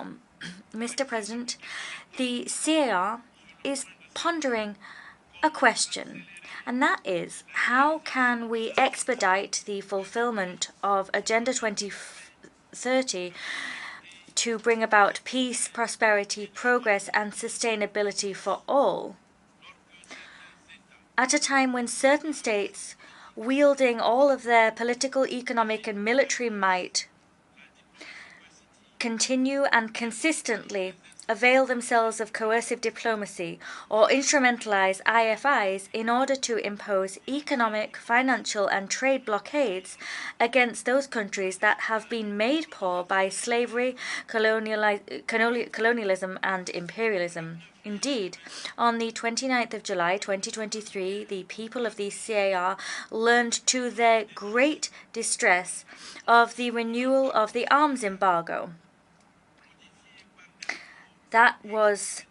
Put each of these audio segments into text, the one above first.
reform. Mr. President, the CAR is pondering a question, and that is, how can we expedite the fulfillment of Agenda 2030 to bring about peace, prosperity, progress, and sustainability for all, at a time when certain states, wielding all of their political, economic, and military might, continue and consistently avail themselves of coercive diplomacy or instrumentalize IFIs in order to impose economic, financial, and trade blockades against those countries that have been made poor by slavery, colonialism, and imperialism. Indeed, on the 29th of July 2023, the people of the CAR learned to their great distress of the renewal of the arms embargo. That was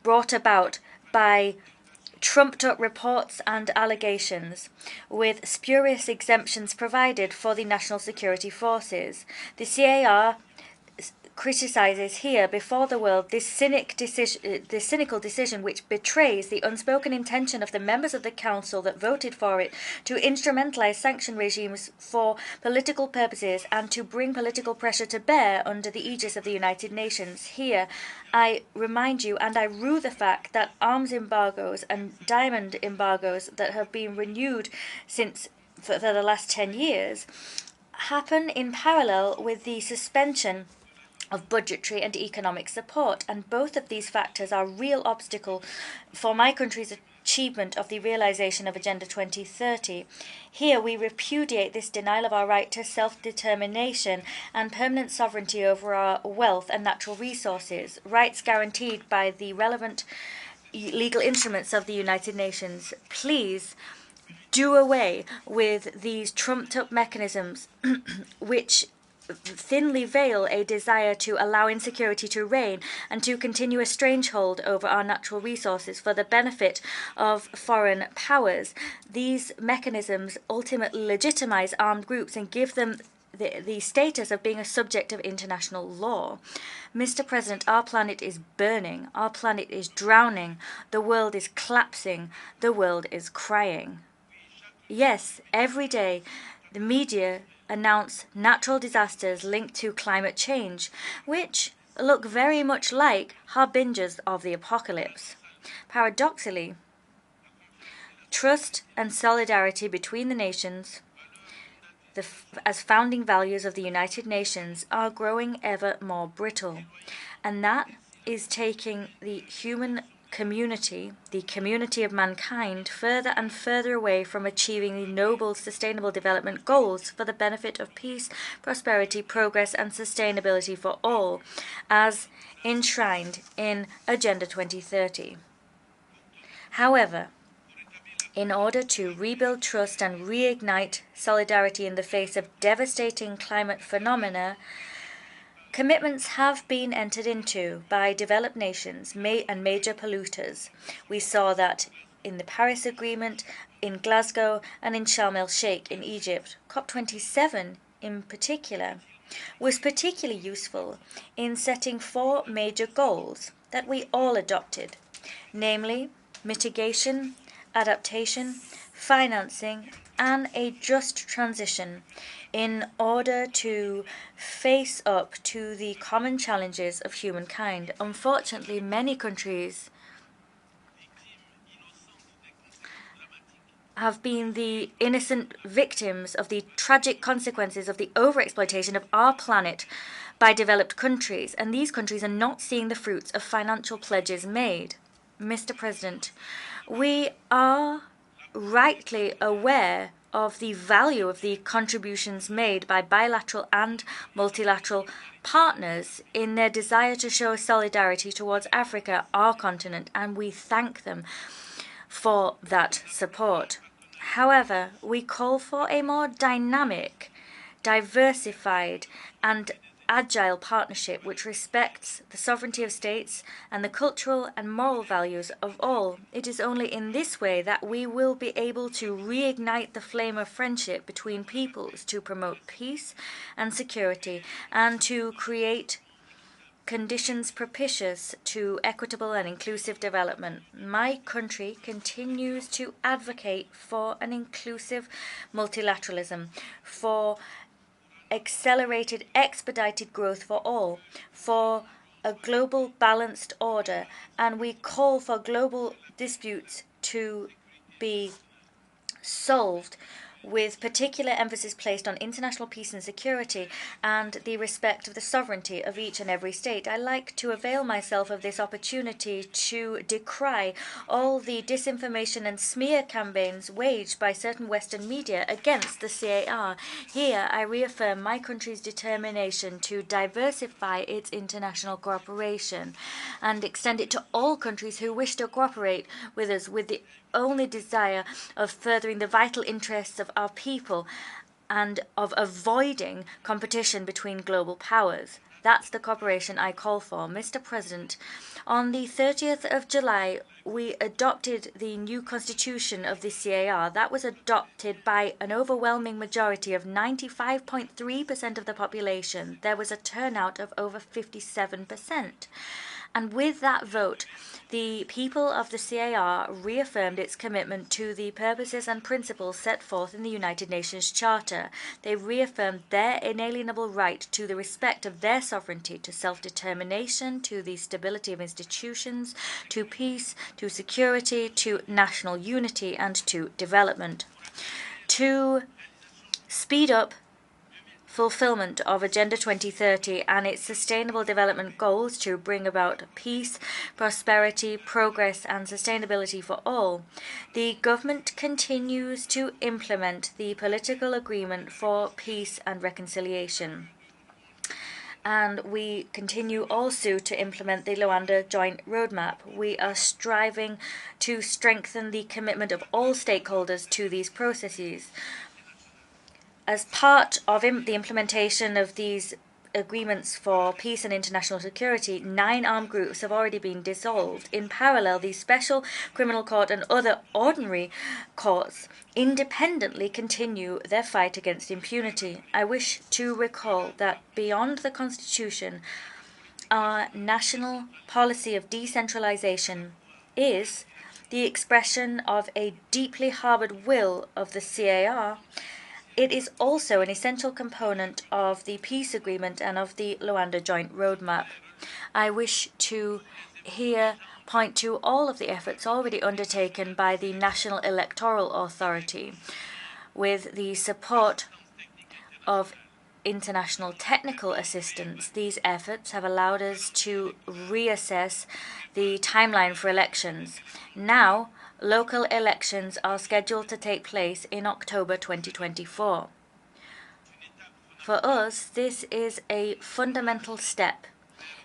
brought about by trumped-up reports and allegations, with spurious exemptions provided for the national security forces. The CAR criticizes here before the world this cynical decision which betrays the unspoken intention of the members of the Council that voted for it to instrumentalize sanction regimes for political purposes and to bring political pressure to bear under the aegis of the United Nations. Here, I remind you and I rue the fact that arms embargoes and diamond embargoes that have been renewed for the last 10 years happen in parallel with the suspension of budgetary and economic support, and both of these factors are real obstacle for my country's achievement of the realization of Agenda 2030. Here we repudiate this denial of our right to self-determination and permanent sovereignty over our wealth and natural resources, rights guaranteed by the relevant legal instruments of the United Nations. Please do away with these trumped-up mechanisms which thinly veil a desire to allow insecurity to reign and to continue a stranglehold over our natural resources for the benefit of foreign powers. These mechanisms ultimately legitimize armed groups and give them the status of being a subject of international law. Mr. President, our planet is burning, our planet is drowning, the world is collapsing, the world is crying. Yes, every day the media announce natural disasters linked to climate change, which look very much like harbingers of the apocalypse. Paradoxically, trust and solidarity between the nations, as founding values of the United Nations, are growing ever more brittle, and that is taking the human community, the community of mankind, further and further away from achieving the noble sustainable development goals for the benefit of peace, prosperity, progress, and sustainability for all, as enshrined in Agenda 2030. However, in order to rebuild trust and reignite solidarity in the face of devastating climate phenomena, commitments have been entered into by developed nations and major polluters. We saw that in the Paris Agreement, in Glasgow, and in Sharm el-Sheikh in Egypt. COP27 in particular was particularly useful in setting 4 major goals that we all adopted, namely mitigation, adaptation, financing, and a just transition, in order to face up to the common challenges of humankind. Unfortunately, many countries have been the innocent victims of the tragic consequences of the overexploitation of our planet by developed countries, and these countries are not seeing the fruits of financial pledges made. Mr. President, we are rightly aware of the value of the contributions made by bilateral and multilateral partners in their desire to show solidarity towards Africa, our continent, and we thank them for that support. However, we call for a more dynamic, diversified, and agile partnership which respects the sovereignty of states and the cultural and moral values of all. It is only in this way that we will be able to reignite the flame of friendship between peoples, to promote peace and security, and to create conditions propitious to equitable and inclusive development. My country continues to advocate for an inclusive multilateralism, for accelerated, expedited growth for all, for a global balanced order, and we call for global disputes to be solved with particular emphasis placed on international peace and security and the respect of the sovereignty of each and every state. I like to avail myself of this opportunity to decry all the disinformation and smear campaigns waged by certain Western media against the CAR. Here, I reaffirm my country's determination to diversify its international cooperation and extend it to all countries who wish to cooperate with us with the only desire of furthering the vital interests of our people and of avoiding competition between global powers. That's the cooperation I call for. Mr. President, on the 30th of July, we adopted the new constitution of the CAR. That was adopted by an overwhelming majority of 95.3% of the population. There was a turnout of over 57%. And with that vote, the people of the CAR reaffirmed its commitment to the purposes and principles set forth in the United Nations Charter. They reaffirmed their inalienable right to the respect of their sovereignty, to self-determination, to the stability of institutions, to peace, to security, to national unity, and to development. To speed up fulfillment of Agenda 2030 and its sustainable development goals to bring about peace, prosperity, progress and sustainability for all, the government continues to implement the political agreement for peace and reconciliation. And we continue also to implement the Luanda Joint Roadmap. We are striving to strengthen the commitment of all stakeholders to these processes. As part of the implementation of these agreements for peace and international security, 9 armed groups have already been dissolved. In parallel, the Special Criminal Court and other ordinary courts independently continue their fight against impunity. I wish to recall that beyond the Constitution, our national policy of decentralization is the expression of a deeply harbored will of the CAR. It is also an essential component of the peace agreement and of the Luanda Joint Roadmap. I wish to here point to all of the efforts already undertaken by the National Electoral Authority with the support of international technical assistance. These efforts have allowed us to reassess the timeline for elections. Now, local elections are scheduled to take place in October 2024. For us, this is a fundamental step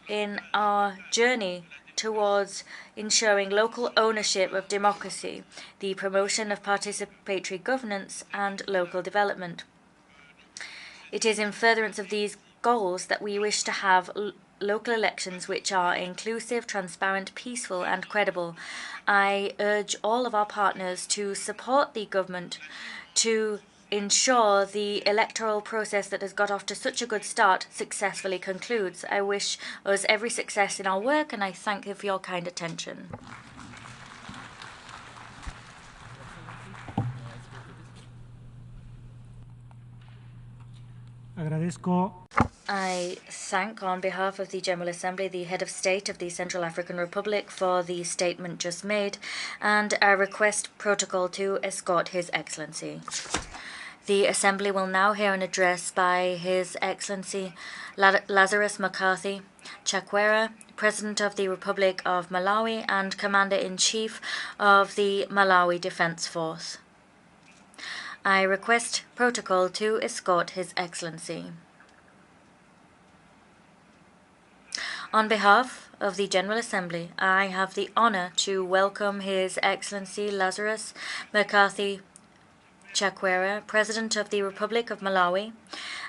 in our journey towards ensuring local ownership of democracy, the promotion of participatory governance, and local development. It is in furtherance of these goals that we wish to have local elections which are inclusive, transparent, peaceful and credible. I urge all of our partners to support the government to ensure the electoral process that has got off to such a good start successfully concludes. I wish us every success in our work and I thank you for your kind attention. I thank, on behalf of the General Assembly, the Head of State of the Central African Republic for the statement just made, and I request protocol to escort His Excellency. The Assembly will now hear an address by His Excellency Lazarus McCarthy Chakwera, President of the Republic of Malawi and Commander-in-Chief of the Malawi Defense Force. I request protocol to escort His Excellency. On behalf of the General Assembly, I have the honor to welcome His Excellency Lazarus McCarthy Chakwera, President of the Republic of Malawi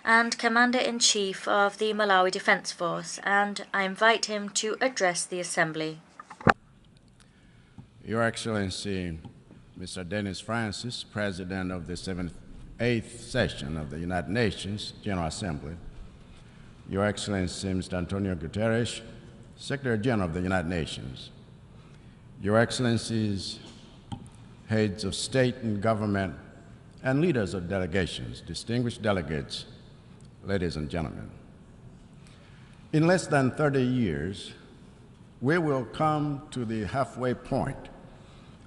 and Commander-in-Chief of the Malawi Defense Force, and I invite him to address the Assembly. Your Excellency, Mr. Dennis Francis, President of the 8th Session of the United Nations General Assembly, Your Excellency Mr. Antonio Guterres, Secretary General of the United Nations, Your Excellencies, heads of state and government, and leaders of delegations, distinguished delegates, ladies and gentlemen. In less than 30 years, we will come to the halfway point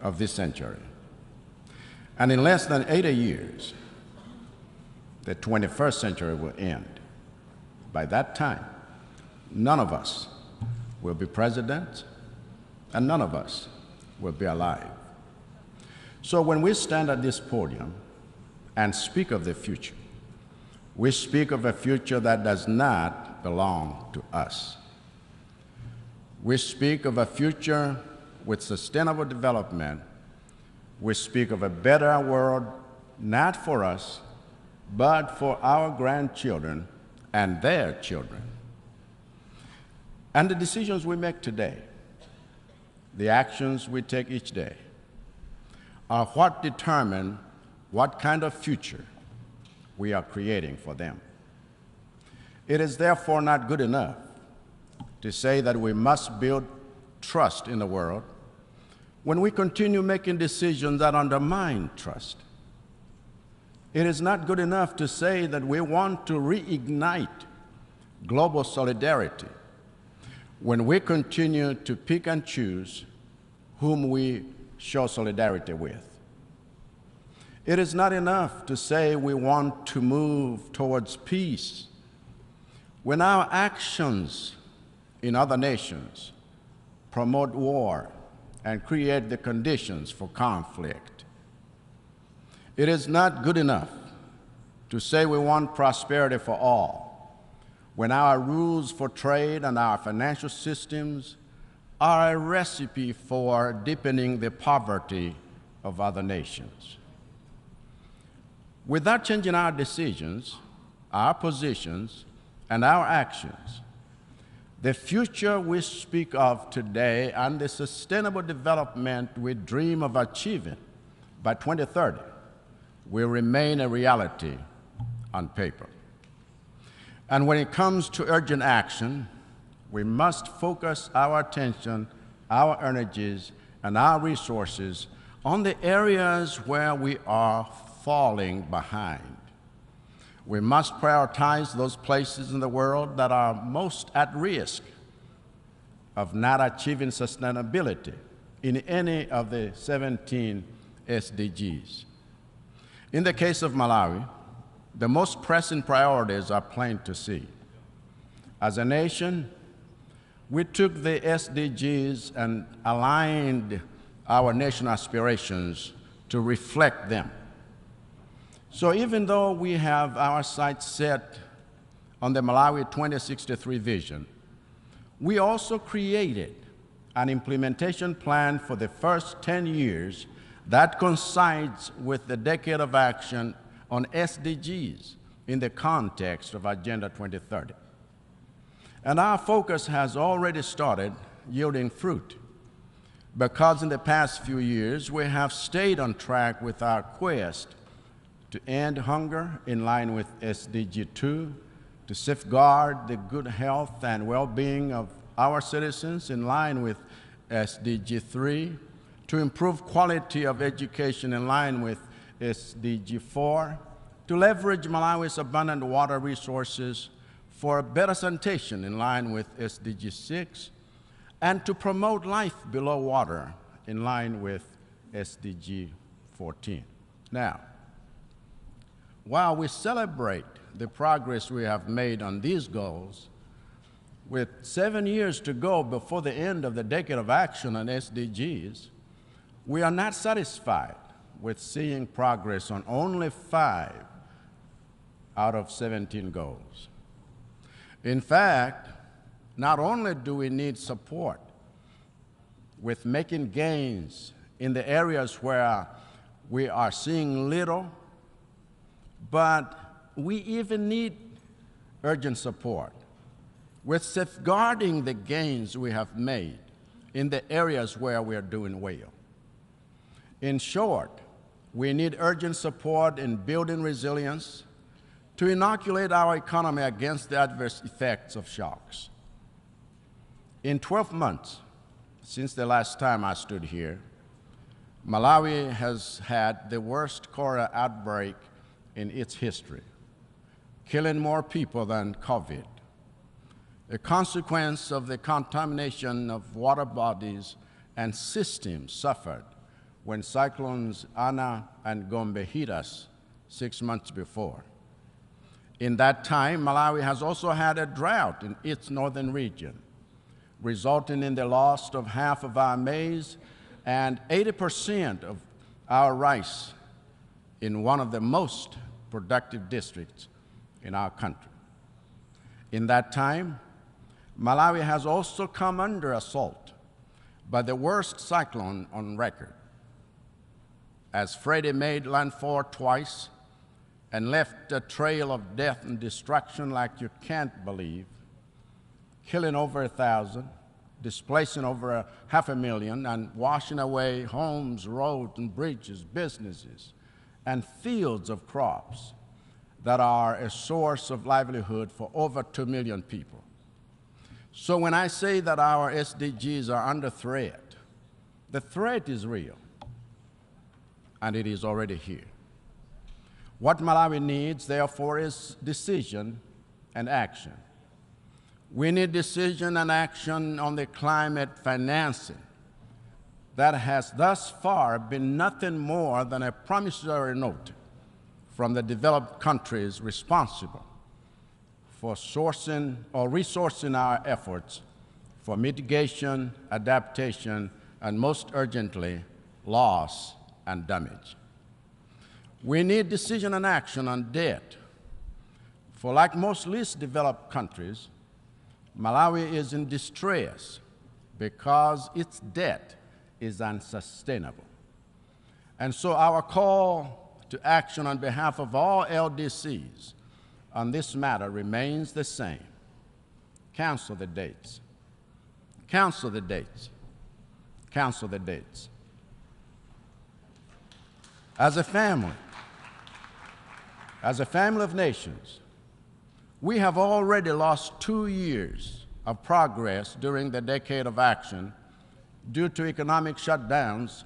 of this century. And in less than 80 years, the 21st century will end. By that time, none of us will be president, and none of us will be alive. So when we stand at this podium and speak of the future, we speak of a future that does not belong to us. We speak of a future with sustainable development. We speak of a better world, not for us, but for our grandchildren and their children. And the decisions we make today, the actions we take each day, are what determine what kind of future we are creating for them. It is therefore not good enough to say that we must build trust in the world when we continue making decisions that undermine trust. It is not good enough to say that we want to reignite global solidarity when we continue to pick and choose whom we show solidarity with. It is not enough to say we want to move towards peace when our actions in other nations promote war and create the conditions for conflict. It is not good enough to say we want prosperity for all when our rules for trade and our financial systems are a recipe for deepening the poverty of other nations. Without changing our decisions, our positions, and our actions, the future we speak of today and the sustainable development we dream of achieving by 2030 will remain a reality on paper. And when it comes to urgent action, we must focus our attention, our energies, and our resources on the areas where we are falling behind. We must prioritize those places in the world that are most at risk of not achieving sustainability in any of the 17 SDGs. In the case of Malawi, the most pressing priorities are plain to see. As a nation, we took the SDGs and aligned our national aspirations to reflect them. So even though we have our sights set on the Malawi 2063 vision, we also created an implementation plan for the first 10 years that coincides with the decade of action on SDGs in the context of Agenda 2030. And our focus has already started yielding fruit, because in the past few years we have stayed on track with our quest to end hunger in line with SDG 2, to safeguard the good health and well-being of our citizens in line with SDG 3, to improve quality of education in line with SDG 4, to leverage Malawi's abundant water resources for better sanitation in line with SDG 6, and to promote life below water in line with SDG 14. Now, while we celebrate the progress we have made on these goals, with 7 years to go before the end of the decade of action on SDGs, we are not satisfied with seeing progress on only 5 out of 17 goals. In fact, not only do we need support with making gains in the areas where we are seeing little, but we even need urgent support with safeguarding the gains we have made in the areas where we are doing well. In short, we need urgent support in building resilience, to inoculate our economy against the adverse effects of shocks. In 12 months since the last time I stood here, Malawi has had the worst cholera outbreak in its history, killing more people than COVID, a consequence of the contamination of water bodies and systems suffered when cyclones Ana and Gombe hit us 6 months before. In that time, Malawi has also had a drought in its northern region, resulting in the loss of half of our maize and 80% of our rice in one of the most productive districts in our country. In that time, Malawi has also come under assault by the worst cyclone on record, as Freddie made landfall twice and left a trail of death and destruction like you can't believe, killing over 1,000, displacing over 500,000, and washing away homes, roads, and bridges, businesses, and fields of crops that are a source of livelihood for over 2 million people. So when I say that our SDGs are under threat, the threat is real, and it is already here. What Malawi needs, therefore, is decision and action. We need decision and action on the climate financing that has thus far been nothing more than a promissory note from the developed countries responsible for sourcing or resourcing our efforts for mitigation, adaptation, and most urgently, loss and damage. We need decision and action on debt. For like most least developed countries, Malawi is in distress because its debt is unsustainable. And so our call to action on behalf of all LDCs on this matter remains the same. Cancel the dates. Cancel the dates. Cancel the dates. As a family of nations, we have already lost 2 years of progress during the decade of action due to economic shutdowns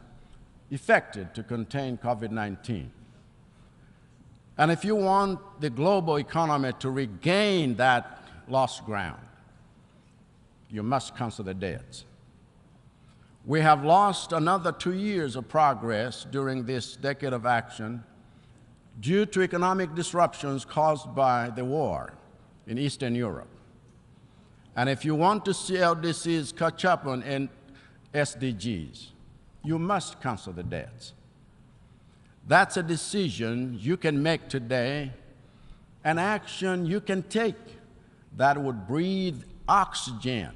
effected to contain COVID-19. And if you want the global economy to regain that lost ground, you must cancel the debts. We have lost another 2 years of progress during this decade of action due to economic disruptions caused by the war in Eastern Europe. And if you want to see LDCs catch up on SDGs, you must cancel the debts. That's a decision you can make today, an action you can take that would breathe oxygen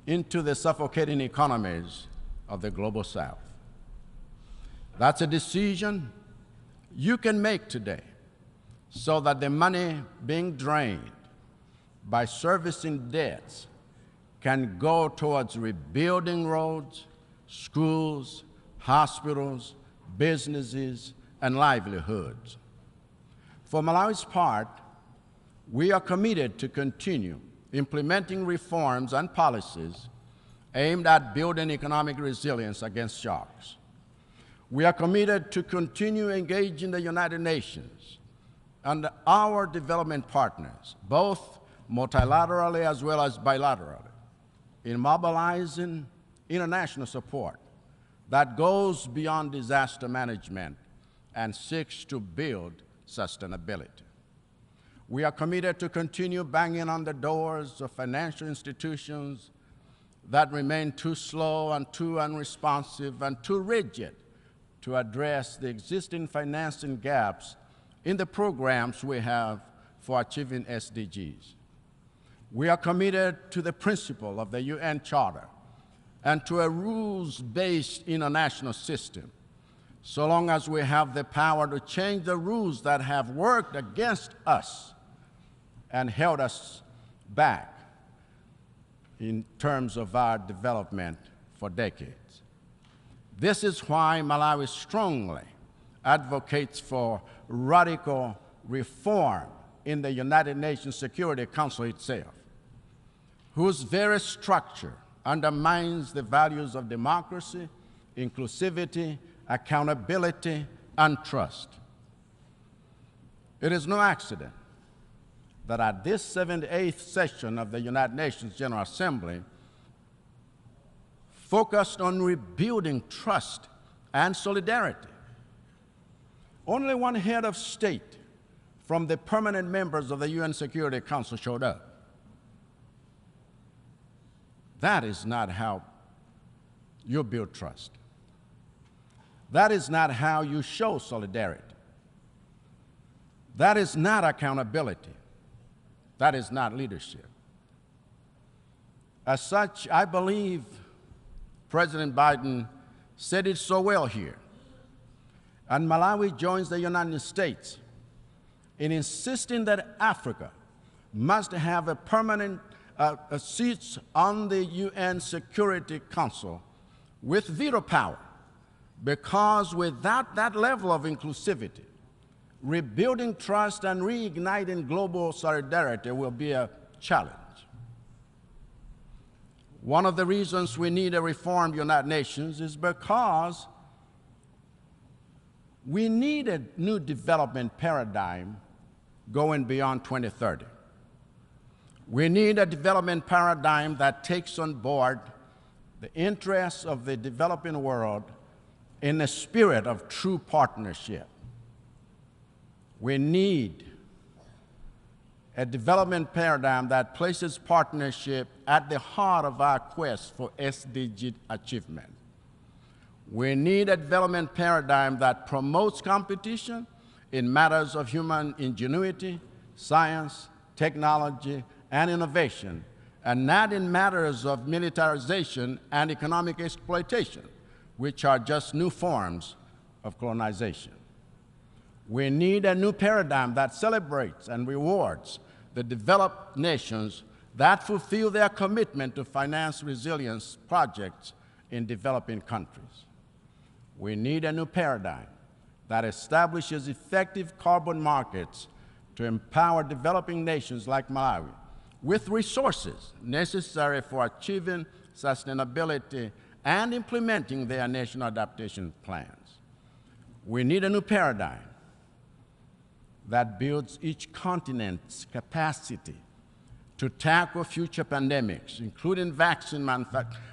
into the suffocating economies of the global South. That's a decision you can make today so that the money being drained by servicing debts can go towards rebuilding roads, schools, hospitals, businesses, and livelihoods. For Malawi's part, we are committed to continue implementing reforms and policies aimed at building economic resilience against shocks. We are committed to continue engaging the United Nations and our development partners, both multilaterally as well as bilaterally, in mobilizing international support that goes beyond disaster management and seeks to build sustainability. We are committed to continue banging on the doors of financial institutions that remain too slow and too unresponsive and too rigid to address the existing financing gaps in the programs we have for achieving SDGs. We are committed to the principle of the UN Charter and to a rules-based international system, so long as we have the power to change the rules that have worked against us and held us back in terms of our development for decades. This is why Malawi strongly advocates for radical reform in the United Nations Security Council itself, whose very structure undermines the values of democracy, inclusivity, accountability, and trust. It is no accident that at this 78th session of the United Nations General Assembly, focused on rebuilding trust and solidarity, only one head of state from the permanent members of the UN Security Council showed up. That is not how you build trust. That is not how you show solidarity. That is not accountability. That is not leadership. As such, I believe President Biden said it so well here. And Malawi joins the United States in insisting that Africa must have a permanent seat on the UN Security Council with veto power, because without that level of inclusivity, rebuilding trust and reigniting global solidarity will be a challenge. One of the reasons we need a reformed United Nations is because we need a new development paradigm going beyond 2030. We need a development paradigm that takes on board the interests of the developing world in the spirit of true partnership. We need a development paradigm that places partnership at the heart of our quest for SDG achievement. We need a development paradigm that promotes competition in matters of human ingenuity, science, technology, and innovation, and not in matters of militarization and economic exploitation, which are just new forms of colonization. We need a new paradigm that celebrates and rewards the developed nations that fulfill their commitment to finance resilience projects in developing countries. We need a new paradigm that establishes effective carbon markets to empower developing nations like Malawi with resources necessary for achieving sustainability and implementing their national adaptation plans. We need a new paradigm that builds each continent's capacity to tackle future pandemics, including vaccine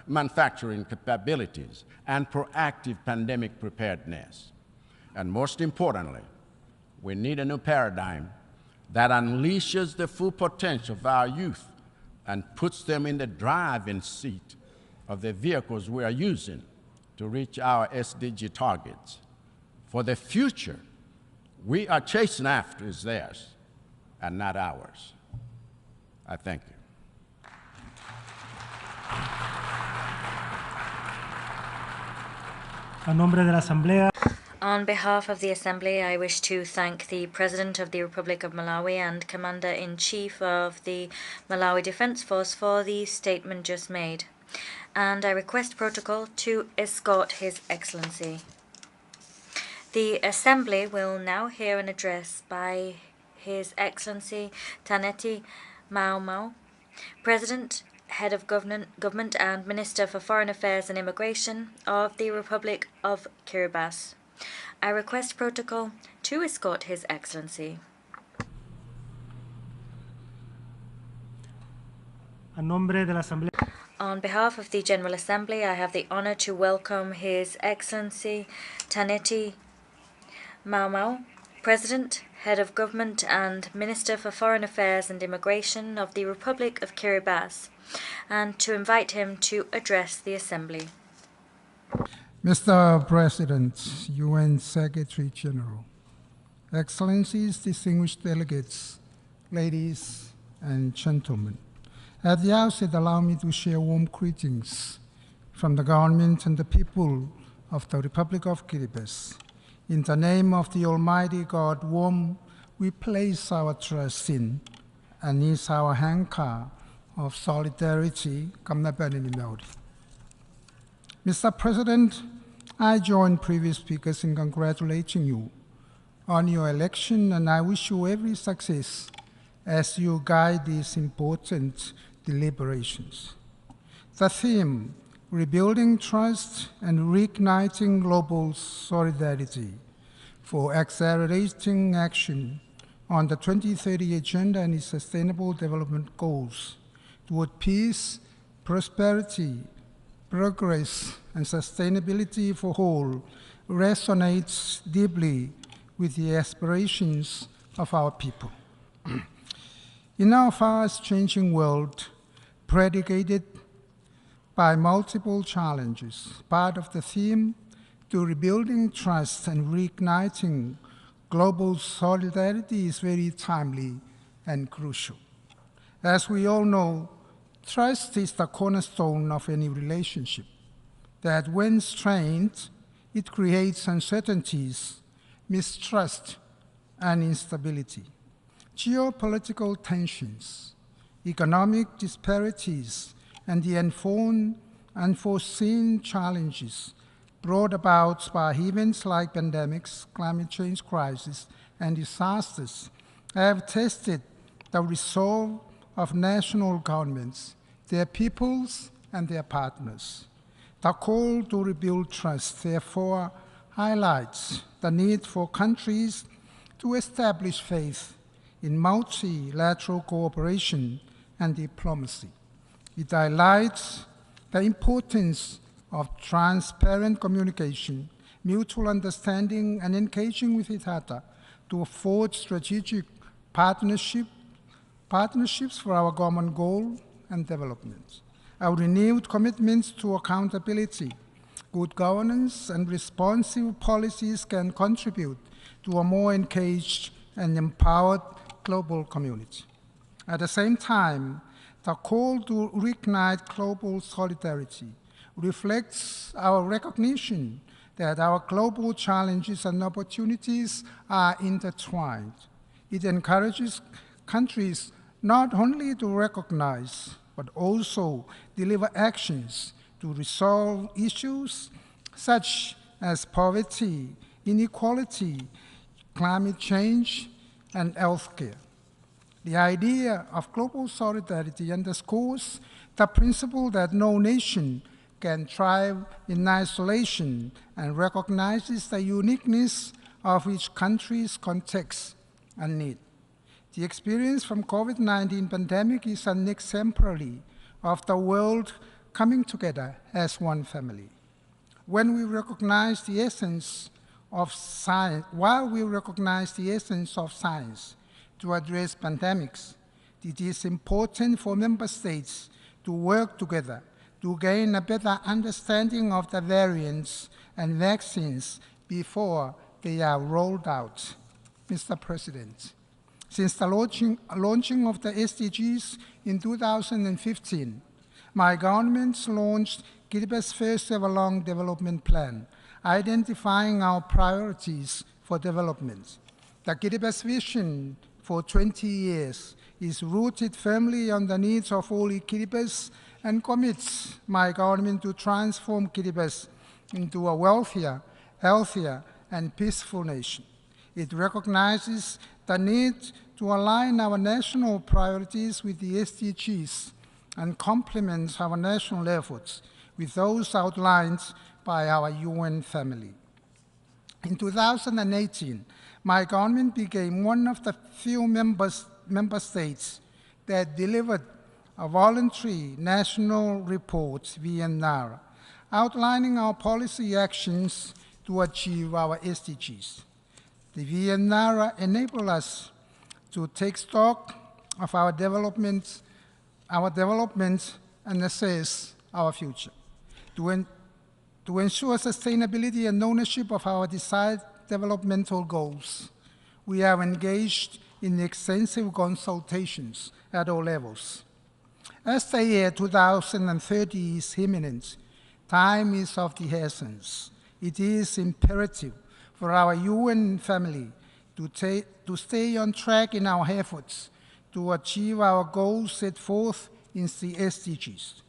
manufacturing capabilities and proactive pandemic preparedness. And most importantly, we need a new paradigm that unleashes the full potential of our youth and puts them in the driving seat of the vehicles we are using to reach our SDG targets. For the future we are chasing after is theirs and not ours. I thank you. A nombre de la Asamblea. On behalf of the Assembly, I wish to thank the President of the Republic of Malawi and Commander-in-Chief of the Malawi Defense Force for the statement just made. And I request protocol to escort His Excellency. The Assembly will now hear an address by His Excellency Taneti Mau, President, Head of Government and Minister for Foreign Affairs and Immigration of the Republic of Kiribati. I request protocol to escort His Excellency. A nombre de la Asamblea. On behalf of the General Assembly, I have the honor to welcome His Excellency Taneti Mau, President, Head of Government and Minister for Foreign Affairs and Immigration of the Republic of Kiribati, and to invite him to address the Assembly. Mr. President, UN Secretary General, Excellencies, distinguished delegates, ladies and gentlemen, at the outset, allow me to share warm greetings from the government and the people of the Republic of Kiribati. In the name of the Almighty God, whom we place our trust in, and is our anchor of solidarity. Mr. President, I join previous speakers in congratulating you on your election, and I wish you every success as you guide these important deliberations. The theme, Rebuilding Trust and Reigniting Global Solidarity for Accelerating Action on the 2030 Agenda and its Sustainable Development Goals toward peace, prosperity, progress, and sustainability for all resonates deeply with the aspirations of our people. In our fast-changing world, predicated by multiple challenges, part of the theme to rebuilding trust and reigniting global solidarity is very timely and crucial. As we all know, trust is the cornerstone of any relationship, that when strained, it creates uncertainties, mistrust, and instability. Geopolitical tensions, economic disparities, and the unforeseen challenges brought about by events like pandemics, climate change crisis, and disasters have tested the resolve of national governments, their peoples, and their partners. The call to rebuild trust, therefore, highlights the need for countries to establish faith in multilateral cooperation and diplomacy. It highlights the importance of transparent communication, mutual understanding, and engaging with each other to forge strategic partnerships for our common goal and development. Our renewed commitments to accountability, good governance, and responsive policies can contribute to a more engaged and empowered global community. At the same time, the call to reignite global solidarity reflects our recognition that our global challenges and opportunities are intertwined. It encourages countries not only to recognize, but also deliver actions to resolve issues such as poverty, inequality, climate change, and healthcare. The idea of global solidarity underscores the principle that no nation can thrive in isolation and recognizes the uniqueness of each country's context and need. The experience from COVID-19 pandemic is an exemplary of the world coming together as one family. When we recognize the essence of science, while we recognize the essence of science to address pandemics, it is important for member states to work together to gain a better understanding of the variants and vaccines before they are rolled out. Mr. President, since the launching of the SDGs in 2015, my government launched Kiriba's first ever long development plan, identifying our priorities for development. The Kiriba's vision for 20 years is rooted firmly on the needs of all Kiribati and commits my government to transform Kiribati into a wealthier, healthier, and peaceful nation. It recognizes the need to align our national priorities with the SDGs and complements our national efforts with those outlined by our UN family. In 2018, my government became one of the few member states that delivered a voluntary national report, VNR, outlining our policy actions to achieve our SDGs. The VNR enabled us to take stock of our development and assess our future. To ensure sustainability and ownership of our desired developmental goals, we have engaged in extensive consultations at all levels. As the year 2030 is imminent, time is of the essence. It is imperative for our UN family to stay on track in our efforts to achieve our goals set forth in the SDGs.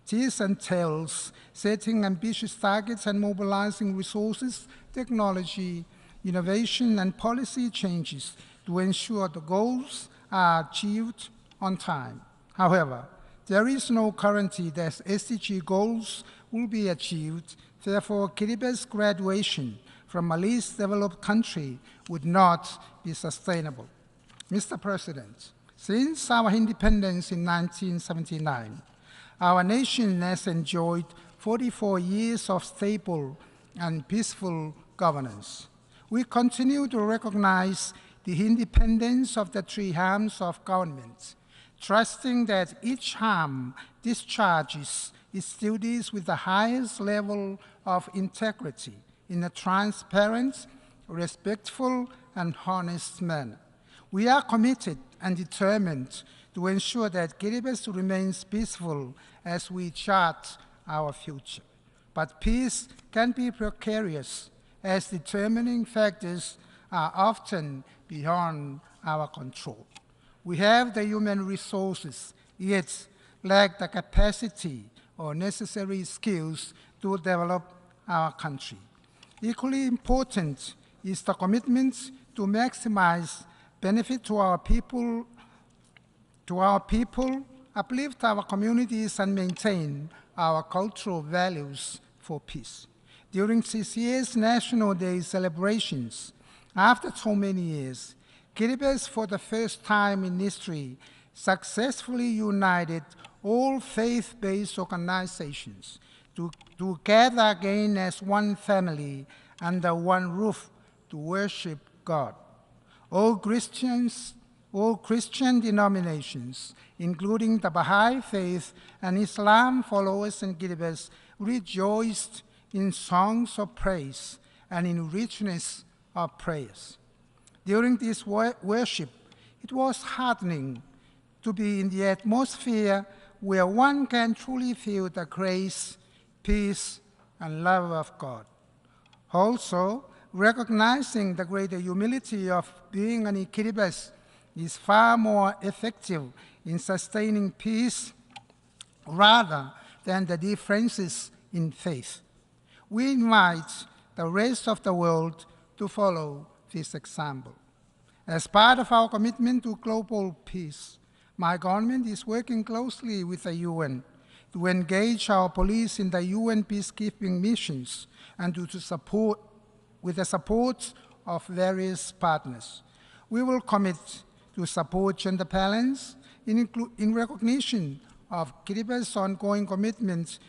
This entails setting ambitious targets and mobilizing resources, technology, innovation, and policy changes to ensure the goals are achieved on time. However, there is no guarantee that SDG goals will be achieved. Therefore, Kiriba's graduation from a least developed country would not be sustainable. Mr. President, since our independence in 1979, our nation has enjoyed 44 years of stable and peaceful governance. We continue to recognize the independence of the three arms of government, trusting that each arm discharges its duties with the highest level of integrity in a transparent, respectful, and honest manner. We are committed and determined to ensure that Kiribati remains peaceful as we chart our future. But peace can be precarious, as determining factors are often beyond our control. We have the human resources, yet lack the capacity or necessary skills to develop our country. Equally important is the commitment to maximize benefit to our people, uplift our communities, and maintain our cultural values for peace. During this year's National Day celebrations, after so many years, Kiribati, for the first time in history, successfully united all faith-based organizations to gather again as one family under one roof to worship God. All Christian denominations, including the Baha'i faith and Islam followers in Kiribati, rejoiced in songs of praise and in richness of prayers. During this worship, it was heartening to be in the atmosphere where one can truly feel the grace, peace, and love of God. Also, recognizing the greater humility of being an Kiribati is far more effective in sustaining peace rather than the differences in faith. We invite the rest of the world to follow this example. As part of our commitment to global peace, my government is working closely with the UN to engage our police in the UN peacekeeping missions and with the support of various partners. We will commit to support gender balance in recognition of Kiribati's ongoing commitment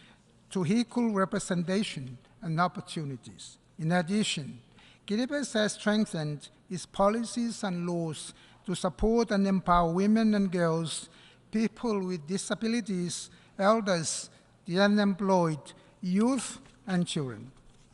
to equal representation and opportunities. In addition, Kiribati has strengthened its policies and laws to support and empower women and girls, people with disabilities, elders, the unemployed, youth, and children.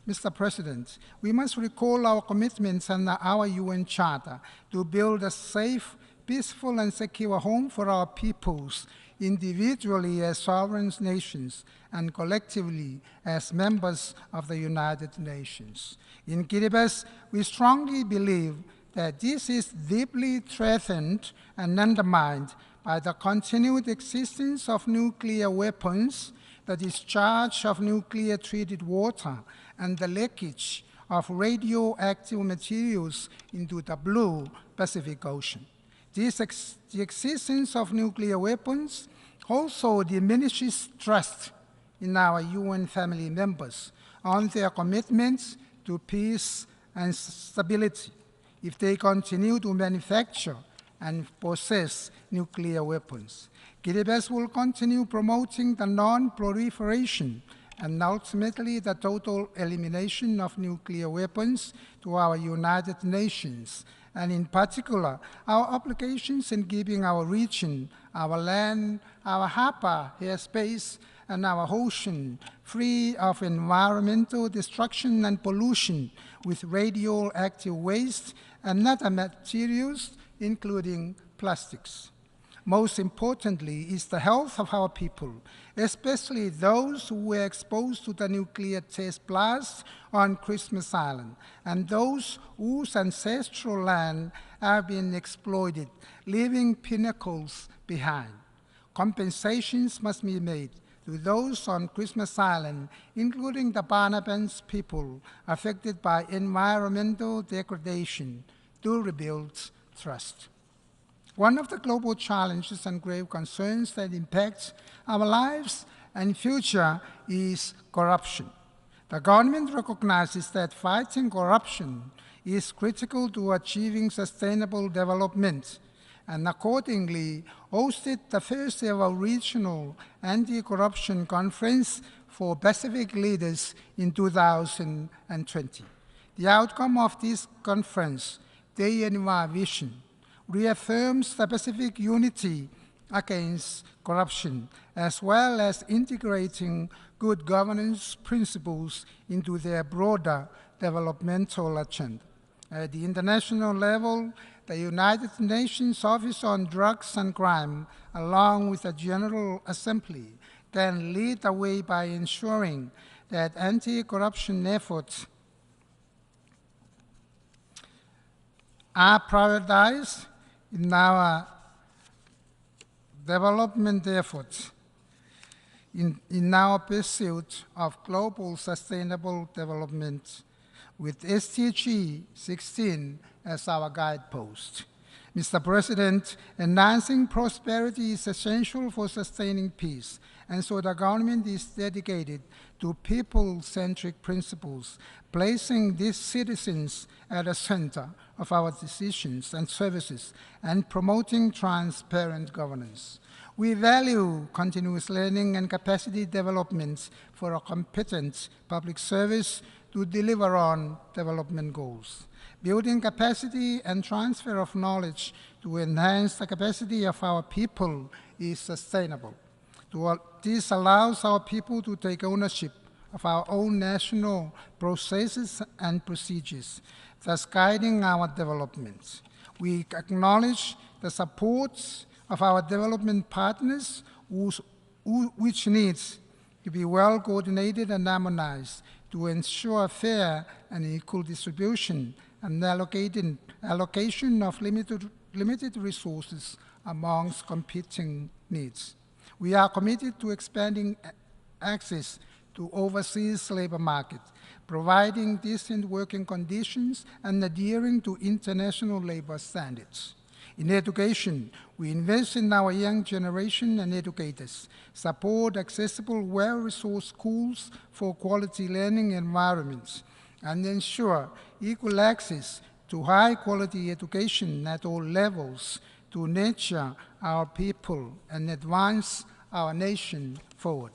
Mr. President, we must recall our commitments under our UN Charter to build a safe, peaceful, and secure home for our peoples, individually as sovereign nations and collectively as members of the United Nations. In Kiribati, we strongly believe that this is deeply threatened and undermined by the continued existence of nuclear weapons, the discharge of nuclear-treated water, and the leakage of radioactive materials into the blue Pacific Ocean. The existence of nuclear weapons also diminishes trust in our UN family members on their commitments to peace and stability if they continue to manufacture and possess nuclear weapons. Kiribati will continue promoting the non-proliferation and ultimately the total elimination of nuclear weapons to our United Nations, and in particular, our obligations in keeping our region, our land, our harbor, airspace, and our ocean free of environmental destruction and pollution with radioactive waste and other materials, including plastics. Most importantly is the health of our people, especially those who were exposed to the nuclear test blast on Christmas Island, and those whose ancestral land have been exploited, leaving pinnacles behind. Compensations must be made to those on Christmas Island, including the Banabans people affected by environmental degradation, to rebuild trust. One of the global challenges and grave concerns that impact our lives and future is corruption. The government recognizes that fighting corruption is critical to achieving sustainable development, and accordingly hosted the first ever regional anti-corruption conference for Pacific leaders in 2020. The outcome of this conference, Day Vision, reaffirms the Pacific unity against corruption, as well as integrating good governance principles into their broader developmental agenda. At the international level, the United Nations Office on Drugs and Crime, along with the General Assembly, can lead the way by ensuring that anti-corruption efforts are prioritized in our development efforts in our pursuit of global sustainable development, with SDG 16 as our guidepost. Mr. President, enhancing prosperity is essential for sustaining peace, and so the government is dedicated to people-centric principles, placing these citizens at the center of our decisions and services, and promoting transparent governance. We value continuous learning and capacity development for a competent public service to deliver on development goals. Building capacity and transfer of knowledge to enhance the capacity of our people is sustainable. This allows our people to take ownership of our own national processes and procedures, thus guiding our development. We acknowledge the support of our development partners, which needs to be well coordinated and harmonized to ensure fair and equal distribution and allocation of limited resources amongst competing needs. We are committed to expanding access to overseas labor market, providing decent working conditions and adhering to international labor standards. In education, we invest in our young generation and educators, support accessible, well-resourced schools for quality learning environments, and ensure equal access to high-quality education at all levels to nurture our people and advance our nation forward.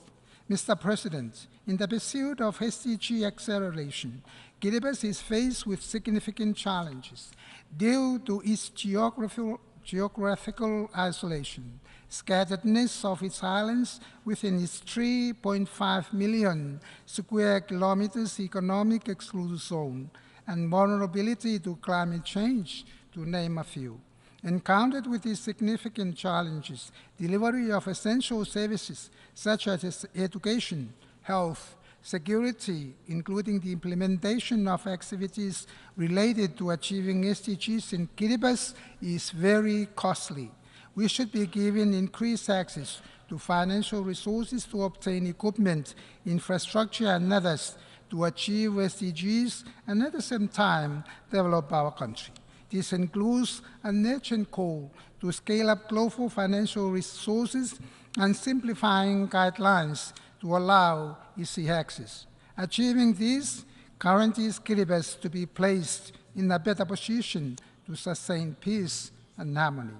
Mr. President, in the pursuit of SDG acceleration, Kiribati is faced with significant challenges due to its geographical isolation, scatteredness of its islands within its 3.5 million square kilometers economic exclusive zone, and vulnerability to climate change, to name a few. Encountered with these significant challenges, delivery of essential services such as education, health, security, including the implementation of activities related to achieving SDGs in Kiribati, is very costly. We should be given increased access to financial resources to obtain equipment, infrastructure, and others to achieve SDGs and at the same time develop our country. This includes an urgent call to scale up global financial resources and simplifying guidelines to allow easy access. Achieving this guarantees Kiribati to be placed in a better position to sustain peace and harmony.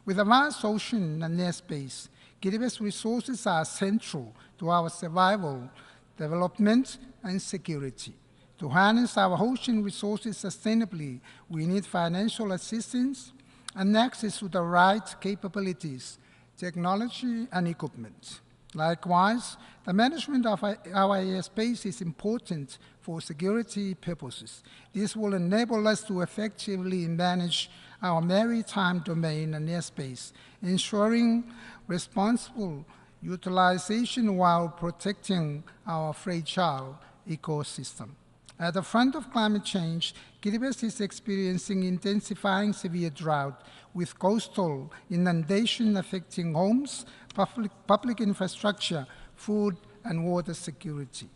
With a vast ocean and airspace, Kiribati's resources are central to our survival, development, and security. To harness our ocean resources sustainably, we need financial assistance and access to the right capabilities, technology, and equipment. Likewise, the management of our airspace is important for security purposes. This will enable us to effectively manage our maritime domain and airspace, ensuring responsible utilization while protecting our fragile ecosystem. At the front of climate change, Kiribati is experiencing intensifying severe drought, with coastal inundation affecting homes, public infrastructure, food, and water security.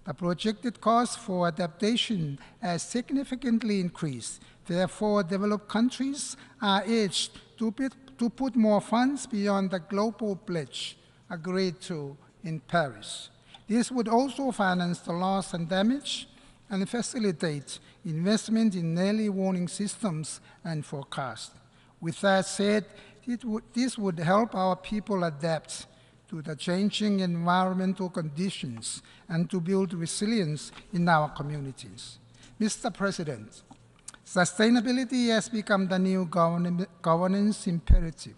The projected cost for adaptation has significantly increased. Therefore, developed countries are urged to put more funds beyond the global pledge agreed to in Paris. This would also finance the loss and damage and facilitate investment in early warning systems and forecast. With that said, this would help our people adapt to the changing environmental conditions and to build resilience in our communities. Mr. President, sustainability has become the new governance imperative,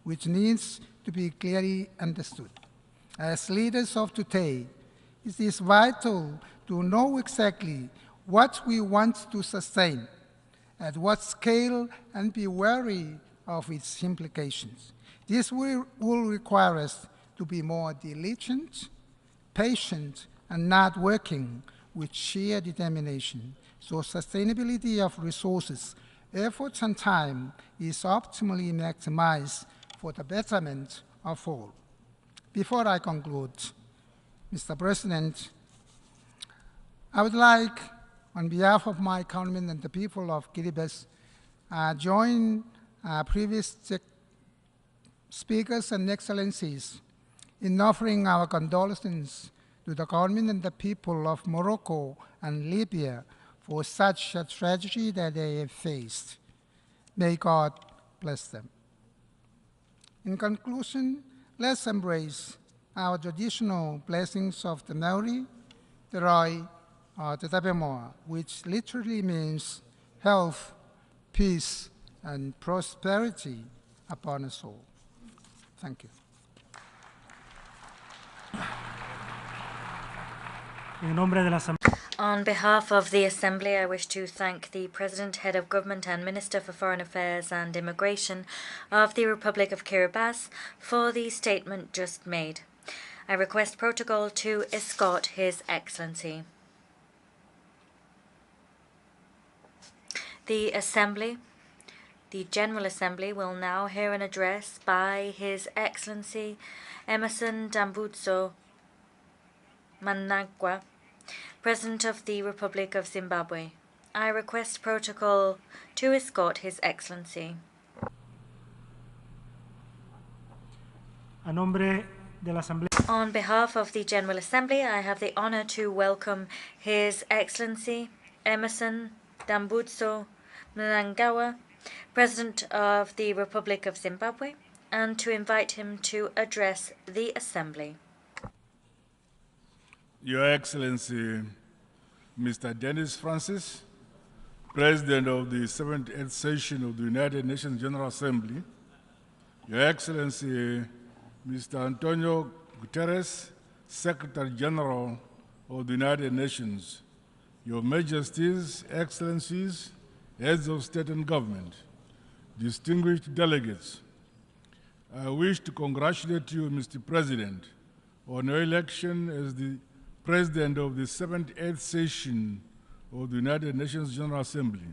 which needs to be clearly understood. As leaders of today, it is vital to know exactly what we want to sustain, at what scale, and be wary of its implications. This will require us to be more diligent, patient, and not working with sheer determination, so sustainability of resources, efforts, and time is optimally maximized for the betterment of all. Before I conclude, Mr. President, I would like, on behalf of my countrymen and the people of Kiribati, join previous speakers and excellencies in offering our condolences to the government and the people of Morocco and Libya for such a tragedy that they have faced. May God bless them. In conclusion, let's embrace our traditional blessings of the Maori, the Roi, or the Tabemoa, which literally means health, peace, and prosperity upon us all. Thank you. En nombre de la Asamblea. On behalf of the Assembly, I wish to thank the President, Head of Government and Minister for Foreign Affairs and Immigration of the Republic of Kiribati for the statement just made. I request protocol to escort His Excellency. The Assembly, the General Assembly, will now hear an address by His Excellency Emerson Dambudzo Mnangagwa, President of the Republic of Zimbabwe. I request protocol to escort His Excellency. A nombre de la Asamblea. On behalf of the General Assembly, I have the honor to welcome His Excellency Emerson Dambudzo Mnangagwa, President of the Republic of Zimbabwe, and to invite him to address the Assembly. Your Excellency, Mr. Dennis Francis, President of the 78th Session of the United Nations General Assembly, Your Excellency, Mr. Antonio Guterres, Secretary General of the United Nations, Your Majesties, Excellencies, Heads of State and Government, distinguished delegates, I wish to congratulate you, Mr. President, on your election as the President of the 78th Session of the United Nations General Assembly.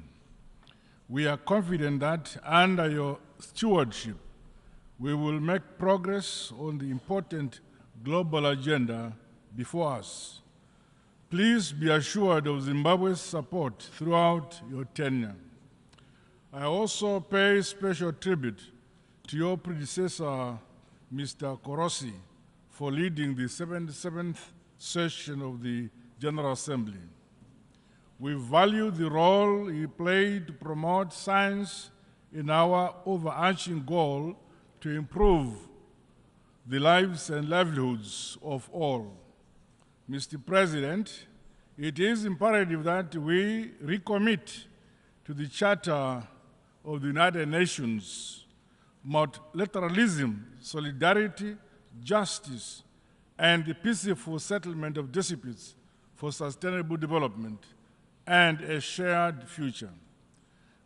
We are confident that under your stewardship, we will make progress on the important global agenda before us. Please be assured of Zimbabwe's support throughout your tenure. I also pay special tribute to your predecessor, Mr. Korosi, for leading the 77th session of the General Assembly. We value the role he played to promote science in our overarching goal to improve the lives and livelihoods of all. Mr. President, it is imperative that we recommit to the Charter of the United Nations multilateralism, solidarity, justice, and the peaceful settlement of disputes for sustainable development and a shared future.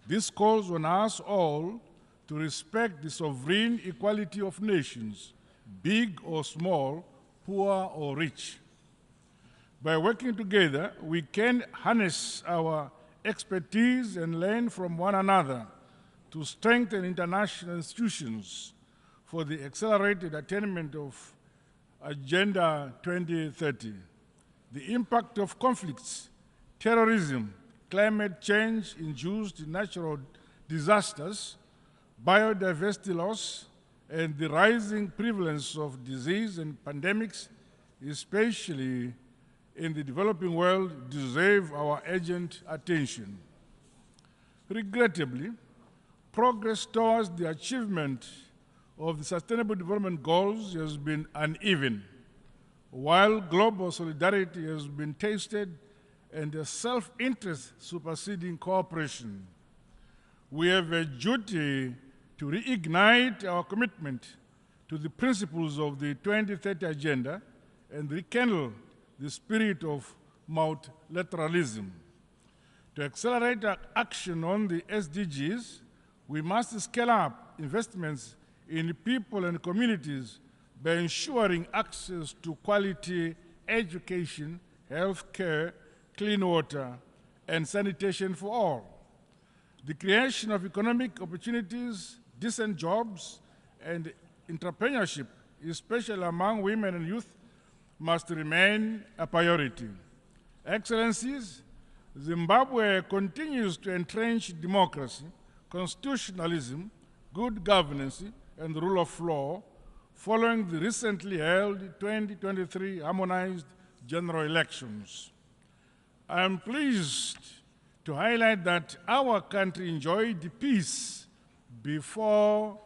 This calls on us all to respect the sovereign equality of nations, big or small, poor or rich. By working together, we can harness our expertise and learn from one another to strengthen international institutions for the accelerated attainment of Agenda 2030. The impact of conflicts, terrorism, climate change-induced natural disasters, biodiversity loss, and the rising prevalence of disease and pandemics, especially in the developing world, deserve our urgent attention. Regrettably, progress towards the achievement of the Sustainable Development Goals has been uneven, while global solidarity has been tasted and a self-interest superseding cooperation. We have a duty to reignite our commitment to the principles of the 2030 Agenda and rekindle the spirit of multilateralism. To accelerate our action on the SDGs, we must scale up investments in people and communities by ensuring access to quality education, health care, clean water, and sanitation for all. The creation of economic opportunities, decent jobs, and entrepreneurship, especially among women and youth, must remain a priority. Excellencies, Zimbabwe continues to entrench democracy, constitutionalism, good governance, and the rule of law following the recently held 2023 harmonized general elections. I am pleased to highlight that our country enjoyed peace before,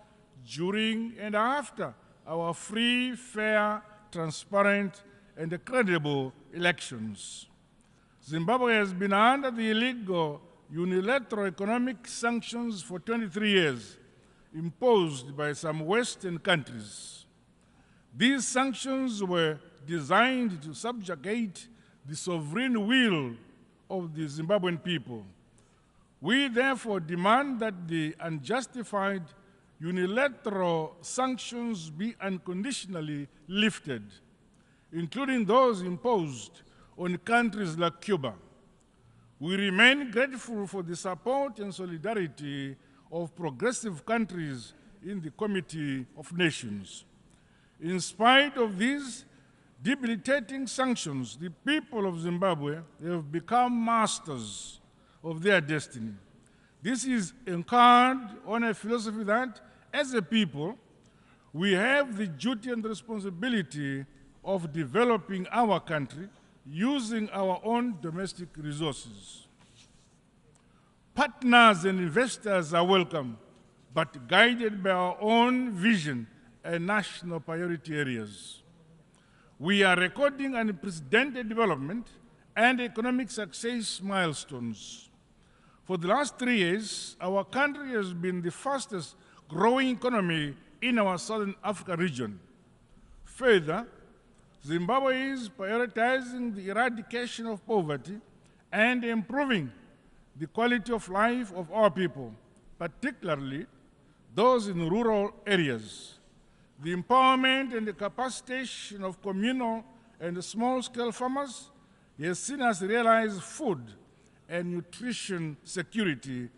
during, and after our free, fair, transparent, and credible elections. Zimbabwe has been under the illegal unilateral economic sanctions for 23 years, imposed by some Western countries. These sanctions were designed to subjugate the sovereign will of the Zimbabwean people. We therefore demand that the unjustified unilateral sanctions be unconditionally lifted, including those imposed on countries like Cuba. We remain grateful for the support and solidarity of progressive countries in the Committee of Nations. In spite of these debilitating sanctions, the people of Zimbabwe have become masters of their destiny. This is anchored on a philosophy that, as a people, we have the duty and responsibility of developing our country using our own domestic resources. Partners and investors are welcome, but guided by our own vision and national priority areas. We are recording unprecedented development and economic success milestones. For the last 3 years, our country has been the fastest growing economy in our Southern Africa region. Further, Zimbabwe is prioritizing the eradication of poverty and improving the quality of life of our people, particularly those in rural areas. The empowerment and the capacitation of communal and small-scale farmers has seen us realize food and nutrition security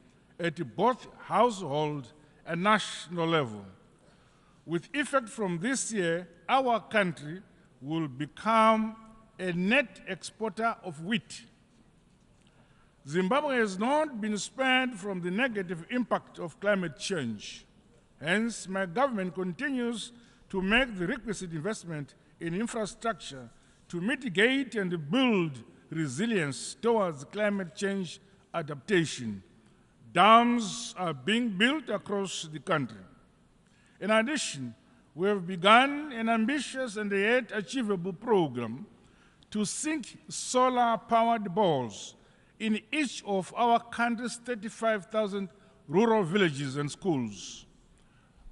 at both household and national level. With effect from this year, our country will become a net exporter of wheat. Zimbabwe has not been spared from the negative impact of climate change. Hence, my government continues to make the requisite investment in infrastructure to mitigate and build resilience towards climate change adaptation. Dams are being built across the country. In addition, we have begun an ambitious and yet achievable program to sink solar-powered balls in each of our country's 35,000 rural villages and schools.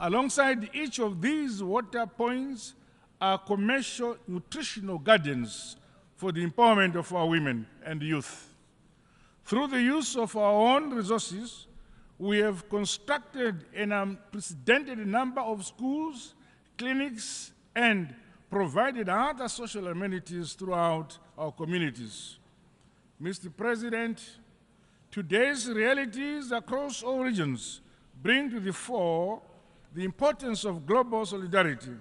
Alongside each of these water points are commercial nutritional gardens for the empowerment of our women and youth. Through the use of our own resources, we have constructed an unprecedented number of schools, clinics, and provided other social amenities throughout our communities. Mr. President, today's realities across all regions bring to the fore the importance of global solidarity.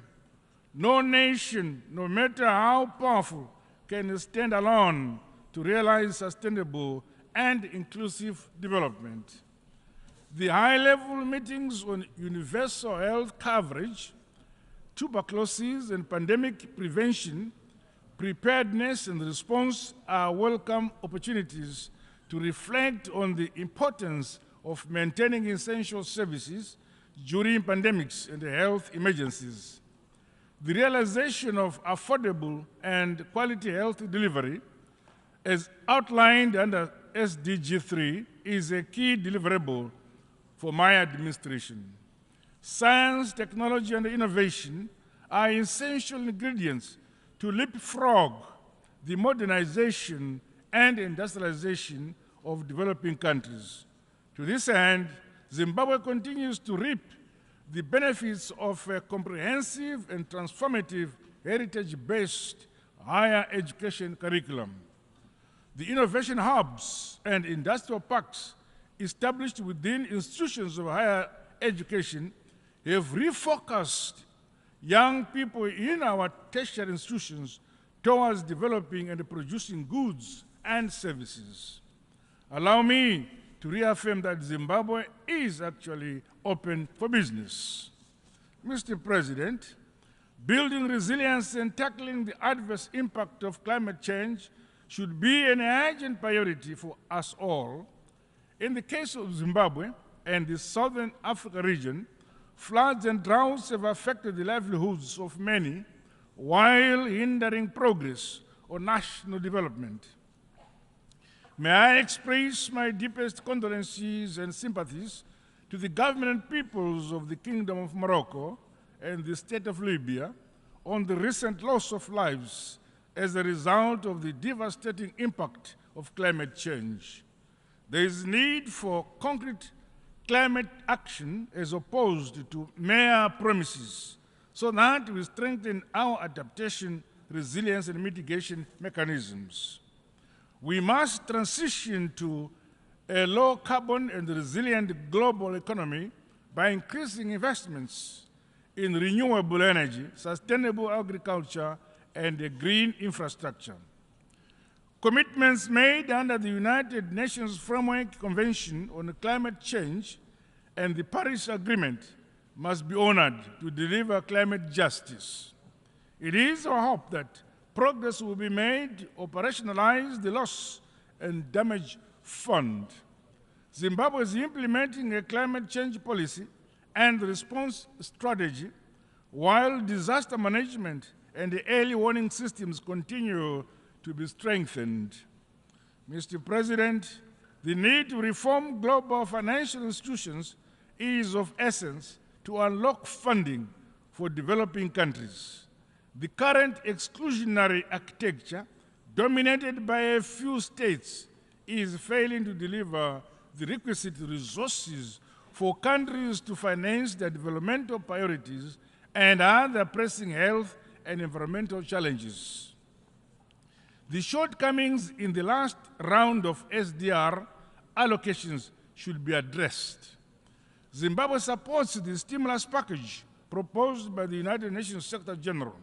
No nation, no matter how powerful, can stand alone to realize sustainable and inclusive development. The high-level meetings on universal health coverage, tuberculosis and pandemic prevention, preparedness and response are welcome opportunities to reflect on the importance of maintaining essential services during pandemics and health emergencies. The realization of affordable and quality health delivery, as outlined under SDG 3, is a key deliverable for my administration. Science, technology, and innovation are essential ingredients to leapfrog the modernization and industrialization of developing countries. To this end, Zimbabwe continues to reap the benefits of a comprehensive and transformative heritage-based higher education curriculum. The innovation hubs and industrial parks established within institutions of higher education have refocused young people in our tertiary institutions towards developing and producing goods and services. Allow me to reaffirm that Zimbabwe is actually open for business. Mr. President, building resilience and tackling the adverse impact of climate change should be an urgent priority for us all. In the case of Zimbabwe and the Southern Africa region, floods and droughts have affected the livelihoods of many while hindering progress on national development. May I express my deepest condolences and sympathies to the government and peoples of the Kingdom of Morocco and the State of Libya on the recent loss of lives as a result of the devastating impact of climate change. There is need for concrete climate action as opposed to mere promises, so that we strengthen our adaptation, resilience, and mitigation mechanisms. We must transition to a low-carbon and resilient global economy by increasing investments in renewable energy, sustainable agriculture, and green infrastructure. Commitments made under the United Nations Framework Convention on Climate Change and the Paris Agreement must be honored to deliver climate justice. It is our hope that progress will be made to operationalize the loss and damage fund. Zimbabwe is implementing a climate change policy and response strategy, while disaster management and the early warning systems continue to be strengthened. Mr. President, the need to reform global financial institutions is of essence to unlock funding for developing countries. The current exclusionary architecture, dominated by a few states, is failing to deliver the requisite resources for countries to finance their developmental priorities and other pressing health and environmental challenges. The shortcomings in the last round of SDR allocations should be addressed. Zimbabwe supports the stimulus package proposed by the United Nations Secretary General.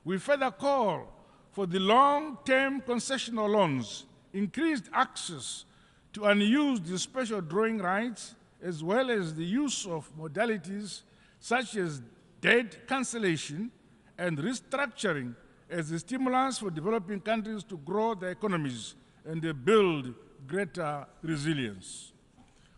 We further call for the long-term concessional loans, increased access to unused special drawing rights, as well as the use of modalities such as debt cancellation and restructuring as a stimulus for developing countries to grow their economies and build greater resilience.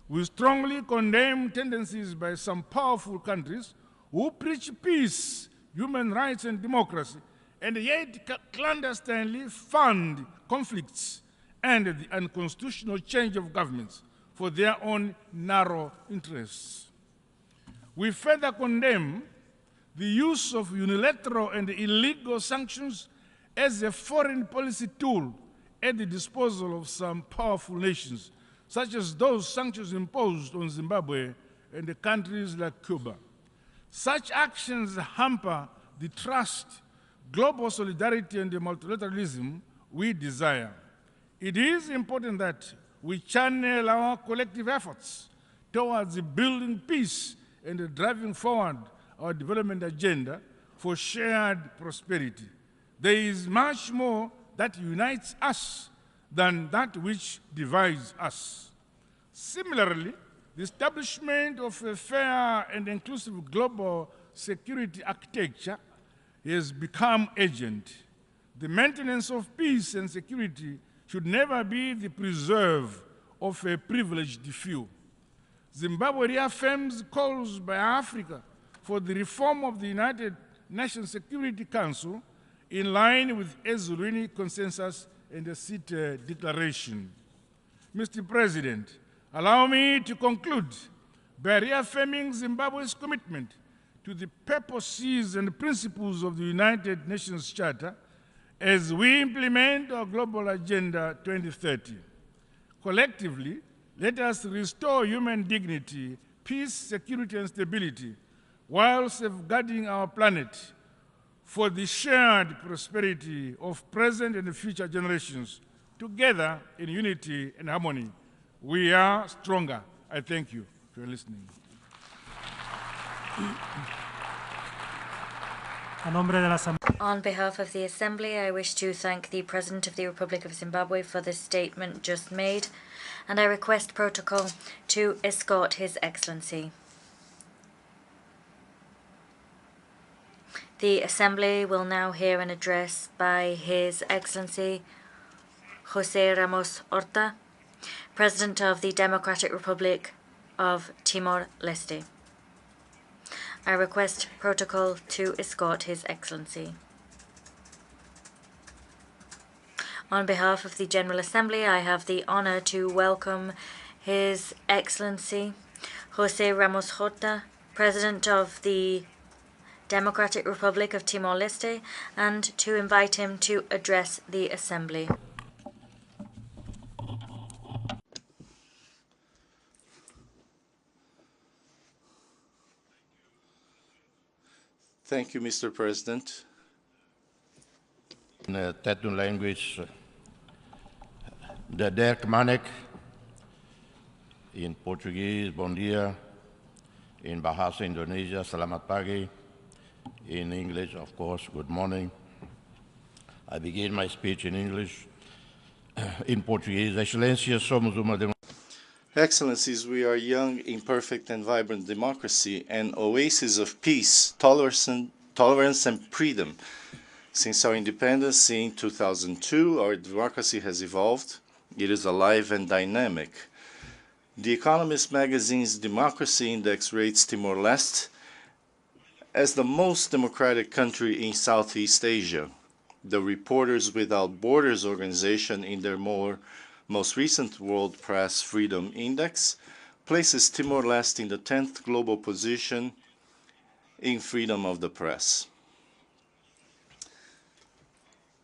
We strongly condemn tendencies by some powerful countries who preach peace, human rights, and democracy, and yet clandestinely fund conflicts and the unconstitutional change of governments for their own narrow interests. We further condemn the use of unilateral and illegal sanctions as a foreign policy tool at the disposal of some powerful nations, such as those sanctions imposed on Zimbabwe and the countries like Cuba. Such actions hamper the trust, global solidarity, and the multilateralism we desire. It is important that we channel our collective efforts towards building peace and driving forward our development agenda for shared prosperity. There is much more that unites us than that which divides us. Similarly, The establishment of a fair and inclusive global security architecture has become urgent. The maintenance of peace and security should never be the preserve of a privileged few. Zimbabwe reaffirms calls by Africa for the reform of the United Nations Security Council in line with Ezulwini Consensus and the CITE Declaration. Mr. President, allow me to conclude by reaffirming Zimbabwe's commitment to the purposes and principles of the United Nations Charter as we implement our Global Agenda 2030. Collectively, let us restore human dignity, peace, security, and stability while safeguarding our planet for the shared prosperity of present and future generations. Together in unity and harmony, we are stronger. I thank you for listening. A nombre de la Asamblea. On behalf of the Assembly, I wish to thank the President of the Republic of Zimbabwe for the statement just made, and I request protocol to escort His Excellency. The Assembly will now hear an address by His Excellency José Ramos Horta, President of the Democratic Republic of Timor-Leste. I request protocol to escort His Excellency. On behalf of the General Assembly, I have the honor to welcome His Excellency José Ramos Horta, President of the Democratic Republic of Timor-Leste, and to invite him to address the Assembly. Thank you, Mr. President. In the Tetu language, the Dirk Manek, in Portuguese, Bon dia, in Bahasa Indonesia, Selamat pagi, in English, of course, good morning. I begin my speech in English. In Portuguese, Excelência, somos uma democracia. Excellencies, we are a young, imperfect, and vibrant democracy, an oasis of peace, tolerance, and freedom. Since our independence in 2002, our democracy has evolved. It is alive and dynamic. The Economist magazine's Democracy Index rates Timor-Leste as the most democratic country in Southeast Asia. The Reporters Without Borders organization, in their most recent World Press Freedom Index, places Timor-Leste in the 10th global position in freedom of the press.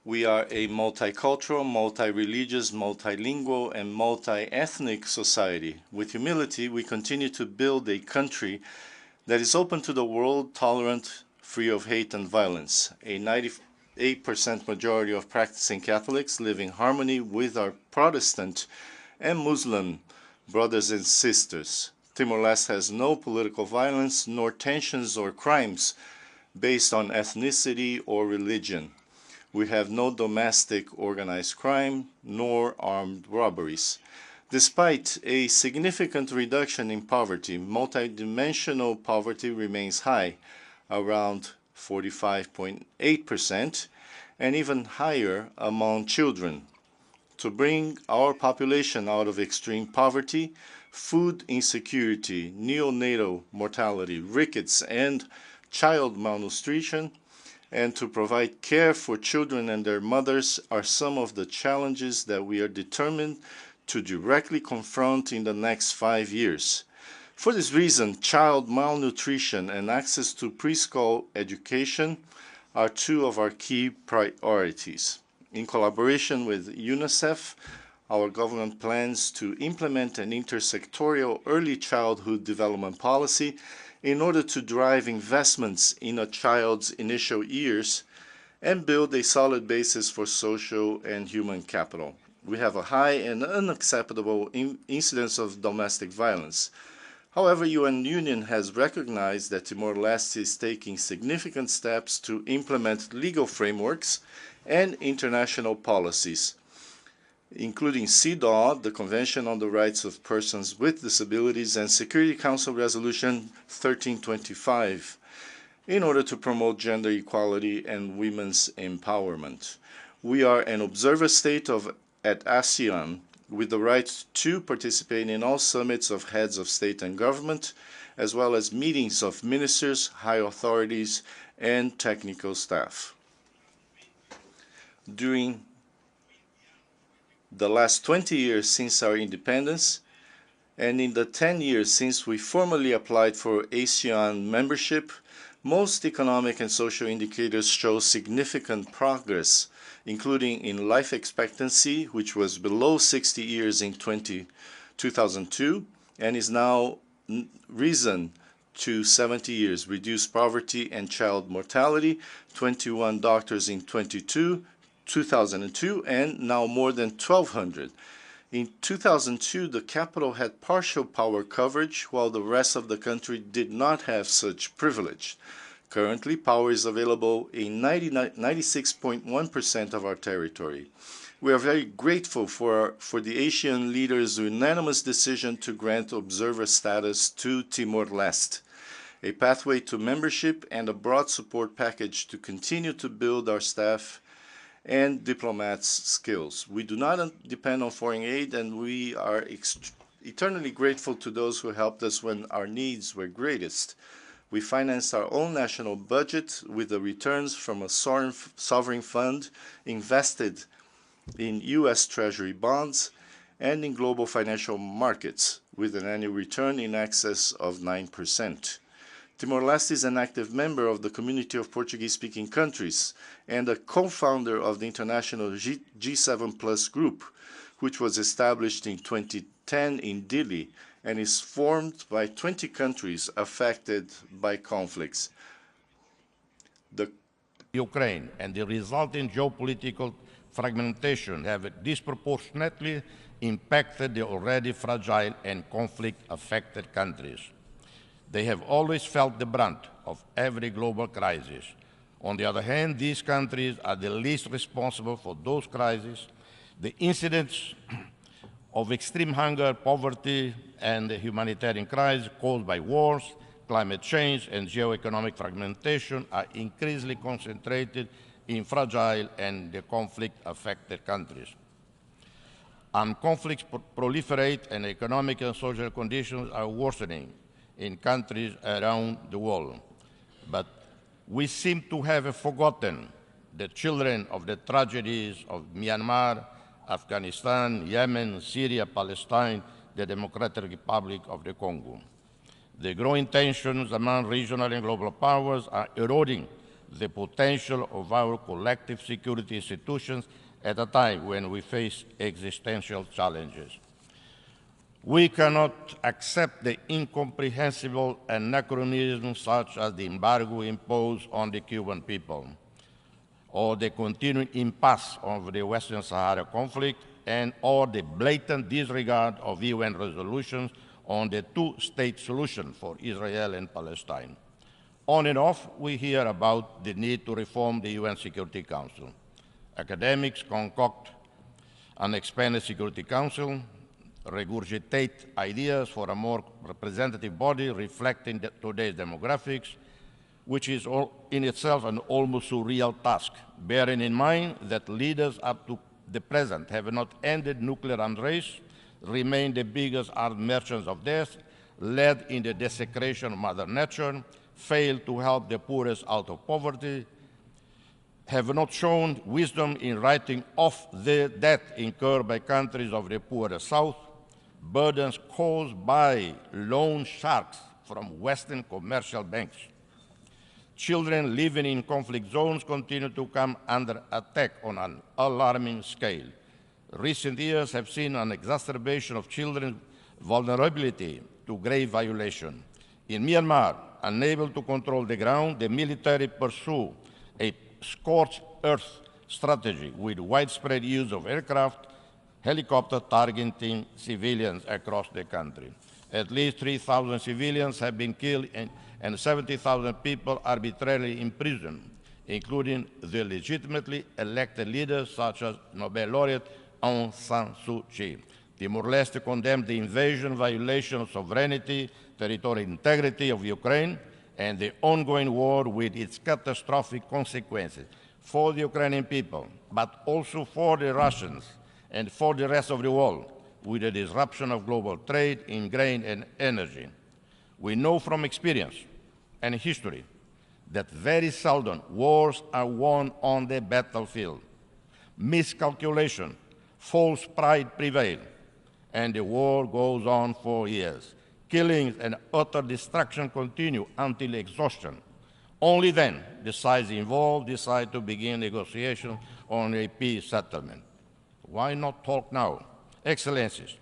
We are a multicultural, multi-religious, multilingual, and multi-ethnic society. With humility, we continue to build a country that is open to the world, tolerant, free of hate and violence. A 98% majority of practicing Catholics live in harmony with our Protestant and Muslim brothers and sisters. Timor-Leste has no political violence, nor tensions or crimes based on ethnicity or religion. We have no domestic organized crime, nor armed robberies. Despite a significant reduction in poverty, multidimensional poverty remains high, around 45.8%, and even higher among children. To bring our population out of extreme poverty, food insecurity, neonatal mortality, rickets, and child malnutrition, and to provide care for children and their mothers are some of the challenges that we are determined to directly confront in the next 5 years. For this reason, child malnutrition and access to preschool education are two of our key priorities. In collaboration with UNICEF, our government plans to implement an intersectorial early childhood development policy in order to drive investments in a child's initial years and build a solid basis for social and human capital. We have a high and unacceptable incidence of domestic violence. However, UN Union has recognized that Timor-Leste is taking significant steps to implement legal frameworks and international policies. including CEDAW, the Convention on the Rights of Persons with Disabilities, and Security Council Resolution 1325, in order to promote gender equality and women's empowerment. We are an observer state at ASEAN with the right to participate in all summits of heads of state and government, as well as meetings of ministers, high authorities, and technical staff. During the last 20 years since our independence, and in the 10 years since we formally applied for ASEAN membership, most economic and social indicators show significant progress, including in life expectancy, which was below 60 years in 2002 and is now risen to 70 years, reduced poverty and child mortality, 21 doctors in 2002, and now more than 1,200. In 2002, the capital had partial power coverage, while the rest of the country did not have such privilege. Currently, power is available in 96.1% of our territory. We are very grateful for the Asian leaders' unanimous decision to grant observer status to Timor-Leste, a pathway to membership and a broad support package to continue to build our staff and diplomats' skills. We do not depend on foreign aid, and we are eternally grateful to those who helped us when our needs were greatest. We financed our own national budget with the returns from a sovereign fund invested in U.S. Treasury bonds and in global financial markets, with an annual return in excess of 9%. Timor-Leste is an active member of the community of Portuguese-speaking countries and a co-founder of the international G7 Plus group, which was established in 2010 in Dili and is formed by 20 countries affected by conflicts. Ukraine and the resulting geopolitical fragmentation have disproportionately impacted the already fragile and conflict-affected countries. They have always felt the brunt of every global crisis. On the other hand, these countries are the least responsible for those crises. The incidents of extreme hunger, poverty, and the humanitarian crisis caused by wars, climate change, and geoeconomic fragmentation are increasingly concentrated in fragile and conflict-affected countries. Conflicts proliferate and economic and social conditions are worsening in countries around the world. But we seem to have forgotten the children of the tragedies of Myanmar, Afghanistan, Yemen, Syria, Palestine, the Democratic Republic of the Congo. The growing tensions among regional and global powers are eroding the potential of our collective security institutions at a time when we face existential challenges. We cannot accept the incomprehensible anachronisms such as the embargo imposed on the Cuban people, or the continuing impasse of the Western Sahara conflict, or the blatant disregard of UN resolutions on the two-state solution for Israel and Palestine. On and off, we hear about the need to reform the UN Security Council. Academics concoct an expanded Security Council, regurgitate ideas for a more representative body reflecting today's demographics, which is in itself an almost surreal task, bearing in mind that leaders up to the present have not ended nuclear arms race, remain the biggest arms merchants of death, led in the desecration of Mother Nature, failed to help the poorest out of poverty, have not shown wisdom in writing off the debt incurred by countries of the poorer South, burdens caused by loan sharks from Western commercial banks. Children living in conflict zones continue to come under attack on an alarming scale. Recent years have seen an exacerbation of children's vulnerability to grave violation. In Myanmar, unable to control the ground, the military pursue a scorched earth strategy with widespread use of aircraft, helicopter targeting civilians across the country. At least 3,000 civilians have been killed and 70,000 people arbitrarily imprisoned, including the legitimately elected leaders such as Nobel laureate Aung San Suu Kyi. Timor-Leste condemned the invasion, violation of sovereignty, territorial integrity of Ukraine, and the ongoing war with its catastrophic consequences for the Ukrainian people, but also for the Russians and for the rest of the world, with the disruption of global trade in grain and energy. We know from experience and history that very seldom wars are won on the battlefield. Miscalculation, false pride prevail, and the war goes on for years. Killings and utter destruction continue until exhaustion. Only then the sides involved decide to begin negotiations on a peace settlement. Why not talk now? Excellencies,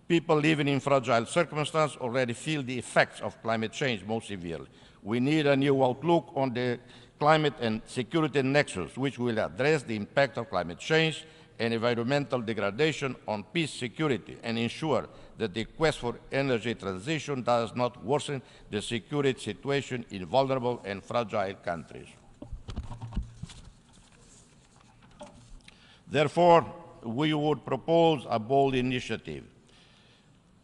people living in fragile circumstances already feel the effects of climate change most severely. We need a new outlook on the climate and security nexus, which will address the impact of climate change and environmental degradation on peace, security, and ensure that the quest for energy transition does not worsen the security situation in vulnerable and fragile countries. Therefore, we would propose a bold initiative.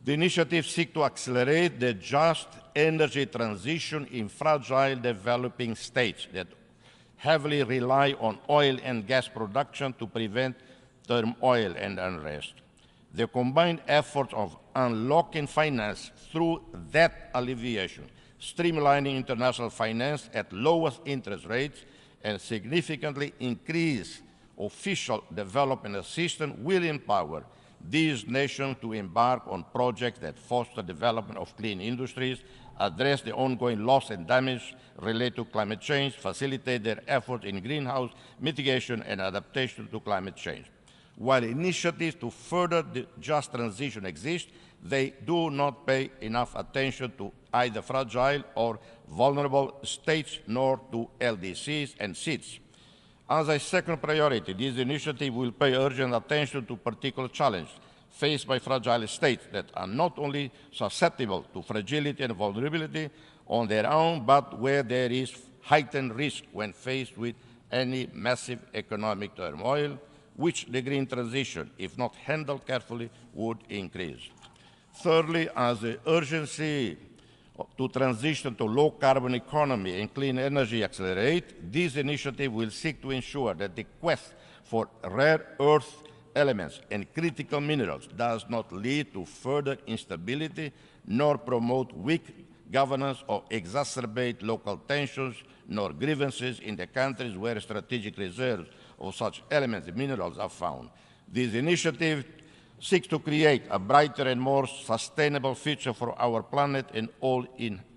The initiative seeks to accelerate the just energy transition in fragile developing states that heavily rely on oil and gas production to prevent turmoil and unrest. The combined efforts of unlocking finance through debt alleviation, streamlining international finance at lowest interest rates, and significantly increase official development assistance will empower these nations to embark on projects that foster development of clean industries, address the ongoing loss and damage related to climate change, facilitate their efforts in greenhouse mitigation and adaptation to climate change. While initiatives to further the just transition exist, they do not pay enough attention to either fragile or vulnerable states nor to LDCs and SIDS. As a second priority, this initiative will pay urgent attention to particular challenges faced by fragile states that are not only susceptible to fragility and vulnerability on their own, but where there is heightened risk when faced with any massive economic turmoil, which the green transition, if not handled carefully, would increase. Thirdly, as the urgency to transition to low-carbon economy and clean energy accelerate, this initiative will seek to ensure that the quest for rare earth elements and critical minerals does not lead to further instability, nor promote weak governance or exacerbate local tensions, nor grievances in the countries where strategic reserves of such elements and minerals are found. This initiative seeks to create a brighter and more sustainable future for our planet and all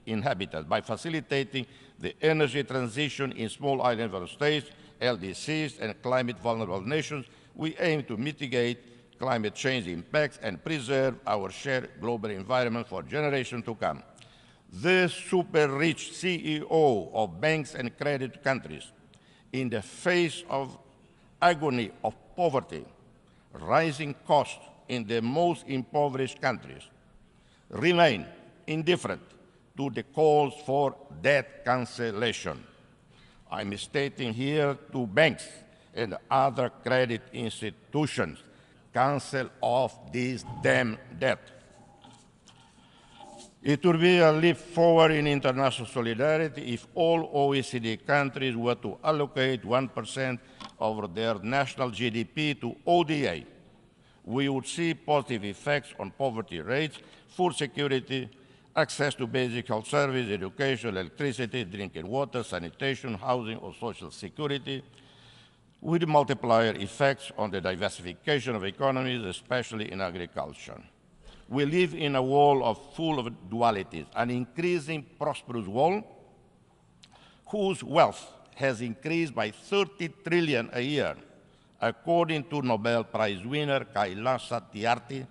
inhabitants by facilitating the energy transition in small island states, LDCs, and climate-vulnerable nations. We aim to mitigate climate change impacts and preserve our shared global environment for generations to come. The super-rich CEO of banks and credit countries, in the face of agony of poverty, rising costs in the most impoverished countries, remain indifferent to the calls for debt cancellation. I'm stating here to banks and other credit institutions, cancel off this damn debt. It would be a leap forward in international solidarity if all OECD countries were to allocate 1% of their national GDP to ODA. We would see positive effects on poverty rates, food security, access to basic health services, education, electricity, drinking water, sanitation, housing, or social security, with multiplier effects on the diversification of economies, especially in agriculture. We live in a world full of dualities, an increasing prosperous world whose wealth has increased by 30 trillion a year, according to Nobel Prize winner Kailash Satyarthi,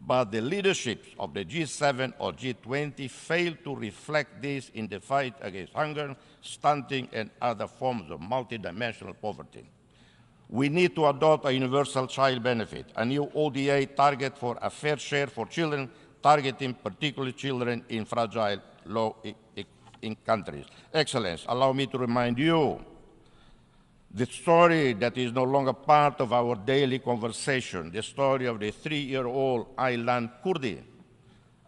but the leaderships of the G7 or G20 fail to reflect this in the fight against hunger, stunting, and other forms of multidimensional poverty. We need to adopt a universal child benefit, a new ODA target for a fair share for children, targeting particularly children in fragile, low-income countries. Excellence, allow me to remind you The story that is no longer part of our daily conversation, the story of the 3-year-old Aylan Kurdi,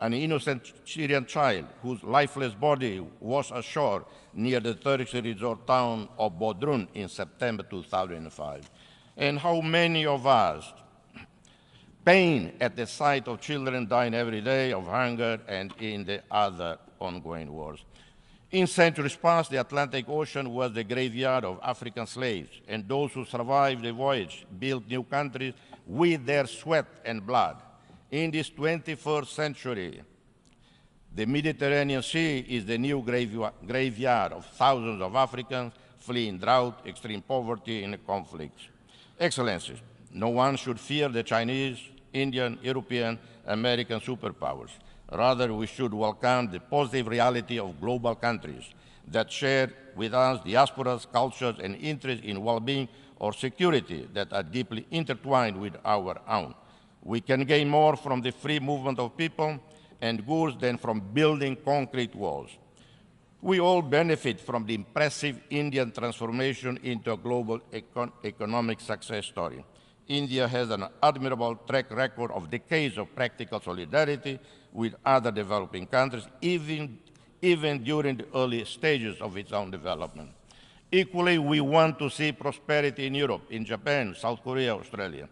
an innocent Syrian child whose lifeless body was ashore near the Turkish resort town of Bodrum in September 2005. And how many of us pain at the sight of children dying every day of hunger and in the other ongoing wars. In centuries past, the Atlantic Ocean was the graveyard of African slaves, and those who survived the voyage built new countries with their sweat and blood. In this 21st century, the Mediterranean Sea is the new graveyard of thousands of Africans fleeing drought, extreme poverty, and conflicts. Excellencies, no one should fear the Chinese, Indian, European, American superpowers. Rather, we should welcome the positive reality of global countries that share with us diasporas, cultures, and interests in well-being or security that are deeply intertwined with our own. We can gain more from the free movement of people and goods than from building concrete walls. We all benefit from the impressive Indian transformation into a global economic success story. India has an admirable track record of decades of practical solidarity with other developing countries, even during the early stages of its own development. Equally, we want to see prosperity in Europe, in Japan, South Korea, Australia.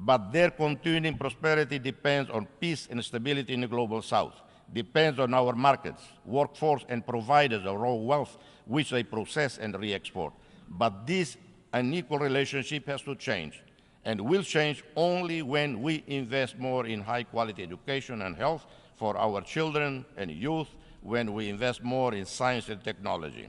But their continuing prosperity depends on peace and stability in the global South, depends on our markets, workforce, and providers of raw wealth, which they process and re-export. But this unequal relationship has to change, and will change only when we invest more in high-quality education and health for our children and youth, when we invest more in science and technology.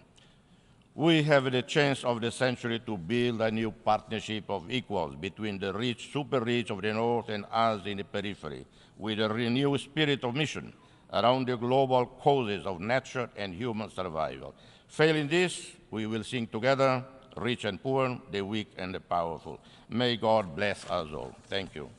We have the chance of the century to build a new partnership of equals between the rich, super rich of the North and us in the periphery, with a renewed spirit of mission around the global causes of nature and human survival. Failing this, we will sink together, rich and poor, the weak and the powerful. May God bless us all. Thank you.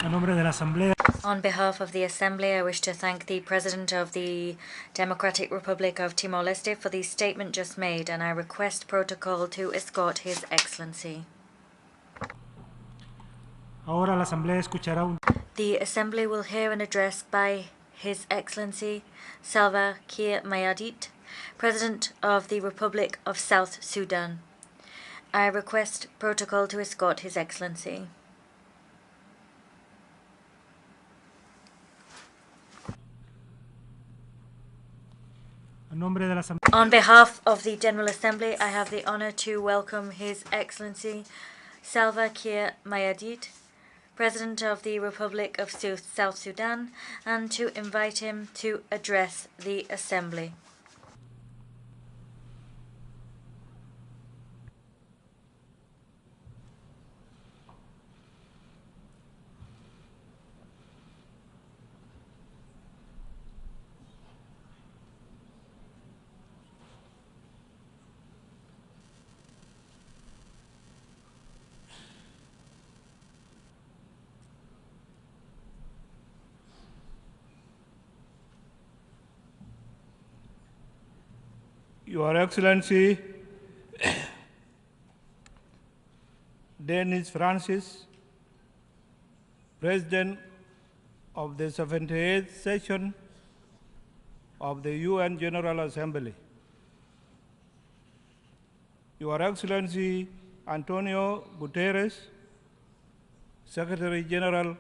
A nombre de la Asamblea, On behalf of the Assembly, I wish to thank the President of the Democratic Republic of Timor-Leste for the statement just made, and I request protocol to escort His Excellency. ahora la Asamblea escuchará un The Assembly will hear an address by His Excellency Salva Kiir Mayardit, President of the Republic of South Sudan. I request protocol to escort His Excellency. a nombre de la Asamblea. On behalf of the General Assembly, I have the honor to welcome His Excellency Salva Kiir Mayardit, President of the Republic of South Sudan, and to invite him to address the Assembly. Your Excellency, Dennis Francis, President of the 78th session of the UN General Assembly. Your Excellency, Antonio Guterres, Secretary General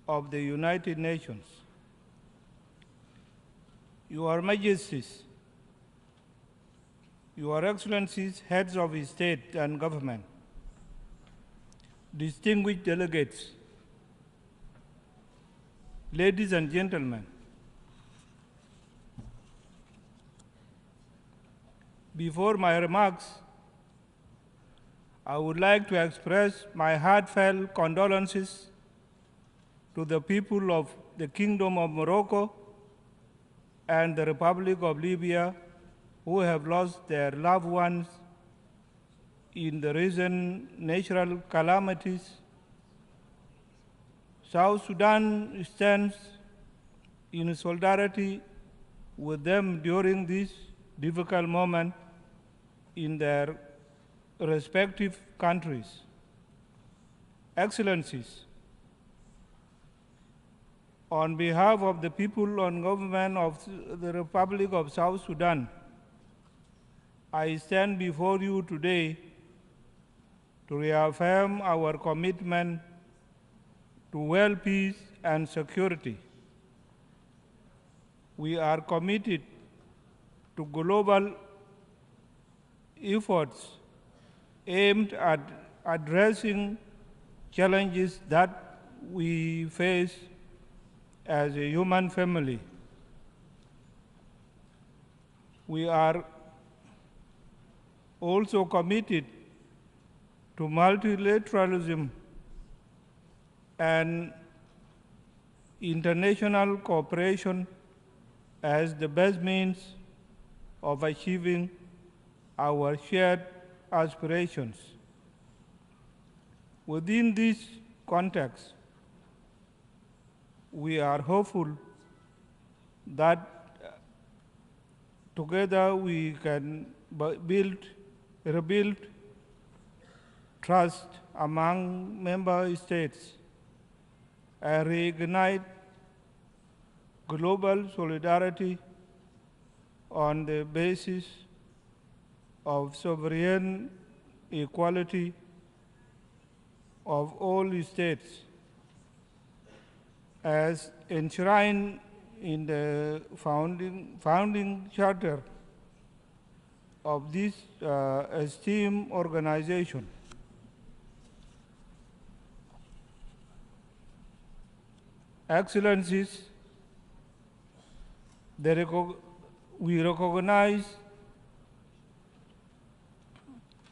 of the United Nations. Your Majesties, Your Excellencies, heads of state and government, distinguished delegates, ladies and gentlemen, before my remarks, I would like to express my heartfelt condolences to the people of the Kingdom of Morocco and the Republic of Libya who have lost their loved ones in the recent natural calamities. South Sudan stands in solidarity with them during this difficult moment in their respective countries. Excellencies, on behalf of the people and government of the Republic of South Sudan, I stand before you today to reaffirm our commitment to world peace and security. We are committed to global efforts aimed at addressing challenges that we face as a human family. We are also committed to multilateralism and international cooperation as the best means of achieving our shared aspirations. Within this context, we are hopeful that together we can rebuild trust among member states and reignite global solidarity on the basis of sovereign equality of all states as enshrined in the founding charter of this esteemed organization. Excellencies, we recognize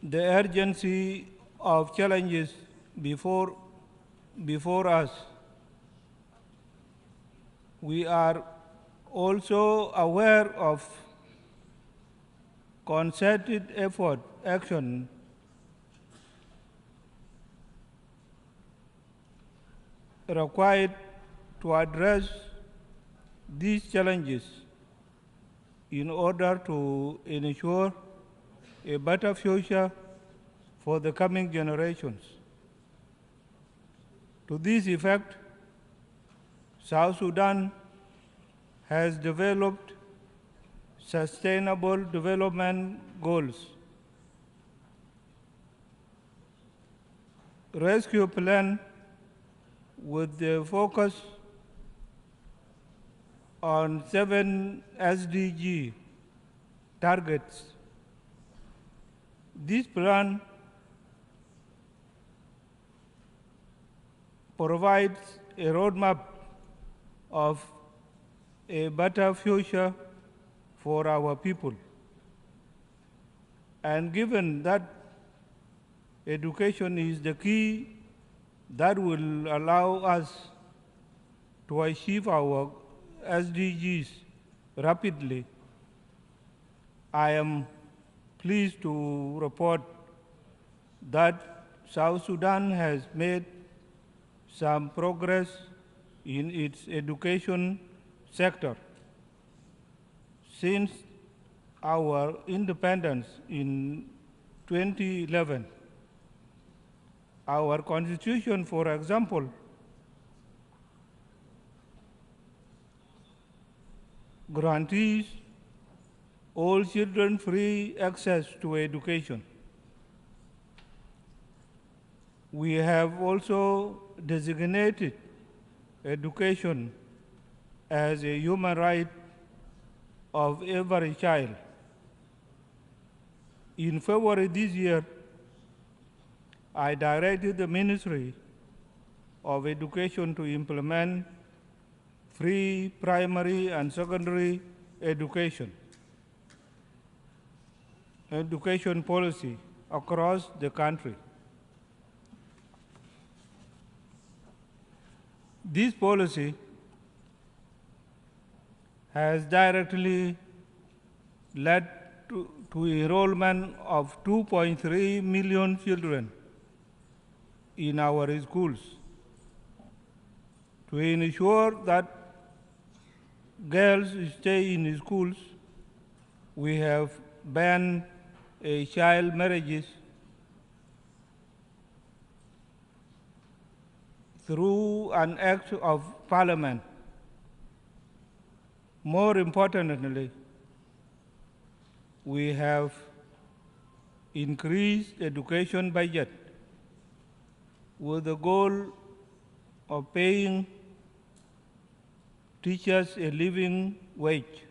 the urgency of challenges before us. We are also aware of concerted action required to address these challenges in order to ensure a better future for the coming generations. To this effect, South Sudan has developed sustainable development goals, rescue plan with the focus on 7 SDG targets. This plan provides a roadmap of a better future for our people. And given that education is the key that will allow us to achieve our SDGs rapidly, I am pleased to report that South Sudan has made some progress in its education sector. Since our independence in 2011, our constitution, for example, guarantees all children free access to education. We have also designated education as a human right of every child. In February this year, I directed the Ministry of Education to implement free primary and secondary education policy across the country. This policy has directly led to enrollment of 2.3 million children in our schools. To ensure that girls stay in schools. We have banned child marriages through an act of parliament. More importantly, we have increased education budget with the goal of paying teachers a living wage.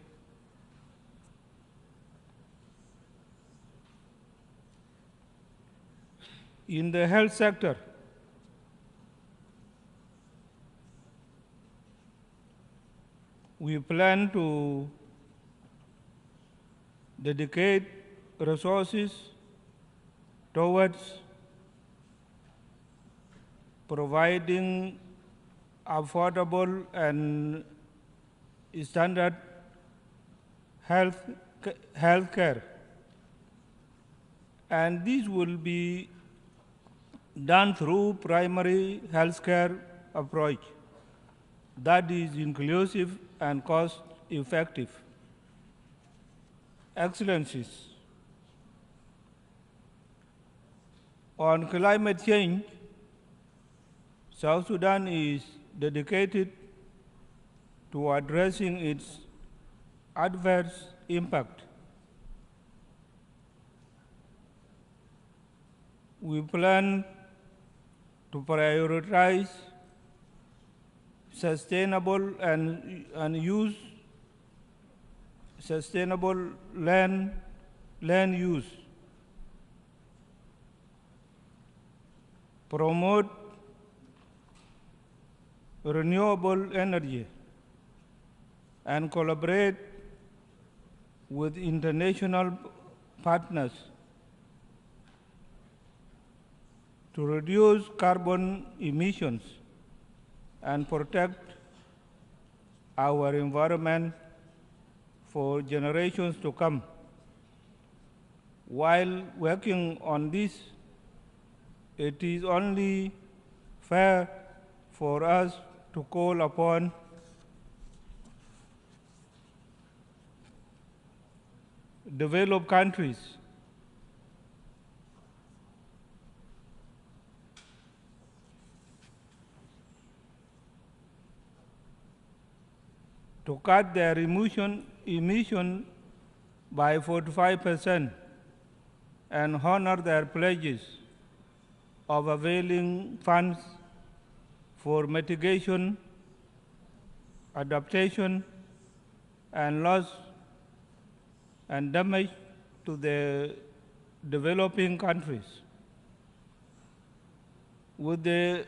In the health sector, we plan to dedicate resources towards providing affordable and standard health care. And this will be done through primary health care approach that is inclusive and cost effective. Excellencies, on climate change, South Sudan is dedicated to addressing its adverse impact. We plan to prioritize sustainable sustainable land use, promote renewable energy, and collaborate with international partners to reduce carbon emissions and protect our environment for generations to come. While working on this, it is only fair for us to call upon developed countries to cut their emission by 45% and honor their pledges of availing funds for mitigation, adaptation, and loss and damage to the developing countries. With the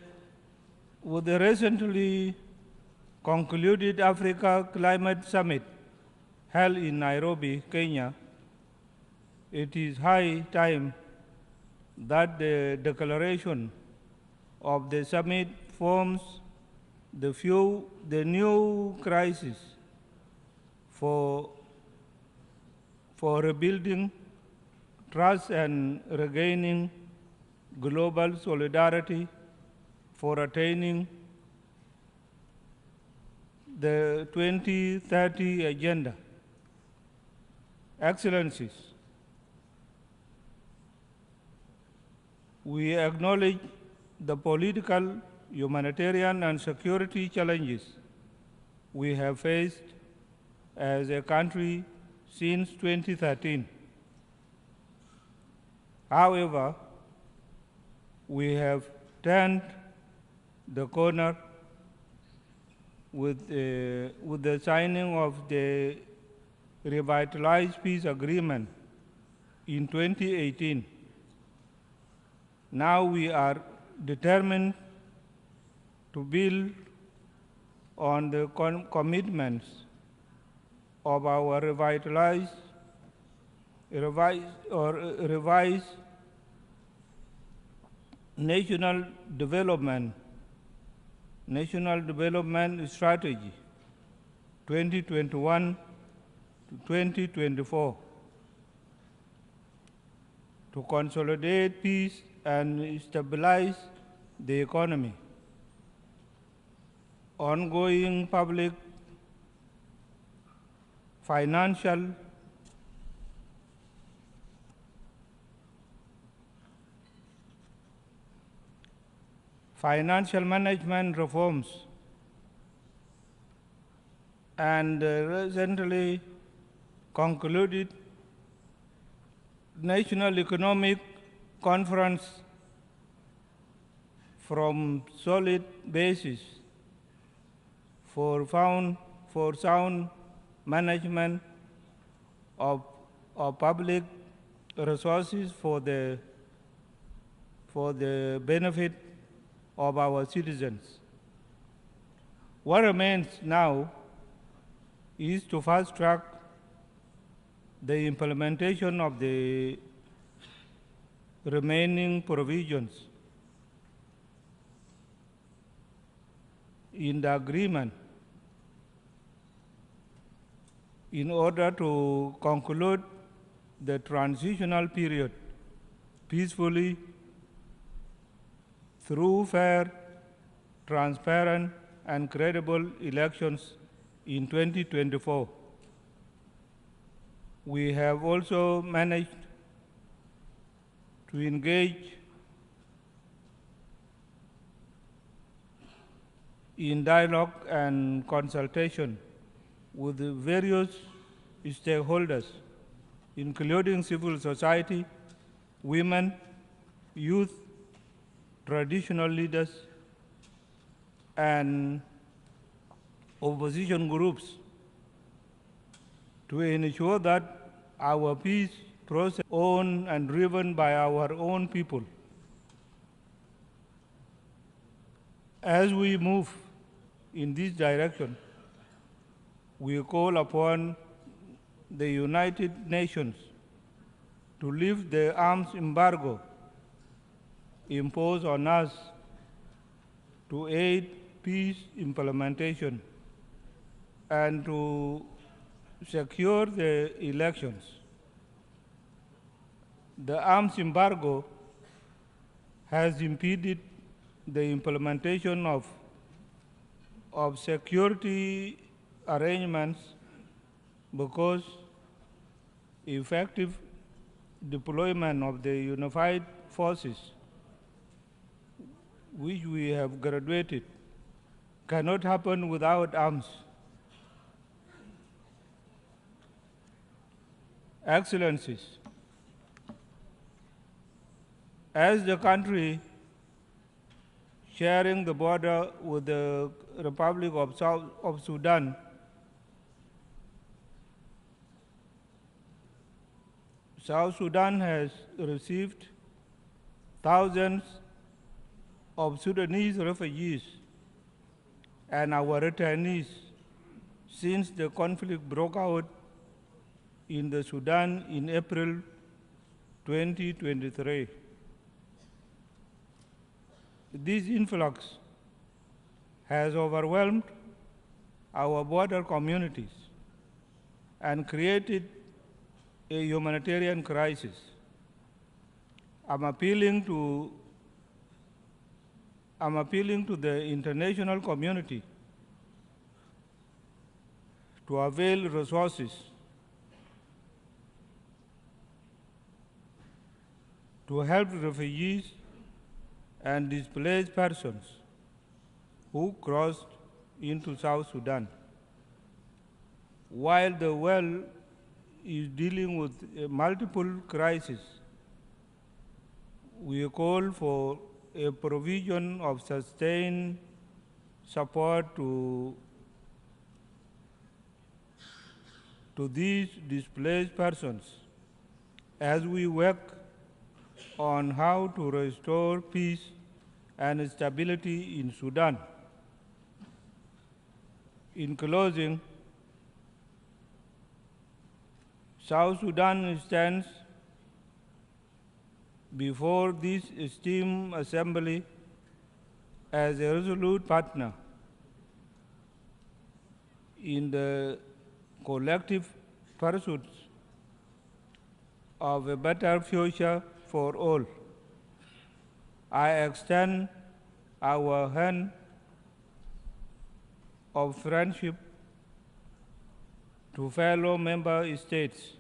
recently concluded Africa Climate Summit held in Nairobi, Kenya, it is high time that the declaration of the summit forms the new crisis for rebuilding trust and regaining global solidarity for attaining the 2030 Agenda. Excellencies, we acknowledge the political, humanitarian, and security challenges we have faced as a country since 2013. However, we have turned the corner with the signing of the revitalized peace agreement in 2018. Now we are determined to build on the commitments of our revised national development strategy 2021 to 2024 to consolidate peace and stabilize the economy. Ongoing public financial management reforms, and recently concluded National Economic Conference from solid basis for sound management of public resources for the benefit of our citizens. What remains now is to fast track the implementation of the remaining provisions in the agreement in order to conclude the transitional period peacefully through fair, transparent, and credible elections in 2024. We have also managed to engage in dialogue and consultation with the various stakeholders, including civil society, women, youth, traditional leaders, and opposition groups, to ensure that our peace process is owned and driven by our own people. As we move in this direction, we call upon the United Nations to lift the arms embargo imposed on us to aid peace implementation and to secure the elections. The arms embargo has impeded the implementation of security arrangements because effective deployment of the unified forces, which we have graduated, cannot happen without arms. Excellencies, as the country sharing the border with the Republic of Sudan, South Sudan has received thousands of Sudanese refugees and our returnees since the conflict broke out in the Sudan in April 2023. This influx has overwhelmed our border communities and created a humanitarian crisis. I'm appealing to the international community to avail resources to help refugees and displaced persons who crossed into South Sudan. While the world is dealing with multiple crises, we call for a provision of sustained support to these displaced persons as we work on how to restore peace and stability in Sudan. In closing, South Sudan stands before this esteemed assembly as a resolute partner in the collective pursuits of a better future for all. I extend our hand of friendship to fellow member states,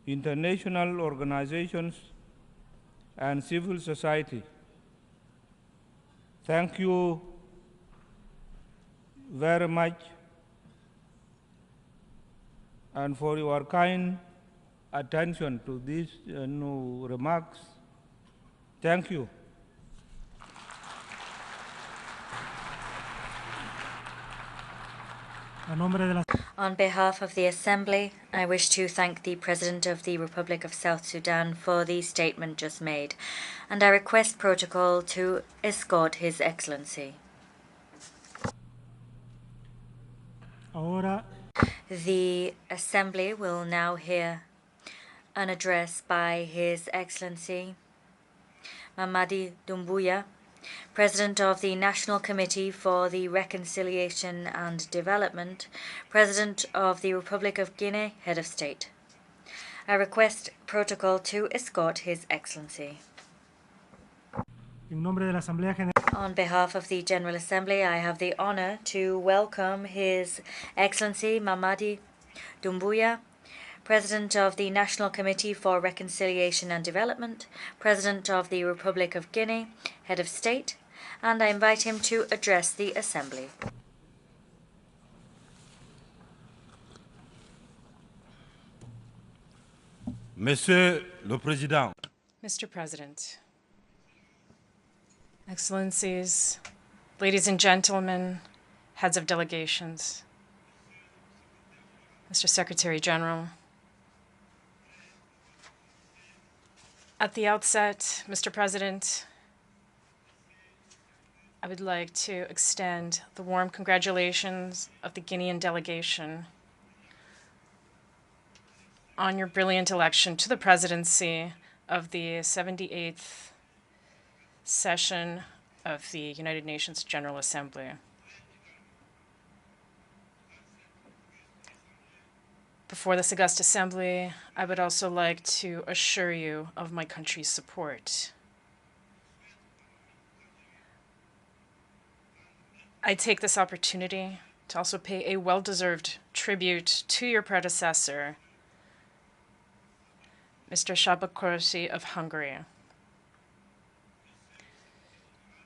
international organizations, and civil society. Thank you very much and for your kind attention to these new remarks. Thank you. On behalf of the Assembly, I wish to thank the President of the Republic of South Sudan for the statement just made, and I request protocol to escort His Excellency. Ahora, The Assembly will now hear an address by His Excellency Mamadi Doumbouya, President of the National Committee for the Reconciliation and Development, President of the Republic of Guinea, Head of State. I request protocol to escort His Excellency. en nombre de la Asamblea General, On behalf of the General Assembly, I have the honor to welcome His Excellency Mamadi Doumbouya, President of the National Committee for Reconciliation and Development, President of the Republic of Guinea, Head of State, and I invite him to address the Assembly. Monsieur le Président, Mr. President, Excellencies, ladies and gentlemen, heads of delegations, Mr. Secretary General, at the outset, Mr. President, I would like to extend the warm congratulations of the Guinean delegation on your brilliant election to the presidency of the 78th session of the United Nations General Assembly. Before this august assembly, I would also like to assure you of my country's support. I take this opportunity to also pay a well-deserved tribute to your predecessor, Mr. Szabakorsi of Hungary.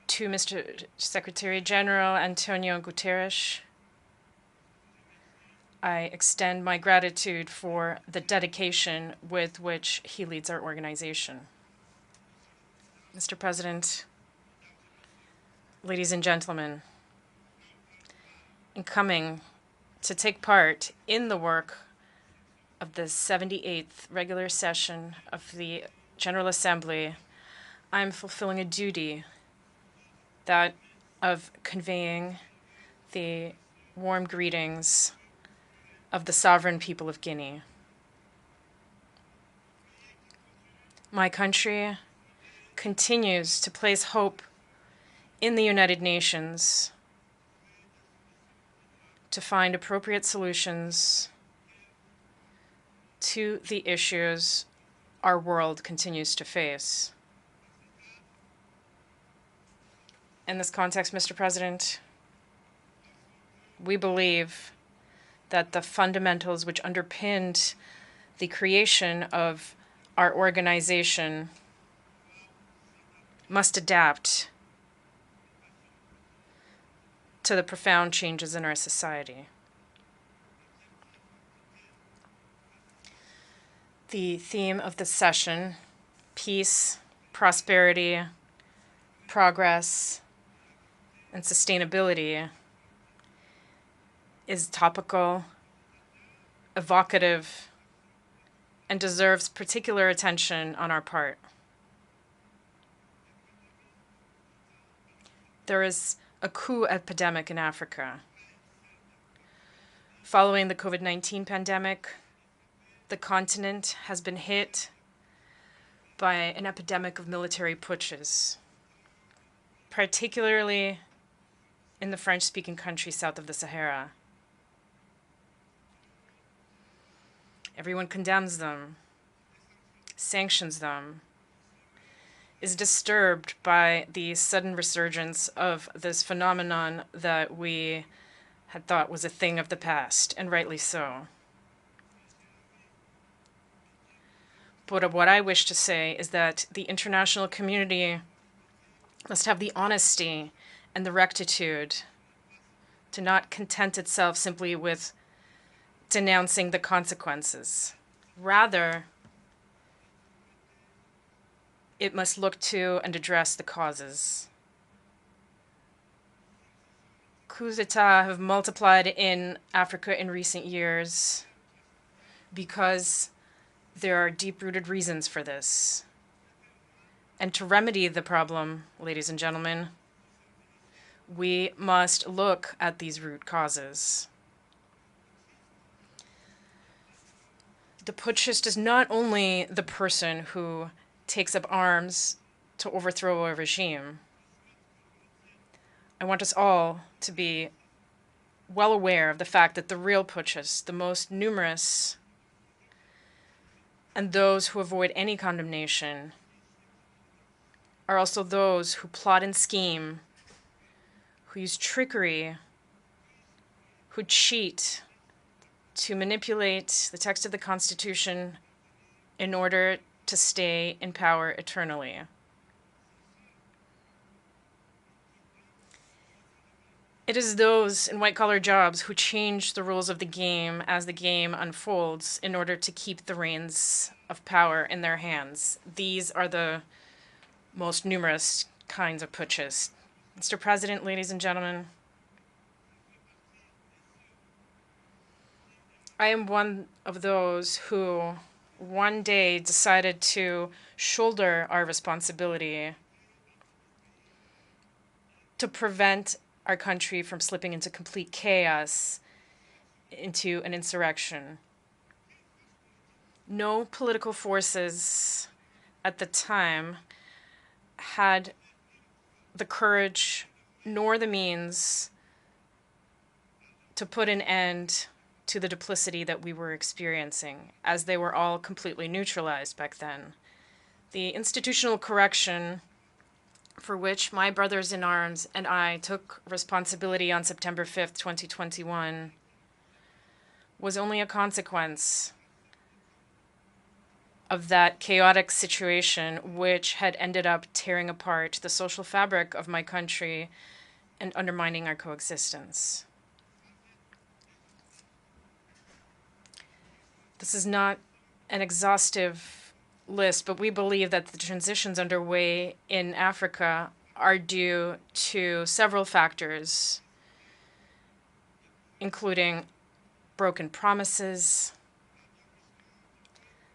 To Mr. Secretary General Antonio Guterres, I extend my gratitude for the dedication with which he leads our organization. Mr. President, ladies and gentlemen, in coming to take part in the work of the 78th regular session of the General Assembly, I'm fulfilling a duty, that of conveying the warm greetings of the sovereign people of Guinea. My country continues to place hope in the United Nations to find appropriate solutions to the issues our world continues to face. In this context, Mr. President, we believe that the fundamentals which underpinned the creation of our organization must adapt to the profound changes in our society. The theme of this session, peace, prosperity, progress, and sustainability, is topical, evocative, and deserves particular attention on our part. There is a coup epidemic in Africa. Following the COVID-19 pandemic, the continent has been hit by an epidemic of military putsches, particularly in the French-speaking countries south of the Sahara. Everyone condemns them, sanctions them, is disturbed by the sudden resurgence of this phenomenon that we had thought was a thing of the past, and rightly so. But what I wish to say is that the international community must have the honesty and the rectitude to not content itself simply with denouncing the consequences. Rather, it must look to and address the causes. Coups d'etat have multiplied in Africa in recent years because there are deep-rooted reasons for this. And to remedy the problem, ladies and gentlemen, we must look at these root causes. The putschist is not only the person who takes up arms to overthrow a regime. I want us all to be well aware of the fact that the real putschists, the most numerous, and those who avoid any condemnation, are also those who plot and scheme, who use trickery, who cheat to manipulate the text of the Constitution in order to stay in power eternally. It is those in white-collar jobs who change the rules of the game as the game unfolds in order to keep the reins of power in their hands. These are the most numerous kinds of putschists. Mr. President, ladies and gentlemen, I am one of those who one day decided to shoulder our responsibility to prevent our country from slipping into complete chaos, into an insurrection. No political forces at the time had the courage nor the means to put an end to the duplicity that we were experiencing, as they were all completely neutralized back then. The institutional correction for which my brothers in arms and I took responsibility on September 5th, 2021, was only a consequence of that chaotic situation which had ended up tearing apart the social fabric of my country and undermining our coexistence. This is not an exhaustive list, but we believe that the transitions underway in Africa are due to several factors, including broken promises,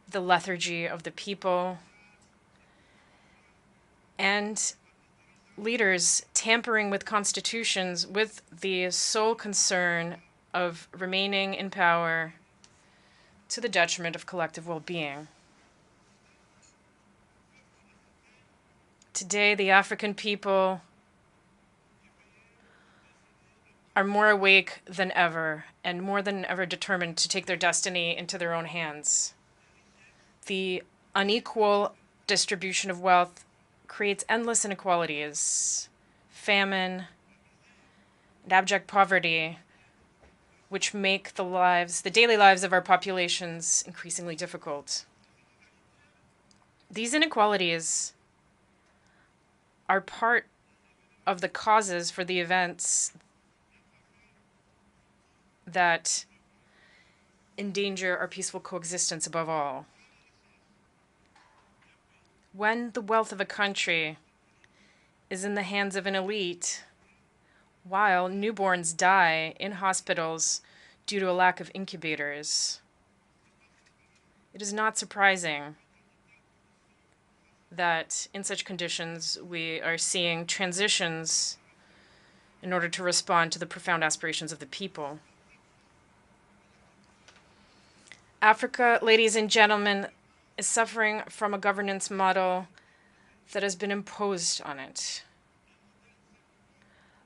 the lethargy of the people, and leaders tampering with constitutions with the sole concern of remaining in power to the detriment of collective well-being. Today, the African people are more awake than ever and more than ever determined to take their destiny into their own hands. The unequal distribution of wealth creates endless inequalities, famine, and abject poverty, which make the daily lives of our populations increasingly difficult. These inequalities are part of the causes for the events that endanger our peaceful coexistence above all. When the wealth of a country is in the hands of an elite, while newborns die in hospitals due to a lack of incubators, it is not surprising that in such conditions we are seeing transitions in order to respond to the profound aspirations of the people. Africa, ladies and gentlemen, is suffering from a governance model that has been imposed on it.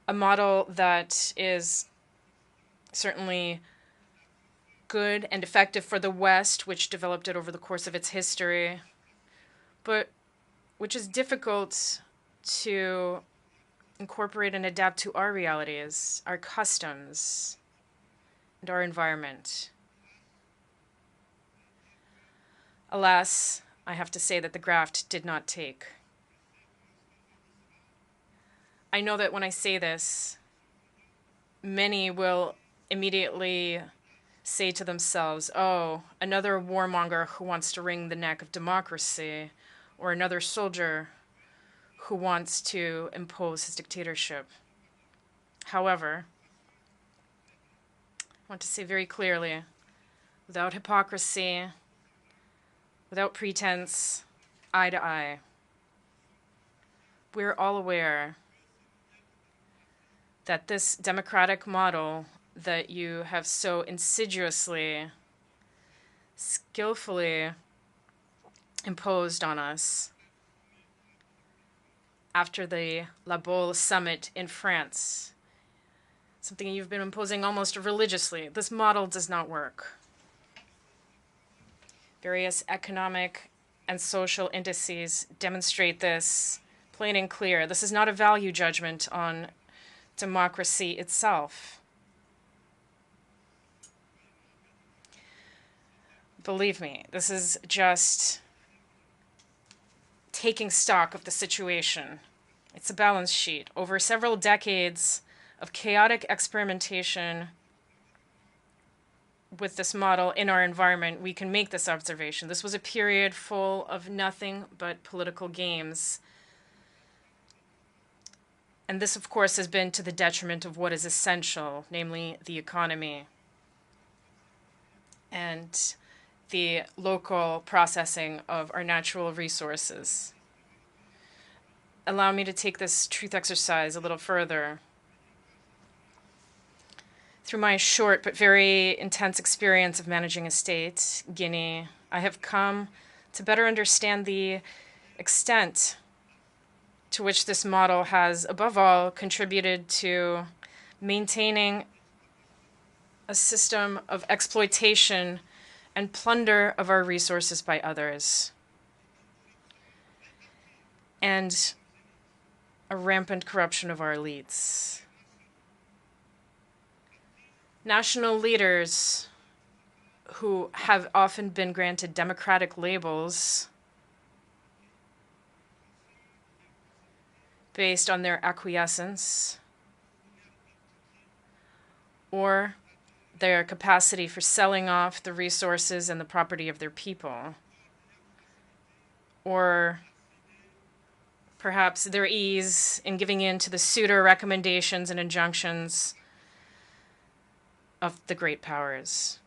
A model that is certainly good and effective for the West, which developed it over the course of its history, but which is difficult to incorporate and adapt to our realities, our customs, and our environment. Alas, I have to say that the graft did not take. I know that when I say this, many will immediately say to themselves, oh, another warmonger who wants to wring the neck of democracy, or another soldier who wants to impose his dictatorship. However, I want to say very clearly, without hypocrisy, without pretense, eye to eye, we're all aware that this democratic model that you have so insidiously, skillfully imposed on us after the La Baule summit in France, something you've been imposing almost religiously. This model does not work. Various economic and social indices demonstrate this plain and clear. This is not a value judgment on democracy itself. Believe me, this is just taking stock of the situation. It's a balance sheet. Over several decades of chaotic experimentation with this model in our environment, we can make this observation. This was a period full of nothing but political games. And this, of course, has been to the detriment of what is essential, namely the economy and the local processing of our natural resources. Allow me to take this truth exercise a little further. Through my short but very intense experience of managing a state, Guinea, I have come to better understand the extent to which this model has, above all, contributed to maintaining a system of exploitation and plunder of our resources by others, and a rampant corruption of our elites. National leaders who have often been granted democratic labels based on their acquiescence or their capacity for selling off the resources and the property of their people, or perhaps their ease in giving in to the pseudo recommendations and injunctions of the great powers.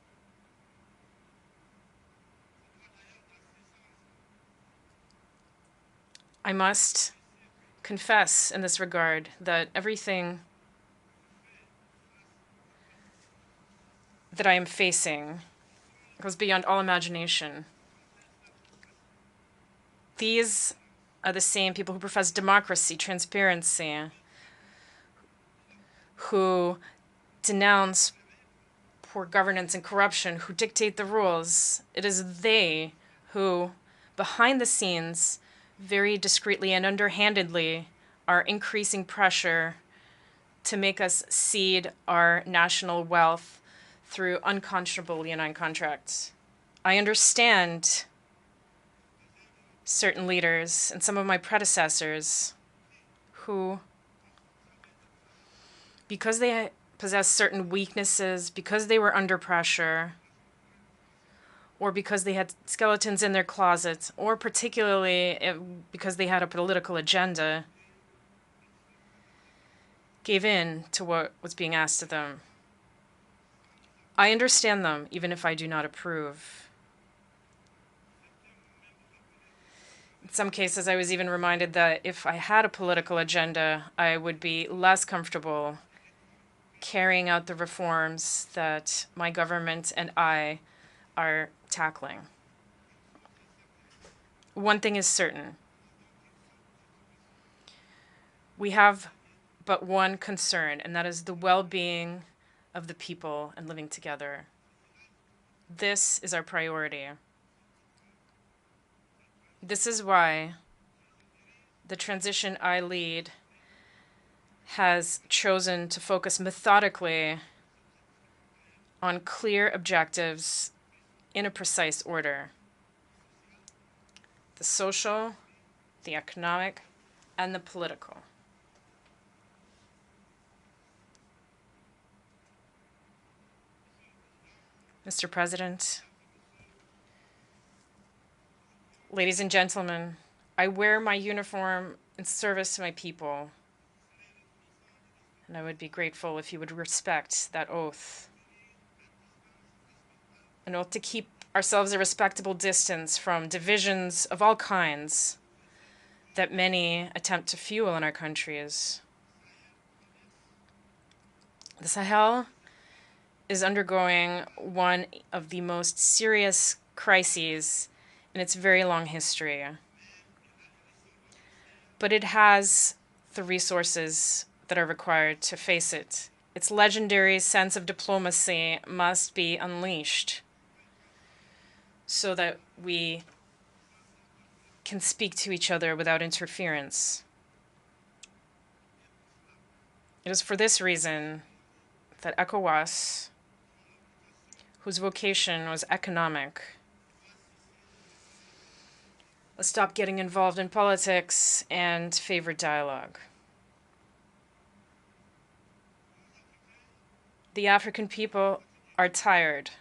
I must confess in this regard that everything that I am facing goes beyond all imagination. These are the same people who profess democracy, transparency, who denounce poor governance and corruption, who dictate the rules. It is they who, behind the scenes, very discreetly and underhandedly, are increasing pressure to make us cede our national wealth through unconscionable leonine contracts. I understand certain leaders and some of my predecessors who, because they possess certain weaknesses, because they were under pressure, or because they had skeletons in their closets, or particularly because they had a political agenda, gave in to what was being asked of them. I understand them, even if I do not approve. In some cases, I was even reminded that if I had a political agenda, I would be less comfortable carrying out the reforms that my government and I are tackling. One thing is certain. We have but one concern, and that is the well-being of the people and living together. This is our priority. This is why the transition I lead has chosen to focus methodically on clear objectives in a precise order: the social, the economic, and the political. Mr. President, ladies and gentlemen, I wear my uniform in service to my people, and I would be grateful if you would respect that oath. An oath to keep ourselves a respectable distance from divisions of all kinds that many attempt to fuel in our countries. The Sahel is undergoing one of the most serious crises in its very long history. But it has the resources that are required to face it. Its legendary sense of diplomacy must be unleashed so that we can speak to each other without interference. It is for this reason that ECOWAS, whose vocation was economic, let's stop getting involved in politics and favor dialogue. The African people are tired,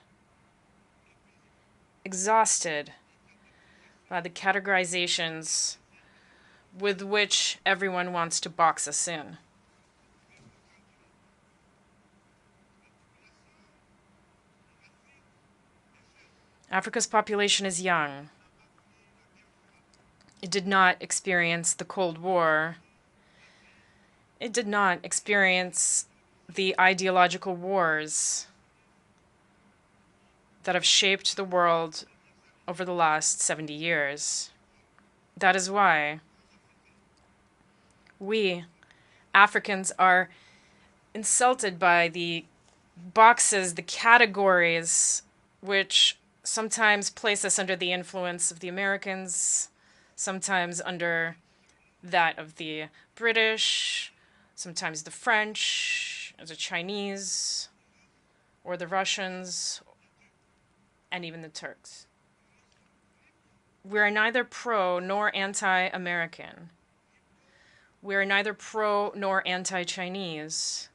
exhausted by the categorizations with which everyone wants to box us in. Africa's population is young. It did not experience the Cold War. It did not experience the ideological wars that have shaped the world over the last 70 years. That is why we, Africans, are insulted by the boxes, the categories, which sometimes place us under the influence of the Americans, sometimes under that of the British, sometimes the French, or the Chinese, or the Russians, and even the Turks. We are neither pro nor anti-American. We are neither pro nor anti-Chinese,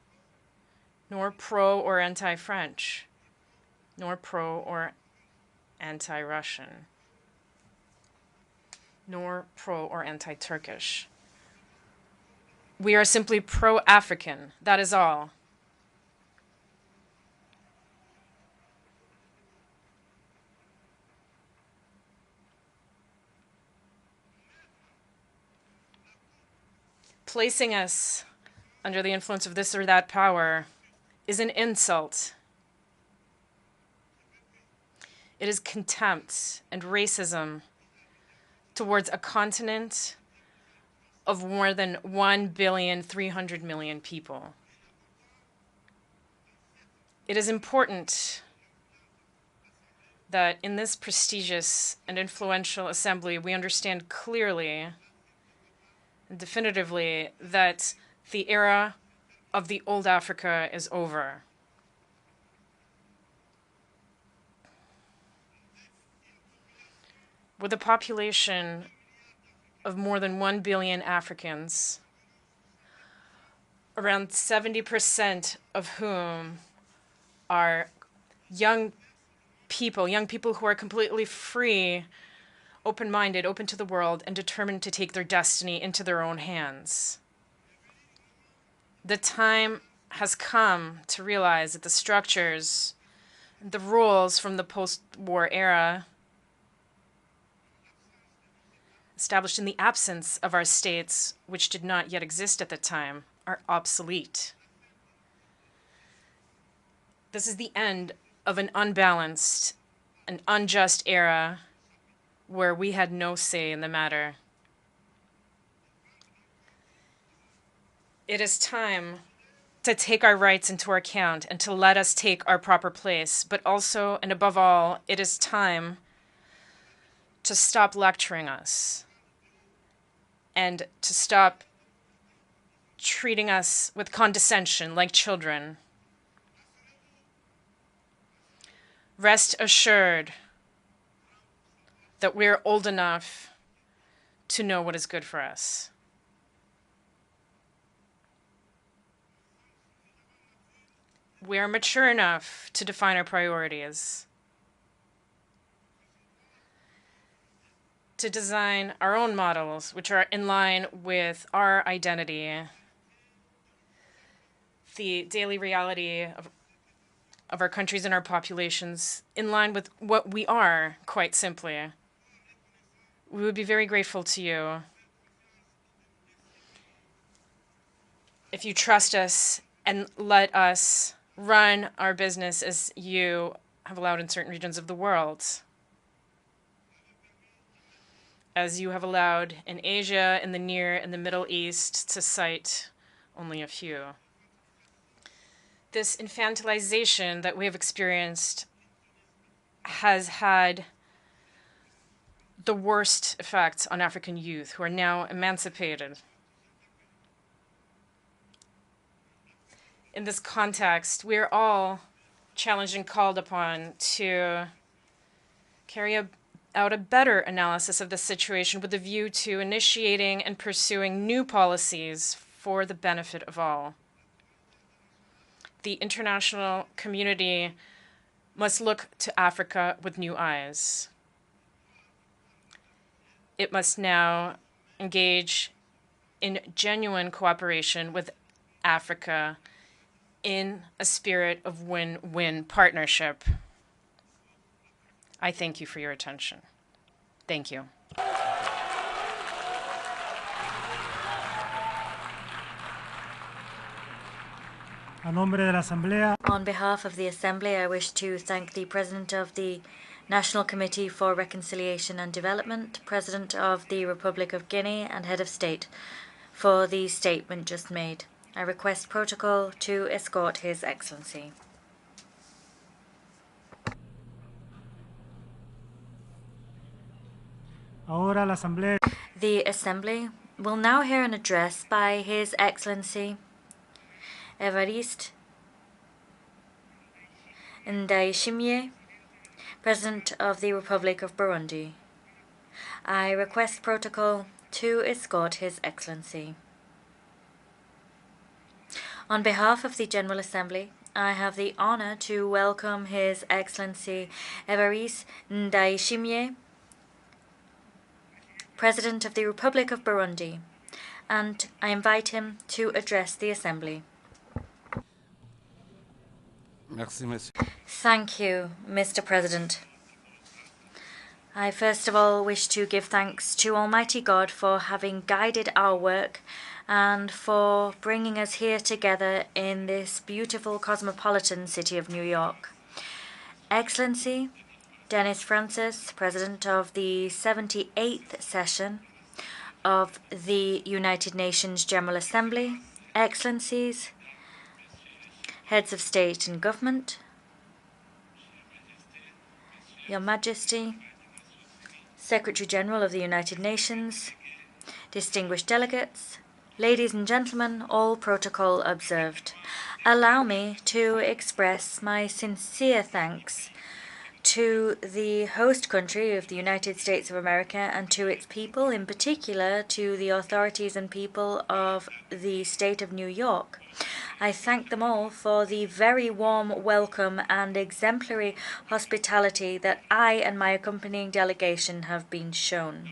nor pro or anti-French, nor pro or anti-Russian, nor pro or anti-Turkish. We are simply pro-African, that is all. Placing us under the influence of this or that power is an insult. It is contempt and racism towards a continent of more than 1,300,000,000 people. It is important that in this prestigious and influential assembly, we understand clearly and definitively that the era of the old Africa is over. With a population of more than 1 billion Africans, around 70% of whom are young people who are completely free, open-minded, open to the world, and determined to take their destiny into their own hands. The time has come to realize that the structures, the rules from the post-war era, established in the absence of our states, which did not yet exist at the time, are obsolete. This is the end of an unbalanced and unjust era where we had no say in the matter. It is time to take our rights into our account and to let us take our proper place, but also, and above all, it is time to stop lecturing us and to stop treating us with condescension like children. Rest assured that we're old enough to know what is good for us. We are mature enough to define our priorities, to design our own models which are in line with our identity, the daily reality of our countries and our populations, in line with what we are, quite simply. We would be very grateful to you if you trust us and let us run our business as you have allowed in certain regions of the world, as you have allowed in Asia, in the Near and the Middle East, to cite only a few. This infantilization that we have experienced has had the worst effects on African youth who are now emancipated. In this context, we are all challenged and called upon to carry out a better analysis of the situation with a view to initiating and pursuing new policies for the benefit of all. The international community must look to Africa with new eyes. It must now engage in genuine cooperation with Africa in a spirit of win-win partnership. I thank you for your attention. Thank you. A nombre de la Asamblea, On behalf of the Assembly, I wish to thank the President of the National Committee for Reconciliation and Development, President of the Republic of Guinea, and Head of State for the statement just made. I request protocol to escort His Excellency. ahora la Asamblea The Assembly will now hear an address by His Excellency Evariste Ndayishimiye, President of the Republic of Burundi. I request protocol to escort His Excellency. On behalf of the General Assembly, I have the honor to welcome His Excellency Evariste Ndayishimiye, President of the Republic of Burundi, and I invite him to address the Assembly. Merci, monsieur. Thank you, Mr. President. I first of all wish to give thanks to Almighty God for having guided our work and for bringing us here together in this beautiful cosmopolitan city of New York. Excellency Dennis Francis, President of the 78th session of the United Nations General Assembly, Excellencies, Heads of State and Government, Your Majesty, Secretary General of the United Nations, distinguished delegates, ladies and gentlemen, all protocol observed. Allow me to express my sincere thanks to the host country of the United States of America and to its people, in particular to the authorities and people of the state of New York. I thank them all for the very warm welcome and exemplary hospitality that I and my accompanying delegation have been shown.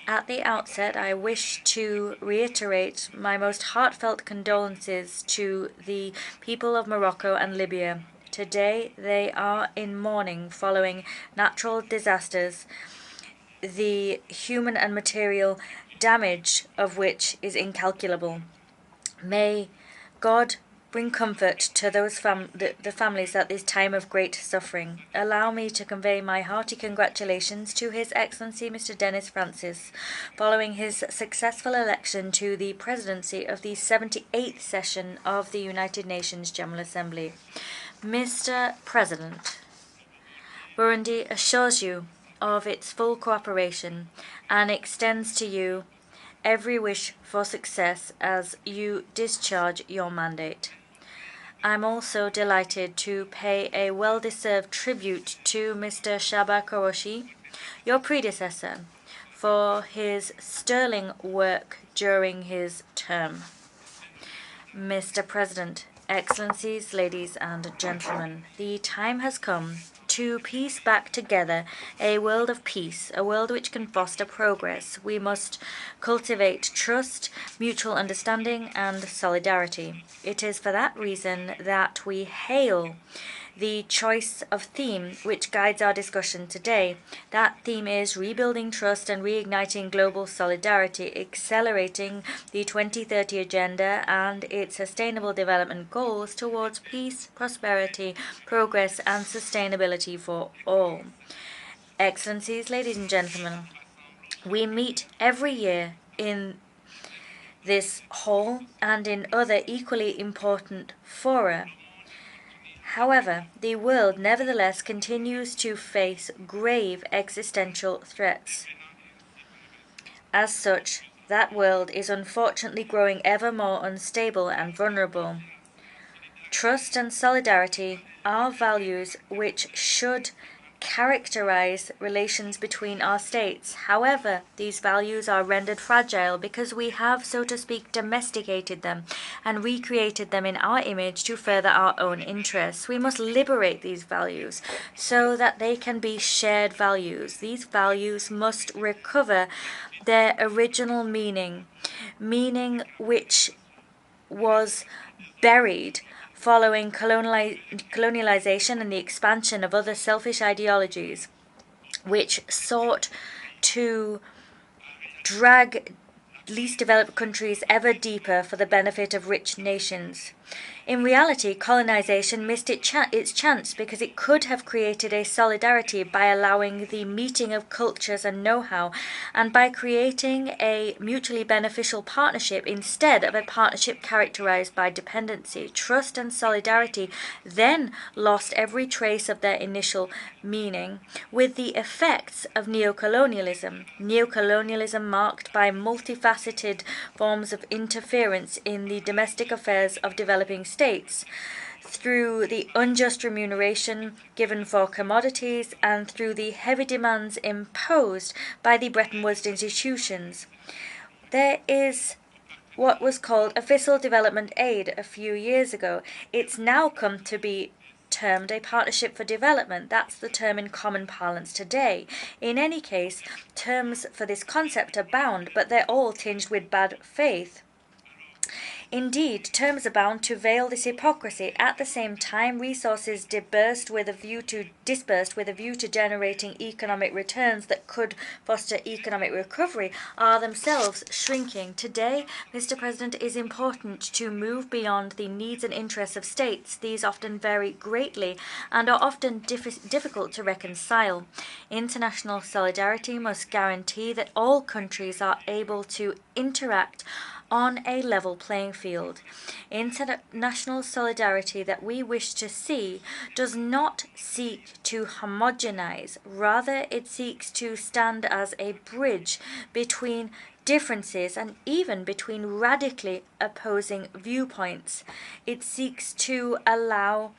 At the outset, I wish to reiterate my most heartfelt condolences to the people of Morocco and Libya. Today, they are in mourning following natural disasters, the human and material damage of which is incalculable. May God bring comfort to those the families at this time of great suffering. Allow me to convey my hearty congratulations to His Excellency Mr. Dennis Francis, following his successful election to the presidency of the 78th session of the United Nations General Assembly. Mr. President, Burundi assures you of its full cooperation and extends to you every wish for success as you discharge your mandate. I'm also delighted to pay a well-deserved tribute to Mr. Shaba Koroshi, your predecessor, for his sterling work during his term. Mr. President, Excellencies, ladies and gentlemen, the time has come to piece back together a world of peace, a world which can foster progress. We must cultivate trust, mutual understanding, and solidarity. It is for that reason that we hail the choice of theme which guides our discussion today. That theme is rebuilding trust and reigniting global solidarity, accelerating the 2030 Agenda and its sustainable development goals towards peace, prosperity, progress, and sustainability for all. Excellencies, ladies and gentlemen, we meet every year in this hall and in other equally important fora. However, the world nevertheless continues to face grave existential threats. As such, that world is unfortunately growing ever more unstable and vulnerable. Trust and solidarity are values which should characterize relations between our states. However, these values are rendered fragile because we have, so to speak, domesticated them and recreated them in our image to further our own interests. We must liberate these values so that they can be shared values. These values must recover their original meaning which was buried following colonialization and the expansion of other selfish ideologies, which sought to drag least developed countries ever deeper for the benefit of rich nations. In reality, colonization missed its chance because it could have created a solidarity by allowing the meeting of cultures and know-how, and by creating a mutually beneficial partnership instead of a partnership characterized by dependency. Trust and solidarity then lost every trace of their initial meaning, with the effects of neocolonialism. Neocolonialism marked by multifaceted forms of interference in the domestic affairs of developing states, through the unjust remuneration given for commodities and through the heavy demands imposed by the Bretton Woods institutions. There is what was called official development aid a few years ago. It's now come to be termed a partnership for development. That's the term in common parlance today. In any case, terms for this concept abound, but they're all tinged with bad faith. Indeed, terms abound to veil this hypocrisy. At the same time, resources dispersed with a view to generating economic returns that could foster economic recovery are themselves shrinking. Today, Mr. President, it is important to move beyond the needs and interests of states. These often vary greatly and are often difficult to reconcile. International solidarity must guarantee that all countries are able to interact on a level playing field. International solidarity that we wish to see does not seek to homogenize. Rather, it seeks to stand as a bridge between differences and even between radically opposing viewpoints. It seeks to allow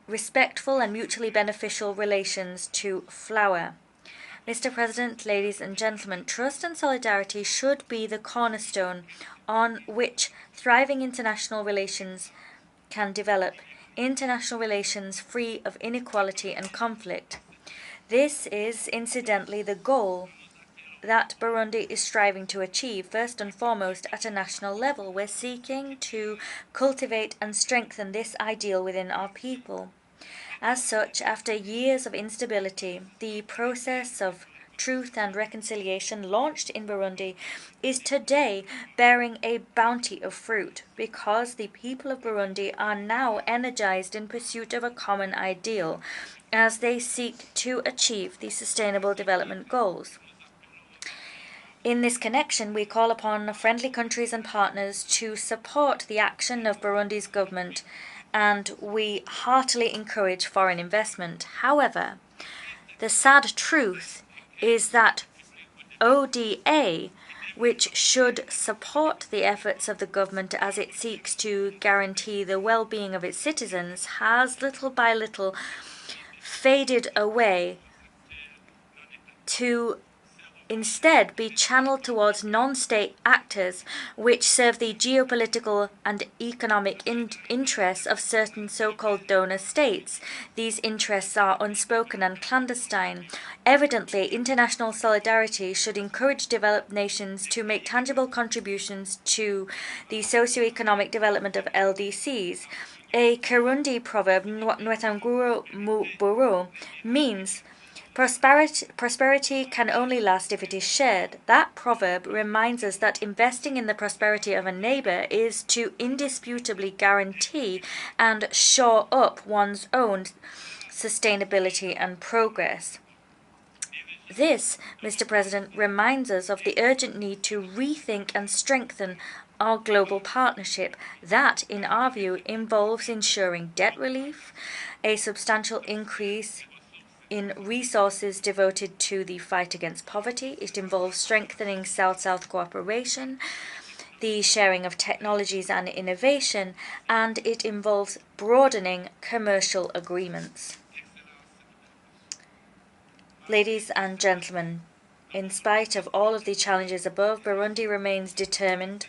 respectful and mutually beneficial relations to flower. Mr. President, ladies and gentlemen, trust and solidarity should be the cornerstone on which thriving international relations can develop, international relations free of inequality and conflict. This is, incidentally, the goal that Burundi is striving to achieve, first and foremost at a national level. We're seeking to cultivate and strengthen this ideal within our people. As such, after years of instability, the process of truth and reconciliation launched in Burundi is today bearing a bounty of fruit because the people of Burundi are now energized in pursuit of a common ideal as they seek to achieve the Sustainable Development Goals. In this connection, we call upon friendly countries and partners to support the action of Burundi's government, and we heartily encourage foreign investment. However, the sad truth is that ODA which should support the efforts of the government as it seeks to guarantee the well-being of its citizens, has little by little faded away to instead be channeled towards non-state actors which serve the geopolitical and economic interests of certain so-called donor states. These interests are unspoken and clandestine. Evidently, international solidarity should encourage developed nations to make tangible contributions to the socio-economic development of LDCs. A Kirundi proverb, Nwetanguro Muburu, means prosperity can only last if it is shared. That proverb reminds us that investing in the prosperity of a neighbor is to indisputably guarantee and shore up one's own sustainability and progress. This, Mr. President, reminds us of the urgent need to rethink and strengthen our global partnership. That, in our view, involves ensuring debt relief, a substantial increase in resources devoted to the fight against poverty. It involves strengthening South-South cooperation, the sharing of technologies and innovation, and it involves broadening commercial agreements. Ladies and gentlemen, in spite of all of the challenges above, Burundi remains determined,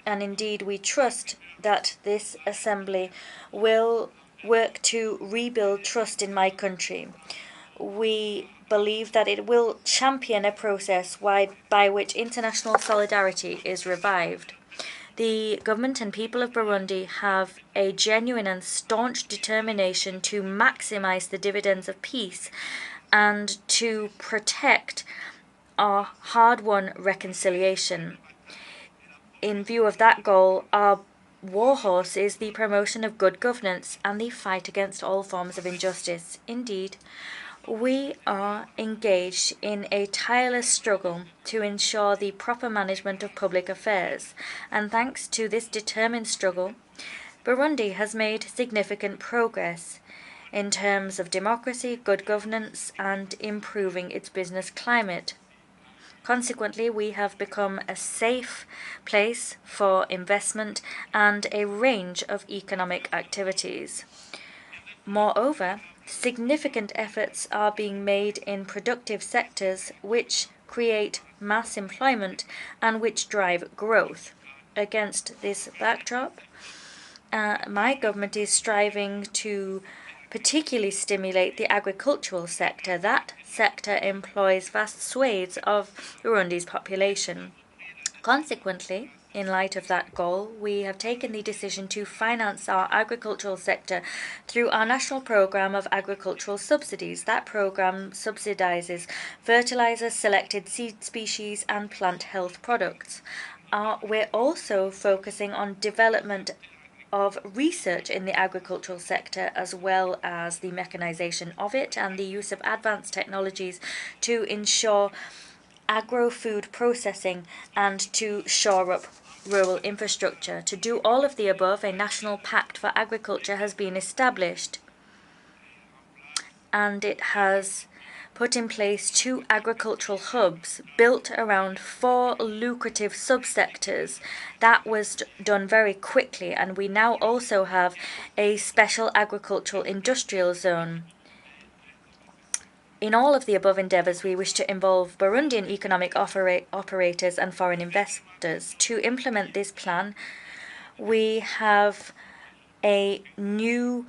and indeed we trust that this Assembly will work to rebuild trust in my country. We believe that it will champion a process by which international solidarity is revived. The government and people of Burundi have a genuine and staunch determination to maximize the dividends of peace and to protect our hard-won reconciliation. In view of that goal, our warhorse is the promotion of good governance and the fight against all forms of injustice. Indeed, we are engaged in a tireless struggle to ensure the proper management of public affairs, and thanks to this determined struggle, Burundi has made significant progress in terms of democracy, good governance, and improving its business climate. Consequently, we have become a safe place for investment and a range of economic activities. Moreover, significant efforts are being made in productive sectors which create mass employment and which drive growth. Against this backdrop, my government is striving to particularly stimulate the agricultural sector. That sector employs vast swathes of Burundi's population. Consequently, in light of that goal, we have taken the decision to finance our agricultural sector through our national program of agricultural subsidies. That program subsidizes fertilizers, selected seed species, and plant health products. We're also focusing on development of research in the agricultural sector, as well as the mechanization of it and the use of advanced technologies to ensure agro-food processing and to shore up rural infrastructure. To do all of the above, a national pact for agriculture has been established, and it has put in place 2 agricultural hubs built around 4 lucrative subsectors. That was done very quickly, and we now also have a special agricultural industrial zone. In all of the above endeavours, we wish to involve Burundian economic operators and foreign investors. To implement this plan, we have a new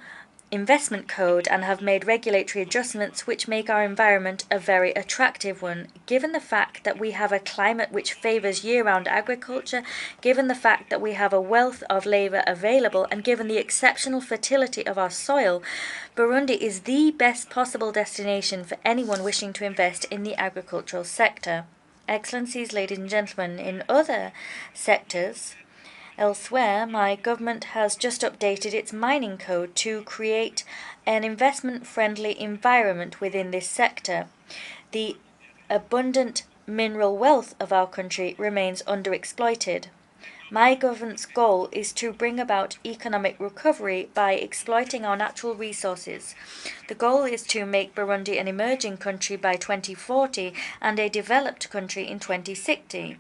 investment code and have made regulatory adjustments which make our environment a very attractive one. Given the fact that we have a climate which favours year-round agriculture, given the fact that we have a wealth of labour available, and given the exceptional fertility of our soil, Burundi is the best possible destination for anyone wishing to invest in the agricultural sector. Excellencies, ladies and gentlemen, in other sectors, elsewhere, my government has just updated its mining code to create an investment-friendly environment within this sector. The abundant mineral wealth of our country remains underexploited. My government's goal is to bring about economic recovery by exploiting our natural resources. The goal is to make Burundi an emerging country by 2040 and a developed country in 2060.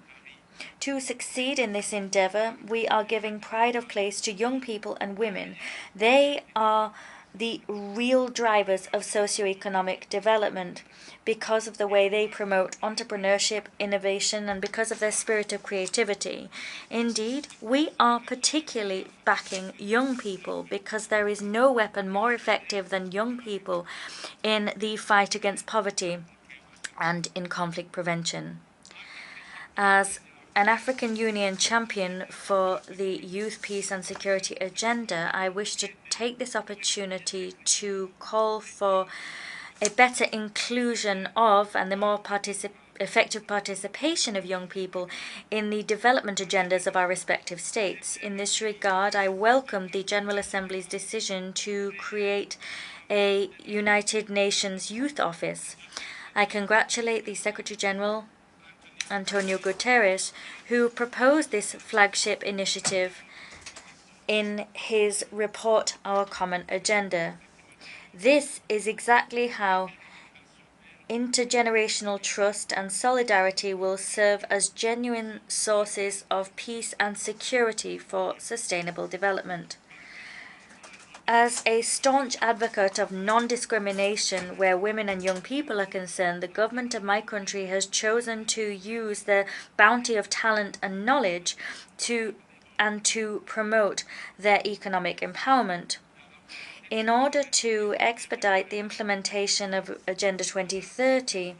To succeed in this endeavor, we are giving pride of place to young people and women. They are the real drivers of socioeconomic development because of the way they promote entrepreneurship, innovation, and because of their spirit of creativity. Indeed, we are particularly backing young people because there is no weapon more effective than young people in the fight against poverty and in conflict prevention. As an African Union champion for the Youth, Peace and Security agenda, I wish to take this opportunity to call for a better inclusion of and the more effective participation of young people in the development agendas of our respective states. In this regard, I welcome the General Assembly's decision to create a United Nations Youth Office. I congratulate the Secretary General, Antonio Guterres, who proposed this flagship initiative in his report, Our Common Agenda. This is exactly how intergenerational trust and solidarity will serve as genuine sources of peace and security for sustainable development. As a staunch advocate of non-discrimination where women and young people are concerned, the government of my country has chosen to use the bounty of talent and knowledge to promote their economic empowerment. In order to expedite the implementation of Agenda 2030,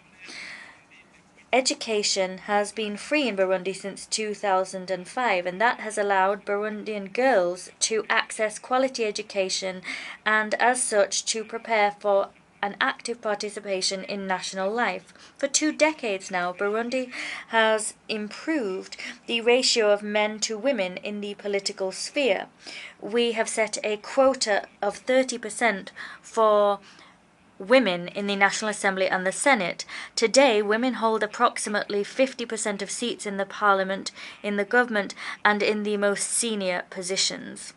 education has been free in Burundi since 2005, and that has allowed Burundian girls to access quality education and, as such, to prepare for an active participation in national life. For 2 decades now, Burundi has improved the ratio of men to women in the political sphere. We have set a quota of 30% for women in the National Assembly and the Senate. Today, women hold approximately 50% of seats in the parliament, in the government, and in the most senior positions.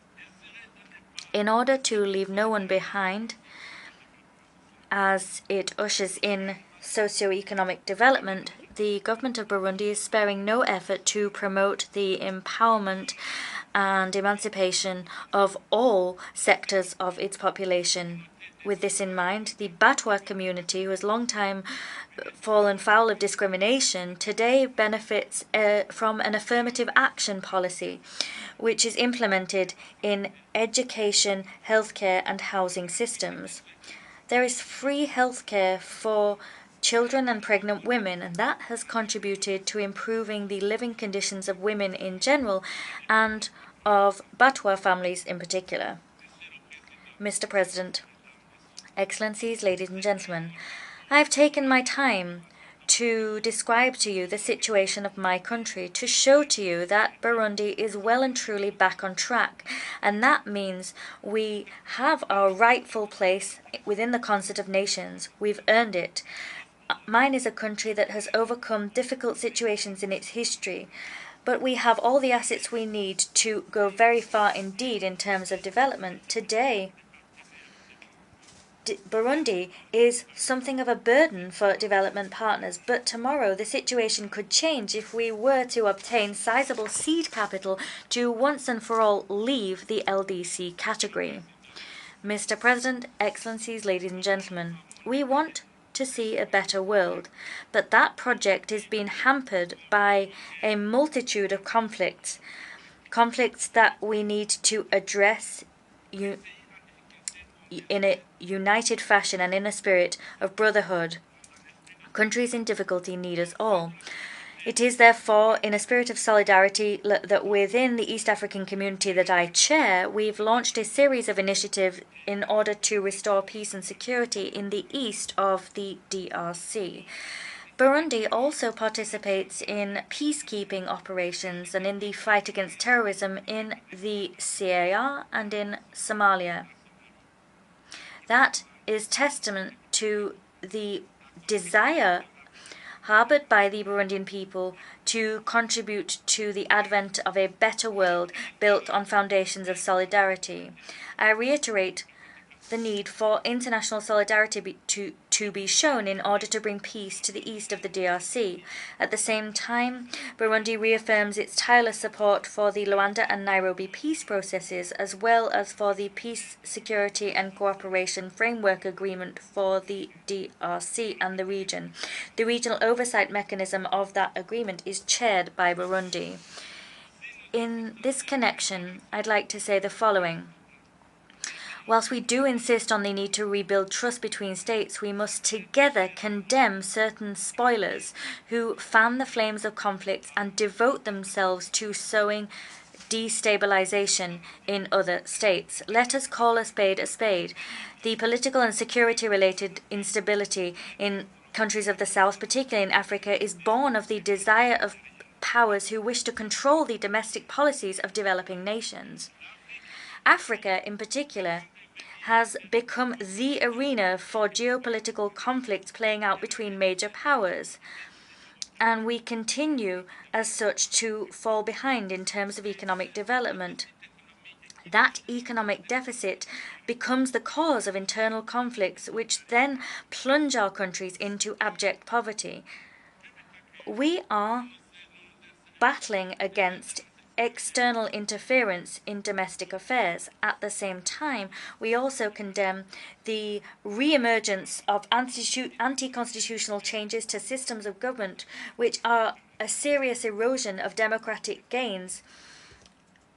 In order to leave no one behind, as it ushers in socio-economic development, the government of Burundi is sparing no effort to promote the empowerment and emancipation of all sectors of its population. With this in mind, the Batwa community, who has long time fallen foul of discrimination, today benefits from an affirmative action policy, which is implemented in education, healthcare, and housing systems. There is free healthcare for children and pregnant women, and that has contributed to improving the living conditions of women in general and of Batwa families in particular. Mr. President, Excellencies, ladies and gentlemen, I have taken my time to describe to you the situation of my country, to show to you that Burundi is well and truly back on track, and that means we have our rightful place within the concert of nations. We've earned it. Mine is a country that has overcome difficult situations in its history, but we have all the assets we need to go very far indeed in terms of development. Today, Burundi is something of a burden for development partners, but tomorrow the situation could change if we were to obtain sizable seed capital to once and for all leave the LDC category. Mr. President, Excellencies, ladies and gentlemen, we want to see a better world, but that project is being hampered by a multitude of conflicts that we need to address in a united fashion and in a spirit of brotherhood. Countries in difficulty need us all. It is therefore in a spirit of solidarity that within the East African community that I chair, we've launched a series of initiatives in order to restore peace and security in the east of the DRC. Burundi also participates in peacekeeping operations and in the fight against terrorism in the CAR and in Somalia. That is testament to the desire harbored by the Burundian people to contribute to the advent of a better world built on foundations of solidarity. I reiterate the need for international solidarity to be shown in order to bring peace to the east of the DRC. At the same time, Burundi reaffirms its tireless support for the Luanda and Nairobi peace processes, as well as for the Peace, Security and Cooperation Framework Agreement for the DRC and the region. The regional oversight mechanism of that agreement is chaired by Burundi. In this connection, I'd like to say the following. Whilst we do insist on the need to rebuild trust between states, we must together condemn certain spoilers who fan the flames of conflicts and devote themselves to sowing destabilization in other states. Let us call a spade a spade. The political and security-related instability in countries of the South, particularly in Africa, is born of the desire of powers who wish to control the domestic policies of developing nations. Africa, in particular, has become the arena for geopolitical conflicts playing out between major powers, and we continue as such to fall behind in terms of economic development. That economic deficit becomes the cause of internal conflicts, which then plunge our countries into abject poverty. We are battling against external interference in domestic affairs. At the same time, we also condemn the re-emergence of anti-constitutional changes to systems of government, which are a serious erosion of democratic gains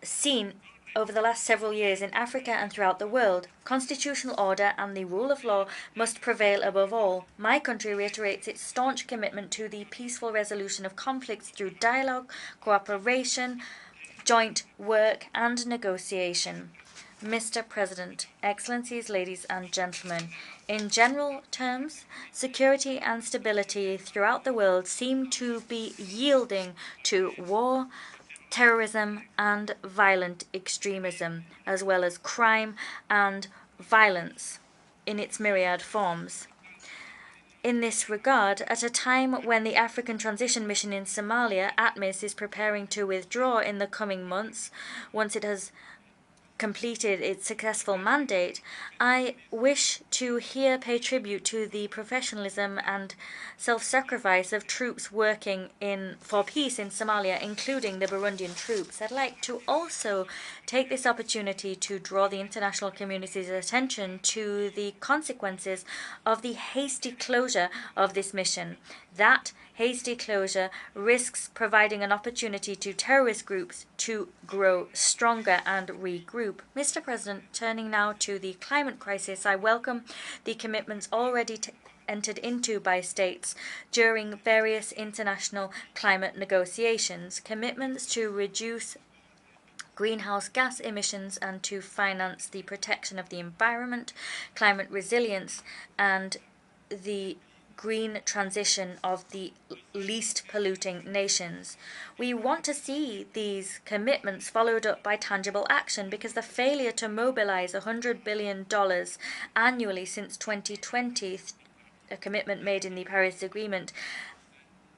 seen over the last several years in Africa and throughout the world. Constitutional order and the rule of law must prevail above all. My country reiterates its staunch commitment to the peaceful resolution of conflicts through dialogue, cooperation, joint work and negotiation. Mr. President, Excellencies, ladies and gentlemen, in general terms, security and stability throughout the world seem to be yielding to war, terrorism and violent extremism, as well as crime and violence in its myriad forms. In this regard, at a time when the African Transition Mission in Somalia, ATMIS, is preparing to withdraw in the coming months, once it has completed its successful mandate, I wish to here pay tribute to the professionalism and self-sacrifice of troops working for peace in Somalia, including the Burundian troops. I'd like to also take this opportunity to draw the international community's attention to the consequences of the hasty closure of this mission. That hasty closure risks providing an opportunity to terrorist groups to grow stronger and regroup. Mr. President, turning now to the climate crisis, I welcome the commitments already entered into by states during various international climate negotiations, commitments to reduce greenhouse gas emissions and to finance the protection of the environment, climate resilience, and the green transition of the least polluting nations. We want to see these commitments followed up by tangible action, because the failure to mobilize $100 billion annually since 2020, a commitment made in the Paris Agreement,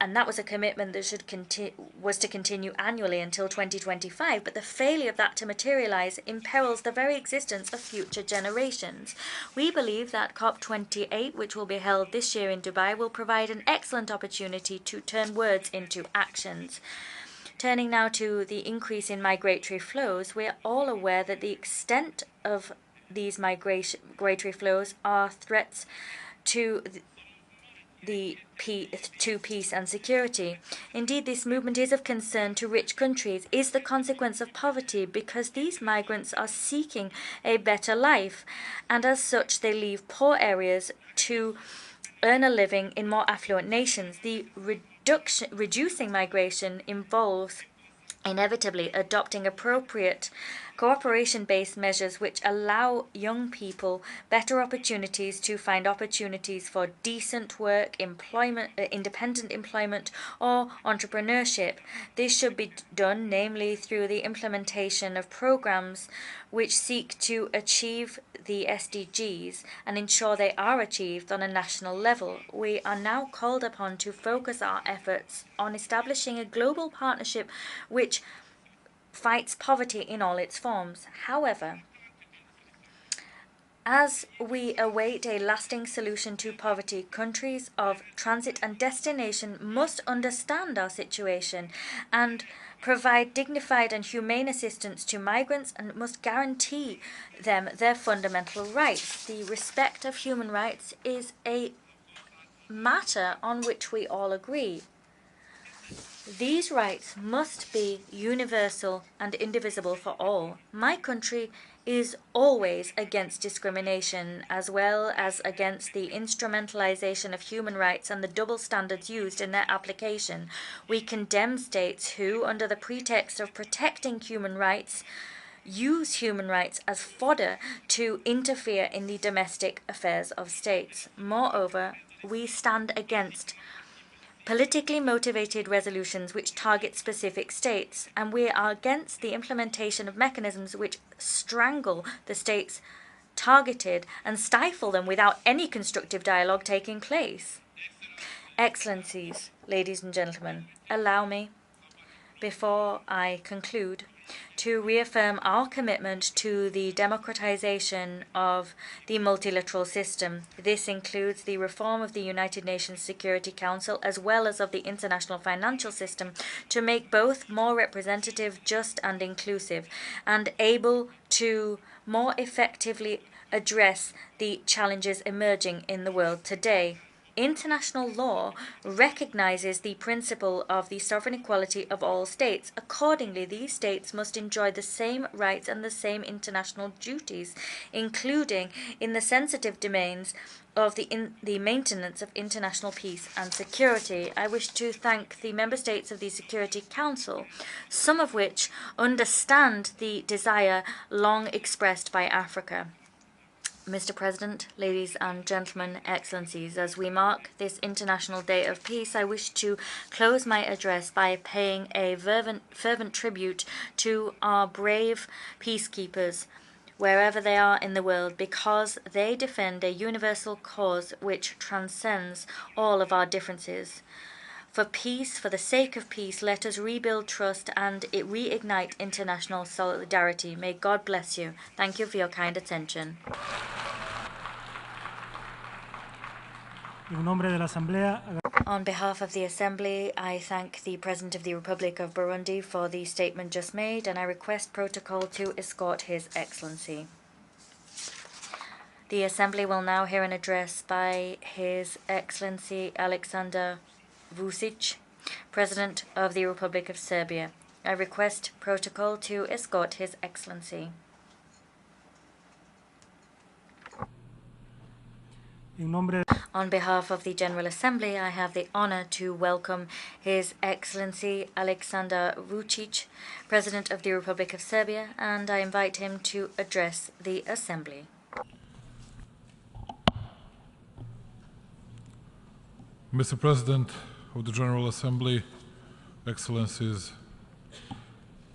and that was a commitment that was to continue annually until 2025, but the failure of that to materialize imperils the very existence of future generations. We believe that COP28, which will be held this year in Dubai, will provide an excellent opportunity to turn words into actions. Turning now to the increase in migratory flows, we are all aware that the extent of these migratory flows are threats to peace and security. Indeed, this movement is of concern to rich countries, is the consequence of poverty, because these migrants are seeking a better life, and as such they leave poor areas to earn a living in more affluent nations. The reducing migration involves inevitably adopting appropriate cooperation-based measures which allow young people better opportunities to find opportunities for decent work, employment, independent employment, or entrepreneurship. This should be done namely through the implementation of programs which seek to achieve the SDGs and ensure they are achieved on a national level. We are now called upon to focus our efforts on establishing a global partnership which fights poverty in all its forms. However, As we await a lasting solution to poverty, countries of transit and destination must understand our situation and provide dignified and humane assistance to migrants and must guarantee them their fundamental rights. The respect of human rights is a matter on which we all agree. These rights must be universal and indivisible for all. My country is always against discrimination, as well as against the instrumentalization of human rights and the double standards used in their application. We condemn states who, under the pretext of protecting human rights, use human rights as fodder to interfere in the domestic affairs of states. Moreover, we stand against politically motivated resolutions which target specific states, and we are against the implementation of mechanisms which strangle the states targeted and stifle them without any constructive dialogue taking place. Excellencies, ladies and gentlemen, allow me, before I conclude, to reaffirm our commitment to the democratization of the multilateral system. This includes the reform of the United Nations Security Council as well as of the international financial system to make both more representative, just and inclusive, and able to more effectively address the challenges emerging in the world today. International law recognizes the principle of the sovereign equality of all states. Accordingly, these states must enjoy the same rights and the same international duties, including in the sensitive domains of the maintenance of international peace and security. I wish to thank the member states of the Security Council, some of which understand the desire long expressed by Africa. Mr. President, ladies and gentlemen, excellencies, as we mark this International Day of Peace, I wish to close my address by paying a fervent tribute to our brave peacekeepers, wherever they are in the world, because they defend a universal cause which transcends all of our differences. For peace, for the sake of peace, let us rebuild trust and reignite international solidarity. May God bless you. Thank you for your kind attention. En nombre de la Asamblea, On behalf of the Assembly, I thank the President of the Republic of Burundi for the statement just made, and I request protocol to escort His Excellency. The Assembly will now hear an address by His Excellency Alexander Vučić, President of the Republic of Serbia. I request protocol to escort His Excellency. On behalf of the General Assembly, I have the honor to welcome His Excellency Alexander Vučić, President of the Republic of Serbia, and I invite him to address the Assembly. Mr. President of the General Assembly, Excellencies,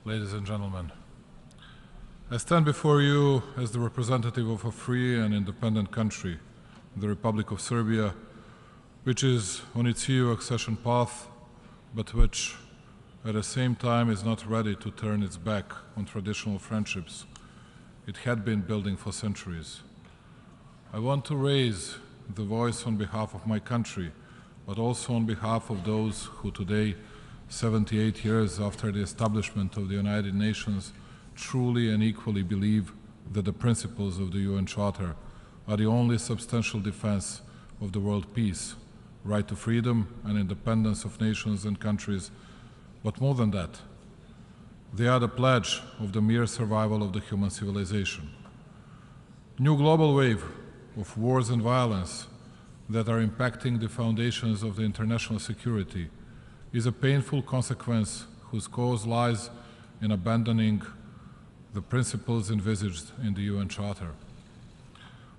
ladies and gentlemen, I stand before you as the representative of a free and independent country, the Republic of Serbia, which is on its EU accession path, but which at the same time is not ready to turn its back on traditional friendships it had been building for centuries. I want to raise the voice on behalf of my country, but also on behalf of those who today, 78 years after the establishment of the United Nations, truly and equally believe that the principles of the UN Charter are the only substantial defense of the world peace, right to freedom and independence of nations and countries, but more than that, they are the pledge of the mere survival of the human civilization. New global wave of wars and violence that are impacting the foundations of the international security is a painful consequence whose cause lies in abandoning the principles envisaged in the UN Charter.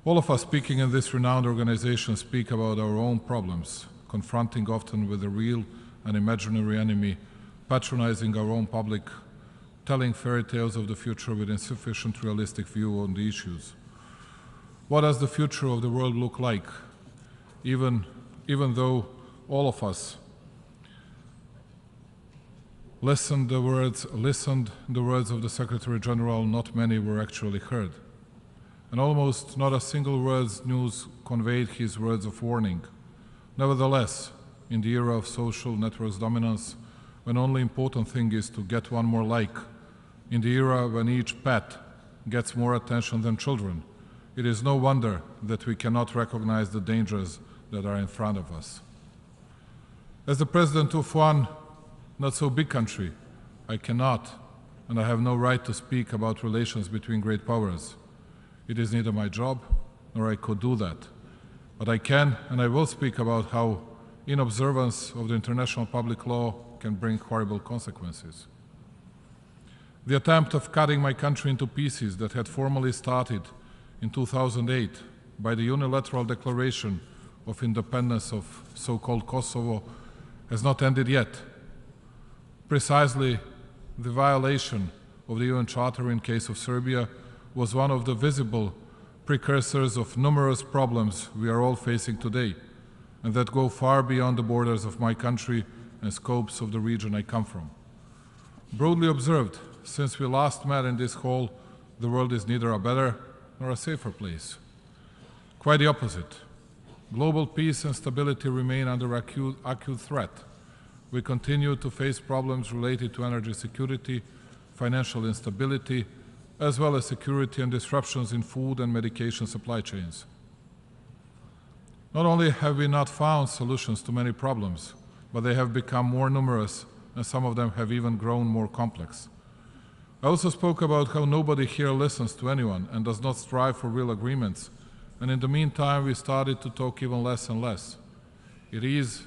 All of us speaking in this renowned organization speak about our own problems, confronting often with a real and imaginary enemy, patronizing our own public, telling fairy tales of the future with insufficient realistic view on the issues. What does the future of the world look like? Even though all of us listened the words of the Secretary General, not many were actually heard. and almost not a single word's news conveyed his words of warning. Nevertheless, in the era of social networks dominance, when only important thing is to get one more like, in the era when each pet gets more attention than children, it is no wonder that we cannot recognize the dangers that are in front of us. As the president of one not so big country, I cannot and I have no right to speak about relations between great powers. It is neither my job nor I could do that. But I can and I will speak about how inobservance of the international public law can bring horrible consequences. The attempt of cutting my country into pieces that had formally started in 2008 by the unilateral declaration of independence of so-called Kosovo has not ended yet. Precisely the violation of the UN Charter in case of Serbia was one of the visible precursors of numerous problems we are all facing today, and that go far beyond the borders of my country and scopes of the region I come from. Broadly observed, since we last met in this hall, the world is neither a better nor a safer place. Quite the opposite. Global peace and stability remain under acute threat. We continue to face problems related to energy security, financial instability, as well as security and disruptions in food and medication supply chains. Not only have we not found solutions to many problems, but they have become more numerous, and some of them have even grown more complex. I also spoke about how nobody here listens to anyone and does not strive for real agreements, and in the meantime we started to talk even less and less. It is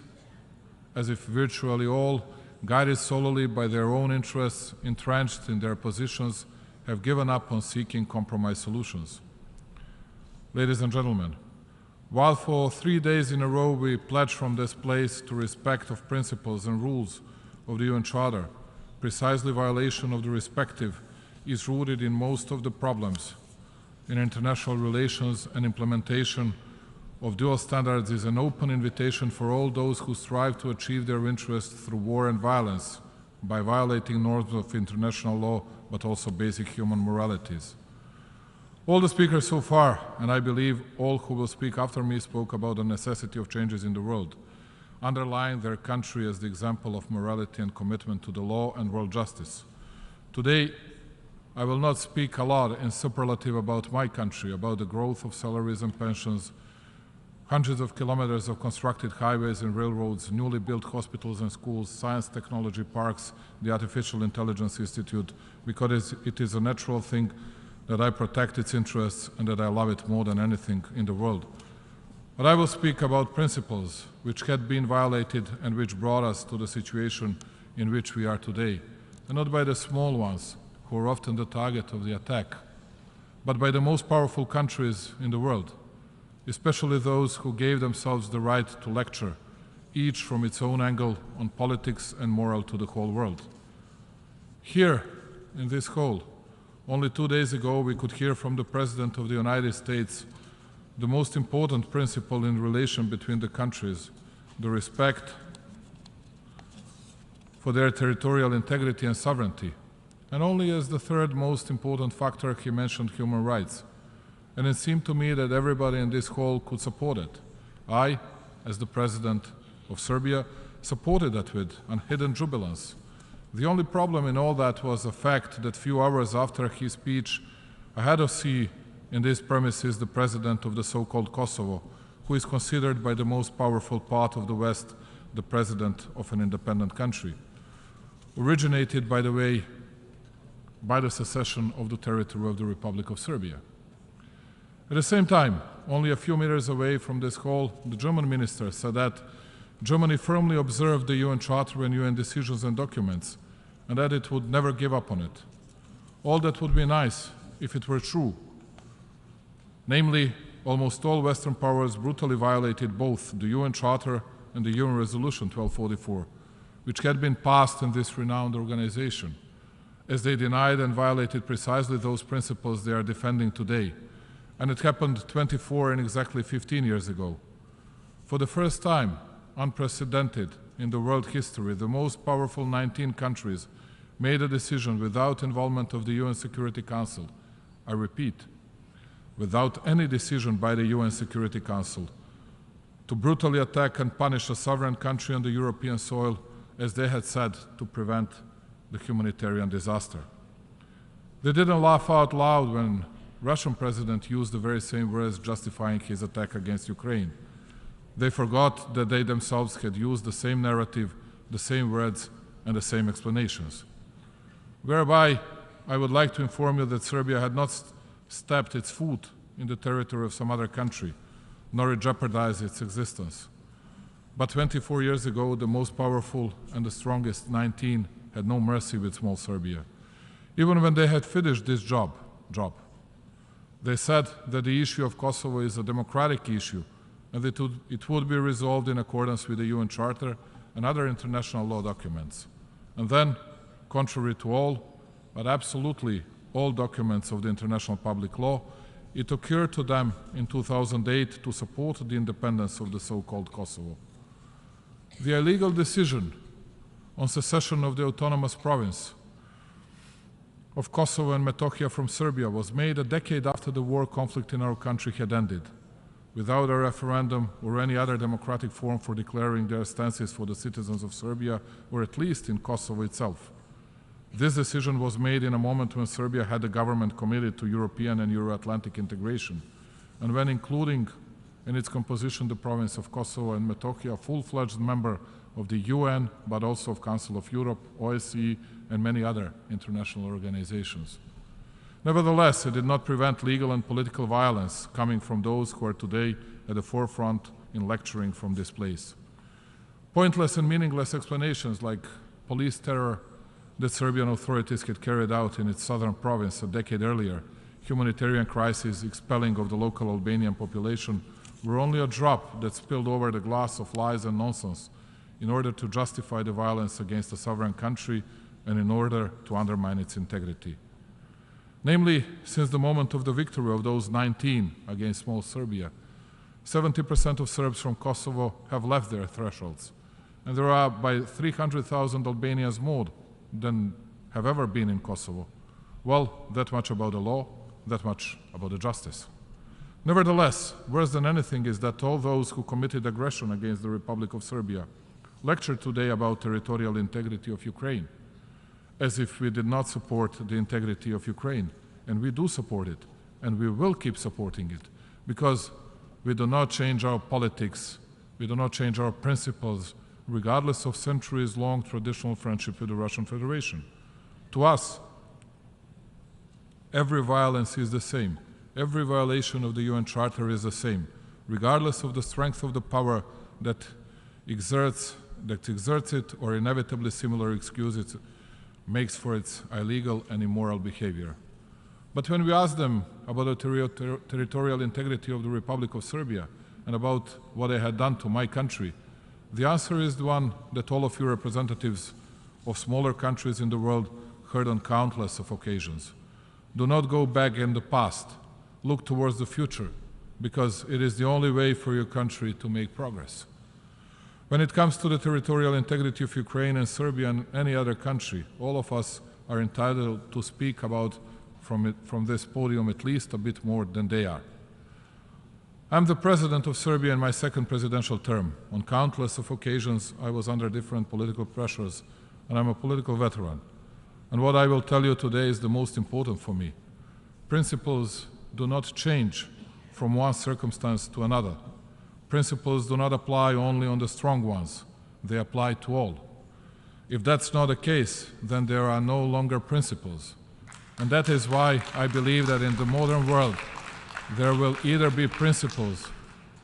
as if virtually all, guided solely by their own interests, entrenched in their positions, have given up on seeking compromise solutions. Ladies and gentlemen, while for 3 days in a row we pledge from this place to respect of principles and rules of the UN Charter, precisely violation of the respective is rooted in most of the problems. In international relations and implementation of dual standards is an open invitation for all those who strive to achieve their interests through war and violence by violating norms of international law, but also basic human moralities. All the speakers so far, and I believe all who will speak after me, spoke about the necessity of changes in the world, underlying their country as the example of morality and commitment to the law and world justice. Today, I will not speak a lot in superlative about my country, about the growth of salaries and pensions, hundreds of kilometers of constructed highways and railroads, newly built hospitals and schools, science technology parks, the Artificial Intelligence Institute, because it is a natural thing that I protect its interests and that I love it more than anything in the world. But I will speak about principles which had been violated and which brought us to the situation in which we are today, and not by the small ones, who are often the target of the attack, but by the most powerful countries in the world, especially those who gave themselves the right to lecture, each from its own angle on politics and moral to the whole world. Here, in this hall, only 2 days ago we could hear from the President of the United States the most important principle in relation between the countries, the respect for their territorial integrity and sovereignty. And only as the third most important factor he mentioned human rights. And it seemed to me that everybody in this hall could support it. I, as the President of Serbia, supported that with unhidden jubilance. The only problem in all that was the fact that few hours after his speech, I had to see in these premises the President of the so-called Kosovo, who is considered by the most powerful part of the West the President of an independent country. Originated, by the way, by the secession of the territory of the Republic of Serbia. At the same time, only a few meters away from this hall, the German minister said that Germany firmly observed the UN Charter and UN decisions and documents, and that it would never give up on it. All that would be nice if it were true. Namely, almost all Western powers brutally violated both the UN Charter and the UN Resolution 1244, which had been passed in this renowned organization, as they denied and violated precisely those principles they are defending today. And it happened 24 and exactly 15 years ago. For the first time, unprecedented in the world history, the most powerful 19 countries made a decision without involvement of the UN Security Council. I repeat, without any decision by the UN Security Council, to brutally attack and punish a sovereign country on the European soil, as they had said, to prevent the humanitarian disaster. They didn't laugh out loud when Russian president used the very same words justifying his attack against Ukraine. They forgot that they themselves had used the same narrative, the same words, and the same explanations. Whereby, I would like to inform you that Serbia had not stepped its foot in the territory of some other country, nor jeopardized its existence. But 24 years ago, the most powerful and the strongest 19 had no mercy with small Serbia. Even when they had finished this job. They said that the issue of Kosovo is a democratic issue and that it would be resolved in accordance with the UN Charter and other international law documents. And then, contrary to all, but absolutely all documents of the international public law, it occurred to them in 2008 to support the independence of the so-called Kosovo. The illegal decision on secession of the autonomous province of Kosovo and Metohija from Serbia was made a decade after the war conflict in our country had ended, without a referendum or any other democratic form for declaring their stances for the citizens of Serbia, or at least in Kosovo itself. This decision was made in a moment when Serbia had a government committed to European and Euro-Atlantic integration, and when including in its composition the province of Kosovo and Metohija, a full-fledged member of the UN, but also of Council of Europe, OSCE, and many other international organizations. Nevertheless, it did not prevent legal and political violence coming from those who are today at the forefront in lecturing from this place. Pointless and meaningless explanations like police terror that Serbian authorities had carried out in its southern province a decade earlier, humanitarian crisis, expelling of the local Albanian population, were only a drop that spilled over the glass of lies and nonsense in order to justify the violence against a sovereign country and in order to undermine its integrity. Namely, since the moment of the victory of those 19 against small Serbia, 70% of Serbs from Kosovo have left their thresholds, and there are by 300,000 Albanians more than have ever been in Kosovo. Well, that much about the law, that much about the justice. Nevertheless, worse than anything is that all those who committed aggression against the Republic of Serbia lectured today about territorial integrity of Ukraine, as if we did not support the integrity of Ukraine. And we do support it, and we will keep supporting it, because we do not change our politics, we do not change our principles, regardless of centuries-long traditional friendship with the Russian Federation. To us, every violence is the same. Every violation of the UN Charter is the same, regardless of the strength of the power that exerts it or inevitably similar excuses makes for its illegal and immoral behavior. But when we ask them about the territorial integrity of the Republic of Serbia and about what they had done to my country, the answer is the one that all of you representatives of smaller countries in the world heard on countless of occasions. Do not go back in the past. Look towards the future, because it is the only way for your country to make progress. When it comes to the territorial integrity of Ukraine and Serbia and any other country, all of us are entitled to speak about from this podium at least a bit more than they are. I'm the president of Serbia in my second presidential term. On countless of occasions, I was under different political pressures, and I'm a political veteran. And what I will tell you today is the most important for me. Principles do not change from one circumstance to another. Principles do not apply only on the strong ones. They apply to all. If that's not the case, then there are no longer principles. And that is why I believe that in the modern world, there will either be principles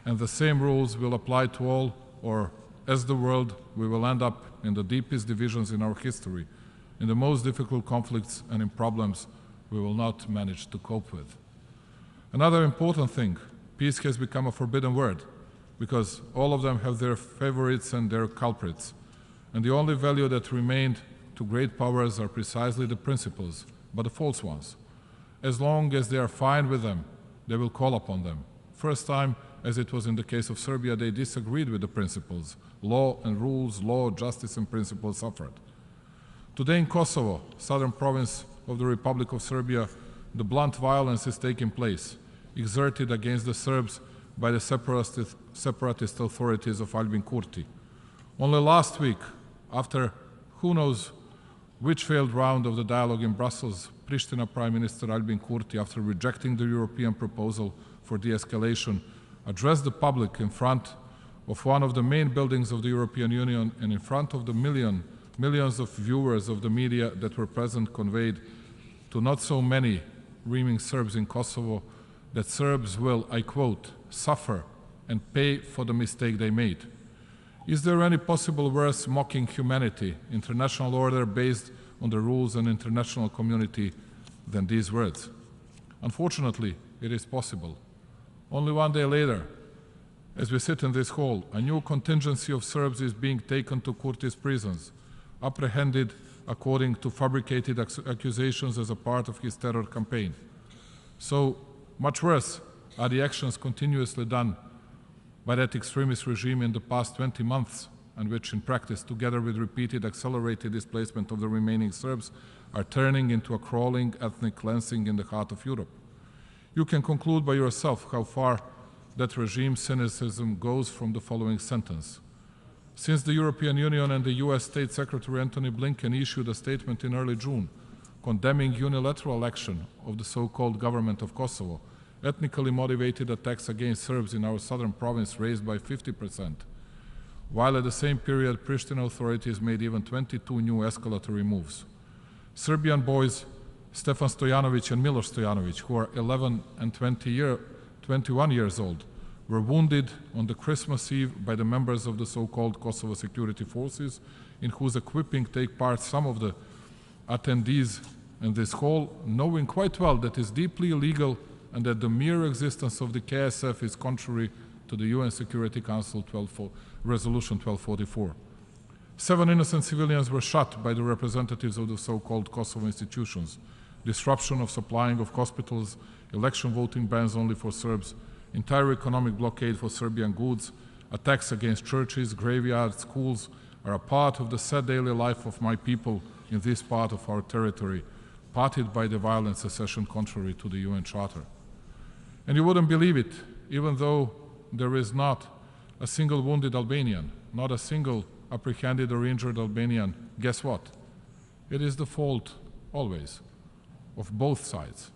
and the same rules will apply to all, or as the world, we will end up in the deepest divisions in our history, in the most difficult conflicts and in problems we will not manage to cope with. Another important thing, peace has become a forbidden word, because all of them have their favorites and their culprits. And the only value that remained to great powers are precisely the principles, but the false ones. As long as they are fine with them, they will call upon them. First time, as it was in the case of Serbia, they disagreed with the principles. Law and rules, law, justice and principles suffered. Today in Kosovo, southern province of the Republic of Serbia, the blunt violence is taking place. exerted against the Serbs by the separatist authorities of Albin Kurti. Only last week, after who knows which failed round of the dialogue in Brussels, Pristina Prime Minister Albin Kurti, after rejecting the European proposal for de-escalation, addressed the public in front of one of the main buildings of the European Union and in front of the millions of viewers of the media that were present, conveyed to not so many reaming Serbs in Kosovo that Serbs will, I quote, suffer and pay for the mistake they made. Is there any possible worse mocking humanity, international order based on the rules and international community than these words? Unfortunately, it is possible. Only one day later, as we sit in this hall, a new contingency of Serbs is being taken to Kurti's prisons, apprehended according to fabricated accusations as a part of his terror campaign. So much worse are the actions continuously done by that extremist regime in the past 20 months, and which in practice, together with repeated accelerated displacement of the remaining Serbs, are turning into a crawling ethnic cleansing in the heart of Europe. You can conclude by yourself how far that regime's cynicism goes from the following sentence. Since the European Union and the US State Secretary Antony Blinken issued a statement in early June condemning unilateral action of the so-called government of Kosovo, ethnically motivated attacks against Serbs in our southern province raised by 50%, while at the same period Pristina authorities made even 22 new escalatory moves. Serbian boys Stefan Stojanovic and Miloš Stojanovic, who are 11 and 21 years old, were wounded on the Christmas Eve by the members of the so-called Kosovo security forces, in whose equipping take part some of the attendees in this hall, knowing quite well that it is deeply illegal and that the mere existence of the KSF is contrary to the UN Security Council Resolution 1244. 7 innocent civilians were shot by the representatives of the so-called Kosovo institutions. Disruption of supplying of hospitals, election voting bans only for Serbs, entire economic blockade for Serbian goods, attacks against churches, graveyards, schools are a part of the sad daily life of my people in this part of our territory, parted by the violent secession contrary to the UN Charter. And you wouldn't believe it, even though there is not a single wounded Albanian, not a single apprehended or injured Albanian, guess what? It is the fault, always, of both sides.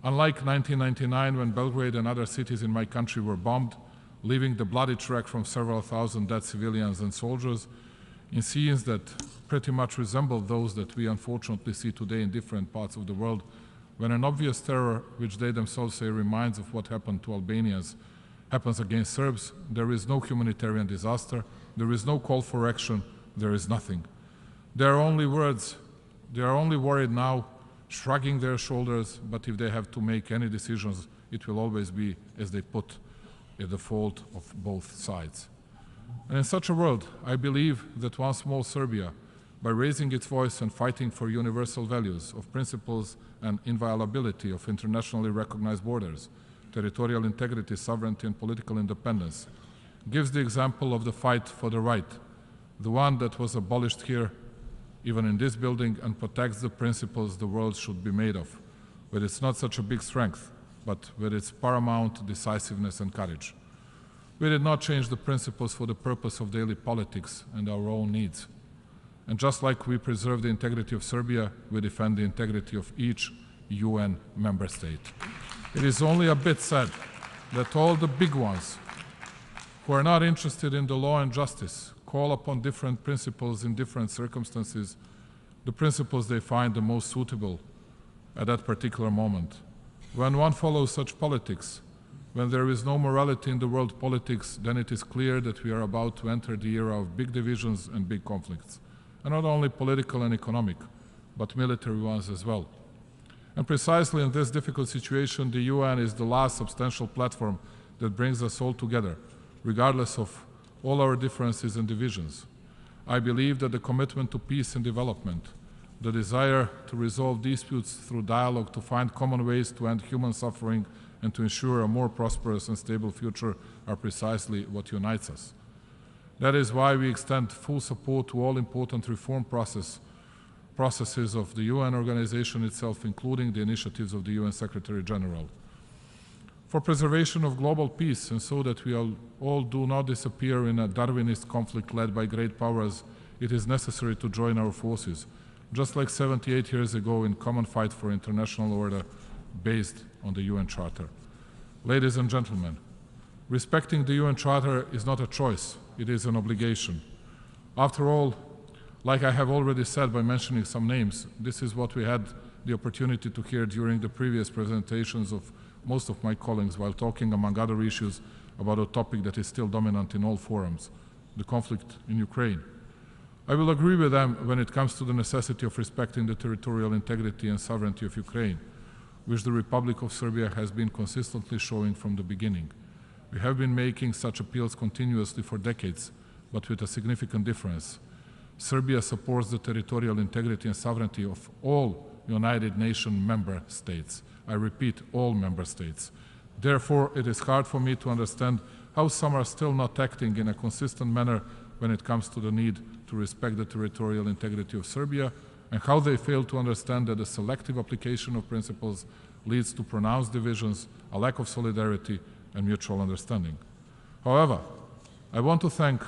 Unlike 1999, when Belgrade and other cities in my country were bombed, leaving the bloody track from several thousand dead civilians and soldiers, in scenes that pretty much resemble those that we unfortunately see today in different parts of the world, when an obvious terror, which they themselves say reminds of what happened to Albanians, happens against Serbs, there is no humanitarian disaster, there is no call for action, there is nothing. There are only words, they are only worried now, shrugging their shoulders, but if they have to make any decisions, it will always be, as they put, at the fault of both sides. And in such a world, I believe that one small Serbia, by raising its voice and fighting for universal values of principles and inviolability of internationally recognized borders, territorial integrity, sovereignty, and political independence, gives the example of the fight for the right, the one that was abolished here, even in this building, and protects the principles the world should be made of, with its not such a big strength, but with its paramount decisiveness and courage. We did not change the principles for the purpose of daily politics and our own needs. And just like we preserve the integrity of Serbia, we defend the integrity of each UN member state. It is only a bit sad that all the big ones who are not interested in the law and justice call upon different principles in different circumstances, the principles they find the most suitable at that particular moment. When one follows such politics, when there is no morality in the world politics, then it is clear that we are about to enter the era of big divisions and big conflicts. And not only political and economic, but military ones as well. And precisely in this difficult situation, the UN is the last substantial platform that brings us all together, regardless of all our differences and divisions. I believe that the commitment to peace and development, the desire to resolve disputes through dialogue, to find common ways to end human suffering and to ensure a more prosperous and stable future are precisely what unites us. That is why we extend full support to all important reform processes of the UN organization itself, including the initiatives of the UN Secretary General. For preservation of global peace and so that we all do not disappear in a Darwinist conflict led by great powers, it is necessary to join our forces, just like 78 years ago in common fight for international order based on the UN Charter. Ladies and gentlemen, respecting the UN Charter is not a choice, it is an obligation. After all, like I have already said by mentioning some names, this is what we had the opportunity to hear during the previous presentations of most of my colleagues while talking, among other issues, about a topic that is still dominant in all forums, the conflict in Ukraine. I will agree with them when it comes to the necessity of respecting the territorial integrity and sovereignty of Ukraine, which the Republic of Serbia has been consistently showing from the beginning. We have been making such appeals continuously for decades, but with a significant difference. Serbia supports the territorial integrity and sovereignty of all United Nations member states. I repeat, all member states. Therefore, it is hard for me to understand how some are still not acting in a consistent manner when it comes to the need to respect the territorial integrity of Serbia, and how they fail to understand that the selective application of principles leads to pronounced divisions, a lack of solidarity, and mutual understanding. However, I want to thank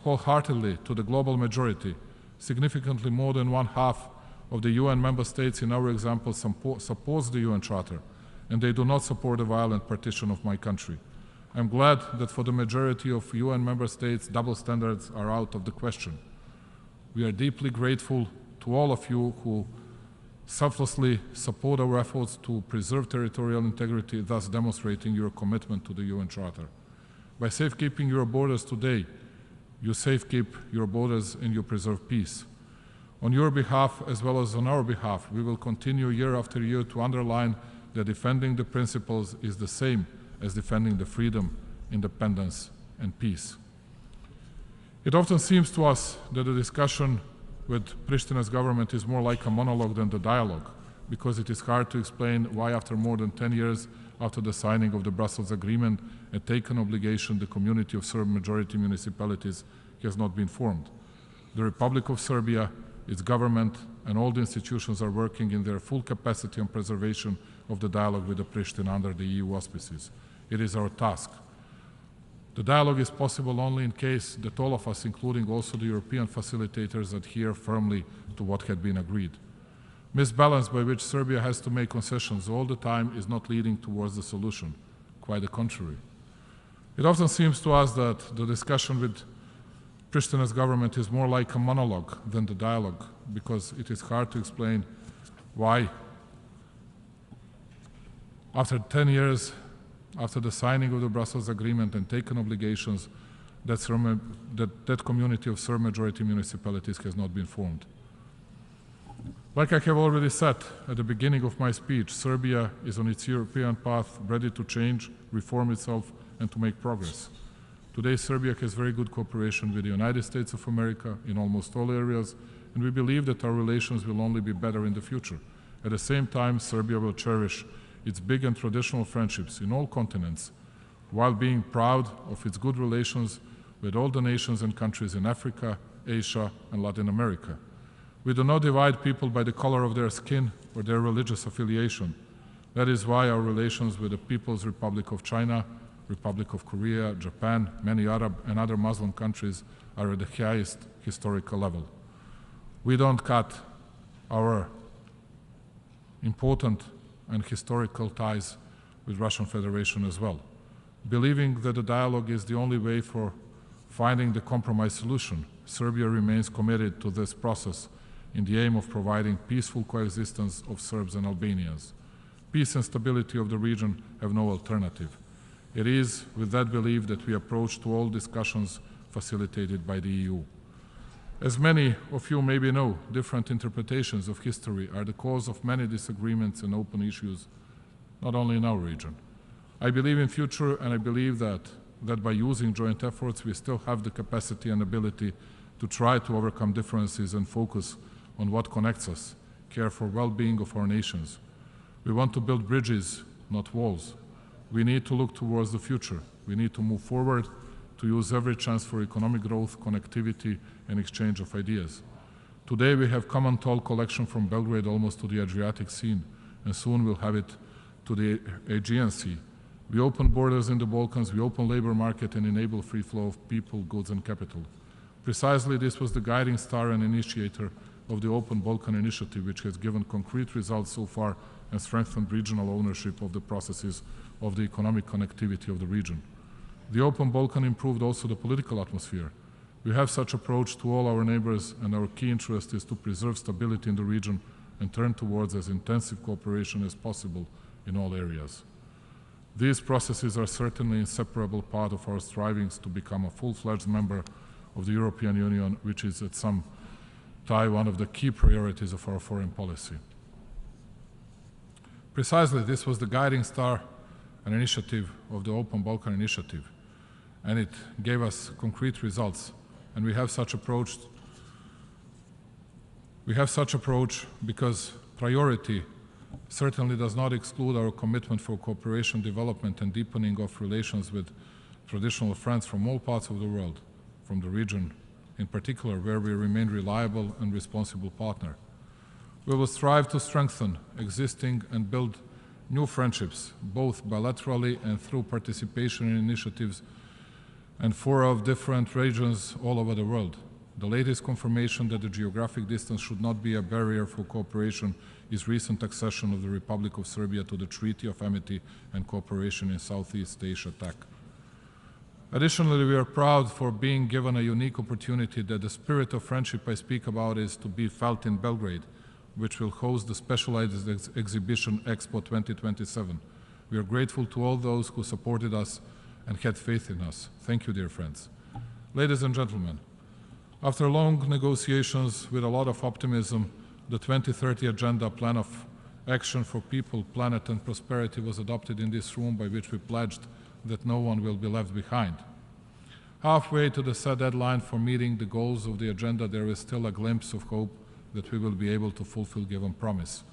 wholeheartedly to the global majority, significantly more than one-half of the UN member states in our example supports the UN Charter, and they do not support a violent partition of my country. I'm glad that for the majority of UN member states, double standards are out of the question. We are deeply grateful to all of you who selflessly support our efforts to preserve territorial integrity, thus demonstrating your commitment to the UN Charter. By safekeeping your borders today, you safekeep your borders and you preserve peace. On your behalf, as well as on our behalf, we will continue year after year to underline that defending the principles is the same as defending the freedom, independence, and peace. It often seems to us that the discussion with Prishtina's government is more like a monologue than the dialogue, because it is hard to explain why after more than 10 years after the signing of the Brussels Agreement, a taken obligation, the community of Serb majority municipalities has not been formed. The Republic of Serbia, its government, and all the institutions are working in their full capacity on preservation of the dialogue with the Pristina under the EU auspices. It is our task. The dialogue is possible only in case that all of us, including also the European facilitators, adhere firmly to what had been agreed. Misbalance by which Serbia has to make concessions all the time is not leading towards the solution, quite the contrary. It often seems to us that the discussion with Prishtina's government is more like a monologue than the dialogue, because it is hard to explain why, after 10 years, after the signing of the Brussels Agreement and taken obligations, that community of Serb majority municipalities has not been formed. Like I have already said at the beginning of my speech, Serbia is on its European path, ready to change, reform itself, and to make progress. Today, Serbia has very good cooperation with the United States of America in almost all areas, and we believe that our relations will only be better in the future. At the same time, Serbia will cherish its big and traditional friendships in all continents, while being proud of its good relations with all the nations and countries in Africa, Asia, and Latin America. We do not divide people by the color of their skin or their religious affiliation. That is why our relations with the People's Republic of China, Republic of Korea, Japan, many Arab and other Muslim countries are at the highest historical level. We don't cut our important and historical ties with Russian Federation as well. Believing that the dialogue is the only way for finding the compromise solution, Serbia remains committed to this process in the aim of providing peaceful coexistence of Serbs and Albanians. Peace and stability of the region have no alternative. It is with that belief that we approach to all discussions facilitated by the EU. As many of you maybe know, different interpretations of history are the cause of many disagreements and open issues, not only in our region. I believe in future, and I believe that by using joint efforts, we still have the capacity and ability to try to overcome differences and focus on what connects us, care for well-being of our nations. We want to build bridges, not walls. We need to look towards the future. We need to move forward, to use every chance for economic growth, connectivity, and exchange of ideas. Today we have common toll collection from Belgrade almost to the Adriatic Sea, and soon we'll have it to the Aegean Sea. We open borders in the Balkans, we open labor market and enable free flow of people, goods and capital. Precisely this was the guiding star and initiator of the Open Balkan Initiative, which has given concrete results so far and strengthened regional ownership of the processes of the economic connectivity of the region. The Open Balkan improved also the political atmosphere. We have such approach to all our neighbors, and our key interest is to preserve stability in the region and turn towards as intensive cooperation as possible in all areas. These processes are certainly an inseparable part of our strivings to become a full-fledged member of the European Union, which is at some time one of the key priorities of our foreign policy. Precisely this was the guiding star and initiative of the Open Balkan Initiative, and it gave us concrete results. And we have such approach because priority certainly does not exclude our commitment for cooperation, development and deepening of relations with traditional friends from all parts of the world, from the region in particular, where we remain reliable and responsible partner. We will strive to strengthen existing and build new friendships, both bilaterally and through participation in initiatives and fora of different regions all over the world. The latest confirmation that the geographic distance should not be a barrier for cooperation is recent accession of the Republic of Serbia to the Treaty of Amity and Cooperation in Southeast Asia TAC. Additionally, we are proud for being given a unique opportunity that the spirit of friendship I speak about is to be felt in Belgrade, which will host the specialized exhibition Expo 2027. We are grateful to all those who supported us and had faith in us. Thank you, dear friends. Ladies and gentlemen, after long negotiations with a lot of optimism, the 2030 Agenda Plan of Action for People, Planet and Prosperity was adopted in this room, by which we pledged that no one will be left behind. Halfway to the set deadline for meeting the goals of the agenda, there is still a glimpse of hope that we will be able to fulfill given promise.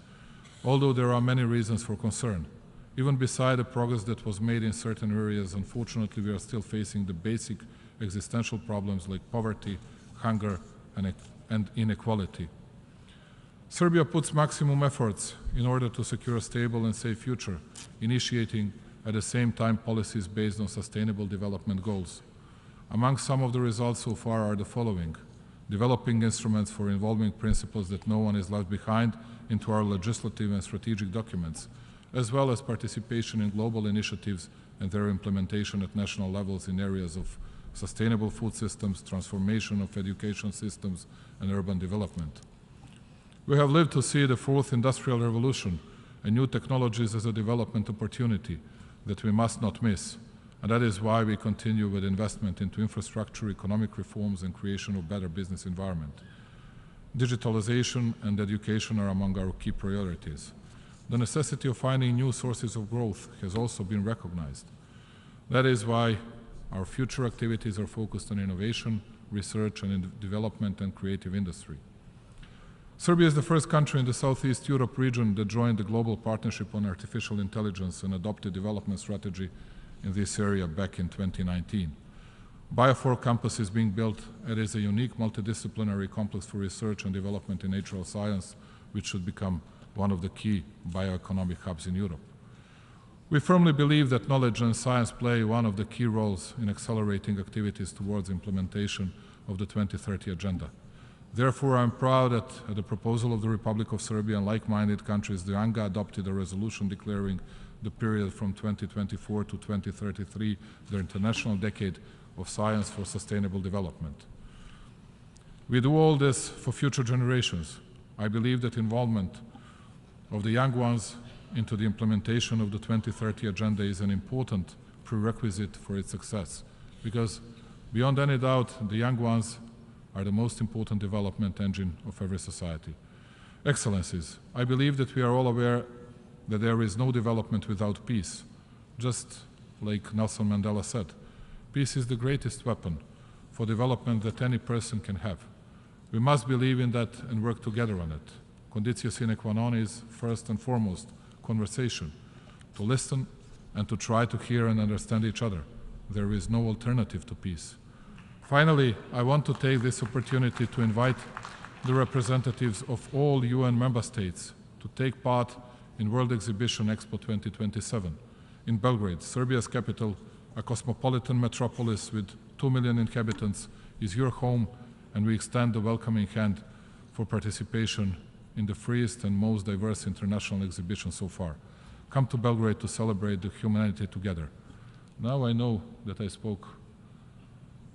Although there are many reasons for concern, even beside the progress that was made in certain areas, unfortunately we are still facing the basic existential problems like poverty, hunger, and inequality. Serbia puts maximum efforts in order to secure a stable and safe future, initiating at the same time policies based on sustainable development goals. Among some of the results so far are the following: developing instruments for involving principles that no one is left behind into our legislative and strategic documents, as well as participation in global initiatives and their implementation at national levels in areas of sustainable food systems, transformation of education systems, and urban development. We have lived to see the fourth industrial revolution and new technologies as a development opportunity that we must not miss. And that is why we continue with investment into infrastructure, economic reforms, and creation of better business environment. Digitalization and education are among our key priorities. The necessity of finding new sources of growth has also been recognized. That is why our future activities are focused on innovation, research and development, and creative industry. Serbia is the first country in the Southeast Europe region that joined the Global Partnership on Artificial Intelligence and adopted development strategy in this area back in 2019. Bio4 campus is being built. It is a unique multidisciplinary complex for research and development in natural science, which should become one of the key bioeconomic hubs in Europe. We firmly believe that knowledge and science play one of the key roles in accelerating activities towards implementation of the 2030 Agenda. Therefore, I am proud that at the proposal of the Republic of Serbia and like-minded countries, the ANGA adopted a resolution declaring the period from 2024 to 2033 the International Decade of Science for Sustainable Development. We do all this for future generations. I believe that involvement of the young ones into the implementation of the 2030 Agenda is an important prerequisite for its success, because beyond any doubt, the young ones are the most important development engine of every society. Excellencies, I believe that we are all aware that there is no development without peace. Just like Nelson Mandela said, peace is the greatest weapon for development that any person can have. We must believe in that and work together on it. Conditio sine qua non is first and foremost conversation, to listen and to try to hear and understand each other. There is no alternative to peace. Finally, I want to take this opportunity to invite the representatives of all UN member states to take part in World Exhibition Expo 2027. in Belgrade, Serbia's capital, a cosmopolitan metropolis with 2 million inhabitants, is your home, and we extend a welcoming hand for participation in the freest and most diverse international exhibition so far. Come to Belgrade to celebrate the humanity together. Now I know that I spoke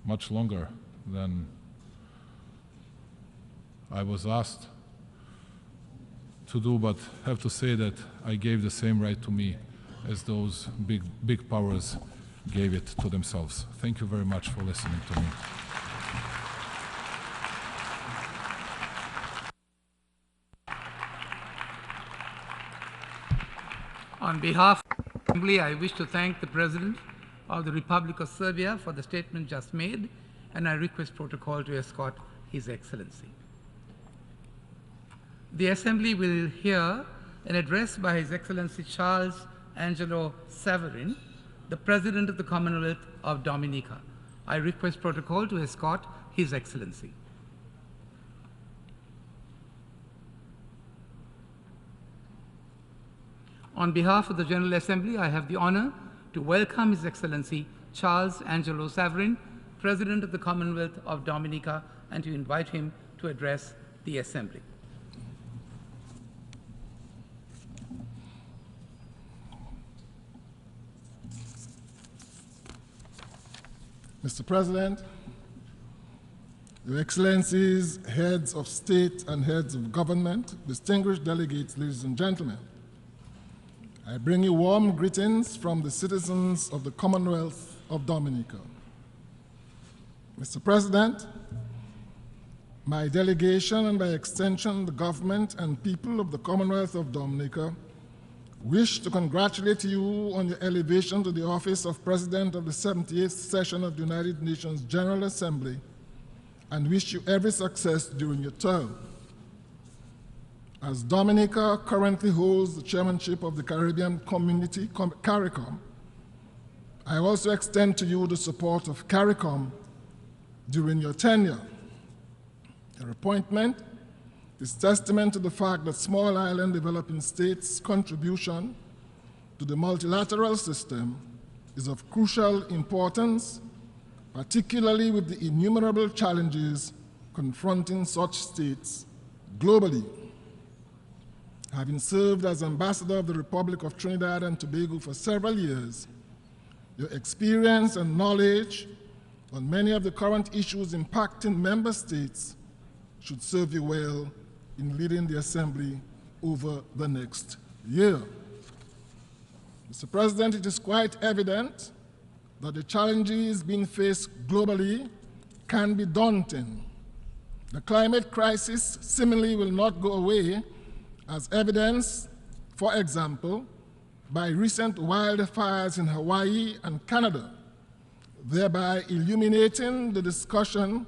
much longer than I was asked to do, but have to say that I gave the same right to me as those big powers gave it to themselves. Thank you very much for listening to me. On behalf of the Assembly, I wish to thank the President of the Republic of Serbia for the statement just made, and I request protocol to escort His Excellency. The Assembly will hear an address by His Excellency Charles Angelo Saverin, the President of the Commonwealth of Dominica. I request protocol to escort His Excellency. On behalf of the General Assembly, I have the honor to welcome His Excellency Charles Angelo Saverin, President of the Commonwealth of Dominica, and to invite him to address the Assembly. Mr. President, Your Excellencies, heads of state and heads of government, distinguished delegates, ladies and gentlemen, I bring you warm greetings from the citizens of the Commonwealth of Dominica. Mr. President, my delegation and by extension the government and people of the Commonwealth of Dominica wish to congratulate you on your elevation to the office of President of the 78th session of the United Nations General Assembly and wish you every success during your term. As Dominica currently holds the chairmanship of the Caribbean Community, CARICOM, I also extend to you the support of CARICOM during your tenure. Your appointment is testament to the fact that small island developing states' contribution to the multilateral system is of crucial importance, particularly with the innumerable challenges confronting such states globally. Having served as ambassador of the Republic of Trinidad and Tobago for several years, your experience and knowledge on many of the current issues impacting member states should serve you well in leading the Assembly over the next year. Mr. President, it is quite evident that the challenges being faced globally can be daunting. The climate crisis similarly will not go away, as evidenced, for example, by recent wildfires in Hawaii and Canada, thereby illuminating the discussion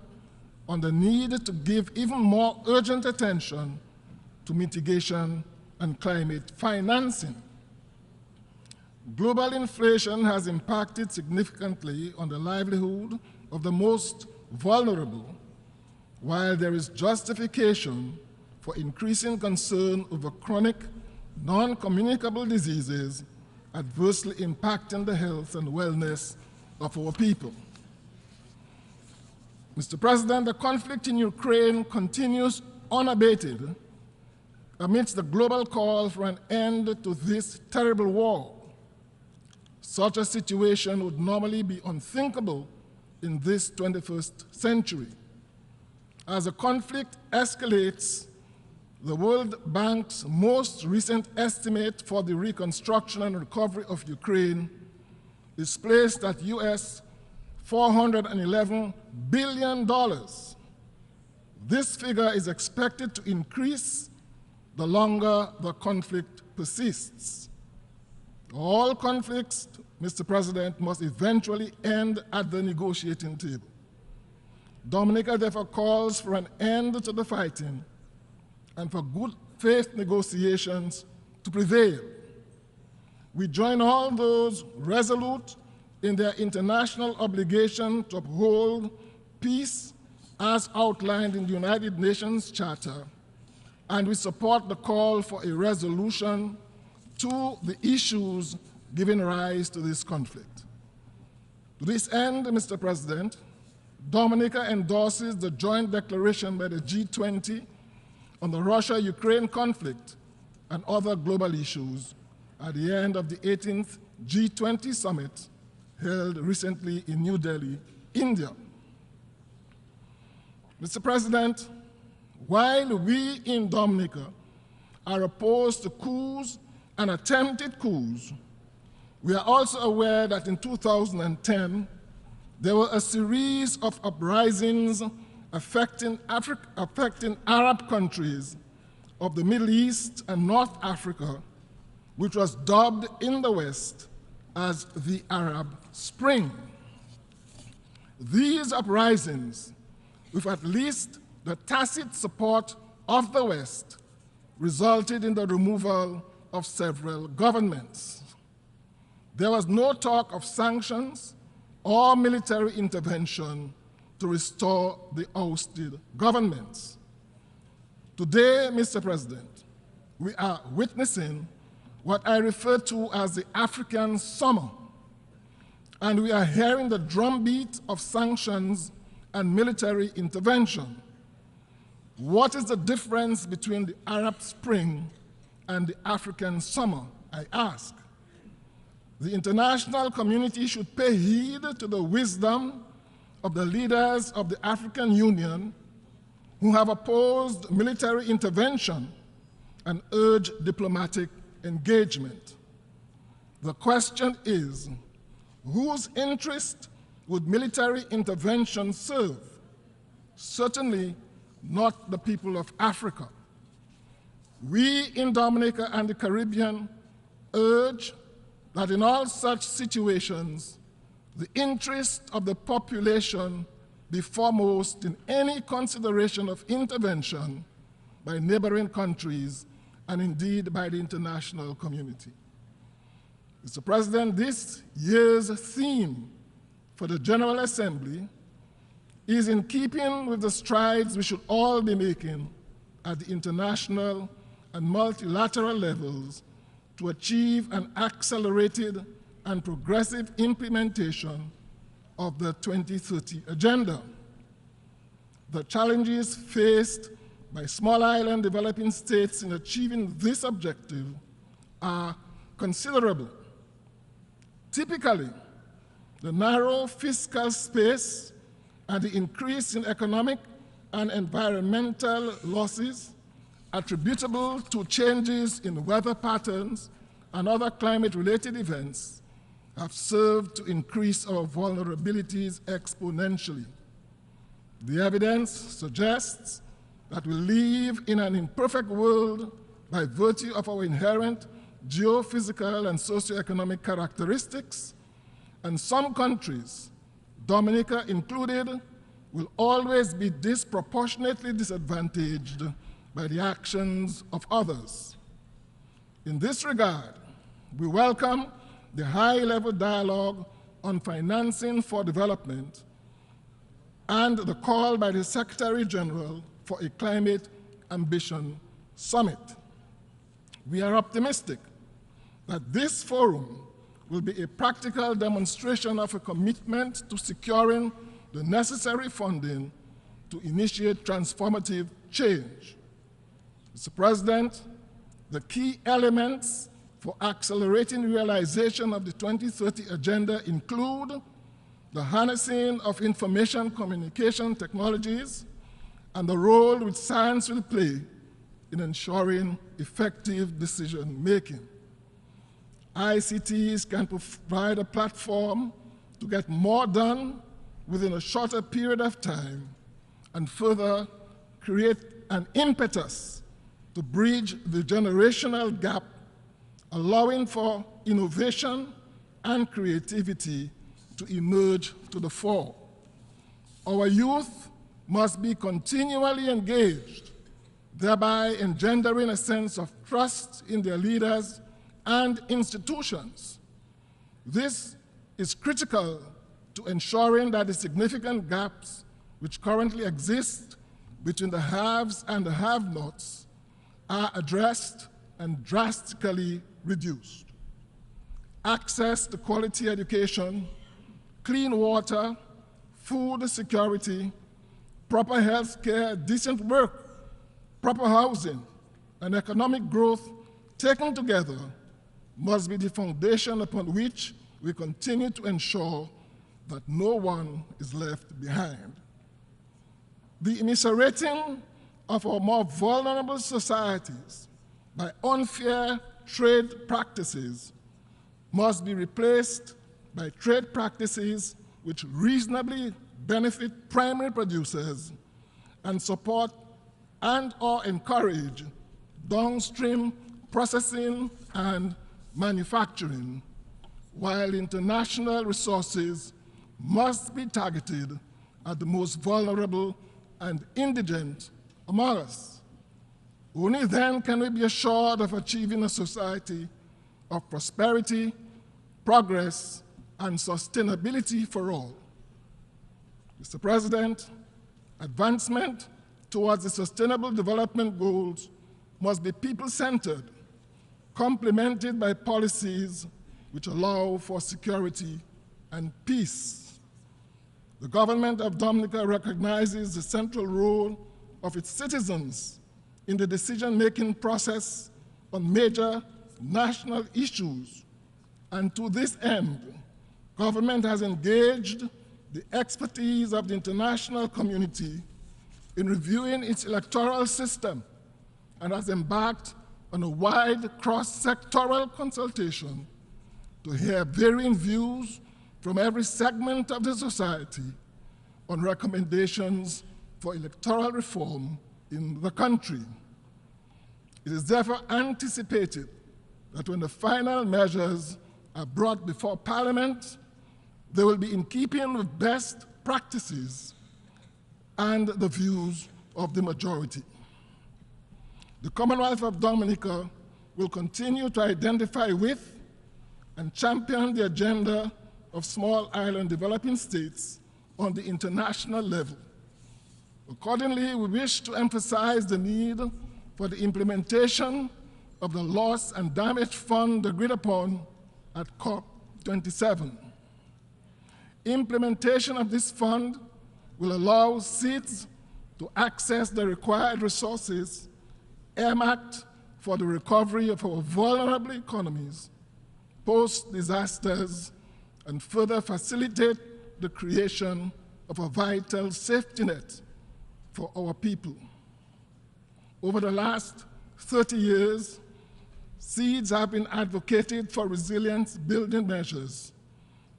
on the need to give even more urgent attention to mitigation and climate financing. Global inflation has impacted significantly on the livelihood of the most vulnerable, while there is justification for increasing concern over chronic, non-communicable diseases adversely impacting the health and wellness of our people. Mr. President, the conflict in Ukraine continues unabated amidst the global call for an end to this terrible war. Such a situation would normally be unthinkable in this 21st century. As the conflict escalates, the World Bank's most recent estimate for the reconstruction and recovery of Ukraine is placed at US $411 billion. This figure is expected to increase the longer the conflict persists. All conflicts, Mr. President, must eventually end at the negotiating table. Dominica therefore calls for an end to the fighting and for good faith negotiations to prevail. We join all those resolute in their international obligation to uphold peace as outlined in the United Nations Charter, and we support the call for a resolution to the issues giving rise to this conflict. To this end, Mr. President, Dominica endorses the joint declaration by the G20 on the Russia-Ukraine conflict and other global issues at the end of the 18th G20 summit held recently in New Delhi, India. Mr. President, while we in Dominica are opposed to coups and attempted coups, we are also aware that in 2010, there were a series of uprisings affecting Arab countries of the Middle East and North Africa, which was dubbed in the West as the Arab Spring. These uprisings, with at least the tacit support of the West, resulted in the removal of several governments. There was no talk of sanctions or military intervention to restore the ousted governments. Today, Mr. President, we are witnessing what I refer to as the African summer, and we are hearing the drumbeat of sanctions and military intervention. What is the difference between the Arab Spring and the African summer, I ask? The international community should pay heed to the wisdom of the leaders of the African Union who have opposed military intervention and urged diplomatic engagement. The question is, whose interest would military intervention serve? Certainly not the people of Africa. We in Dominica and the Caribbean urge that in all such situations, the interest of the population be foremost in any consideration of intervention by neighboring countries and indeed by the international community. Mr. President, this year's theme for the General Assembly is in keeping with the strides we should all be making at the international and multilateral levels to achieve an accelerated and progressive implementation of the 2030 Agenda. The challenges faced by small island developing states in achieving this objective are considerable. Typically, the narrow fiscal space and the increase in economic and environmental losses attributable to changes in weather patterns and other climate-related events have served to increase our vulnerabilities exponentially. The evidence suggests that we live in an imperfect world by virtue of our inherent geophysical and socioeconomic characteristics, and some countries, Dominica included, will always be disproportionately disadvantaged by the actions of others. In this regard, we welcome the high-level dialogue on financing for development and the call by the Secretary General for a Climate Ambition Summit. We are optimistic that this forum will be a practical demonstration of a commitment to securing the necessary funding to initiate transformative change. Mr. President, the key elements for accelerating realization of the 2030 Agenda include the harnessing of information communication technologies and the role which science will play in ensuring effective decision-making. ICTs can provide a platform to get more done within a shorter period of time and further create an impetus to bridge the generational gap, allowing for innovation and creativity to emerge to the fore. Our youth must be continually engaged, thereby engendering a sense of trust in their leaders and institutions. This is critical to ensuring that the significant gaps which currently exist between the haves and the have-nots are addressed and drastically reduced. access to quality education, clean water, food security, proper health care, decent work, proper housing, and economic growth taken together must be the foundation upon which we continue to ensure that no one is left behind. The immiserating of our more vulnerable societies by unfair trade practices must be replaced by trade practices which reasonably benefit primary producers and support and/or encourage downstream processing and manufacturing, while international resources must be targeted at the most vulnerable and indigent among us. Only then can we be assured of achieving a society of prosperity, progress, and sustainability for all. Mr. President, advancement towards the Sustainable Development Goals must be people-centered, complemented by policies which allow for security and peace. The government of Dominica recognizes the central role of its citizens in the decision-making process on major national issues, and to this end, government has engaged the expertise of the international community in reviewing its electoral system and has embarked on a wide cross-sectoral consultation to hear varying views from every segment of the society on recommendations for electoral reform in the country. It is therefore anticipated that when the final measures are brought before Parliament, they will be in keeping with best practices and the views of the majority. The Commonwealth of Dominica will continue to identify with and champion the agenda of small island developing states on the international level. Accordingly, we wish to emphasize the need for the implementation of the Loss and Damage Fund agreed upon at COP27. Implementation of this fund will allow SEEDS to access the required resources earmarked for the recovery of our vulnerable economies post-disasters and further facilitate the creation of a vital safety net for our people. Over the last 30 years, SEEDS have been advocated for resilience-building measures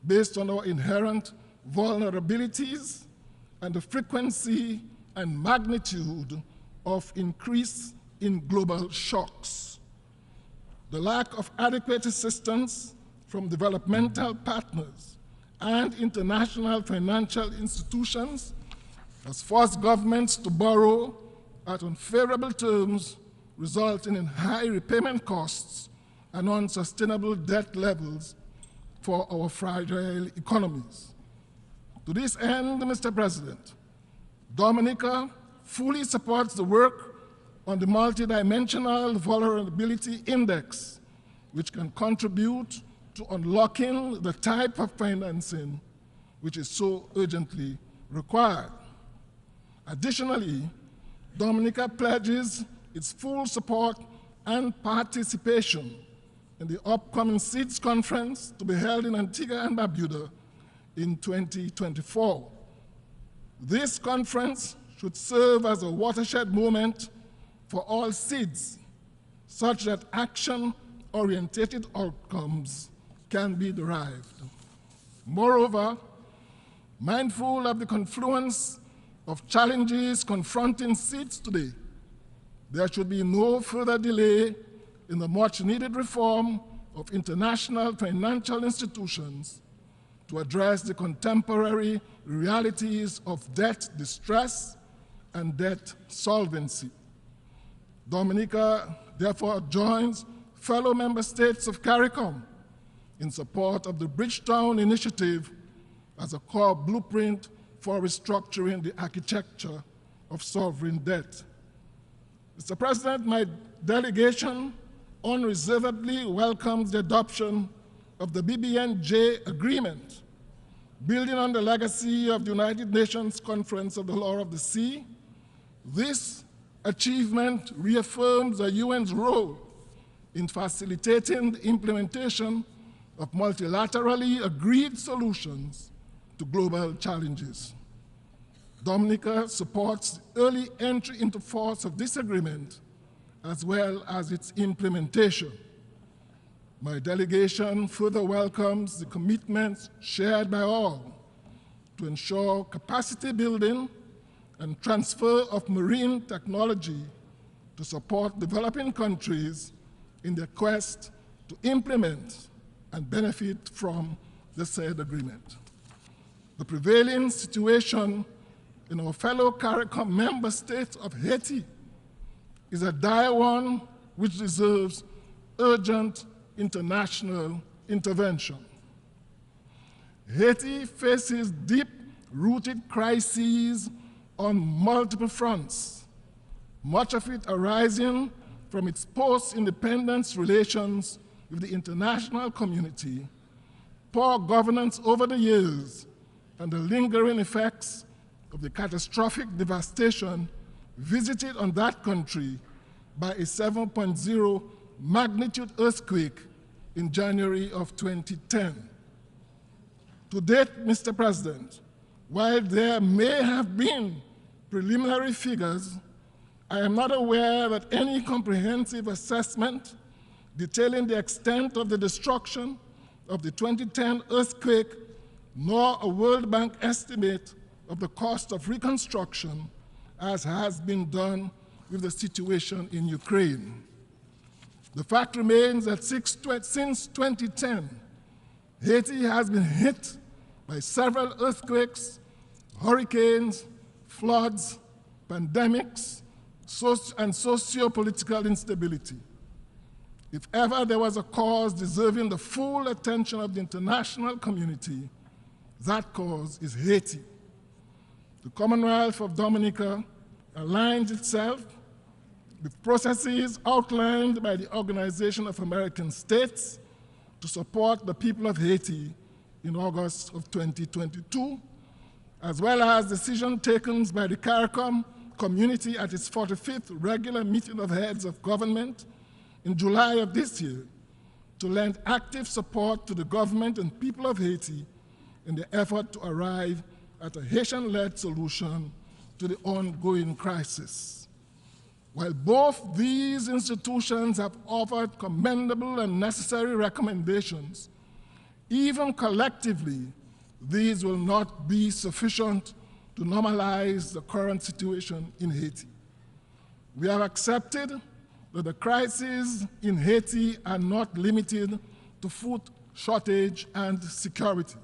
based on our inherent vulnerabilities and the frequency and magnitude of increase in global shocks. The lack of adequate assistance from developmental partners and international financial institutions has forced governments to borrow at unfavorable terms, resulting in high repayment costs and unsustainable debt levels for our fragile economies. To this end, Mr. President, Dominica fully supports the work on the Multidimensional Vulnerability Index, which can contribute to unlocking the type of financing which is so urgently required. Additionally, Dominica pledges its full support and participation in the upcoming SEEDS conference to be held in Antigua and Barbuda in 2024. This conference should serve as a watershed moment for all SEEDS, such that action-oriented outcomes can be derived. Moreover, mindful of the confluence of challenges confronting SEEDS today, there should be no further delay in the much-needed reform of international financial institutions to address the contemporary realities of debt distress and debt solvency. Dominica therefore joins fellow member states of CARICOM in support of the Bridgetown Initiative as a core blueprint for restructuring the architecture of sovereign debt. Mr. President, my delegation unreservedly welcomes the adoption of the BBNJ agreement, building on the legacy of the United Nations Conference of the Law of the Sea. This achievement reaffirms the UN's role in facilitating the implementation of multilaterally agreed solutions to global challenges. Dominica supports the early entry into force of this agreement as well as its implementation. My delegation further welcomes the commitments shared by all to ensure capacity building and transfer of marine technology to support developing countries in their quest to implement and benefit from the said agreement. The prevailing situation in our fellow CARICOM member state of Haiti is a dire one which deserves urgent international intervention. Haiti faces deep-rooted crises on multiple fronts, much of it arising from its post-independence relations with the international community, poor governance over the years, and the lingering effects of the catastrophic devastation visited on that country by a 7.0 magnitude earthquake in January of 2010. To date, Mr. President, while there may have been preliminary figures, I am not aware that any comprehensive assessment detailing the extent of the destruction of the 2010 earthquake, nor a World Bank estimate of the cost of reconstruction, as has been done with the situation in Ukraine. The fact remains that since 2010, Haiti has been hit by several earthquakes, hurricanes, floods, pandemics, and socio-political instability. If ever there was a cause deserving the full attention of the international community, that cause is Haiti. The Commonwealth of Dominica aligns itself with processes outlined by the Organization of American States to support the people of Haiti in August of 2022, as well as decisions taken by the CARICOM community at its 45th regular meeting of heads of government in July of this year to lend active support to the government and people of Haiti in the effort to arrive at a Haitian-led solution to the ongoing crisis. While both these institutions have offered commendable and necessary recommendations, even collectively, these will not be sufficient to normalize the current situation in Haiti. We have accepted that the crises in Haiti are not limited to food shortage and security.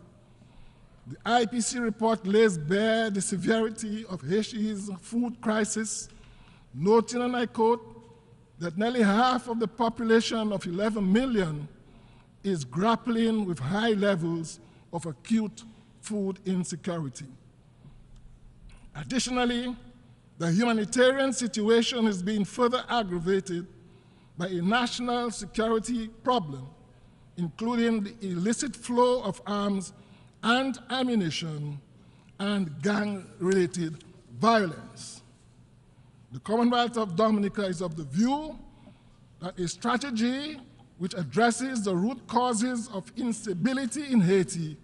The IPC report lays bare the severity of Haiti's food crisis, noting, and I quote, that nearly half of the population of 11 million is grappling with high levels of acute food insecurity. Additionally, the humanitarian situation is being further aggravated by a national security problem, including the illicit flow of arms and ammunition and gang-related violence. The Commonwealth of Dominica is of the view that a strategy which addresses the root causes of instability in Haiti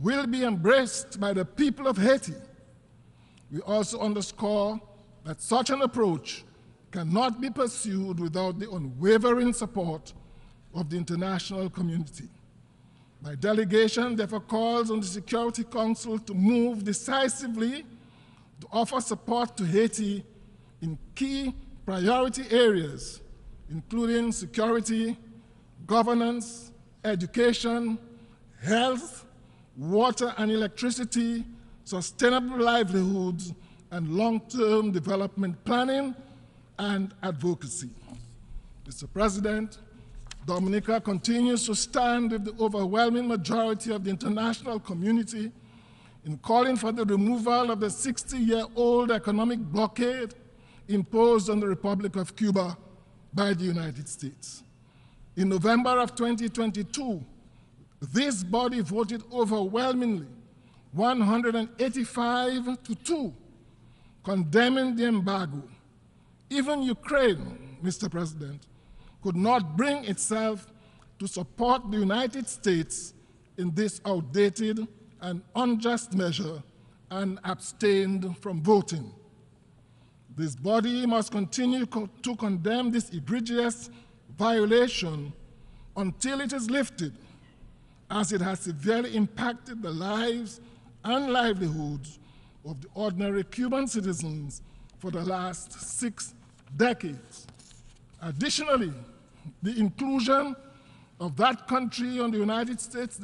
will be embraced by the people of Haiti. We also underscore that such an approach cannot be pursued without the unwavering support of the international community. My delegation therefore calls on the Security Council to move decisively to offer support to Haiti in key priority areas, including security, governance, education, health, water and electricity, sustainable livelihoods, and long-term development planning and advocacy. Mr. President, Dominica continues to stand with the overwhelming majority of the international community in calling for the removal of the 60-year-old economic blockade imposed on the Republic of Cuba by the United States. In November of 2022, This body voted overwhelmingly, 185-2, condemning the embargo. Even Ukraine, Mr. President, could not bring itself to support the United States in this outdated and unjust measure and abstained from voting. This body must continue to condemn this egregious violation until it is lifted, as it has severely impacted the lives and livelihoods of the ordinary Cuban citizens for the last 6 decades. Additionally, the inclusion of that country on the United States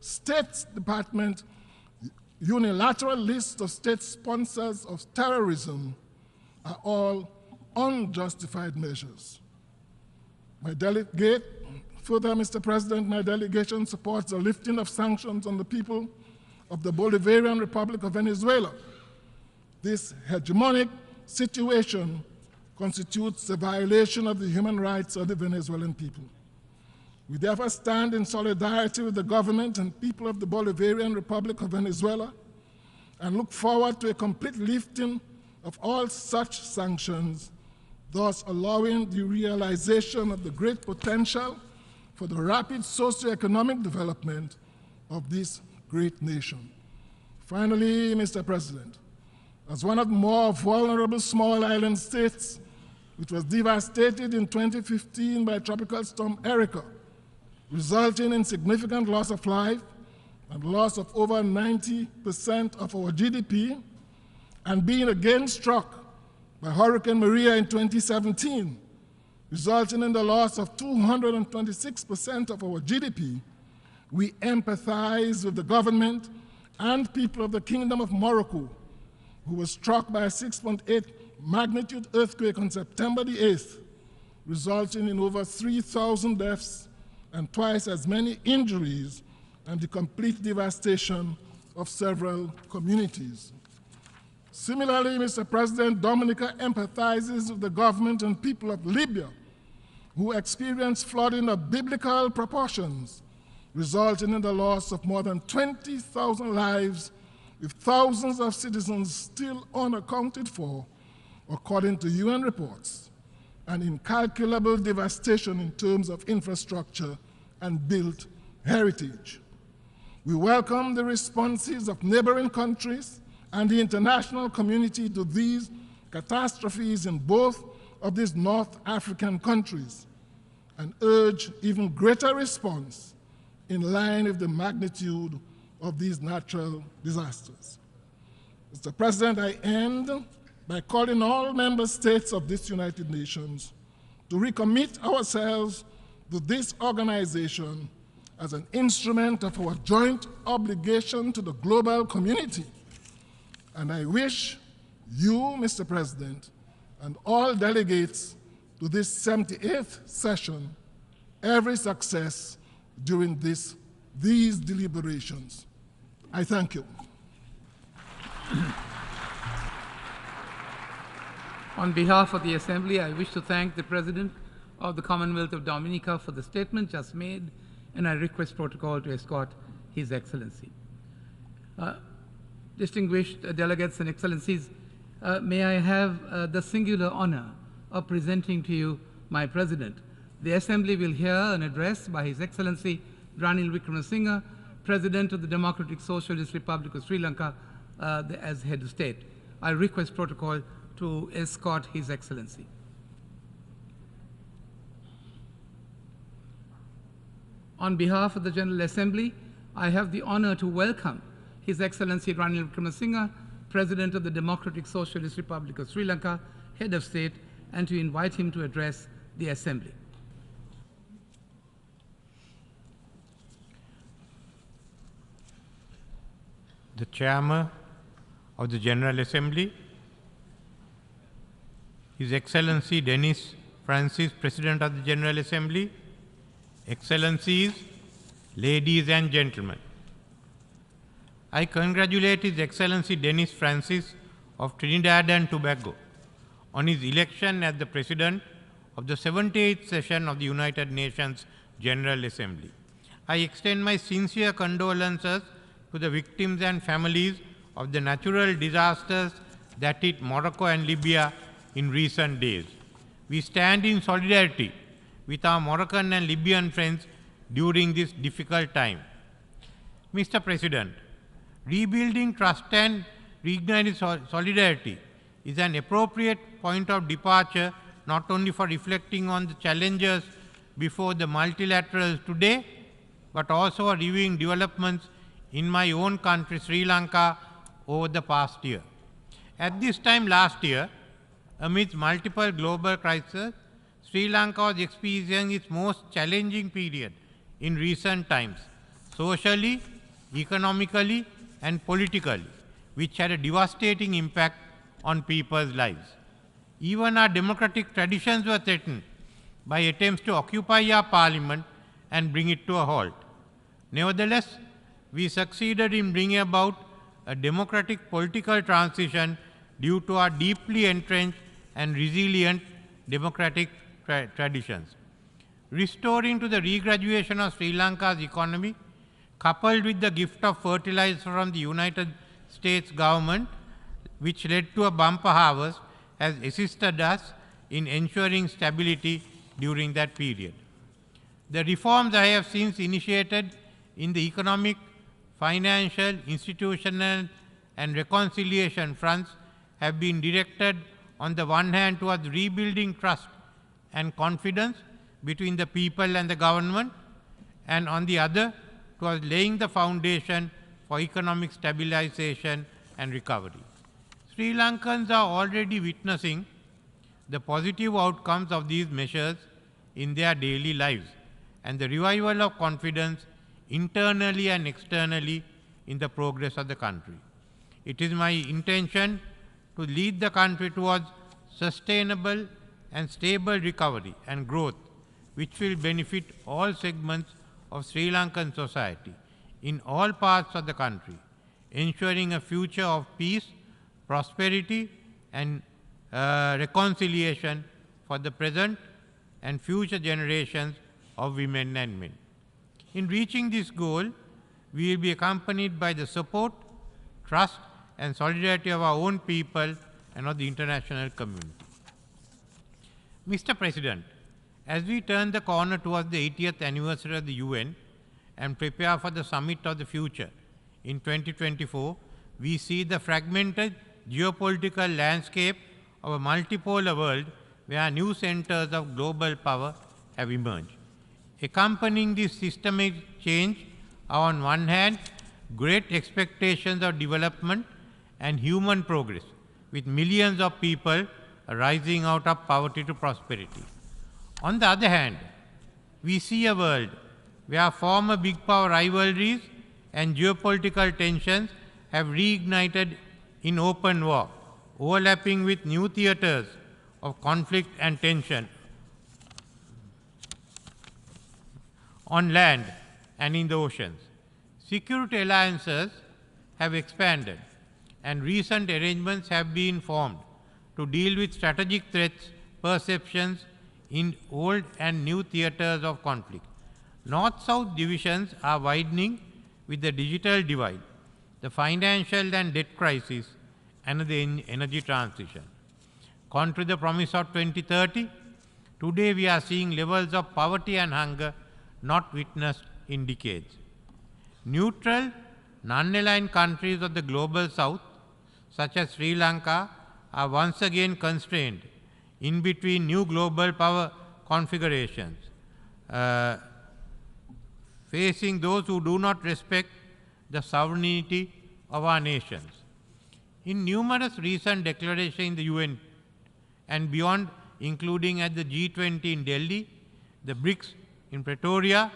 State Department unilateral list of state sponsors of terrorism are all unjustified measures. Further, Mr. President, my delegation supports the lifting of sanctions on the people of the Bolivarian Republic of Venezuela. This hegemonic situation constitutes a violation of the human rights of the Venezuelan people. We therefore stand in solidarity with the government and people of the Bolivarian Republic of Venezuela and look forward to a complete lifting of all such sanctions, thus allowing the realization of the great potential for the rapid socioeconomic development of this great nation. Finally, Mr. President, as one of the more vulnerable small island states, which was devastated in 2015 by Tropical Storm Erika, resulting in significant loss of life and loss of over 90% of our GDP, and being again struck by Hurricane Maria in 2017, resulting in the loss of 226% of our GDP, we empathize with the government and people of the Kingdom of Morocco, who was struck by a 6.8 magnitude earthquake on September the 8th, resulting in over 3,000 deaths and twice as many injuries and the complete devastation of several communities. Similarly, Mr. President, Dominica empathizes with the government and people of Libya, who experienced flooding of biblical proportions, resulting in the loss of more than 20,000 lives, with thousands of citizens still unaccounted for, according to UN reports, and incalculable devastation in terms of infrastructure and built heritage. We welcome the responses of neighboring countries and the international community to these catastrophes in both of these North African countries, and urge even greater response in line with the magnitude of these natural disasters. Mr. President, I end by calling all member states of this United Nations to recommit ourselves to this organization as an instrument of our joint obligation to the global community. And I wish you, Mr. President, and all delegates to this 78th session every success during these deliberations. I thank you. On behalf of the Assembly, I wish to thank the President of the Commonwealth of Dominica for the statement just made, and I request protocol to escort His Excellency. Distinguished delegates and excellencies, may I have the singular honor of presenting to you my President. The Assembly will hear an address by His Excellency Ranil Wickremesinghe, President of the Democratic Socialist Republic of Sri Lanka, as Head of State. I request protocol to escort His Excellency. On behalf of the General Assembly, I have the honor to welcome His Excellency Ranil Wickremesinghe, President of the Democratic Socialist Republic of Sri Lanka, Head of State, and to invite him to address the Assembly. The Chairman of the General Assembly, His Excellency Dennis Francis, President of the General Assembly, Excellencies, ladies and gentlemen. I congratulate His Excellency Dennis Francis of Trinidad and Tobago on his election as the President of the 78th session of the United Nations General Assembly. I extend my sincere condolences to the victims and families of the natural disasters that hit Morocco and Libya in recent days. We stand in solidarity with our Moroccan and Libyan friends during this difficult time. Mr. President, rebuilding trust and reigniting solidarity is an appropriate point of departure not only for reflecting on the challenges before the multilaterals today, but also for reviewing developments in my own country, Sri Lanka, over the past year. At this time last year, amidst multiple global crises, Sri Lanka was experiencing its most challenging period in recent times, socially, economically, and politically, which had a devastating impact on people's lives. Even our democratic traditions were threatened by attempts to occupy our parliament and bring it to a halt. Nevertheless, we succeeded in bringing about a democratic political transition due to our deeply entrenched and resilient democratic traditions. Restoring to the regraduation of Sri Lanka's economy, coupled with the gift of fertilizer from the United States government, which led to a bumper harvest, has assisted us in ensuring stability during that period. The reforms I have since initiated in the economic, financial, institutional, and reconciliation fronts have been directed on the one hand towards rebuilding trust and confidence between the people and the government, and on the other towards laying the foundation for economic stabilization and recovery. Sri Lankans are already witnessing the positive outcomes of these measures in their daily lives and the revival of confidence internally and externally in the progress of the country. It is my intention to lead the country towards sustainable and stable recovery and growth, which will benefit all segments of Sri Lankan society in all parts of the country, ensuring a future of peace, prosperity, and reconciliation for the present and future generations of women and men. In reaching this goal, we will be accompanied by the support, trust, and solidarity of our own people and of the international community. Mr. President, as we turn the corner towards the 80th anniversary of the UN and prepare for the Summit of the Future in 2024, we see the fragmented geopolitical landscape of a multipolar world where new centers of global power have emerged. Accompanying this systemic change are on one hand great expectations of development and human progress, with millions of people rising out of poverty to prosperity. On the other hand, we see a world where former big power rivalries and geopolitical tensions have reignited in open war, overlapping with new theaters of conflict and tension on land and in the oceans. Security alliances have expanded, and recent arrangements have been formed to deal with strategic threats, perceptions in old and new theaters of conflict. North-South divisions are widening with the digital divide, the financial and debt crisis, and the energy transition. Contrary to the promise of 2030, today we are seeing levels of poverty and hunger not witnessed in decades. Neutral, non-aligned countries of the global south, such as Sri Lanka, are once again constrained in between new global power configurations, facing those who do not respect the sovereignty of our nations. In numerous recent declarations in the UN and beyond, including at the G20 in Delhi, the BRICS in Pretoria,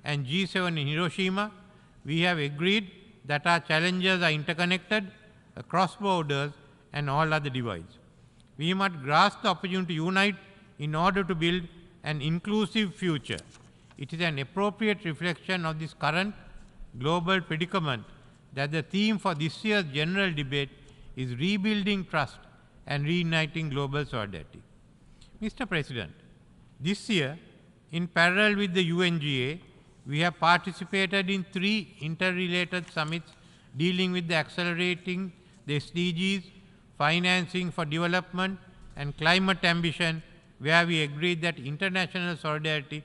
and G7 in Hiroshima, we have agreed that our challenges are interconnected across borders and all other divides. We must grasp the opportunity to unite in order to build an inclusive future. It is an appropriate reflection of this current global predicament that the theme for this year's general debate is rebuilding trust and reuniting global solidarity. Mr. President, this year In parallel with the UNGA, we have participated in 3 interrelated summits dealing with the accelerating the SDGs, financing for development, and climate ambition, where we agreed that international solidarity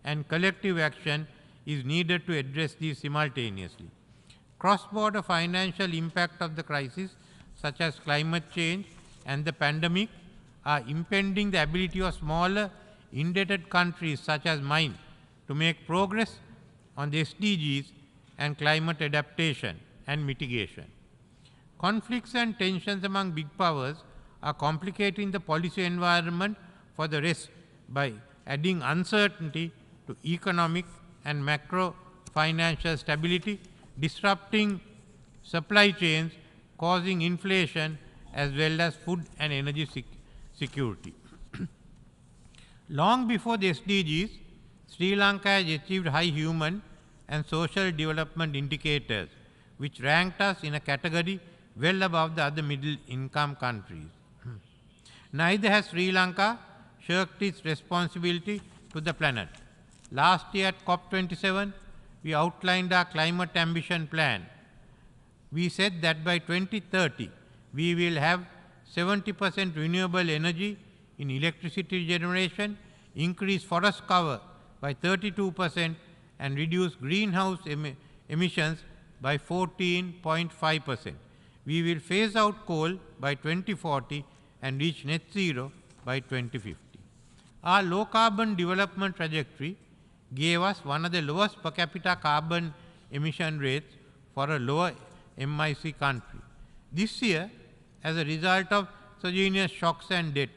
and collective action is needed to address these simultaneously. Cross-border financial impact of the crisis, such as climate change and the pandemic, are impeding the ability of smaller, indebted countries such as mine to make progress on the SDGs and climate adaptation and mitigation. Conflicts and tensions among big powers are complicating the policy environment for the rest by adding uncertainty to economic and macro financial stability, disrupting supply chains, causing inflation, as well as food and energy security. Long before the SDGs, Sri Lanka has achieved high human and social development indicators, which ranked us in a category well above the other middle-income countries. Neither has Sri Lanka shirked its responsibility to the planet. Last year at COP27, we outlined our climate ambition plan. We said that by 2030, we will have 70% renewable energy in electricity generation, increase forest cover by 32%, and reduce greenhouse emissions by 14.5%. We will phase out coal by 2040 and reach net zero by 2050. Our low carbon development trajectory gave us one of the lowest per capita carbon emission rates for a lower MIC country. This year, as a result of exogenous shocks and debt,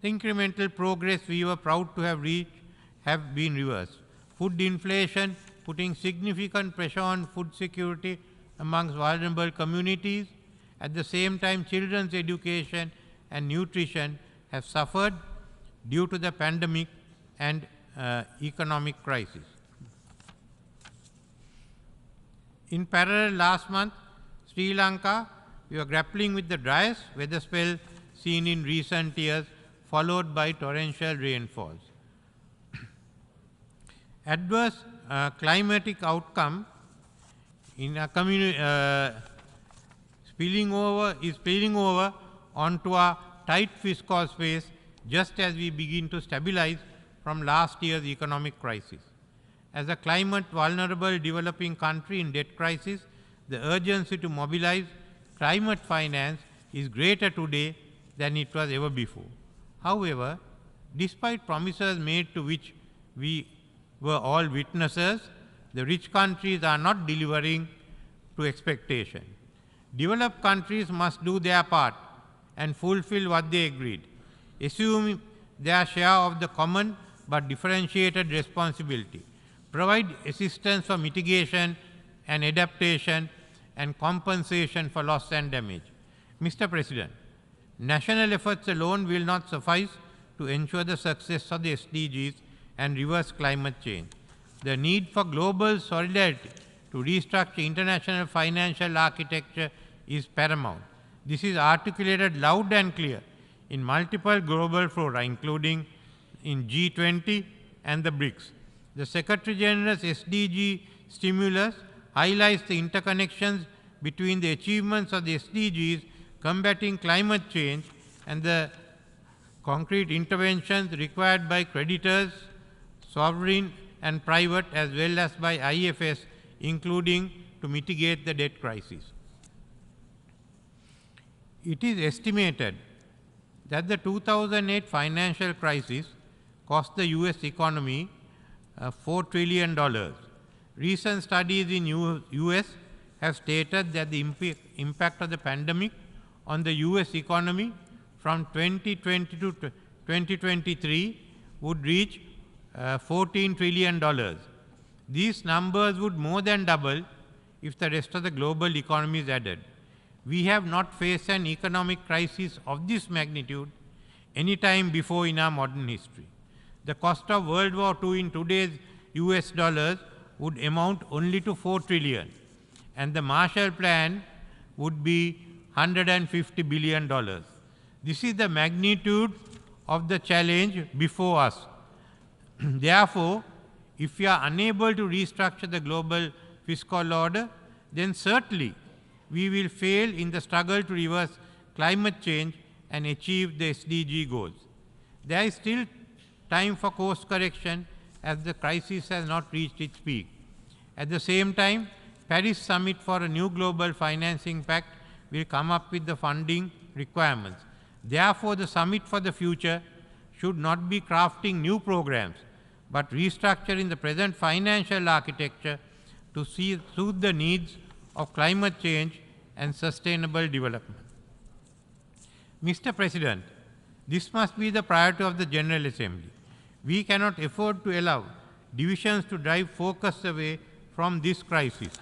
the incremental progress we were proud to have reached have been reversed. Food inflation putting significant pressure on food security amongst vulnerable communities. At the same time, children's education and nutrition have suffered due to the pandemic and economic crisis. In parallel, last month, Sri Lanka, we were grappling with the driest weather spell seen in recent years, followed by torrential rainfalls. Adverse climatic outcome in a spilling over onto our tight fiscal space just as we begin to stabilize from last year's economic crisis. As a climate vulnerable developing country in debt crisis, the urgency to mobilize climate finance is greater today than it was ever before. However, despite promises made to which we were all witnesses, the rich countries are not delivering to expectation. Developed countries must do their part and fulfill what they agreed, assume their share of the common but differentiated responsibility, provide assistance for mitigation and adaptation, and compensation for loss and damage. Mr. President, national efforts alone will not suffice to ensure the success of the SDGs and reverse climate change. The need for global solidarity to restructure international financial architecture is paramount. This is articulated loud and clear in multiple global fora, including in G20 and the BRICS. The Secretary General's SDG stimulus highlights the interconnections between the achievements of the SDGs, combating climate change, and the concrete interventions required by creditors, sovereign and private, as well as by IFS, including to mitigate the debt crisis. It is estimated that the 2008 financial crisis cost the US economy $4 trillion. Recent studies in US have stated that the impact of the pandemic on the US economy from 2020 to 2023 would reach $14 trillion. These numbers would more than double if the rest of the global economy is added. We have not faced an economic crisis of this magnitude any time before in our modern history. The cost of World War II in today's US dollars would amount only to $4 trillion, and the Marshall Plan would be $150 billion. This is the magnitude of the challenge before us. Therefore, if we are unable to restructure the global fiscal order, then certainly we will fail in the struggle to reverse climate change and achieve the SDG goals. There is still time for course correction as the crisis has not reached its peak. At the same time, Paris Summit for a new global financing pact will come up with the funding requirements. Therefore, the Summit for the Future should not be crafting new programs, but restructuring the present financial architecture to suit the needs of climate change and sustainable development. Mr. President, this must be the priority of the General Assembly. We cannot afford to allow divisions to drive focus away from this crisis.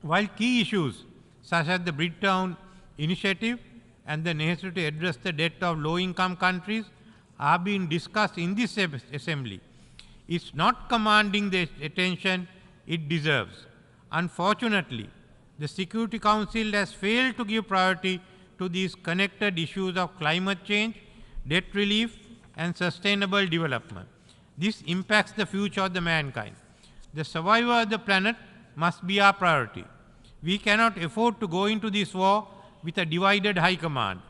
While key issues such as the Bridgetown Initiative and the necessity to address the debt of low-income countries are being discussed in this assembly, it's not commanding the attention it deserves. Unfortunately, the Security Council has failed to give priority to these connected issues of climate change, debt relief, and sustainable development. This impacts the future of the mankind. The survival of the planet must be our priority. We cannot afford to go into this war with a divided high command.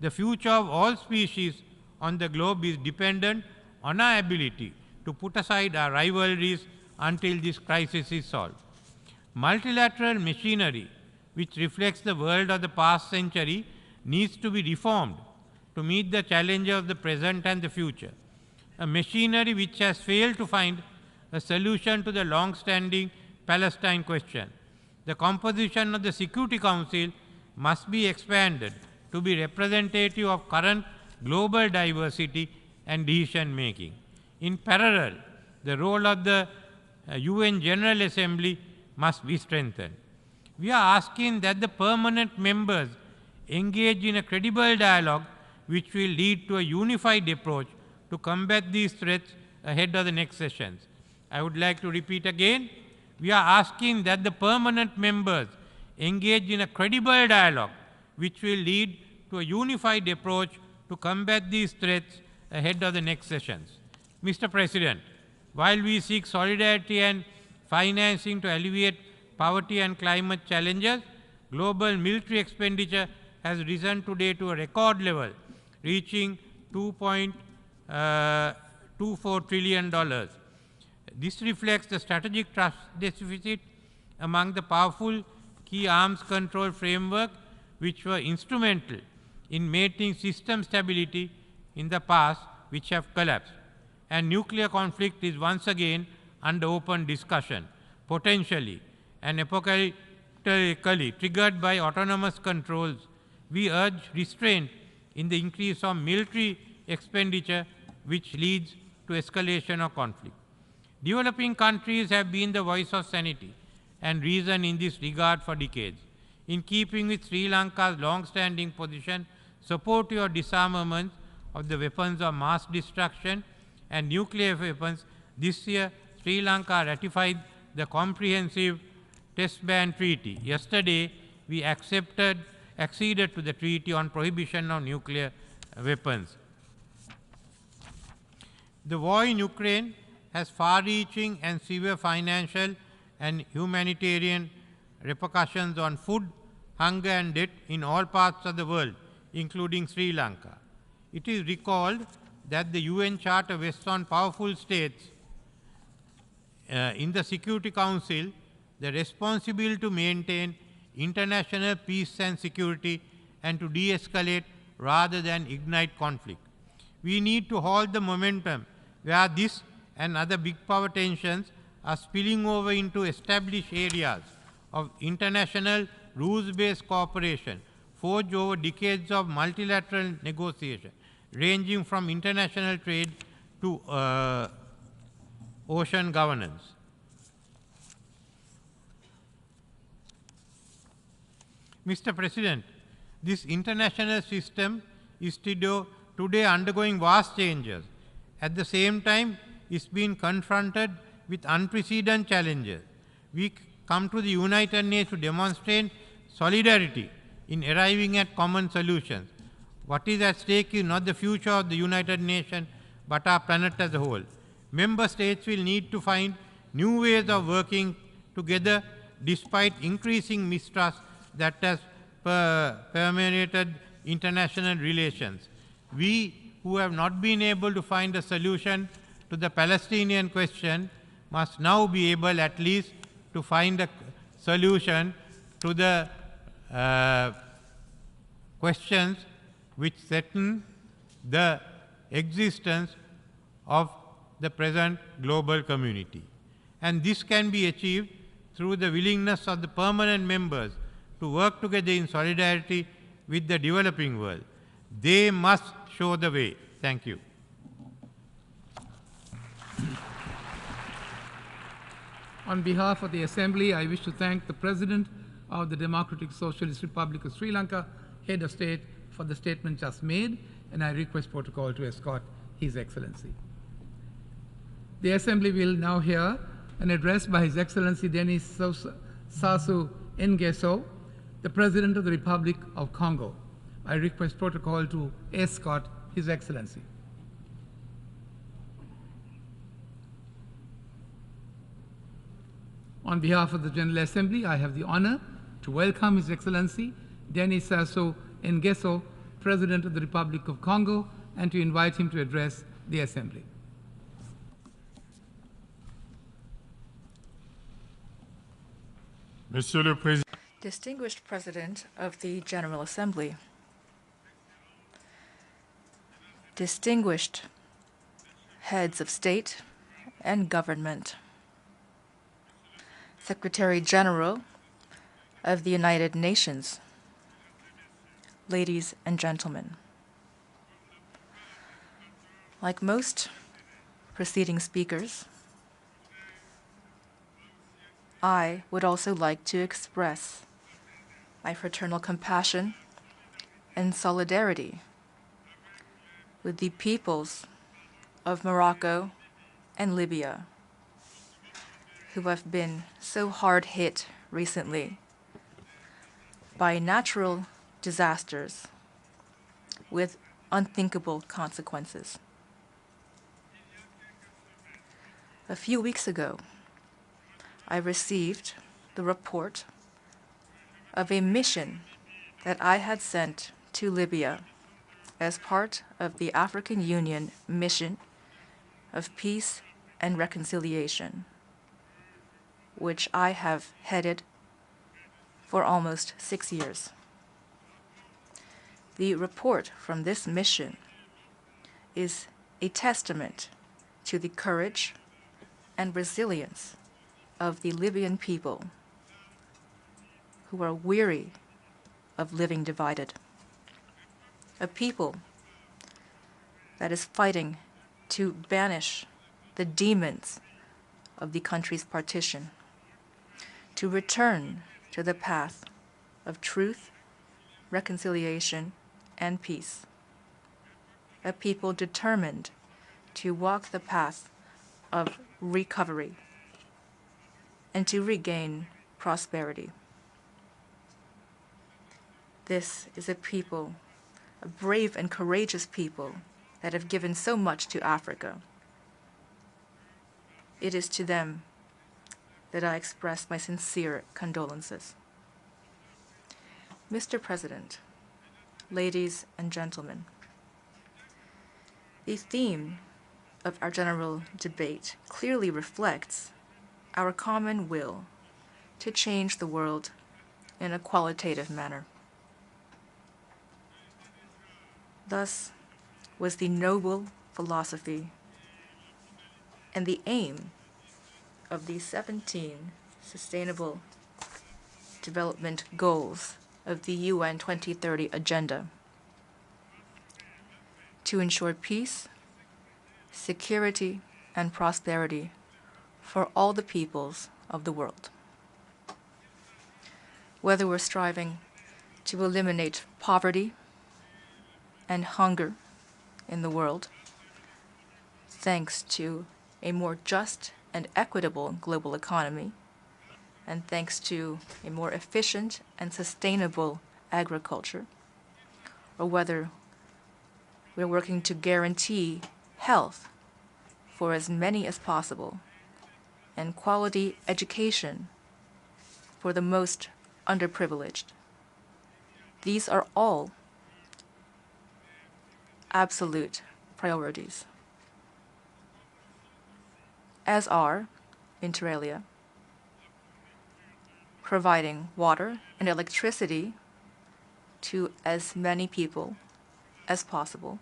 The future of all species on the globe is dependent on our ability to put aside our rivalries until this crisis is solved. Multilateral machinery, which reflects the world of the past century, needs to be reformed to meet the challenges of the present and the future. A machinery which has failed to find a solution to the long-standing Palestine question. The composition of the Security Council must be expanded to be representative of current global diversity and decision-making. In parallel, the role of the UN General Assembly must be strengthened. We are asking that the permanent members engage in a credible dialogue which will lead to a unified approach to combat these threats ahead of the next sessions. I would like to repeat again, we are asking that the permanent members engage in a credible dialogue which will lead to a unified approach to combat these threats ahead of the next sessions. Mr. President, while we seek solidarity and financing to alleviate poverty and climate challenges, global military expenditure has risen today to a record level, reaching $2.24 trillion. This reflects the strategic trust deficit among the powerful key arms control framework which were instrumental in maintaining system stability in the past, which have collapsed. And nuclear conflict is once again under open discussion, potentially and apocalyptically triggered by autonomous controls. We urge restraint in the increase of military expenditure which leads to escalation of conflict. Developing countries have been the voice of sanity and reason in this regard for decades. In keeping with Sri Lanka's long-standing position, supportive of disarmament of the weapons of mass destruction and nuclear weapons, this year Sri Lanka ratified the Comprehensive Test Ban Treaty. Yesterday, we acceded to the Treaty on Prohibition of Nuclear Weapons. The war in Ukraine has far-reaching and severe financial and humanitarian repercussions on food, hunger and debt in all parts of the world, including Sri Lanka. It is recalled that the UN Charter vests on powerful states in the Security Council the responsibility to maintain international peace and security and to de-escalate rather than ignite conflict. We need to halt the momentum where this and other big power tensions are spilling over into established areas of international rules-based cooperation forged over decades of multilateral negotiation, ranging from international trade to ocean governance. Mr. President, this international system is today undergoing vast changes. At the same time, it's been confronted with unprecedented challenges. We come to the United Nations to demonstrate solidarity in arriving at common solutions. What is at stake is not the future of the United Nations, but our planet as a whole. Member states will need to find new ways of working together despite increasing mistrust that has permeated international relations. We who have not been able to find a solution to the Palestinian question must now be able at least to find a solution to the questions which threaten the existence of the present global community. And this can be achieved through the willingness of the permanent members to work together in solidarity with the developing world. They must show the way. Thank you. On behalf of the Assembly, I wish to thank the President of the Democratic Socialist Republic of Sri Lanka, Head of State, for the statement just made, and I request protocol to escort His Excellency. The Assembly will now hear an address by His Excellency Denis Sassou Nguesso, the President of the Republic of Congo. I request protocol to escort His Excellency. On behalf of the General Assembly, I have the honor to welcome His Excellency Denis Sassou Nguesso, President of the Republic of Congo, and to invite him to address the Assembly. Monsieur le Président. Distinguished President of the General Assembly, distinguished heads of state and government, Secretary General of the United Nations, ladies and gentlemen. Like most preceding speakers, I would also like to express my fraternal compassion and solidarity with the peoples of Morocco and Libya, who have been so hard hit recently by natural disasters with unthinkable consequences. A few weeks ago, I received the report of a mission that I had sent to Libya as part of the African Union mission of peace and reconciliation, which I have headed for almost 6 years. The report from this mission is a testament to the courage and resilience of the Libyan people who are weary of living divided. A people that is fighting to banish the demons of the country's partition, to return to the path of truth, reconciliation, and peace. A people determined to walk the path of recovery and to regain prosperity. This is a people, a brave and courageous people that have given so much to Africa. It is to them that I express my sincere condolences. Mr. President, ladies and gentlemen, the theme of our general debate clearly reflects our common will to change the world in a qualitative manner. Thus was the noble philosophy and the aim of the 17 Sustainable Development Goals of the UN 2030 Agenda to ensure peace, security, and prosperity for all the peoples of the world. Whether we're striving to eliminate poverty and hunger in the world, thanks to a more just and equitable global economy, and thanks to a more efficient and sustainable agriculture, or whether we're working to guarantee health for as many as possible, and quality education for the most underprivileged. These are all absolute priorities, as are, inter alia, providing water and electricity to as many people as possible,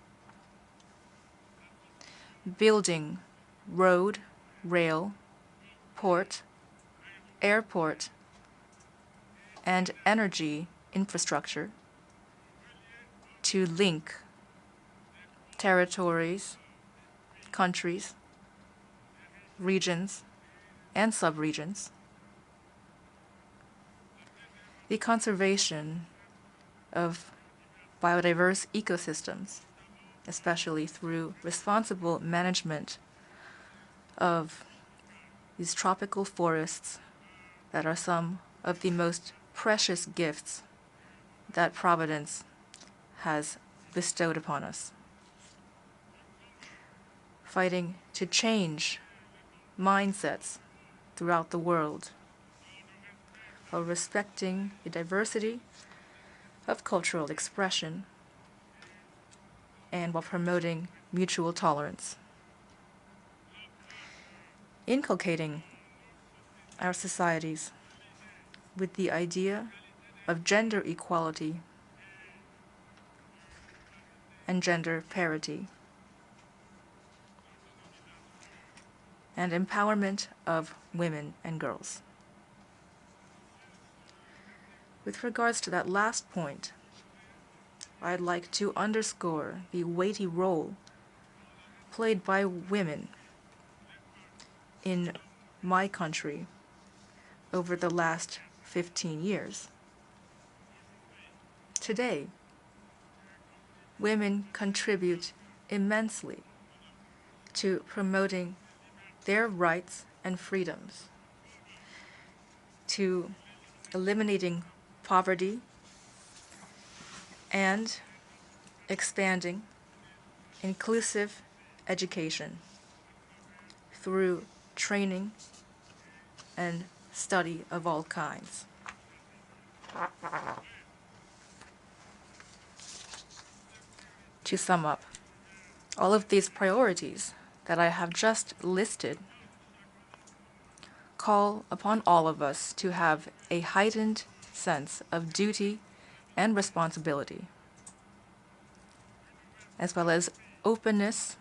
building road, rail, port, airport, and energy infrastructure to link territories, countries, regions, and subregions. The conservation of biodiverse ecosystems, especially through responsible management of these tropical forests that are some of the most precious gifts that Providence has bestowed upon us. Fighting to change mindsets throughout the world while respecting the diversity of cultural expression and while promoting mutual tolerance. Inculcating our societies with the idea of gender equality and gender parity, and empowerment of women and girls. With regards to that last point, I'd like to underscore the weighty role played by women in my country over the last 15 years. Today, women contribute immensely to promoting their rights and freedoms, to eliminating poverty and expanding inclusive education through training and study of all kinds. To sum up, all of these priorities that I have just listed call upon all of us to have a heightened sense of duty and responsibility, as well as openness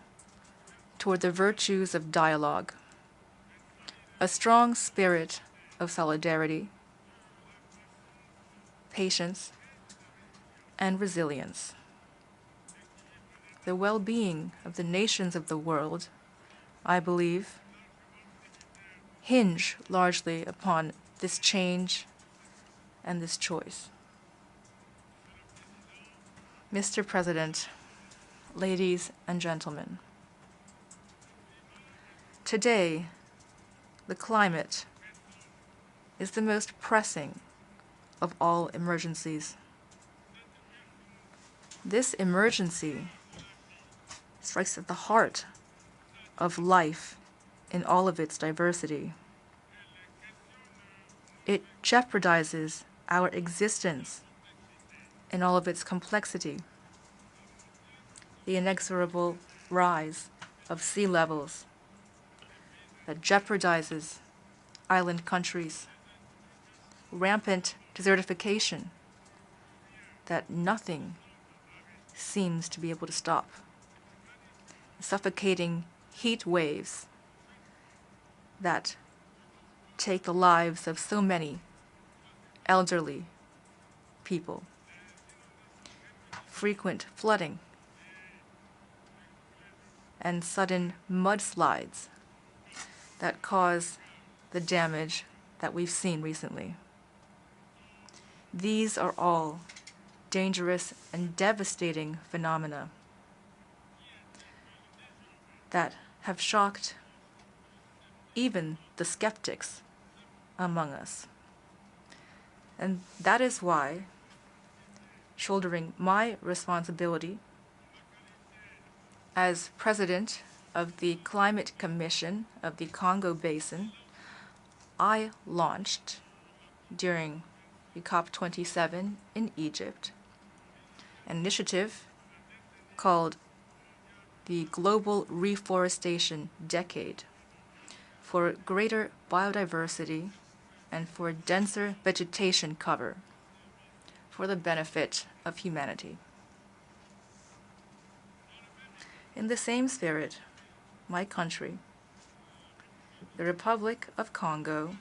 toward the virtues of dialogue, a strong spirit of solidarity, patience, and resilience. The well-being of the nations of the world, I believe, hinge largely upon this change and this choice. Mr. President, ladies and gentlemen, today, the climate is the most pressing of all emergencies. This emergency strikes at the heart of life in all of its diversity. It jeopardizes our existence in all of its complexity. The inexorable rise of sea levels that jeopardizes island countries, rampant desertification that nothing seems to be able to stop, suffocating heat waves that take the lives of so many elderly people, frequent flooding, and sudden mudslides that cause the damage that we've seen recently. These are all dangerous and devastating phenomena that have shocked even the skeptics among us. And that is why, shouldering my responsibility as President of the Climate Commission of the Congo Basin, I launched during the COP27 in Egypt an initiative called the Global Reforestation Decade for greater biodiversity and for denser vegetation cover for the benefit of humanity. In the same spirit, my country, the Republic of Congo,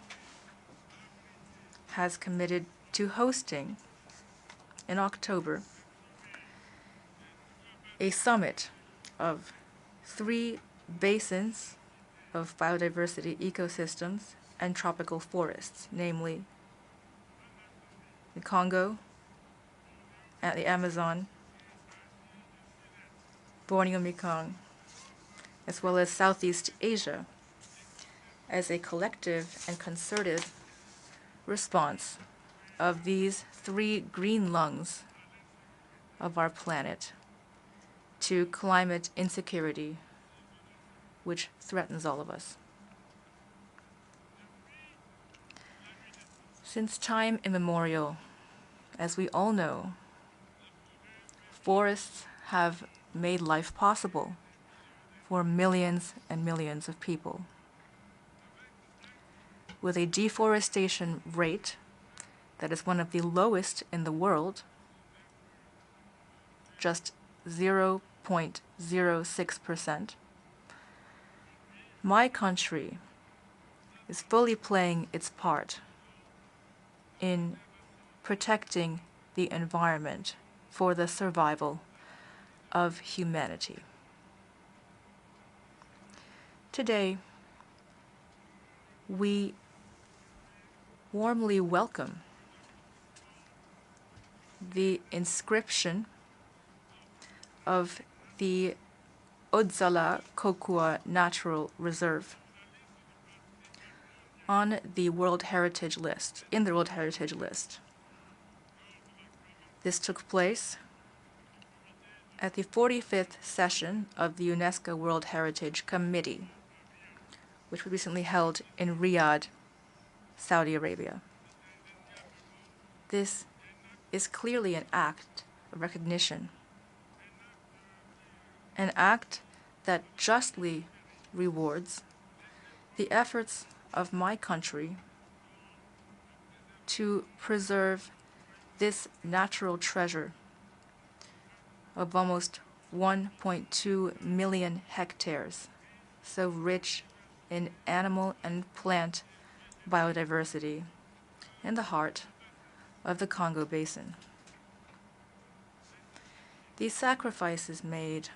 has committed to hosting in October a summit of 3 basins of biodiversity ecosystems and tropical forests, namely the Congo, and the Amazon, Borneo Mekong, as well as Southeast Asia, as a collective and concerted response of these 3 green lungs of our planet to climate insecurity, which threatens all of us. Since time immemorial, as we all know, forests have made life possible for millions and millions of people. With a deforestation rate that is one of the lowest in the world, just 0.06%, my country is fully playing its part in protecting the environment for the survival of humanity. Today, we warmly welcome the inscription of the Odzala-Kokua Natural Reserve on the World Heritage List, in the World Heritage List. This took place at the 45th session of the UNESCO World Heritage Committee, which was recently held in Riyadh, Saudi Arabia. This is clearly an act of recognition, an act that justly rewards the efforts of my country to preserve this natural treasure of almost 1.2 million hectares, so rich in animal and plant biodiversity in the heart of the Congo Basin. These sacrifices made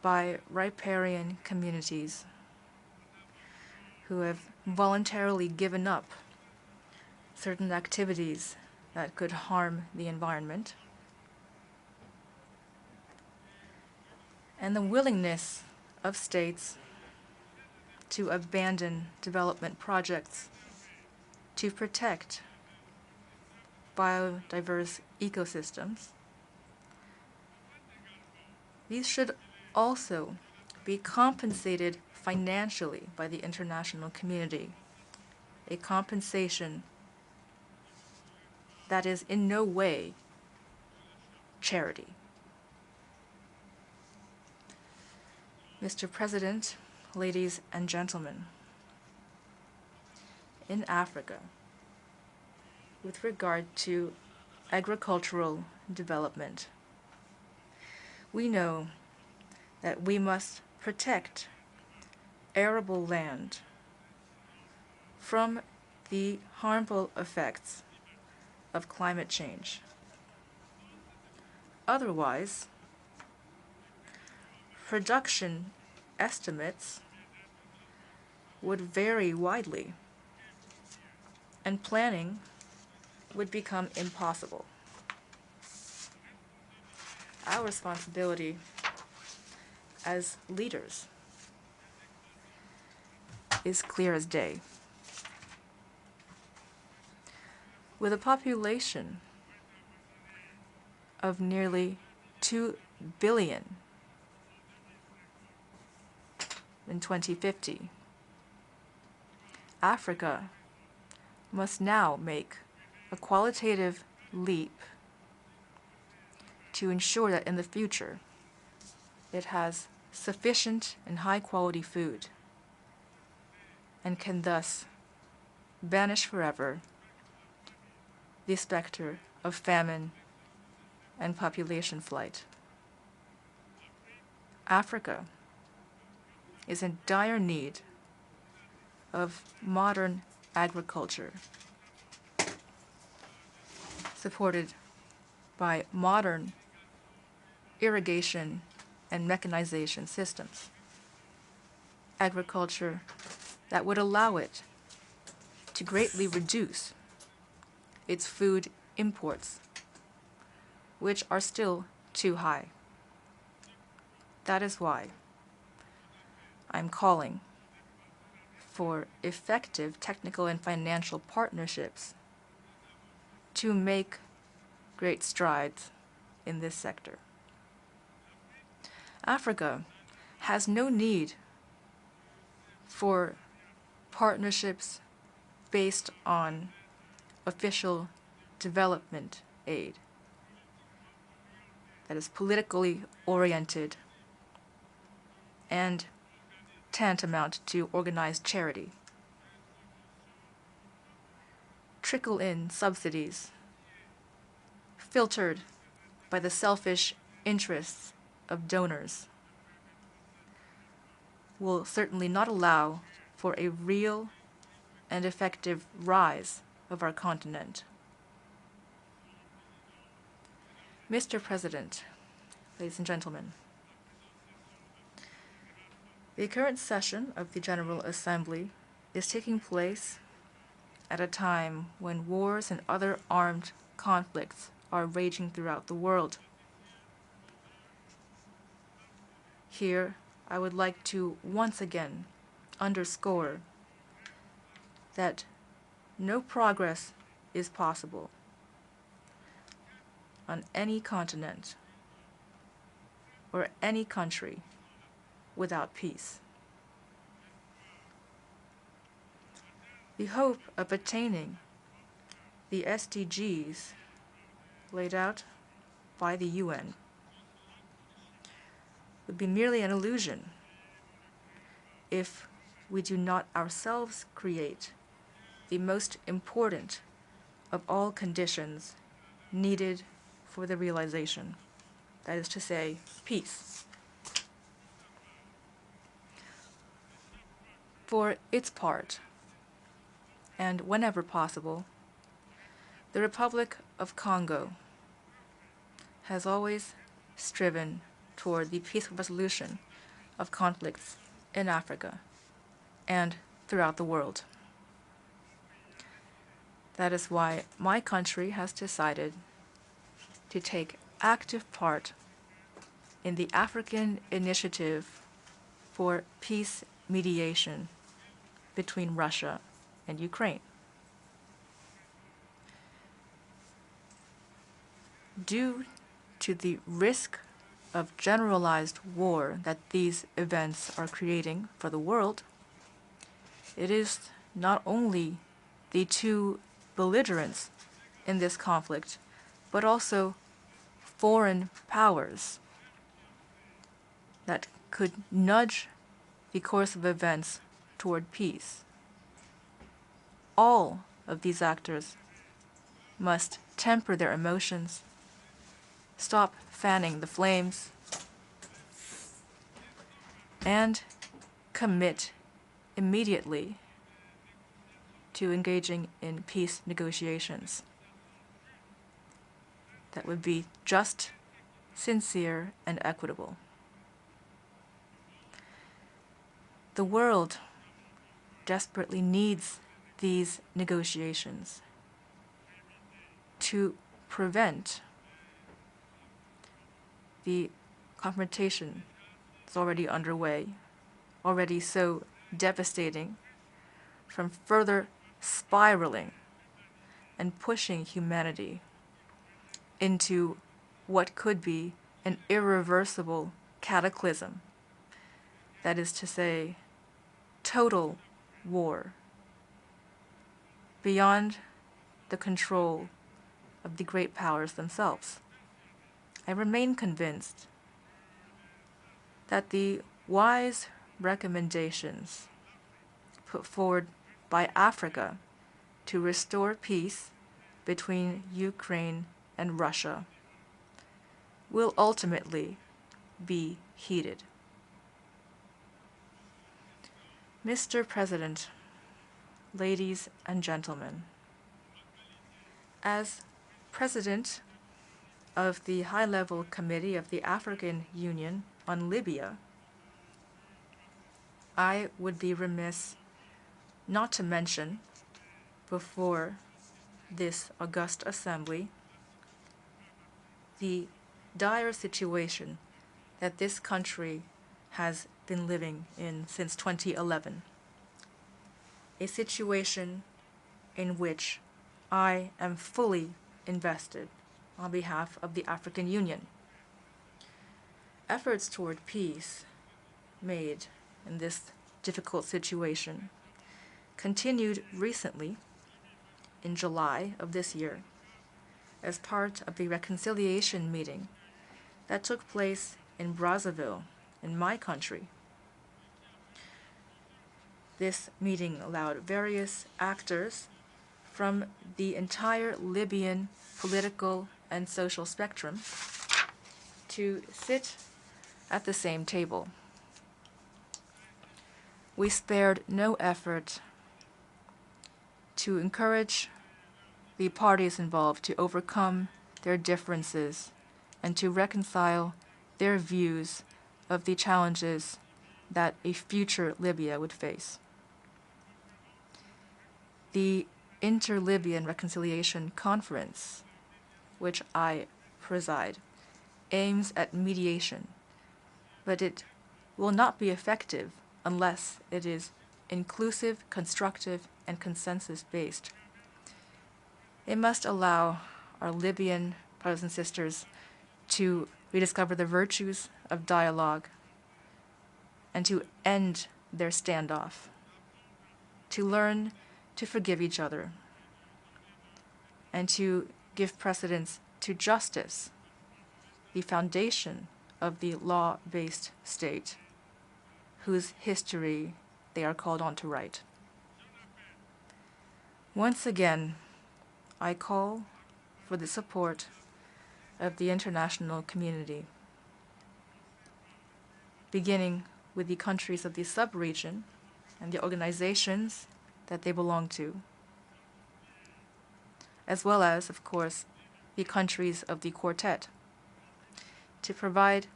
by riparian communities who have voluntarily given up certain activities that could harm the environment, and the willingness of states to abandon development projects to protect biodiverse ecosystems. These should also be compensated financially by the international community, a compensation that is in no way charity. Mr. President, ladies and gentlemen, in Africa, with regard to agricultural development, we know that we must protect arable land from the harmful effects of climate change. Otherwise, production estimates would vary widely, and planning would become impossible. Our responsibility as leaders is clear as day. With a population of nearly 2 billion, in 2050. Africa must now make a qualitative leap to ensure that in the future it has sufficient and high-quality food and can thus banish forever the specter of famine and population flight. Africa is in dire need of modern agriculture, supported by modern irrigation and mechanization systems. Agriculture that would allow it to greatly reduce its food imports, which are still too high. That is why I'm calling for effective technical and financial partnerships to make great strides in this sector. Africa has no need for partnerships based on official development aid that is politically oriented and tantamount to organized charity. Trickle-in subsidies filtered by the selfish interests of donors will certainly not allow for a real and effective rise of our continent. Mr. President, ladies and gentlemen, the current session of the General Assembly is taking place at a time when wars and other armed conflicts are raging throughout the world. Here, I would like to once again underscore that no progress is possible on any continent or any country without peace. The hope of attaining the SDGs laid out by the UN would be merely an illusion if we do not ourselves create the most important of all conditions needed for the realization, that is to say, peace. For its part, and whenever possible, the Republic of Congo has always striven toward the peaceful resolution of conflicts in Africa and throughout the world. That is why my country has decided to take active part in the African Initiative for Peace Mediation between Russia and Ukraine. Due to the risk of generalized war that these events are creating for the world, it is not only the two belligerents in this conflict, but also foreign powers that could nudge the course of events toward peace. All of these actors must temper their emotions, stop fanning the flames, and commit immediately to engaging in peace negotiations that would be just, sincere, and equitable. The world desperately needs these negotiations to prevent the confrontation that's already underway, already so devastating, from further spiraling and pushing humanity into what could be an irreversible cataclysm that is to say, total war, beyond the control of the great powers themselves. I remain convinced that the wise recommendations put forward by Africa to restore peace between Ukraine and Russia will ultimately be heeded. Mr. President, ladies and gentlemen, as President of the High-Level Committee of the African Union on Libya, I would be remiss not to mention before this august assembly the dire situation that this country has been living in since 2011, a situation in which I am fully invested on behalf of the African Union. Efforts toward peace made in this difficult situation continued recently in July of this year as part of the reconciliation meeting that took place in Brazzaville, in my country. This meeting allowed various actors from the entire Libyan political and social spectrum to sit at the same table. We spared no effort to encourage the parties involved to overcome their differences and to reconcile their views of the challenges that a future Libya would face. The Inter-Libyan Reconciliation Conference, which I preside, aims at mediation, but it will not be effective unless it is inclusive, constructive, and consensus-based. It must allow our Libyan brothers and sisters to rediscover the virtues of dialogue and to end their standoff, to learn to forgive each other, and to give precedence to justice, the foundation of the law-based state, whose history they are called on to write. Once again, I call for the support of the international community, beginning with the countries of the sub-region and the organizations that they belong to, as well as, of course, the countries of the Quartet, to provide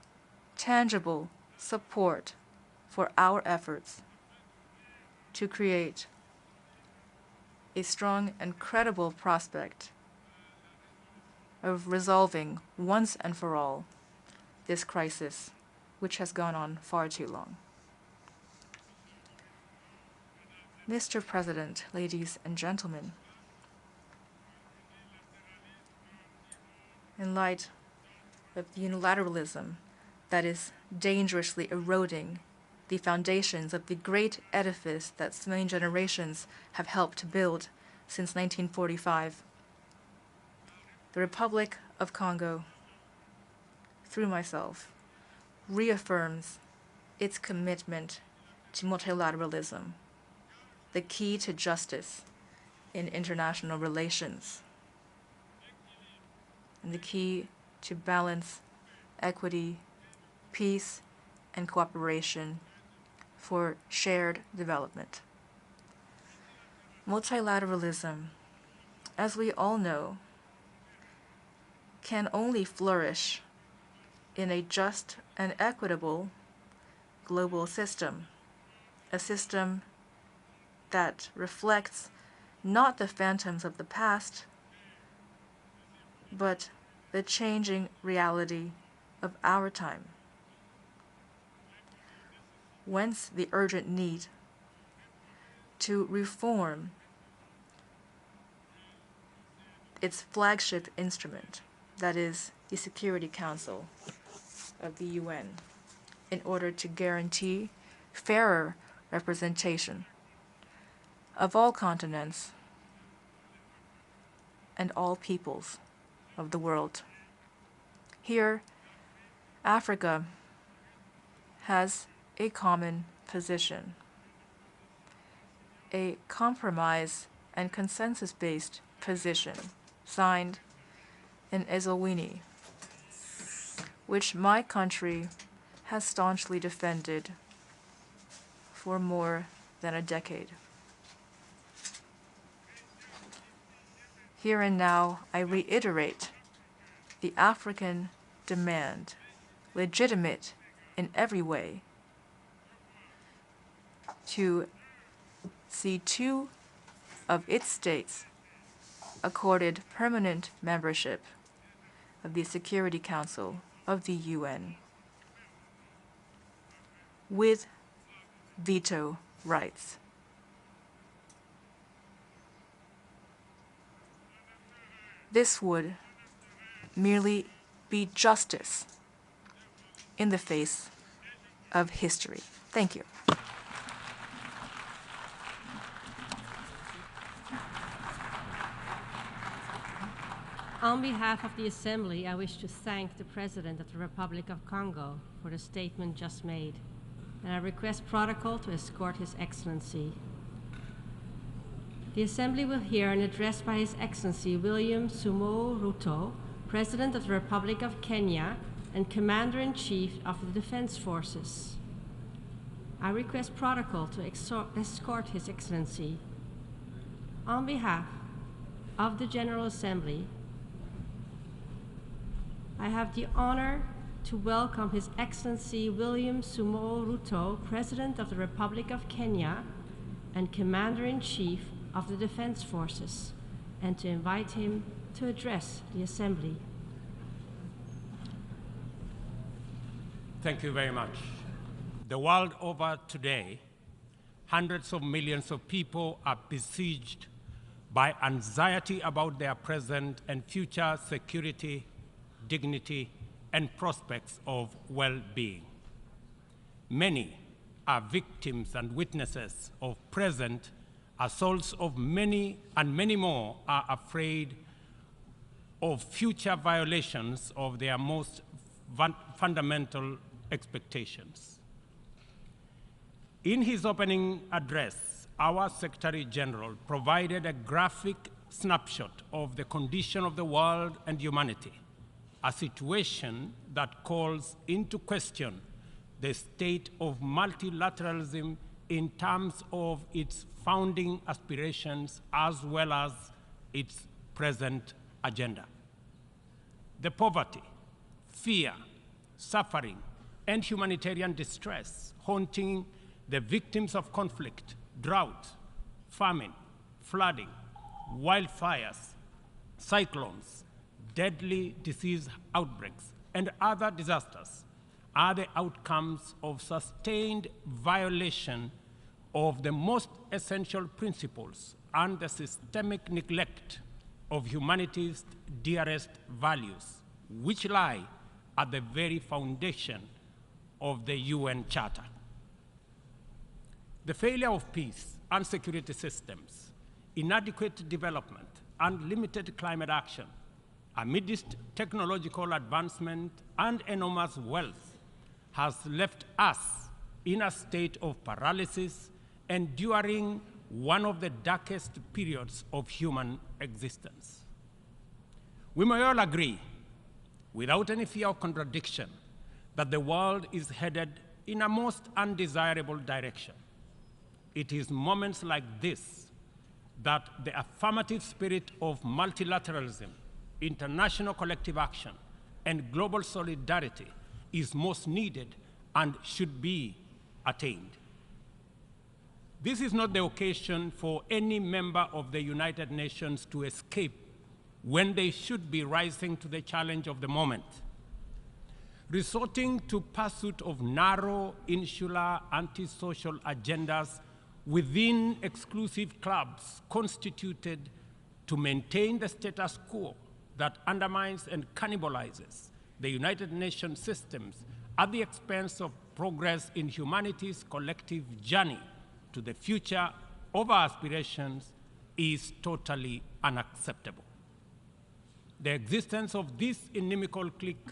tangible support for our efforts to create a strong and credible prospect of resolving once and for all this crisis, which has gone on far too long. Mr. President, ladies and gentlemen, in light of the unilateralism that is dangerously eroding the foundations of the great edifice that so many generations have helped to build since 1945, the Republic of Congo, through myself, reaffirms its commitment to multilateralism, the key to justice in international relations, and the key to balance, equity, peace, and cooperation for shared development. Multilateralism, as we all know, can only flourish in a just and equitable global system, a system that reflects not the phantoms of the past, but the changing reality of our time. Whence the urgent need to reform its flagship instrument, that is, the Security Council of the UN, in order to guarantee fairer representation of all continents and all peoples of the world. Here, Africa has a common position, a compromise and consensus-based position signed in Eswatini, which my country has staunchly defended for more than a decade. Here and now, I reiterate the African demand, legitimate in every way, to see 2 of its states accorded permanent membership of the Security Council of the UN with veto rights. This would merely be justice in the face of history. Thank you. On behalf of the Assembly, I wish to thank the President of the Republic of Congo for the statement just made, and I request protocol to escort His Excellency. The Assembly will hear an address by His Excellency William Samoei Ruto, President of the Republic of Kenya and Commander-in-Chief of the Defense Forces. I request protocol to escort His Excellency. On behalf of the General Assembly, I have the honor to welcome His Excellency William Samoei Ruto, President of the Republic of Kenya and Commander-in-Chief of the Defense Forces, and to invite him to address the Assembly. Thank you very much. The world over today, hundreds of millions of people are besieged by anxiety about their present and future security, dignity, and prospects of well-being. Many are victims and witnesses of present assaults of many, and many more are afraid of future violations of their most fundamental expectations. In his opening address, our Secretary General provided a graphic snapshot of the condition of the world and humanity, a situation that calls into question the state of multilateralism in terms of its founding aspirations as well as its present agenda. The poverty, fear, suffering, and humanitarian distress haunting the victims of conflict, drought, famine, flooding, wildfires, cyclones, deadly disease outbreaks, and other disasters are the outcomes of sustained violation of the most essential principles and the systemic neglect of humanity's dearest values, which lie at the very foundation of the UN Charter. The failure of peace and security systems, inadequate development, and limited climate action amidst technological advancement and enormous wealth has left us in a state of paralysis, enduring one of the darkest periods of human existence. We may all agree, without any fear of contradiction, that the world is headed in a most undesirable direction. It is moments like this that the affirmative spirit of multilateralism, international collective action, and global solidarity is most needed and should be attained. This is not the occasion for any member of the United Nations to escape when they should be rising to the challenge of the moment. Resorting to pursuit of narrow, insular, antisocial agendas within exclusive clubs constituted to maintain the status quo that undermines and cannibalizes the United Nations systems at the expense of progress in humanity's collective journey to the future of our aspirations is totally unacceptable. The existence of this inimical clique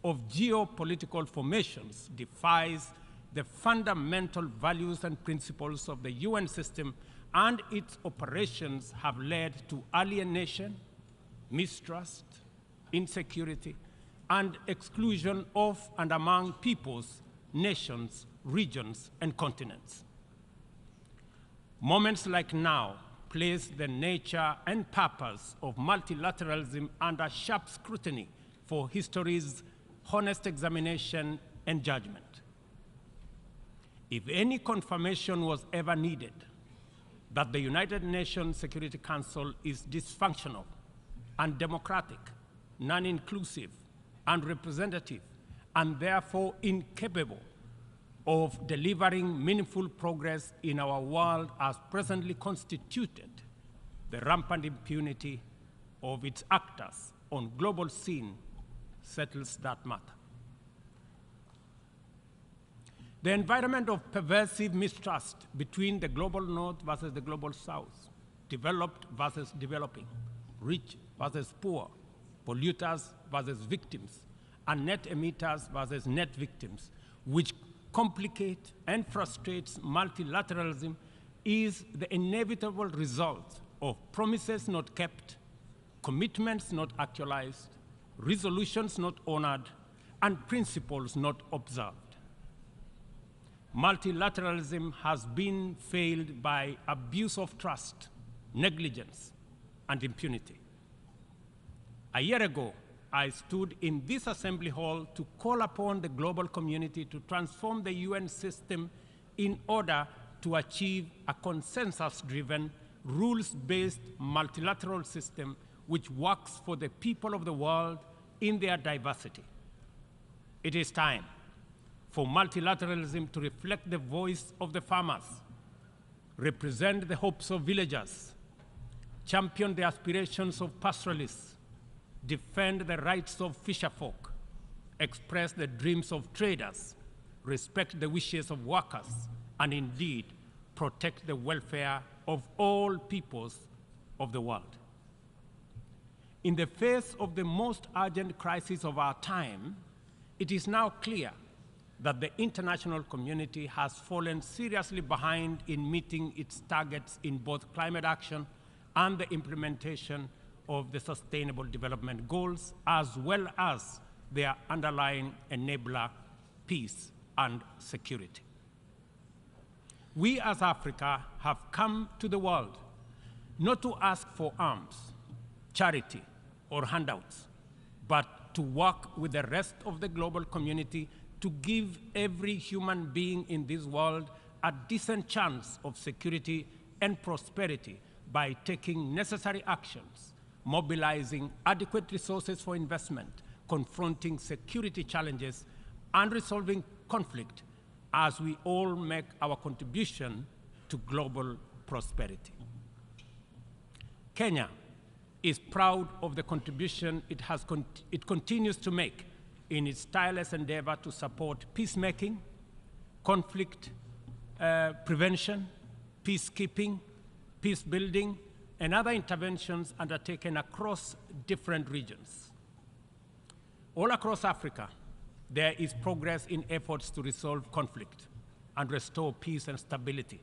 of geopolitical formations defies the fundamental values and principles of the UN system, and its operations have led to alienation, mistrust, insecurity, and exclusion of and among peoples, nations, regions, and continents. Moments like now place the nature and purpose of multilateralism under sharp scrutiny for history's honest examination and judgment. If any confirmation was ever needed that the United Nations Security Council is dysfunctional, undemocratic, non-inclusive, unrepresentative, and therefore incapable of delivering meaningful progress in our world as presently constituted, the rampant impunity of its actors on global scene settles that matter. The environment of pervasive mistrust between the global north versus the global south, developed versus developing, rich versus poor, polluters versus victims, and net emitters versus net victims, which complicate and frustrates multilateralism, is the inevitable result of promises not kept, commitments not actualized, resolutions not honored, and principles not observed. Multilateralism has been failed by abuse of trust, negligence, and impunity. A year ago, I stood in this assembly hall to call upon the global community to transform the UN system in order to achieve a consensus-driven, rules-based multilateral system which works for the people of the world in their diversity. It is time for multilateralism to reflect the voice of the farmers, represent the hopes of villagers, champion the aspirations of pastoralists, defend the rights of fisherfolk, express the dreams of traders, respect the wishes of workers, and indeed protect the welfare of all peoples of the world. In the face of the most urgent crisis of our time, it is now clear that the international community has fallen seriously behind in meeting its targets in both climate action and the implementation of the Sustainable Development Goals, as well as their underlying enabler, peace and security. We as Africa have come to the world not to ask for arms, charity, or handouts, but to work with the rest of the global community to give every human being in this world a decent chance of security and prosperity by taking necessary actions, mobilizing adequate resources for investment, confronting security challenges, and resolving conflict as we all make our contribution to global prosperity. Kenya is proud of the contribution it continues to make in its tireless endeavor to support peacemaking, conflict prevention, peacekeeping, peace building, and other interventions undertaken across different regions. All across Africa, there is progress in efforts to resolve conflict and restore peace and stability,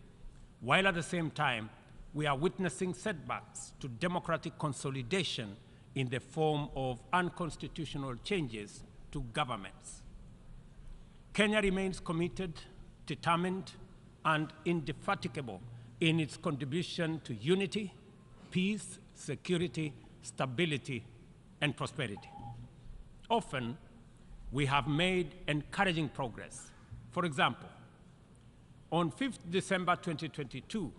while at the same time, we are witnessing setbacks to democratic consolidation in the form of unconstitutional changes to governments. Kenya remains committed, determined, and indefatigable in its contribution to unity, peace, security, stability, and prosperity. Often, we have made encouraging progress. For example, on 5th December 2022,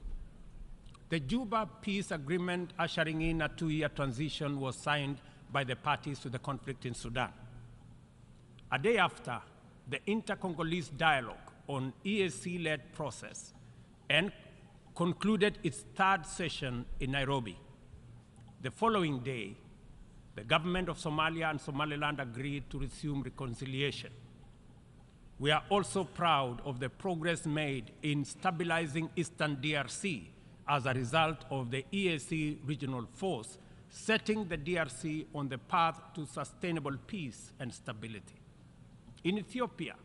the Juba Peace Agreement ushering in a 2-year transition was signed by the parties to the conflict in Sudan. A day after, the Inter-Congolese Dialogue on EAC-led process and concluded its 3rd session in Nairobi. The following day, the government of Somalia and Somaliland agreed to resume reconciliation. We are also proud of the progress made in stabilizing Eastern DRC as a result of the EAC regional force, setting the DRC on the path to sustainable peace and stability. In Ethiopia,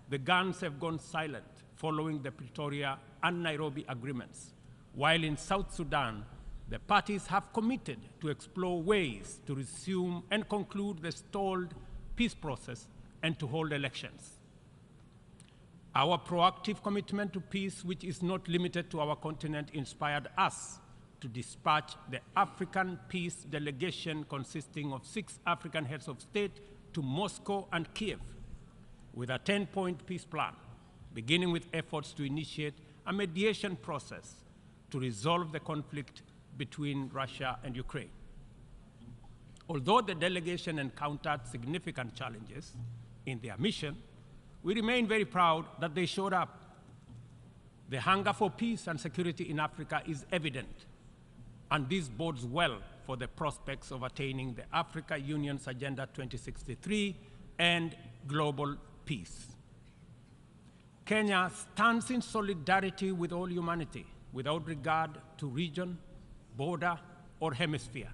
the guns have gone silent following the Pretoria and Nairobi agreements, while in South Sudan, the parties have committed to explore ways to resume and conclude the stalled peace process and to hold elections. Our proactive commitment to peace, which is not limited to our continent, inspired us to dispatch the African Peace Delegation consisting of 6 African heads of state to Moscow and Kiev with a 10-point peace plan, beginning with efforts to initiate a mediation process to resolve the conflict between Russia and Ukraine. Although the delegation encountered significant challenges in their mission, we remain very proud that they showed up. The hunger for peace and security in Africa is evident, and this bodes well for the prospects of attaining the Africa Union's Agenda 2063 and global peace. Kenya stands in solidarity with all humanity, without regard to region, border, or hemisphere.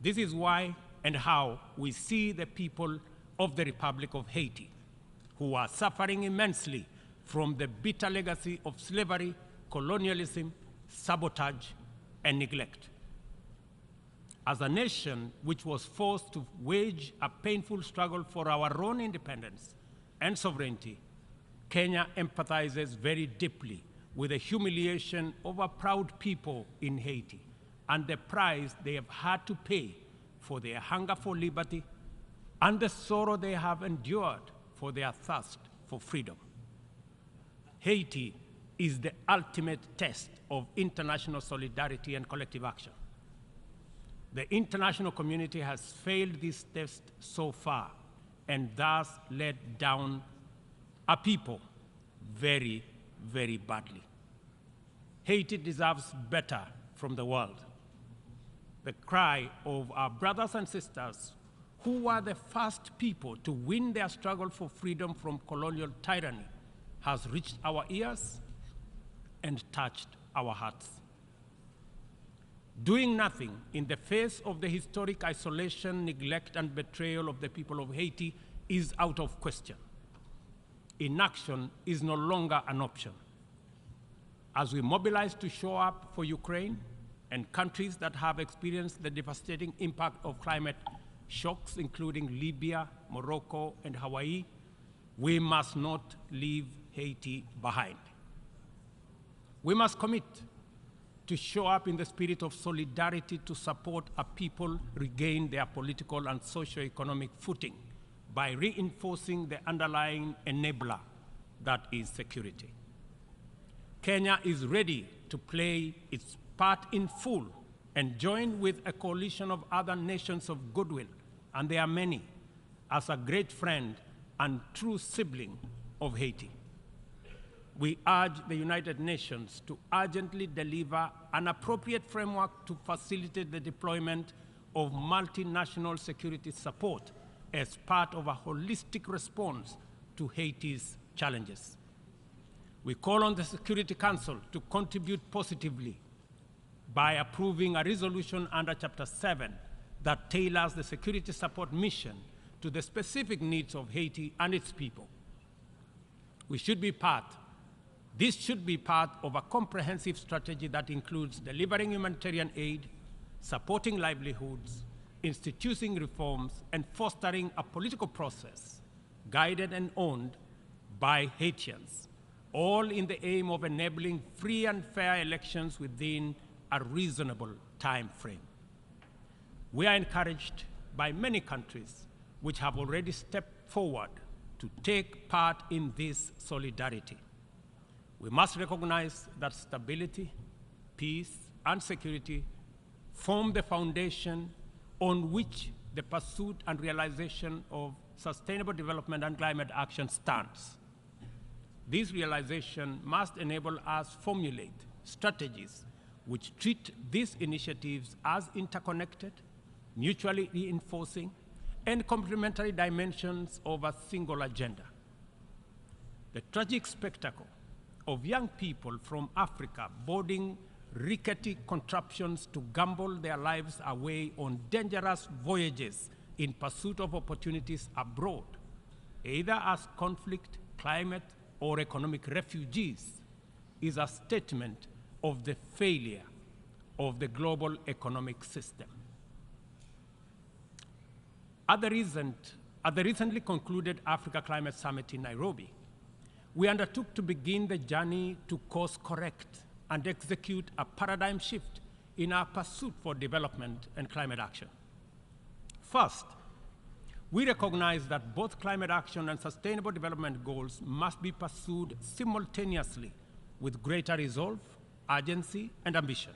This is why and how we see the people of the Republic of Haiti, who are suffering immensely from the bitter legacy of slavery, colonialism, sabotage, and neglect. As a nation which was forced to wage a painful struggle for our own independence and sovereignty, Kenya empathizes very deeply with the humiliation of a proud people in Haiti and the price they have had to pay for their hunger for liberty and the sorrow they have endured for their thirst for freedom. Haiti is the ultimate test of international solidarity and collective action. The international community has failed this test so far and thus let down a people very, very badly. Haiti deserves better from the world. The cry of our brothers and sisters who were the first people to win their struggle for freedom from colonial tyranny has reached our ears and touched our hearts. Doing nothing in the face of the historic isolation, neglect, and betrayal of the people of Haiti is out of question. Inaction is no longer an option. As we mobilize to show up for Ukraine and countries that have experienced the devastating impact of climate shocks, including Libya, Morocco, and Hawaii, we must not leave Haiti behind. We must commit to show up in the spirit of solidarity to support a people regain their political and socio-economic footing by reinforcing the underlying enabler that is security. Kenya is ready to play its part in full and join with a coalition of other nations of goodwill, and there are many, as a great friend and true sibling of Haiti. We urge the United Nations to urgently deliver an appropriate framework to facilitate the deployment of multinational security support as part of a holistic response to Haiti's challenges. We call on the Security Council to contribute positively by approving a resolution under Chapter 7 that tailors the security support mission to the specific needs of Haiti and its people. This should be part of a comprehensive strategy that includes delivering humanitarian aid, supporting livelihoods, instituting reforms, and fostering a political process guided and owned by Haitians, all in the aim of enabling free and fair elections within a reasonable time frame. We are encouraged by many countries which have already stepped forward to take part in this solidarity. We must recognize that stability, peace, and security form the foundation on which the pursuit and realization of sustainable development and climate action stands. This realization must enable us formulate strategies which treat these initiatives as interconnected, mutually reinforcing, and complementary dimensions of a single agenda. the tragic spectacle of young people from Africa boarding rickety contraptions to gamble their lives away on dangerous voyages in pursuit of opportunities abroad, either as conflict, climate, or economic refugees, is a statement of the failure of the global economic system. At the recently concluded Africa Climate Summit in Nairobi, we undertook to begin the journey to course correct and execute a paradigm shift in our pursuit for development and climate action. First, we recognize that both climate action and sustainable development goals must be pursued simultaneously with greater resolve, urgency, and ambition.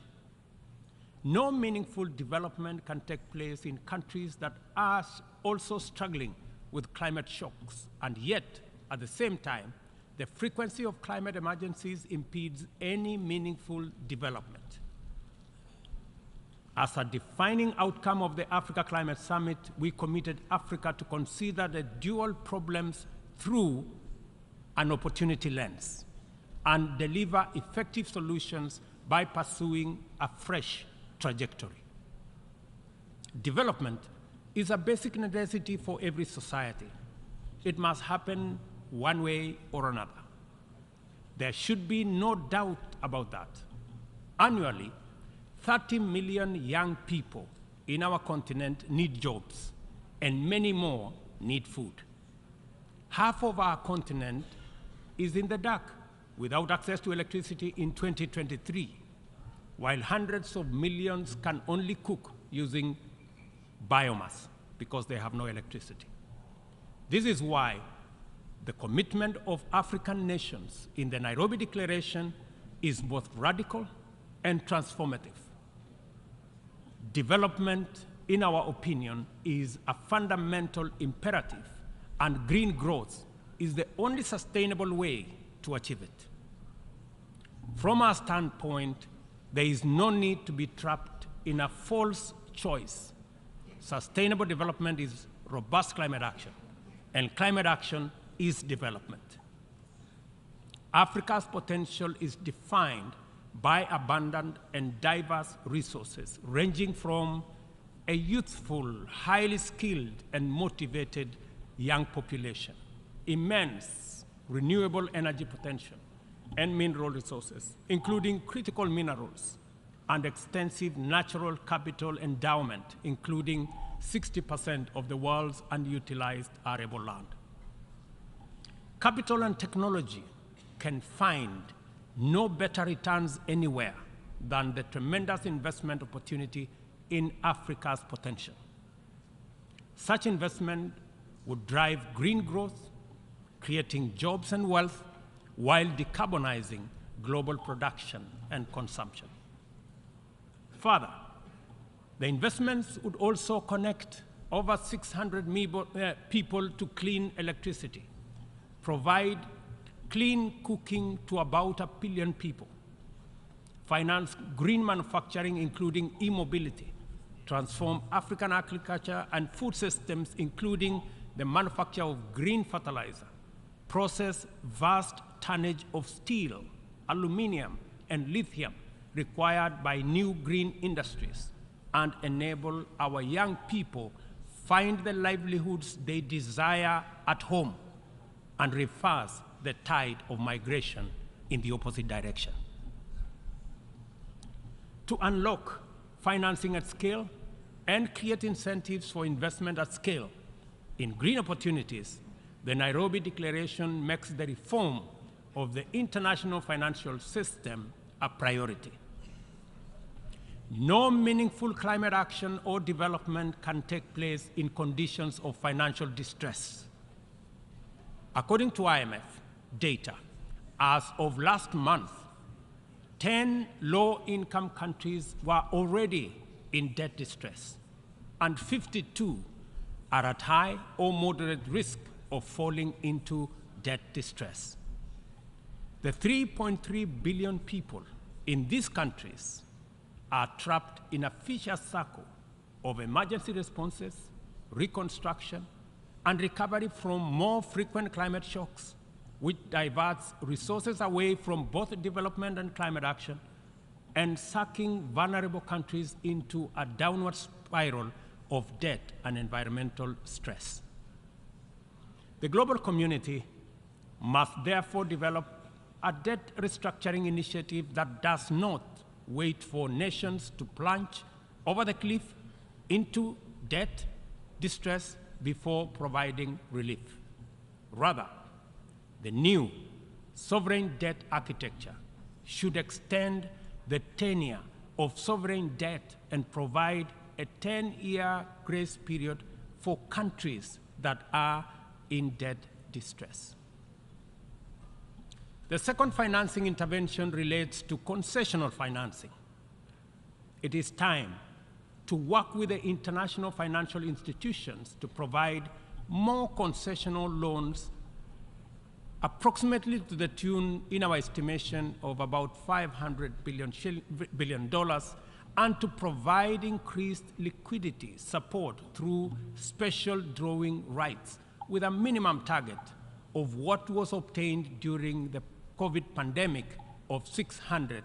No meaningful development can take place in countries that are also struggling with climate shocks, and yet, at the same time, the frequency of climate emergencies impedes any meaningful development. As a defining outcome of the Africa Climate Summit, we committed Africa to consider the dual problems through an opportunity lens and deliver effective solutions by pursuing a fresh trajectory. Development is a basic necessity for every society. It must happen one way or another. There should be no doubt about that. Annually, 30 million young people in our continent need jobs, and many more need food. Half of our continent is in the dark without access to electricity in 2023, while hundreds of millions can only cook using biomass because they have no electricity. This is why the commitment of African nations in the Nairobi Declaration is both radical and transformative. Development, in our opinion, is a fundamental imperative, and green growth is the only sustainable way to achieve it. From our standpoint, there is no need to be trapped in a false choice. Sustainable development is robust climate action, and climate action is development. Africa's potential is defined by abundant and diverse resources, ranging from a youthful, highly skilled, and motivated young population, immense renewable energy potential, and mineral resources, including critical minerals, and extensive natural capital endowment, including 60% of the world's unutilized arable land. Capital and technology can find no better returns anywhere than the tremendous investment opportunity in Africa's potential. Such investment would drive green growth, creating jobs and wealth, while decarbonizing global production and consumption. Further, the investments would also connect over 600 people to clean electricity, provide clean cooking to about 1 billion people, finance green manufacturing, including e-mobility, transform African agriculture and food systems, including the manufacture of green fertilizer, process vast tonnage of steel, aluminum, and lithium required by new green industries, and enable our young people find the livelihoods they desire at home and reverse the tide of migration in the opposite direction. To unlock financing at scale and create incentives for investment at scale in green opportunities, the Nairobi Declaration makes the reform of the international financial system a priority. No meaningful climate action or development can take place in conditions of financial distress. According to IMF data, as of last month, 10 low-income countries were already in debt distress, and 52 are at high or moderate risk of falling into debt distress. The 3.3 billion people in these countries are trapped in a vicious circle of emergency responses, reconstruction, and recovery from more frequent climate shocks, which diverts resources away from both development and climate action, and sucking vulnerable countries into a downward spiral of debt and environmental stress. The global community must therefore develop a debt restructuring initiative that does not wait for nations to plunge over the cliff into debt distress before providing relief. Rather, the new sovereign debt architecture should extend the tenure of sovereign debt and provide a 10-year grace period for countries that are in debt distress. The second financing intervention relates to concessional financing. It is time to work with the international financial institutions to provide more concessional loans, approximately to the tune, in our estimation, of about $500 billion, and to provide increased liquidity support through special drawing rights with a minimum target of what was obtained during the COVID pandemic of $650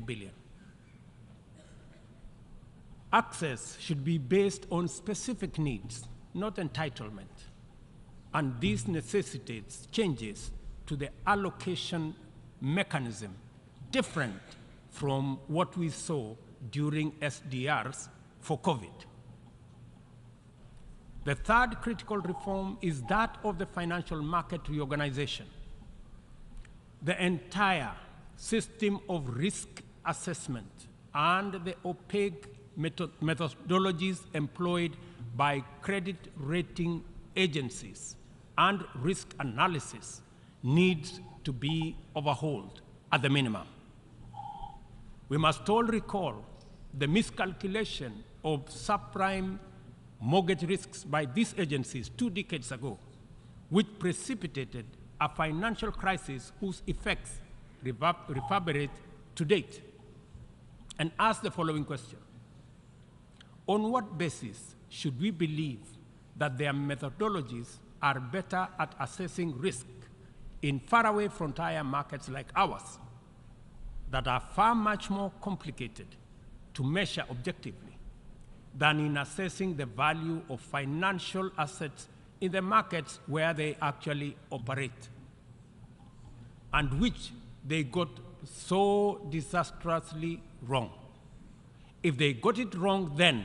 billion. Access should be based on specific needs, not entitlement, and this necessitates changes to the allocation mechanism different from what we saw during SDRs for COVID. The third critical reform is that of the financial market reorganization. The entire system of risk assessment and the opaque methodologies employed by credit rating agencies and risk analysis needs to be overhauled at the minimum. We must all recall the miscalculation of subprime mortgage risks by these agencies 2 decades ago, which precipitated a financial crisis whose effects reverberate to date, and ask the following question: on what basis should we believe that their methodologies are better at assessing risk in faraway frontier markets like ours that are far much more complicated to measure objectively than in assessing the value of financial assets in the markets where they actually operate, and which they got so disastrously wrong? If they got it wrong then,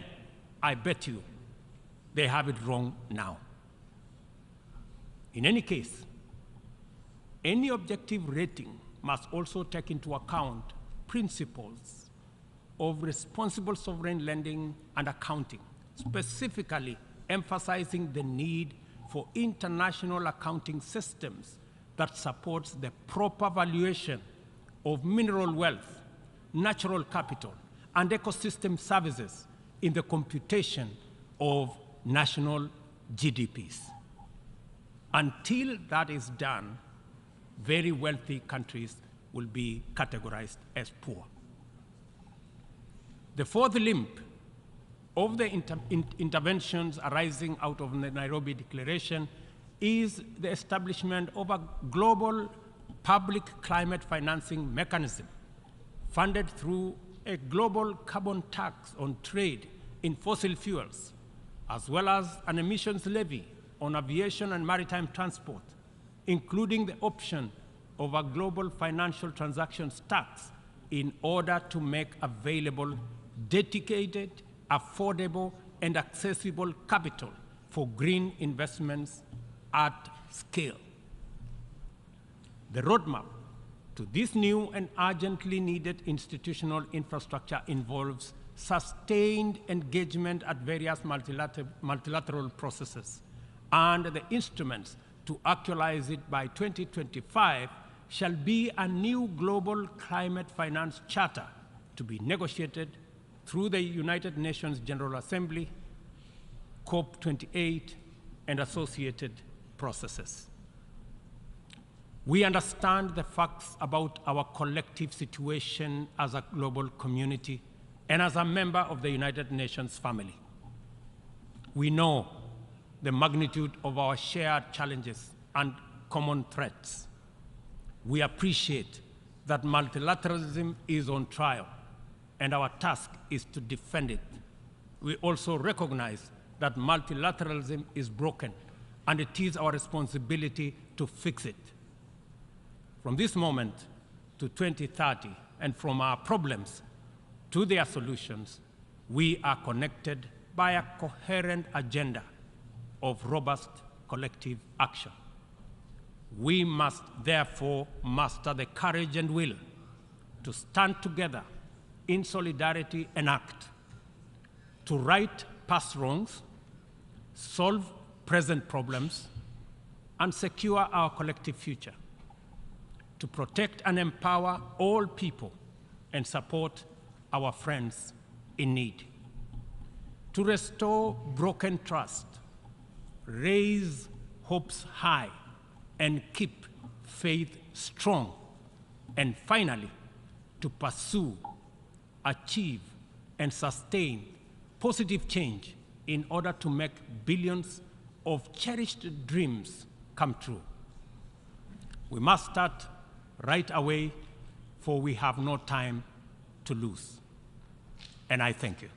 I bet you they have it wrong now. In any case, any objective rating must also take into account principles of responsible sovereign lending and accounting, specifically emphasizing the need for international accounting systems that supports the proper valuation of mineral wealth, natural capital, and ecosystem services in the computation of national GDPs. Until that is done, very wealthy countries will be categorized as poor. The fourth limb of the interventions arising out of the Nairobi Declaration is the establishment of a global public climate financing mechanism funded through a global carbon tax on trade in fossil fuels, as well as an emissions levy on aviation and maritime transport, including the option of a global financial transactions tax in order to make available dedicated, affordable, and accessible capital for green investments at scale. The roadmap to this new and urgently needed institutional infrastructure involves sustained engagement at various multilateral processes, and the instruments to actualize it by 2025 shall be a new global climate finance charter to be negotiated through the United Nations General Assembly, COP28, and associated processes. We understand the facts about our collective situation as a global community and as a member of the United Nations family. We know the magnitude of our shared challenges and common threats. We appreciate that multilateralism is on trial, and our task is to defend it. We also recognize that multilateralism is broken, and it is our responsibility to fix it. From this moment to 2030, and from our problems to their solutions, we are connected by a coherent agenda of robust collective action. We must therefore muster the courage and will to stand together in solidarity and act, to right past wrongs, solve present problems, and secure our collective future, to protect and empower all people and support our friends in need, to restore broken trust, raise hopes high, and keep faith strong, and finally, to pursue, achieve, and sustain positive change in order to make billions of cherished dreams come true. We must start right away, for we have no time to lose. And I thank you.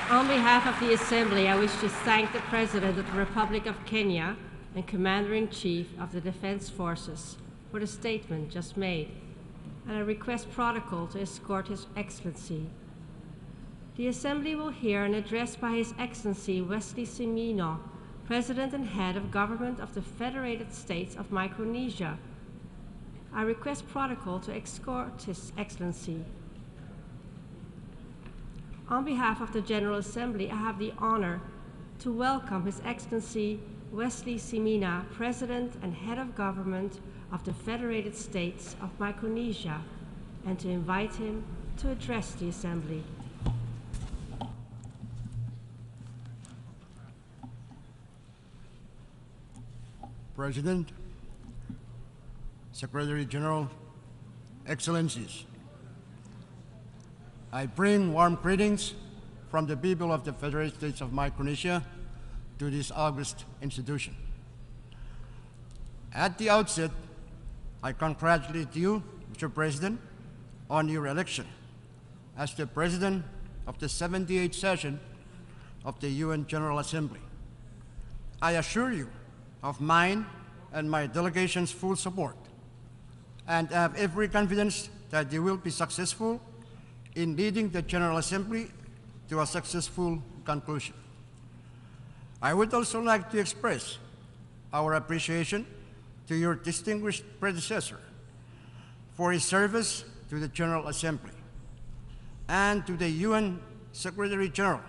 On behalf of the Assembly, I wish to thank the President of the Republic of Kenya and Commander-in-Chief of the Defense Forces for the statement just made, and I request protocol to escort His Excellency. The Assembly will hear an address by His Excellency Wesley Semino, President and Head of Government of the Federated States of Micronesia. I request protocol to escort His Excellency. On behalf of the General Assembly, I have the honor to welcome His Excellency Wesley Semina, President and Head of Government of the Federated States of Micronesia, and to invite him to address the Assembly. President, Secretary General, Excellencies, I bring warm greetings from the people of the Federated States of Micronesia to this august institution. At the outset, I congratulate you, Mr. President, on your election as the President of the 78th session of the UN General Assembly. I assure you of mine and my delegation's full support, and I have every confidence that you will be successful in leading the General Assembly to a successful conclusion. I would also like to express our appreciation to your distinguished predecessor for his service to the General Assembly, and to the UN Secretary General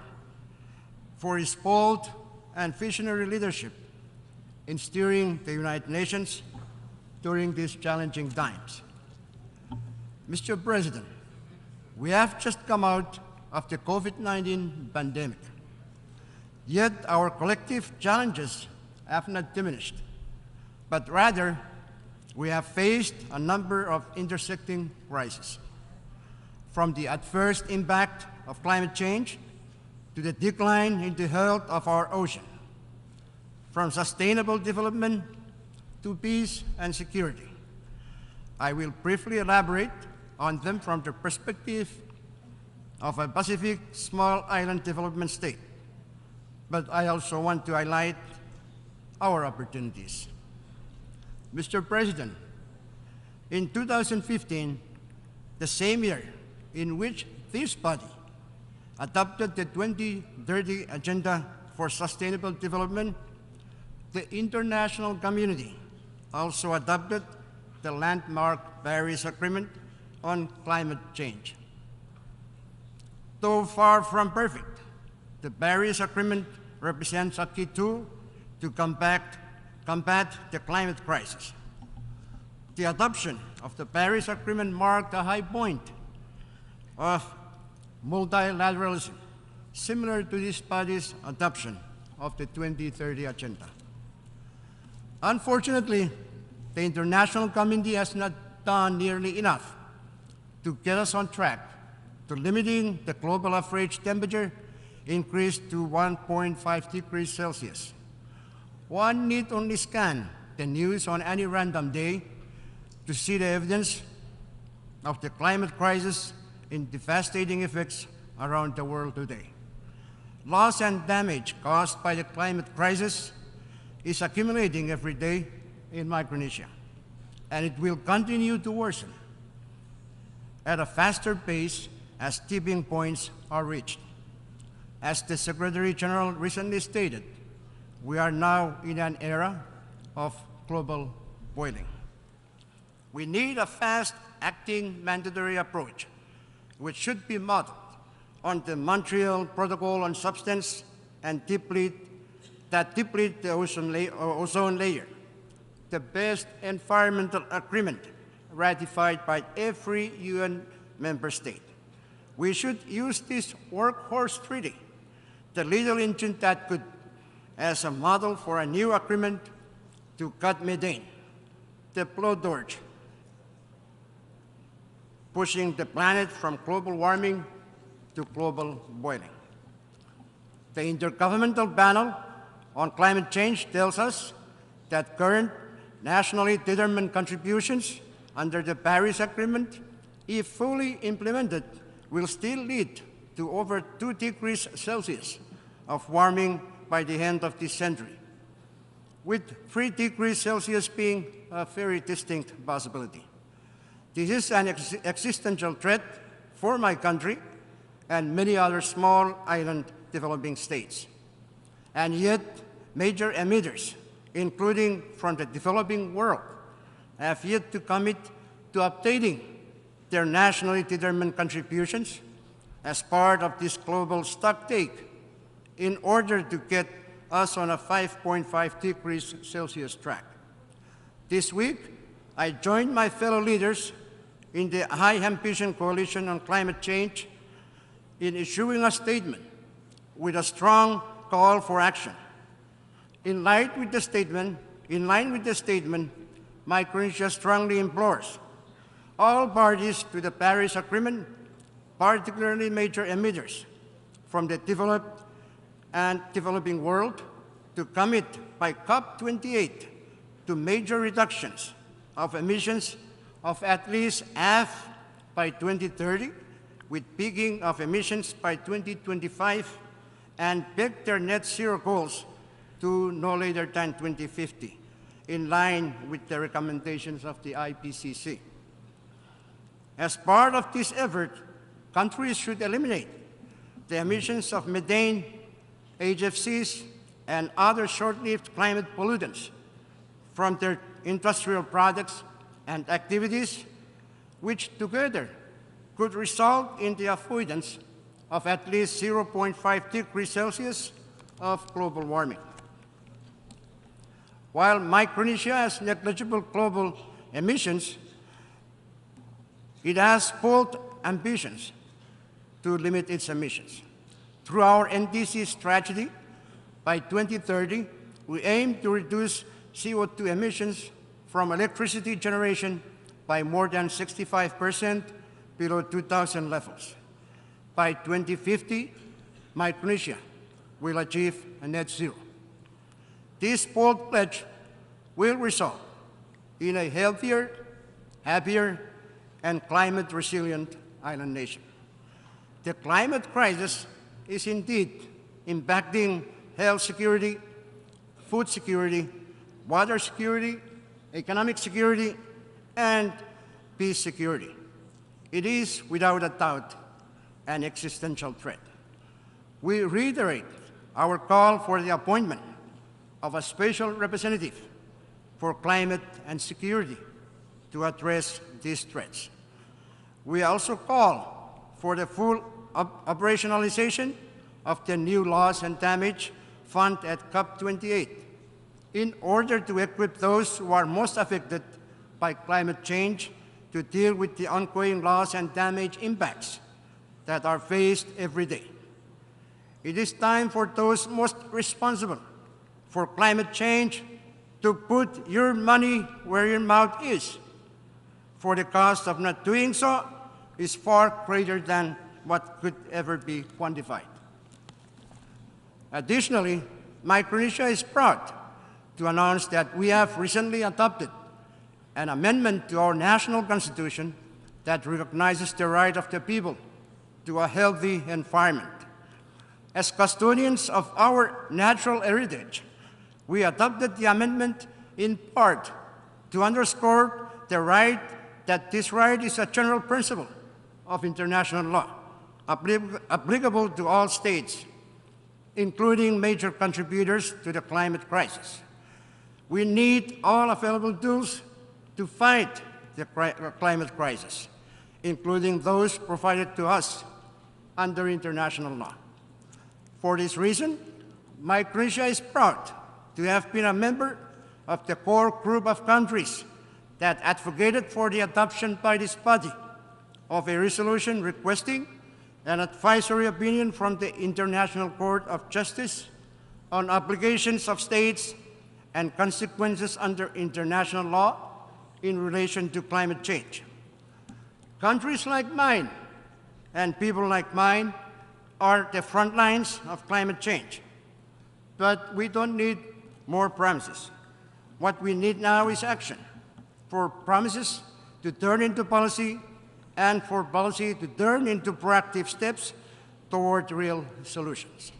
for his bold and visionary leadership in steering the United Nations during these challenging times. Mr. President, we have just come out of the COVID-19 pandemic, yet our collective challenges have not diminished, but rather we have faced a number of intersecting crises, from the adverse impact of climate change to the decline in the health of our ocean, from sustainable development to peace and security. I will briefly elaborate on them from the perspective of a Pacific small island development state, but I also want to highlight our opportunities. Mr. President, in 2015, the same year in which this body adopted the 2030 Agenda for Sustainable Development, the international community also adopted the landmark Paris Agreement on climate change. Though far from perfect, the Paris Agreement represents a key tool to combat the climate crisis. The adoption of the Paris Agreement marked a high point of multilateralism, similar to this body's adoption of the 2030 Agenda. Unfortunately, the international community has not done nearly enough to get us on track to limiting the global average temperature increase to 1.5 degrees Celsius One need only scan the news on any random day to see the evidence of the climate crisis in devastating effects around the world today. Loss and damage caused by the climate crisis is accumulating every day in Micronesia, and it will continue to worsen at a faster pace as tipping points are reached. As the Secretary General recently stated, we are now in an era of global boiling. We need a fast-acting mandatory approach, which should be modeled on the Montreal Protocol on Substance and deplete the ozone layer, the best environmental agreement ratified by every UN member state. We should use this workhorse treaty, the little engine that could, as a model for a new agreement to cut methane, the blowtorch, pushing the planet from global warming to global boiling. The Intergovernmental Panel on Climate Change tells us that current nationally determined contributions under the Paris Agreement, if fully implemented, will still lead to over 2 degrees Celsius of warming by the end of this century, with 3 degrees Celsius being a very distinct possibility. This is an existential threat for my country and many other small island developing states. And yet, major emitters, including from the developing world, have yet to commit to updating their nationally determined contributions as part of this global stocktake in order to get us on a 5.5 degrees Celsius track. This week, I joined my fellow leaders in the High Ambition Coalition on Climate Change in issuing a statement with a strong call for action. In line with the statement, Micronesia strongly implores all parties to the Paris Agreement, particularly major emitters from the developed and developing world, to commit by COP28 to major reductions of emissions of at least half by 2030, with peaking of emissions by 2025, and peg their net zero goals to no later than 2050, in line with the recommendations of the IPCC. As part of this effort, countries should eliminate the emissions of methane, HFCs, and other short-lived climate pollutants from their industrial products and activities, which together could result in the avoidance of at least 0.5 degrees Celsius of global warming. While Micronesia has negligible global emissions, it has bold ambitions to limit its emissions. Through our NDC strategy, by 2030, we aim to reduce CO2 emissions from electricity generation by more than 65% below 2000 levels. By 2050, Micronesia will achieve a net zero. This bold pledge will result in a healthier, happier, and climate-resilient island nation. The climate crisis is indeed impacting health security, food security, water security, economic security, and peace security. It is, without a doubt, an existential threat. We reiterate our call for the appointment of a special representative for climate and security to address these threats. We also call for the full operationalization of the new loss and damage fund at COP28 in order to equip those who are most affected by climate change to deal with the ongoing loss and damage impacts that are faced every day. It is time for those most responsible for climate change to put your money where your mouth is, for the cost of not doing so is far greater than what could ever be quantified. Additionally, Micronesia is proud to announce that we have recently adopted an amendment to our national constitution that recognizes the right of the people to a healthy environment. As custodians of our natural heritage, we adopted the amendment in part to underscore the right that this right is a general principle of international law, applicable to all states, including major contributors to the climate crisis. We need all available tools to fight the climate crisis, including those provided to us under international law. For this reason, Micronesia is proud to have been a member of the core group of countries that advocated for the adoption by this body of a resolution requesting an advisory opinion from the International Court of Justice on obligations of states and consequences under international law in relation to climate change. Countries like mine and people like mine are the front lines of climate change. But we don't need more promises. What we need now is action, for promises to turn into policy and for policy to turn into proactive steps toward real solutions.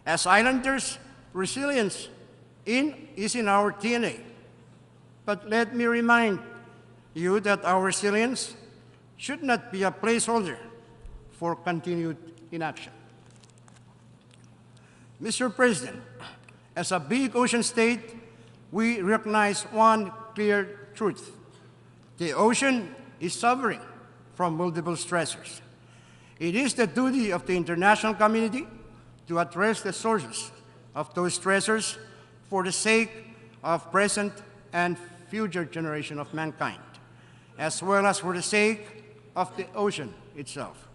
As islanders, resilience is in our DNA. But let me remind you that our resilience should not be a placeholder for continued inaction. Mr. President, as a big ocean state, we recognize one clear truth. The ocean is suffering from multiple stressors. It is the duty of the international community to address the sources of those stressors for the sake of present and future generation of mankind, as well as for the sake of the ocean itself.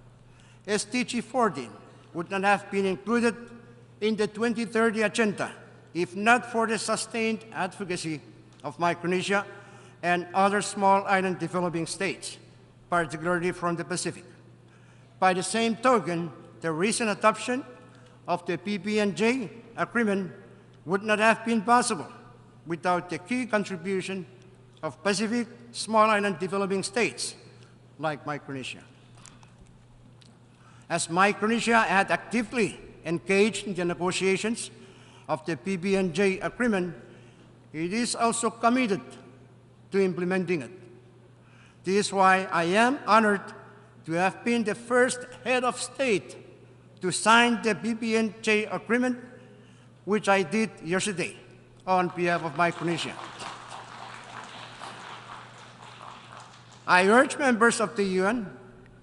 SDG 14 would not have been included in the 2030 agenda if not for the sustained advocacy of Micronesia and other small island developing states, particularly from the Pacific. By the same token, the recent adoption of the PB&J agreement would not have been possible without the key contribution of Pacific small island developing states like Micronesia. As Micronesia had actively engaged in the negotiations of the PB&J agreement, it is also committed to implementing it. This is why I am honored to have been the first head of state to sign the PB&J agreement, which I did yesterday on behalf of Micronesia. I urge members of the UN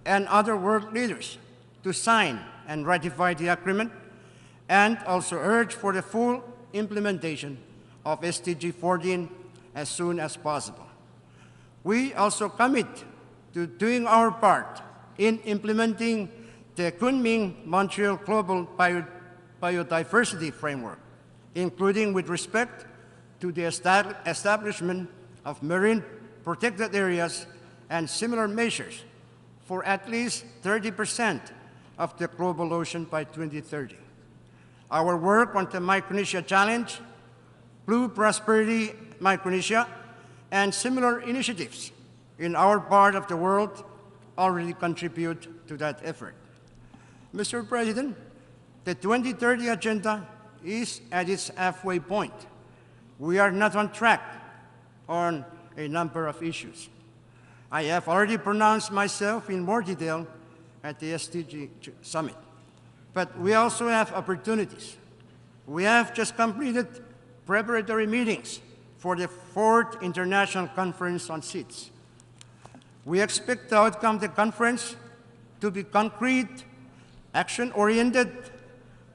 and other world leaders to sign and ratify the agreement, and also urge for the full implementation of SDG 14 as soon as possible. We also commit to doing our part in implementing the Kunming-Montreal Global Biodiversity Framework, including with respect to the establishment of marine protected areas and similar measures for at least 30% of the global ocean by 2030. Our work on the Micronesia Challenge, Blue Prosperity Micronesia, and similar initiatives in our part of the world already contribute to that effort. Mr. President, the 2030 Agenda is at its halfway point. We are not on track on a number of issues. I have already pronounced myself in more detail at the SDG Summit. But we also have opportunities. We have just completed preparatory meetings for the 4th International Conference on Seeds. We expect the outcome of the conference to be concrete, action-oriented,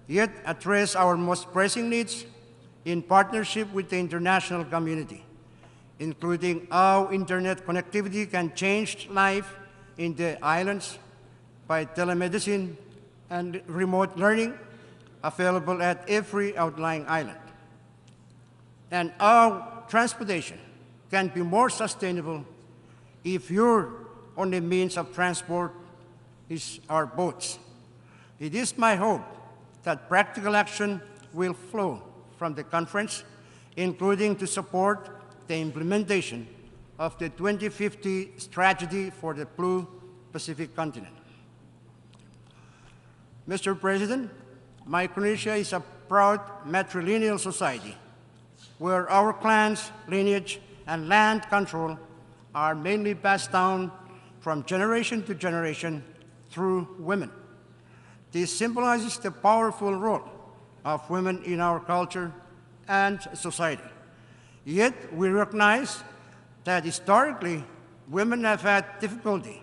yet address our most pressing needs in partnership with the international community, including how internet connectivity can change life in the islands by telemedicine and remote learning available at every outlying island, and how transportation can be more sustainable if your only means of transport is our boats. It is my hope that practical action will flow from the conference including to support the implementation of the 2050 strategy for the Blue Pacific continent. Mr. President, Micronesia is a proud matrilineal society where our clans, lineage, and land control are mainly passed down from generation to generation through women. This symbolizes the powerful role of women in our culture and society. Yet we recognize that historically, women have had difficulty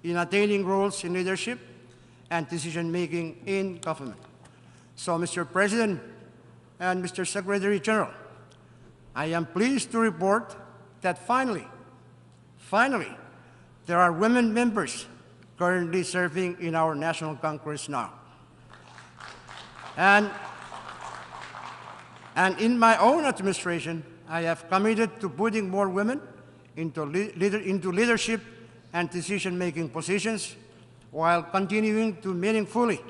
in attaining roles in leadership and decision-making in government. So, Mr. President and Mr. Secretary General, I am pleased to report that finally, there are women members currently serving in our National Congress now. And in my own administration, I have committed to putting more women into leadership and decision-making positions while continuing to meaningfully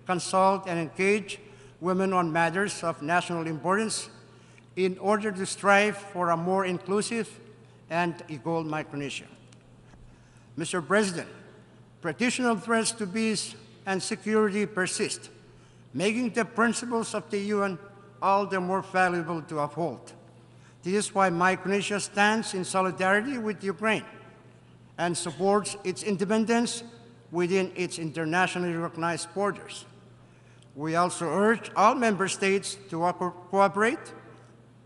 consult and engage women on matters of national importance in order to strive for a more inclusive and equal Micronesia. Mr. President, traditional threats to peace and security persist, making the principles of the UN all the more valuable to uphold. This is why Micronesia stands in solidarity with Ukraine and supports its independence within its internationally recognized borders. We also urge all member states to cooperate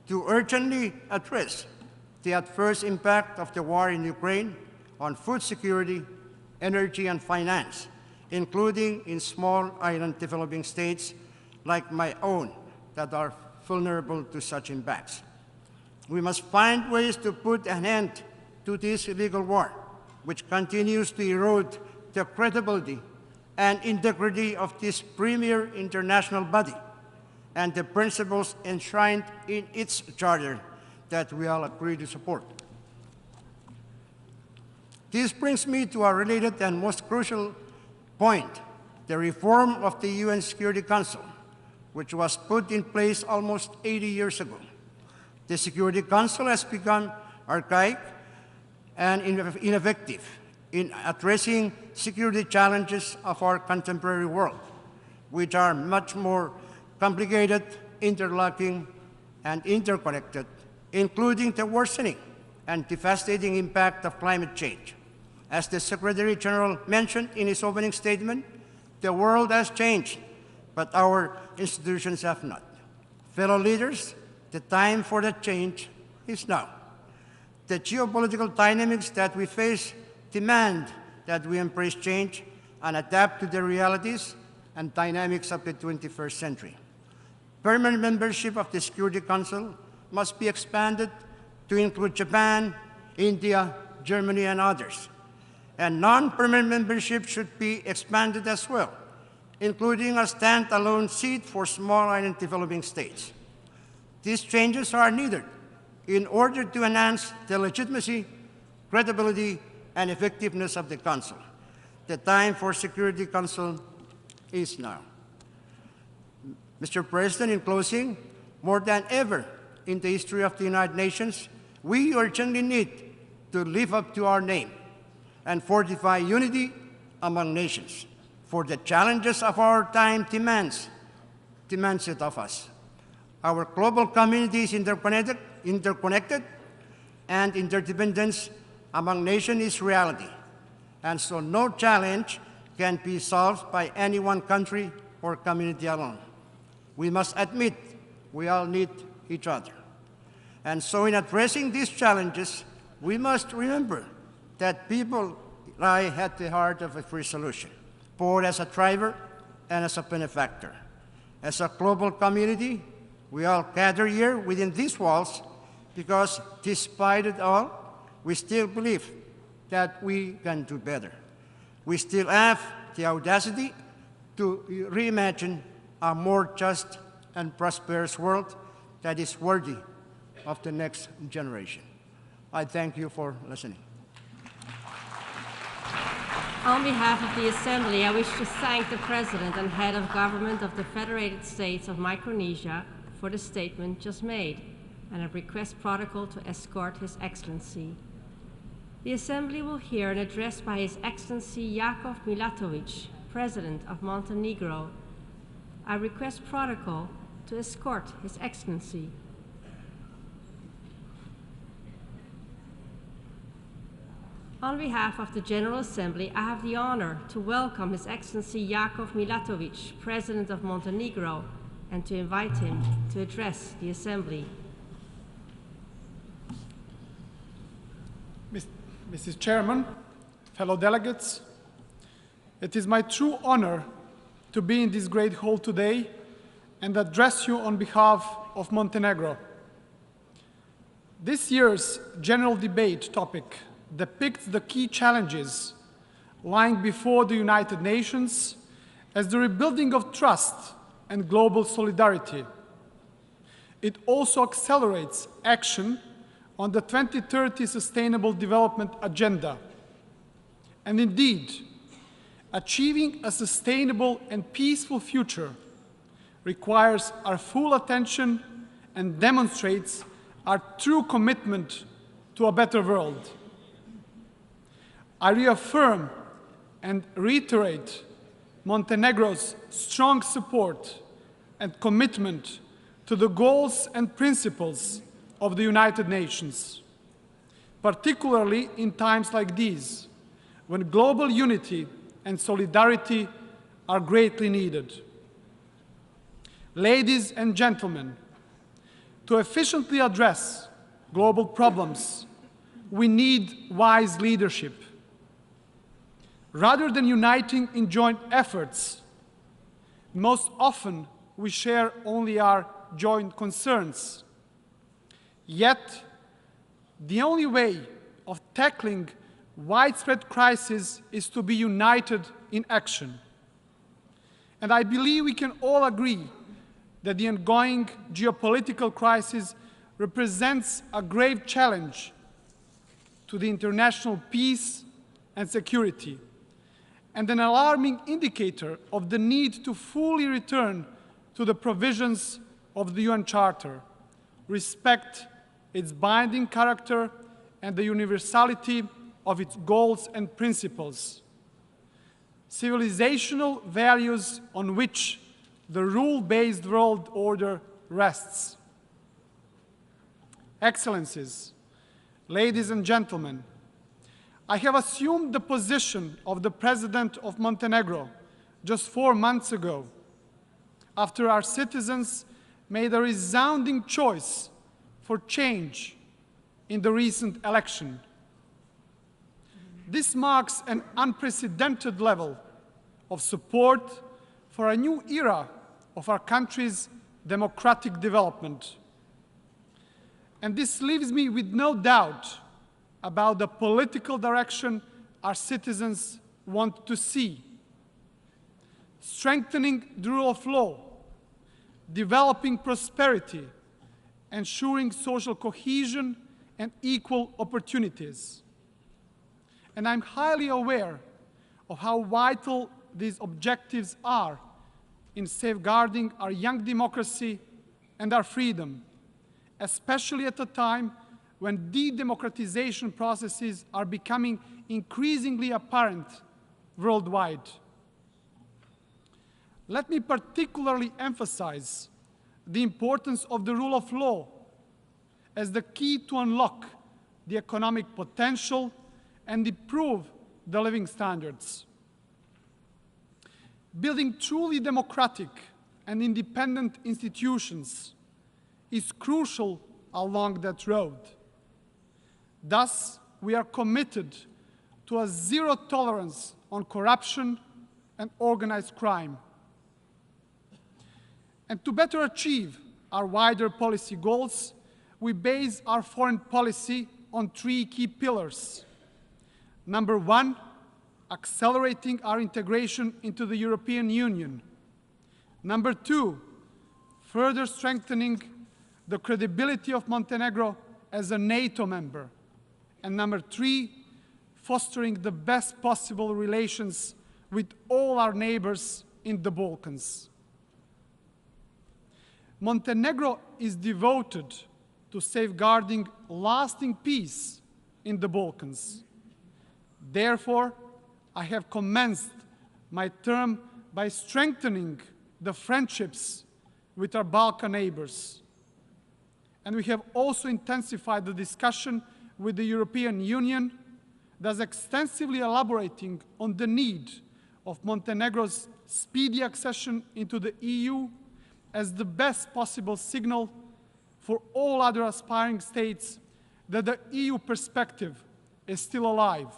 to urgently address the adverse impact of the war in Ukraine on food security, energy, and finance, including in small island developing states like my own that are vulnerable to such impacts. We must find ways to put an end to this illegal war, which continues to erode the credibility and integrity of this premier international body and the principles enshrined in its charter that we all agree to support. This brings me to a related and most crucial point, the reform of the UN Security Council, which was put in place almost 80 years ago. The Security Council has become archaic and ineffective in addressing security challenges of our contemporary world, which are much more complicated, interlocking, and interconnected, including the worsening and devastating impact of climate change. As the Secretary General mentioned in his opening statement, the world has changed, but our institutions have not. Fellow leaders, the time for that change is now. The geopolitical dynamics that we face demand that we embrace change and adapt to the realities and dynamics of the 21st century. Permanent membership of the Security Council must be expanded to include Japan, India, Germany, and others. And non-permanent membership should be expanded as well, including a standalone seat for small island developing states. These changes are needed in order to enhance the legitimacy, credibility, and effectiveness of the Council. The time for Security Council is now. Mr. President, in closing, more than ever in the history of the United Nations, we urgently need to live up to our name and fortify unity among nations, for the challenges of our time demands it of us. Our global community is interconnected, and interdependence among nations is reality. And so no challenge can be solved by any one country or community alone. We must admit we all need each other. And so in addressing these challenges, we must remember that people lie at the heart of every solution, both as a driver and as a benefactor. As a global community, we all gather here within these walls because despite it all, we still believe that we can do better. We still have the audacity to reimagine a more just and prosperous world that is worthy of the next generation. I thank you for listening. On behalf of the Assembly, I wish to thank the President and Head of Government of the Federated States of Micronesia for the statement just made. and I request protocol to escort His Excellency. The Assembly will hear an address by His Excellency Jakov Milatovic, President of Montenegro. I request protocol to escort His Excellency. On behalf of the General Assembly, I have the honor to welcome His Excellency Jakov Milatovic, President of Montenegro, and to invite him to address the Assembly. Mrs. Chairman, fellow delegates, it is my true honor to be in this great hall today and address you on behalf of Montenegro. This year's general debate topic depicts the key challenges lying before the United Nations as the rebuilding of trust and global solidarity. It also accelerates action on the 2030 Sustainable Development Agenda. And indeed, achieving a sustainable and peaceful future requires our full attention and demonstrates our true commitment to a better world. I reaffirm and reiterate Montenegro's strong support and commitment to the goals and principles of the United Nations, particularly in times like these, when global unity and solidarity are greatly needed. Ladies and gentlemen, to efficiently address global problems, we need wise leadership. Rather than uniting in joint efforts, most often we share only our joint concerns. Yet, the only way of tackling widespread crisis is to be united in action. And I believe we can all agree that the ongoing geopolitical crisis represents a grave challenge to the international peace and security, and an alarming indicator of the need to fully return to the provisions of the UN Charter, respect its binding character and the universality of its goals and principles, civilizational values on which the rule-based world order rests. Excellencies, ladies and gentlemen, I have assumed the position of the President of Montenegro just 4 months ago, after our citizens made a resounding choice for change in the recent election. This marks an unprecedented level of support for a new era of our country's democratic development. And this leaves me with no doubt about the political direction our citizens want to see. Strengthening the rule of law, developing prosperity, ensuring social cohesion and equal opportunities. And I'm highly aware of how vital these objectives are in safeguarding our young democracy and our freedom, especially at a time when de-democratization processes are becoming increasingly apparent worldwide. Let me particularly emphasize the importance of the rule of law as the key to unlock the economic potential and improve the living standards. Building truly democratic and independent institutions is crucial along that road. Thus, we are committed to a zero tolerance on corruption and organized crime. And to better achieve our wider policy goals, we base our foreign policy on 3 key pillars. Number 1, accelerating our integration into the European Union. Number 2, further strengthening the credibility of Montenegro as a NATO member. And number 3, fostering the best possible relations with all our neighbors in the Balkans. Montenegro is devoted to safeguarding lasting peace in the Balkans. Therefore, I have commenced my term by strengthening the friendships with our Balkan neighbors. And we have also intensified the discussion with the European Union, thus extensively elaborating on the need of Montenegro's speedy accession into the EU as the best possible signal for all other aspiring states that the EU perspective is still alive.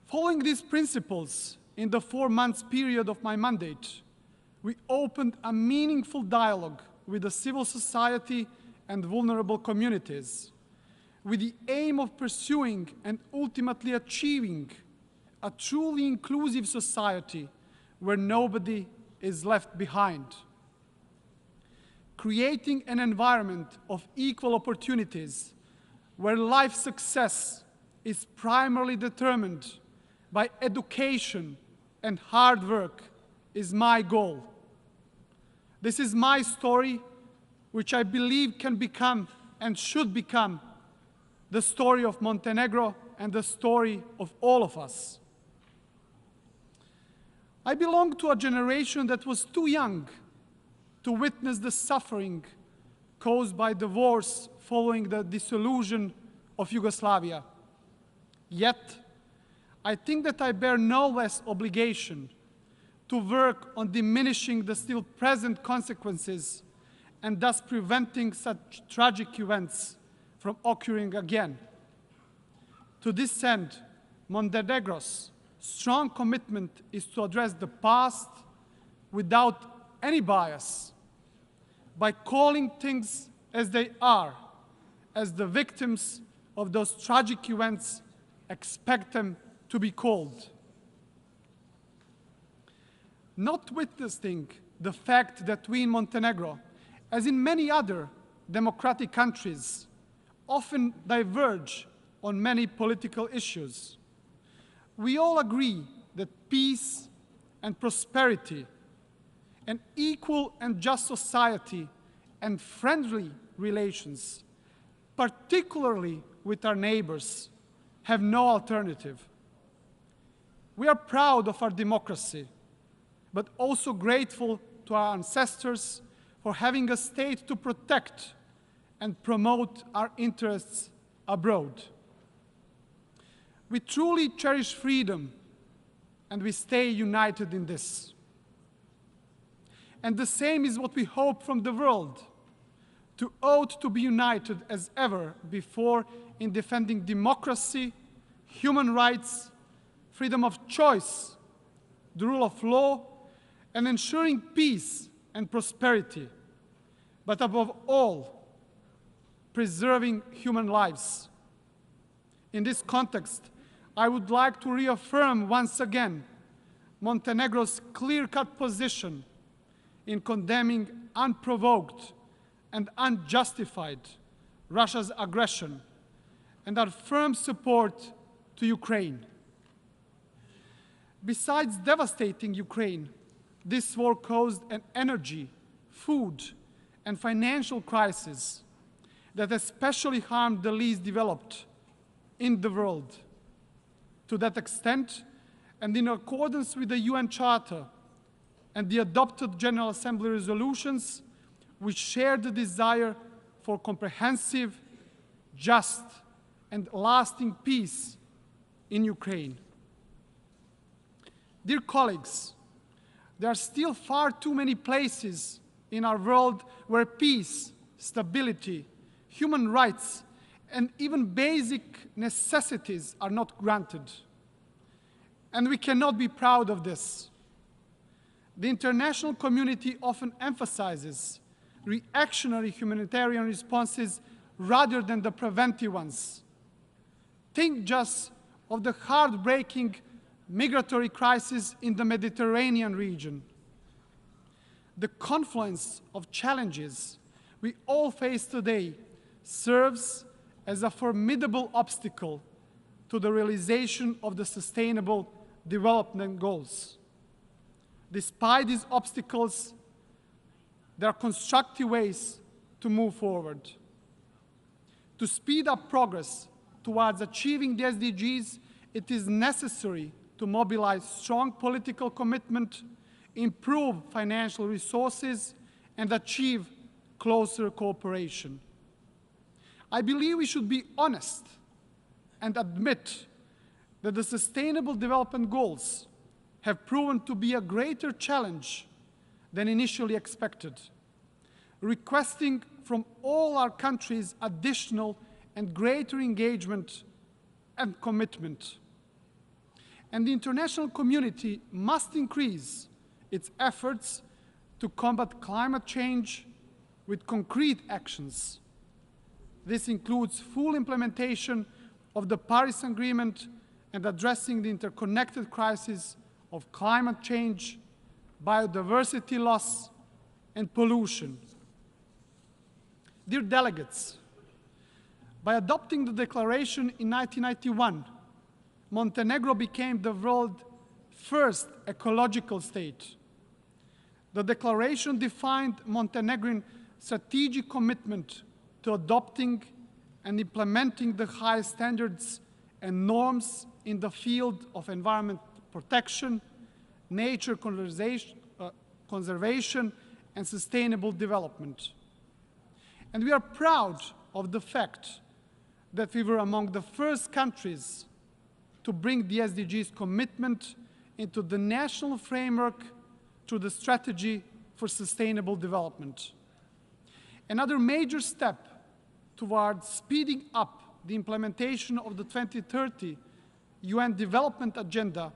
Following these principles, in the 4 months period of my mandate, we opened a meaningful dialogue with the civil society and vulnerable communities, with the aim of pursuing and ultimately achieving a truly inclusive society where nobody is left behind. Creating an environment of equal opportunities where life success is primarily determined by education and hard work is my goal. This is my story, which I believe can become and should become the story of Montenegro and the story of all of us. I belong to a generation that was too young to witness the suffering caused by the wars following the dissolution of Yugoslavia. Yet, I think that I bear no less obligation to work on diminishing the still present consequences and thus preventing such tragic events from occurring again. To this end, Montenegro's strong commitment is to address the past without any bias, by calling things as they are, as the victims of those tragic events expect them to be called. Not witnessing the fact that we in Montenegro, as in many other democratic countries, often diverge on many political issues, we all agree that peace and prosperity, an equal and just society, and friendly relations, particularly with our neighbors, have no alternative. We are proud of our democracy, but also grateful to our ancestors for having a state to protect and promote our interests abroad. We truly cherish freedom, and we stay united in this. And the same is what we hope from the world, to ought to be united as ever before in defending democracy, human rights, freedom of choice, the rule of law, and ensuring peace and prosperity, but above all, preserving human lives. In this context, I would like to reaffirm once again Montenegro's clear-cut position in condemning unprovoked and unjustified Russia's aggression and our firm support to Ukraine. Besides devastating Ukraine, this war caused an energy, food, and financial crisis that especially harmed the least developed in the world. To that extent, and in accordance with the UN Charter and the adopted General Assembly resolutions, we share the desire for comprehensive, just, and lasting peace in Ukraine. Dear colleagues, there are still far too many places in our world where peace, stability, human rights, and even basic necessities are not granted. And we cannot be proud of this. The international community often emphasizes reactionary humanitarian responses rather than the preventive ones. Think just of the heartbreaking migratory crisis in the Mediterranean region. The confluence of challenges we all face today serves as a formidable obstacle to the realization of the Sustainable Development Goals. Despite these obstacles, there are constructive ways to move forward. To speed up progress towards achieving the SDGs, it is necessary to mobilize strong political commitment, improve financial resources, and achieve closer cooperation. I believe we should be honest and admit that the Sustainable Development Goals have proven to be a greater challenge than initially expected, requesting from all our countries additional and greater engagement and commitment. And the international community must increase its efforts to combat climate change with concrete actions. This includes full implementation of the Paris Agreement and addressing the interconnected crisis of climate change, biodiversity loss, and pollution. Dear delegates, by adopting the declaration in 1991, Montenegro became the world's first ecological state. The declaration defined Montenegrin strategic commitment to adopting and implementing the highest standards and norms in the field of environment protection, nature conservation, and sustainable development. And we are proud of the fact that we were among the first countries to bring the SDGs commitment into the national framework through the Strategy for Sustainable Development. Another major step towards speeding up the implementation of the 2030 UN Development Agenda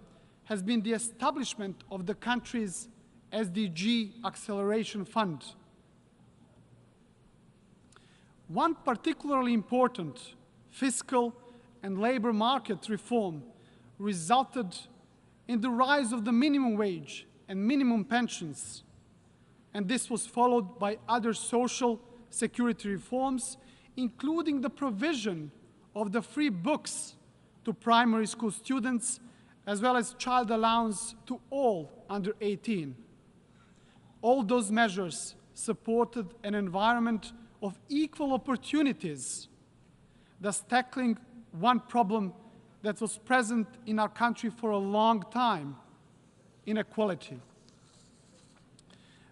has been the establishment of the country's SDG Acceleration Fund. One particularly important fiscal and labor market reform resulted in the rise of the minimum wage and minimum pensions, and this was followed by other social security reforms, including the provision of the free books to primary school students, as well as child allowance to all under 18. All those measures supported an environment of equal opportunities, thus tackling one problem that was present in our country for a long time: inequality.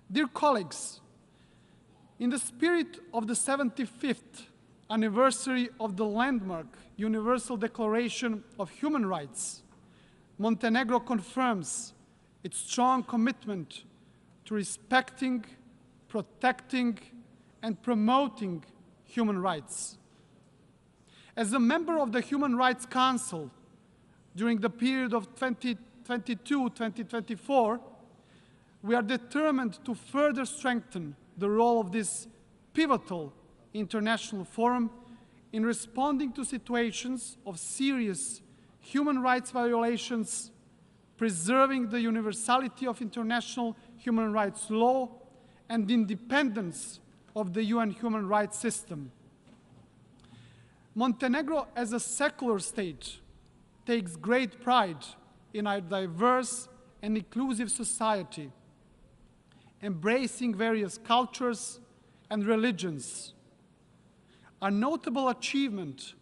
Dear colleagues, in the spirit of the 75th anniversary of the landmark Universal Declaration of Human Rights, Montenegro confirms its strong commitment to respecting, protecting, and promoting human rights. As a member of the Human Rights Council during the period of 2022-2024, we are determined to further strengthen the role of this pivotal international forum in responding to situations of serious human rights violations, preserving the universality of international human rights law, and the independence of the UN human rights system. Montenegro, as a secular state, takes great pride in our diverse and inclusive society, embracing various cultures and religions. A notable achievement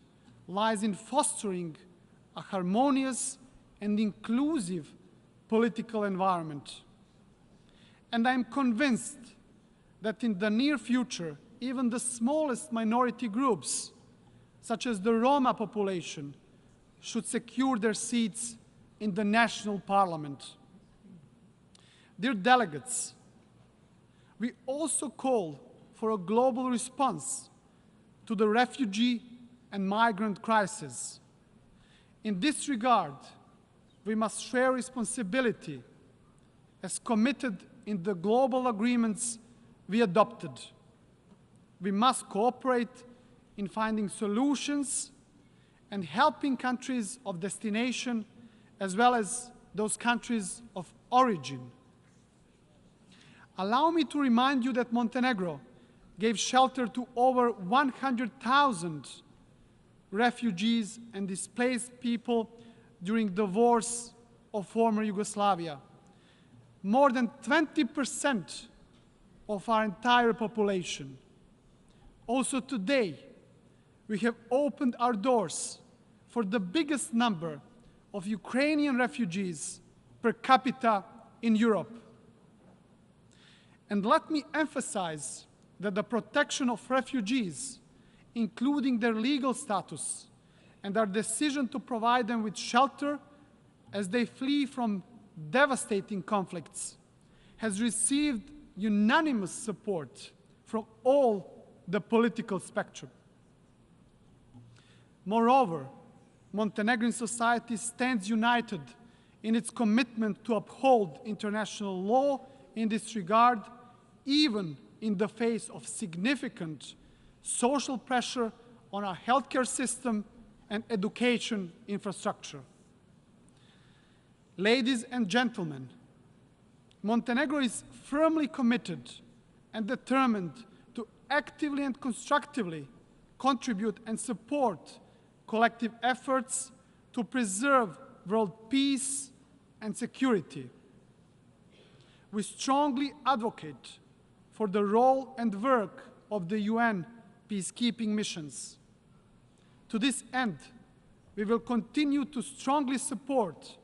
lies in fostering a harmonious and inclusive political environment. And I am convinced that in the near future, even the smallest minority groups, such as the Roma population, should secure their seats in the national parliament. Dear delegates, we also call for a global response to the refugee and migrant crisis. In this regard, we must share responsibility as committed in the global agreements we adopted. We must cooperate in finding solutions and helping countries of destination as well as those countries of origin. Allow me to remind you that Montenegro gave shelter to over 100,000 refugees and displaced people during the wars of former Yugoslavia. More than 20% of our entire population. Also today, we have opened our doors for the biggest number of Ukrainian refugees per capita in Europe. And let me emphasize that the protection of refugees, including their legal status and our decision to provide them with shelter as they flee from devastating conflicts, has received unanimous support from all the political spectrum. Moreover, Montenegrin society stands united in its commitment to uphold international law in this regard, even in the face of significant social pressure on our healthcare system and education infrastructure. Ladies and gentlemen, Montenegro is firmly committed and determined to actively and constructively contribute and support collective efforts to preserve world peace and security. We strongly advocate for the role and work of the UN peacekeeping missions. To this end, we will continue to strongly support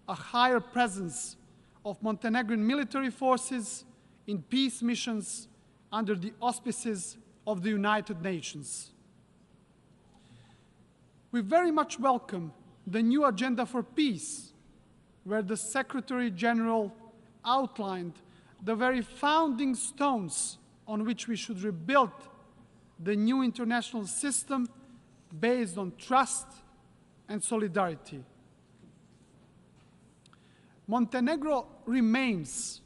a higher presence of Montenegrin military forces in peace missions under the auspices of the United Nations. We very much welcome the new agenda for peace, where the Secretary General outlined the very founding stones on which we should rebuild the new international system based on trust and solidarity. Montenegro remains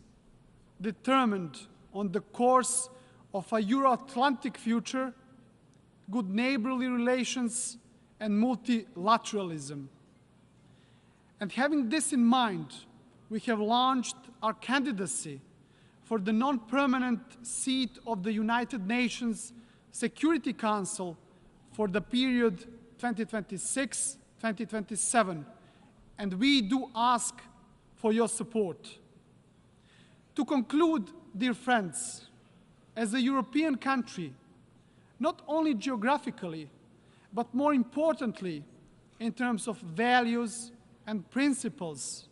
determined on the course of a Euro-Atlantic future, good neighborly relations, and multilateralism. And having this in mind, we have launched our candidacy for the non-permanent seat of the United Nations Security Council for the period 2026-2027, and we do ask for your support. To conclude, dear friends, as a European country, not only geographically, but more importantly, in terms of values and principles,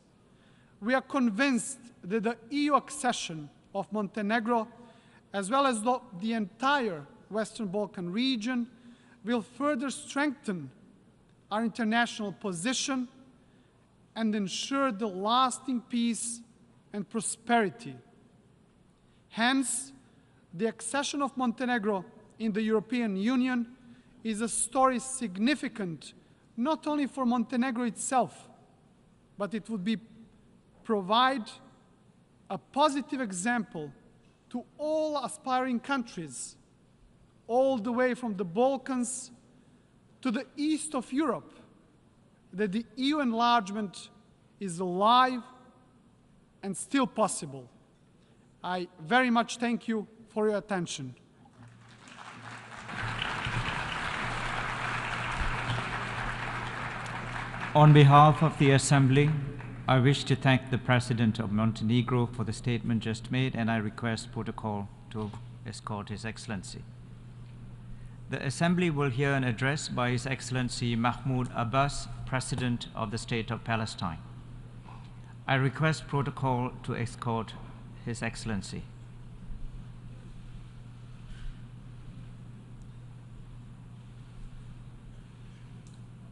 we are convinced that the EU accession of Montenegro, as well as the entire Western Balkan region, will further strengthen our international position and ensure the lasting peace and prosperity. Hence, the accession of Montenegro in the European Union is a story significant not only for Montenegro itself, but it would provide a positive example to all aspiring countries, all the way from the Balkans to the east of Europe, that the EU enlargement is alive and still possible. I very much thank you for your attention. On behalf of the Assembly, I wish to thank the President of Montenegro for the statement just made, and I request protocol to escort His Excellency. The Assembly will hear an address by His Excellency Mahmoud Abbas, President of the State of Palestine. I request protocol to escort His Excellency.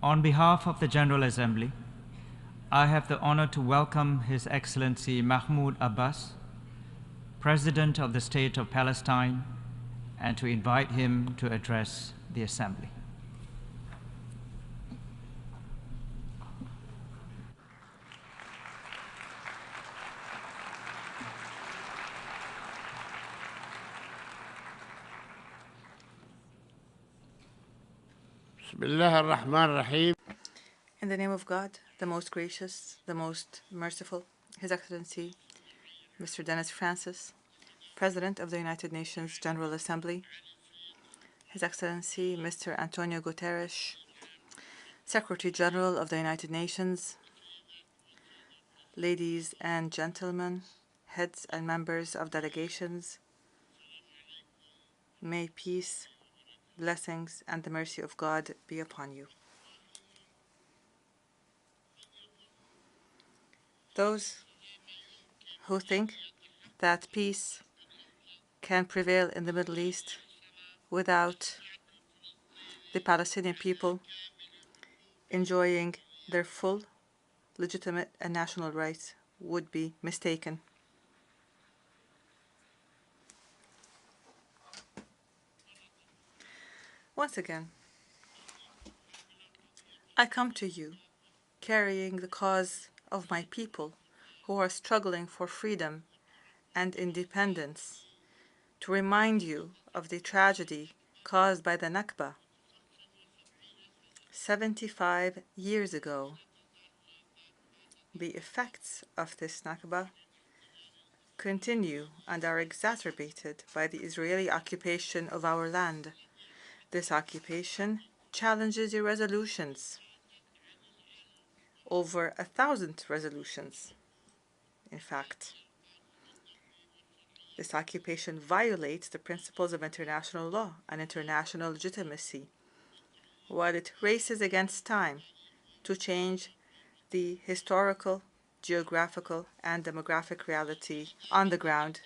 On behalf of the General Assembly, I have the honor to welcome His Excellency Mahmoud Abbas, President of the State of Palestine, and to invite him to address the Assembly. In the name of God, the most gracious, the most merciful, His Excellency, Mr. Dennis Francis, President of the United Nations General Assembly, His Excellency, Mr. Antonio Guterres, Secretary General of the United Nations, ladies and gentlemen, heads and members of delegations, may peace blessings and the mercy of God be upon you. Those who think that peace can prevail in the Middle East without the Palestinian people enjoying their full, legitimate, and national rights would be mistaken. Once again, I come to you carrying the cause of my people who are struggling for freedom and independence to remind you of the tragedy caused by the Nakba 75 years ago. The effects of this Nakba continue and are exacerbated by the Israeli occupation of our land. This occupation challenges your resolutions, over 1,000 resolutions, in fact. This occupation violates the principles of international law and international legitimacy, while it races against time to change the historical, geographical, and demographic reality on the ground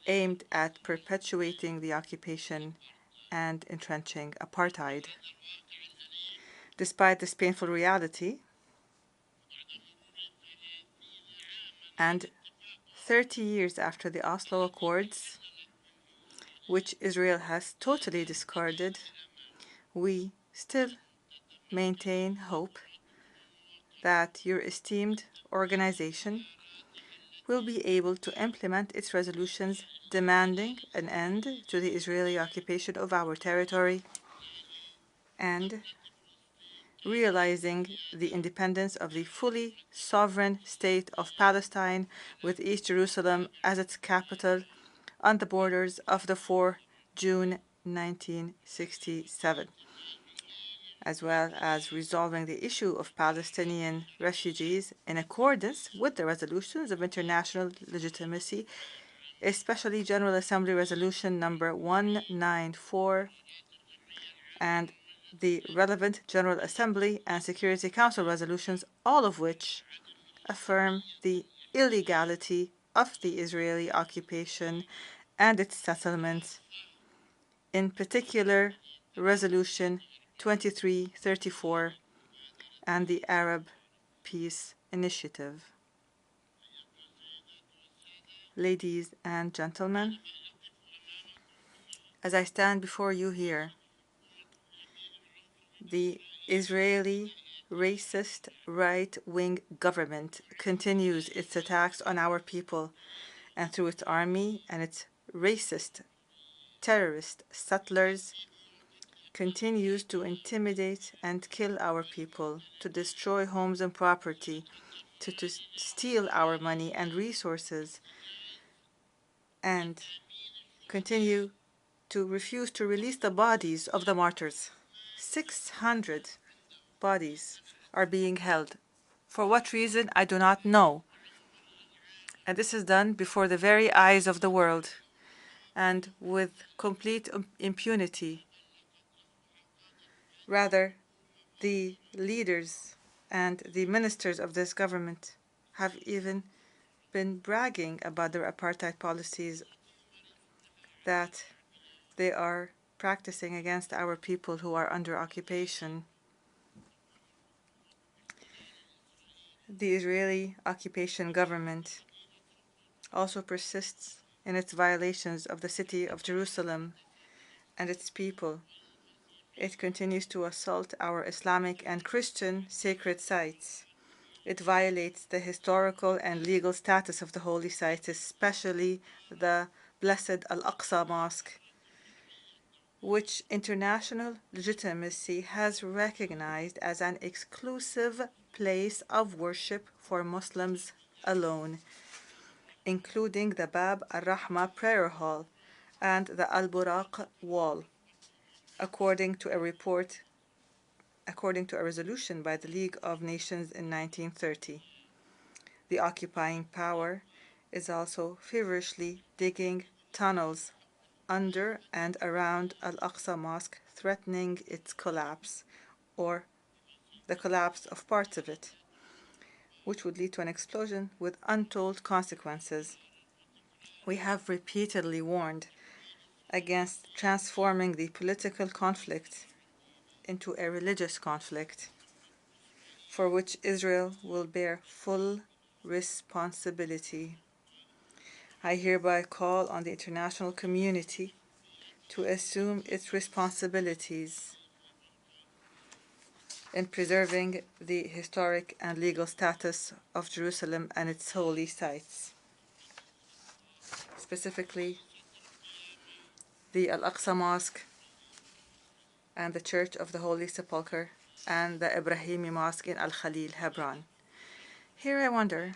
aimed at perpetuating the occupation and entrenching apartheid. Despite this painful reality, and 30 years after the Oslo Accords, which Israel has totally discarded, we still maintain hope that your esteemed organization will be able to implement its resolutions demanding an end to the Israeli occupation of our territory and realizing the independence of the fully sovereign state of Palestine with East Jerusalem as its capital on the borders of the 4 June 1967, as well as resolving the issue of Palestinian refugees in accordance with the resolutions of international legitimacy, especially General Assembly Resolution number 194 and the relevant General Assembly and Security Council resolutions, all of which affirm the illegality of the Israeli occupation and its settlements, in particular Resolution 2334 and the Arab Peace Initiative. Ladies and gentlemen, as I stand before you here, the Israeli racist right-wing government continues its attacks on our people, and through its army and its racist terrorist settlers continues to intimidate and kill our people, to destroy homes and property, to steal our money and resources, and continue to refuse to release the bodies of the martyrs. 600 bodies are being held. For what reason, I do not know. And this is done before the very eyes of the world and with complete impunity. Rather, the leaders and the ministers of this government have even been bragging about their apartheid policies that they are practicing against our people who are under occupation. The Israeli occupation government also persists in its violations of the city of Jerusalem and its people. It continues to assault our Islamic and Christian sacred sites. It violates the historical and legal status of the holy sites, especially the Blessed Al-Aqsa Mosque, which international legitimacy has recognized as an exclusive place of worship for Muslims alone, including the Bab al-Rahma prayer hall and the Al-Buraq wall, according to a resolution by the League of Nations in 1930. The occupying power is also feverishly digging tunnels under and around Al-Aqsa Mosque, threatening its collapse or the collapse of parts of it, which would lead to an explosion with untold consequences. We have repeatedly warned against transforming the political conflict into a religious conflict, for which Israel will bear full responsibility. I hereby call on the international community to assume its responsibilities in preserving the historic and legal status of Jerusalem and its holy sites, specifically the Al-Aqsa Mosque and the Church of the Holy Sepulchre and the Ibrahimi Mosque in Al-Khalil, Hebron. Here I wonder,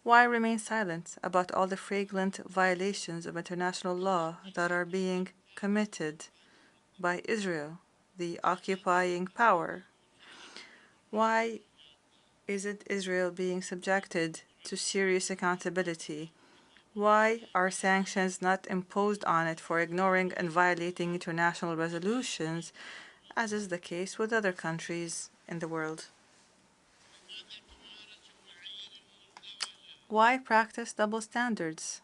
why remain silent about all the flagrant violations of international law that are being committed by Israel, the occupying power? Why isn't Israel being subjected to serious accountability? Why are sanctions not imposed on it for ignoring and violating international resolutions, as is the case with other countries in the world? Why practice double standards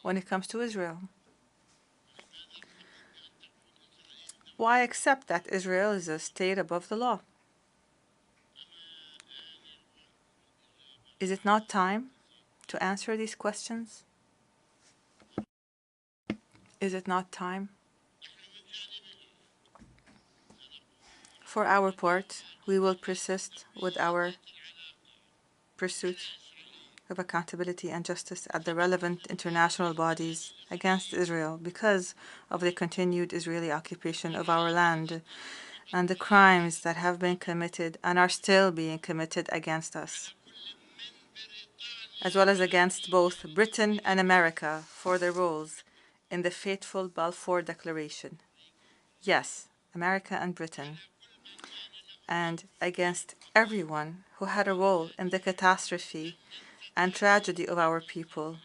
when it comes to Israel? Why accept that Israel is a state above the law? Is it not time to answer these questions? Is it not time? For our part, we will persist with our pursuit of accountability and justice at the relevant international bodies against Israel because of the continued Israeli occupation of our land and the crimes that have been committed and are still being committed against us, as well as against both Britain and America for their roles in the fateful Balfour Declaration. Yes, America and Britain, and against everyone who had a role in the catastrophe and tragedy of our people.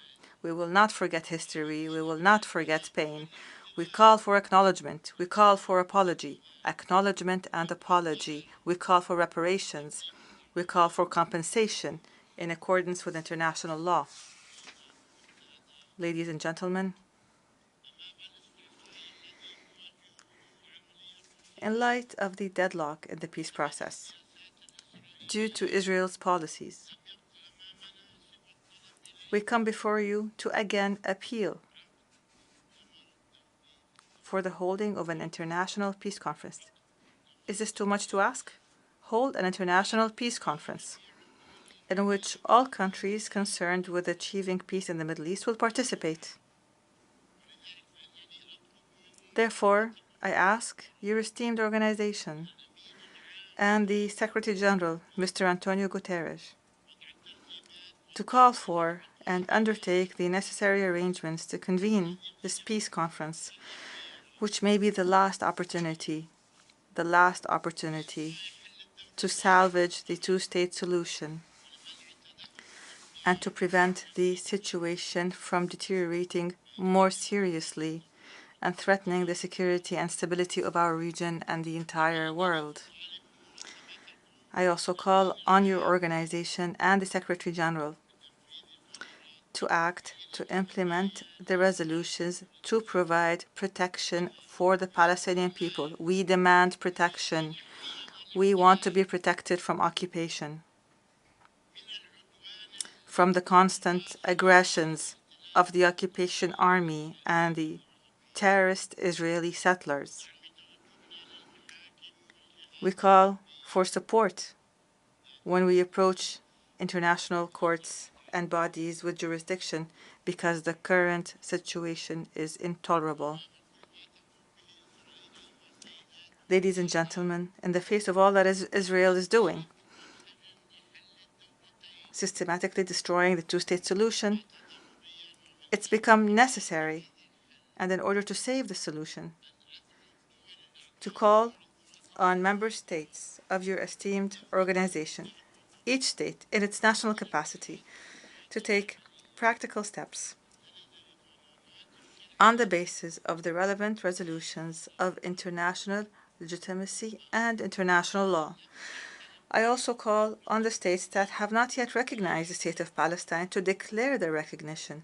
We will not forget history. We will not forget pain. We call for acknowledgement. We call for apology. Acknowledgement and apology. We call for reparations. We call for compensation in accordance with international law. Ladies and gentlemen, in light of the deadlock in the peace process, due to Israel's policies, we come before you to again appeal for the holding of an international peace conference. Is this too much to ask? Hold an international peace conference in which all countries concerned with achieving peace in the Middle East will participate. Therefore, I ask your esteemed organization and the Secretary General, Mr. Antonio Guterres, to call for and undertake the necessary arrangements to convene this peace conference, which may be the last opportunity to salvage the two-state solution and to prevent the situation from deteriorating more seriously and threatening the security and stability of our region and the entire world. I also call on your organization and the Secretary General to act to implement the resolutions to provide protection for the Palestinian people. We demand protection. We want to be protected from occupation, from the constant aggressions of the occupation army and the terrorist Israeli settlers. We call for support when we approach international courts and bodies with jurisdiction because the current situation is intolerable. Ladies and gentlemen, in the face of all that Israel is doing, systematically destroying the two-state solution, it's become necessary, and in order to save the solution, to call on member states of your esteemed organization, each state in its national capacity, to take practical steps on the basis of the relevant resolutions of international legitimacy and international law. I also call on the states that have not yet recognized the State of Palestine to declare their recognition.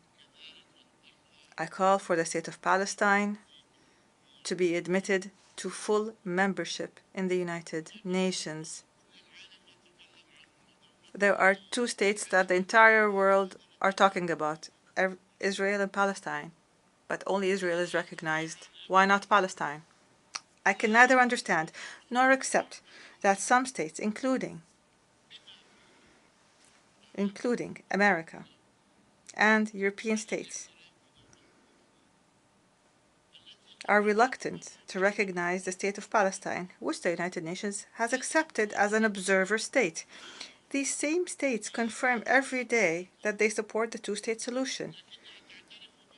I call for the State of Palestine to be admitted to full membership in the United Nations. There are two states that the entire world are talking about, Israel and Palestine, but only Israel is recognized. Why not Palestine? I can neither understand nor accept that some states, including America and European states, are reluctant to recognize the State of Palestine, which the United Nations has accepted as an observer state. These same states confirm every day that they support the two-state solution,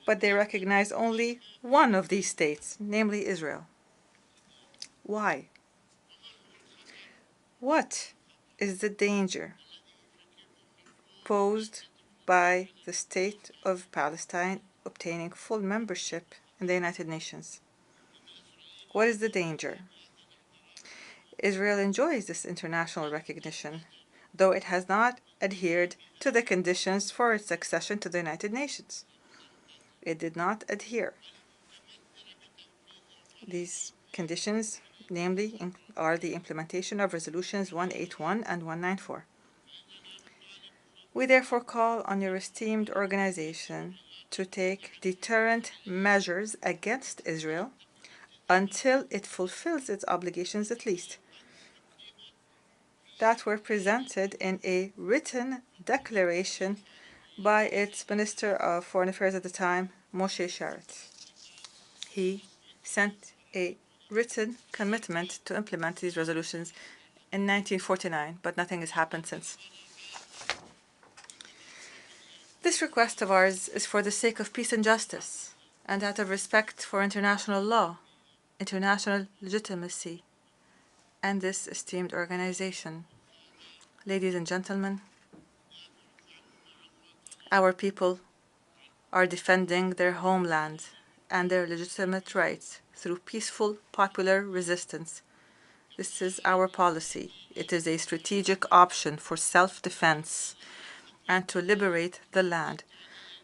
but they recognize only one of these states, namely Israel. Why? What is the danger posed by the State of Palestine obtaining full membership in the United Nations? What is the danger? Israel enjoys this international recognition, though it has not adhered to the conditions for its accession to the United Nations. It did not adhere. These conditions, namely, are the implementation of Resolutions 181 and 194. We therefore call on your esteemed organization to take deterrent measures against Israel until it fulfills its obligations, at least, that were presented in a written declaration by its Minister of Foreign Affairs at the time, Moshe Sharett. He sent a written commitment to implement these resolutions in 1949, but nothing has happened since. This request of ours is for the sake of peace and justice, and out of respect for international law, international legitimacy, and this esteemed organization. Ladies and gentlemen, our people are defending their homeland and their legitimate rights through peaceful popular resistance. This is our policy. It is a strategic option for self-defense and to liberate the land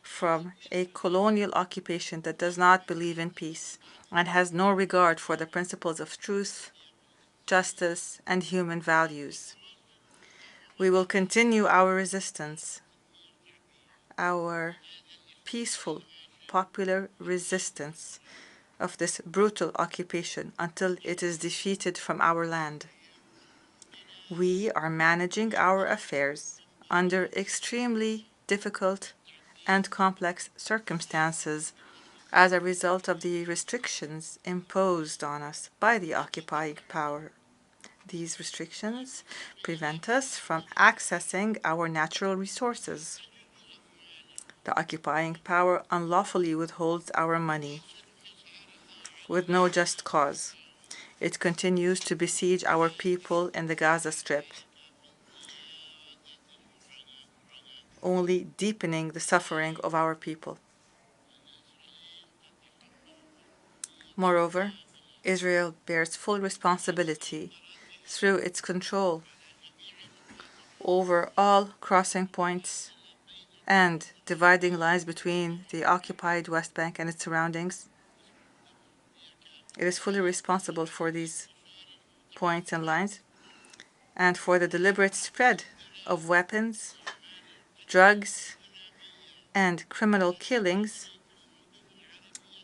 from a colonial occupation that does not believe in peace and has no regard for the principles of truth, justice, and human values. We will continue our resistance, our peaceful, popular resistance of this brutal occupation until it is defeated from our land. We are managing our affairs under extremely difficult and complex circumstances as a result of the restrictions imposed on us by the occupying power. These restrictions prevent us from accessing our natural resources. The occupying power unlawfully withholds our money with no just cause. It continues to besiege our people in the Gaza Strip, only deepening the suffering of our people. Moreover, Israel bears full responsibility through its control over all crossing points and dividing lines between the occupied West Bank and its surroundings. It is fully responsible for these points and lines and for the deliberate spread of weapons, drugs, and criminal killings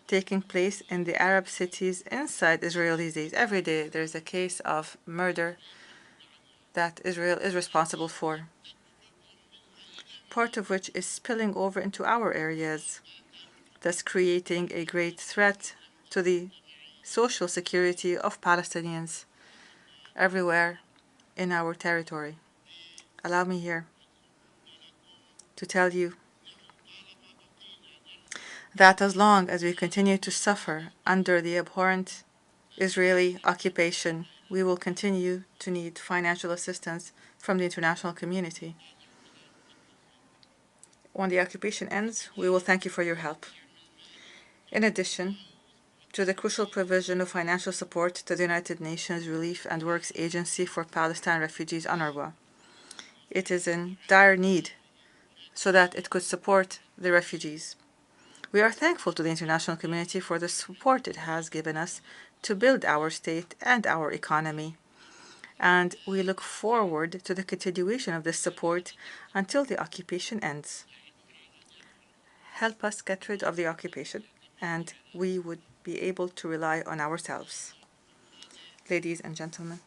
taking place in the Arab cities inside Israel these days. Every day there is a case of murder that Israel is responsible for, part of which is spilling over into our areas, thus creating a great threat to the social security of Palestinians everywhere in our territory. Allow me here to tell you that as long as we continue to suffer under the abhorrent Israeli occupation, we will continue to need financial assistance from the international community. When the occupation ends, we will thank you for your help. In addition to the crucial provision of financial support to the United Nations Relief and Works Agency for Palestine Refugees, UNRWA. It is in dire need so that it could support the refugees. We are thankful to the international community for the support it has given us to build our state and our economy, and we look forward to the continuation of this support until the occupation ends. Help us get rid of the occupation, and we would be able to rely on ourselves. Ladies and gentlemen,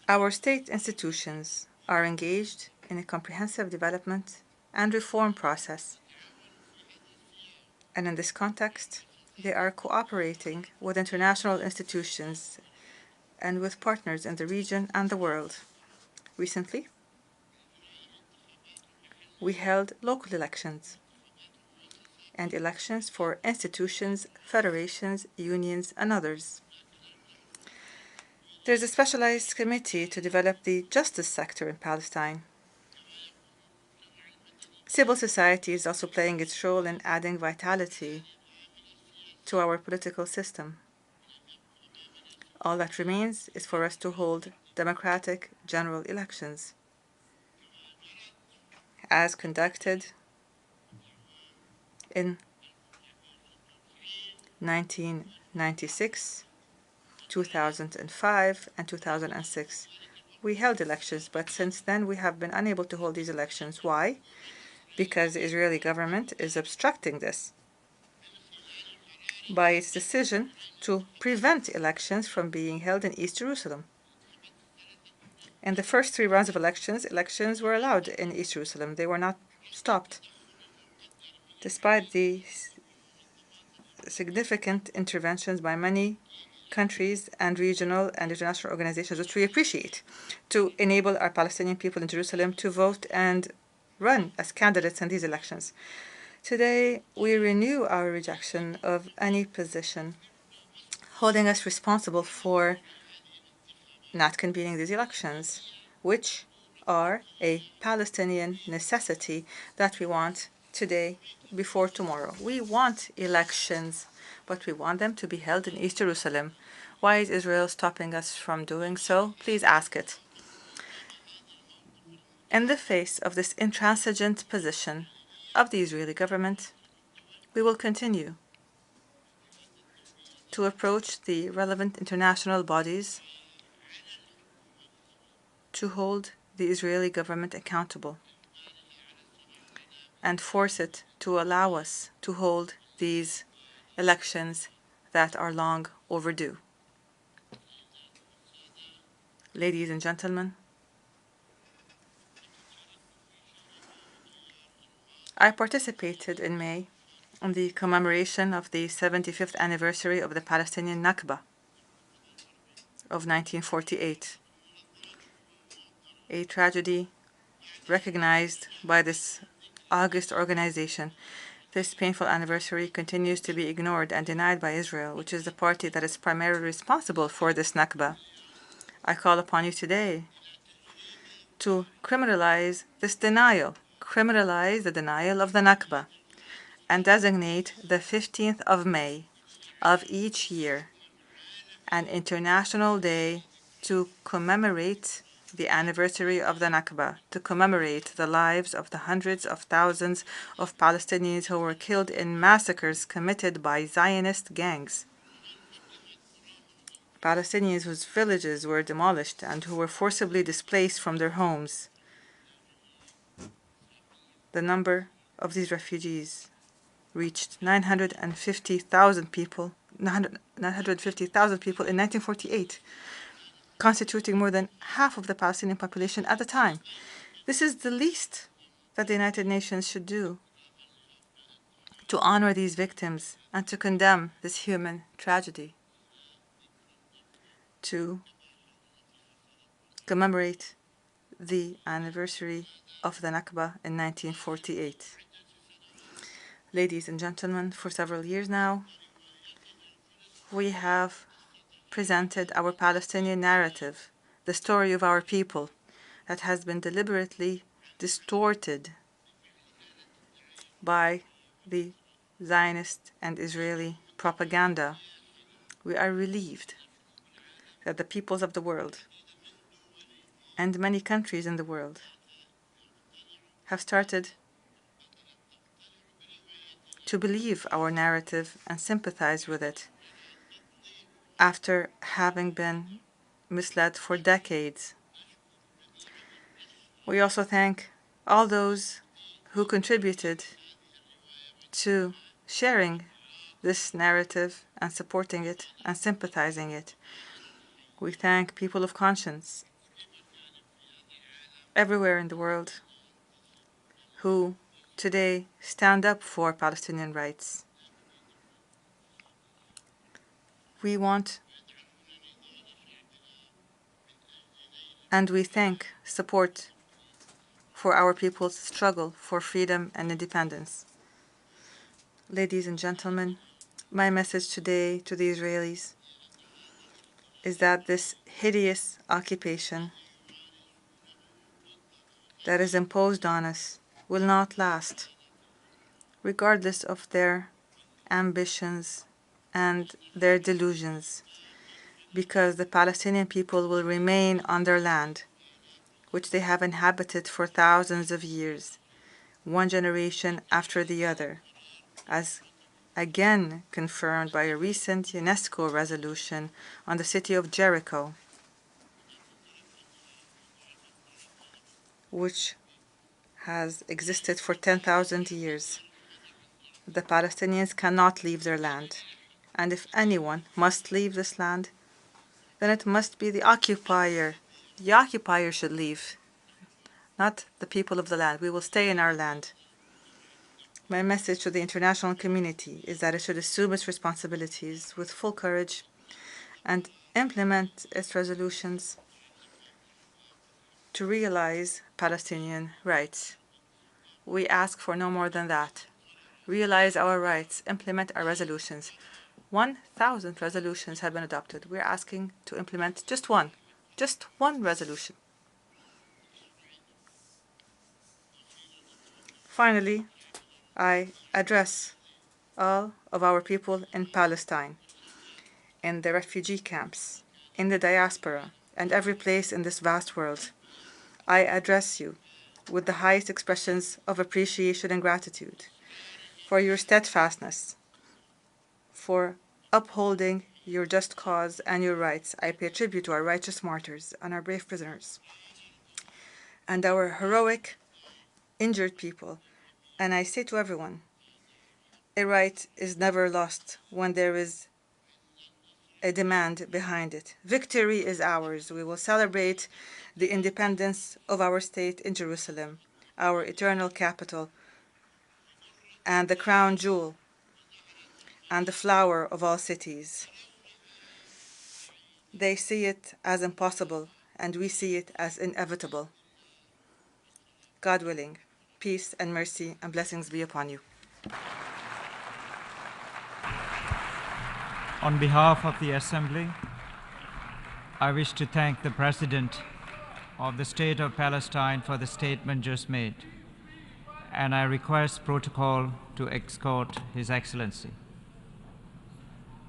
our state institutions are engaged in a comprehensive development and reform process, and in this context, they are cooperating with international institutions and with partners in the region and the world. Recently, we held local elections and elections for institutions, federations, unions, and others. There's a specialized committee to develop the justice sector in Palestine. Civil society is also playing its role in adding vitality to our political system. All that remains is for us to hold democratic general elections, as conducted in 1996, 2005, and 2006. We held elections, but since then we have been unable to hold these elections. Why? Because the Israeli government is obstructing this by its decision to prevent elections from being held in East Jerusalem. In the first 3 rounds of elections were allowed in East Jerusalem. They were not stopped, despite the significant interventions by many countries and regional and international organizations, which we appreciate, to enable our Palestinian people in Jerusalem to vote and run as candidates in these elections. Today, we renew our rejection of any position holding us responsible for not convening these elections, which are a Palestinian necessity that we want today before tomorrow. We want elections, but we want them to be held in East Jerusalem. Why is Israel stopping us from doing so? Please ask it. In the face of this intransigent position of the Israeli government, we will continue to approach the relevant international bodies to hold the Israeli government accountable and force it to allow us to hold these elections that are long overdue. Ladies and gentlemen, I participated in May in the commemoration of the 75th anniversary of the Palestinian Nakba of 1948, a tragedy recognized by this august organization. This painful anniversary continues to be ignored and denied by Israel, which is the party that is primarily responsible for this Nakba. I call upon you today to criminalize this denial, criminalize the denial of the Nakba, and designate the 15th of May of each year an international day to commemorate the anniversary of the Nakba, to commemorate the lives of the hundreds of thousands of Palestinians who were killed in massacres committed by Zionist gangs. Palestinians whose villages were demolished and who were forcibly displaced from their homes. The number of these refugees reached 950,000 people, 950,000 people in 1948, constituting more than half of the Palestinian population at the time. This is the least that the United Nations should do to honor these victims and to condemn this human tragedy, to commemorate the anniversary of the Nakba in 1948. Ladies and gentlemen, for several years now, we have presented our Palestinian narrative, the story of our people, that has been deliberately distorted by the Zionist and Israeli propaganda. We are relieved that the peoples of the world and many countries in the world have started to believe our narrative and sympathize with it after having been misled for decades. We also thank all those who contributed to sharing this narrative and supporting it and sympathizing it. We thank people of conscience everywhere in the world who today stand up for Palestinian rights. We want and we thank support for our people's struggle for freedom and independence. Ladies and gentlemen, my message today to the Israelis is that this hideous occupation that is imposed on us will not last, regardless of their ambitions and their delusions, because the Palestinian people will remain on their land, which they have inhabited for thousands of years, one generation after the other, as again confirmed by a recent UNESCO resolution on the city of Jericho, which has existed for 10,000 years. The Palestinians cannot leave their land, and if anyone must leave this land, then it must be the occupier. The occupier should leave, not the people of the land. We will stay in our land. My message to the international community is that it should assume its responsibilities with full courage and implement its resolutions to realize Palestinian rights. We ask for no more than that. Realize our rights, implement our resolutions. 1,000 resolutions have been adopted. We're asking to implement just one resolution. Finally, I address all of our people in Palestine, in the refugee camps, in the diaspora, and every place in this vast world. I address you with the highest expressions of appreciation and gratitude for your steadfastness, for upholding your just cause and your rights. I pay tribute to our righteous martyrs and our brave prisoners and our heroic injured people. And I say to everyone, a right is never lost when there is a demand behind it. Victory is ours. We will celebrate the independence of our state in Jerusalem, our eternal capital, and the crown jewel and the flower of all cities. They see it as impossible, and we see it as inevitable. God willing, peace and mercy and blessings be upon you. On behalf of the Assembly, I wish to thank the President of the State of Palestine for the statement just made, and I request protocol to escort His Excellency.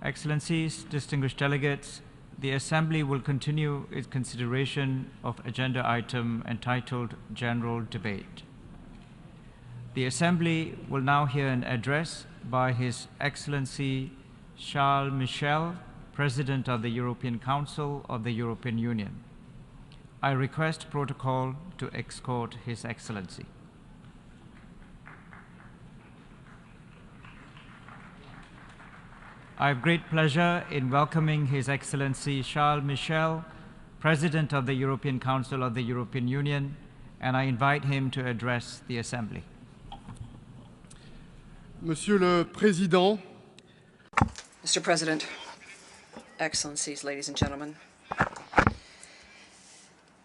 Excellencies, distinguished delegates, the Assembly will continue its consideration of agenda item entitled General Debate. The Assembly will now hear an address by His Excellency Charles Michel, President of the European Council of the European Union. I request protocol to escort His Excellency. I have great pleasure in welcoming His Excellency Charles Michel, President of the European Council of the European Union, and I invite him to address the Assembly. Monsieur le Président, Mr. President, Excellencies, ladies and gentlemen,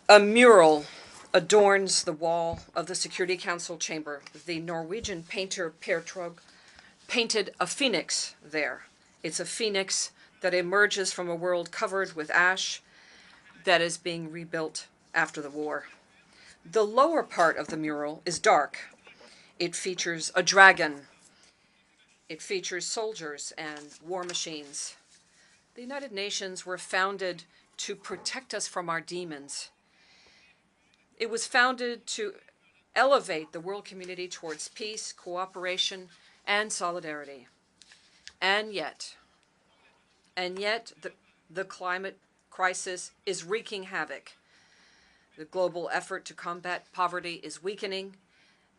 a mural adorns the wall of the Security Council chamber. The Norwegian painter Per Trog painted a phoenix there. It's a phoenix that emerges from a world covered with ash that is being rebuilt after the war. The lower part of the mural is dark, It features a dragon. It features soldiers and war machines. The United Nations were founded to protect us from our demons. It was founded to elevate the world community towards peace, cooperation, and solidarity. And yet, the climate crisis is wreaking havoc. The global effort to combat poverty is weakening,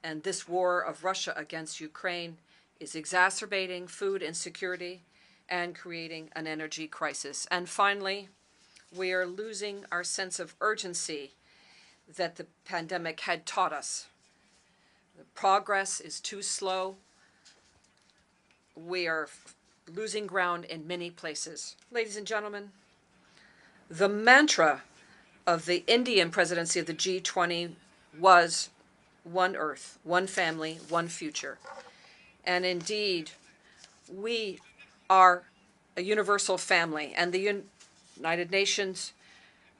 and this war of Russia against Ukraine is exacerbating food insecurity and creating an energy crisis. And finally, we are losing our sense of urgency that the pandemic had taught us. The progress is too slow. We are losing ground in many places. Ladies and gentlemen, the mantra of the Indian presidency of the G20 was one earth, one family, one future. And indeed, we are a universal family, and the United Nations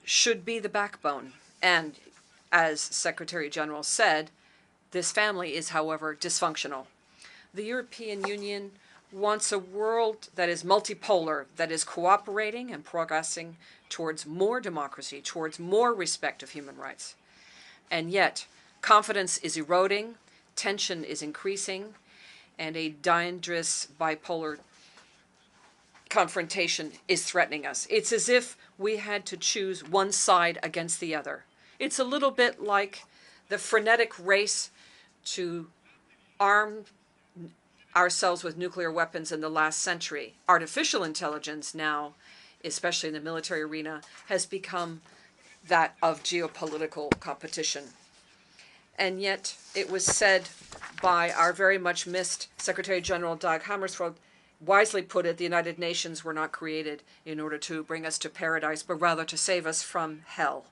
should be the backbone. And as Secretary General said, this family is, however, dysfunctional. The European Union wants a world that is multipolar, that is cooperating and progressing towards more democracy, towards more respect of human rights. And yet, confidence is eroding, tension is increasing, and a dangerous bipolar confrontation is threatening us. It's as if we had to choose one side against the other. It's a little bit like the frenetic race to arm ourselves with nuclear weapons in the last century. Artificial intelligence now, especially in the military arena, has become that of geopolitical competition. And yet, it was said by our very much missed Secretary General Dag Hammarskjöld, wisely put it, the United Nations were not created in order to bring us to paradise, but rather to save us from hell.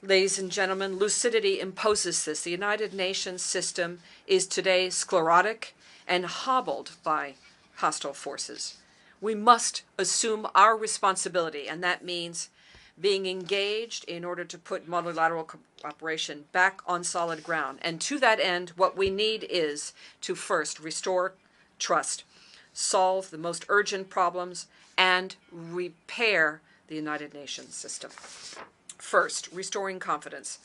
Ladies and gentlemen, lucidity imposes this. The United Nations system is today sclerotic and hobbled by hostile forces. We must assume our responsibility, and that means being engaged in order to put multilateral cooperation back on solid ground. And to that end, what we need is to first restore trust, solve the most urgent problems, and repair the United Nations system. First, restoring confidence.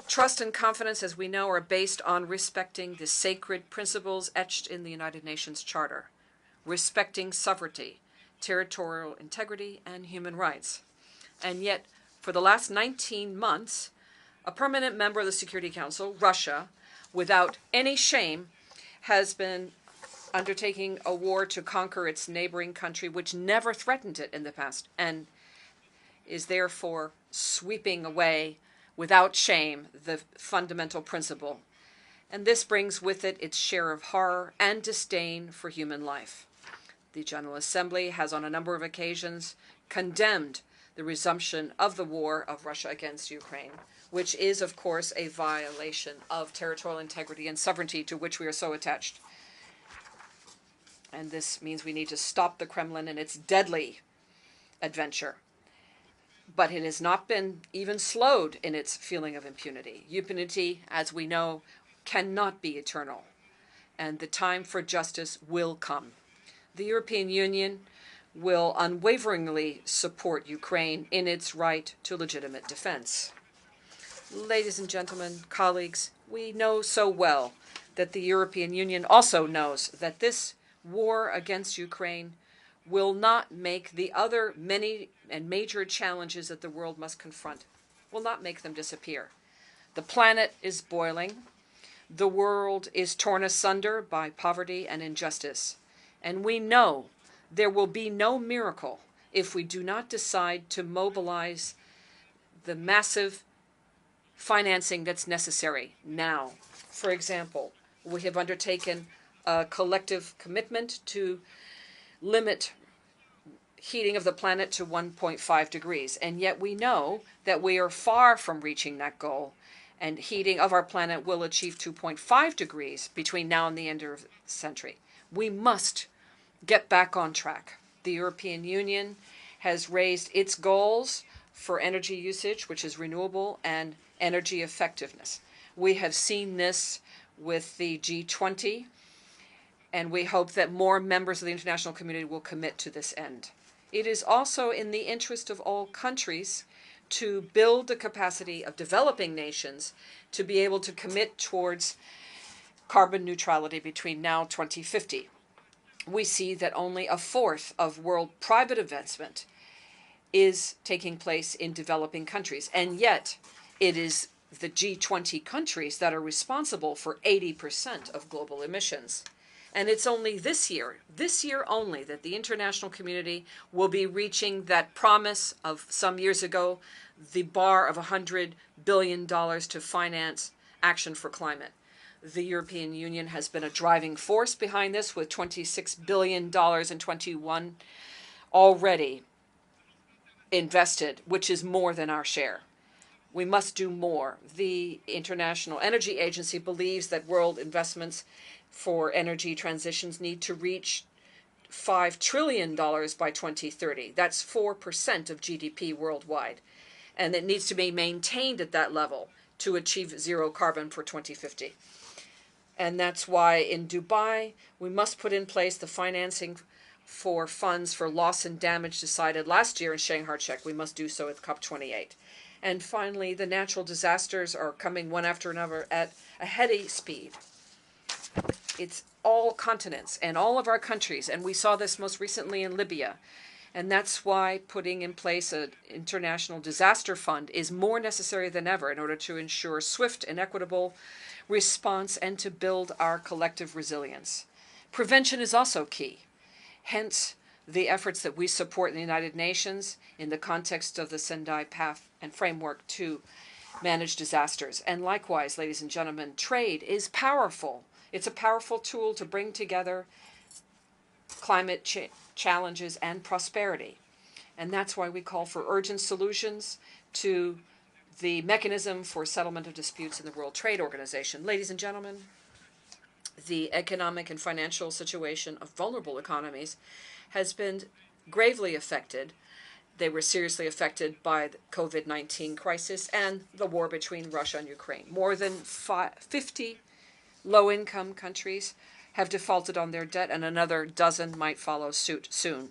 Trust and confidence, as we know, are based on respecting the sacred principles etched in the United Nations Charter, respecting sovereignty, territorial integrity, and human rights. And yet, for the last 19 months, a permanent member of the Security Council, Russia, without any shame, has been undertaking a war to conquer its neighboring country, which never threatened it in the past, and is therefore sweeping away without shame the fundamental principle. And this brings with it its share of horror and disdain for human life. The General Assembly has on a number of occasions condemned the resumption of the war of Russia against Ukraine, which is, of course, a violation of territorial integrity and sovereignty to which we are so attached. And this means we need to stop the Kremlin in its deadly adventure. But it has not been even slowed in its feeling of impunity. Impunity, as we know, cannot be eternal, and the time for justice will come. The European Union will unwaveringly support Ukraine in its right to legitimate defense. Ladies and gentlemen, colleagues, we know so well that the European Union also knows that this war against Ukraine will not make the other many and major challenges that the world must confront, will not make them disappear. The planet is boiling. The world is torn asunder by poverty and injustice. And we know there will be no miracle if we do not decide to mobilize the massive financing that's necessary now. For example, we have undertaken a collective commitment to limit heating of the planet to 1.5 degrees. And yet we know that we are far from reaching that goal, and heating of our planet will achieve 2.5 degrees between now and the end of the century. We must get back on track. The European Union has raised its goals for energy usage, which is renewable, and energy effectiveness. We have seen this with the G20, and we hope that more members of the international community will commit to this end. It is also in the interest of all countries to build the capacity of developing nations to be able to commit towards carbon neutrality between now and 2050. We see that only a fourth of world private investment is taking place in developing countries, and yet it is the G20 countries that are responsible for 80% of global emissions. And it's only this year only, that the international community will be reaching that promise of some years ago, the bar of $100 billion to finance action for climate. The European Union has been a driving force behind this, with $26 billion in 21 already invested, which is more than our share. We must do more. The International Energy Agency believes that world investments for energy transitions need to reach $5 trillion by 2030. That's 4% of GDP worldwide. And it needs to be maintained at that level to achieve zero carbon for 2050. And that's why in Dubai, we must put in place the financing for funds for loss and damage decided last year in Shanghai. We must do so at COP28. And finally, the natural disasters are coming one after another at a heady speed. It's all continents and all of our countries, and we saw this most recently in Libya. And that's why putting in place an international disaster fund is more necessary than ever in order to ensure swift and equitable response and to build our collective resilience. Prevention is also key. Hence, the efforts that we support in the United Nations in the context of the Sendai Path and Framework to manage disasters. And likewise, ladies and gentlemen, trade is powerful. It's a powerful tool to bring together climate challenges and prosperity. And that's why we call for urgent solutions to the mechanism for settlement of disputes in the World Trade Organization. Ladies and gentlemen, the economic and financial situation of vulnerable economies has been gravely affected. They were seriously affected by the COVID-19 crisis and the war between Russia and Ukraine. More than 50 low-income countries have defaulted on their debt, and another dozen might follow suit soon.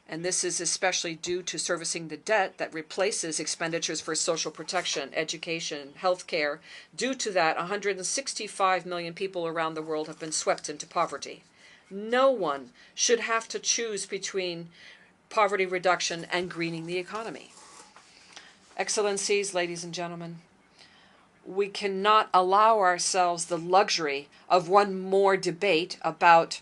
And this is especially due to servicing the debt that replaces expenditures for social protection, education, healthcare. Due to that, 165 million people around the world have been swept into poverty. No one should have to choose between poverty reduction and greening the economy. Excellencies, ladies and gentlemen, we cannot allow ourselves the luxury of one more debate about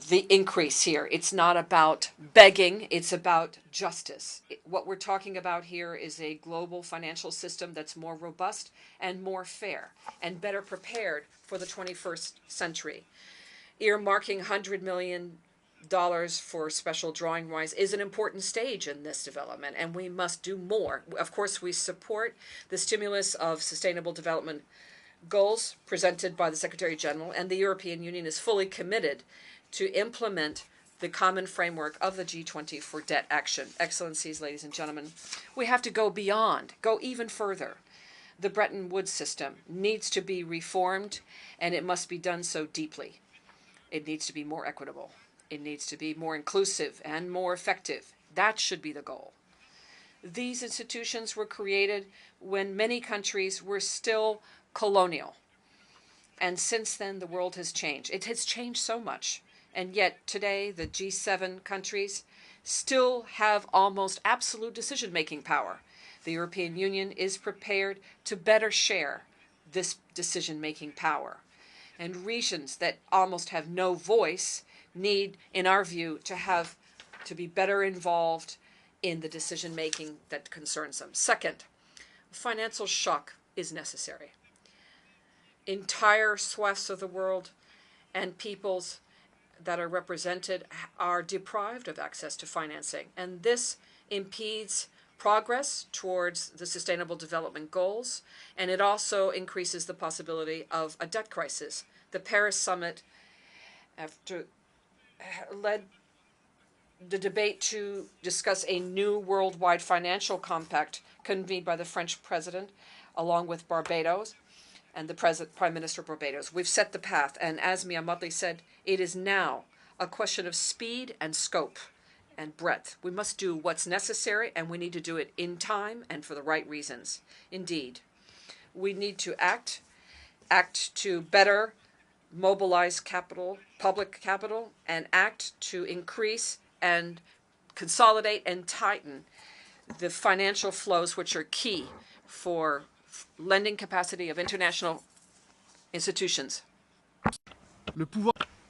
the increase here. It's not about begging, it's about justice. What we're talking about here is a global financial system that's more robust and more fair and better prepared for the 21st century. Earmarking $100 million for special drawing rights is an important stage in this development, and we must do more. Of course, we support the stimulus of sustainable development goals presented by the Secretary General, and the European Union is fully committed to implement the common framework of the G20 for debt action. Excellencies, ladies and gentlemen, we have to go beyond, go even further. The Bretton Woods system needs to be reformed, and it must be done so deeply. It needs to be more equitable. It needs to be more inclusive and more effective. That should be the goal. These institutions were created when many countries were still colonial. And since then, the world has changed. It has changed so much. And yet today, the G7 countries still have almost absolute decision-making power. The European Union is prepared to better share this decision-making power. And regions that almost have no voice need, in our view, to be better involved in the decision-making that concerns them. Second, financial shock is necessary. Entire swaths of the world and peoples that are represented are deprived of access to financing, and this impedes progress towards the Sustainable Development Goals, and it also increases the possibility of a debt crisis. The Paris Summit led the debate to discuss a new worldwide financial compact convened by the French president, along with Barbados, and the Prime Minister of Barbados. We've set the path, and as Mia Mottley said, it is now a question of speed and scope and breadth. We must do what's necessary, and we need to do it in time and for the right reasons. Indeed, we need to act to better mobilize capital, public capital, and act to increase and consolidate and tighten the financial flows which are key for lending capacity of international institutions.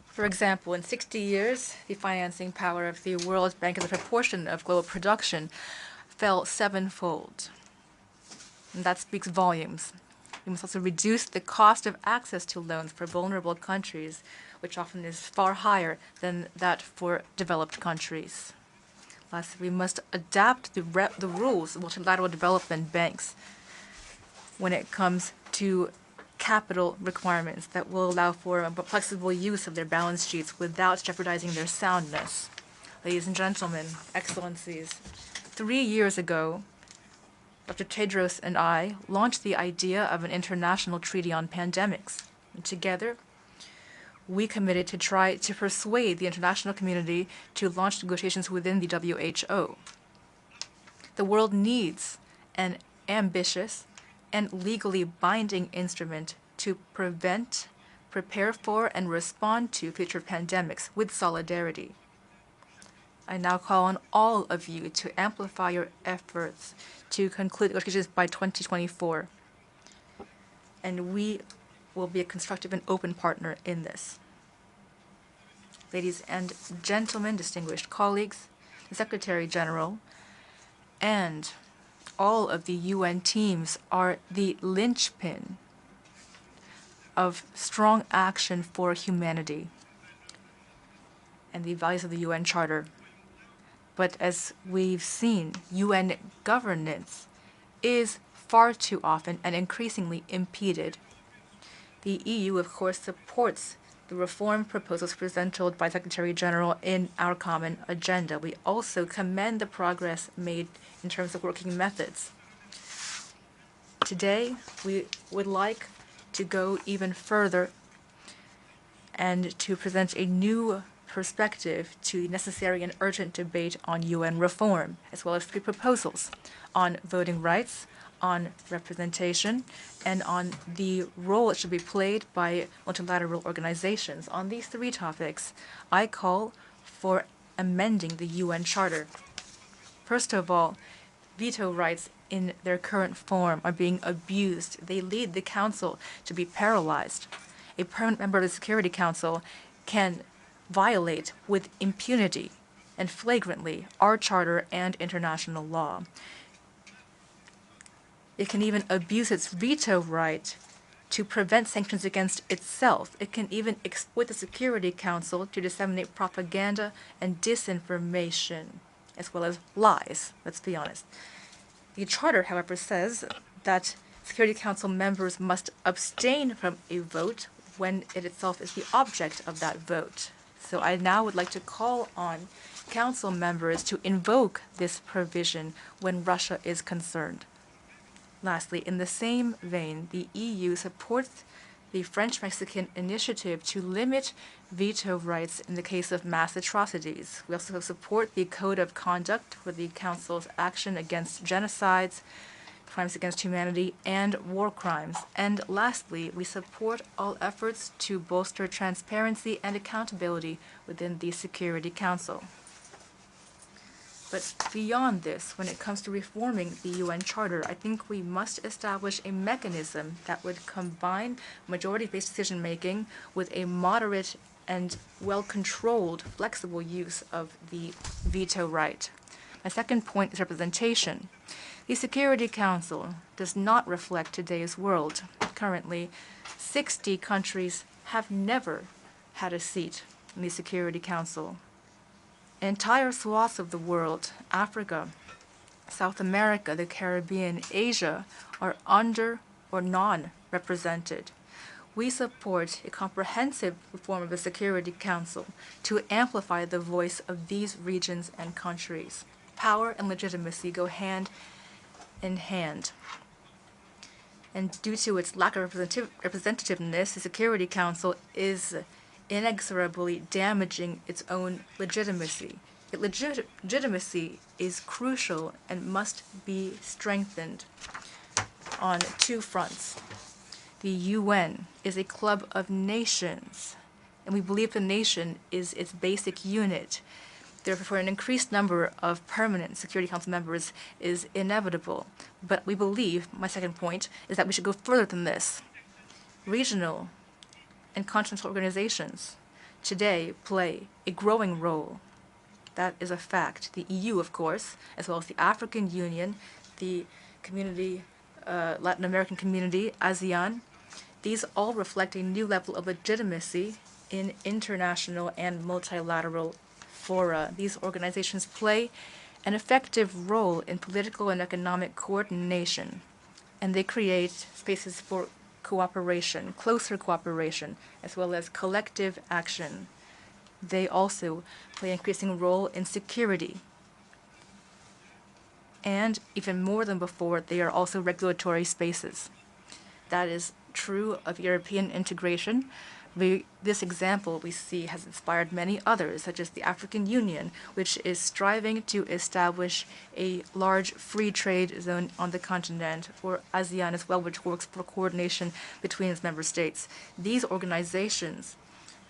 For example, in 60 years, the financing power of the World Bank as a proportion of global production fell sevenfold. And that speaks volumes. We must also reduce the cost of access to loans for vulnerable countries, which often is far higher than that for developed countries. Lastly, we must adapt the rules of multilateral development banks when it comes to capital requirements that will allow for a flexible use of their balance sheets without jeopardizing their soundness. Ladies and gentlemen, excellencies, 3 years ago, Dr. Tedros and I launched the idea of an international treaty on pandemics. And together, we committed to try to persuade the international community to launch negotiations within the WHO. The world needs an ambitious and legally binding instrument to prevent, prepare for, and respond to future pandemics with solidarity. I now call on all of you to amplify your efforts to conclude negotiations by 2024. And we will be a constructive and open partner in this. Ladies and gentlemen, distinguished colleagues, the Secretary General, and all of the UN teams are the linchpin of strong action for humanity and the values of the UN Charter. But as we've seen, UN governance is far too often and increasingly impeded. The EU, of course, supports the reform proposals presented by Secretary General in our common agenda. We also commend the progress made in terms of working methods. Today, we would like to go even further and to present a new perspective to the necessary and urgent debate on UN reform, as well as 3 proposals on voting rights, on representation, and on the role it should be played by multilateral organizations. On these 3 topics, I call for amending the UN Charter. First of all, veto rights in their current form are being abused. They lead the Council to be paralyzed. A permanent member of the Security Council can violate with impunity and flagrantly our charter and international law. It can even abuse its veto right to prevent sanctions against itself. It can even exploit the Security Council to disseminate propaganda and disinformation, as well as lies, let's be honest. The Charter, however, says that Security Council members must abstain from a vote when it itself is the object of that vote. So I now would like to call on Council members to invoke this provision when Russia is concerned. Lastly, in the same vein, the EU supports the French-Mexican initiative to limit veto rights in the case of mass atrocities. We also support the Code of Conduct for the Council's action against genocides, crimes against humanity, and war crimes. And lastly, we support all efforts to bolster transparency and accountability within the Security Council. But beyond this, when it comes to reforming the UN Charter, I think we must establish a mechanism that would combine majority-based decision-making with a moderate and well-controlled, flexible use of the veto right. My second point is representation. The Security Council does not reflect today's world. Currently, 60 countries have never had a seat in the Security Council. Entire swaths of the world, Africa, South America, the Caribbean, Asia, are under or non-represented. We support a comprehensive reform of the Security Council to amplify the voice of these regions and countries. Power and legitimacy go hand in hand. And due to its lack of representativeness, the Security Council is inexorably damaging its own legitimacy. Legitimacy is crucial and must be strengthened on two fronts. The UN is a club of nations, and we believe the nation is its basic unit. Therefore, an increased number of permanent Security Council members is inevitable. But we believe, my second point, is that we should go further than this. Regional and continental organizations today play a growing role. That is a fact. The EU, of course, as well as the African Union, the community, Latin American community, ASEAN, these all reflect a new level of legitimacy in international and multilateral fora. These organizations play an effective role in political and economic coordination, and they create spaces for cooperation, closer cooperation, as well as collective action. They also play an increasing role in security. And even more than before, they are also regulatory spaces. That is true of European integration. This example we see has inspired many others, such as the African Union, which is striving to establish a large free trade zone on the continent, or ASEAN as well, which works for coordination between its member states. These organizations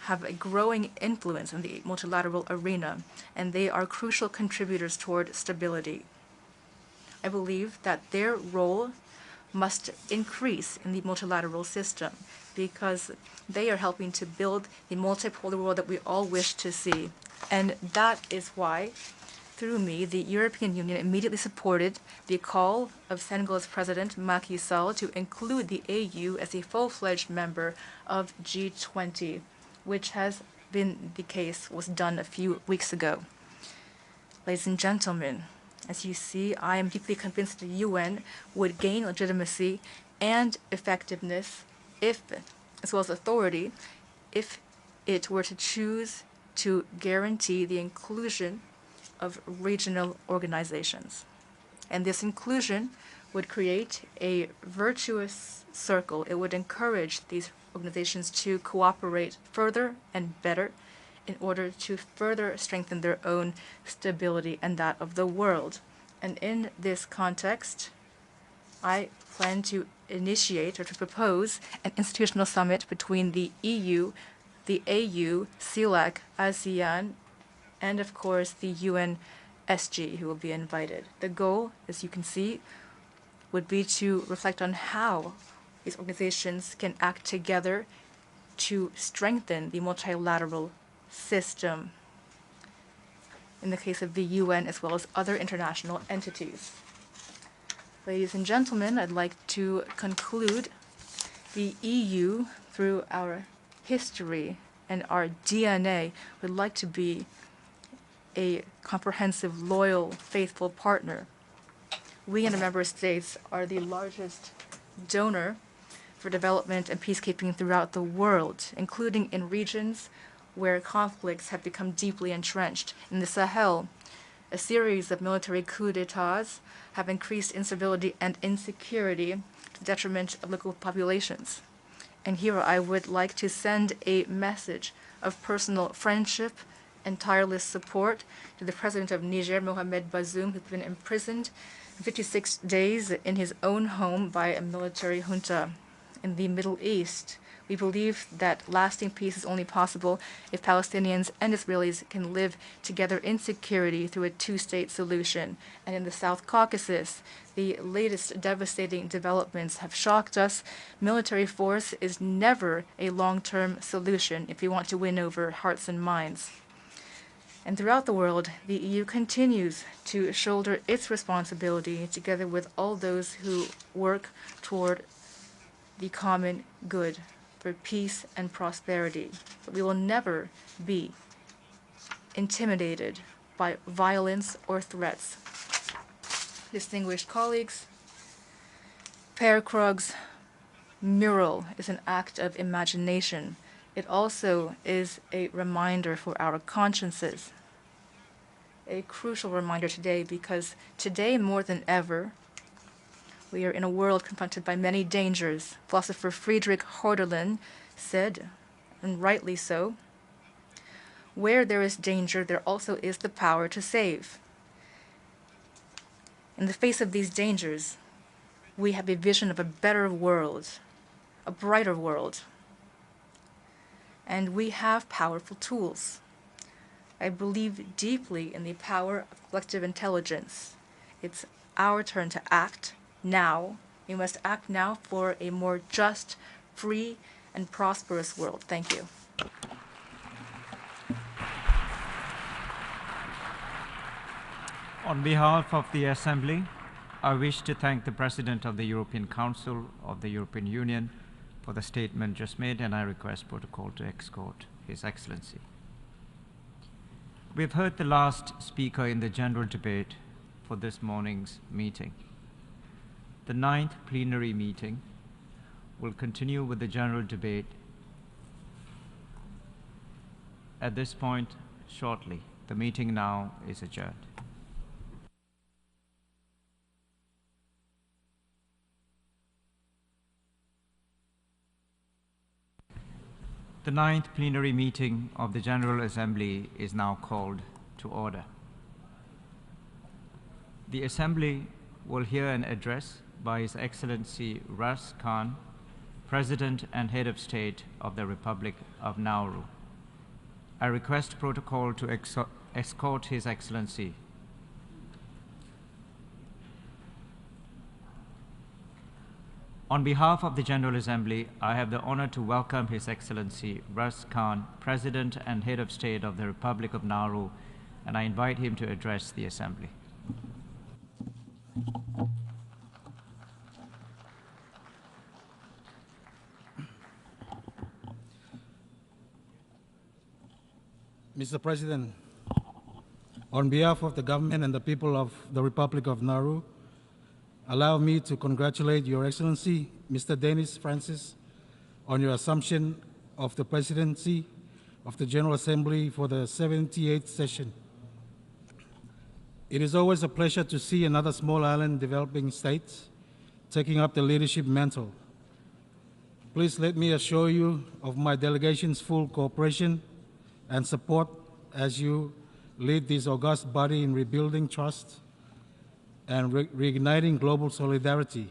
have a growing influence in the multilateral arena, and they are crucial contributors toward stability. I believe that their role must increase in the multilateral system because they are helping to build the multipolar world that we all wish to see. And that is why, through me, the European Union immediately supported the call of Senegal's President Macky Sall to include the AU as a full-fledged member of G20, which has been the case, was done a few weeks ago. Ladies and gentlemen, as you see, I am deeply convinced the UN would gain legitimacy and effectiveness if, as well as authority, if it were to choose to guarantee the inclusion of regional organizations. And this inclusion would create a virtuous circle. It would encourage these organizations to cooperate further and better in order to further strengthen their own stability and that of the world. And in this context, I plan to initiate or to propose an institutional summit between the EU, the AU, CELAC, ASEAN, and of course the UNSG, who will be invited. The goal, as you can see, would be to reflect on how these organizations can act together to strengthen the multilateral system in the case of the UN as well as other international entities. Ladies and gentlemen, I'd like to conclude the EU through our history and our DNA would like to be a comprehensive, loyal, faithful partner. We and the member states are the largest donor for development and peacekeeping throughout the world, including in regions where conflicts have become deeply entrenched. In the Sahel, a series of military coups d'etats have increased instability and insecurity to the detriment of local populations. And here I would like to send a message of personal friendship and tireless support to the president of Niger, Mohamed Bazoum, who's been imprisoned 56 days in his own home by a military junta. In the Middle East, we believe that lasting peace is only possible if Palestinians and Israelis can live together in security through a two-state solution. And in the South Caucasus, the latest devastating developments have shocked us. Military force is never a long-term solution if we want to win over hearts and minds. And throughout the world, the EU continues to shoulder its responsibility together with all those who work toward the common good for peace and prosperity. But we will never be intimidated by violence or threats. Distinguished colleagues, Per Krog's mural is an act of imagination. It also is a reminder for our consciences. A crucial reminder today because today more than ever, We are in a world confronted by many dangers. Philosopher Friedrich Hölderlin said, and rightly so, where there is danger, there also is the power to save. In the face of these dangers, we have a vision of a better world, a brighter world. And we have powerful tools. I believe deeply in the power of collective intelligence. It's our turn to act now. We must act now for a more just, free, and prosperous world. Thank you. On behalf of the Assembly, I wish to thank the President of the European Council of the European Union for the statement just made, and I request protocol to escort His Excellency. We've heard the last speaker in the general debate for this morning's meeting. The 9th plenary meeting will continue with the general debate at this point shortly. The meeting now is adjourned. The 9th plenary meeting of the General Assembly is now called to order. The Assembly will hear an address by His Excellency Ras Khan, President and Head of State of the Republic of Nauru. I request protocol to escort His Excellency. On behalf of the General Assembly, I have the honor to welcome His Excellency Ras Khan, President and Head of State of the Republic of Nauru, and I invite him to address the Assembly. Mr. President, on behalf of the government and the people of the Republic of Nauru, allow me to congratulate Your Excellency, Mr. Denis Francis, on your assumption of the presidency of the General Assembly for the 78th session. It is always a pleasure to see another small island developing state taking up the leadership mantle. Please let me assure you of my delegation's full cooperation and support as you lead this august body in rebuilding trust and reigniting global solidarity.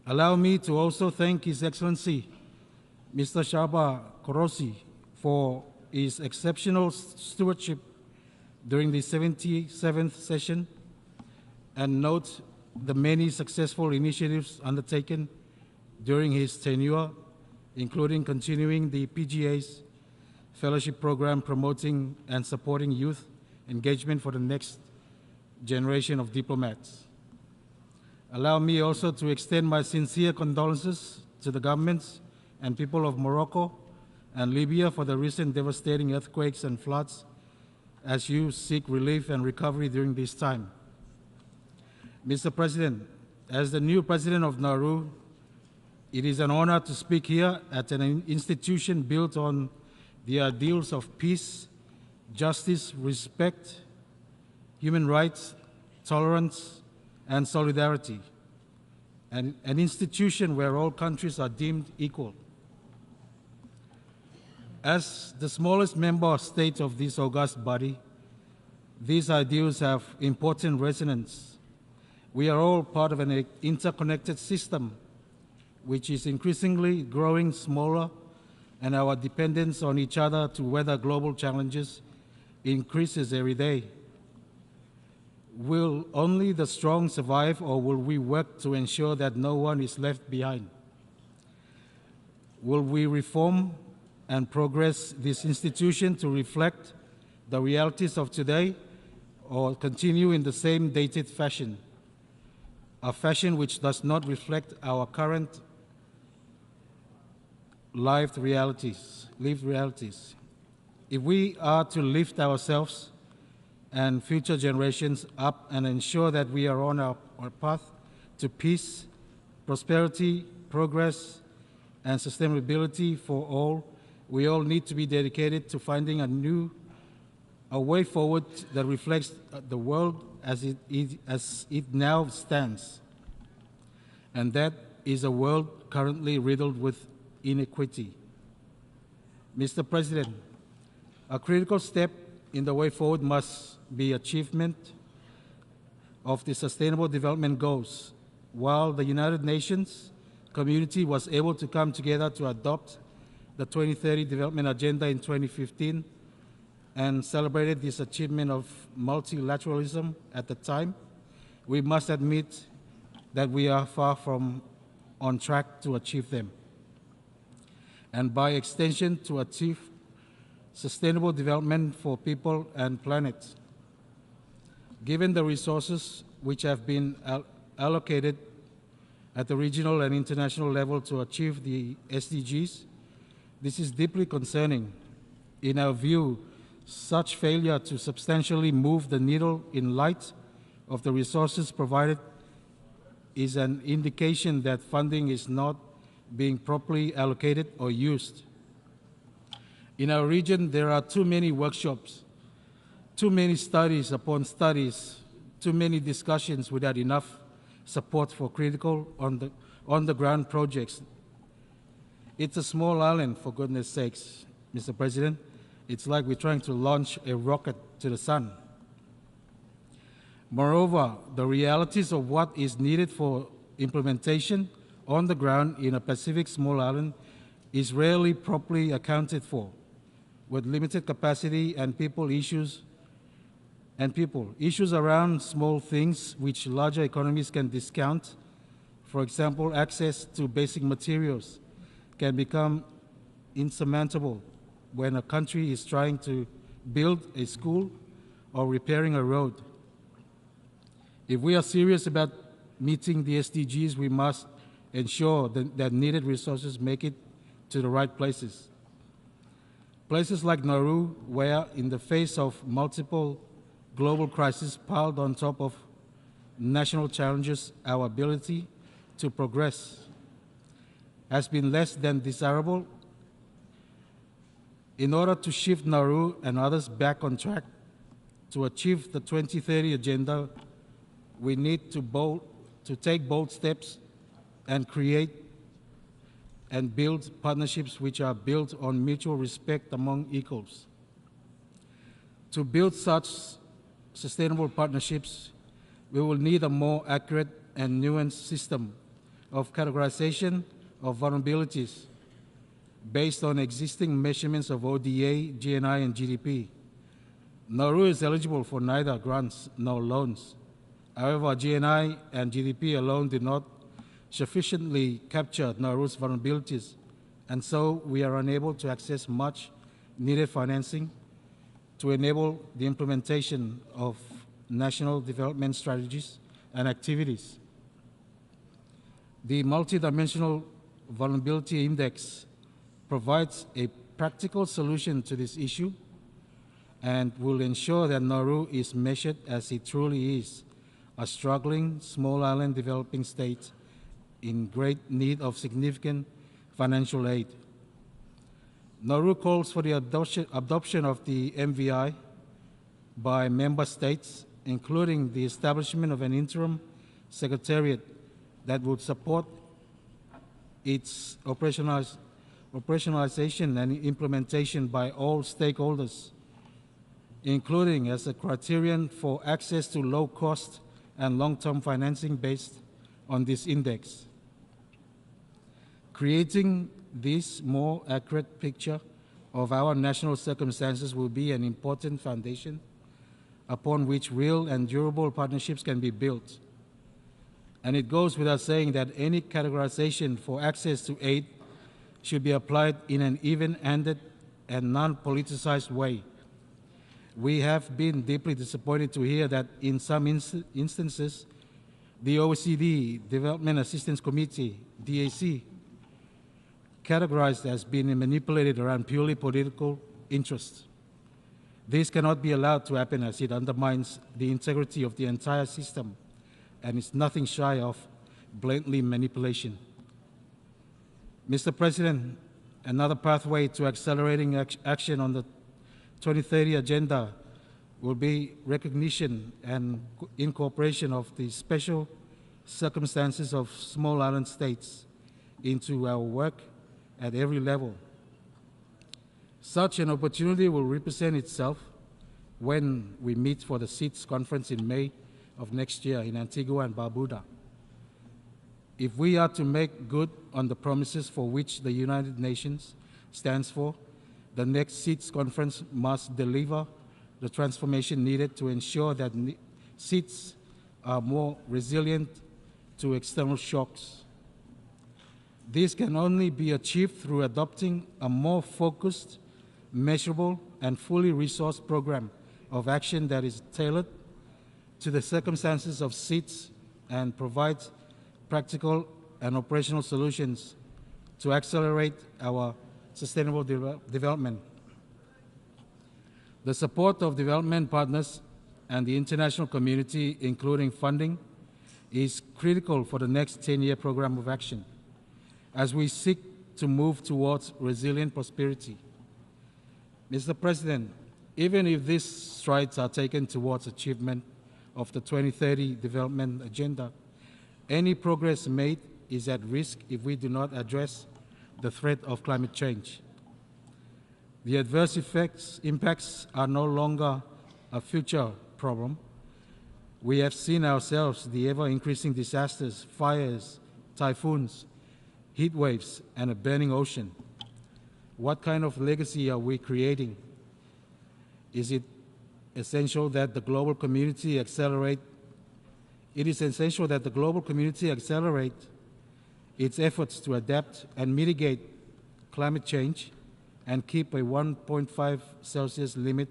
Allow me to also thank His Excellency, Mr. Shaba Korosi, for his exceptional stewardship during the 77th session, and note the many successful initiatives undertaken during his tenure, including continuing the PGA's fellowship program promoting and supporting youth engagement for the next generation of diplomats. Allow me also to extend my sincere condolences to the governments and people of Morocco and Libya for the recent devastating earthquakes and floods as you seek relief and recovery during this time. Mr. President, as the new President of Nauru, it is an honor to speak here at an institution built on the ideals of peace, justice, respect, human rights, tolerance, and solidarity, and an institution where all countries are deemed equal. As the smallest member state of this august body, these ideals have important resonance. We are all part of an interconnected system which is increasingly growing smaller, and our dependence on each other to weather global challenges increases every day. Will only the strong survive, or will we work to ensure that no one is left behind? Will we reform and progress this institution to reflect the realities of today, or continue in the same dated fashion, a fashion which does not reflect our current lived realities? If we are to lift ourselves and future generations up and ensure that we are on our path to peace, prosperity, progress, and sustainability for all, we all need to be dedicated to finding a new a way forward that reflects the world as it now stands. And that is a world currently riddled with inequity. Mr. President, a critical step in the way forward must be achievement of the Sustainable Development Goals. While the United Nations community was able to come together to adopt the 2030 Development Agenda in 2015 and celebrated this achievement of multilateralism at the time, we must admit that we are far from on track to achieve them, and by extension to achieve sustainable development for people and planet. Given the resources which have been allocated at the regional and international level to achieve the SDGs, this is deeply concerning. In our view, such failure to substantially move the needle in light of the resources provided is an indication that funding is not being properly allocated or used. In our region, there are too many workshops, too many studies upon studies, too many discussions without enough support for critical on-the-ground projects. It's a small island, for goodness sakes, Mr. President. It's like we're trying to launch a rocket to the sun. Moreover, the realities of what is needed for implementation on the ground in a Pacific small island is rarely properly accounted for, with limited capacity and issues around small things which larger economies can discount. For example, access to basic materials can become insurmountable when a country is trying to build a school or repairing a road. If we are serious about meeting the SDGs, we must ensure that needed resources make it to the right places. Places like Nauru, where in the face of multiple global crises piled on top of national challenges, our ability to progress has been less than desirable. In order to shift Nauru and others back on track to achieve the 2030 agenda, we need to take bold steps and create and build partnerships which are built on mutual respect among equals. To build such sustainable partnerships, we will need a more accurate and nuanced system of categorization of vulnerabilities based on existing measurements of ODA, GNI, and GDP. Nauru is eligible for neither grants nor loans. However, GNI and GDP alone did not sufficiently capture Nauru's vulnerabilities, and so we are unable to access much needed financing to enable the implementation of national development strategies and activities. The Multidimensional Vulnerability Index provides a practical solution to this issue and will ensure that Nauru is measured as it truly is, a struggling small island developing state in great need of significant financial aid. Nauru calls for the adoption of the MVI by member states, including the establishment of an interim secretariat that would support its operationalization and implementation by all stakeholders, including as a criterion for access to low-cost and long-term financing based on this index. Creating this more accurate picture of our national circumstances will be an important foundation upon which real and durable partnerships can be built. And it goes without saying that any categorization for access to aid should be applied in an even-handed and non-politicized way. We have been deeply disappointed to hear that in some instances, the OECD Development Assistance Committee, DAC, categorized as being manipulated around purely political interests. This cannot be allowed to happen, as it undermines the integrity of the entire system and is nothing shy of blatantly manipulation. Mr. President, another pathway to accelerating action on the 2030 agenda will be recognition and incorporation of the special circumstances of small island states into our work at every level. Such an opportunity will represent itself when we meet for the SEEDS conference in May of next year in Antigua and Barbuda. If we are to make good on the promises for which the United Nations stands for, the next SEEDS conference must deliver the transformation needed to ensure that SEEDS are more resilient to external shocks. This can only be achieved through adopting a more focused, measurable, and fully resourced program of action that is tailored to the circumstances of SEEDS and provides practical and operational solutions to accelerate our sustainable development. The support of development partners and the international community, including funding, is critical for the next 10-year program of action as we seek to move towards resilient prosperity. Mr. President, even if these strides are taken towards achievement of the 2030 development agenda, any progress made is at risk if we do not address the threat of climate change. The adverse impacts are no longer a future problem. We have seen ourselves the ever-increasing disasters, fires, typhoons, heat waves, and a burning ocean. What kind of legacy are we creating? Is it essential that the global community accelerate? It is essential that the global community accelerate its efforts to adapt and mitigate climate change and keep a 1.5 Celsius limit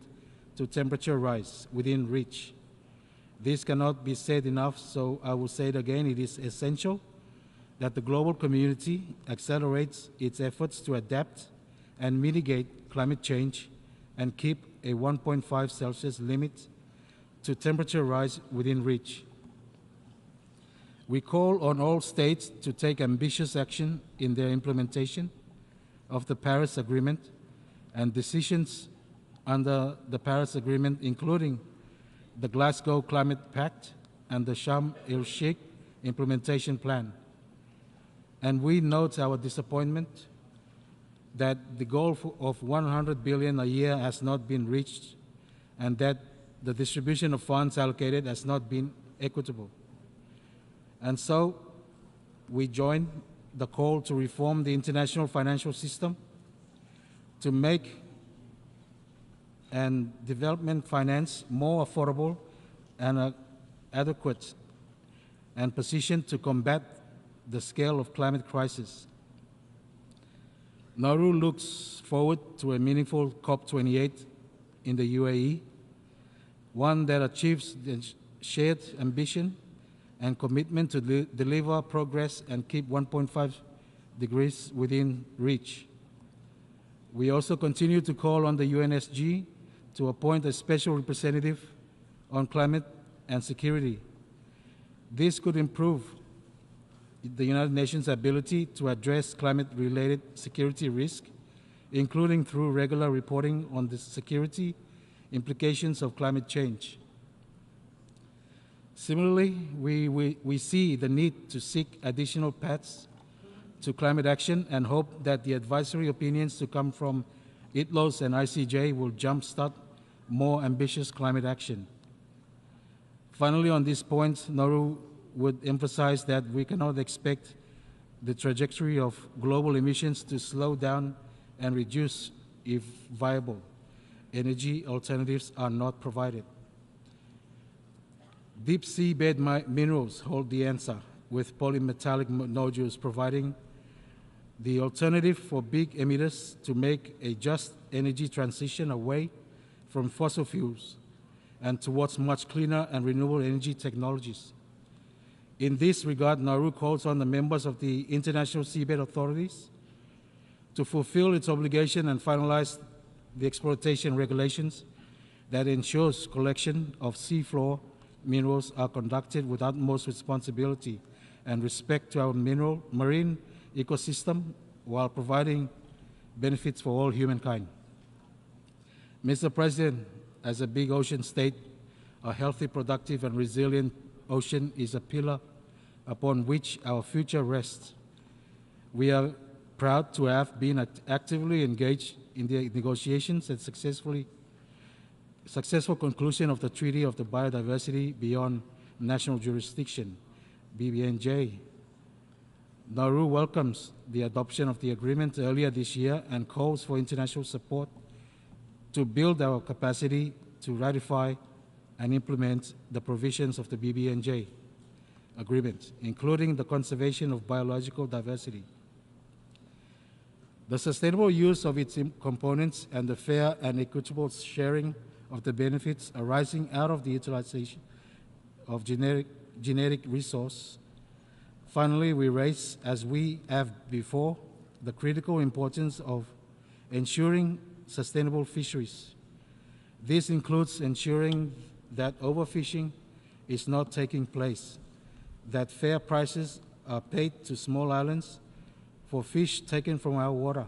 to temperature rise within reach. This cannot be said enough, so I will say it again. It is essential that the global community accelerates its efforts to adapt and mitigate climate change and keep a 1.5 Celsius limit to temperature rise within reach. We call on all states to take ambitious action in their implementation of the Paris Agreement and decisions under the Paris Agreement, including the Glasgow Climate Pact and the Sharm el-Sheikh Implementation Plan. And we note our disappointment that the goal of 100 billion a year has not been reached and that the distribution of funds allocated has not been equitable. And so we join the call to reform the international financial system, to make and development finance more affordable and adequate and positioned to combat the scale of climate crisis. Nauru looks forward to a meaningful COP28 in the UAE, one that achieves the shared ambition and commitment to deliver progress and keep 1.5 degrees within reach. We also continue to call on the UNSG to appoint a special representative on climate and security. This could improve the United Nations' ability to address climate-related security risk, including through regular reporting on the security implications of climate change. Similarly, we see the need to seek additional paths to climate action and hope that the advisory opinions to come from ITLOS and ICJ will jumpstart more ambitious climate action. Finally, on this point, Nauru would emphasize that we cannot expect the trajectory of global emissions to slow down and reduce if viable energy alternatives are not provided. Deep seabed minerals hold the answer, with polymetallic nodules providing the alternative for big emitters to make a just energy transition away from fossil fuels and towards much cleaner and renewable energy technologies. In this regard, Nauru calls on the members of the International Seabed Authorities to fulfill its obligation and finalize the exploitation regulations that ensures collection of seafloor minerals are conducted with utmost responsibility and respect to our marine ecosystem while providing benefits for all humankind. Mr. President, As a big ocean state, a healthy, productive, and resilient ocean is a pillar upon which our future rests. We are proud to have been actively engaged in the negotiations and successful conclusion of the Treaty of the Biodiversity Beyond National Jurisdiction, BBNJ. Nauru welcomes the adoption of the agreement earlier this year and calls for international support to build our capacity to ratify and implement the provisions of the BBNJ agreement, including the conservation of biological diversity, the sustainable use of its components, and the fair and equitable sharing of the benefits arising out of the utilization of genetic resource. Finally, we raise, as we have before, the critical importance of ensuring sustainable fisheries. This includes ensuring that overfishing is not taking place, that fair prices are paid to small islands for fish taken from our water,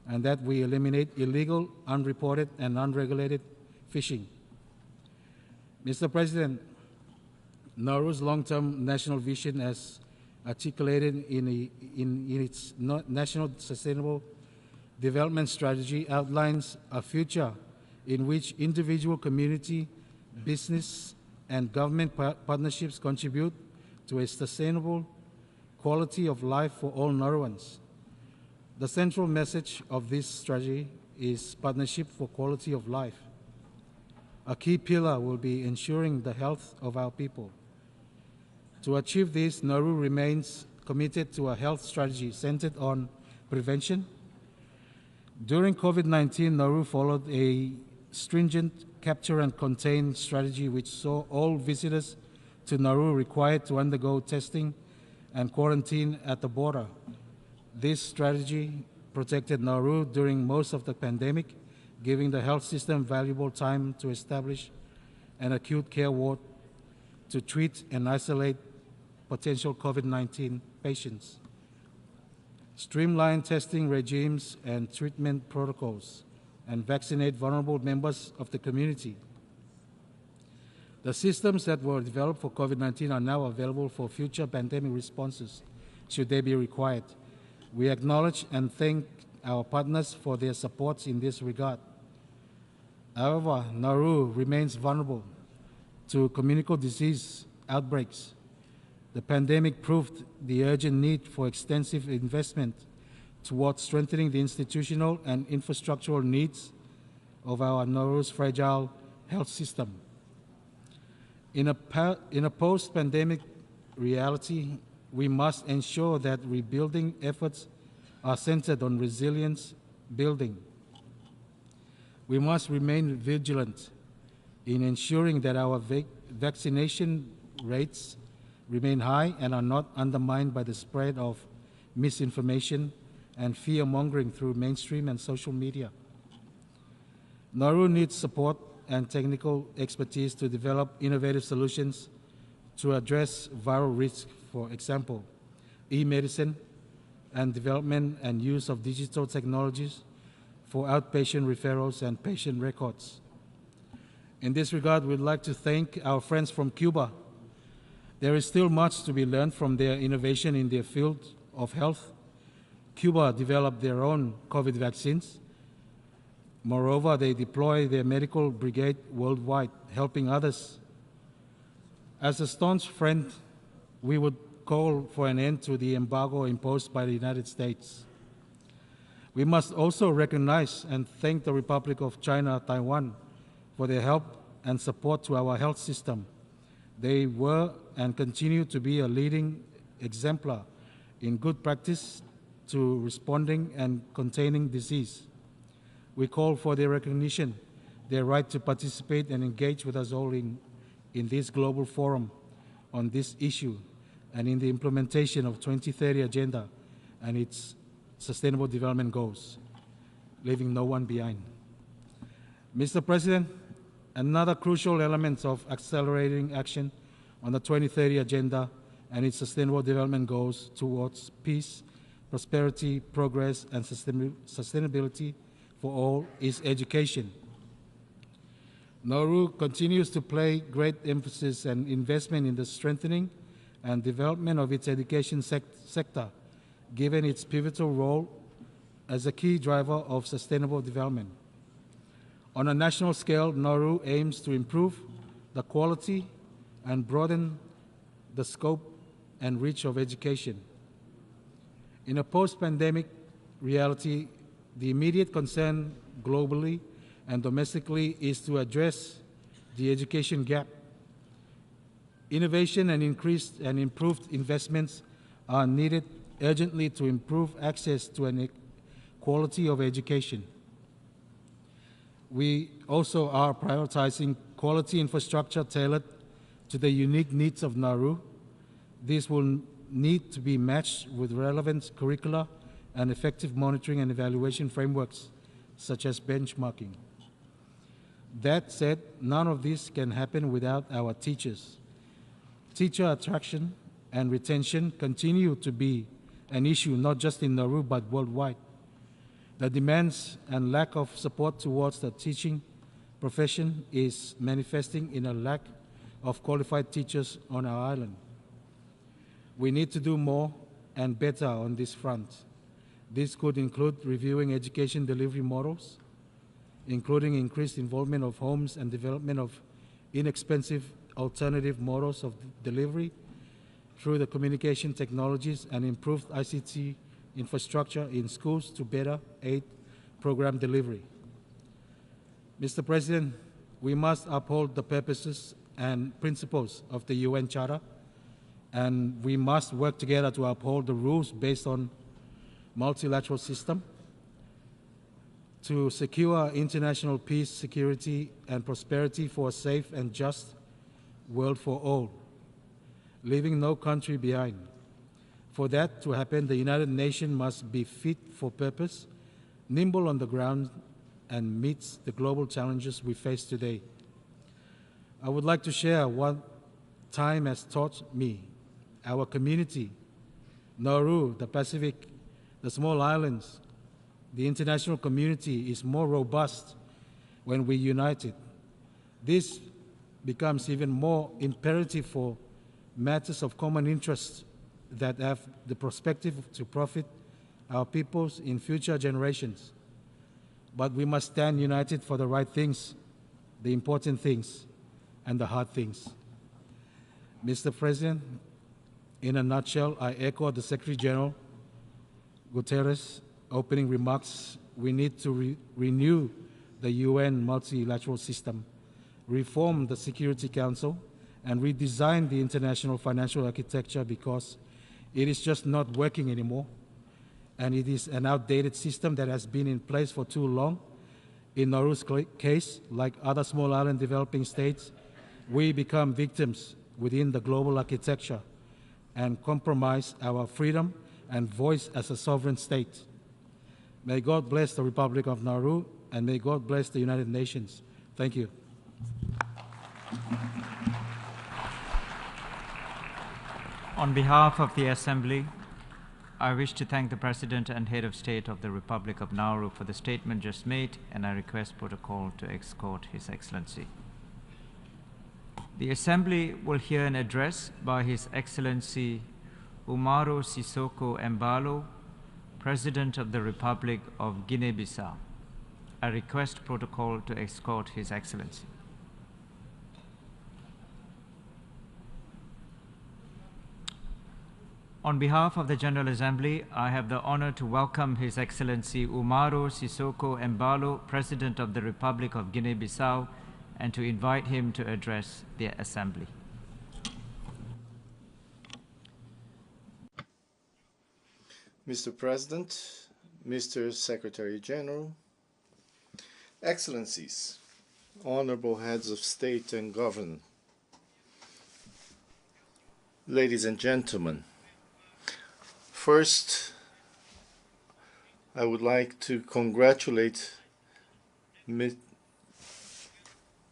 and that we eliminate illegal, unreported, and unregulated fishing. Mr. President, Nauru's long-term national vision, as articulated in its National Sustainable Development Strategy, outlines a future in which individual, community, business, and government partnerships contribute to a sustainable quality of life for all Nauruans. The central message of this strategy is partnership for quality of life. A key pillar will be ensuring the health of our people. To achieve this, Nauru remains committed to a health strategy centered on prevention. During COVID-19, Nauru followed a stringent capture and contain strategy which saw all visitors to Nauru required to undergo testing and quarantine at the border. This strategy protected Nauru during most of the pandemic, giving the health system valuable time to establish an acute care ward to treat and isolate potential COVID-19 patients, streamline testing regimes and treatment protocols, and vaccinate vulnerable members of the community. The systems that were developed for COVID-19 are now available for future pandemic responses, should they be required. We acknowledge and thank our partners for their support in this regard. However, Nauru remains vulnerable to communicable disease outbreaks. The pandemic proved the urgent need for extensive investment towards strengthening the institutional and infrastructural needs of our Nauru's fragile health system. In a post-pandemic reality, we must ensure that rebuilding efforts are centered on resilience building. We must remain vigilant in ensuring that our vaccination rates remain high and are not undermined by the spread of misinformation and fear-mongering through mainstream and social media. Nauru needs support and technical expertise to develop innovative solutions to address viral risk, for example, e-medicine and development and use of digital technologies for outpatient referrals and patient records. In this regard, we'd like to thank our friends from Cuba. There is still much to be learned from their innovation in the field of health. Cuba developed their own COVID vaccines. Moreover, they deploy their medical brigade worldwide, helping others. As a staunch friend, we would call for an end to the embargo imposed by the United States. We must also recognize and thank the Republic of China, Taiwan, for their help and support to our health system. They were and continue to be a leading exemplar in good practice to responding and containing disease. We call for their recognition, their right to participate and engage with us all in this global forum on this issue and in the implementation of 2030 Agenda and its Sustainable Development Goals, leaving no one behind. Mr. President, another crucial element of accelerating action on the 2030 Agenda and its Sustainable Development Goals towards peace, prosperity, progress, and sustainability for all is education. Nauru continues to place great emphasis and investment in the strengthening and development of its education sector, given its pivotal role as a key driver of sustainable development. On a national scale, Nauru aims to improve the quality and broaden the scope and reach of education. In a post-pandemic reality, the immediate concern globally and domestically is to address the education gap. Innovation and increased and improved investments are needed urgently to improve access to an quality of education. We also are prioritizing quality infrastructure tailored to the unique needs of Nauru. This will need to be matched with relevant curricula and effective monitoring and evaluation frameworks, such as benchmarking. That said, none of this can happen without our teachers. Teacher attraction and retention continue to be an issue not just in Nauru but worldwide. The demands and lack of support towards the teaching profession is manifesting in a lack of qualified teachers on our island. We need to do more and better on this front. This could include reviewing education delivery models, including increased involvement of homes and development of inexpensive alternative models of delivery through the communication technologies and improved ICT infrastructure in schools to better aid program delivery. Mr. President, we must uphold the purposes and principles of the UN Charter, and we must work together to uphold the rules based on multilateral system to secure international peace, security, and prosperity for a safe and just world for all, leaving no country behind. For that to happen, the United Nations must be fit for purpose, nimble on the ground, and meets the global challenges we face today. I would like to share what time has taught me. Our community, Nauru, the Pacific, the small islands, the international community is more robust when we united. This becomes even more imperative for matters of common interest that have the perspective to profit our peoples in future generations. But we must stand united for the right things, the important things, and the hard things. Mr. President, in a nutshell, I echo the Secretary General Guterres' opening remarks. We need to renew the UN multilateral system, reform the Security Council, and redesign the international financial architecture because it is just not working anymore. And it is an outdated system that has been in place for too long. In Nauru's case, like other small island developing states, we become victims within the global architecture and compromise our freedom and voice as a sovereign state. May God bless the Republic of Nauru, and may God bless the United Nations. Thank you. On behalf of the Assembly, I wish to thank the President and Head of State of the Republic of Nauru for the statement just made, and I request protocol to escort His Excellency. The Assembly will hear an address by His Excellency Umaro Sissoco Embalo, President of the Republic of Guinea-Bissau. I request protocol to escort His Excellency. On behalf of the General Assembly, I have the honor to welcome His Excellency Umaro Sissoco Embalo, President of the Republic of Guinea-Bissau, and to invite him to address the Assembly. Mr. President, Mr. Secretary General, Excellencies, Honorable Heads of State and Government, ladies and gentlemen, first, I would like to congratulate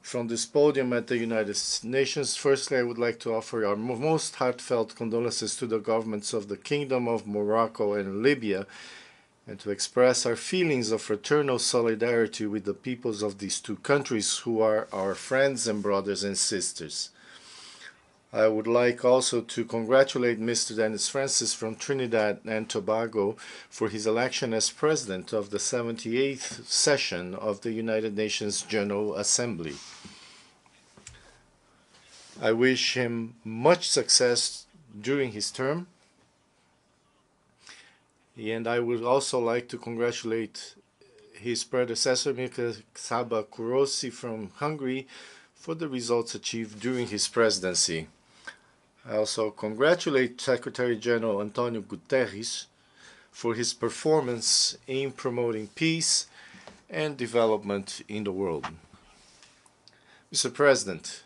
from this podium at the United Nations. Firstly, I would like to offer our most heartfelt condolences to the governments of the Kingdom of Morocco and Libya and to express our feelings of fraternal solidarity with the peoples of these two countries who are our friends and brothers and sisters. I would like also to congratulate Mr. Dennis Francis from Trinidad and Tobago for his election as President of the 78th session of the United Nations General Assembly. I wish him much success during his term, and I would also like to congratulate his predecessor, Mr. Csaba Kurosi from Hungary, for the results achieved during his presidency. I also congratulate Secretary General Antonio Guterres for his performance in promoting peace and development in the world. Mr. President,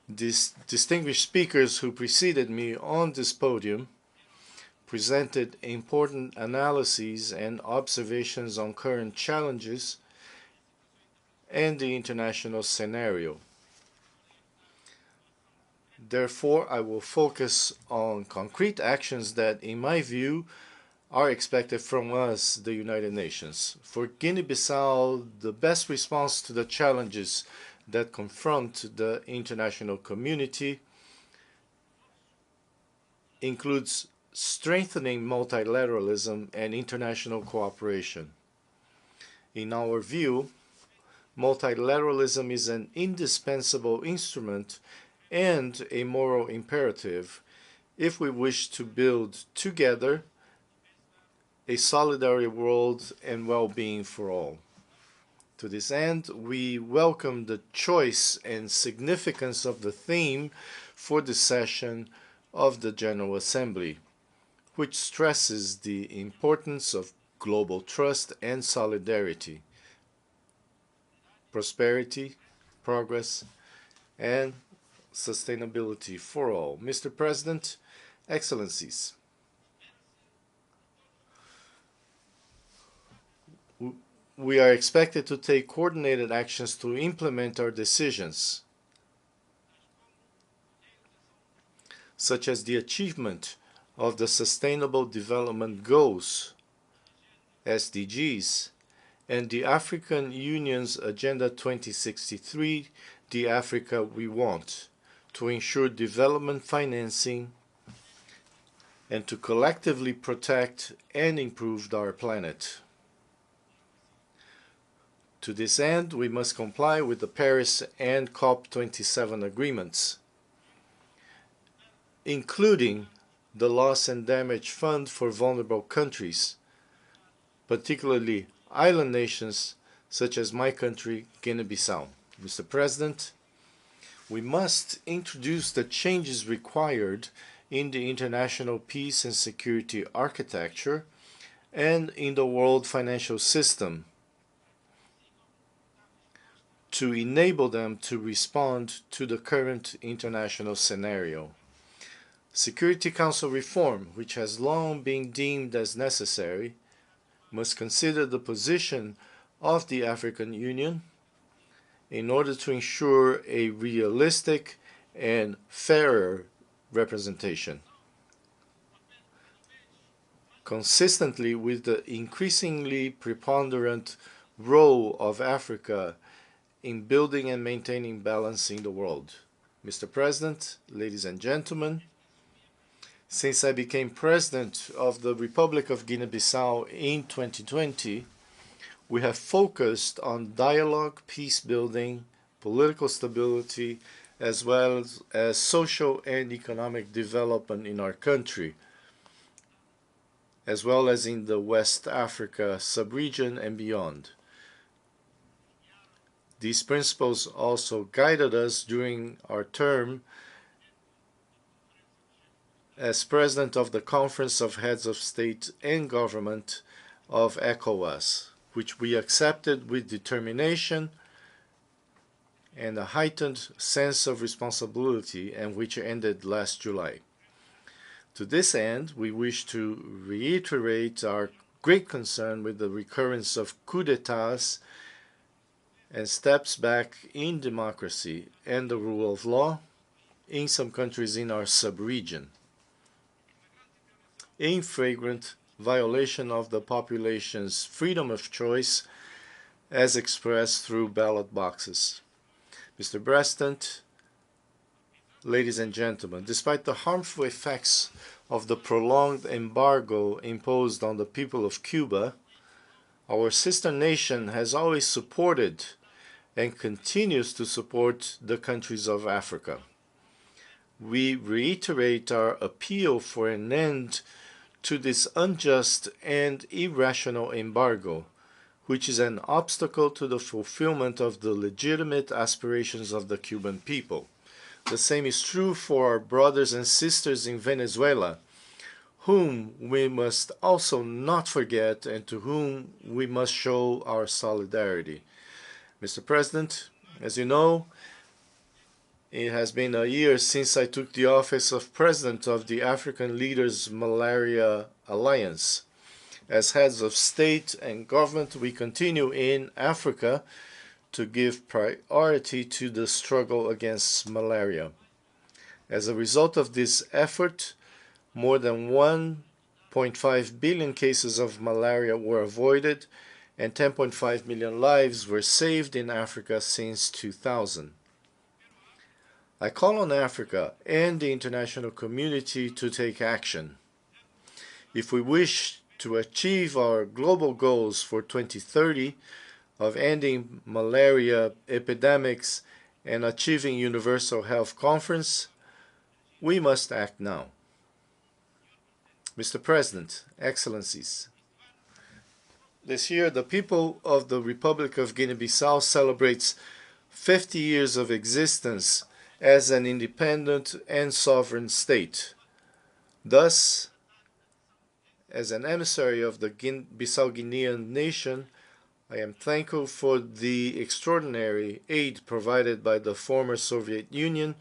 these distinguished speakers who preceded me on this podium presented important analyses and observations on current challenges and the international scenario. Therefore, I will focus on concrete actions that, in my view, are expected from us, the United Nations. For Guinea-Bissau, the best response to the challenges that confront the international community includes strengthening multilateralism and international cooperation. In our view, multilateralism is an indispensable instrument and a moral imperative if we wish to build together a solidary world and well-being for all. To this end, we welcome the choice and significance of the theme for the session of the General Assembly, which stresses the importance of global trust and solidarity, prosperity, progress, and sustainability for all. Mr. President, Excellencies, we are expected to take coordinated actions to implement our decisions, such as the achievement of the Sustainable Development Goals, SDGs, and the African Union's Agenda 2063, the Africa we want, to ensure development financing and to collectively protect and improve our planet. To this end, we must comply with the Paris and COP27 agreements, including the Loss and Damage Fund for vulnerable countries, particularly island nations such as my country, Guinea-Bissau. Mr. President, we must introduce the changes required in the international peace and security architecture and in the world financial system to enable them to respond to the current international scenario. Security Council reform, which has long been deemed as necessary, must consider the position of the African Union in order to ensure a realistic and fairer representation. Consistently with the increasingly preponderant role of Africa in building and maintaining balance in the world. Mr. President, ladies and gentlemen, since I became President of the Republic of Guinea-Bissau in 2020, we have focused on dialogue, peace building, political stability, as well as social and economic development in our country, as well as in the West Africa sub-region and beyond. These principles also guided us during our term as President of the Conference of Heads of State and Government of ECOWAS, which we accepted with determination and a heightened sense of responsibility, and which ended last July. To this end, we wish to reiterate our great concern with the recurrence of coups d'etats and steps back in democracy and the rule of law in some countries in our sub-region. In flagrant violation of the population's freedom of choice as expressed through ballot boxes. Mr. President, ladies and gentlemen, despite the harmful effects of the prolonged embargo imposed on the people of Cuba, our sister nation has always supported and continues to support the countries of Africa. We reiterate our appeal for an end to this unjust and irrational embargo, which is an obstacle to the fulfillment of the legitimate aspirations of the Cuban people. The same is true for our brothers and sisters in Venezuela, whom we must also not forget and to whom we must show our solidarity. Mr. President, as you know, it has been a year since I took the office of President of the African Leaders Malaria Alliance. As heads of state and government, we continue in Africa to give priority to the struggle against malaria. As a result of this effort, more than 1.5 billion cases of malaria were avoided and 10.5 million lives were saved in Africa since 2000. I call on Africa and the international community to take action. If we wish to achieve our global goals for 2030 of ending malaria epidemics and achieving universal health conference, we must act now. Mr. President, Excellencies, this year the people of the Republic of Guinea-Bissau celebrates 50 years of existence as an independent and sovereign state. Thus, as an emissary of the Bissau-Guinean nation, I am thankful for the extraordinary aid provided by the former Soviet Union,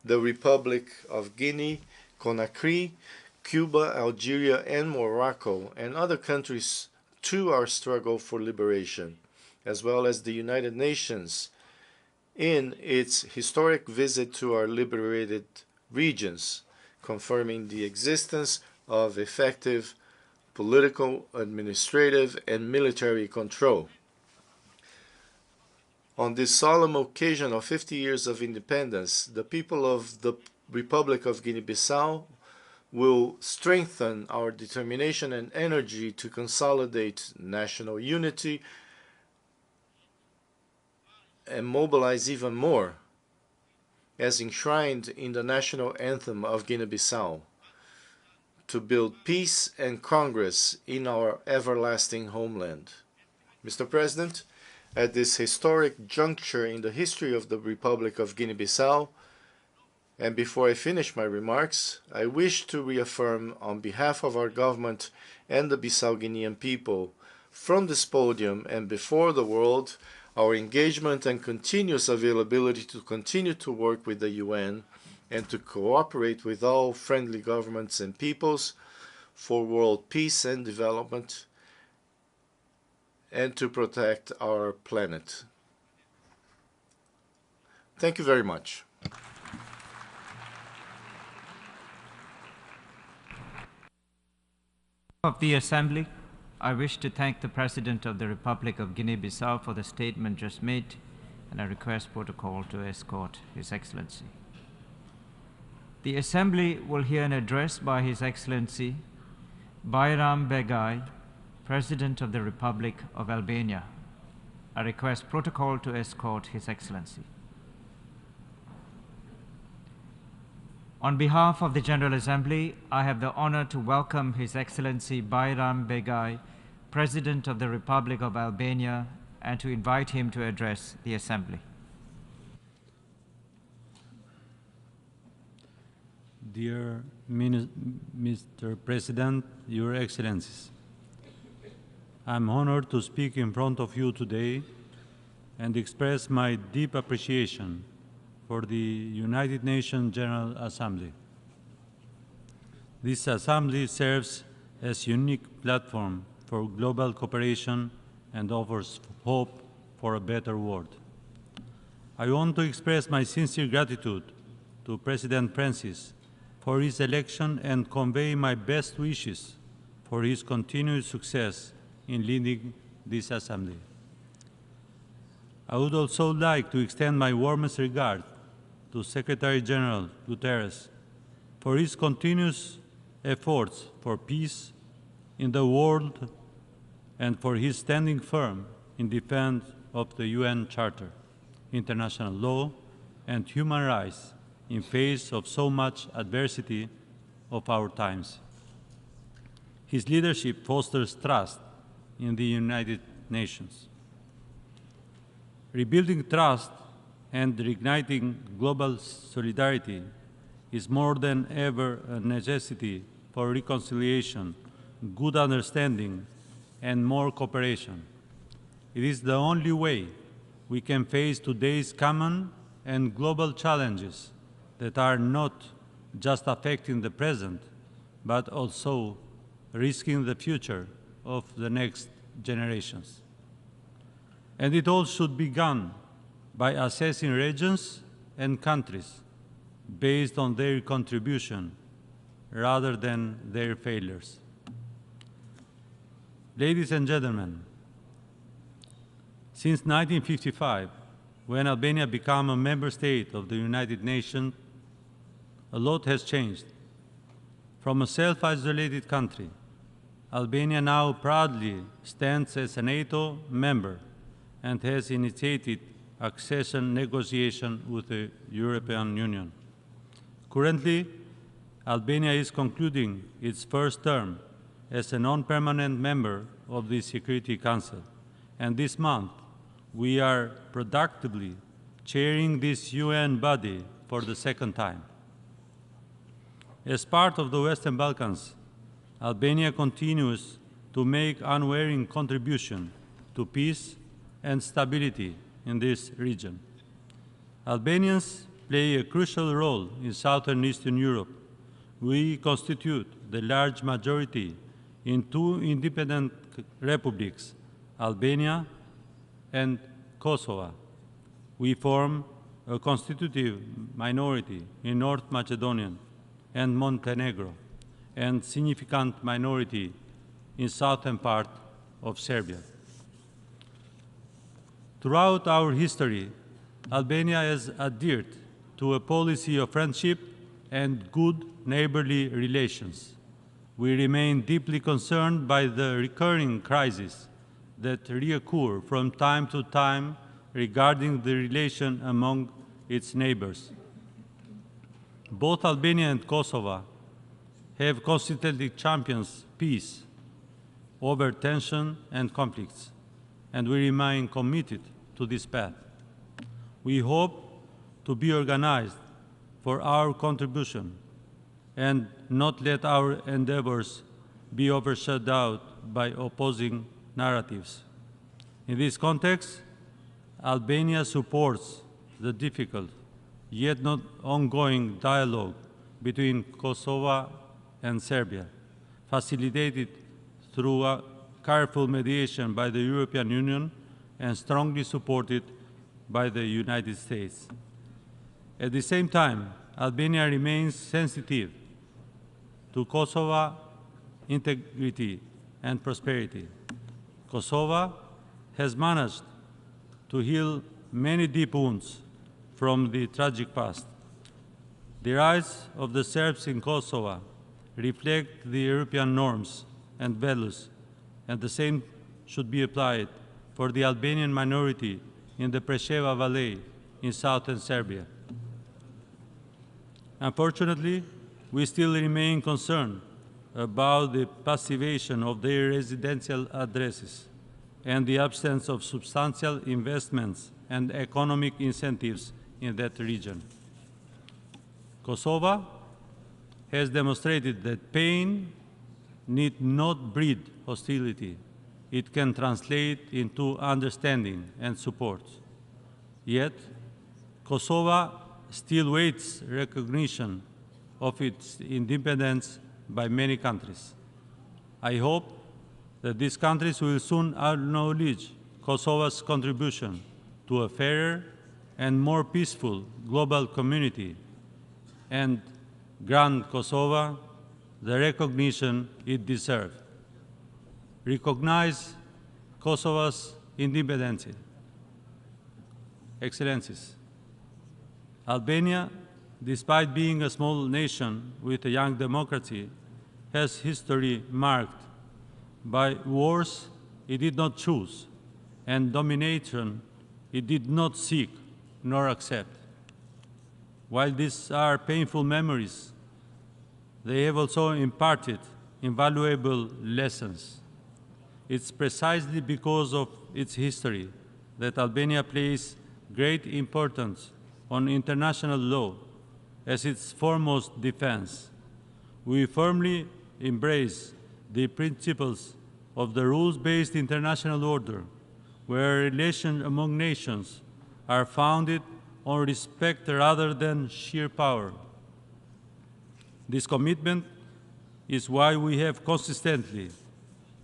the Republic of Guinea, Conakry, Cuba, Algeria, and Morocco, and other countries to our struggle for liberation, as well as the United Nations in its historic visit to our liberated regions, confirming the existence of effective political, administrative, and military control. On this solemn occasion of 50 years of independence, the people of the Republic of Guinea-Bissau will strengthen our determination and energy to consolidate national unity and mobilize even more, as enshrined in the national anthem of Guinea-Bissau, to build peace and progress in our everlasting homeland. Mr. President, at this historic juncture in the history of the Republic of Guinea-Bissau, and before I finish my remarks, I wish to reaffirm on behalf of our government and the Bissau-Guinean people, from this podium and before the world, our engagement and continuous availability to continue to work with the UN and to cooperate with all friendly governments and peoples for world peace and development and to protect our planet. Thank you very much. Of the Assembly, I wish to thank the President of the Republic of Guinea-Bissau for the statement just made, and I request protocol to escort His Excellency. The Assembly will hear an address by His Excellency Bayram Begay, President of the Republic of Albania. I request protocol to escort His Excellency. On behalf of the General Assembly, I have the honor to welcome His Excellency Bayram Begay, President of the Republic of Albania, and to invite him to address the Assembly. Dear Mr. President, Your Excellencies, I'm honored to speak in front of you today and express my deep appreciation for the United Nations General Assembly. This assembly serves as a unique platform for global cooperation and offers hope for a better world. I want to express my sincere gratitude to President Francis for his election and convey my best wishes for his continued success in leading this Assembly. I would also like to extend my warmest regard to Secretary General Guterres for his continuous efforts for peace in the world and for his standing firm in defense of the UN Charter, international law, and human rights in face of so much adversity of our times. His leadership fosters trust in the United Nations. Rebuilding trust and reigniting global solidarity is more than ever a necessity for reconciliation, good understanding, and more cooperation. It is the only way we can face today's common and global challenges that are not just affecting the present, but also risking the future of the next generations. And it all should be done by assessing regions and countries based on their contribution rather than their failures. Ladies and gentlemen, since 1955, when Albania became a member state of the United Nations, a lot has changed. From a self-isolated country, Albania now proudly stands as a NATO member and has initiated accession negotiations with the European Union. Currently, Albania is concluding its first term as a non-permanent member of the Security Council, and this month we are productively chairing this UN body for the second time. As part of the Western Balkans, Albania continues to make unwavering contribution to peace and stability in this region. Albanians play a crucial role in Southern Eastern Europe. We constitute the large majority in two independent republics, Albania and Kosovo. We form a constitutive minority in North Macedonia and Montenegro, and significant minority in southern part of Serbia. Throughout our history, Albania has adhered to a policy of friendship and good neighborly relations. We remain deeply concerned by the recurring crises that reoccur from time to time regarding the relation among its neighbors. Both Albania and Kosovo have consistently championed peace over tension and conflicts, and we remain committed to this path. We hope to be organized for our contribution and not let our endeavors be overshadowed by opposing narratives. In this context, Albania supports the difficult yet not ongoing dialogue between Kosovo and Serbia, facilitated through a careful mediation by the European Union and strongly supported by the United States. At the same time, Albania remains sensitive to Kosovo integrity and prosperity. Kosovo has managed to heal many deep wounds from the tragic past. The rise of the Serbs in Kosovo reflect the European norms and values, and the same should be applied for the Albanian minority in the Preševa Valley in southern Serbia. Unfortunately, we still remain concerned about the passivation of their residential addresses and the absence of substantial investments and economic incentives in that region. Kosovo has demonstrated that pain need not breed hostility. It can translate into understanding and support. Yet, Kosovo still waits recognition of its independence by many countries. I hope that these countries will soon acknowledge Kosovo's contribution to a fairer and more peaceful global community and grant Kosovo the recognition it deserves. recognize Kosovo's independence. Excellencies, Albania, despite being a small nation with a young democracy, has history marked by wars it did not choose and domination it did not seek nor accept. While these are painful memories, they have also imparted invaluable lessons. It's precisely because of its history that Albania places great importance on international law as its foremost defense. We firmly embrace the principles of the rules-based international order, where relations among nations are founded on respect rather than sheer power. This commitment is why we have consistently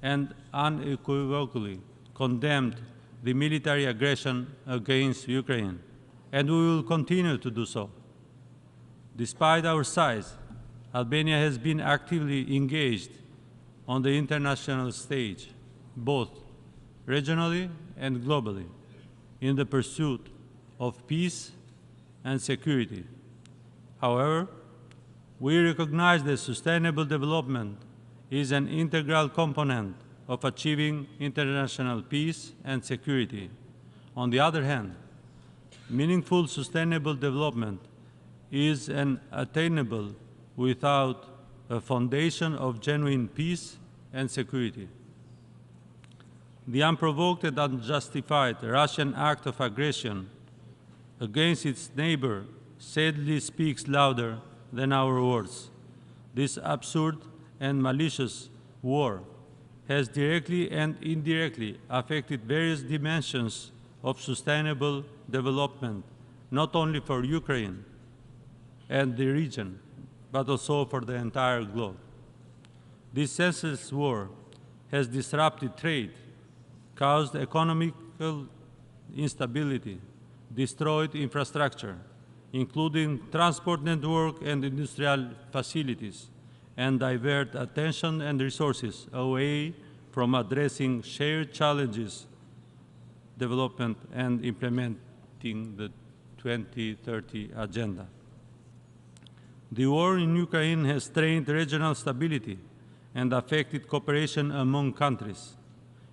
and unequivocally condemned the military aggression against Ukraine, and we will continue to do so. Despite our size, Albania has been actively engaged on the international stage, both regionally and globally, in the pursuit of peace and security. However, we recognize that sustainable development is an integral component of achieving international peace and security. On the other hand, meaningful sustainable development is unattainable without a foundation of genuine peace and security. The unprovoked and unjustified Russian act of aggression against its neighbor sadly speaks louder than our words. This absurd and malicious war has directly and indirectly affected various dimensions of sustainable development, not only for Ukraine and the region, but also for the entire globe. This senseless war has disrupted trade, caused economical instability, destroyed infrastructure, including transport network and industrial facilities, and divert attention and resources away from addressing shared challenges, development, and implementing the 2030 agenda. The war in Ukraine has strained regional stability and affected cooperation among countries.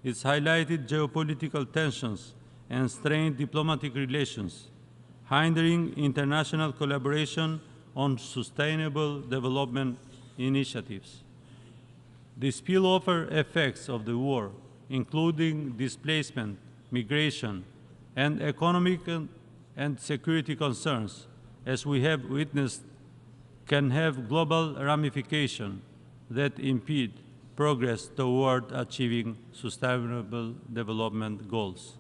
It's highlighted geopolitical tensions and strained diplomatic relations, hindering international collaboration on sustainable development initiatives. The spillover effects of the war, including displacement, migration, and economic and security concerns, as we have witnessed, can have global ramifications that impede progress toward achieving sustainable development goals.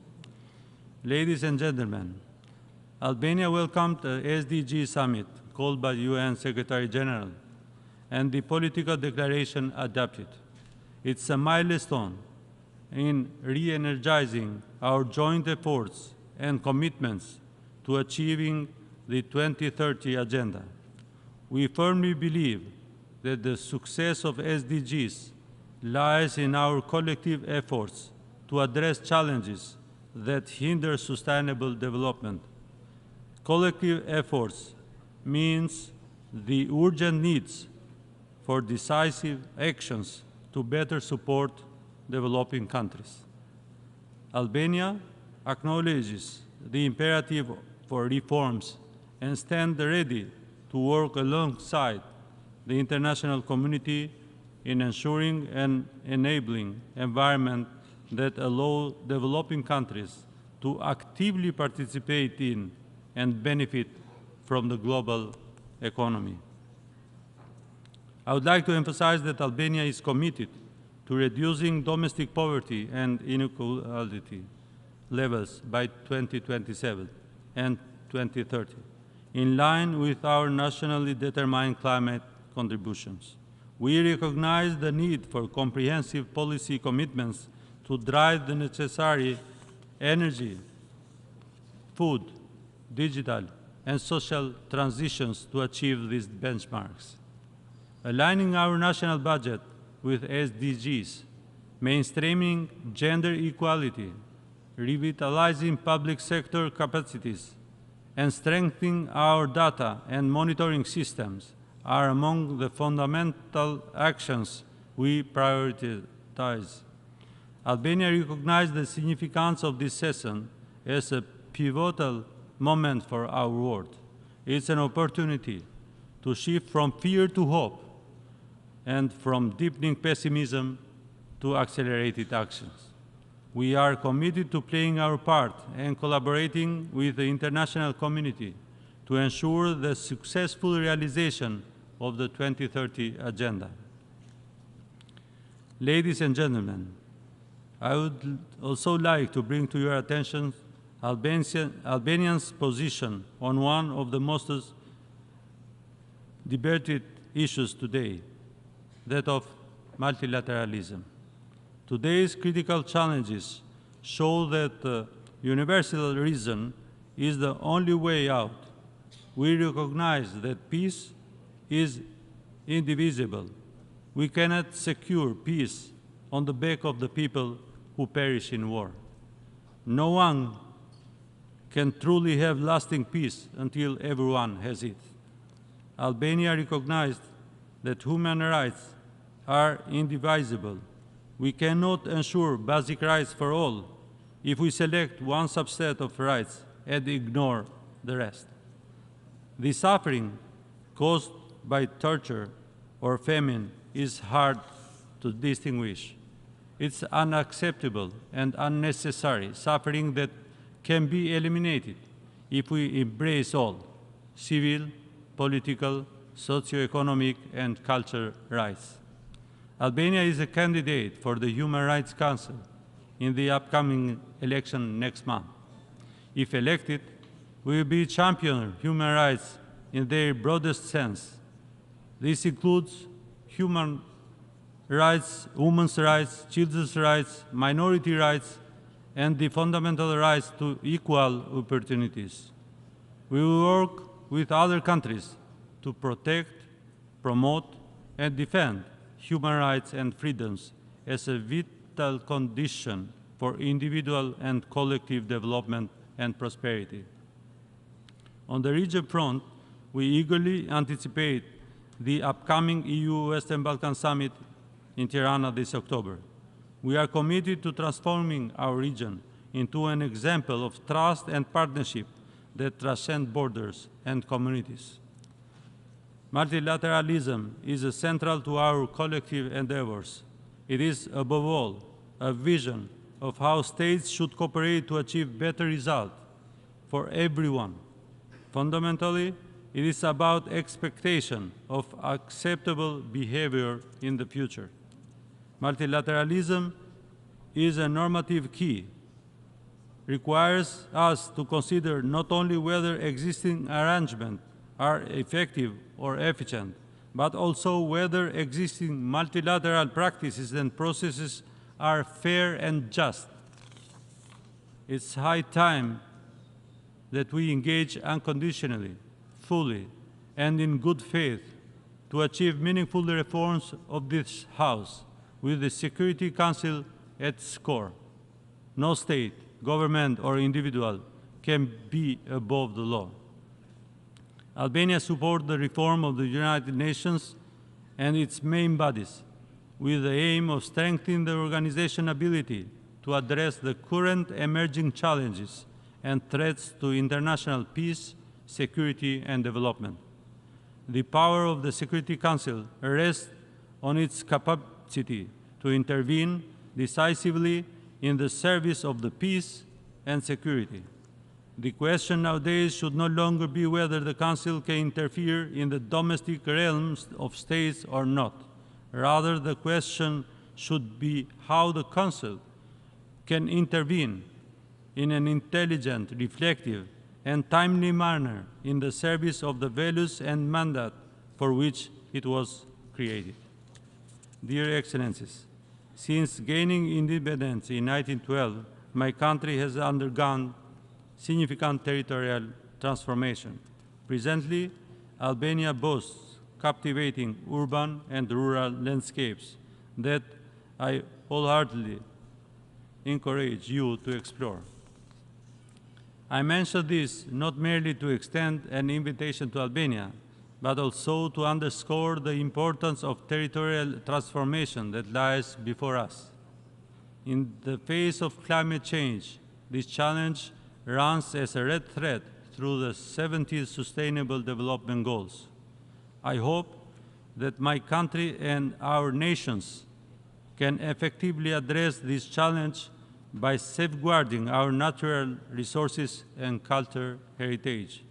Ladies and gentlemen, Albania welcomed the SDG summit called by UN Secretary General and the political declaration adopted. It's a milestone in re-energizing our joint efforts and commitments to achieving the 2030 agenda. We firmly believe that the success of SDGs lies in our collective efforts to address challenges that hinder sustainable development. Collective efforts means the urgent needs for decisive actions to better support developing countries. Albania acknowledges the imperative for reforms and stands ready to work alongside the international community in ensuring an enabling environment that allows developing countries to actively participate in and benefit from the global economy. I would like to emphasize that Albania is committed to reducing domestic poverty and inequality levels by 2027 and 2030, in line with our nationally determined climate contributions. We recognize the need for comprehensive policy commitments to drive the necessary energy, food, digital, and social transitions to achieve these benchmarks. Aligning our national budget with SDGs mainstreaming gender equality, revitalizing public sector capacities, and strengthening our data and monitoring systems are among the fundamental actions we prioritize. Albania recognized the significance of this session as a pivotal moment for our world. It's an opportunity to shift from fear to hope and from deepening pessimism to accelerated actions. We are committed to playing our part and collaborating with the international community to ensure the successful realization of the 2030 Agenda. Ladies and gentlemen, I would also like to bring to your attention Albania's position on one of the most debated issues today, that of multilateralism. Today's critical challenges show that universal reason is the only way out. We recognize that peace is indivisible. We cannot secure peace on the back of the people who perish in war. No one can truly have lasting peace until everyone has it. Albania recognized that human rights are indivisible. We cannot ensure basic rights for all if we select one subset of rights and ignore the rest. The suffering caused by torture or famine is hard to distinguish. It's unacceptable and unnecessary suffering that can be eliminated if we embrace all civil, political, socio-economic, and cultural rights. Albania is a candidate for the Human Rights Council in the upcoming election next month. If elected, we will be championing human rights in their broadest sense. This includes human rights, women's rights, children's rights, minority rights, and the fundamental rights to equal opportunities. We will work with other countries to protect, promote, and defend human rights and freedoms as a vital condition for individual and collective development and prosperity. On the region front, we eagerly anticipate the upcoming EU Western Balkan Summit in Tirana this October. We are committed to transforming our region into an example of trust and partnership that transcend borders and communities. Multilateralism is central to our collective endeavors. It is, above all, a vision of how states should cooperate to achieve better results for everyone. Fundamentally, it is about expectation of acceptable behavior in the future. Multilateralism is a normative key, requires us to consider not only whether existing arrangements are effective or efficient, but also whether existing multilateral practices and processes are fair and just. It's high time that we engage unconditionally, fully, and in good faith to achieve meaningful reforms of this House with the Security Council at its core. No state, government, or individual can be above the law. Albania supports the reform of the United Nations and its main bodies with the aim of strengthening the organization's ability to address the current emerging challenges and threats to international peace, security, and development. The power of the Security Council rests on its capacity to intervene decisively in the service of the peace and security. The question nowadays should no longer be whether the Council can interfere in the domestic realms of states or not. Rather, the question should be how the Council can intervene in an intelligent, reflective, and timely manner in the service of the values and mandate for which it was created. Dear Excellencies, since gaining independence in 1912, my country has undergone significant territorial transformation. Presently, Albania boasts captivating urban and rural landscapes that I wholeheartedly encourage you to explore. I mention this not merely to extend an invitation to Albania, but also to underscore the importance of territorial transformation that lies before us. In the face of climate change, this challenge runs as a red thread through the 17 Sustainable Development Goals. I hope that my country and our nations can effectively address this challenge by safeguarding our natural resources and cultural heritage.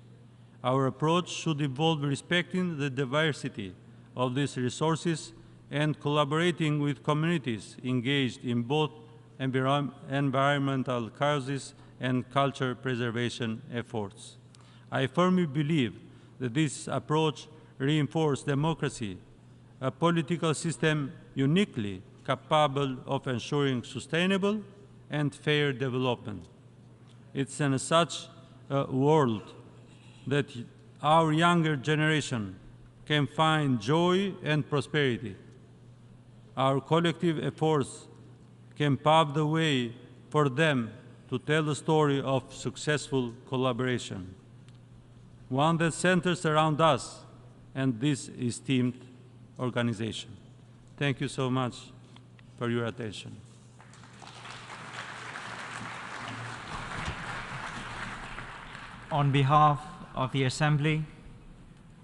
Our approach should involve respecting the diversity of these resources and collaborating with communities engaged in both environmental causes and culture preservation efforts. I firmly believe that this approach reinforces democracy, a political system uniquely capable of ensuring sustainable and fair development. It's in such a world that our younger generation can find joy and prosperity. Our collective efforts can pave the way for them to tell the story of successful collaboration, one that centers around us and this esteemed organization. Thank you so much for your attention. On behalf of the Assembly,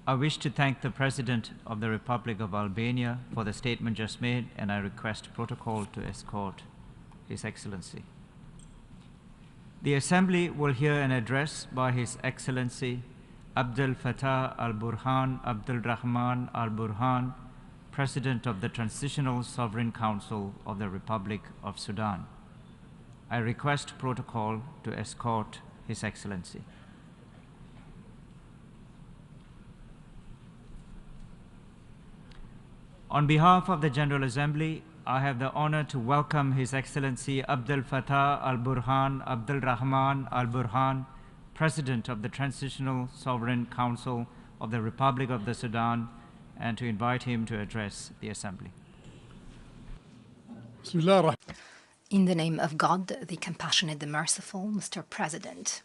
I wish to thank the President of the Republic of Albania for the statement just made, and I request protocol to escort His Excellency. The Assembly will hear an address by His Excellency Abdel Fattah al-Burhan Abdul Rahman al-Burhan, President of the Transitional Sovereign Council of the Republic of Sudan. I request protocol to escort His Excellency. On behalf of the General Assembly, I have the honor to welcome His Excellency Abdel Fattah al-Burhan Abdul Rahman al-Burhan, President of the Transitional Sovereign Council of the Republic of the Sudan, and to invite him to address the Assembly. In the name of God, the compassionate, the merciful, Mr. President,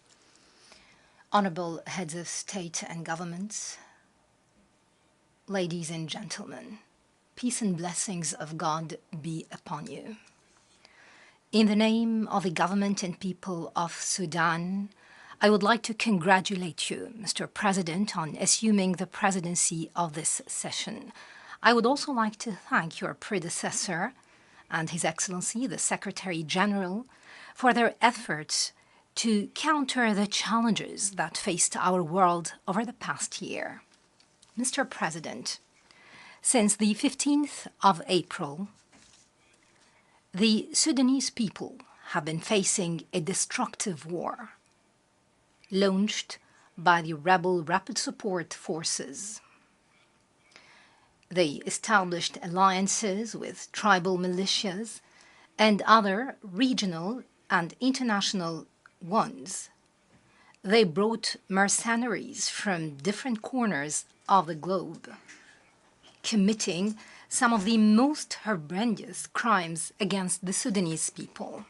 honorable heads of state and governments, ladies and gentlemen, peace and blessings of God be upon you. In the name of the government and people of Sudan, I would like to congratulate you, Mr. President, on assuming the presidency of this session. I would also like to thank your predecessor and His Excellency, the Secretary General, for their efforts to counter the challenges that faced our world over the past year. Mr. President, since the 15th of April, the Sudanese people have been facing a destructive war launched by the rebel Rapid Support Forces. They established alliances with tribal militias and other regional and international ones. They brought mercenaries from different corners of the globe, committing some of the most horrendous crimes against the Sudanese people.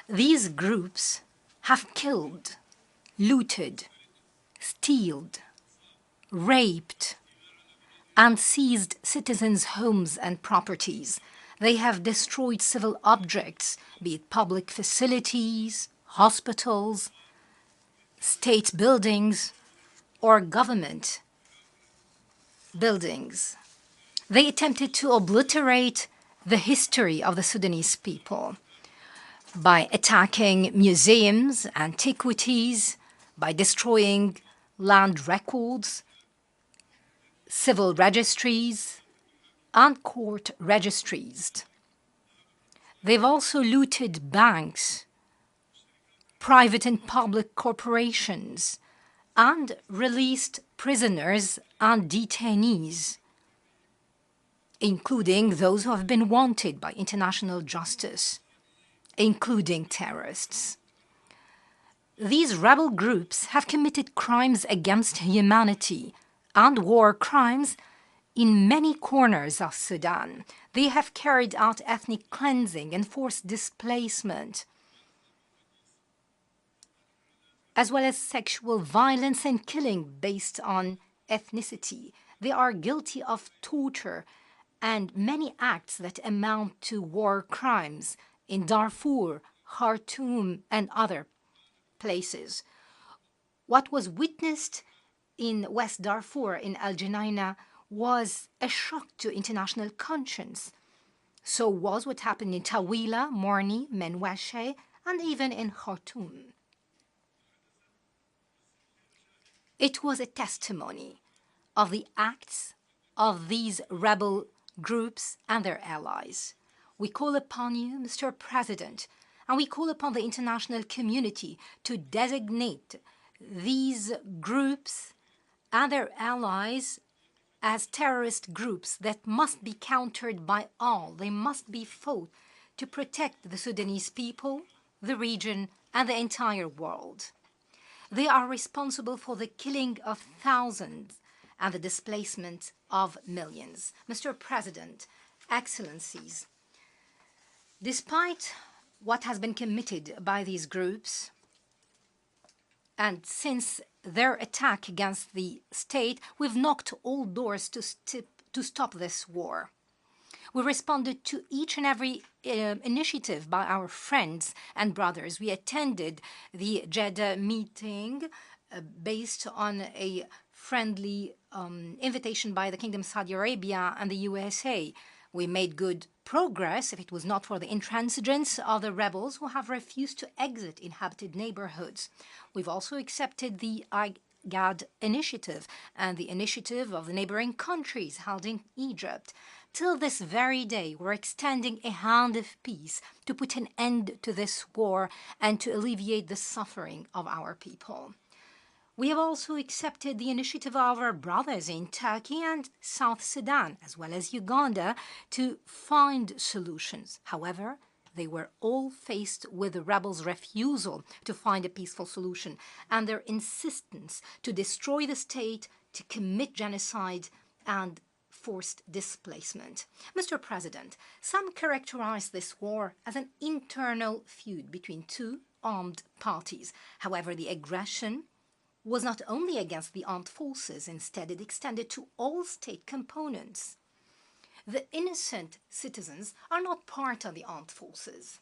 These groups have killed, looted, stealed, raped, and seized citizens' homes and properties. They have destroyed civil objects, be it public facilities, hospitals, state buildings, or government buildings. They attempted to obliterate the history of the Sudanese people by attacking museums, antiquities, by destroying land records, civil registries, and court registries. They've also looted banks, private and public corporations, and released prisoners and detainees, including those who have been wanted by international justice, including terrorists. These rebel groups have committed crimes against humanity and war crimes In many corners of Sudan, they have carried out ethnic cleansing and forced displacement, as well as sexual violence and killing based on ethnicity. They are guilty of torture and many acts that amount to war crimes in Darfur, Khartoum, and other places. What was witnessed in West Darfur, in Al Junaina, was a shock to international conscience. So was what happened in Tawila, Morni, Menweshe, and even in Khartoum. It was a testimony of the acts of these rebel groups and their allies. We call upon you, Mr. President, and we call upon the international community to designate these groups and their allies as terrorist groups that must be countered by all. They must be fought to protect the Sudanese people, the region, and the entire world. They are responsible for the killing of thousands and the displacement of millions. Mr. President, Excellencies, despite what has been committed by these groups, and since their attack against the state, we've knocked all doors to stop this war. We responded to each and every initiative by our friends and brothers. We attended the Jeddah meeting based on a friendly invitation by the Kingdom of Saudi Arabia and the USA. We made good progress if it was not for the intransigence of the rebels who have refused to exit inhabited neighborhoods. We've also accepted the IGAD initiative and the initiative of the neighboring countries held in Egypt. Till this very day, we're extending a hand of peace to put an end to this war and to alleviate the suffering of our people. We have also accepted the initiative of our brothers in Turkey and South Sudan, as well as Uganda, to find solutions. However, they were all faced with the rebels' refusal to find a peaceful solution and their insistence to destroy the state, to commit genocide, and forced displacement. Mr. President, some characterize this war as an internal feud between two armed parties. However, the aggression was not only against the armed forces, instead it extended to all state components. The innocent citizens are not part of the armed forces.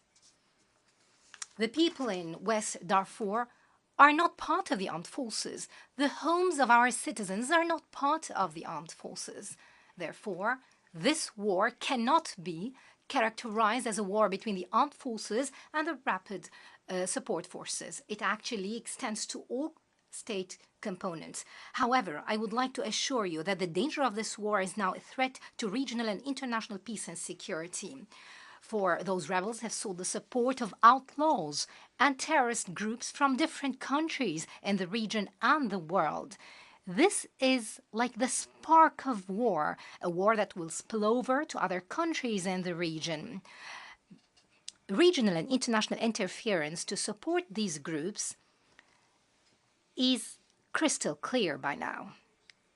The people in West Darfur are not part of the armed forces. The homes of our citizens are not part of the armed forces. Therefore, this war cannot be characterized as a war between the armed forces and the rapid support forces. It actually extends to all state components. However, I would like to assure you that the danger of this war is now a threat to regional and international peace and security. For those rebels have sought the support of outlaws and terrorist groups from different countries in the region and the world. This is like the spark of war, a war that will spill over to other countries in the region. Regional and international interference to support these groups is crystal clear by now.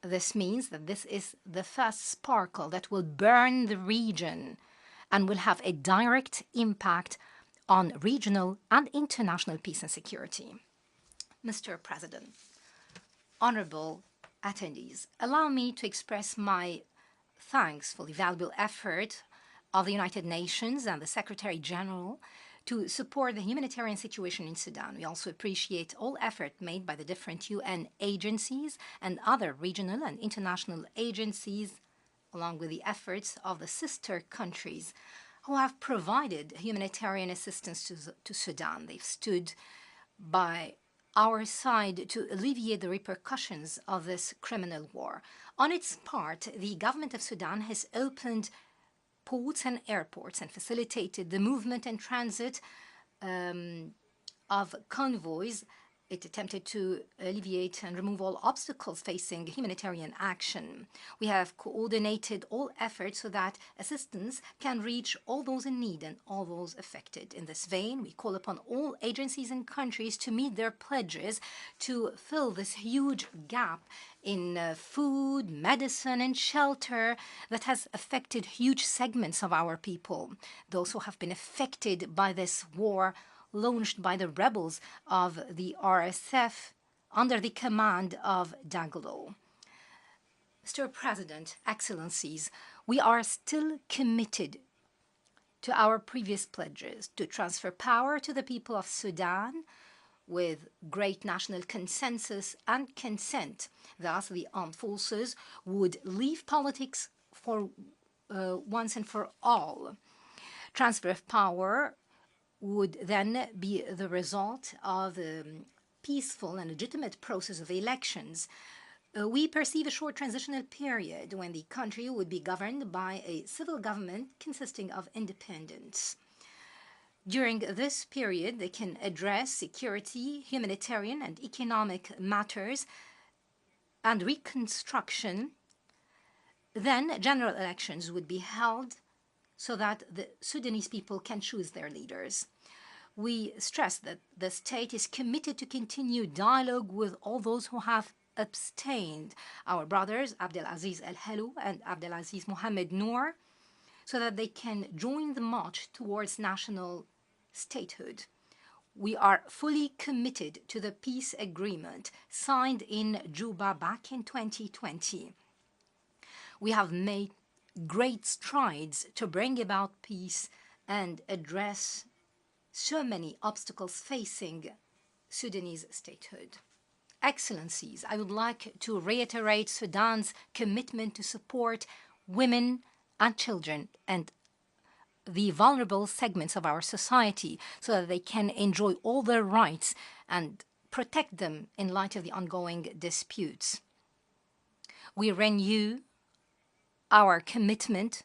This means that this is the first sparkle that will burn the region and will have a direct impact on regional and international peace and security. Mr. President, honorable attendees, allow me to express my thanks for the valuable effort of the United Nations and the Secretary General to support the humanitarian situation in Sudan. We also appreciate all effort made by the different UN agencies and other regional and international agencies, along with the efforts of the sister countries who have provided humanitarian assistance to Sudan. They've stood by our side to alleviate the repercussions of this criminal war. On its part, the government of Sudan has opened ports and airports and facilitated the movement and transit of convoys It attempted to alleviate and remove all obstacles facing humanitarian action. We have coordinated all efforts so that assistance can reach all those in need and all those affected. In this vein, we call upon all agencies and countries to meet their pledges to fill this huge gap in food, medicine, and shelter that has affected huge segments of our people. Those who have been affected by this war launched by the rebels of the RSF under the command of Dagalo. Mr. President, Excellencies, we are still committed to our previous pledges to transfer power to the people of Sudan with great national consensus and consent. Thus, the armed forces would leave politics for once and for all. Transfer of power would then be the result of a peaceful and legitimate process of elections. We perceive a short transitional period when the country would be governed by a civil government consisting of independents. During this period, they can address security, humanitarian, and economic matters and reconstruction. Then general elections would be held so that the Sudanese people can choose their leaders. We stress that the state is committed to continue dialogue with all those who have abstained, our brothers Abdelaziz El-Helou and Abdelaziz Mohamed Noor, so that they can join the march towards national statehood. We are fully committed to the peace agreement signed in Juba back in 2020. We have made great strides to bring about peace and address so many obstacles facing Sudanese statehood. Excellencies, I would like to reiterate Sudan's commitment to support women and children and the vulnerable segments of our society so that they can enjoy all their rights and protect them in light of the ongoing disputes. We renew our commitment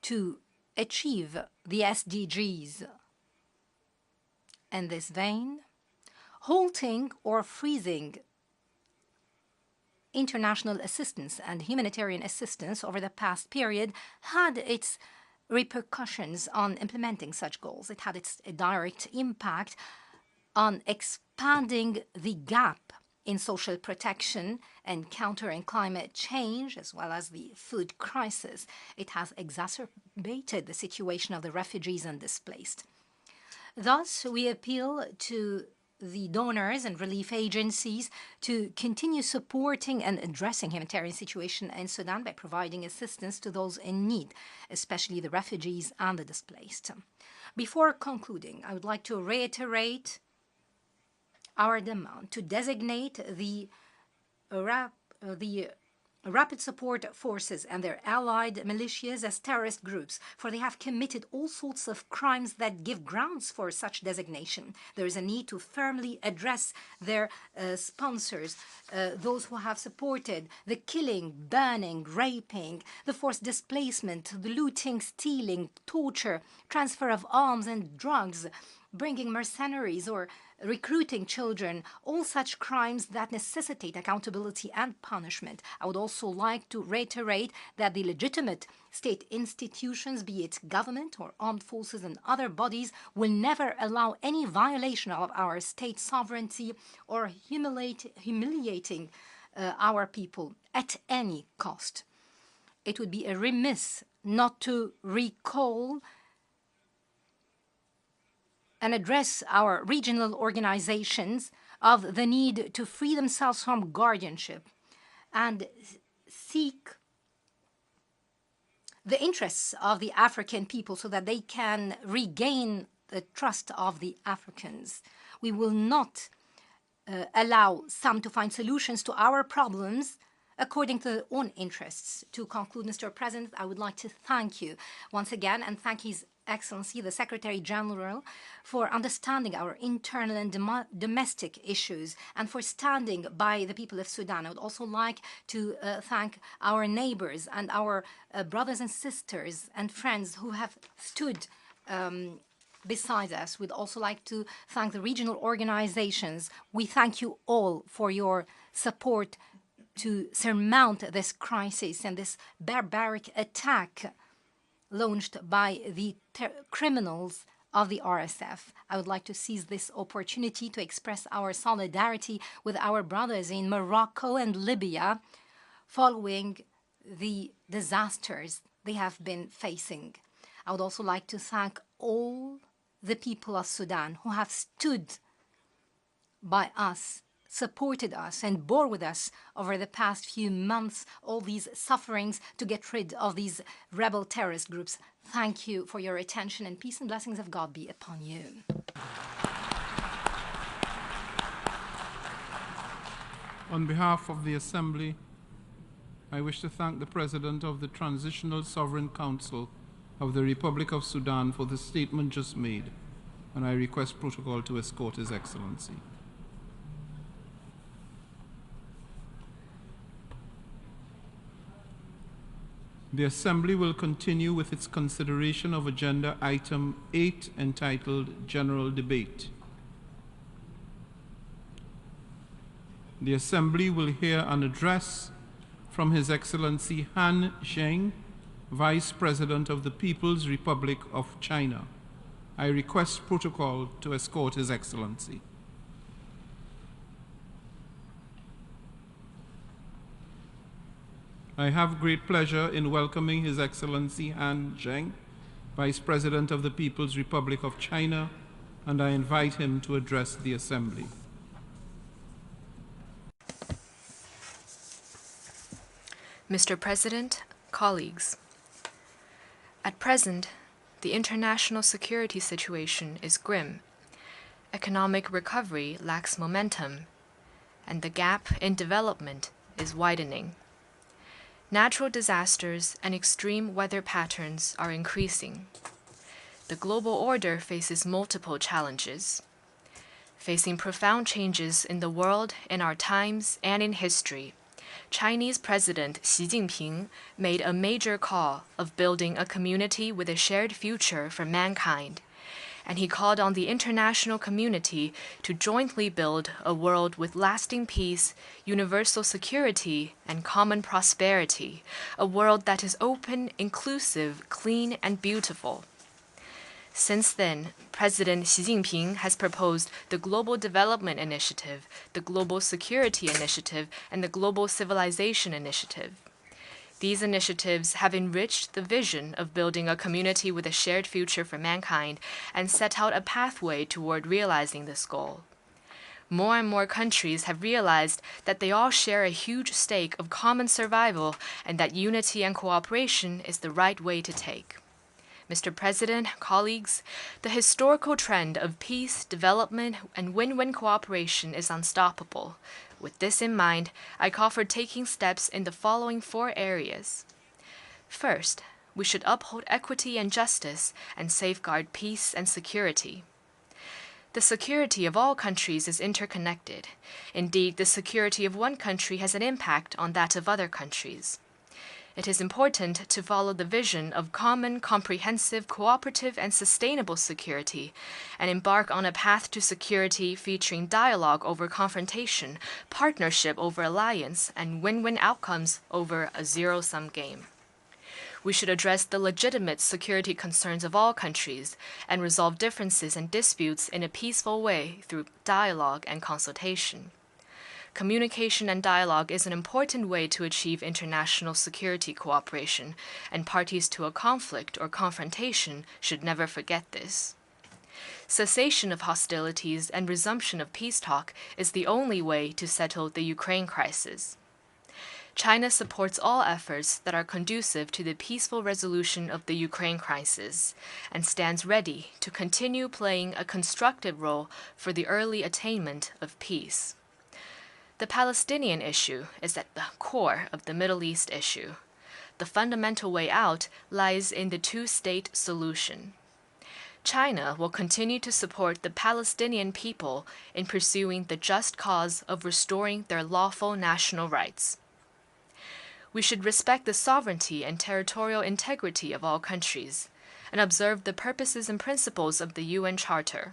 to achieve the SDGs. In this vein, halting or freezing international assistance and humanitarian assistance over the past period had its repercussions on implementing such goals. It had its direct impact on expanding the gap in social protection and countering climate change, as well as the food crisis. It has exacerbated the situation of the refugees and displaced. Thus, we appeal to the donors and relief agencies to continue supporting and addressing humanitarian situation in Sudan by providing assistance to those in need, especially the refugees and the displaced. Before concluding, I would like to reiterate our demand to designate the Rapid Support Forces and their allied militias as terrorist groups, for they have committed all sorts of crimes that give grounds for such designation. There is a need to firmly address their sponsors, those who have supported the killing, burning, raping, the forced displacement, the looting, stealing, torture, transfer of arms and drugs, bringing mercenaries or recruiting children, all such crimes that necessitate accountability and punishment. I would also like to reiterate that the legitimate state institutions, be it government or armed forces and other bodies, will never allow any violation of our state sovereignty or humiliating our people at any cost. It would be a remiss not to recall and address our regional organizations of the need to free themselves from guardianship and seek the interests of the African people so that they can regain the trust of the Africans. We will not allow some to find solutions to our problems according to their own interests. To conclude, Mr. President, I would like to thank you once again and thank His Excellency, the Secretary General, for understanding our internal and domestic issues and for standing by the people of Sudan. I would also like to thank our neighbors and our brothers and sisters and friends who have stood beside us. We'd also like to thank the regional organizations. We thank you all for your support to surmount this crisis and this barbaric attack launched by the criminals of the RSF. I would like to seize this opportunity to express our solidarity with our brothers in Morocco and Libya following the disasters they have been facing. I would also like to thank all the people of Sudan who have stood by us, supported us, and bore with us over the past few months, all these sufferings to get rid of these rebel terrorist groups. Thank you for your attention, and peace and blessings of God be upon you. On behalf of the Assembly, I wish to thank the President of the Transitional Sovereign Council of the Republic of Sudan for the statement just made, and I request protocol to escort His Excellency. The Assembly will continue with its consideration of Agenda Item 8 entitled General Debate. The Assembly will hear an address from His Excellency Han Zheng, Vice President of the People's Republic of China. I request protocol to escort His Excellency. I have great pleasure in welcoming His Excellency Han Zheng, Vice President of the People's Republic of China, and I invite him to address the Assembly. Mr. President, colleagues, at present, the international security situation is grim. Economic recovery lacks momentum, and the gap in development is widening. Natural disasters and extreme weather patterns are increasing. The global order faces multiple challenges. Facing profound changes in the world, in our times, and in history, Chinese President Xi Jinping made a major call of building a community with a shared future for mankind, and he called on the international community to jointly build a world with lasting peace, universal security, and common prosperity, a world that is open, inclusive, clean, and beautiful. Since then, President Xi Jinping has proposed the Global Development Initiative, the Global Security Initiative, and the Global Civilization Initiative. These initiatives have enriched the vision of building a community with a shared future for mankind and set out a pathway toward realizing this goal. More and more countries have realized that they all share a huge stake of common survival and that unity and cooperation is the right way to take. Mr. President, colleagues, the historical trend of peace, development, and win-win cooperation is unstoppable. With this in mind, I call for taking steps in the following 4 areas. First, we should uphold equity and justice and safeguard peace and security. The security of all countries is interconnected. Indeed, the security of one country has an impact on that of other countries. It is important to follow the vision of common, comprehensive, cooperative, and sustainable security, and embark on a path to security featuring dialogue over confrontation, partnership over alliance, and win-win outcomes over a zero-sum game. We should address the legitimate security concerns of all countries and resolve differences and disputes in a peaceful way through dialogue and consultation. Communication and dialogue is an important way to achieve international security cooperation, and parties to a conflict or confrontation should never forget this. Cessation of hostilities and resumption of peace talk is the only way to settle the Ukraine crisis. China supports all efforts that are conducive to the peaceful resolution of the Ukraine crisis and stands ready to continue playing a constructive role for the early attainment of peace. The Palestinian issue is at the core of the Middle East issue. The fundamental way out lies in the two-state solution. China will continue to support the Palestinian people in pursuing the just cause of restoring their lawful national rights. We should respect the sovereignty and territorial integrity of all countries. and observe the purposes and principles of the UN Charter.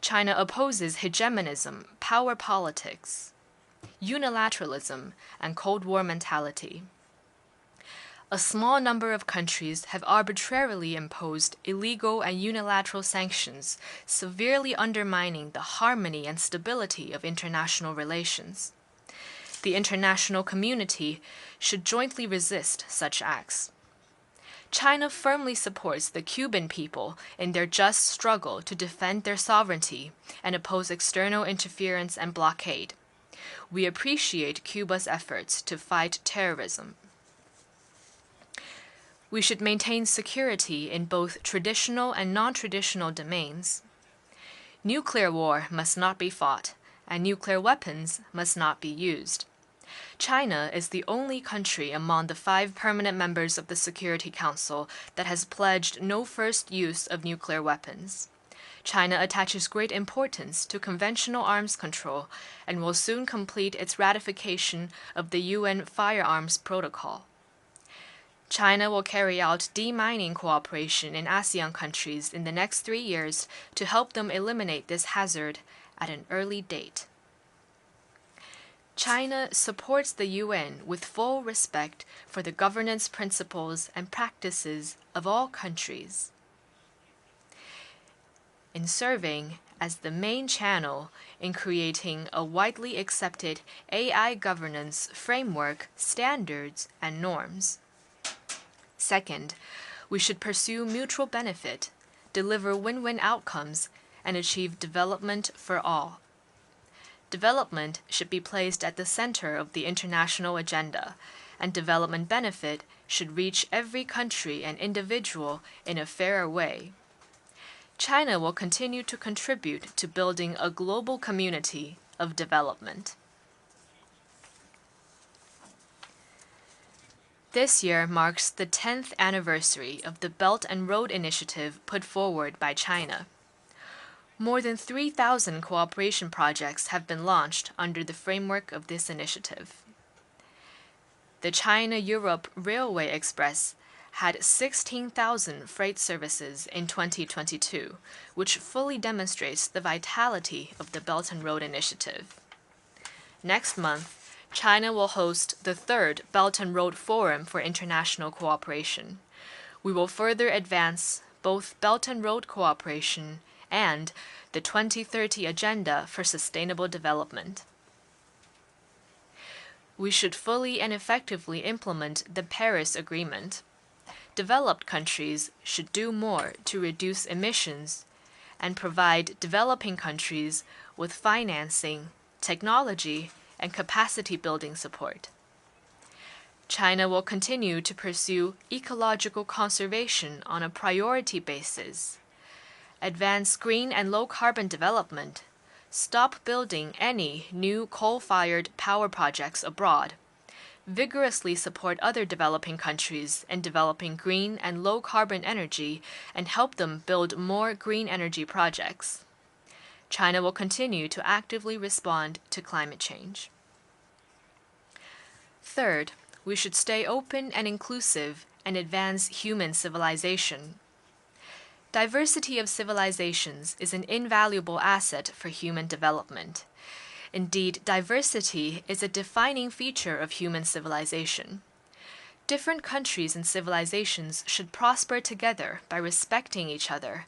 China opposes hegemonism, power politics, unilateralism, and Cold War mentality. A small number of countries have arbitrarily imposed illegal and unilateral sanctions, severely undermining the harmony and stability of international relations. The international community should jointly resist such acts. China firmly supports the Cuban people in their just struggle to defend their sovereignty and oppose external interference and blockade. We appreciate Cuba's efforts to fight terrorism. We should maintain security in both traditional and non-traditional domains. Nuclear war must not be fought, and nuclear weapons must not be used. China is the only country among the 5 permanent members of the Security Council that has pledged no first use of nuclear weapons. China attaches great importance to conventional arms control and will soon complete its ratification of the UN Firearms Protocol. China will carry out demining cooperation in ASEAN countries in the next 3 years to help them eliminate this hazard at an early date. China supports the UN with full respect for the governance principles and practices of all countries. In serving as the main channel in creating a widely accepted AI governance framework, standards, and norms. Second, we should pursue mutual benefit, deliver win-win outcomes, and achieve development for all. Development should be placed at the center of the international agenda, and development benefit should reach every country and individual in a fairer way. China will continue to contribute to building a global community of development. This year marks the 10th anniversary of the Belt and Road Initiative put forward by China. More than 3,000 cooperation projects have been launched under the framework of this initiative. The China-Europe Railway Express had 16,000 freight services in 2022, which fully demonstrates the vitality of the Belt and Road Initiative. Next month, China will host the 3rd Belt and Road Forum for International Cooperation. We will further advance both Belt and Road cooperation and the 2030 Agenda for Sustainable Development. We should fully and effectively implement the Paris Agreement. Developed countries should do more to reduce emissions and provide developing countries with financing, technology, and capacity building support. China will continue to pursue ecological conservation on a priority basis, advance green and low-carbon development, stop building any new coal-fired power projects abroad, vigorously support other developing countries in developing green and low-carbon energy, and help them build more green energy projects. China will continue to actively respond to climate change. Third, we should stay open and inclusive and advance human civilization. Diversity of civilizations is an invaluable asset for human development. Indeed, diversity is a defining feature of human civilization. Different countries and civilizations should prosper together by respecting each other,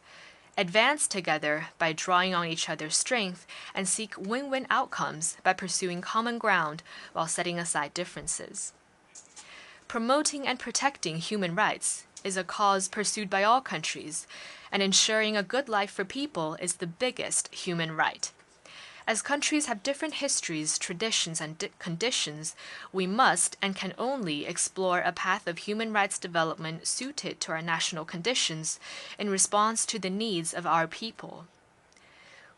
advance together by drawing on each other's strength, and seek win-win outcomes by pursuing common ground while setting aside differences. Promoting and protecting human rights is a cause pursued by all countries, and ensuring a good life for people is the biggest human right. As countries have different histories, traditions, and conditions, we must and can only explore a path of human rights development suited to our national conditions in response to the needs of our people.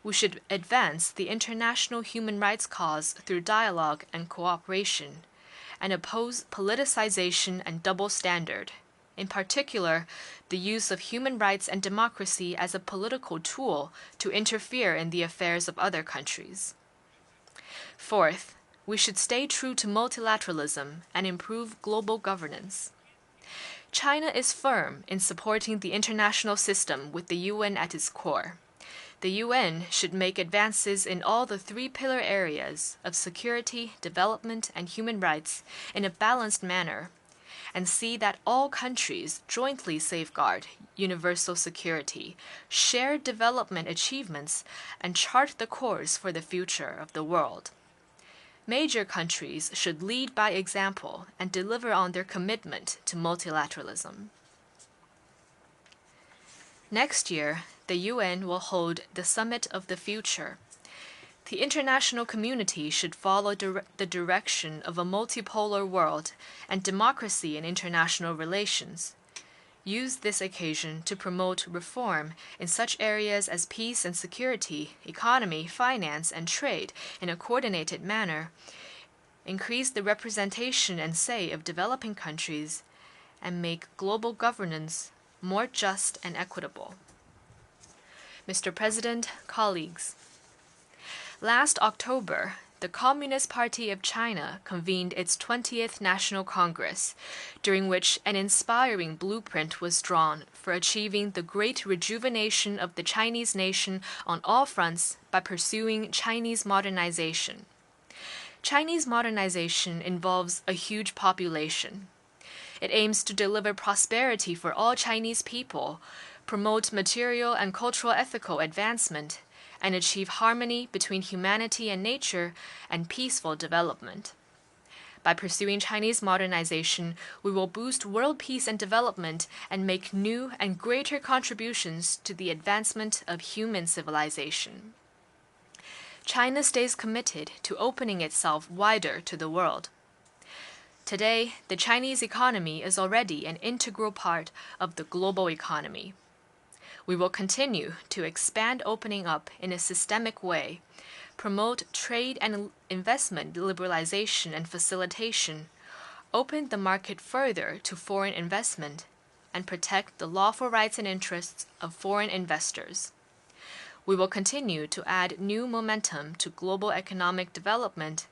We should advance the international human rights cause through dialogue and cooperation, and oppose politicization and double standard, in particular, the use of human rights and democracy as a political tool to interfere in the affairs of other countries. Fourth, we should stay true to multilateralism and improve global governance. China is firm in supporting the international system with the UN at its core. The UN should make advances in all the three-pillar areas of security, development, and human rights in a balanced manner, and see that all countries jointly safeguard universal security, share development achievements, and chart the course for the future of the world. Major countries should lead by example and deliver on their commitment to multilateralism. Next year, the UN will hold the Summit of the Future. The international community should follow the direction of a multipolar world and democracy in international relations. Use this occasion to promote reform in such areas as peace and security, economy, finance, and trade in a coordinated manner, increase the representation and say of developing countries, and make global governance more just and equitable. Mr. President, colleagues, last October, the Communist Party of China convened its 20th National Congress, during which an inspiring blueprint was drawn for achieving the great rejuvenation of the Chinese nation on all fronts by pursuing Chinese modernization. Chinese modernization involves a huge population. It aims to deliver prosperity for all Chinese people, promote material and cultural ethical advancement, and achieve harmony between humanity and nature and peaceful development. By pursuing Chinese modernization, we will boost world peace and development and make new and greater contributions to the advancement of human civilization. China stays committed to opening itself wider to the world. Today, the Chinese economy is already an integral part of the global economy. We will continue to expand opening up in a systemic way, promote trade and investment liberalization and facilitation, open the market further to foreign investment, and protect the lawful rights and interests of foreign investors. We will continue to add new momentum to global economic development,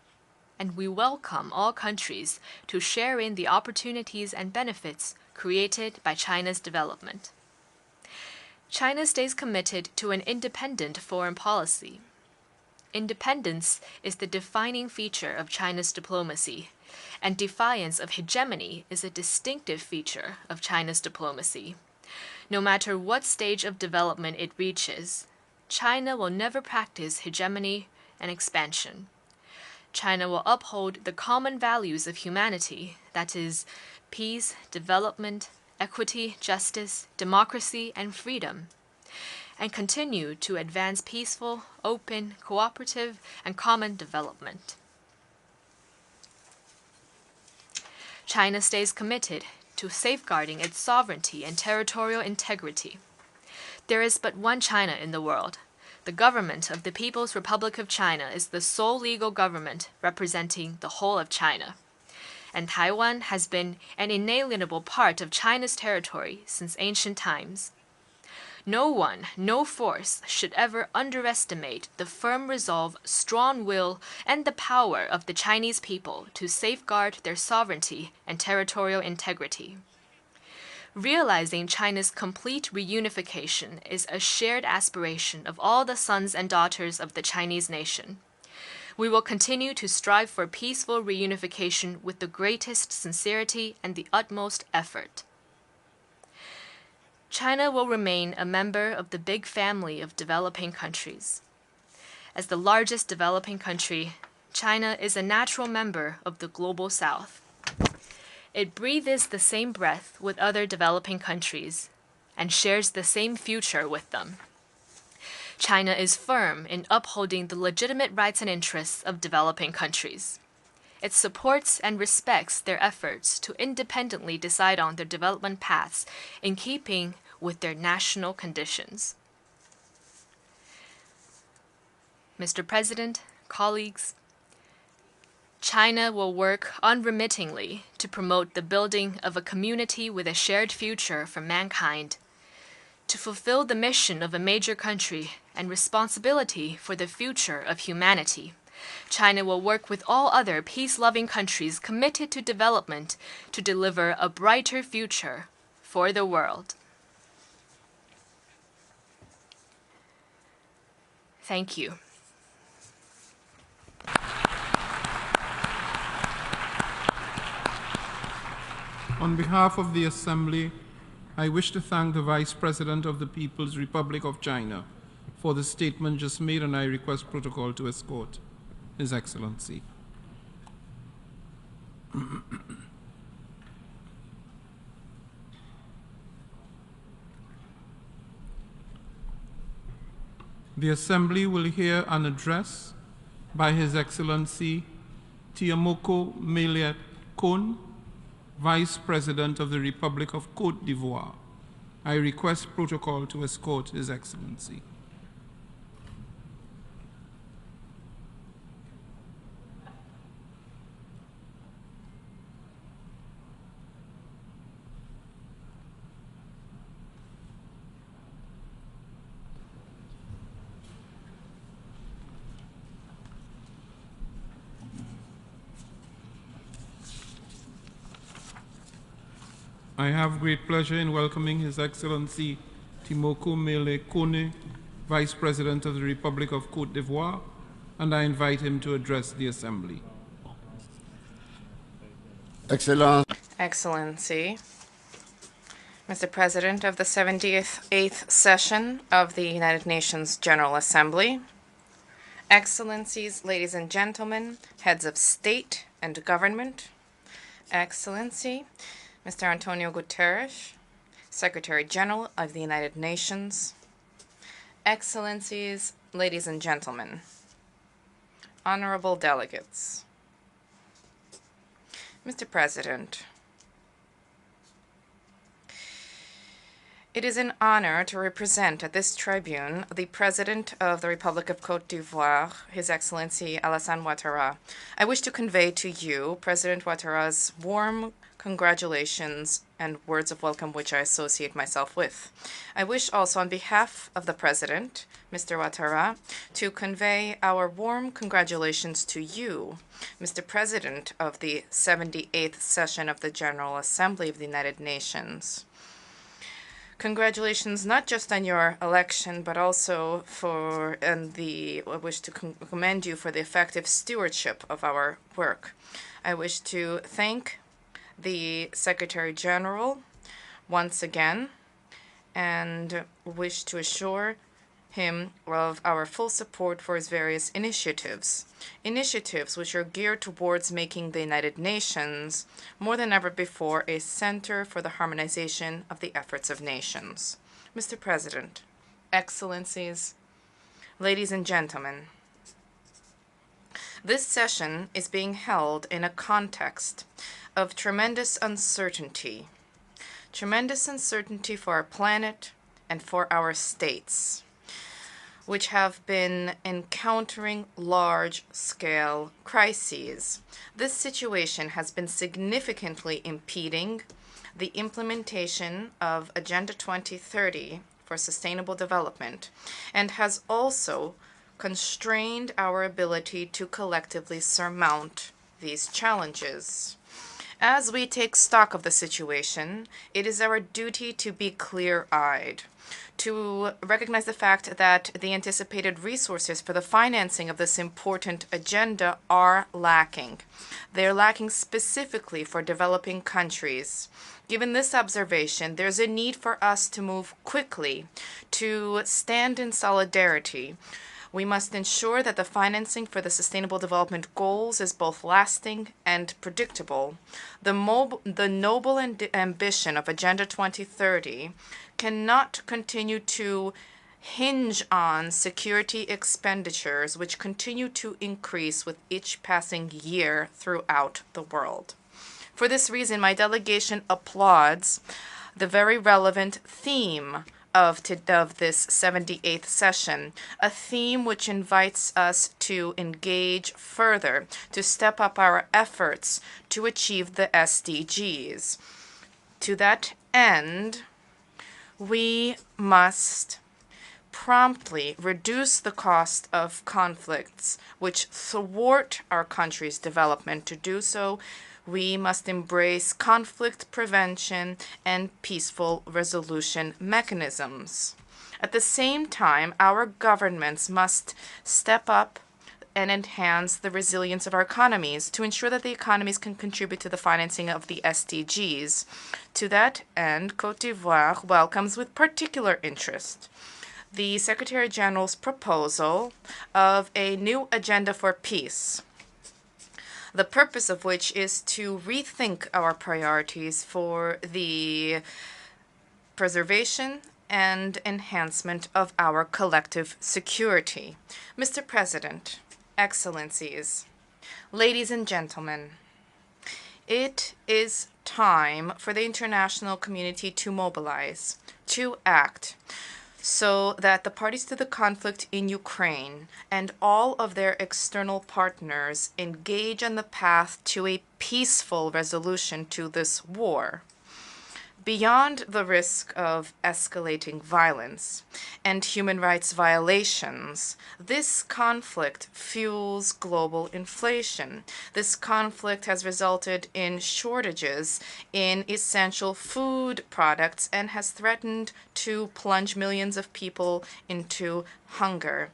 and we welcome all countries to share in the opportunities and benefits created by China's development. China stays committed to an independent foreign policy. Independence is the defining feature of China's diplomacy, and defiance of hegemony is a distinctive feature of China's diplomacy. No matter what stage of development it reaches, China will never practice hegemony and expansion. China will uphold the common values of humanity, that is, peace, development, equity, justice, democracy, and freedom, and continue to advance peaceful, open, cooperative, and common development. China stays committed to safeguarding its sovereignty and territorial integrity. There is but one China in the world. The government of the People's Republic of China is the sole legal government representing the whole of China. And Taiwan has been an inalienable part of China's territory since ancient times. No one, no force should ever underestimate the firm resolve, strong will, and the power of the Chinese people to safeguard their sovereignty and territorial integrity. Realizing China's complete reunification is a shared aspiration of all the sons and daughters of the Chinese nation. We will continue to strive for peaceful reunification with the greatest sincerity and the utmost effort. China will remain a member of the big family of developing countries. As the largest developing country, China is a natural member of the Global South. It breathes the same breath with other developing countries and shares the same future with them. China is firm in upholding the legitimate rights and interests of developing countries. It supports and respects their efforts to independently decide on their development paths in keeping with their national conditions. Mr. President, colleagues, China will work unremittingly to promote the building of a community with a shared future for mankind, to fulfill the mission of a major country and responsibility for the future of humanity, China will work with all other peace-loving countries committed to development to deliver a brighter future for the world. Thank you. On behalf of the Assembly, I wish to thank the Vice President of the People's Republic of China for the statement just made, and I request protocol to escort His Excellency. The Assembly will hear an address by His Excellency Tiamoko Meliet Kon, Vice President of the Republic of Côte d'Ivoire. I request protocol to escort His Excellency. I have great pleasure in welcoming His Excellency Timoko Mele Kone, Vice President of the Republic of Côte d'Ivoire, and I invite him to address the Assembly. Excellency, Mr. President of the 78th session of the United Nations General Assembly, Excellencies, ladies and gentlemen, heads of state and government, Excellency, Mr. Antonio Guterres, Secretary General of the United Nations, Excellencies, ladies and gentlemen, honorable delegates. Mr. President, it is an honor to represent at this tribune the President of the Republic of Côte d'Ivoire, His Excellency Alassane Ouattara. I wish to convey to you President Ouattara's warm congratulations and words of welcome which I associate myself with. I wish also on behalf of the President, Mr. Ouattara, to convey our warm congratulations to you, Mr. President of the 78th session of the General Assembly of the United Nations. Congratulations not just on your election, but also I wish to commend you for the effective stewardship of our work. I wish to thank the Secretary General once again and wish to assure him of our full support for his various initiatives which are geared towards making the United Nations more than ever before a center for the harmonization of the efforts of nations. Mr. President, Excellencies, ladies and gentlemen, this session is being held in a context of tremendous uncertainty for our planet and for our states, which have been encountering large-scale crises. This situation has been significantly impeding the implementation of Agenda 2030 for sustainable development and has also constrained our ability to collectively surmount these challenges. As we take stock of the situation, it is our duty to be clear-eyed, to recognize the fact that the anticipated resources for the financing of this important agenda are lacking. They are lacking specifically for developing countries. Given this observation, there's a need for us to move quickly, to stand in solidarity. We must ensure that the financing for the Sustainable Development Goals is both lasting and predictable. The noble ambition of Agenda 2030 cannot continue to hinge on security expenditures, which continue to increase with each passing year throughout the world. For this reason, my delegation applauds the very relevant theme of this 78th session, a theme which invites us to engage further, to step up our efforts to achieve the SDGs. To that end, we must promptly reduce the cost of conflicts which thwart our country's development. To do so, we must embrace conflict prevention and peaceful resolution mechanisms. At the same time, our governments must step up and enhance the resilience of our economies to ensure that the economies can contribute to the financing of the SDGs. To that end, Côte d'Ivoire welcomes with particular interest the Secretary General's proposal of a new agenda for peace, the purpose of which is to rethink our priorities for the preservation and enhancement of our collective security. Mr. President, Excellencies, ladies and gentlemen, it is time for the international community to mobilize, to act, so that the parties to the conflict in Ukraine and all of their external partners engage on the path to a peaceful resolution to this war. Beyond the risk of escalating violence and human rights violations, this conflict fuels global inflation. This conflict has resulted in shortages in essential food products and has threatened to plunge millions of people into hunger.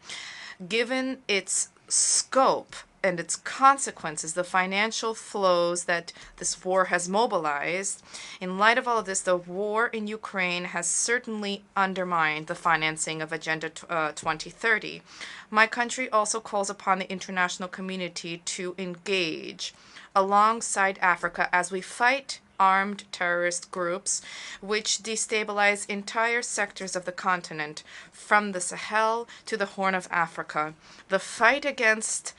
Given its scope and its consequences, the financial flows that this war has mobilized, in light of all of this, the war in Ukraine has certainly undermined the financing of Agenda 2030. My country also calls upon the international community to engage alongside Africa as we fight armed terrorist groups which destabilize entire sectors of the continent, from the Sahel to the Horn of Africa. The fight against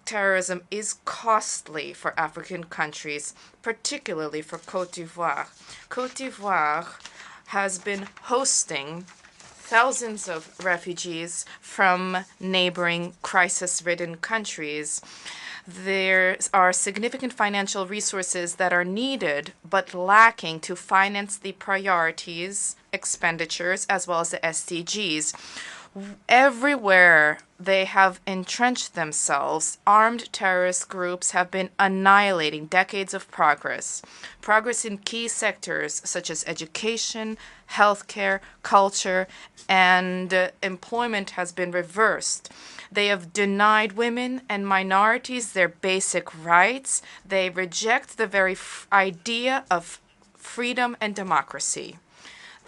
terrorism is costly for African countries, particularly for Côte d'Ivoire. Côte d'Ivoire has been hosting thousands of refugees from neighboring crisis-ridden countries. There are significant financial resources that are needed but lacking to finance the priorities, expenditures, as well as the SDGs. Everywhere they have entrenched themselves, armed terrorist groups have been annihilating decades of progress. Progress in key sectors such as education, healthcare, culture, and employment has been reversed. They have denied women and minorities their basic rights. They reject the very idea of freedom and democracy.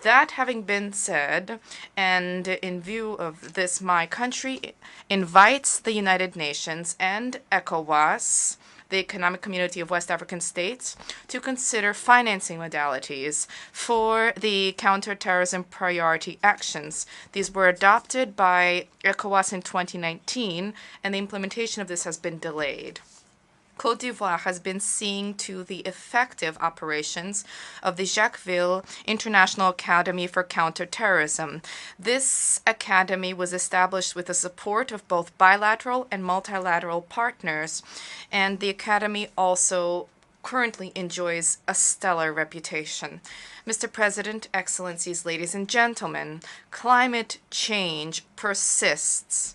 That having been said, and in view of this, my country invites the United Nations and ECOWAS, the Economic Community of West African States, to consider financing modalities for the counterterrorism priority actions. These were adopted by ECOWAS in 2019, and the implementation of this has been delayed. Côte d'Ivoire has been seeing to the effective operations of the Jacquesville International Academy for Counterterrorism. This academy was established with the support of both bilateral and multilateral partners, and the academy also currently enjoys a stellar reputation. Mr. President, Excellencies, ladies and gentlemen, climate change persists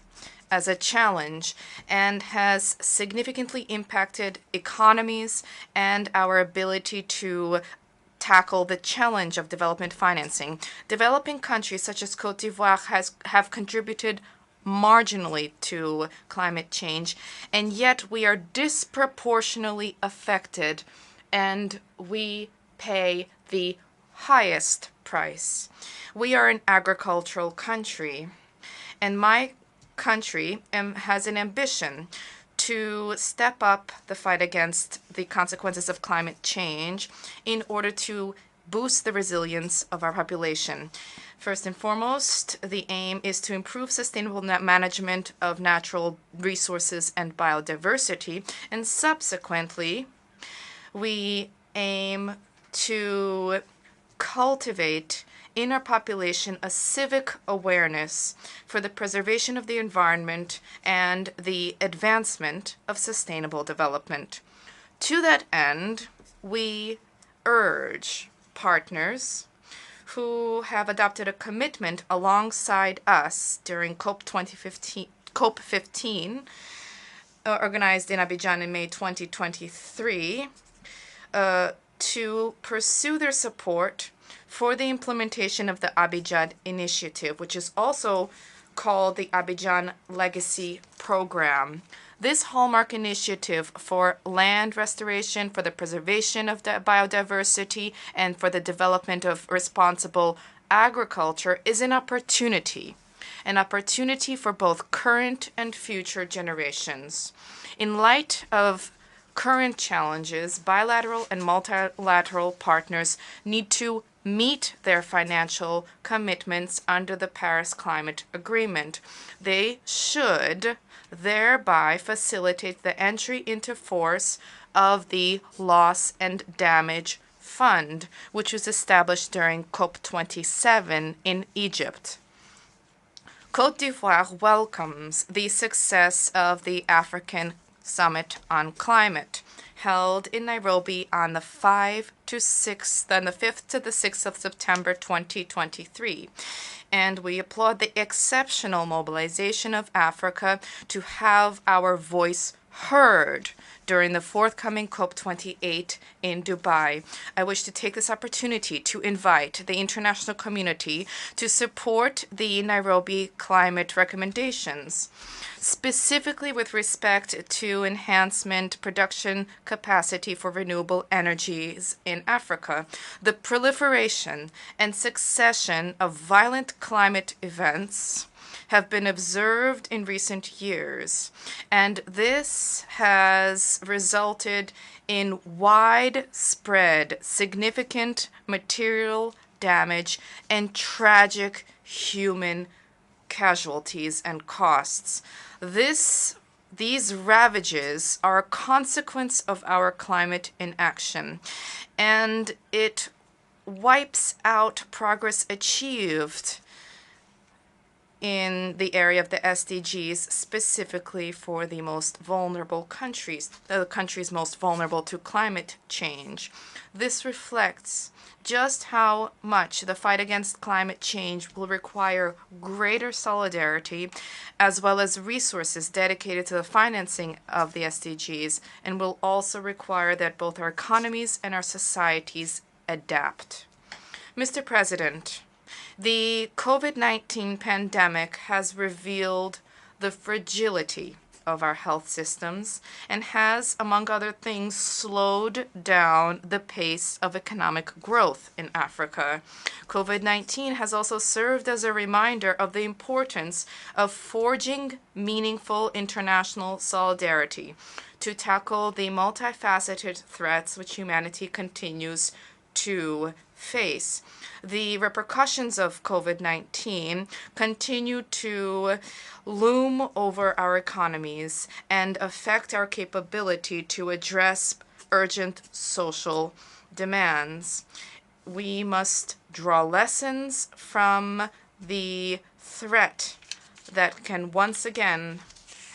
as a challenge and has significantly impacted economies and our ability to tackle the challenge of development financing. Developing countries such as Côte d'Ivoire have contributed marginally to climate change, and yet we are disproportionately affected and we pay the highest price. We are an agricultural country, and my country has an ambition to step up the fight against the consequences of climate change in order to boost the resilience of our population. First and foremost, the aim is to improve sustainable management of natural resources and biodiversity, and subsequently, we aim to cultivate in our population a civic awareness for the preservation of the environment and the advancement of sustainable development. To that end, we urge partners who have adopted a commitment alongside us during COP15, organized in Abidjan in May 2023, to pursue their support for the implementation of the Abidjan Initiative, which is also called the Abidjan Legacy Program. This hallmark initiative for land restoration, for the preservation of the biodiversity, and for the development of responsible agriculture is an opportunity for both current and future generations. In light of current challenges, bilateral and multilateral partners need to meet their financial commitments under the Paris Climate Agreement. They should thereby facilitate the entry into force of the Loss and Damage Fund, which was established during COP27 in Egypt. Côte d'Ivoire welcomes the success of the African Summit on Climate, held in Nairobi on the 5th to the 6th of September 2023. And we applaud the exceptional mobilization of Africa to have our voice heard during the forthcoming COP28 in Dubai. I wish to take this opportunity to invite the international community to support the Nairobi climate recommendations, specifically with respect to enhancement production capacity for renewable energies in Africa. The proliferation and succession of violent climate events have been observed in recent years, and this has resulted in widespread, significant material damage and tragic human casualties and costs. These ravages are a consequence of our climate inaction, and it wipes out progress achieved in the area of the SDGs, specifically for the most vulnerable countries, the countries most vulnerable to climate change. This reflects just how much the fight against climate change will require greater solidarity, as well as resources dedicated to the financing of the SDGs, and will also require that both our economies and our societies adapt. Mr. President, the COVID-19 pandemic has revealed the fragility of our health systems and has, among other things, slowed down the pace of economic growth in Africa. COVID-19 has also served as a reminder of the importance of forging meaningful international solidarity to tackle the multifaceted threats which humanity continues to face. The repercussions of COVID-19 continue to loom over our economies and affect our capability to address urgent social demands. We must draw lessons from the threat that can once again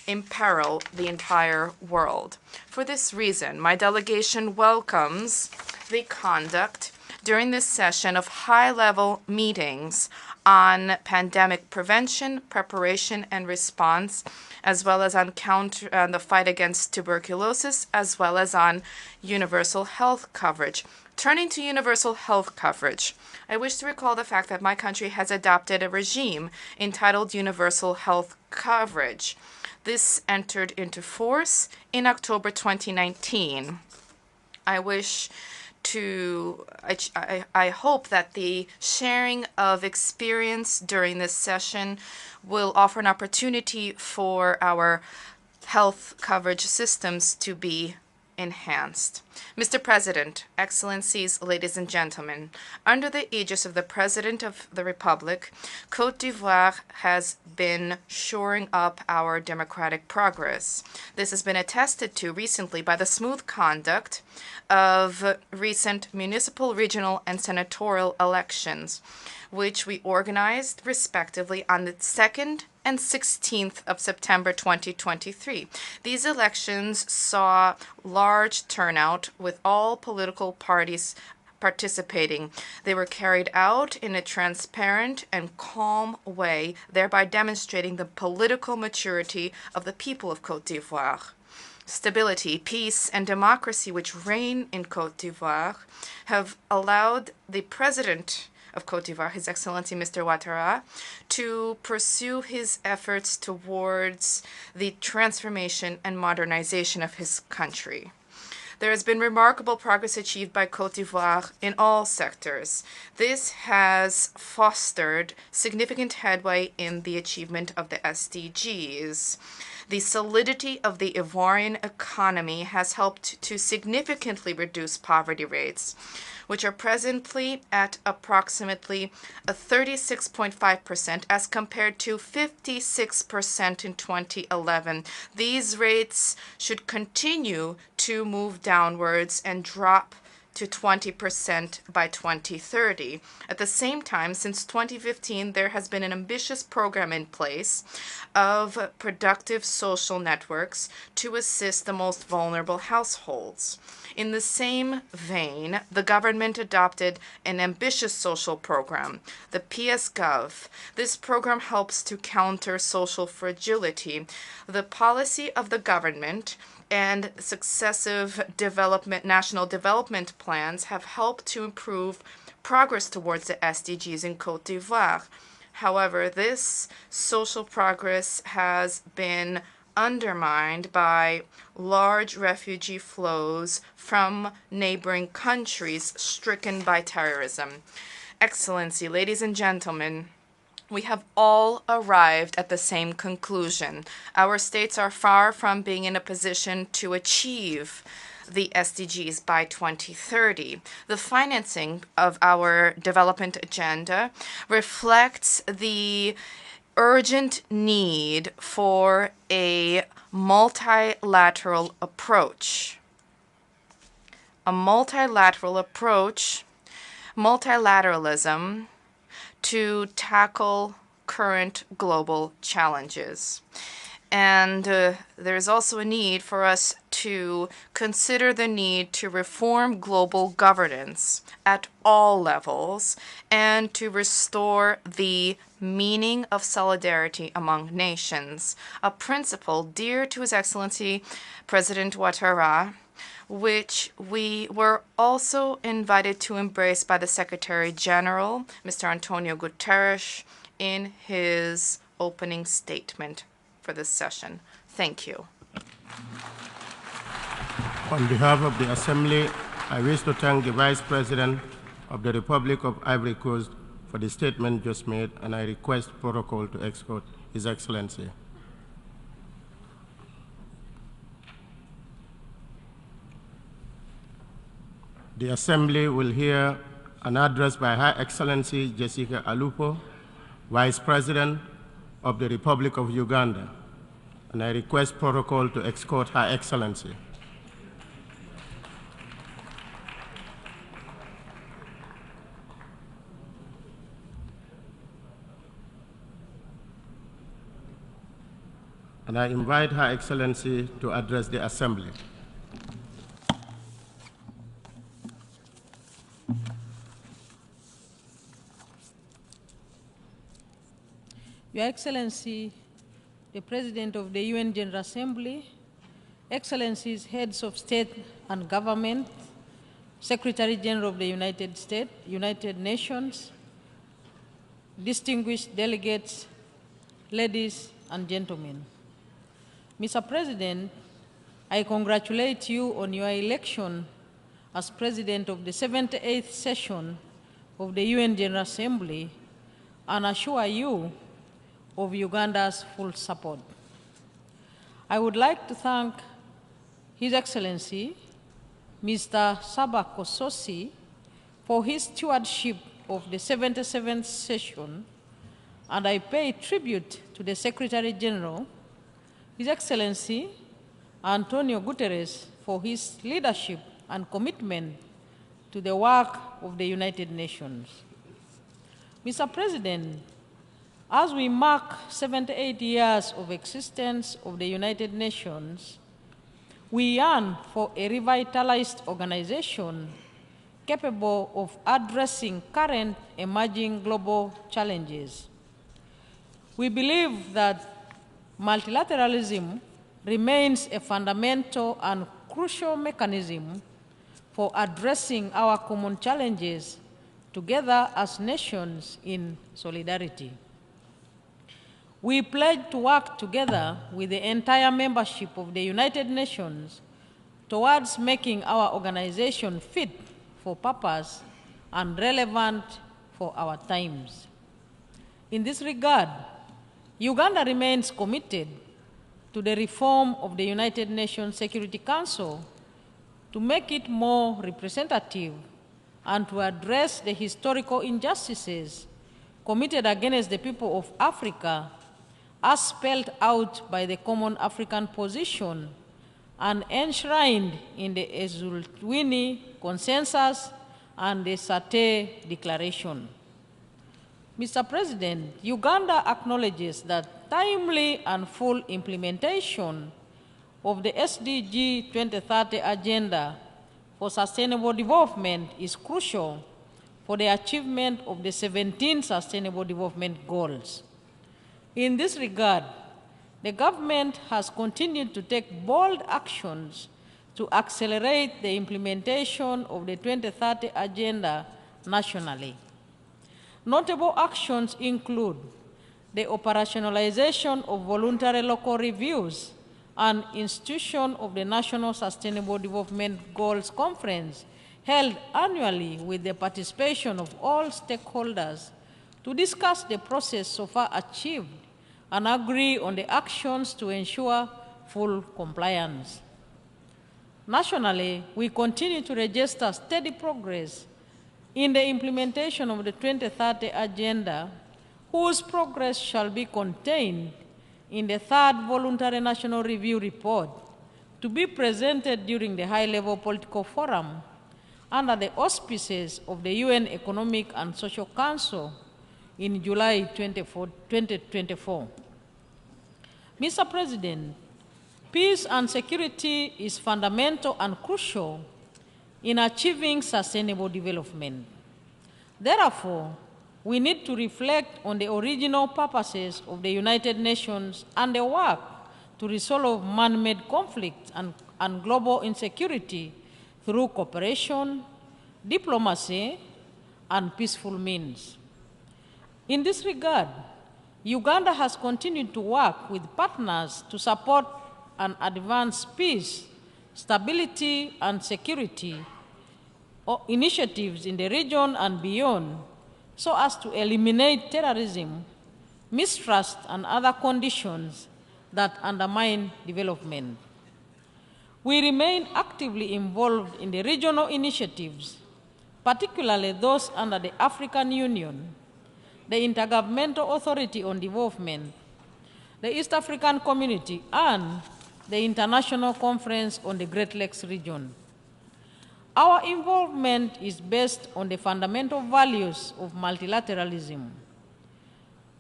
imperil the entire world. For this reason, my delegation welcomes the conduct during this session of high-level meetings on pandemic prevention, preparation, and response, as well as on the fight against tuberculosis, as well as on universal health coverage. Turning to universal health coverage, I wish to recall the fact that my country has adopted a regime entitled Universal Health Coverage. This entered into force in October 2019. I hope that the sharing of experience during this session will offer an opportunity for our health coverage systems to be enhanced. Mr. President, Excellencies, ladies and gentlemen, under the aegis of the President of the Republic, Côte d'Ivoire has been shoring up our democratic progress. This has been attested to recently by the smooth conduct of recent municipal, regional, and senatorial elections, which we organized respectively on the 2nd and 16th of September 2023. These elections saw large turnout with all political parties participating. They were carried out in a transparent and calm way, thereby demonstrating the political maturity of the people of Côte d'Ivoire. Stability, peace, and democracy which reign in Côte d'Ivoire have allowed the President of Côte d'Ivoire, His Excellency Mr. Ouattara, to pursue his efforts towards the transformation and modernization of his country. There has been remarkable progress achieved by Côte d'Ivoire in all sectors. This has fostered significant headway in the achievement of the SDGs. The solidity of the Ivorian economy has helped to significantly reduce poverty rates, which are presently at approximately 36.5% as compared to 56% in 2011. These rates should continue to move downwards and drop to 20% by 2030. At the same time, since 2015, there has been an ambitious program in place of productive social networks to assist the most vulnerable households. In the same vein, the government adopted an ambitious social program, the PSGov. This program helps to counter social fragility. The policy of the government and successive national development plans have helped to improve progress towards the SDGs in Côte d'Ivoire. However, this social progress has been undermined by large refugee flows from neighboring countries stricken by terrorism. Excellency, ladies and gentlemen, we have all arrived at the same conclusion. Our states are far from being in a position to achieve the SDGs by 2030. The financing of our development agenda reflects the urgent need for a multilateral approach. A multilateral approach, multilateralism, to tackle current global challenges. And there is also a need for us to consider the need to reform global governance at all levels and to restore the meaning of solidarity among nations, a principle dear to His Excellency President Ouattara, which we were also invited to embrace by the Secretary General, Mr. Antonio Guterres, in his opening statement for this session. Thank you. On behalf of the Assembly, I wish to thank the Vice President of the Republic of Ivory Coast for the statement just made, and I request protocol to escort His Excellency. The Assembly will hear an address by Her Excellency Jessica Alupo, Vice President of the Republic of Uganda, and I request protocol to escort Her Excellency. And I invite Her Excellency to address the Assembly. Your Excellency, the President of the UN General Assembly, Excellencies, Heads of State and Government, Secretary General of the United Nations, distinguished delegates, ladies and gentlemen. Mr. President, I congratulate you on your election as President of the 78th session of the UN General Assembly and assure you of Uganda's full support. I would like to thank His Excellency, Mr. Saba Kososi, for his stewardship of the 77th session, and I pay tribute to the Secretary General, His Excellency Antonio Guterres, for his leadership and commitment to the work of the United Nations. Mr. President, as we mark 78 years of existence of the United Nations, we yearn for a revitalized organization capable of addressing current emerging global challenges. We believe that multilateralism remains a fundamental and crucial mechanism for addressing our common challenges together as nations in solidarity. We pledge to work together with the entire membership of the United Nations towards making our organization fit for purpose and relevant for our times. In this regard, Uganda remains committed to the reform of the United Nations Security Council to make it more representative and to address the historical injustices committed against the people of Africa as spelled out by the Common African Position and enshrined in the Eswatini Consensus and the Sate Declaration. Mr. President, Uganda acknowledges that timely and full implementation of the SDG 2030 Agenda for Sustainable Development is crucial for the achievement of the 17 Sustainable Development Goals. In this regard, the government has continued to take bold actions to accelerate the implementation of the 2030 Agenda nationally. Notable actions include the operationalization of voluntary local reviews and institution of the National Sustainable Development Goals Conference held annually with the participation of all stakeholders to discuss the process so far achieved and agree on the actions to ensure full compliance. Nationally, we continue to register steady progress in the implementation of the 2030 Agenda, whose progress shall be contained in the third Voluntary National Review Report to be presented during the High-Level Political Forum under the auspices of the UN Economic and Social Council in July 2024. Mr. President, peace and security is fundamental and crucial in achieving sustainable development. Therefore, we need to reflect on the original purposes of the United Nations and the work to resolve man-made conflict and global insecurity through cooperation, diplomacy, and peaceful means. In this regard, Uganda has continued to work with partners to support and advance peace, stability, and security initiatives in the region and beyond, so as to eliminate terrorism, mistrust, and other conditions that undermine development. We remain actively involved in the regional initiatives, particularly those under the African Union, the Intergovernmental Authority on Development, the East African Community, and the International Conference on the Great Lakes region. Our involvement is based on the fundamental values of multilateralism.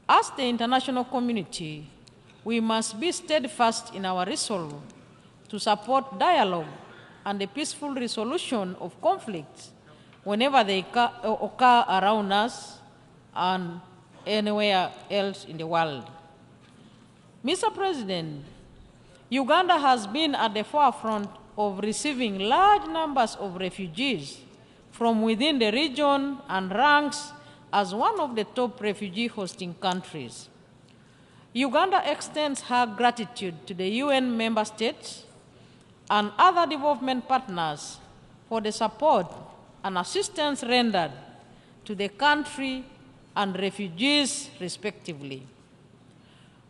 As the international community, we must be steadfast in our resolve to support dialogue and the peaceful resolution of conflicts whenever they occur around us and anywhere else in the world. Mr. President, Uganda has been at the forefront of receiving large numbers of refugees from within the region and ranks as one of the top refugee hosting countries. Uganda extends her gratitude to the UN member states and other development partners for the support and assistance rendered to the country and refugees, respectively.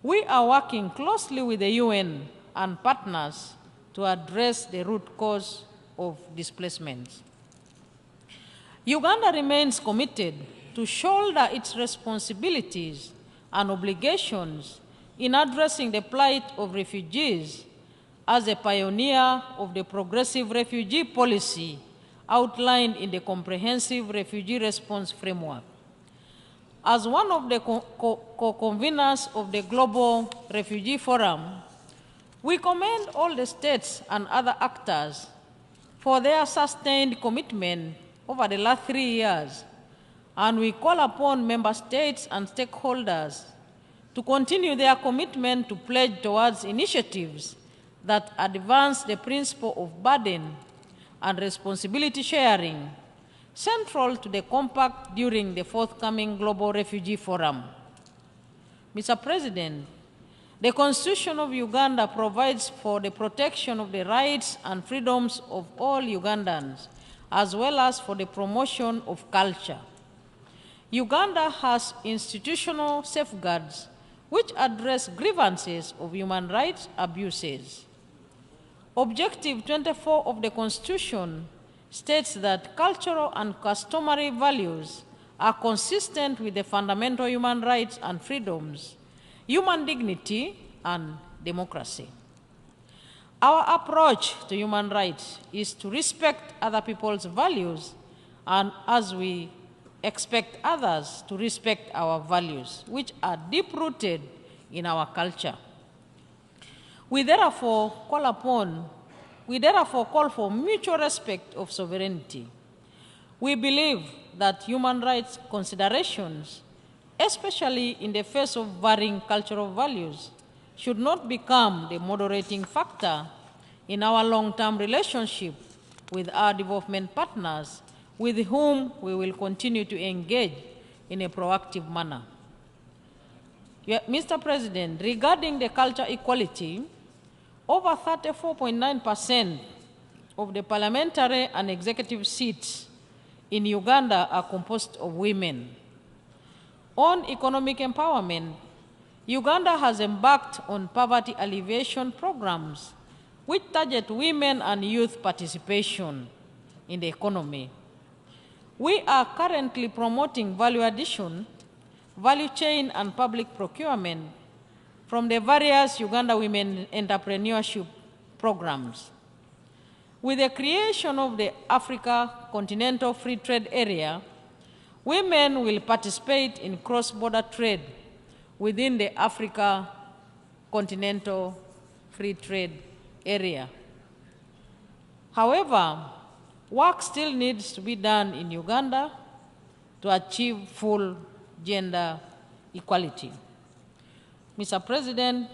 We are working closely with the UN and partners to address the root cause of displacements. Uganda remains committed to shoulder its responsibilities and obligations in addressing the plight of refugees as a pioneer of the progressive refugee policy outlined in the Comprehensive Refugee Response Framework. As one of the co-conveners of the Global Refugee Forum, we commend all the states and other actors for their sustained commitment over the last 3 years, and we call upon member states and stakeholders to continue their commitment to pledge towards initiatives that advance the principle of burden and responsibility sharing, central to the compact during the forthcoming Global Refugee Forum. Mr. President, the Constitution of Uganda provides for the protection of the rights and freedoms of all Ugandans, as well as for the promotion of culture. Uganda has institutional safeguards which address grievances of human rights abuses. Objective 24 of the Constitution states that cultural and customary values are consistent with the fundamental human rights and freedoms, human dignity, and democracy. Our approach to human rights is to respect other people's values, and as we expect others to respect our values, which are deep-rooted in our culture. We therefore call for mutual respect of sovereignty. We believe that human rights considerations, especially in the face of varying cultural values, should not become the moderating factor in our long-term relationship with our development partners, with whom we will continue to engage in a proactive manner. Mr. President, regarding the culture equality, over 34.9% of the parliamentary and executive seats in Uganda are composed of women. On economic empowerment, Uganda has embarked on poverty alleviation programs which target women and youth participation in the economy. We are currently promoting value addition, value chain, and public procurement from the various Uganda Women Entrepreneurship programs. With the creation of the Africa Continental Free Trade Area, women will participate in cross-border trade within the Africa Continental Free Trade Area. However, work still needs to be done in Uganda to achieve full gender equality. Mr. President,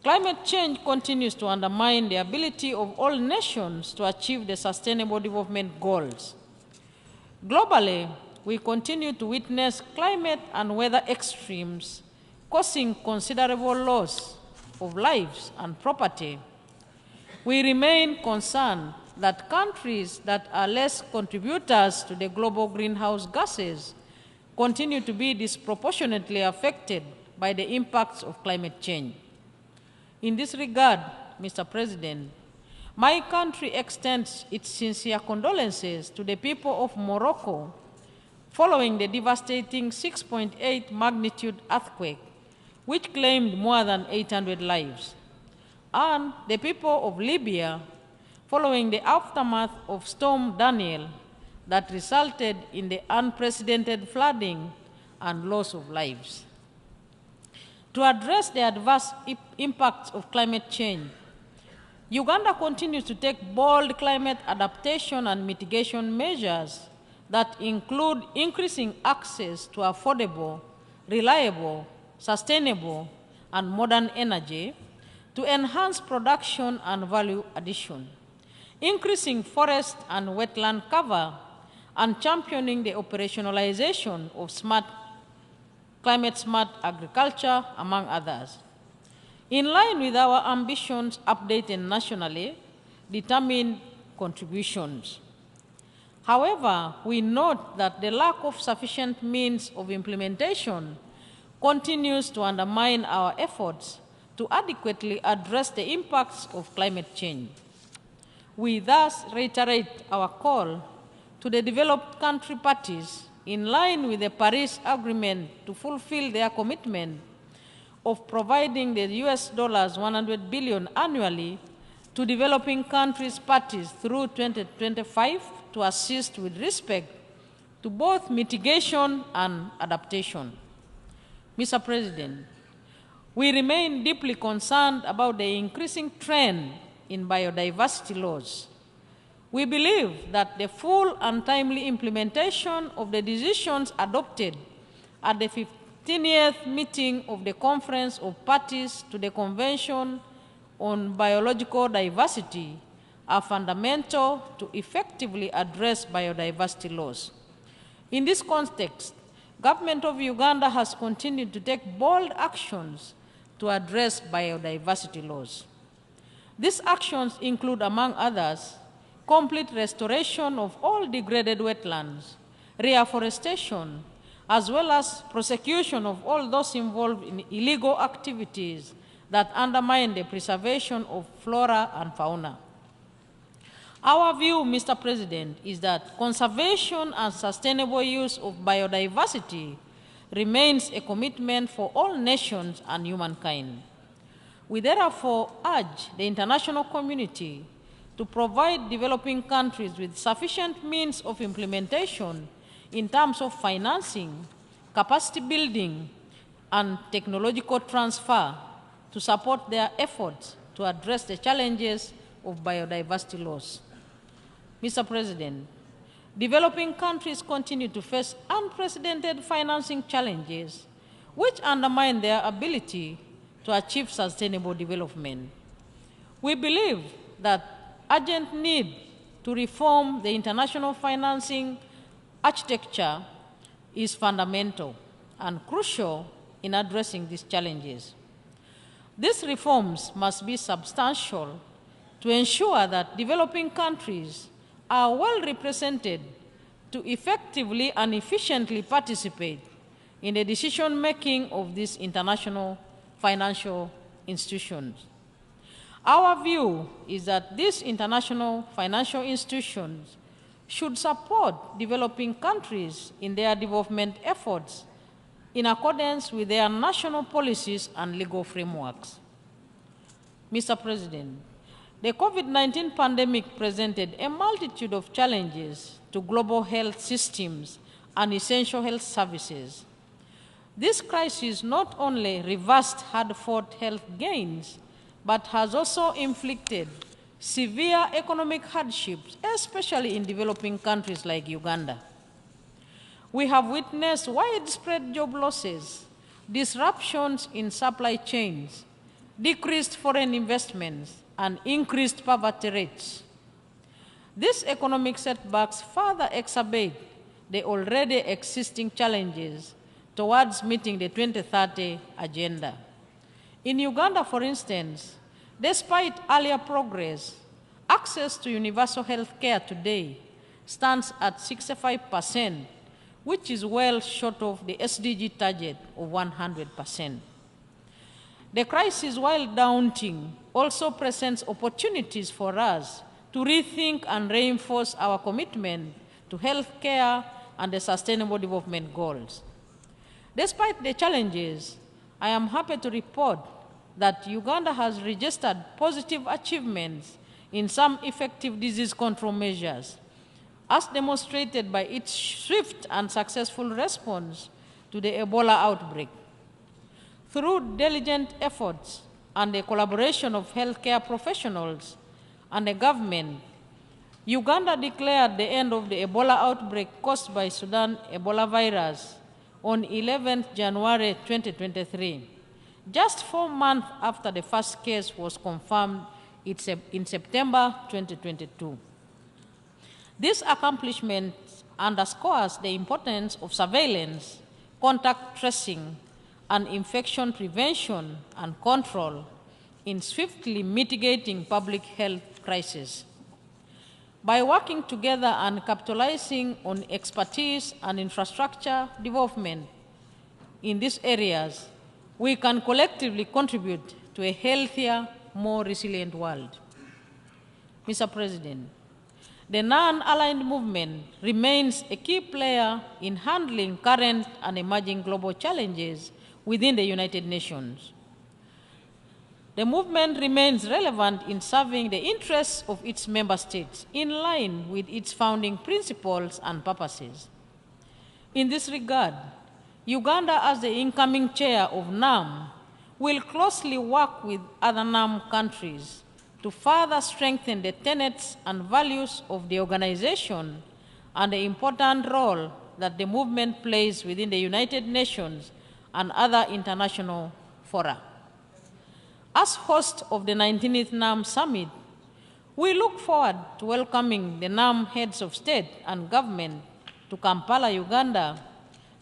climate change continues to undermine the ability of all nations to achieve the Sustainable Development Goals. Globally, we continue to witness climate and weather extremes causing considerable loss of lives and property. We remain concerned that countries that are less contributors to the global greenhouse gases continue to be disproportionately affected by the impacts of climate change. In this regard, Mr. President, my country extends its sincere condolences to the people of Morocco following the devastating 6.8 magnitude earthquake, which claimed more than 800 lives, and the people of Libya following the aftermath of Storm Daniel that resulted in the unprecedented flooding and loss of lives. To address the adverse impacts of climate change, Uganda continues to take bold climate adaptation and mitigation measures that include increasing access to affordable, reliable, sustainable, and modern energy to enhance production and value addition, increasing forest and wetland cover, and championing the operationalization of climate-smart agriculture, among others. In line with our ambitions updated nationally, determined contributions. However, we note that the lack of sufficient means of implementation continues to undermine our efforts to adequately address the impacts of climate change. We thus reiterate our call to the developed country parties in line with the Paris Agreement to fulfill their commitment of providing the US $100 billion annually to developing countries parties through 2025 to assist with respect to both mitigation and adaptation. Mr. President, we remain deeply concerned about the increasing trend in biodiversity loss. We believe that the full and timely implementation of the decisions adopted at the 15th meeting of the Conference of Parties to the Convention on Biological Diversity are fundamental to effectively address biodiversity loss. In this context, Government of Uganda has continued to take bold actions to address biodiversity loss. These actions include, among others, complete restoration of all degraded wetlands, reforestation, as well as prosecution of all those involved in illegal activities that undermine the preservation of flora and fauna. Our view, Mr. President, is that conservation and sustainable use of biodiversity remains a commitment for all nations and humankind. We therefore urge the international community to provide developing countries with sufficient means of implementation in terms of financing, capacity building, and technological transfer to support their efforts to address the challenges of biodiversity loss. Mr. President, developing countries continue to face unprecedented financing challenges which undermine their ability to achieve sustainable development. We believe that urgent need to reform the international financing architecture is fundamental and crucial in addressing these challenges. These reforms must be substantial to ensure that developing countries are well represented to effectively and efficiently participate in the decision-making of these international financial institutions. Our view is that these international financial institutions should support developing countries in their development efforts in accordance with their national policies and legal frameworks. Mr. President, the COVID-19 pandemic presented a multitude of challenges to global health systems and essential health services. This crisis not only reversed hard-fought health gains, but has also inflicted severe economic hardships, especially in developing countries like Uganda. We have witnessed widespread job losses, disruptions in supply chains, decreased foreign investments, and increased poverty rates. These economic setbacks further exacerbate the already existing challenges towards meeting the 2030 agenda. In Uganda, for instance, despite earlier progress, access to universal health care today stands at 65%, which is well short of the SDG target of 100%. The crisis, while daunting, also presents opportunities for us to rethink and reinforce our commitment to health care and the Sustainable Development Goals. Despite the challenges, I am happy to report that Uganda has registered positive achievements in some effective disease control measures, as demonstrated by its swift and successful response to the Ebola outbreak. Through diligent efforts and the collaboration of healthcare professionals and the government, Uganda declared the end of the Ebola outbreak caused by Sudan Ebola virus on 11th January 2023, just 4 months after the first case was confirmed in September 2022. This accomplishment underscores the importance of surveillance, contact tracing, and infection prevention and control in swiftly mitigating public health crises. By working together and capitalizing on expertise and infrastructure development in these areas, we can collectively contribute to a healthier, more resilient world. Mr. President, the non-aligned movement remains a key player in handling current and emerging global challenges within the United Nations. The movement remains relevant in serving the interests of its member states in line with its founding principles and purposes. In this regard, Uganda, as the incoming chair of NAM, will closely work with other NAM countries to further strengthen the tenets and values of the organization and the important role that the movement plays within the United Nations and other international fora. As host of the 19th NAM Summit, we look forward to welcoming the NAM heads of state and government to Kampala, Uganda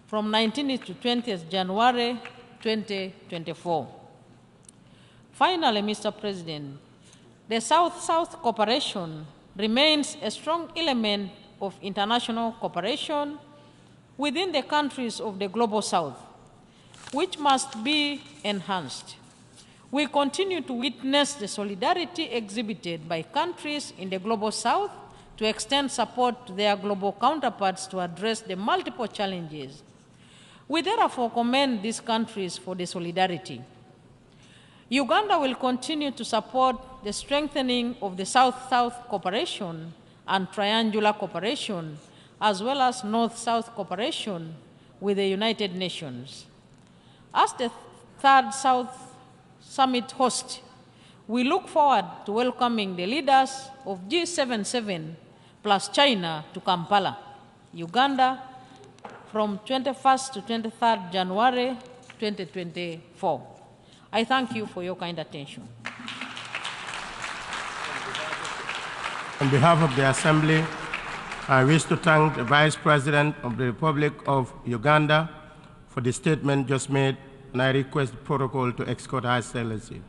from 19th to 20th January 2024. Finally, Mr. President, the South-South cooperation remains a strong element of international cooperation within the countries of the Global South, which must be enhanced. We continue to witness the solidarity exhibited by countries in the Global South to extend support to their global counterparts to address the multiple challenges. We therefore commend these countries for the solidarity. Uganda will continue to support the strengthening of the South-South cooperation and triangular cooperation, as well as North-South cooperation with the United Nations. As the third South Summit host, we look forward to welcoming the leaders of G77 plus China to Kampala, Uganda, from 21st to 23rd January 2024. I thank you for your kind attention. On behalf of the Assembly, I wish to thank the Vice President of the Republic of Uganda for the statement just made, and I request the protocol to escort His Excellency.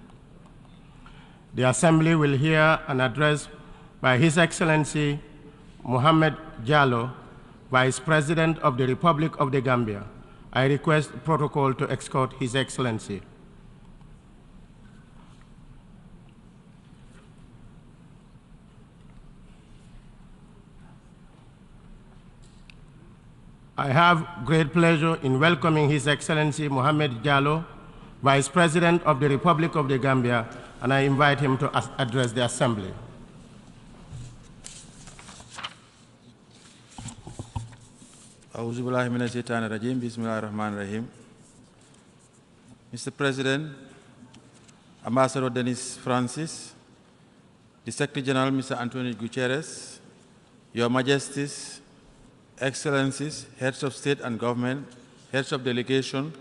The Assembly will hear an address by His Excellency Mohamed Jallow, Vice President of the Republic of the Gambia. I request the protocol to escort His Excellency. I have great pleasure in welcoming His Excellency Mohamed Jallow, Vice President of the Republic of the Gambia, and I invite him to address the Assembly. Mr. President, Ambassador Denis Francis, the Secretary General, Mr. Antonio Guterres, Your Majesties, Excellencies, heads of state and government, heads of delegation,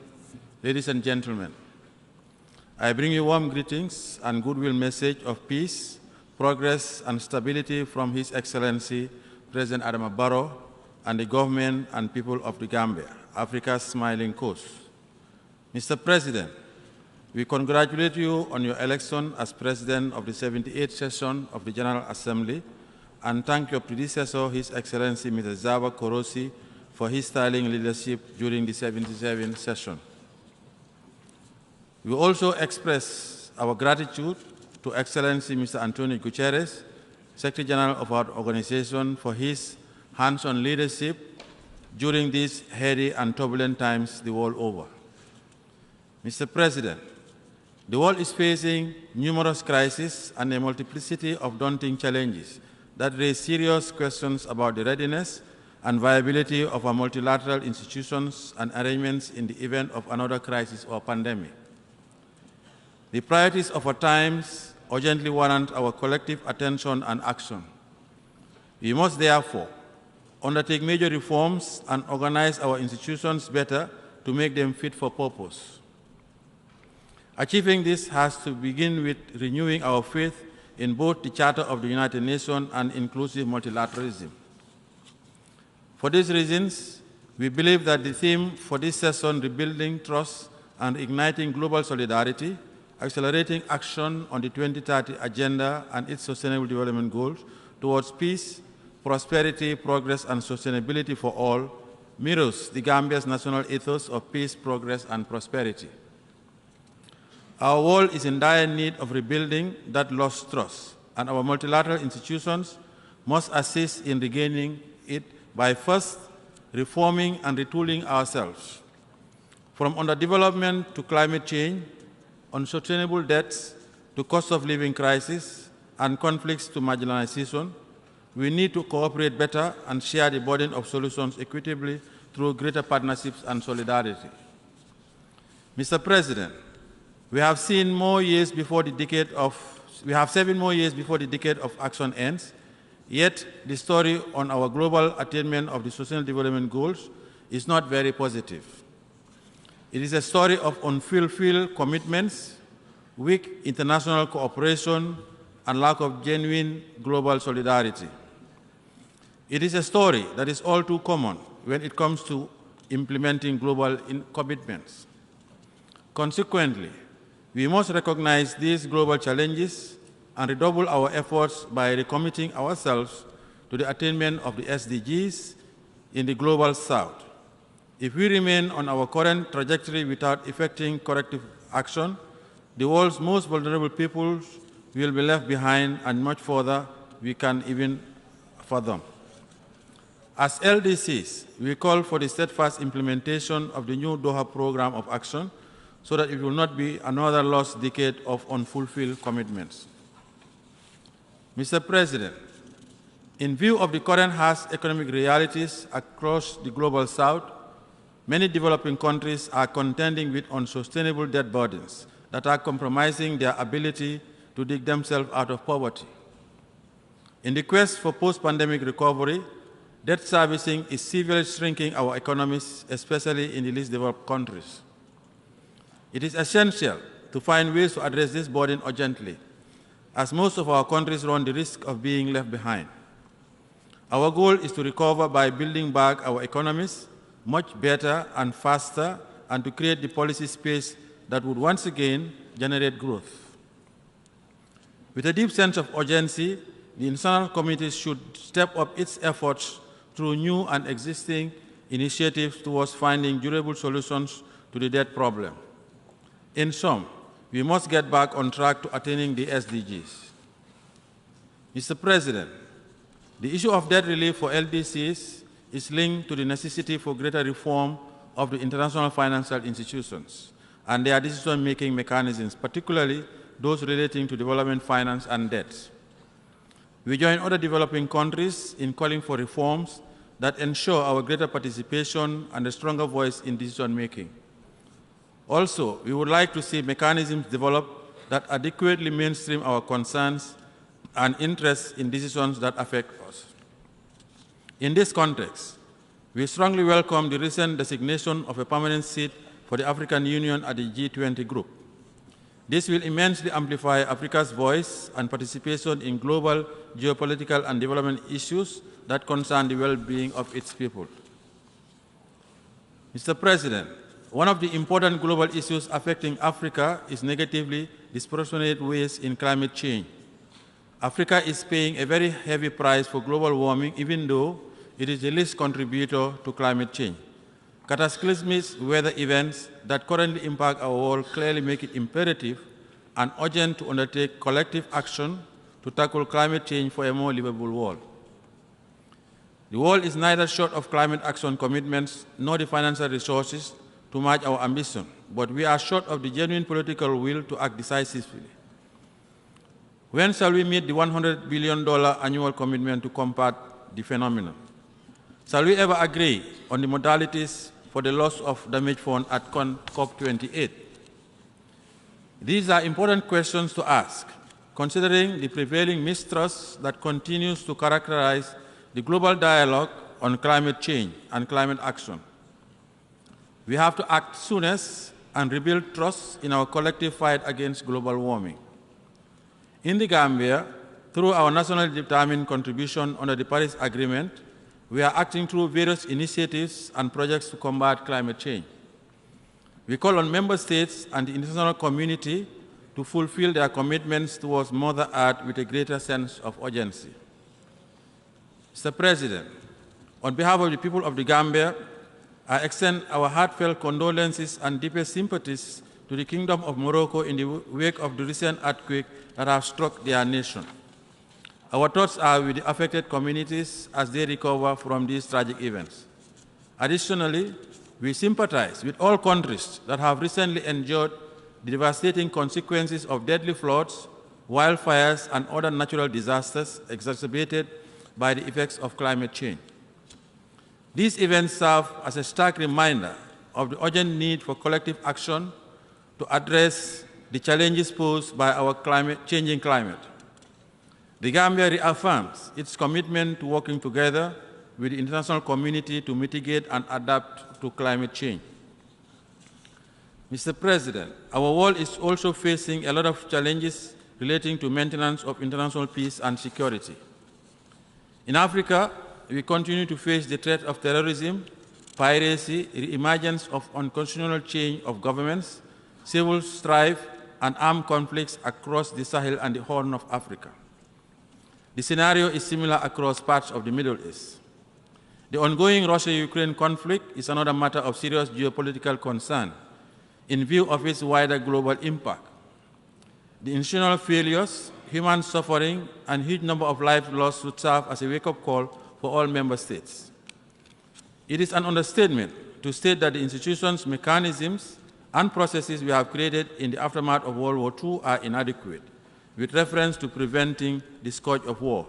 ladies and gentlemen, I bring you warm greetings and goodwill message of peace, progress, and stability from His Excellency President Adama Barrow and the government and people of the Gambia, Africa's smiling coast. Mr. President, we congratulate you on your election as President of the 78th session of the General Assembly and thank your predecessor, His Excellency Mr. Zaba Korosi, for his sterling leadership during the 77th session. We also express our gratitude to Excellency Mr. Antonio Guterres, Secretary General of our organization, for his hands-on leadership during these heady and turbulent times the world over. Mr. President, the world is facing numerous crises and a multiplicity of daunting challenges that raise serious questions about the readiness and viability of our multilateral institutions and arrangements in the event of another crisis or pandemic. The priorities of our times urgently warrant our collective attention and action. We must therefore undertake major reforms and organize our institutions better to make them fit for purpose. Achieving this has to begin with renewing our faith in both the Charter of the United Nations and inclusive multilateralism. For these reasons, we believe that the theme for this session, Rebuilding Trust and Igniting Global Solidarity, Accelerating Action on the 2030 Agenda and its Sustainable Development Goals towards peace, prosperity, progress, and sustainability for all, mirrors the Gambia's national ethos of peace, progress, and prosperity. Our world is in dire need of rebuilding that lost trust, and our multilateral institutions must assist in regaining it by first reforming and retooling ourselves. From underdevelopment to climate change, unsustainable debts to cost of living crisis, and conflicts to marginalization, we need to cooperate better and share the burden of solutions equitably through greater partnerships and solidarity. Mr. President, we have seen more years before the decade of We have 7 more years before the decade of action ends, yet the story on our global attainment of the Sustainable Development Goals is not very positive. It is a story of unfulfilled commitments, weak international cooperation, and lack of genuine global solidarity. It is a story that is all too common when it comes to implementing global commitments. Consequently, we must recognize these global challenges and redouble our efforts by recommitting ourselves to the attainment of the SDGs in the Global South. If we remain on our current trajectory without effecting corrective action, the world's most vulnerable peoples will be left behind, and much further we can even fathom. As LDCs, we call for the steadfast implementation of the new Doha Program of Action so that it will not be another lost decade of unfulfilled commitments. Mr. President, in view of the current harsh economic realities across the Global South, many developing countries are contending with unsustainable debt burdens that are compromising their ability to dig themselves out of poverty. In the quest for post-pandemic recovery, debt servicing is severely shrinking our economies, especially in the least developed countries. It is essential to find ways to address this burden urgently, as most of our countries run the risk of being left behind. Our goal is to recover by building back our economies much better and faster, and to create the policy space that would once again generate growth. With a deep sense of urgency, the international community should step up its efforts through new and existing initiatives towards finding durable solutions to the debt problem. In sum, we must get back on track to attaining the SDGs. Mr. President, the issue of debt relief for LDCs is linked to the necessity for greater reform of the international financial institutions and their decision-making mechanisms, particularly those relating to development finance and debt. We join other developing countries in calling for reforms that ensure our greater participation and a stronger voice in decision-making. Also, we would like to see mechanisms developed that adequately mainstream our concerns and interests in decisions that affect us. In this context, we strongly welcome the recent designation of a permanent seat for the African Union at the G20 group. This will immensely amplify Africa's voice and participation in global geopolitical and development issues that concern the well-being of its people. Mr. President, one of the important global issues affecting Africa is negatively disproportionate waste in climate change. Africa is paying a very heavy price for global warming, even though it is the least contributor to climate change. Cataclysmic weather events that currently impact our world clearly make it imperative and urgent to undertake collective action to tackle climate change for a more livable world. The world is neither short of climate action commitments nor the financial resources to match our ambition, but we are short of the genuine political will to act decisively. When shall we meet the $100 billion annual commitment to combat the phenomenon? Shall we ever agree on the modalities for the loss of damage fund at COP28? These are important questions to ask, considering the prevailing mistrust that continues to characterize the global dialogue on climate change and climate action. We have to act soonest and rebuild trust in our collective fight against global warming. In the Gambia, through our nationally determined contribution under the Paris Agreement, we are acting through various initiatives and projects to combat climate change. We call on member states and the international community to fulfill their commitments towards Mother Earth with a greater sense of urgency. Mr. President, on behalf of the people of the Gambia, I extend our heartfelt condolences and deepest sympathies to the Kingdom of Morocco in the wake of the recent earthquake that have struck their nation. Our thoughts are with the affected communities as they recover from these tragic events. Additionally, we sympathize with all countries that have recently endured the devastating consequences of deadly floods, wildfires, and other natural disasters exacerbated by the effects of climate change. These events serve as a stark reminder of the urgent need for collective action to address the challenges posed by our changing climate. The Gambia reaffirms its commitment to working together with the international community to mitigate and adapt to climate change. Mr. President, our world is also facing a lot of challenges relating to maintenance of international peace and security. In Africa, we continue to face the threat of terrorism, piracy, the emergence of unconstitutional change of governments, civil strife, and armed conflicts across the Sahel and the Horn of Africa. The scenario is similar across parts of the Middle East. The ongoing Russia-Ukraine conflict is another matter of serious geopolitical concern in view of its wider global impact. The institutional failures, human suffering, and huge number of lives lost should serve as a wake-up call for all member states. It is an understatement to state that the institutions, mechanisms, and processes we have created in the aftermath of World War II are inadequate, with reference to preventing the scourge of war.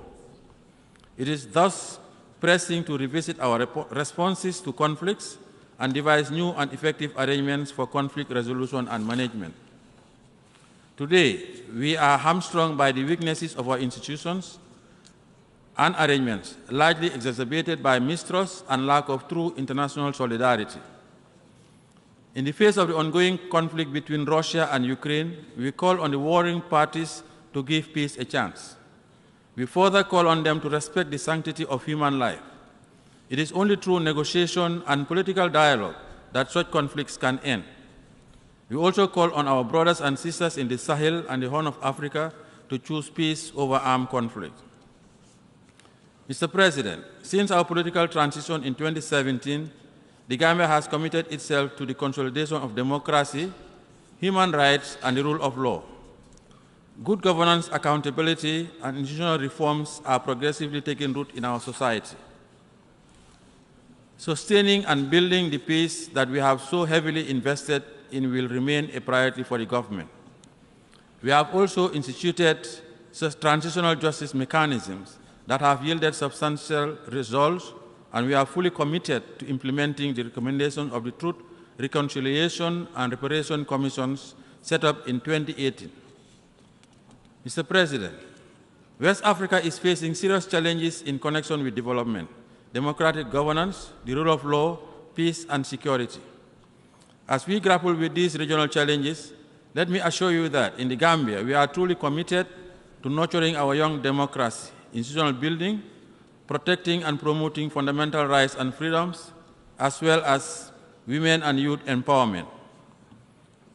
It is thus pressing to revisit our responses to conflicts and devise new and effective arrangements for conflict resolution and management. Today, we are hamstrung by the weaknesses of our institutions and arrangements, largely exacerbated by mistrust and lack of true international solidarity. In the face of the ongoing conflict between Russia and Ukraine, we call on the warring parties to give peace a chance. We further call on them to respect the sanctity of human life. It is only through negotiation and political dialogue that such conflicts can end. We also call on our brothers and sisters in the Sahel and the Horn of Africa to choose peace over armed conflict. Mr. President, since our political transition in 2017, the Gambia has committed itself to the consolidation of democracy, human rights, and the rule of law. Good governance, accountability, and institutional reforms are progressively taking root in our society. Sustaining and building the peace that we have so heavily invested in will remain a priority for the government. We have also instituted transitional justice mechanisms that have yielded substantial results, and we are fully committed to implementing the recommendations of the Truth, Reconciliation, and Reparation Commissions set up in 2018. Mr. President, West Africa is facing serious challenges in connection with development, democratic governance, the rule of law, peace, and security. As we grapple with these regional challenges, let me assure you that in the Gambia, we are truly committed to nurturing our young democracy, institutional building, protecting and promoting fundamental rights and freedoms, as well as women and youth empowerment.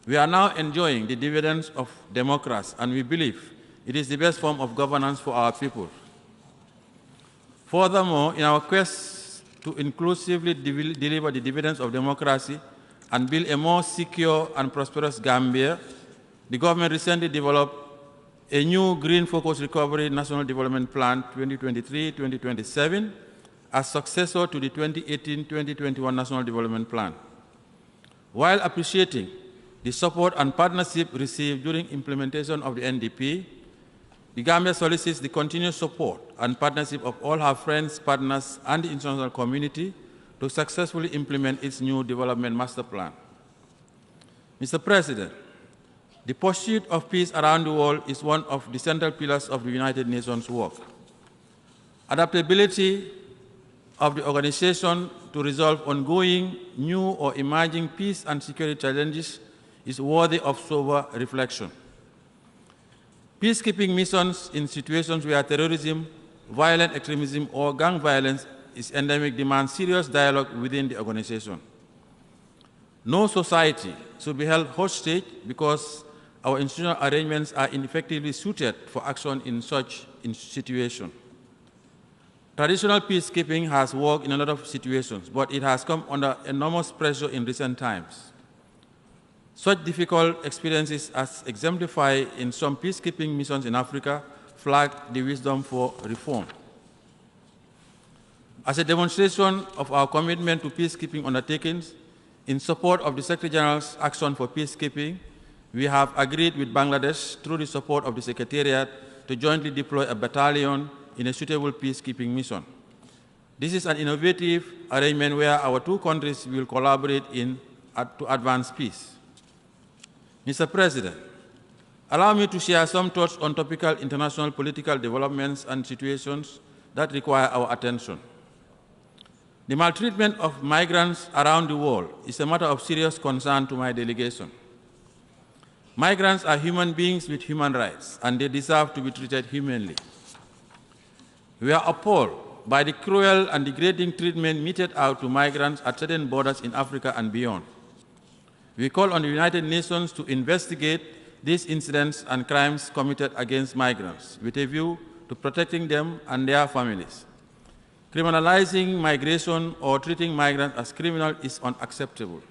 We are now enjoying the dividends of democracy, and we believe it is the best form of governance for our people. Furthermore, in our quest to inclusively deliver the dividends of democracy and build a more secure and prosperous Gambia, the government recently developed a new Green-Focused Recovery National Development Plan 2023-2027 as successor to the 2018-2021 National Development Plan. While appreciating the support and partnership received during implementation of the NDP, the Gambia solicits the continued support and partnership of all her friends, partners, and the international community to successfully implement its new development master plan. Mr. President, the pursuit of peace around the world is one of the central pillars of the United Nations work. Adaptability of the organization to resolve ongoing, new, or emerging peace and security challenges is worthy of sober reflection. Peacekeeping missions in situations where terrorism, violent extremism, or gang violence is endemic demand serious dialogue within the organization. No society should be held hostage because our institutional arrangements are ineffectively suited for action in such situations. Traditional peacekeeping has worked in a lot of situations, but it has come under enormous pressure in recent times. Such difficult experiences, as exemplified in some peacekeeping missions in Africa, flag the wisdom for reform. As a demonstration of our commitment to peacekeeping undertakings, in support of the Secretary General's Action for Peacekeeping, we have agreed with Bangladesh, through the support of the Secretariat, to jointly deploy a battalion in a suitable peacekeeping mission. This is an innovative arrangement where our two countries will collaborate to advance peace. Mr. President, Allow me to share some thoughts on topical international political developments and situations that require our attention. The maltreatment of migrants around the world is a matter of serious concern to my delegation. Migrants are human beings with human rights, and they deserve to be treated humanely. We are appalled by the cruel and degrading treatment meted out to migrants at certain borders in Africa and beyond. We call on the United Nations to investigate these incidents and crimes committed against migrants with a view to protecting them and their families. Criminalizing migration or treating migrants as criminals is unacceptable.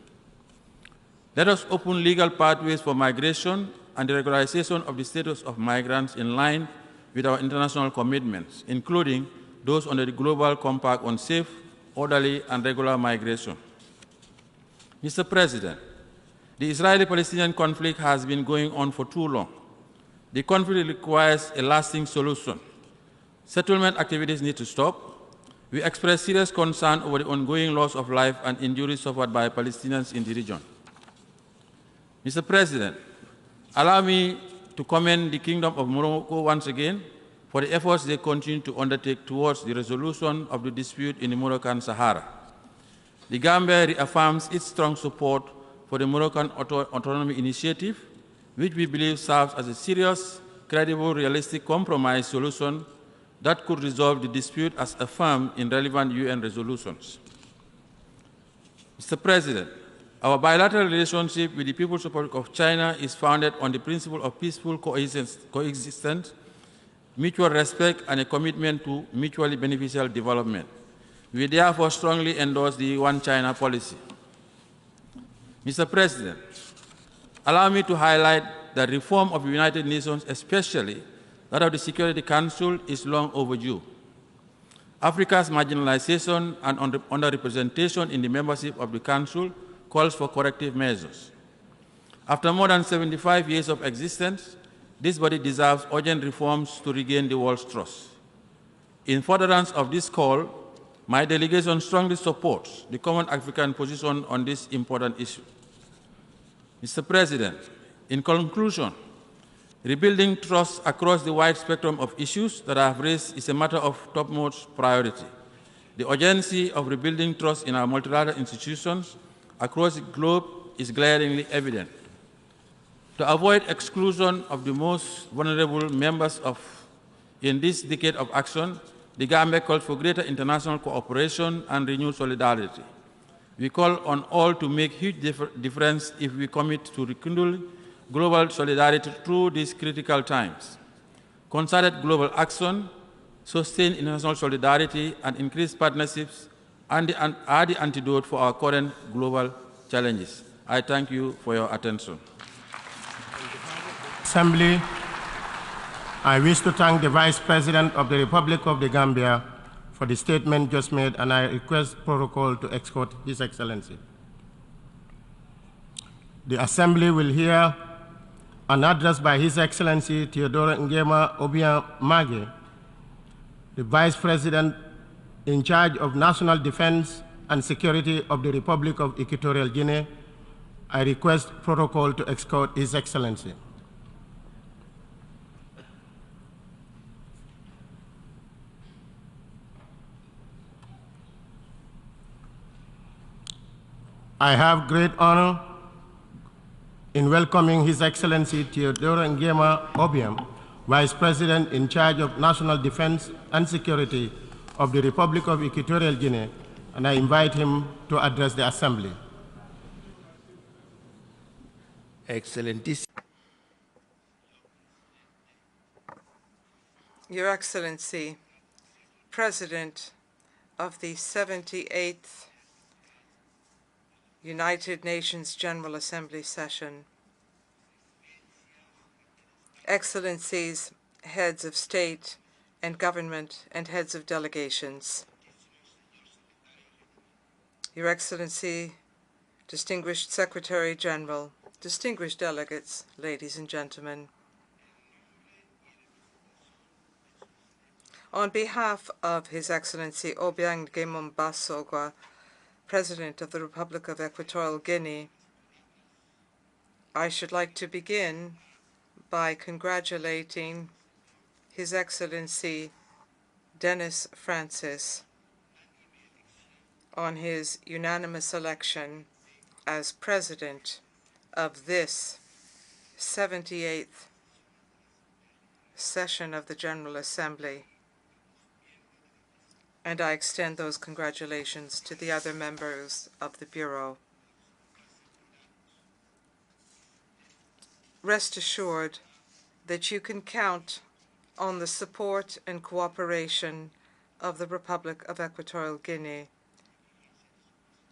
Let us open legal pathways for migration and the regularization of the status of migrants in line with our international commitments, including those under the Global Compact on Safe, Orderly, and Regular Migration. Mr. President, the Israeli-Palestinian conflict has been going on for too long. The conflict requires a lasting solution. Settlement activities need to stop. We express serious concern over the ongoing loss of life and injuries suffered by Palestinians in the region. Mr. President, allow me to commend the Kingdom of Morocco once again for the efforts they continue to undertake towards the resolution of the dispute in the Moroccan Sahara. The Gambia reaffirms its strong support for the Moroccan Autonomy Initiative, which we believe serves as a serious, credible, realistic compromise solution that could resolve the dispute as affirmed in relevant UN resolutions. Mr. President, our bilateral relationship with the People's Republic of China is founded on the principle of peaceful coexistence, mutual respect, and a commitment to mutually beneficial development. We therefore strongly endorse the One China policy. Mr. President, allow me to highlight that reform of the United Nations, especially that of the Security Council, is long overdue. Africa's marginalization and underrepresentation in the membership of the Council calls for corrective measures. After more than 75 years of existence, this body deserves urgent reforms to regain the world's trust. In furtherance of this call, my delegation strongly supports the common African position on this important issue. Mr. President, in conclusion, rebuilding trust across the wide spectrum of issues that I have raised is a matter of topmost priority. The urgency of rebuilding trust in our multilateral institutions across the globe is glaringly evident. To avoid exclusion of the most vulnerable members in this decade of action, the Gambia calls for greater international cooperation and renewed solidarity. We call on all to make huge difference if we commit to rekindle global solidarity through these critical times. Concerted global action, sustained international solidarity, and increased partnerships are the antidote for our current global challenges. I thank you for your attention. Assembly, I wish to thank the Vice President of the Republic of the Gambia for the statement just made, and I request protocol to escort His Excellency. The Assembly will hear an address by His Excellency Theodore Ngema Obiang Mage, the Vice President in charge of National Defense and Security of the Republic of Equatorial Guinea. I request protocol to escort His Excellency. I have great honor in welcoming His Excellency Theodore Ngema Obiang, Vice President in charge of National Defense and Security of the Republic of Equatorial Guinea, and I invite him to address the Assembly. Excellency. Your Excellency, President of the 78th United Nations General Assembly session, Excellencies, heads of state and government and heads of delegations, Your Excellency, distinguished Secretary General, distinguished delegates, ladies and gentlemen. On behalf of His Excellency Obiang Ngema Basogwa, President of the Republic of Equatorial Guinea, I should like to begin by congratulating His Excellency Dennis Francis on his unanimous election as President of this 78th session of the General Assembly, and I extend those congratulations to the other members of the Bureau. Rest assured that you can count on the support and cooperation of the Republic of Equatorial Guinea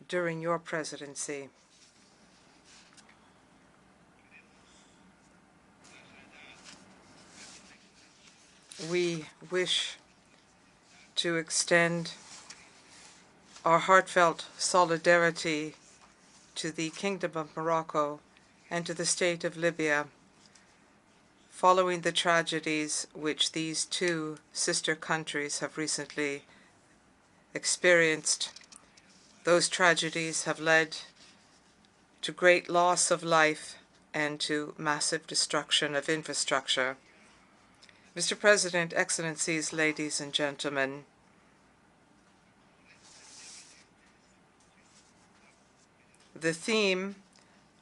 during your presidency. We wish to extend our heartfelt solidarity to the Kingdom of Morocco and to the State of Libya following the tragedies which these two sister countries have recently experienced. Those tragedies have led to great loss of life and to massive destruction of infrastructure. Mr. President, Excellencies, ladies and gentlemen, the theme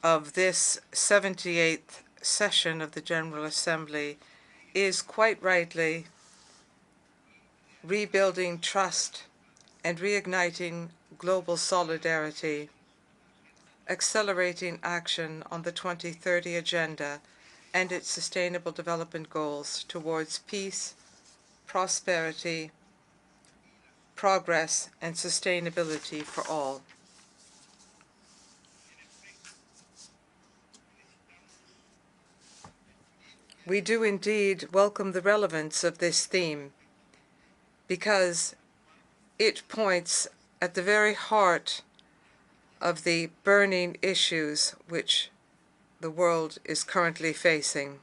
of this 78th session of the General Assembly is quite rightly rebuilding trust and reigniting global solidarity, accelerating action on the 2030 Agenda and its Sustainable Development Goals towards peace, prosperity, progress, and sustainability for all. We do indeed welcome the relevance of this theme because it points at the very heart of the burning issues which the world is currently facing.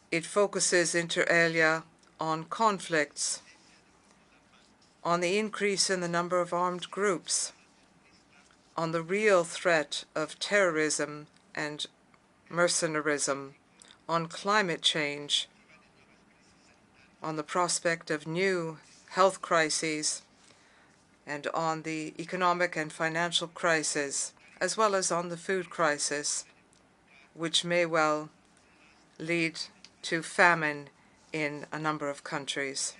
It focuses inter alia on conflicts, on the increase in the number of armed groups, on the real threat of terrorism and mercenarism, on climate change, on the prospect of new health crises, and on the economic and financial crisis, as well as on the food crisis, which may well lead to famine in a number of countries.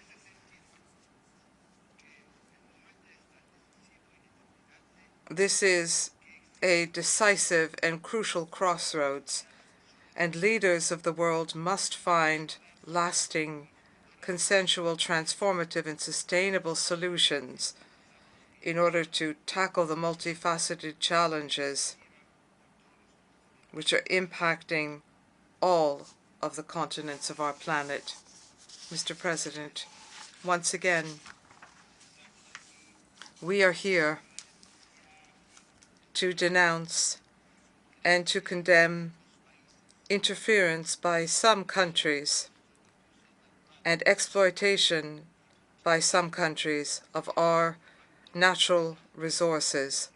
This is a decisive and crucial crossroads, and leaders of the world must find lasting, consensual, transformative, and sustainable solutions in order to tackle the multifaceted challenges which are impacting all of the continents of our planet. Mr. President, once again, we are here to denounce and to condemn interference by some countries and exploitation by some countries of our natural resources.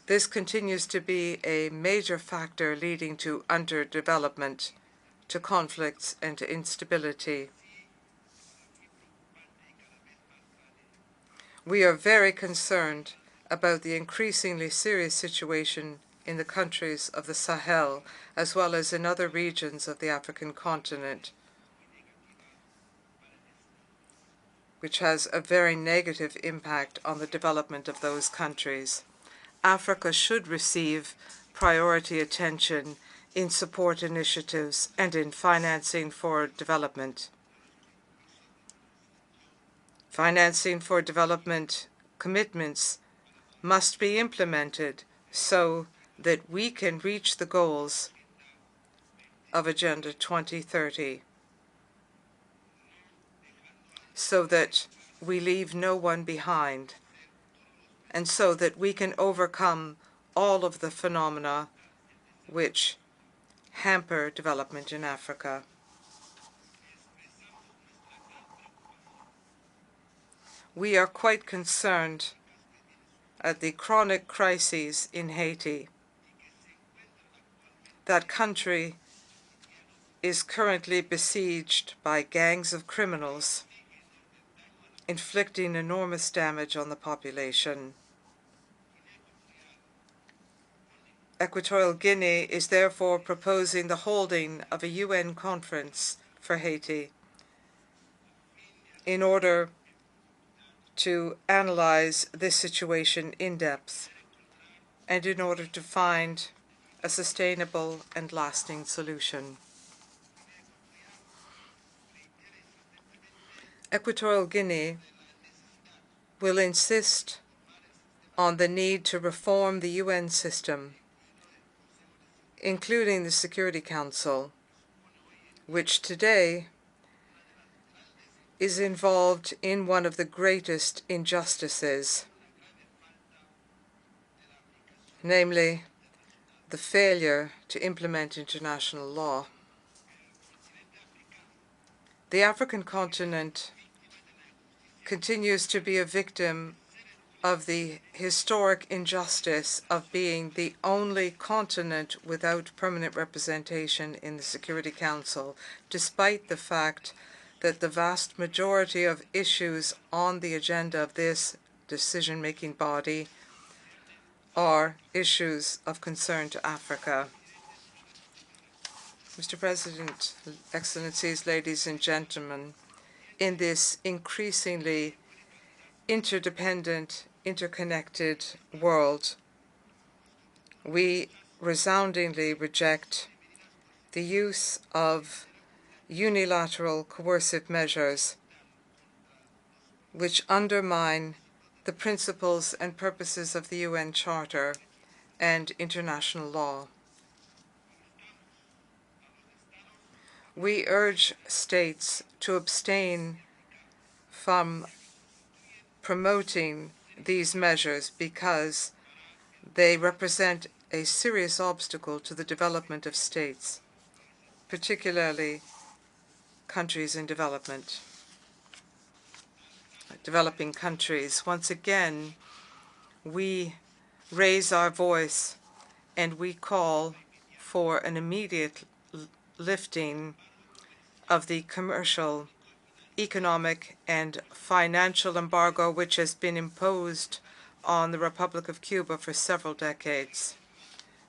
This continues to be a major factor leading to underdevelopment, to conflicts, and to instability. We are very concerned about the increasingly serious situation in the countries of the Sahel, as well as in other regions of the African continent, which has a very negative impact on the development of those countries. Africa should receive priority attention in support initiatives and in financing for development. Financing for development commitments must be implemented so that we can reach the goals of Agenda 2030, so that we leave no one behind, and so that we can overcome all of the phenomena which hamper development in Africa. We are quite concerned at the chronic crises in Haiti, that country is currently besieged by gangs of criminals, inflicting enormous damage on the population. Equatorial Guinea is therefore proposing the holding of a UN conference for Haiti in order to analyze this situation in depth and in order to find a sustainable and lasting solution. Equatorial Guinea will insist on the need to reform the UN system, including the Security Council, which today is involved in one of the greatest injustices, namely the failure to implement international law. The African continent continues to be a victim of the historic injustice of being the only continent without permanent representation in the Security Council, despite the fact that the vast majority of issues on the agenda of this decision-making body are issues of concern to Africa. Mr. President, Excellencies, ladies and gentlemen, in this increasingly interdependent, interconnected world, we resoundingly reject the use of unilateral coercive measures which undermine the principles and purposes of the UN Charter and international law. We urge states to abstain from promoting these measures because they represent a serious obstacle to the development of states, particularly countries in development, developing countries. Once again, we raise our voice and we call for an immediate lifting of the commercial, economic, and financial embargo which has been imposed on the Republic of Cuba for several decades.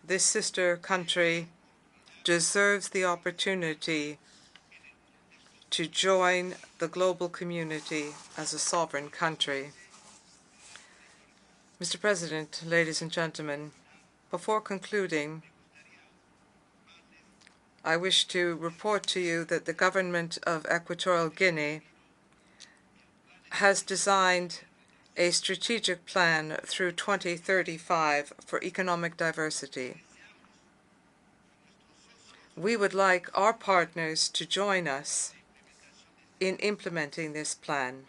This sister country deserves the opportunity to join the global community as a sovereign country. Mr. President, ladies and gentlemen, before concluding, I wish to report to you that the government of Equatorial Guinea has designed a strategic plan through 2035 for economic diversity. We would like our partners to join us in implementing this plan.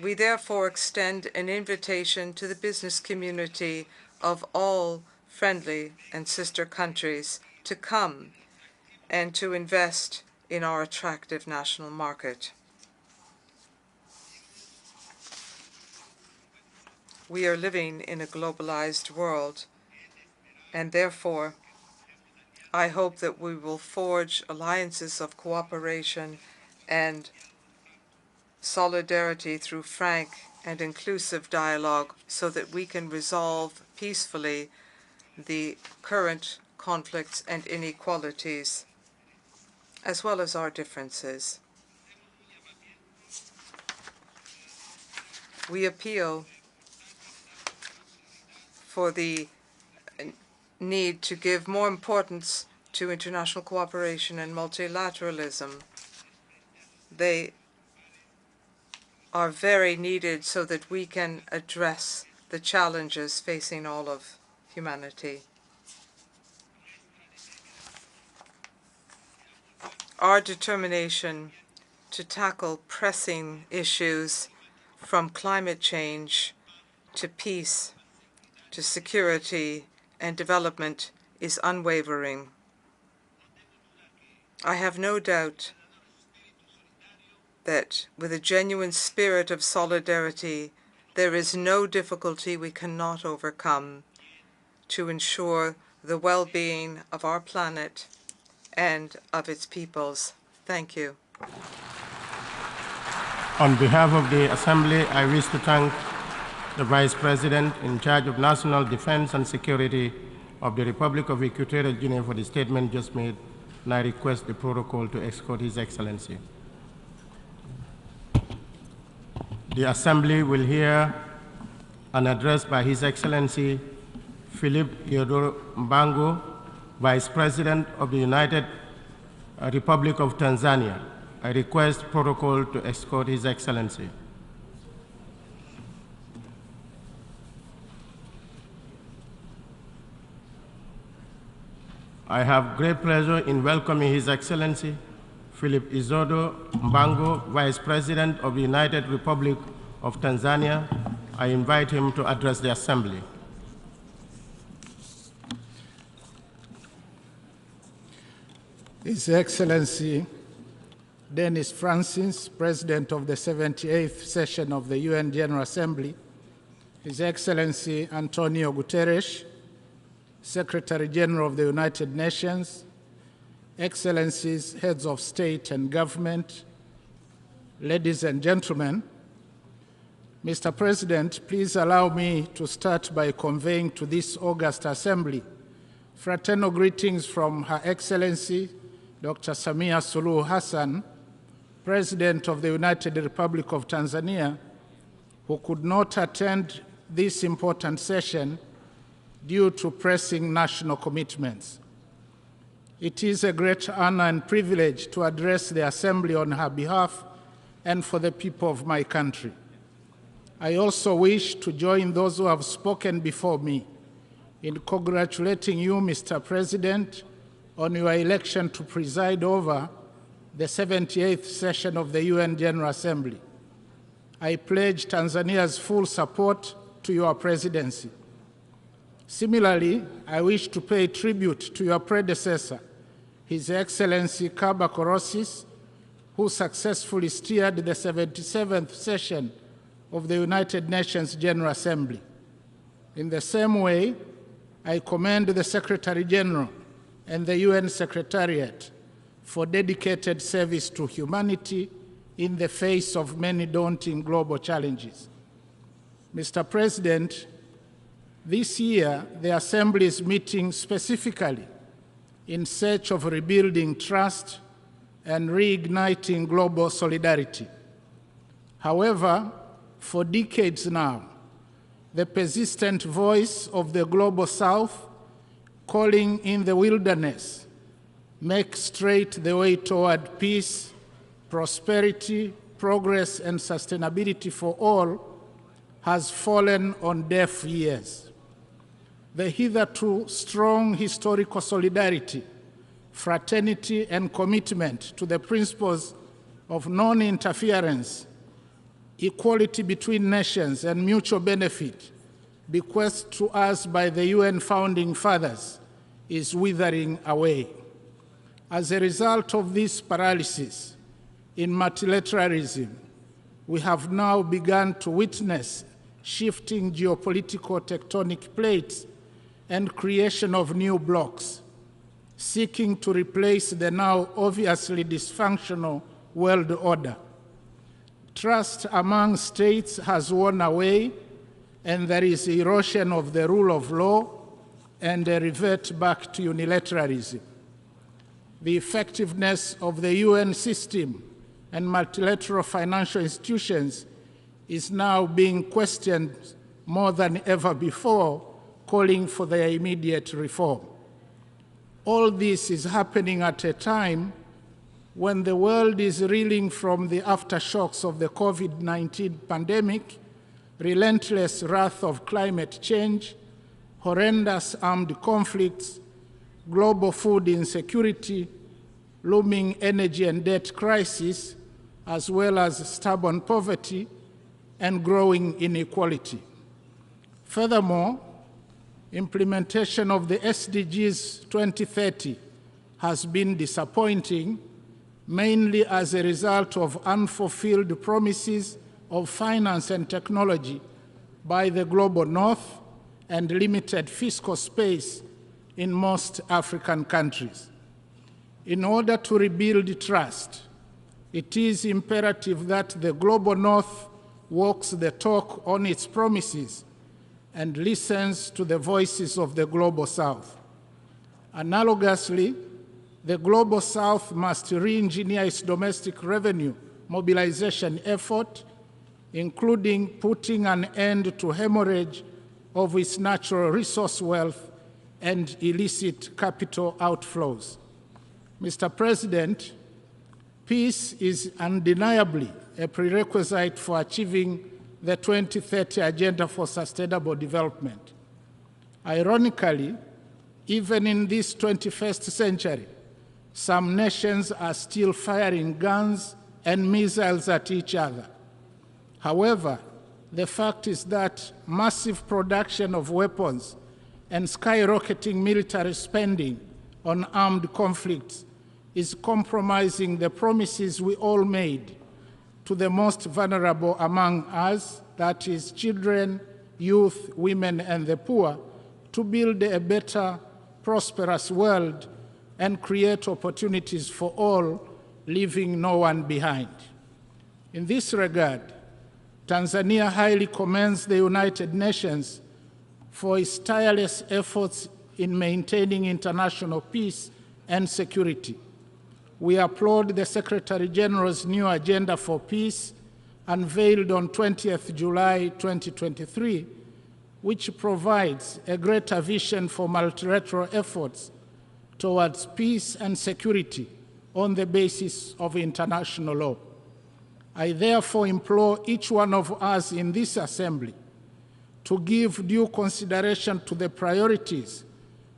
We therefore extend an invitation to the business community of all friendly and sister countries to come and to invest in our attractive national market. We are living in a globalized world, and therefore I hope that we will forge alliances of cooperation and solidarity through frank and inclusive dialogue so that we can resolve peacefully the current conflicts and inequalities, as well as our differences. We appeal for the need to give more importance to international cooperation and multilateralism. They are very needed so that we can address the challenges facing all of humanity. Our determination to tackle pressing issues from climate change to peace to security and development is unwavering. I have no doubt that with a genuine spirit of solidarity, there is no difficulty we cannot overcome to ensure the well-being of our planet and of its peoples. Thank you. On behalf of the Assembly, I wish to thank the Vice President in charge of National Defense and Security of the Republic of Equatorial Guinea for the statement just made, and I request the protocol to escort His Excellency. The Assembly will hear an address by His Excellency Philip Theodore Mbango, Vice President of the United Republic of Tanzania. I request protocol to escort His Excellency. I have great pleasure in welcoming His Excellency Philip Izodo Mbango, Vice President of the United Republic of Tanzania. I invite him to address the Assembly. His Excellency Dennis Francis, President of the 78th session of the UN General Assembly, His Excellency Antonio Guterres, Secretary General of the United Nations, Excellencies, Heads of State and Government, ladies and gentlemen, Mr. President, please allow me to start by conveying to this august Assembly fraternal greetings from Her Excellency Dr. Samia Suluhu Hassan, President of the United Republic of Tanzania, who could not attend this important session due to pressing national commitments. It is a great honor and privilege to address the Assembly on her behalf and for the people of my country. I also wish to join those who have spoken before me in congratulating you, Mr. President, on your election to preside over the 78th session of the UN General Assembly. I pledge Tanzania's full support to your presidency. Similarly, I wish to pay tribute to your predecessor, His Excellency Kaba Korosis, who successfully steered the 77th session of the United Nations General Assembly. In the same way, I commend the Secretary General and the UN Secretariat for dedicated service to humanity in the face of many daunting global challenges. Mr. President, this year, the Assembly is meeting specifically in search of rebuilding trust and reigniting global solidarity. However, for decades now, the persistent voice of the Global South calling in the wilderness make straight the way toward peace, prosperity, progress, and sustainability for all has fallen on deaf ears. The hitherto strong historical solidarity, fraternity, and commitment to the principles of non-interference, equality between nations, and mutual benefit bequeathed to us by the UN founding fathers is withering away. As a result of this paralysis in multilateralism, we have now begun to witness shifting geopolitical tectonic plates and creation of new blocs, seeking to replace the now obviously dysfunctional world order. Trust among states has worn away, and there is erosion of the rule of law and a revert back to unilateralism. The effectiveness of the UN system and multilateral financial institutions is now being questioned more than ever before, calling for their immediate reform. All this is happening at a time when the world is reeling from the aftershocks of the COVID-19 pandemic, relentless wrath of climate change, horrendous armed conflicts, global food insecurity, looming energy and debt crisis, as well as stubborn poverty and growing inequality. Furthermore, implementation of the SDGs 2030 has been disappointing, mainly as a result of unfulfilled promises of finance and technology by the global north and limited fiscal space in most African countries. In order to rebuild trust, it is imperative that the global North walks the talk on its promises and listens to the voices of the global South. Analogously, the global South must re-engineer its domestic revenue mobilization effort, including putting an end to hemorrhage of its natural resource wealth and illicit capital outflows. Mr. President, peace is undeniably a prerequisite for achieving the 2030 Agenda for Sustainable Development. Ironically, even in this 21st century, some nations are still firing guns and missiles at each other. However, the fact is that massive production of weapons and skyrocketing military spending on armed conflicts is compromising the promises we all made to the most vulnerable among us, that is, children, youth, women, and the poor, to build a better, prosperous world and create opportunities for all, leaving no one behind. In this regard, Tanzania highly commends the United Nations for its tireless efforts in maintaining international peace and security. We applaud the Secretary General's new Agenda for Peace, unveiled on 20th July 2023, which provides a greater vision for multilateral efforts towards peace and security on the basis of international law. I therefore implore each one of us in this assembly to give due consideration to the priorities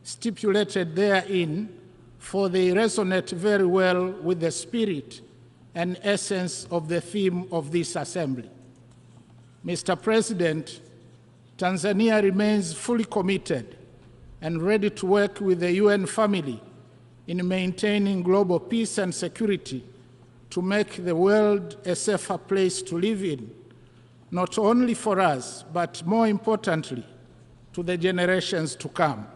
stipulated therein, for they resonate very well with the spirit and essence of the theme of this assembly. Mr. President, Tanzania remains fully committed and ready to work with the UN family in maintaining global peace and security to make the world a safer place to live in, not only for us, but more importantly, to the generations to come.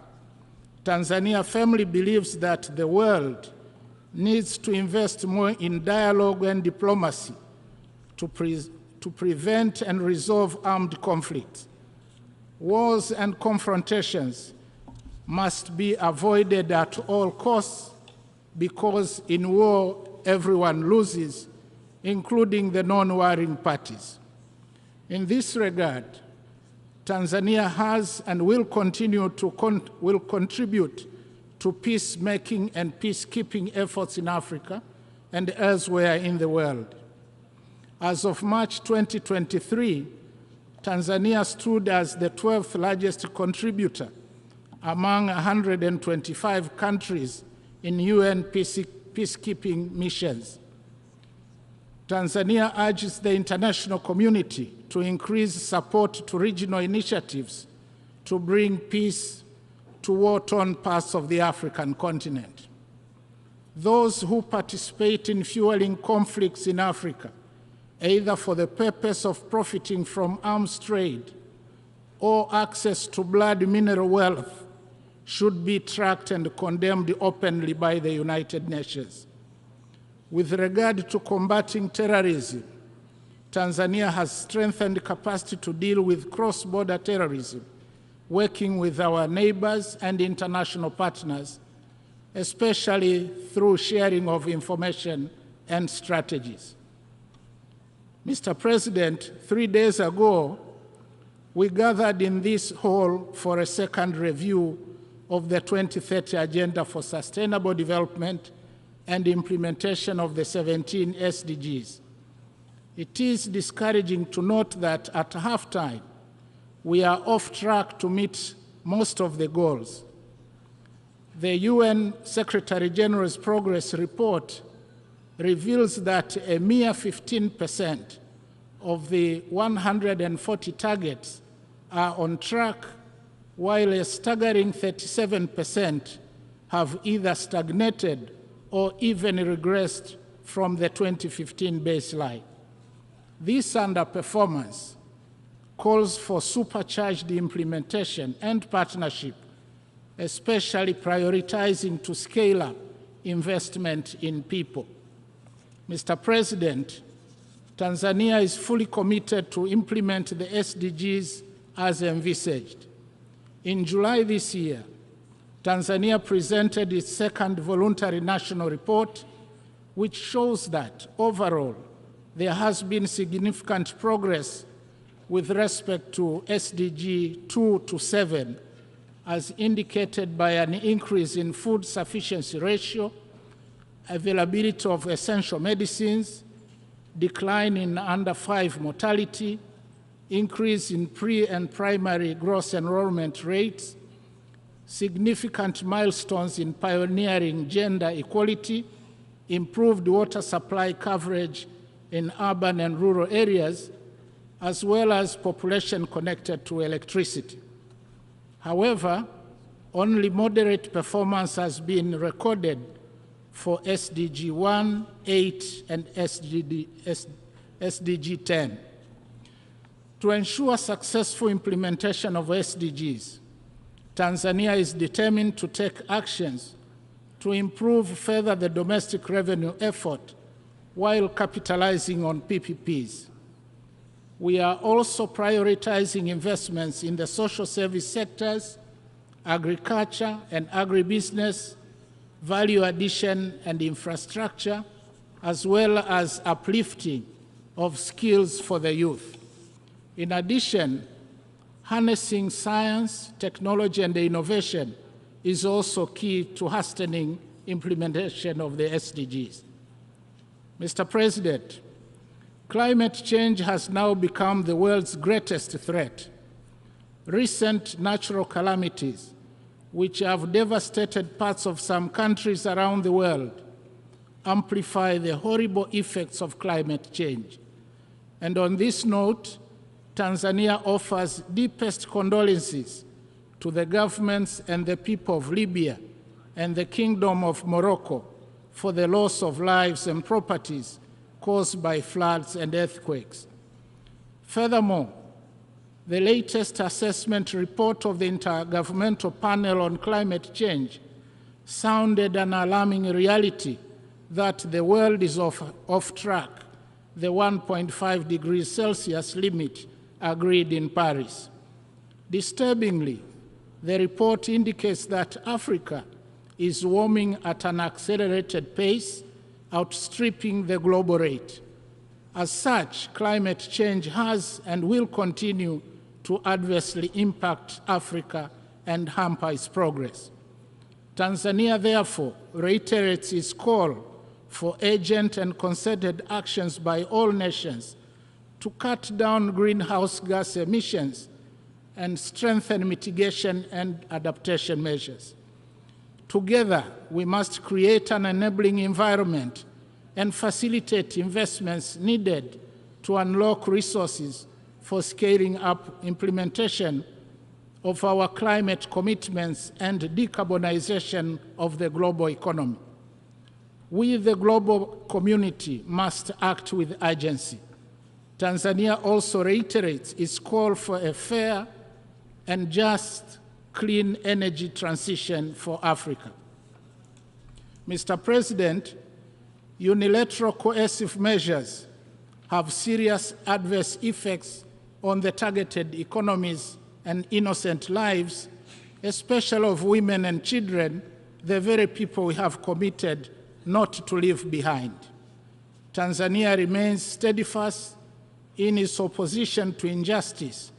Tanzania firmly believes that the world needs to invest more in dialogue and diplomacy to prevent and resolve armed conflicts. Wars and confrontations must be avoided at all costs, because in war everyone loses, including the non-warring parties. In this regard, Tanzania has and will continue to contribute to peacemaking and peacekeeping efforts in Africa and elsewhere in the world. As of March 2023, Tanzania stood as the 12th largest contributor among 125 countries in UN peacekeeping missions. Tanzania urges the international community to increase support to regional initiatives to bring peace to war-torn parts of the African continent. Those who participate in fueling conflicts in Africa, either for the purpose of profiting from arms trade or access to blood mineral wealth, should be tracked and condemned openly by the United Nations. With regard to combating terrorism, Tanzania has strengthened capacity to deal with cross-border terrorism, working with our neighbors and international partners, especially through sharing of information and strategies. Mr. President, 3 days ago, we gathered in this hall for a second review of the 2030 Agenda for Sustainable Development and implementation of the 17 SDGs. It is discouraging to note that at halftime, we are off track to meet most of the goals. The UN Secretary General's Progress Report reveals that a mere 15% of the 140 targets are on track, while a staggering 37% have either stagnated or even regressed from the 2015 baseline. This underperformance calls for supercharged implementation and partnership especially prioritizing to scale up investment in people. Mr. President, Tanzania is fully committed to implement the SDGs as envisaged. In July this year, Tanzania presented its second voluntary national report, which shows that overall there has been significant progress with respect to SDG 2 to 7, as indicated by an increase in food sufficiency ratio, availability of essential medicines, decline in under 5 mortality, increase in pre and primary gross enrollment rates, significant milestones in pioneering gender equality, improved water supply coverage in urban and rural areas, as well as population connected to electricity. However, only moderate performance has been recorded for SDG 1, 8, and SDG 10. To ensure successful implementation of SDGs, Tanzania is determined to take actions to improve further the domestic revenue effort while capitalizing on PPPs. We are also prioritizing investments in the social service sectors, agriculture and agribusiness, value addition and infrastructure, as well as uplifting of skills for the youth. In addition, harnessing science, technology, and innovation is also key to hastening implementation of the SDGs. Mr. President, climate change has now become the world's greatest threat. Recent natural calamities, which have devastated parts of some countries around the world, amplify the horrible effects of climate change. And on this note, Tanzania offers deepest condolences to the governments and the people of Libya and the Kingdom of Morocco for the loss of lives and properties caused by floods and earthquakes. Furthermore, the latest assessment report of the Intergovernmental Panel on Climate Change sounded an alarming reality that the world is off track, the 1.5 degrees Celsius limit agreed in Paris. Disturbingly, the report indicates that Africa is warming at an accelerated pace, outstripping the global rate. As such, climate change has and will continue to adversely impact Africa and hamper its progress. Tanzania, therefore, reiterates its call for urgent and concerted actions by all nations to cut down greenhouse gas emissions and strengthen mitigation and adaptation measures. Together, we must create an enabling environment and facilitate investments needed to unlock resources for scaling up implementation of our climate commitments and decarbonization of the global economy. We, the global community, must act with urgency. Tanzania also reiterates its call for a fair and just clean energy transition for Africa. Mr. President, unilateral coercive measures have serious adverse effects on the targeted economies and innocent lives, especially of women and children, the very people we have committed not to leave behind. Tanzania remains steadfast in its opposition to injustice,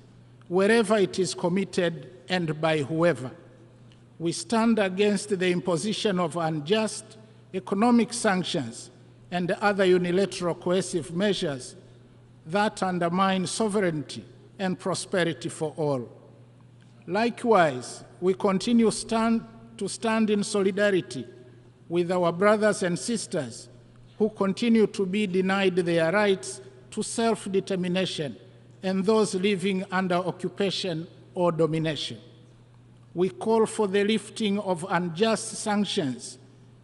wherever it is committed and by whoever. We stand against the imposition of unjust economic sanctions and other unilateral coercive measures that undermine sovereignty and prosperity for all. Likewise, we continue to stand in solidarity with our brothers and sisters who continue to be denied their rights to self-determination and those living under occupation or domination. We call for the lifting of unjust sanctions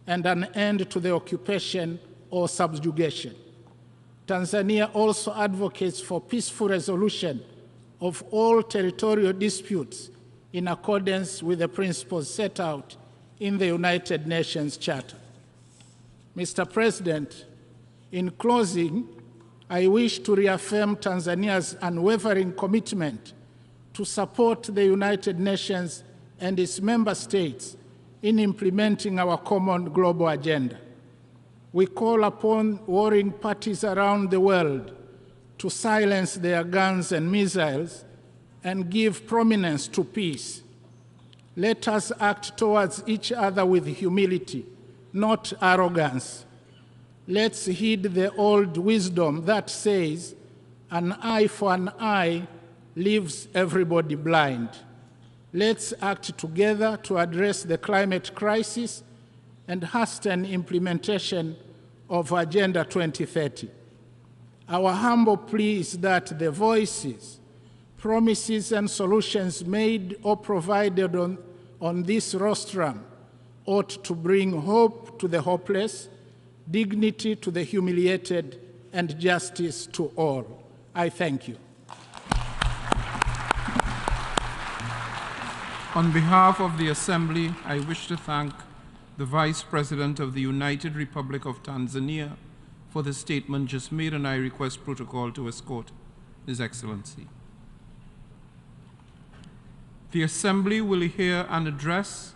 and an end to the occupation or subjugation. Tanzania also advocates for peaceful resolution of all territorial disputes in accordance with the principles set out in the United Nations Charter. Mr. President, in closing, I wish to reaffirm Tanzania's unwavering commitment to support the United Nations and its member states in implementing our common global agenda. We call upon warring parties around the world to silence their guns and missiles and give prominence to peace. Let us act towards each other with humility, not arrogance. Let's heed the old wisdom that says, an eye for an eye leaves everybody blind. Let's act together to address the climate crisis and hasten implementation of Agenda 2030. Our humble plea is that the voices, promises, and solutions made or provided on this rostrum ought to bring hope to the hopeless, dignity to the humiliated, and justice to all. I thank you. On behalf of the Assembly, I wish to thank the Vice President of the United Republic of Tanzania for the statement just made, and I request protocol to escort His Excellency. The Assembly will hear an address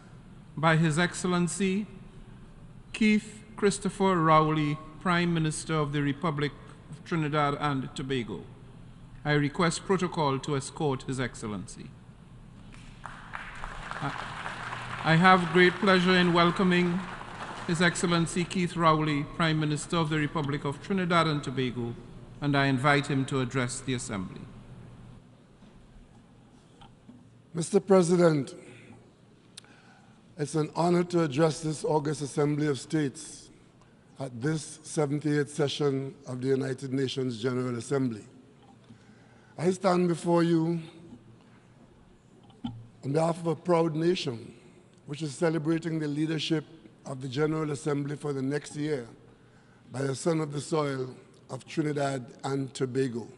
by His Excellency Keith Christopher Rowley, Prime Minister of the Republic of Trinidad and Tobago. I request protocol to escort His Excellency. I have great pleasure in welcoming His Excellency Keith Rowley, Prime Minister of the Republic of Trinidad and Tobago, and I invite him to address the Assembly. Mr. President, it's an honor to address this August Assembly of States at this 78th session of the United Nations General Assembly. I stand before you on behalf of a proud nation which is celebrating the leadership of the General Assembly for the next year by a son of the soil of Trinidad and Tobago.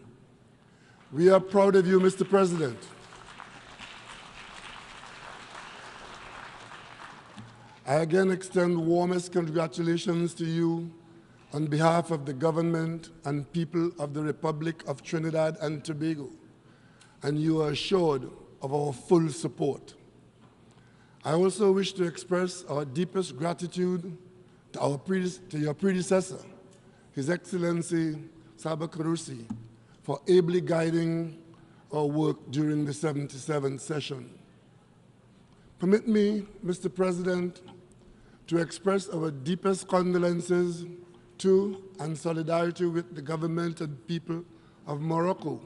We are proud of you, Mr. President. I again extend warmest congratulations to you on behalf of the government and people of the Republic of Trinidad and Tobago, and you are assured of our full support. I also wish to express our deepest gratitude to your predecessor, His Excellency Saba Kurusi, for ably guiding our work during the 77th session. Permit me, Mr. President, to express our deepest condolences to and solidarity with the government and people of Morocco,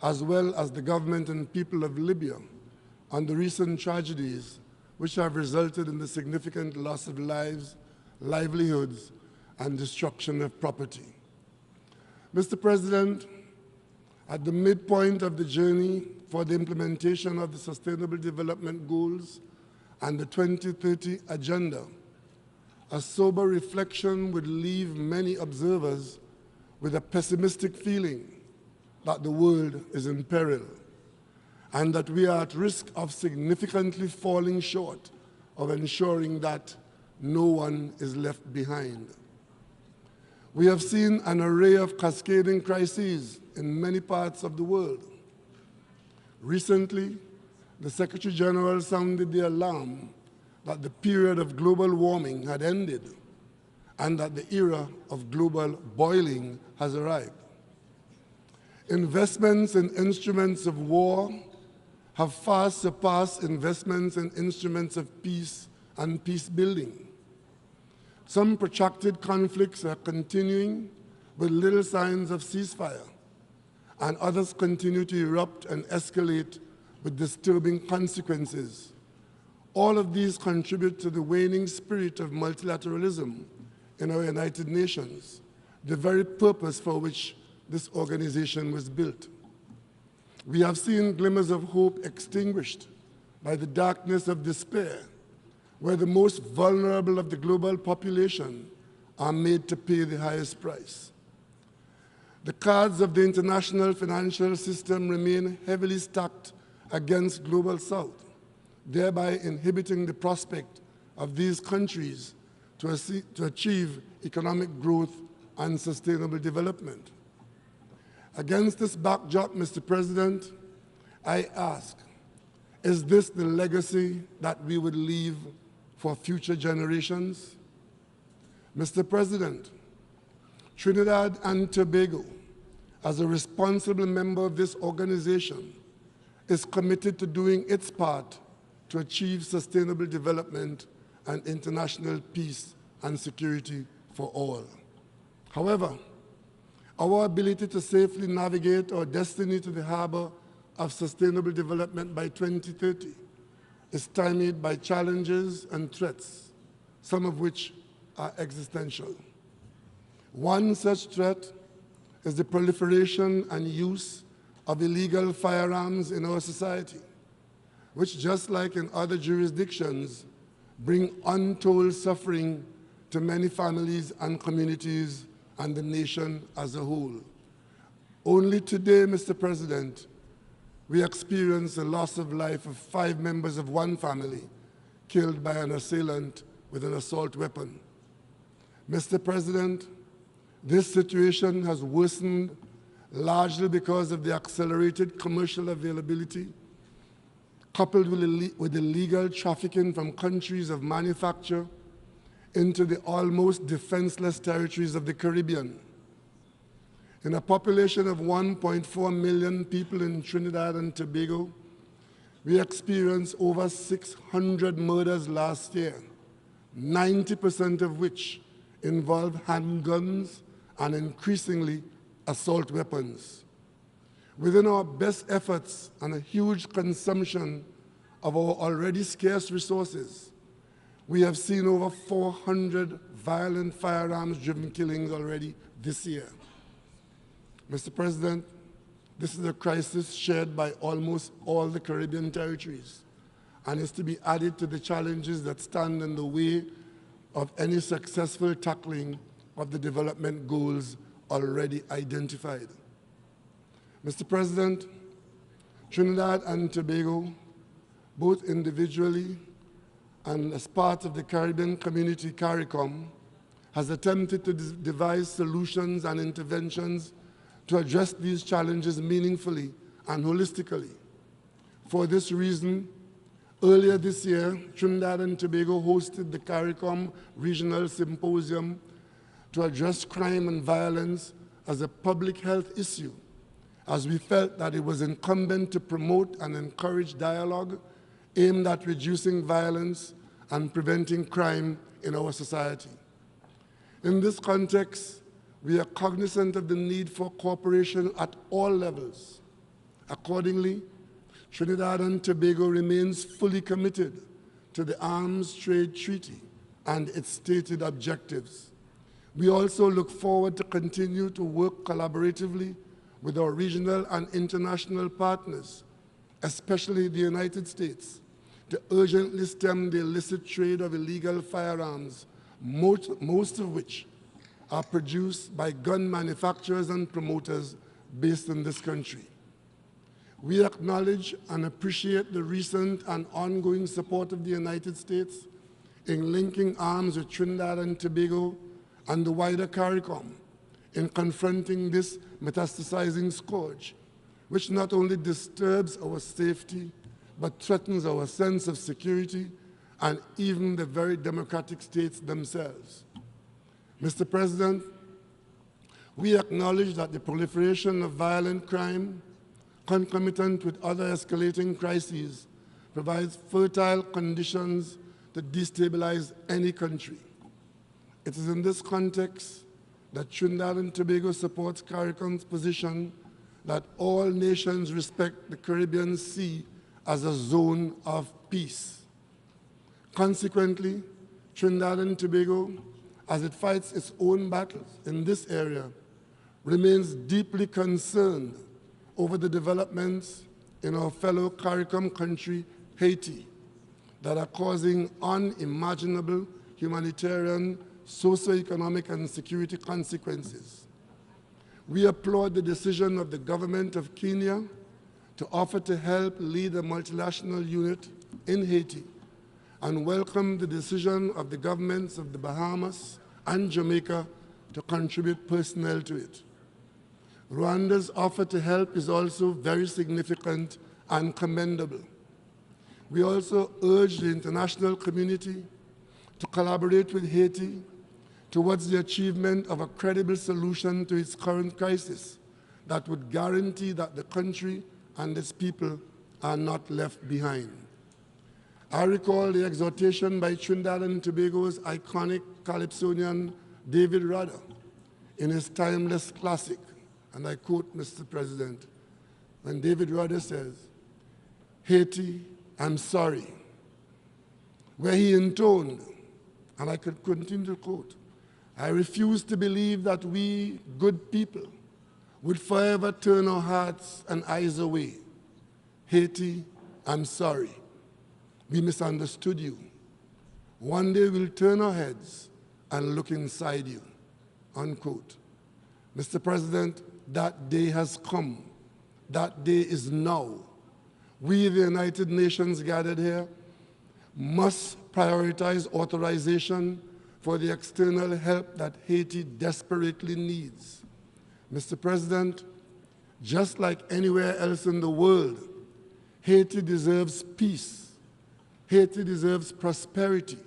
as well as the government and people of Libya, on the recent tragedies which have resulted in the significant loss of lives, livelihoods, and destruction of property. Mr. President, at the midpoint of the journey for the implementation of the Sustainable Development Goals and the 2030 Agenda, a sober reflection would leave many observers with a pessimistic feeling that the world is in peril and that we are at risk of significantly falling short of ensuring that no one is left behind. We have seen an array of cascading crises in many parts of the world. Recently, the Secretary General sounded the alarm that the period of global warming had ended and that the era of global boiling has arrived. Investments in instruments of war have far surpassed investments in instruments of peace and peace building. Some protracted conflicts are continuing with little signs of ceasefire, and others continue to erupt and escalate with disturbing consequences. All of these contribute to the waning spirit of multilateralism in our United Nations, the very purpose for which this organization was built. We have seen glimmers of hope extinguished by the darkness of despair, where the most vulnerable of the global population are made to pay the highest price. The cards of the international financial system remain heavily stacked against Global South, thereby inhibiting the prospect of these countries to achieve economic growth and sustainable development. Against this backdrop, Mr. President, I ask, is this the legacy that we would leave for future generations? Mr. President, Trinidad and Tobago, as a responsible member of this organization, is committed to doing its part to achieve sustainable development and international peace and security for all. However, our ability to safely navigate our destiny to the harbor of sustainable development by 2030 is stymied by challenges and threats, some of which are existential. One such threat is the proliferation and use of illegal firearms in our society, which, just like in other jurisdictions, bring untold suffering to many families and communities and the nation as a whole. Only today, Mr. President, we experience the loss of life of 5 members of one family killed by an assailant with an assault weapon. Mr. President, this situation has worsened largely because of the accelerated commercial availability, coupled with illegal trafficking from countries of manufacture into the almost defenseless territories of the Caribbean. In a population of 1.4 million people in Trinidad and Tobago, we experienced over 600 murders last year, 90% of which involved handguns and increasingly assault weapons. Within our best efforts and a huge consumption of our already scarce resources, we have seen over 400 violent firearms-driven killings already this year. Mr. President, this is a crisis shared by almost all the Caribbean territories and is to be added to the challenges that stand in the way of any successful tackling of the development goals already identified. Mr. President, Trinidad and Tobago, both individually and as part of the Caribbean Community CARICOM, has attempted to devise solutions and interventions to address these challenges meaningfully and holistically. For this reason, earlier this year, Trinidad and Tobago hosted the CARICOM Regional Symposium to address crime and violence as a public health issue, as we felt that it was incumbent to promote and encourage dialogue aimed at reducing violence and preventing crime in our society. In this context, we are cognizant of the need for cooperation at all levels. Accordingly, Trinidad and Tobago remains fully committed to the Arms Trade Treaty and its stated objectives. We also look forward to continue to work collaboratively with our regional and international partners, especially the United States, to urgently stem the illicit trade of illegal firearms, most of which are produced by gun manufacturers and promoters based in this country. We acknowledge and appreciate the recent and ongoing support of the United States in linking arms with Trinidad and Tobago and the wider CARICOM in confronting this metastasizing scourge, which not only disturbs our safety, but threatens our sense of security and even the very democratic states themselves. Mr. President, we acknowledge that the proliferation of violent crime, concomitant with other escalating crises, provides fertile conditions to destabilize any country. It is in this context that Trinidad and Tobago supports CARICOM's position that all nations respect the Caribbean Sea as a zone of peace. Consequently, Trinidad and Tobago, as it fights its own battles in this area, remains deeply concerned over the developments in our fellow CARICOM country, Haiti, that are causing unimaginable humanitarian, socioeconomic, and security consequences. We applaud the decision of the government of Kenya to offer to help lead a multinational unit in Haiti and welcome the decision of the governments of the Bahamas and Jamaica to contribute personnel to it. Rwanda's offer to help is also very significant and commendable. We also urge the international community to collaborate with Haiti towards the achievement of a credible solution to its current crisis that would guarantee that the country and its people are not left behind. I recall the exhortation by Trinidad and Tobago's iconic calypsonian David Rudder in his timeless classic, and I quote, Mr. President, when David Rudder says, "Haiti, I'm sorry," where he intoned, and I could continue to quote, "I refuse to believe that we, good people, would forever turn our hearts and eyes away. Haiti, I'm sorry. We misunderstood you. One day we'll turn our heads and look inside you," unquote. Mr. President, that day has come. That day is now. We, the United Nations gathered here, must prioritize authorization for the external help that Haiti desperately needs. Mr. President, just like anywhere else in the world, Haiti deserves peace. Haiti deserves prosperity.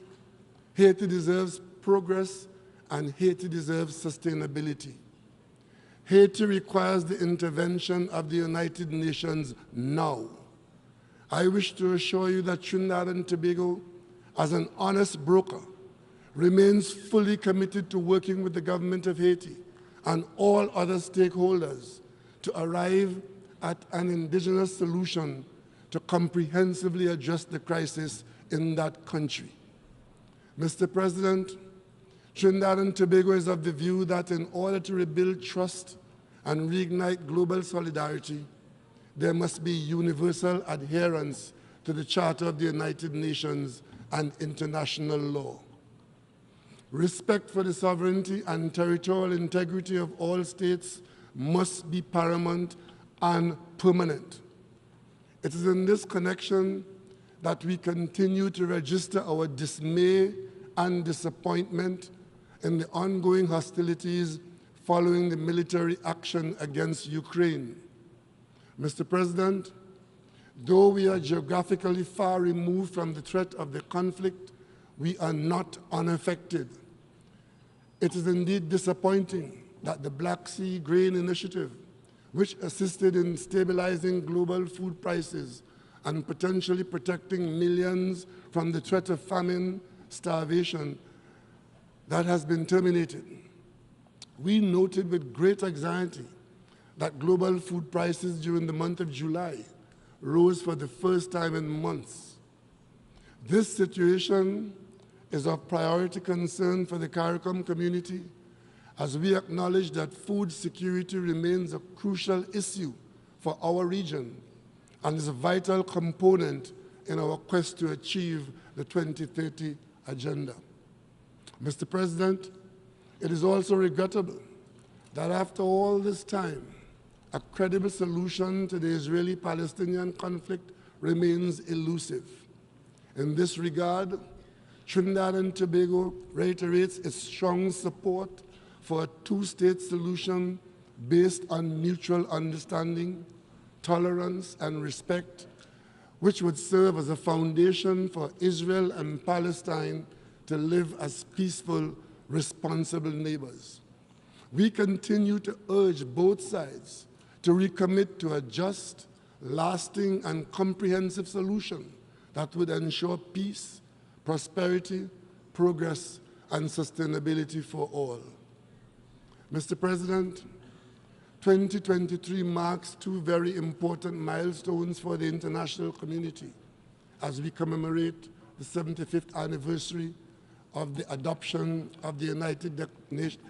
Haiti deserves progress, and Haiti deserves sustainability. Haiti requires the intervention of the United Nations now. I wish to assure you that Trinidad and Tobago, as an honest broker, remains fully committed to working with the government of Haiti and all other stakeholders to arrive at an indigenous solution to comprehensively address the crisis in that country. Mr. President, Trinidad and Tobago is of the view that in order to rebuild trust and reignite global solidarity, there must be universal adherence to the Charter of the United Nations and international law. Respect for the sovereignty and territorial integrity of all states must be paramount and permanent. It is in this connection that we continue to register our dismay and disappointment in the ongoing hostilities following the military action against Ukraine. Mr. President, though we are geographically far removed from the threat of the conflict, we are not unaffected. It is indeed disappointing that the Black Sea Grain Initiative, which assisted in stabilizing global food prices and potentially protecting millions from the threat of famine, starvation, that has been terminated. We noted with great anxiety that global food prices during the month of July rose for the first time in months. This situation is of priority concern for the CARICOM community, as we acknowledge that food security remains a crucial issue for our region and is a vital component in our quest to achieve the 2030 agenda. Mr. President, it is also regrettable that after all this time, a credible solution to the Israeli-Palestinian conflict remains elusive. In this regard, Trinidad and Tobago reiterates its strong support for a two-state solution based on mutual understanding, tolerance, and respect, which would serve as a foundation for Israel and Palestine to live as peaceful, responsible neighbors. We continue to urge both sides to recommit to a just, lasting, and comprehensive solution that would ensure peace, prosperity, progress, and sustainability for all. Mr. President, 2023 marks two very important milestones for the international community as we commemorate the 75th anniversary of the adoption of the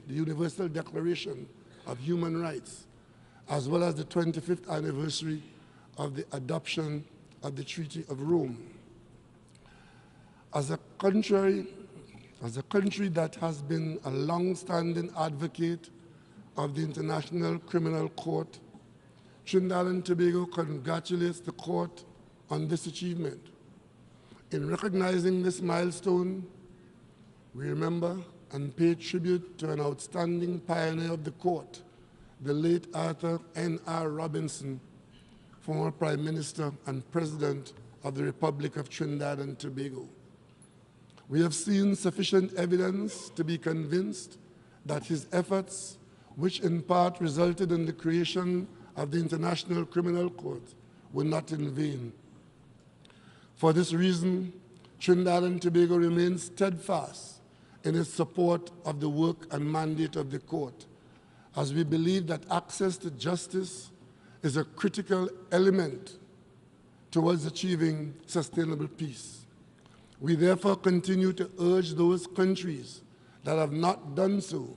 Universal Declaration of Human Rights, as well as the 25th anniversary of the adoption of the Treaty of Rome. As a country that has been a long-standing advocate of the International Criminal Court, Trinidad and Tobago congratulates the court on this achievement. In recognizing this milestone, we remember and pay tribute to an outstanding pioneer of the court, the late Arthur N.R. Robinson, former Prime Minister and President of the Republic of Trinidad and Tobago. We have seen sufficient evidence to be convinced that his efforts, which in part resulted in the creation of the International Criminal Court, were not in vain. For this reason, Trinidad and Tobago remains steadfast in its support of the work and mandate of the court, as we believe that access to justice is a critical element towards achieving sustainable peace. We therefore continue to urge those countries that have not done so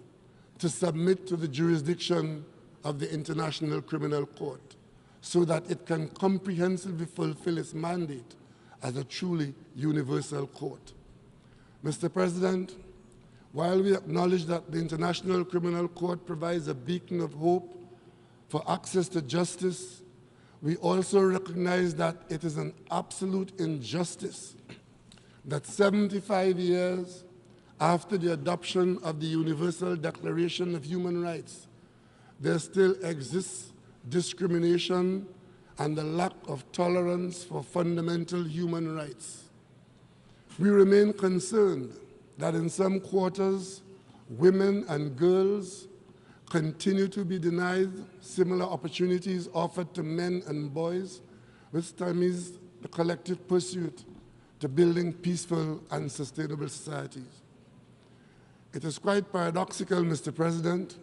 to submit to the jurisdiction of the International Criminal Court so that it can comprehensively fulfill its mandate as a truly universal court. Mr. President, while we acknowledge that the International Criminal Court provides a beacon of hope for access to justice, we also recognize that it is an absolute injustice that 75 years after the adoption of the Universal Declaration of Human Rights, there still exists discrimination and a lack of tolerance for fundamental human rights. We remain concerned that in some quarters, women and girls continue to be denied similar opportunities offered to men and boys, which stymies the collective pursuit to building peaceful and sustainable societies. It is quite paradoxical, Mr. President,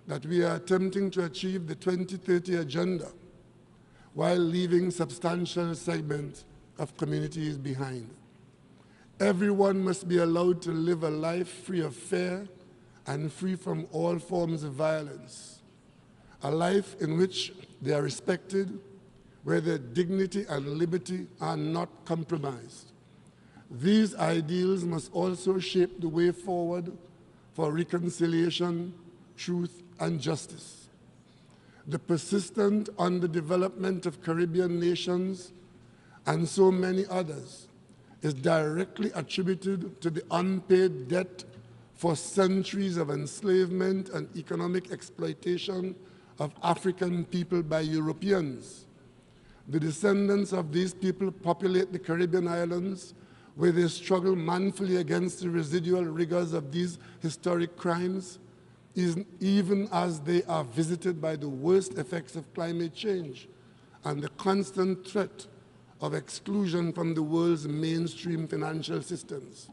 that we are attempting to achieve the 2030 agenda while leaving substantial segments of communities behind. Everyone must be allowed to live a life free of fear and free from all forms of violence, a life in which they are respected, where their dignity and liberty are not compromised. These ideals must also shape the way forward for reconciliation, truth, and justice. The persistent underdevelopment of Caribbean nations and so many others is directly attributed to the unpaid debt for centuries of enslavement and economic exploitation of African people by Europeans. The descendants of these people populate the Caribbean islands, where they struggle manfully against the residual rigors of these historic crimes, even as they are visited by the worst effects of climate change and the constant threat of exclusion from the world's mainstream financial systems.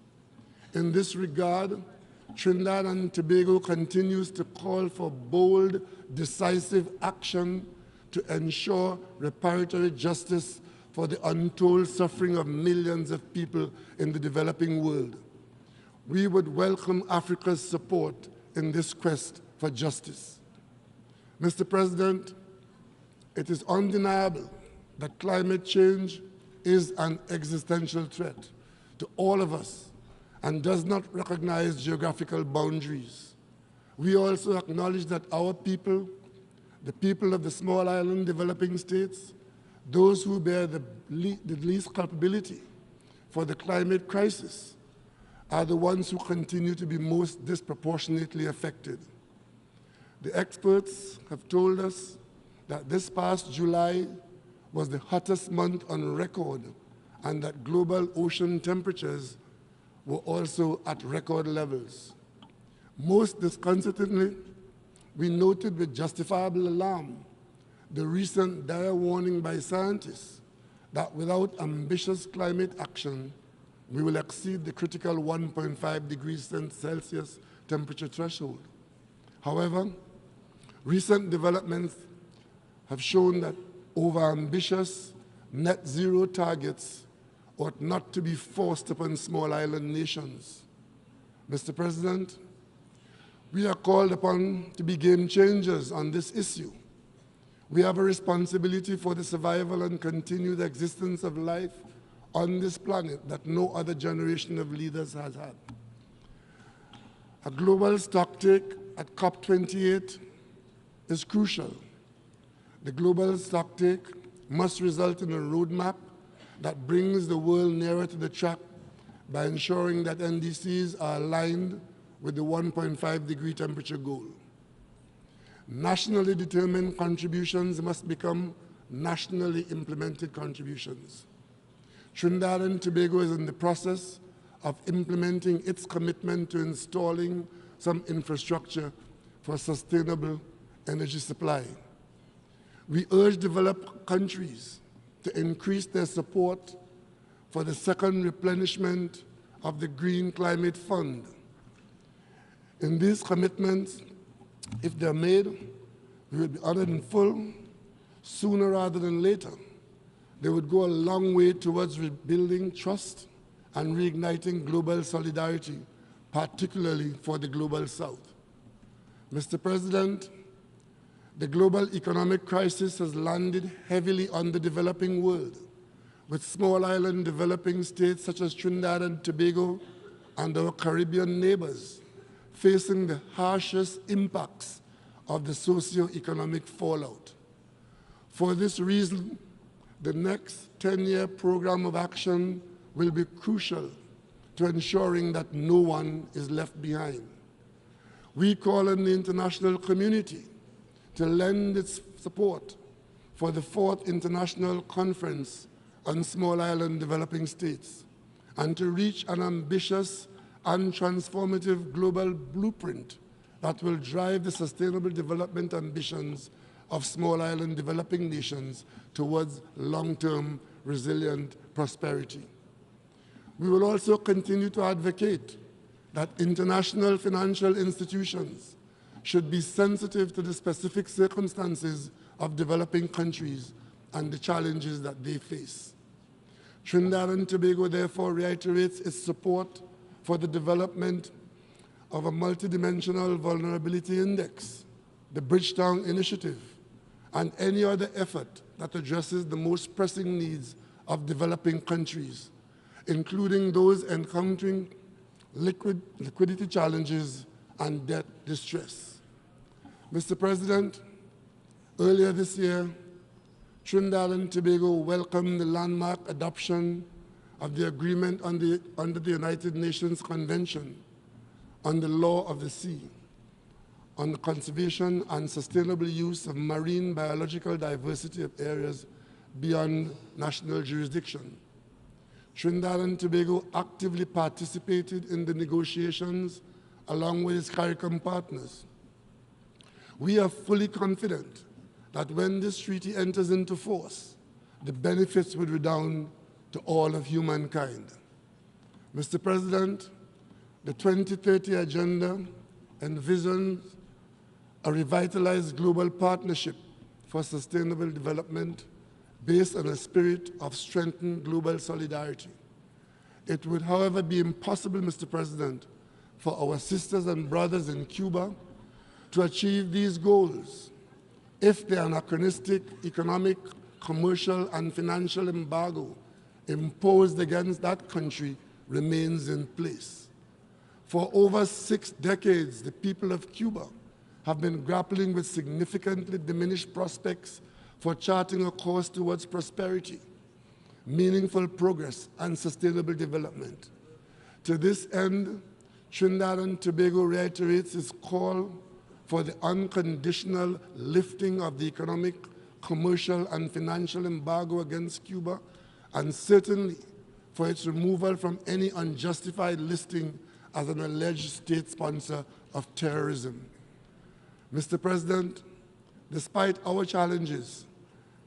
In this regard, Trinidad and Tobago continues to call for bold, decisive action to ensure reparatory justice for the untold suffering of millions of people in the developing world. We would welcome Africa's support in this quest for justice. Mr. President, it is undeniable that climate change is an existential threat to all of us and does not recognize geographical boundaries. We also acknowledge that our people, the people of the small island developing states, those who bear the least culpability for the climate crisis, are the ones who continue to be most disproportionately affected. The experts have told us that this past July was the hottest month on record and that global ocean temperatures were also at record levels. Most disconcertingly, we noted with justifiable alarm the recent dire warning by scientists that without ambitious climate action, we will exceed the critical 1.5 degrees Celsius temperature threshold. However, recent developments have shown that overambitious net zero targets ought not to be forced upon small island nations. Mr. President, we are called upon to be game changers on this issue. We have a responsibility for the survival and continued existence of life on this planet that no other generation of leaders has had. A global stocktake at COP28 is crucial. The global stocktake must result in a roadmap that brings the world nearer to the track by ensuring that NDCs are aligned with the 1.5-degree temperature goal. Nationally determined contributions must become nationally implemented contributions. Trinidad and Tobago is in the process of implementing its commitment to installing some infrastructure for sustainable energy supply. We urge developed countries to increase their support for the second replenishment of the Green Climate Fund. In these commitments, if they're made, we will be honored in full sooner rather than later. They would go a long way towards rebuilding trust and reigniting global solidarity, particularly for the Global South. Mr. President, the global economic crisis has landed heavily on the developing world, with small island developing states such as Trinidad and Tobago and our Caribbean neighbors facing the harshest impacts of the socio-economic fallout. For this reason, the next 10-year program of action will be crucial to ensuring that no one is left behind. We call on the international community to lend its support for the 4th International Conference on Small Island Developing States and to reach an ambitious and transformative global blueprint that will drive the sustainable development ambitions of small island developing nations towards long-term resilient prosperity. We will also continue to advocate that international financial institutions should be sensitive to the specific circumstances of developing countries and the challenges that they face. Trinidad and Tobago therefore reiterates its support for the development of a multidimensional vulnerability index, the Bridgetown Initiative, and any other effort that addresses the most pressing needs of developing countries, including those encountering liquidity challenges and debt distress. Mr. President, earlier this year, Trinidad and Tobago welcomed the landmark adoption of the agreement under the United Nations Convention on the Law of the Sea, on the conservation and sustainable use of marine biological diversity of areas beyond national jurisdiction. Trinidad and Tobago actively participated in the negotiations along with its CARICOM partners. We are fully confident that when this treaty enters into force, the benefits would redound to all of humankind. Mr. President, the 2030 Agenda envisions a revitalized global partnership for sustainable development based on a spirit of strengthened global solidarity. It would, however, be impossible, Mr. President, for our sisters and brothers in Cuba to achieve these goals if the anachronistic economic, commercial, and financial embargo imposed against that country remains in place. For over 6 decades, the people of Cuba have been grappling with significantly diminished prospects for charting a course towards prosperity, meaningful progress, and sustainable development. To this end, Trinidad and Tobago reiterates its call for the unconditional lifting of the economic, commercial, and financial embargo against Cuba, and certainly for its removal from any unjustified listing as an alleged state sponsor of terrorism. Mr. President, despite our challenges,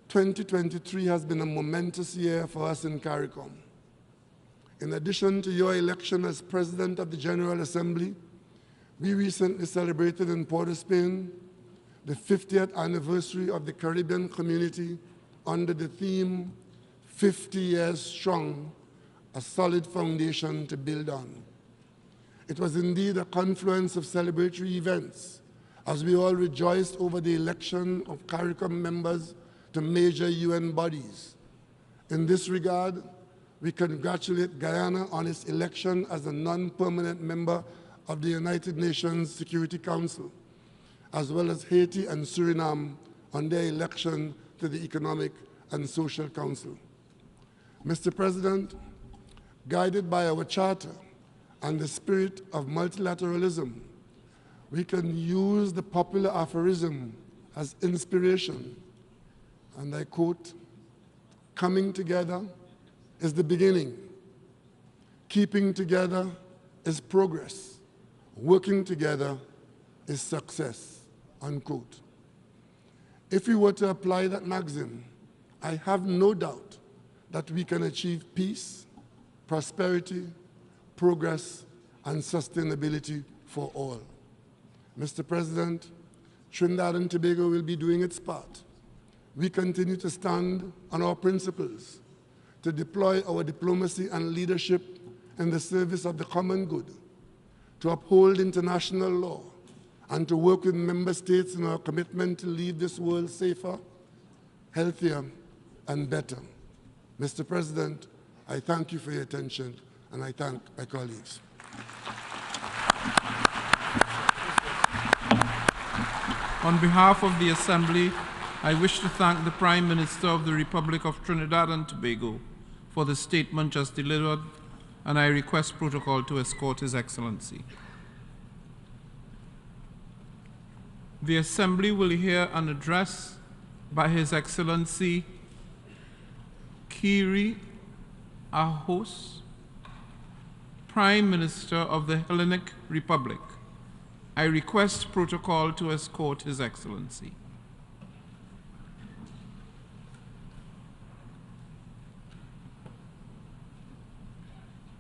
2023 has been a momentous year for us in CARICOM. In addition to your election as President of the General Assembly, we recently celebrated in Port of Spain the 50th anniversary of the Caribbean community under the theme, 50 Years Strong, a solid foundation to build on. It was indeed a confluence of celebratory events as we all rejoiced over the election of CARICOM members to major UN bodies. In this regard, we congratulate Guyana on its election as a non-permanent member of the United Nations Security Council, as well as Haiti and Suriname on their election to the Economic and Social Council. Mr. President, guided by our Charter and the spirit of multilateralism, we can use the popular aphorism as inspiration, and I quote, "Coming together is the beginning. Keeping together is progress. Working together is success," unquote. If we were to apply that maxim, I have no doubt that we can achieve peace, prosperity, progress, and sustainability for all. Mr. President, Trinidad and Tobago will be doing its part. We continue to stand on our principles, to deploy our diplomacy and leadership in the service of the common good, to uphold international law, and to work with member states in our commitment to leave this world safer, healthier, and better. Mr. President, I thank you for your attention, and I thank my colleagues. On behalf of the Assembly, I wish to thank the Prime Minister of the Republic of Trinidad and Tobago for the statement just delivered, and I request protocol to escort His Excellency. The Assembly will hear an address by His Excellency Kiri Ahos, Prime Minister of the Hellenic Republic. I request protocol to escort His Excellency.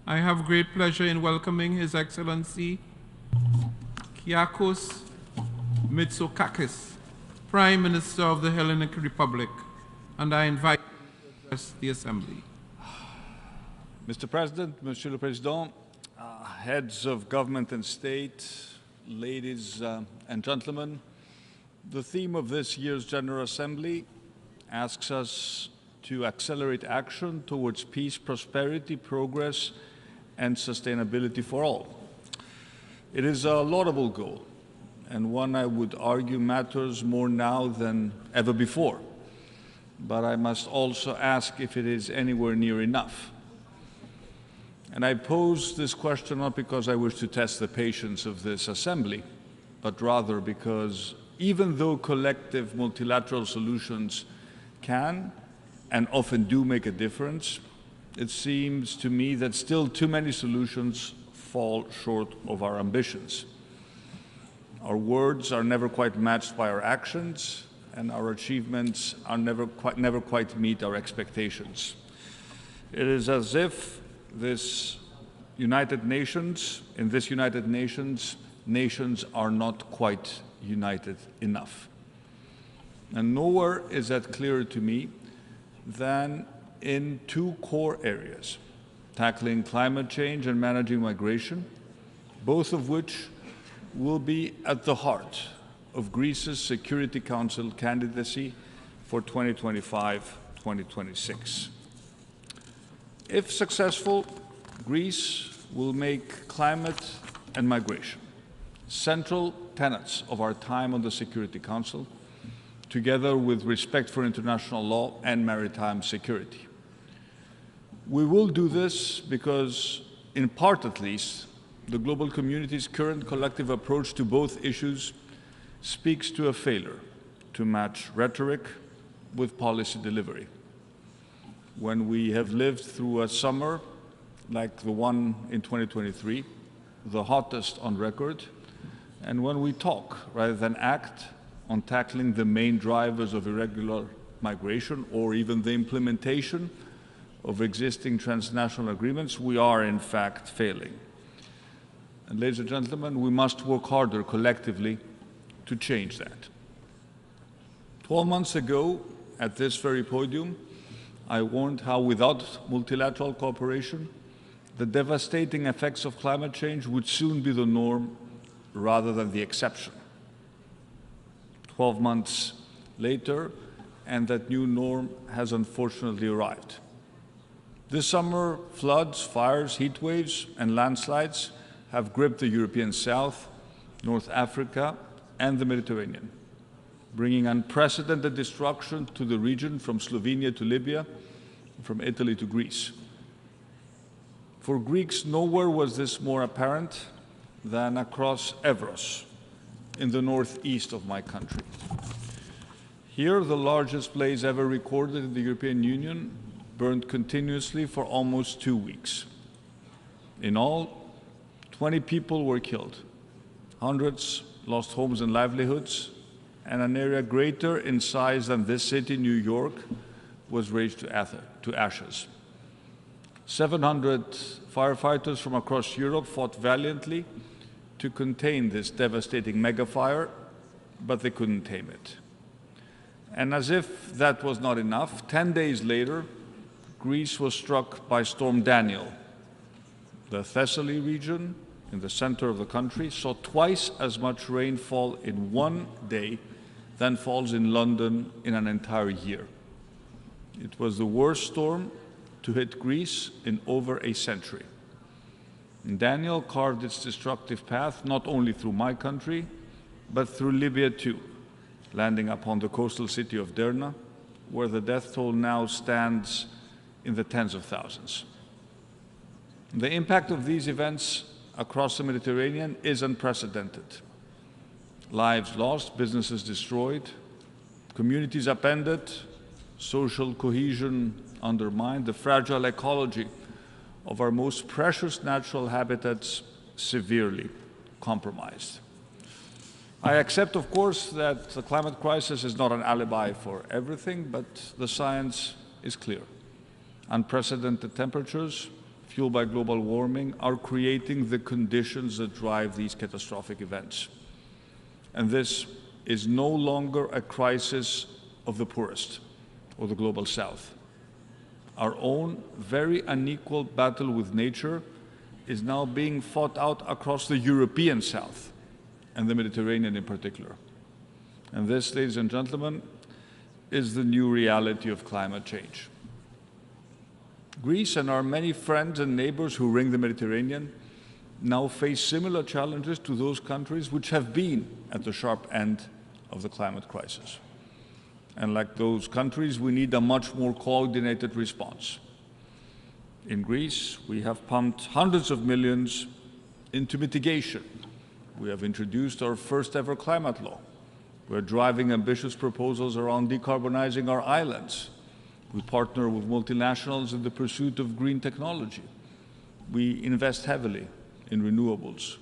I have great pleasure in welcoming His Excellency Kyriakos Mitsotakis, Prime Minister of the Hellenic Republic, and I invite him to address the Assembly. Mr. President, Monsieur le Président, heads of government and state, ladies and gentlemen, the theme of this year's General Assembly asks us to accelerate action towards peace, prosperity, progress, and sustainability for all. It is a laudable goal, and one I would argue matters more now than ever before. But I must also ask if it is anywhere near enough. And I pose this question not because I wish to test the patience of this Assembly, but rather because even though collective multilateral solutions can and often do make a difference, it seems to me that still too many solutions fall short of our ambitions. Our words are never quite matched by our actions, and our achievements are never quite meet our expectations. It is as if in this United Nations, nations are not quite united enough. And nowhere is that clearer to me than in two core areas, tackling climate change and managing migration, both of which will be at the heart of Greece's Security Council candidacy for 2025-2026. If successful, Greece will make climate and migration central tenets of our time on the Security Council, together with respect for international law and maritime security. We will do this because, in part at least, the global community's current collective approach to both issues speaks to a failure to match rhetoric with policy delivery. When we have lived through a summer like the one in 2023, the hottest on record, and when we talk rather than act on tackling the main drivers of irregular migration or even the implementation of existing transnational agreements, we are in fact failing. And ladies and gentlemen, we must work harder collectively to change that. 12 months ago, at this very podium, I warned how without multilateral cooperation, the devastating effects of climate change would soon be the norm rather than the exception. 12 months later, and that new norm has unfortunately arrived. This summer, floods, fires, heat waves, and landslides have gripped the European South, North Africa, and the Mediterranean. bringing unprecedented destruction to the region from Slovenia to Libya, from Italy to Greece. For Greeks, nowhere was this more apparent than across Evros, in the northeast of my country. Here, the largest blaze ever recorded in the European Union burned continuously for almost 2 weeks. In all, 20 people were killed. Hundreds lost homes and livelihoods, and an area greater in size than this city, New York, was razed to ashes. 700 firefighters from across Europe fought valiantly to contain this devastating megafire, but they couldn't tame it. And as if that was not enough, 10 days later, Greece was struck by Storm Daniel. The Thessaly region, in the center of the country, saw twice as much rainfall in one day than falls in London in an entire year. It was the worst storm to hit Greece in over a century. And Daniel carved its destructive path not only through my country, but through Libya too, landing upon the coastal city of Derna, where the death toll now stands in the tens of thousands. The impact of these events across the Mediterranean is unprecedented. Lives lost, businesses destroyed, communities upended, social cohesion undermined, the fragile ecology of our most precious natural habitats severely compromised. I accept, of course, that the climate crisis is not an alibi for everything, but the science is clear. Unprecedented temperatures, fueled by global warming, are creating the conditions that drive these catastrophic events. And this is no longer a crisis of the poorest or the global south. Our own very unequal battle with nature is now being fought out across the European south and the Mediterranean in particular. And this, ladies and gentlemen, is the new reality of climate change. Greece and our many friends and neighbors who ring the Mediterranean now face similar challenges to those countries which have been at the sharp end of the climate crisis. And like those countries, we need a much more coordinated response. In Greece, we have pumped hundreds of millions into mitigation. We have introduced our first ever climate law. We're driving ambitious proposals around decarbonizing our islands. We partner with multinationals in the pursuit of green technology. We invest heavily in renewables,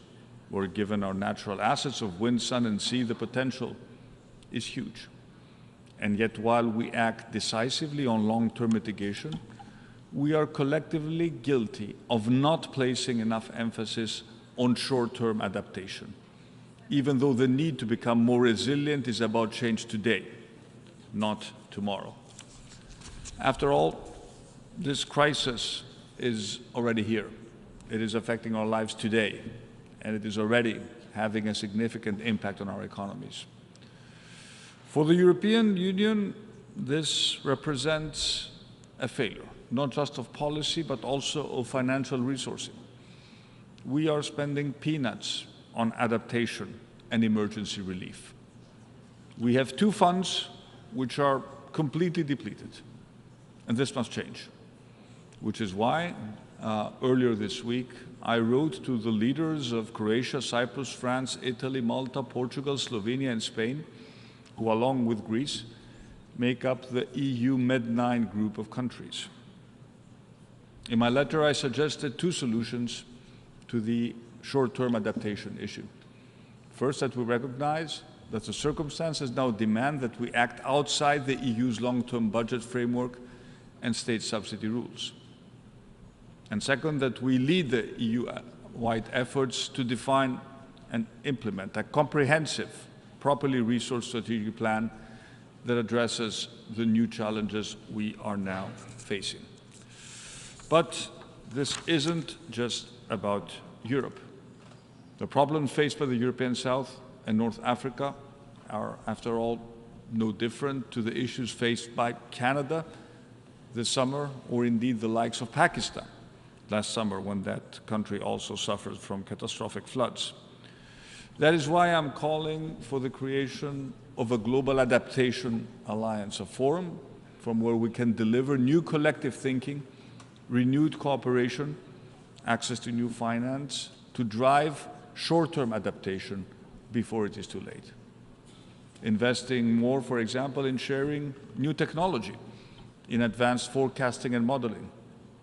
where given our natural assets of wind, sun, and sea, the potential is huge. And yet, while we act decisively on long-term mitigation, we are collectively guilty of not placing enough emphasis on short-term adaptation, even though the need to become more resilient is about change today, not tomorrow. After all, this crisis is already here. It is affecting our lives today, and it is already having a significant impact on our economies. For the European Union, this represents a failure, not just of policy, but also of financial resourcing. We are spending peanuts on adaptation and emergency relief. We have two funds which are completely depleted, and this must change, which is why earlier this week I wrote to the leaders of Croatia, Cyprus, France, Italy, Malta, Portugal, Slovenia, and Spain, who, along with Greece, make up the EU Med-9 group of countries. In my letter, I suggested two solutions to the short-term adaptation issue. First, that we recognize that the circumstances now demand that we act outside the EU's long-term budget framework and state subsidy rules. And second, that we lead the EU-wide efforts to define and implement a comprehensive, properly resourced strategic plan that addresses the new challenges we are now facing. But this isn't just about Europe. The problems faced by the European South and North Africa are, after all, no different to the issues faced by Canada this summer, or indeed the likes of Pakistan last summer, when that country also suffered from catastrophic floods. That is why I'm calling for the creation of a global adaptation alliance, a forum from where we can deliver new collective thinking, renewed cooperation, access to new finance to drive short-term adaptation before it is too late. Investing more, for example, in sharing new technology, in advanced forecasting and modeling,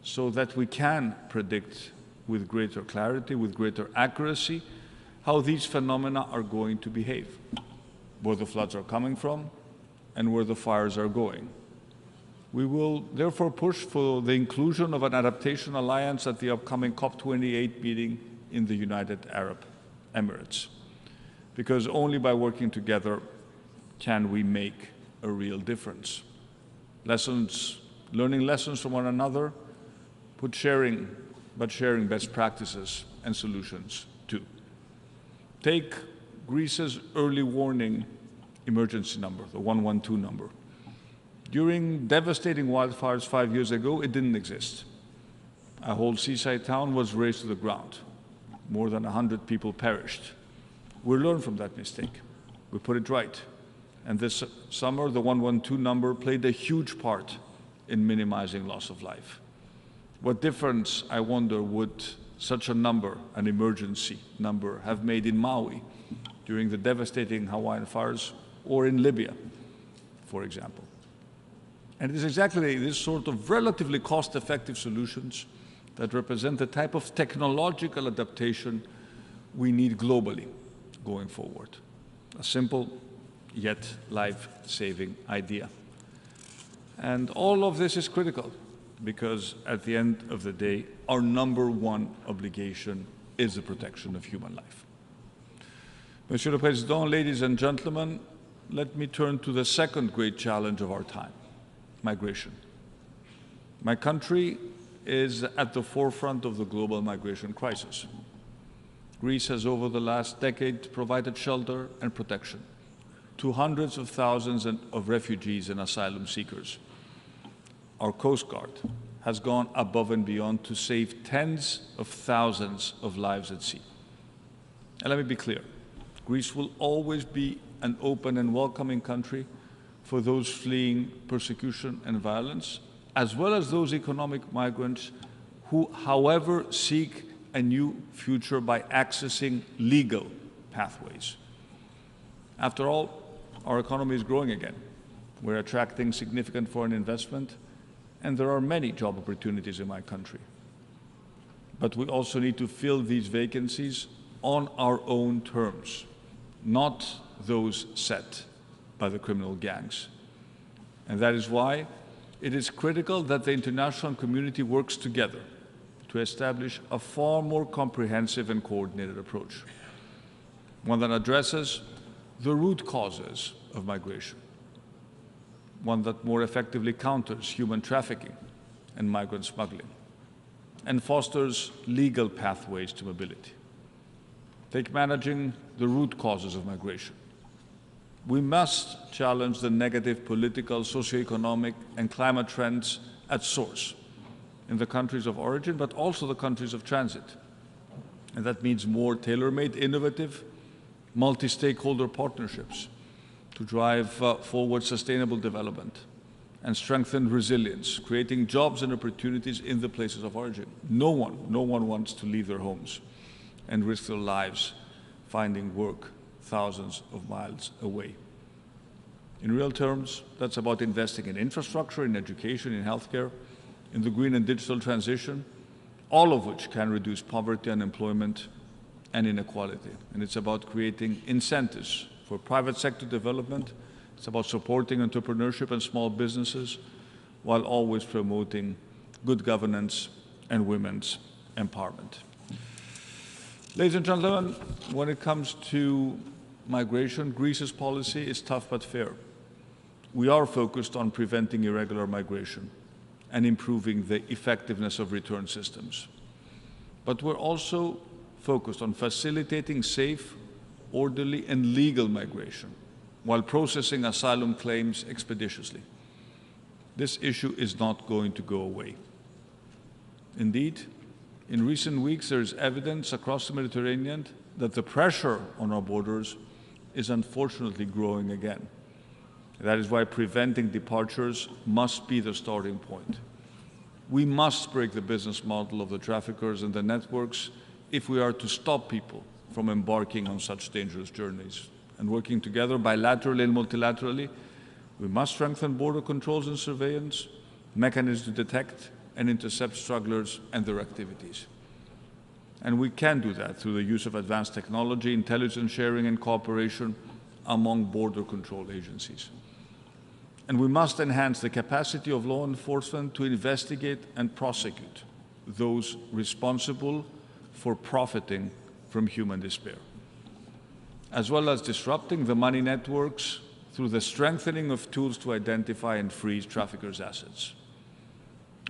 so that we can predict with greater clarity, with greater accuracy, how these phenomena are going to behave, where the floods are coming from and where the fires are going. We will therefore push for the inclusion of an adaptation alliance at the upcoming COP28 meeting in the United Arab Emirates, because only by working together can we make a real difference. Learning lessons from one another, but sharing best practices and solutions too. Take Greece's early warning emergency number, the 112 number. During devastating wildfires 5 years ago, it didn't exist. A whole seaside town was razed to the ground. More than 100 people perished. We learned from that mistake. We put it right. And this summer, the 112 number played a huge part in minimizing loss of life. What difference, I wonder, would such a number, an emergency number, have made in Maui during the devastating Hawaiian fires, or in Libya, for example? And it is exactly this sort of relatively cost-effective solutions that represent the type of technological adaptation we need globally going forward. A simple yet life-saving idea. And all of this is critical because at the end of the day, our number one obligation is the protection of human life. Monsieur le Président, ladies and gentlemen, let me turn to the second great challenge of our time, migration. My country is at the forefront of the global migration crisis. Greece has, over the last decade, provided shelter and protection to hundreds of thousands of refugees and asylum seekers. Our Coast Guard has gone above and beyond to save tens of thousands of lives at sea. And let me be clear, Greece will always be an open and welcoming country for those fleeing persecution and violence, as well as those economic migrants who, however, seek a new future by accessing legal pathways. After all, our economy is growing again. We're attracting significant foreign investment, and there are many job opportunities in my country. But we also need to fill these vacancies on our own terms, not those set by the criminal gangs. And that is why it is critical that the international community works together to establish a far more comprehensive and coordinated approach, one that addresses the root causes of migration, one that more effectively counters human trafficking and migrant smuggling, and fosters legal pathways to mobility. Take managing the root causes of migration. We must challenge the negative political, socioeconomic, and climate trends at source in the countries of origin, but also the countries of transit. And that means more tailor-made, innovative, multi-stakeholder partnerships to drive forward sustainable development and strengthen resilience, creating jobs and opportunities in the places of origin. No one wants to leave their homes and risk their lives finding work thousands of miles away. In real terms, that's about investing in infrastructure, in education, in healthcare, in the green and digital transition, all of which can reduce poverty, unemployment, and inequality. And it's about creating incentives for private sector development. It's about supporting entrepreneurship and small businesses while always promoting good governance and women's empowerment. Ladies and gentlemen, when it comes to migration, Greece's policy is tough but fair. We are focused on preventing irregular migration and improving the effectiveness of return systems. But we're also focused on facilitating safe, orderly, and legal migration while processing asylum claims expeditiously. This issue is not going to go away. Indeed, in recent weeks, there is evidence across the Mediterranean that the pressure on our borders is unfortunately growing again. That is why preventing departures must be the starting point. We must break the business model of the traffickers and the networks if we are to stop people from embarking on such dangerous journeys. And working together bilaterally and multilaterally, we must strengthen border controls and surveillance, mechanisms to detect and intercept strugglers and their activities. And we can do that through the use of advanced technology, intelligence sharing and cooperation among border control agencies. And we must enhance the capacity of law enforcement to investigate and prosecute those responsible for profiting from human despair, as well as disrupting the money networks through the strengthening of tools to identify and freeze traffickers' assets.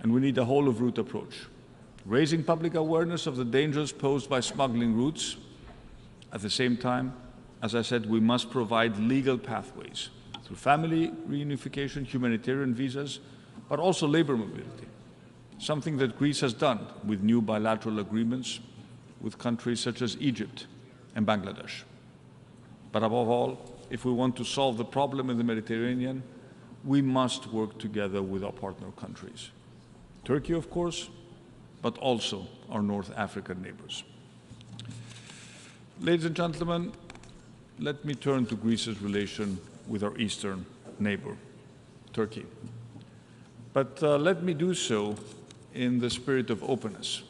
And we need a whole-of-route approach, raising public awareness of the dangers posed by smuggling routes. At the same time, as I said, we must provide legal pathways through family reunification, humanitarian visas, but also labor mobility, something that Greece has done with new bilateral agreements with countries such as Egypt and Bangladesh. But above all, if we want to solve the problem in the Mediterranean, we must work together with our partner countries. Turkey, of course, but also our North African neighbors. Ladies and gentlemen, let me turn to Greece's relation with our eastern neighbor, Turkey. But let me do so in the spirit of openness.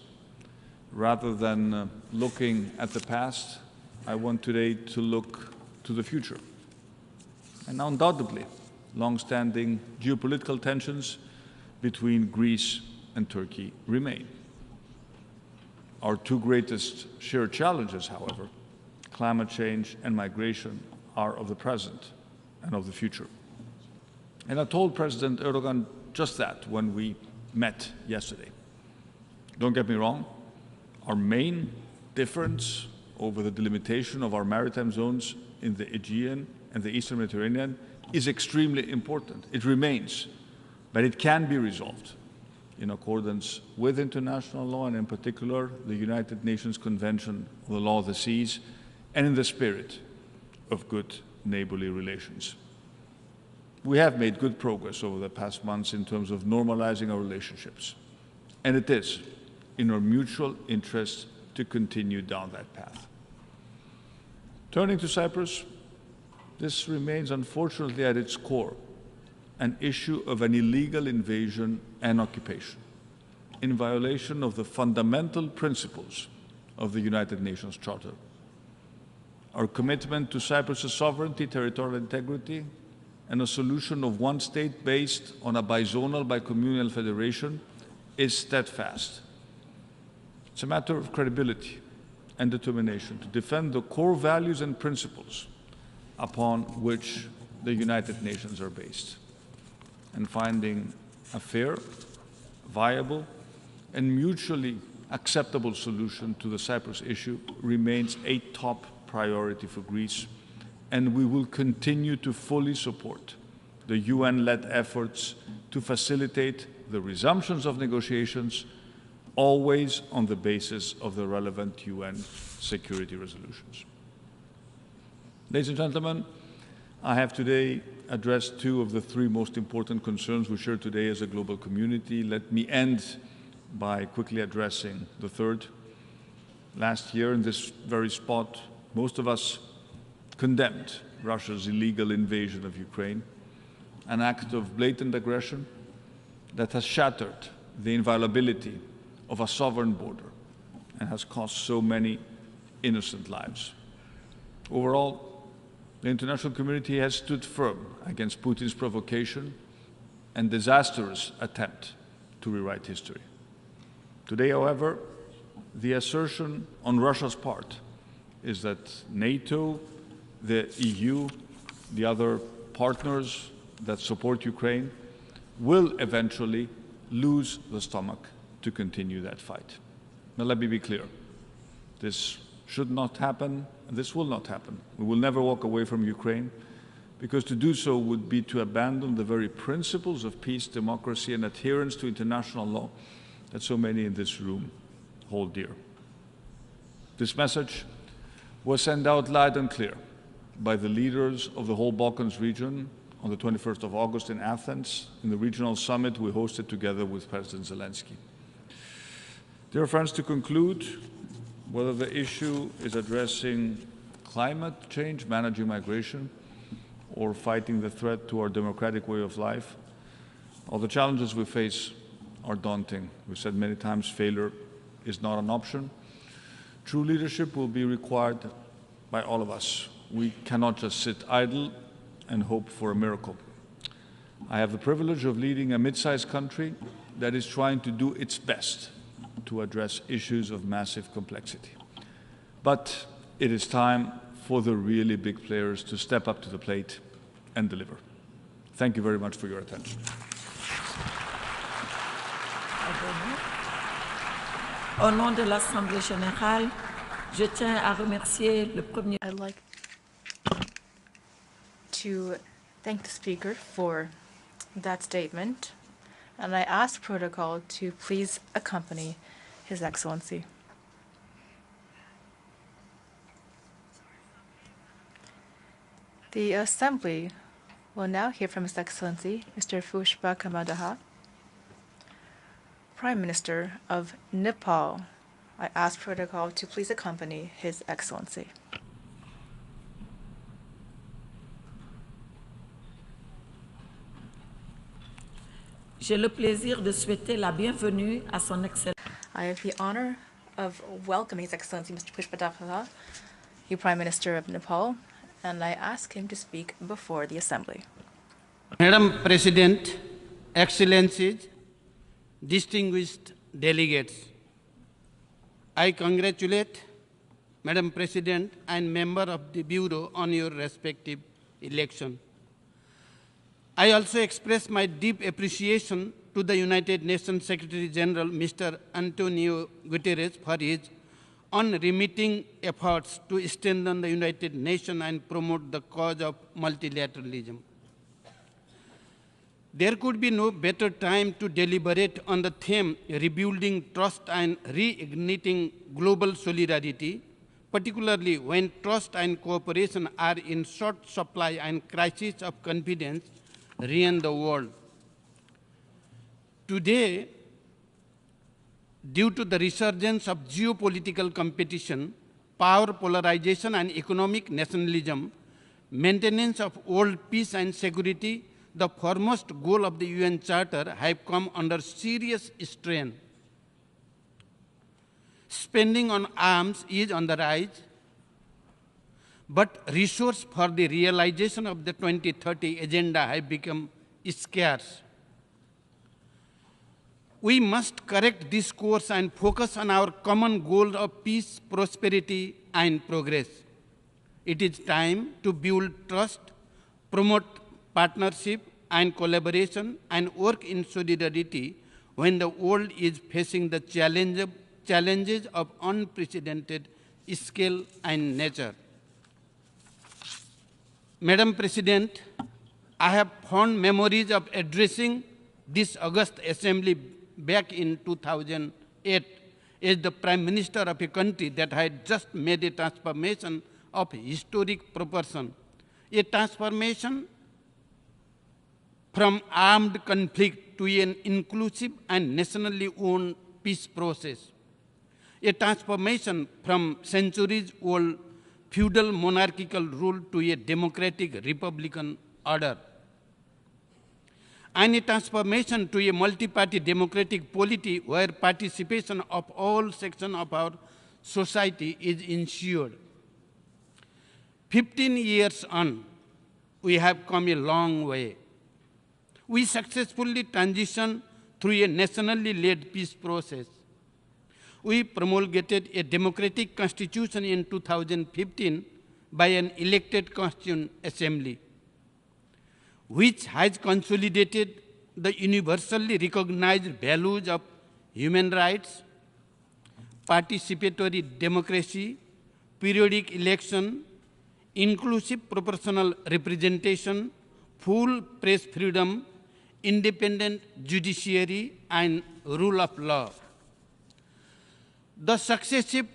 Rather than looking at the past, I want today to look to the future. And undoubtedly, long-standing geopolitical tensions between Greece and Turkey remain. Our two greatest shared challenges, however, climate change and migration, are of the present and of the future. And I told President Erdogan just that when we met yesterday. Don't get me wrong, our main difference over the delimitation of our maritime zones in the Aegean and the Eastern Mediterranean is extremely important. It remains, but it can be resolved in accordance with international law and in particular the United Nations Convention on the Law of the Seas and in the spirit of good neighborly relations. We have made good progress over the past months in terms of normalizing our relationships, and it is in our mutual interest to continue down that path. Turning to Cyprus, this remains unfortunately at its core an issue of an illegal invasion and occupation, in violation of the fundamental principles of the United Nations Charter. Our commitment to Cyprus's sovereignty, territorial integrity, and a solution of one state based on a bizonal, bicommunal federation is steadfast. It's a matter of credibility and determination to defend the core values and principles upon which the United Nations are based, and finding a fair, viable, and mutually acceptable solution to the Cyprus issue remains a top priority for Greece, and we will continue to fully support the UN-led efforts to facilitate the resumptions of negotiations, always on the basis of the relevant UN security resolutions. Ladies and gentlemen, I have today addressed two of the three most important concerns we share today as a global community. Let me end by quickly addressing the third. Last year, in this very spot, most of us condemned Russia's illegal invasion of Ukraine, an act of blatant aggression that has shattered the inviolability of a sovereign border and has cost so many innocent lives. Overall, the international community has stood firm against Putin's provocation and disastrous attempt to rewrite history. Today, however, the assertion on Russia's part is that NATO, the EU, the other partners that support Ukraine will eventually lose the stomach to continue that fight. Now let me be clear. This should not happen, and this will not happen. We will never walk away from Ukraine, because to do so would be to abandon the very principles of peace, democracy, and adherence to international law that so many in this room hold dear. This message was sent out loud and clear by the leaders of the whole Balkans region on the 21st of August in Athens, in the regional summit we hosted together with President Zelensky. Dear friends, to conclude, whether the issue is addressing climate change, managing migration, or fighting the threat to our democratic way of life, all the challenges we face are daunting. We've said many times failure is not an option. True leadership will be required by all of us. We cannot just sit idle and hope for a miracle. I have the privilege of leading a mid-sized country that is trying to do its best to address issues of massive complexity. But it is time for the really big players to step up to the plate and deliver. Thank you very much for your attention. Au nom de l'Assemblée générale, je tiens à remercier le Premier. I'd like to thank the Speaker for that statement, and I ask protocol to please accompany His Excellency. The Assembly will now hear from His Excellency, Mr. Pushpa Kamadaha, Prime Minister of Nepal. I ask protocol to please accompany His Excellency. J'ai le plaisir de souhaiter la bienvenue à son Excellence. I have the honor of welcoming His Excellency Mr. Pushpa Kamadaha, the Prime Minister of Nepal, and I ask him to speak before the Assembly. Madam President, Excellencies, distinguished delegates, I congratulate Madam President and member of the Bureau on your respective election. I also express my deep appreciation to the United Nations Secretary General, Mr. Antonio Guterres, for his unremitting efforts to strengthen the United Nations and promote the cause of multilateralism. There could be no better time to deliberate on the theme rebuilding trust and reigniting global solidarity, particularly when trust and cooperation are in short supply and crises of confidence reign the world. Today, due to the resurgence of geopolitical competition, power polarization and economic nationalism, maintenance of world peace and security, the foremost goal of the UN Charter, have come under serious strain. Spending on arms is on the rise, but resources for the realization of the 2030 agenda have become scarce. We must correct this course and focus on our common goal of peace, prosperity, and progress. It is time to build trust, promote partnership and collaboration, and work in solidarity when the world is facing the challenges of unprecedented scale and nature. Madam President, I have fond memories of addressing this August Assembly back in 2008 as the Prime Minister of a country that had just made a transformation of historic proportion, a transformation from armed conflict to an inclusive and nationally owned peace process, a transformation from centuries-old feudal monarchical rule to a democratic republican order, and a transformation to a multi-party democratic polity where participation of all sections of our society is ensured. 15 years on, we have come a long way. We successfully transitioned through a nationally led peace process. We promulgated a democratic constitution in 2015 by an elected Constituent Assembly, which has consolidated the universally recognized values of human rights, participatory democracy, periodic election, inclusive proportional representation, full press freedom, independent judiciary, and rule of law. The successive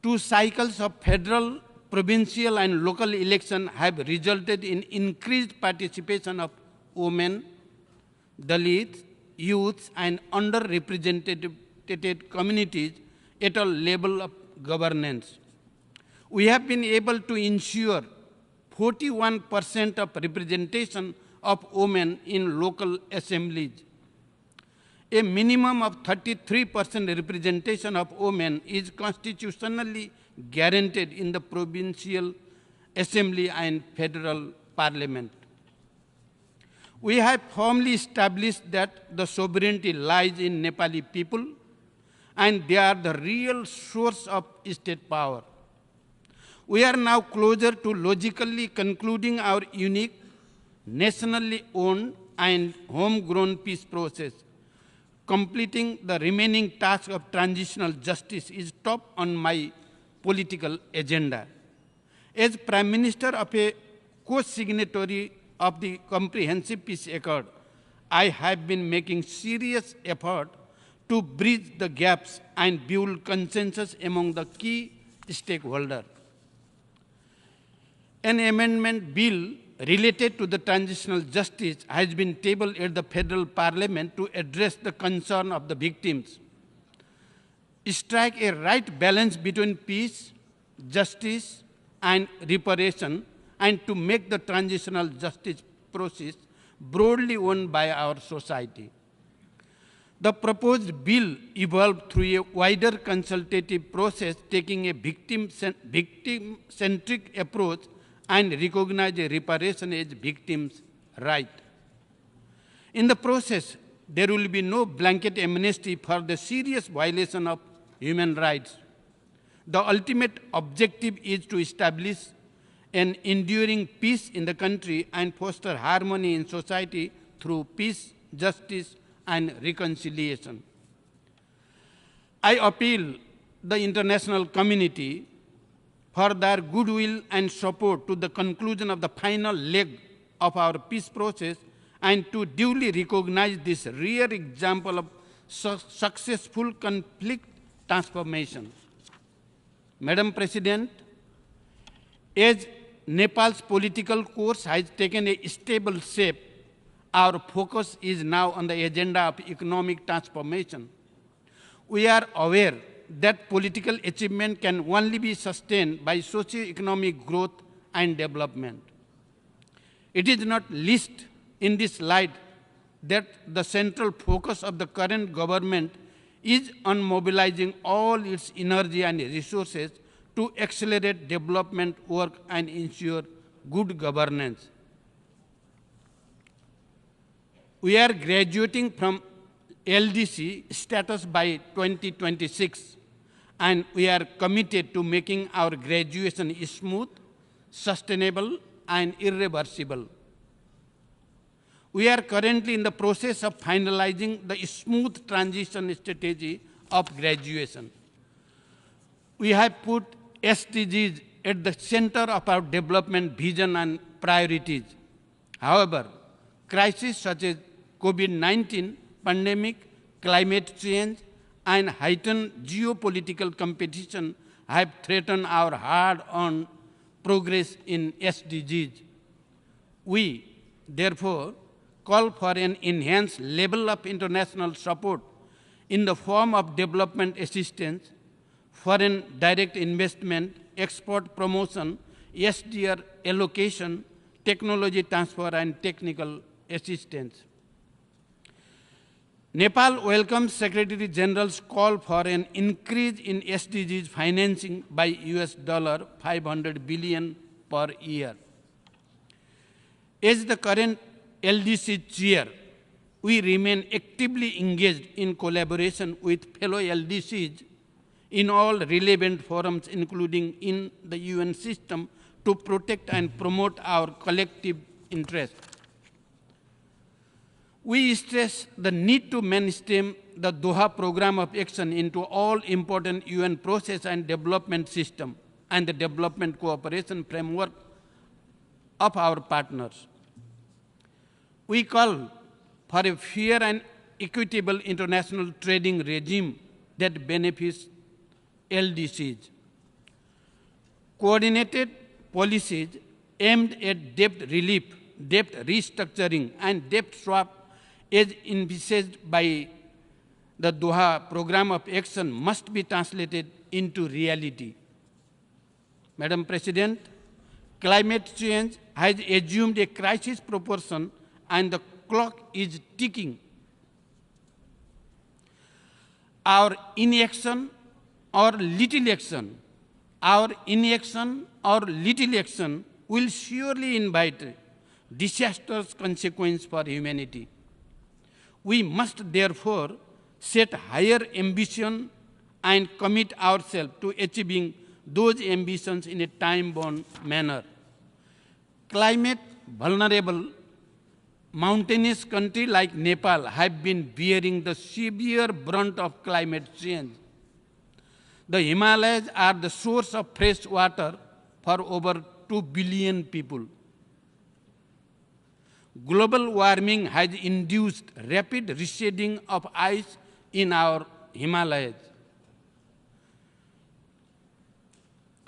two cycles of federal provincial and local elections have resulted in increased participation of women, Dalits, youths, and underrepresented communities at all levels of governance. We have been able to ensure 41% of representation of women in local assemblies. A minimum of 33% representation of women is constitutionally guaranteed in the provincial assembly and federal parliament. We have firmly established that the sovereignty lies in Nepali people, and they are the real source of state power. We are now closer to logically concluding our unique, nationally owned and homegrown peace process. Completing the remaining task of transitional justice is top on my political agenda. As Prime Minister of a co-signatory of the Comprehensive Peace Accord, I have been making serious effort to bridge the gaps and build consensus among the key stakeholders. An amendment bill related to the transitional justice has been tabled at the federal parliament to address the concern of the victims, strike a right balance between peace, justice, and reparation, and to make the transitional justice process broadly owned by our society. The proposed bill evolved through a wider consultative process, taking a victim-centric approach and recognize a reparation as victims' right. In the process, there will be no blanket amnesty for the serious violation of human rights. The ultimate objective is to establish an enduring peace in the country and foster harmony in society through peace, justice, and reconciliation. I appeal the international community for their goodwill and support to the conclusion of the final leg of our peace process and to duly recognize this rare example of successful conflict transformation. Madam President, as Nepal's political course has taken a stable shape, our focus is now on the agenda of economic transformation. We are aware that political achievement can only be sustained by socio-economic growth and development. It is not least in this light that the central focus of the current government is on mobilizing all its energy and resources to accelerate development work and ensure good governance. We are graduating from LDC status by 2026, and we are committed to making our graduation smooth, sustainable, and irreversible. We are currently in the process of finalizing the smooth transition strategy of graduation. We have put SDGs at the center of our development vision and priorities. However, crises such as COVID-19 pandemic, climate change, and heightened geopolitical competition have threatened our hard-earned progress in SDGs. We, therefore, call for an enhanced level of international support in the form of development assistance, foreign direct investment, export promotion, SDR allocation, technology transfer, and technical assistance. Nepal welcomes Secretary General's call for an increase in SDGs financing by $500 billion per year. As the current LDC chair, we remain actively engaged in collaboration with fellow LDCs in all relevant forums, including in the UN system, to protect and promote our collective interests. We stress the need to mainstream the Doha Program of Action into all important UN process and development system and the development cooperation framework of our partners. We call for a fair and equitable international trading regime that benefits LDCs. coordinated policies aimed at debt relief, debt restructuring, and debt swap as envisaged by the Doha Program of Action must be translated into reality. Madam President, climate change has assumed a crisis proportion and the clock is ticking. Our inaction or little action, will surely invite disastrous consequences for humanity. We must therefore set higher ambition and commit ourselves to achieving those ambitions in a time-bound manner. Climate vulnerable mountainous countries like Nepal have been bearing the severe brunt of climate change. The Himalayas are the source of fresh water for over 2 billion people. Global warming has induced rapid receding of ice in our Himalayas.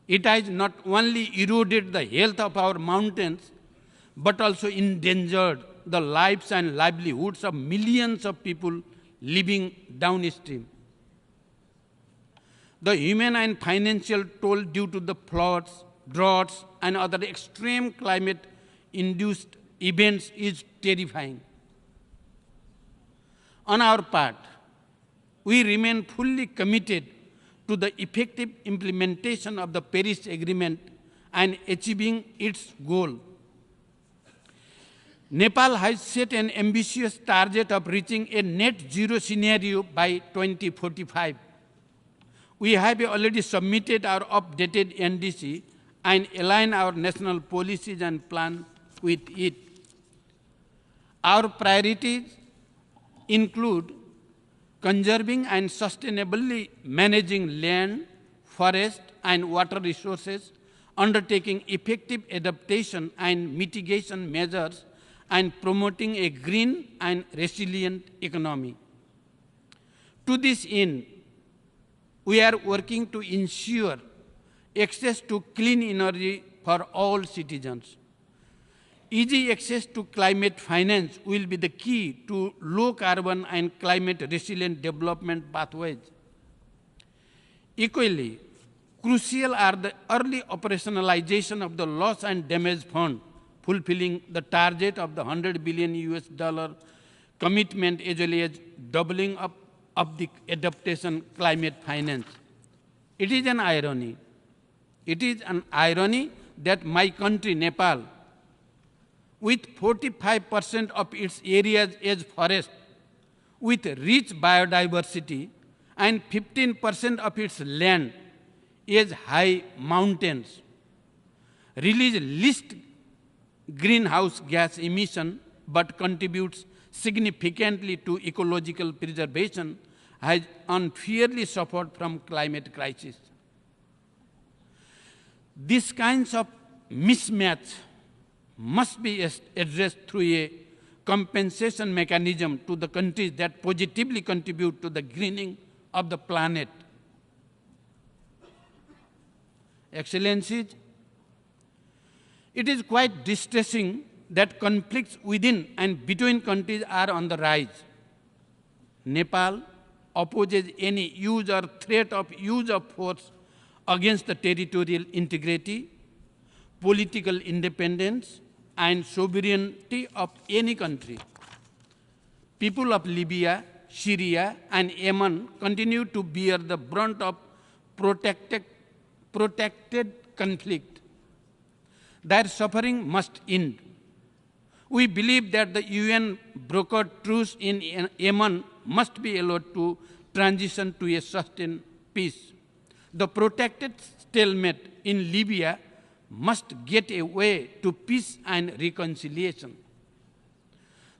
It has not only eroded the health of our mountains, but also endangered the lives and livelihoods of millions of people living downstream. The human and financial toll due to the floods, droughts, and other extreme climate-induced events is terrifying. On our part, we remain fully committed to the effective implementation of the Paris Agreement and achieving its goal. Nepal has set an ambitious target of reaching a net zero scenario by 2045. We have already submitted our updated NDC and aligned our national policies and plans with it. Our priorities include conserving and sustainably managing land, forest, and water resources, undertaking effective adaptation and mitigation measures, and promoting a green and resilient economy. To this end, we are working to ensure access to clean energy for all citizens. Easy access to climate finance will be the key to low carbon and climate resilient development pathways. Equally, crucial are the early operationalization of the loss and damage fund, fulfilling the target of the $100 billion commitment as well as doubling up of the adaptation climate finance. It is an irony. It is an irony that my country, Nepal, with 45% of its areas as forest, with rich biodiversity, and 15% of its land as high mountains, release least greenhouse gas emission but contributes significantly to ecological preservation, has unfairly suffered from climate crisis. These kinds of mismatch must be addressed through a compensation mechanism to the countries that positively contribute to the greening of the planet. Excellencies, it is quite distressing that conflicts within and between countries are on the rise. Nepal opposes any use or threat of use of force against the territorial integrity, political independence, and sovereignty of any country. People of Libya, Syria, and Yemen continue to bear the brunt of protracted conflict. Their suffering must end. We believe that the UN brokered truce in Yemen must be allowed to transition to a sustained peace. The protracted stalemate in Libya must get a way to peace and reconciliation.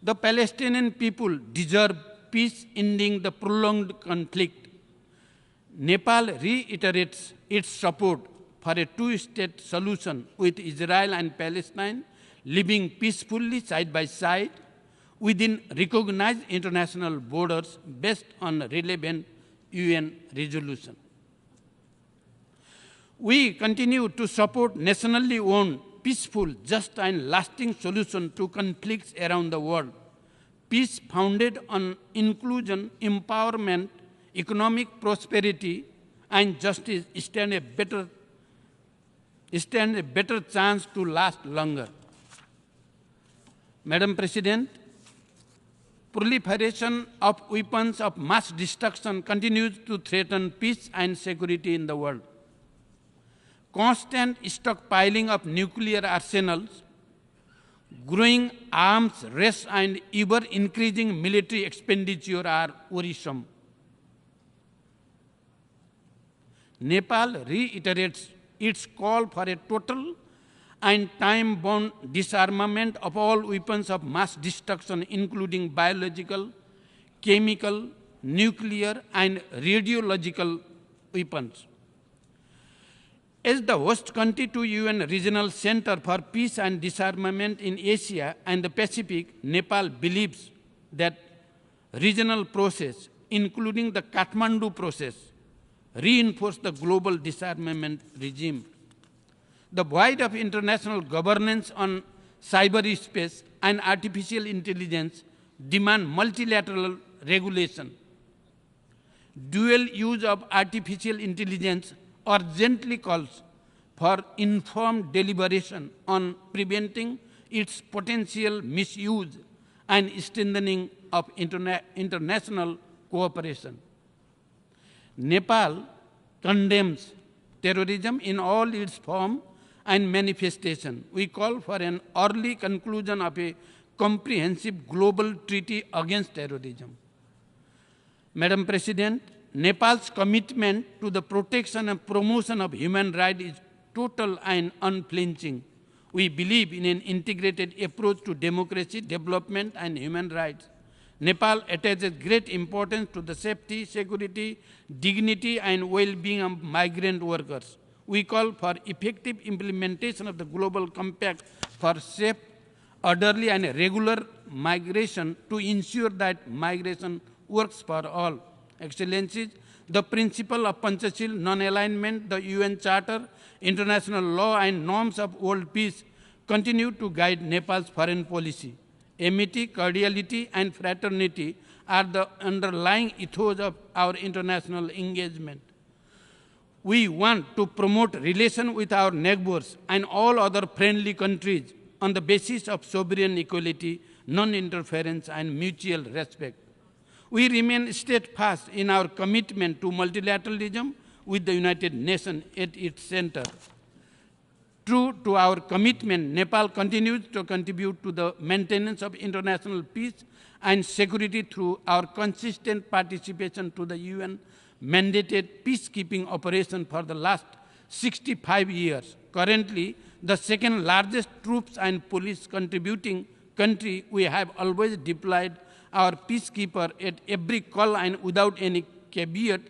The Palestinian people deserve peace ending the prolonged conflict. Nepal reiterates its support for a two-state solution with Israel and Palestine living peacefully side by side within recognized international borders based on relevant UN resolution. We continue to support nationally owned, peaceful, just and lasting solutions to conflicts around the world. Peace founded on inclusion, empowerment, economic prosperity, and justice stand a better chance to last longer. Madam President, proliferation of weapons of mass destruction continues to threaten peace and security in the world. Constant stockpiling of nuclear arsenals, growing arms race, and ever increasing military expenditure are worrisome. Nepal reiterates its call for a total and time-bound disarmament of all weapons of mass destruction, including biological, chemical, nuclear, and radiological weapons. As the host country to UN Regional Center for Peace and Disarmament in Asia and the Pacific, Nepal believes that regional process, including the Kathmandu process, reinforce the global disarmament regime. The void of international governance on cyberspace and artificial intelligence demand multilateral regulation. Dual use of artificial intelligence urgently calls for informed deliberation on preventing its potential misuse and strengthening of international cooperation. Nepal condemns terrorism in all its forms and manifestation. We call for an early conclusion of a comprehensive global treaty against terrorism. Madam President, Nepal's commitment to the protection and promotion of human rights is total and unflinching. We believe in an integrated approach to democracy, development, and human rights. Nepal attaches great importance to the safety, security, dignity, and well-being of migrant workers. We call for effective implementation of the Global Compact for safe, orderly, and regular migration to ensure that migration works for all. Excellencies, the principle of Panchashil non-alignment, the UN Charter, international law, and norms of world peace continue to guide Nepal's foreign policy. Amity, cordiality, and fraternity are the underlying ethos of our international engagement. We want to promote relations with our neighbors and all other friendly countries on the basis of sovereign equality, non-interference, and mutual respect. We remain steadfast in our commitment to multilateralism with the United Nations at its center. True to our commitment, Nepal continues to contribute to the maintenance of international peace and security through our consistent participation to the UN mandated peacekeeping operation for the last 65 years. Currently, the second largest troops and police contributing country, we have always deployed our peacekeeper at every call and without any caveat,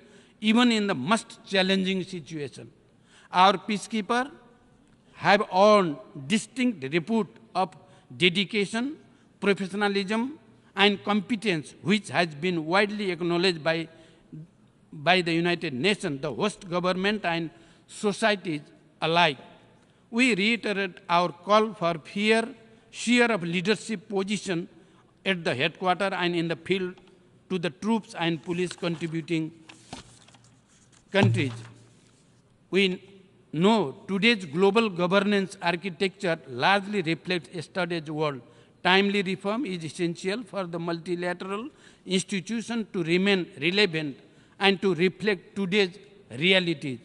even in the most challenging situation. Our peacekeeper have earned distinct repute of dedication, professionalism, and competence, which has been widely acknowledged by the United Nations, the host government, and societies alike. We reiterate our call for share of leadership position at the headquarters and in the field to the troops and police contributing countries. We know today's global governance architecture largely reflects yesterday's world. Timely reform is essential for the multilateral institution to remain relevant and to reflect today's realities.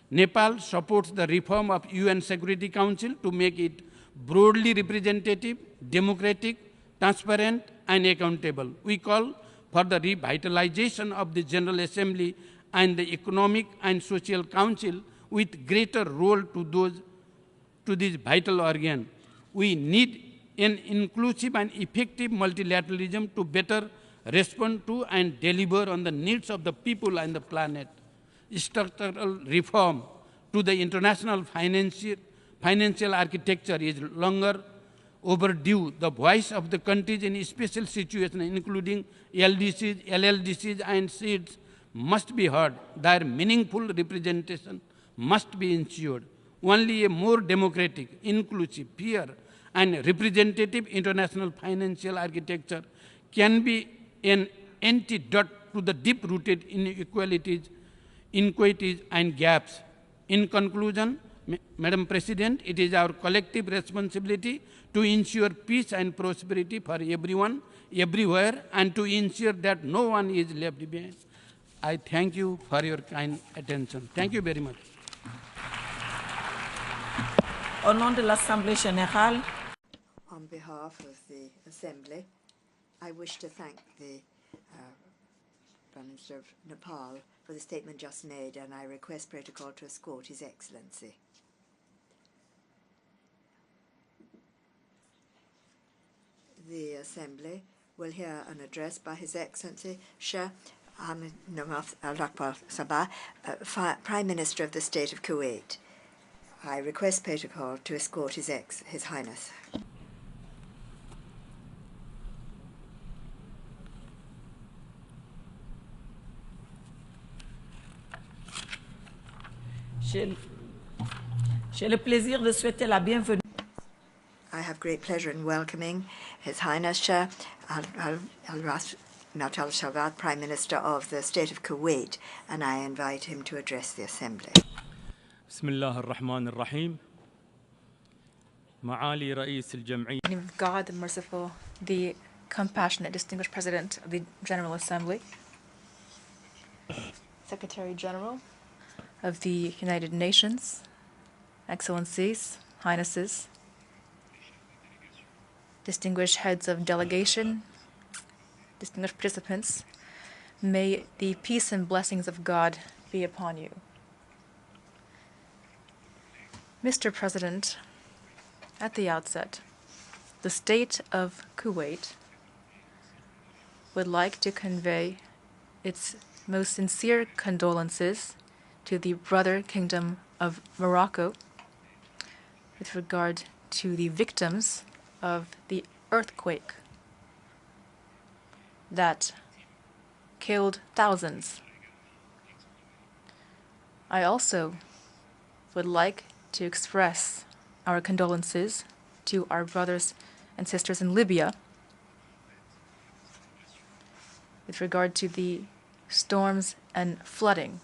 Nepal supports the reform of UN Security Council to make it broadly representative, democratic, transparent, and accountable. We call for the revitalization of the General Assembly and the Economic and Social Council with greater role to this vital organ. We need an inclusive and effective multilateralism to better respond to and deliver on the needs of the people and the planet. Structural reform to the international financial architecture is longer overdue. The voice of the countries in special situations, including LDCs, LLDCs, and SEEDs, must be heard. Their meaningful representation must be ensured. Only a more democratic, inclusive, fair, and representative international financial architecture can be an antidote to the deep-rooted inequalities, inequities, and gaps. In conclusion, Madam President, it is our collective responsibility to ensure peace and prosperity for everyone, everywhere, and to ensure that no one is left behind. I thank you for your kind attention. Thank you very much. Au nom de l'Assemblée générale, on behalf of the Assembly, I wish to thank the Prime Minister of Nepal for the statement just made, and I request protocol to escort His Excellency. The Assembly will hear an address by His Excellency Shah Ahmed Nawaf Al-Rakbar Sabah, Prime Minister of the State of Kuwait. I request protocol to escort His Highness. j'ai le plaisir de souhaiter la bienvenue. I have great pleasure in welcoming His Highness Shah Al-Ras Natal Shawad, Prime Minister of the State of Kuwait, and I invite him to address the Assembly. بسم الله الرحمن الرحيم. معالي رئيس الجمعية. In the name of God, the merciful, the compassionate, distinguished President of the General Assembly, Secretary General of the United Nations, Excellencies, Highnesses, distinguished heads of delegation, distinguished participants, may the peace and blessings of God be upon you. Mr. President, at the outset, the State of Kuwait would like to convey its most sincere condolences to the brother kingdom of Morocco with regard to the victims of the earthquake that killed thousands. I also would like to express our condolences to our brothers and sisters in Libya with regard to the storms and flooding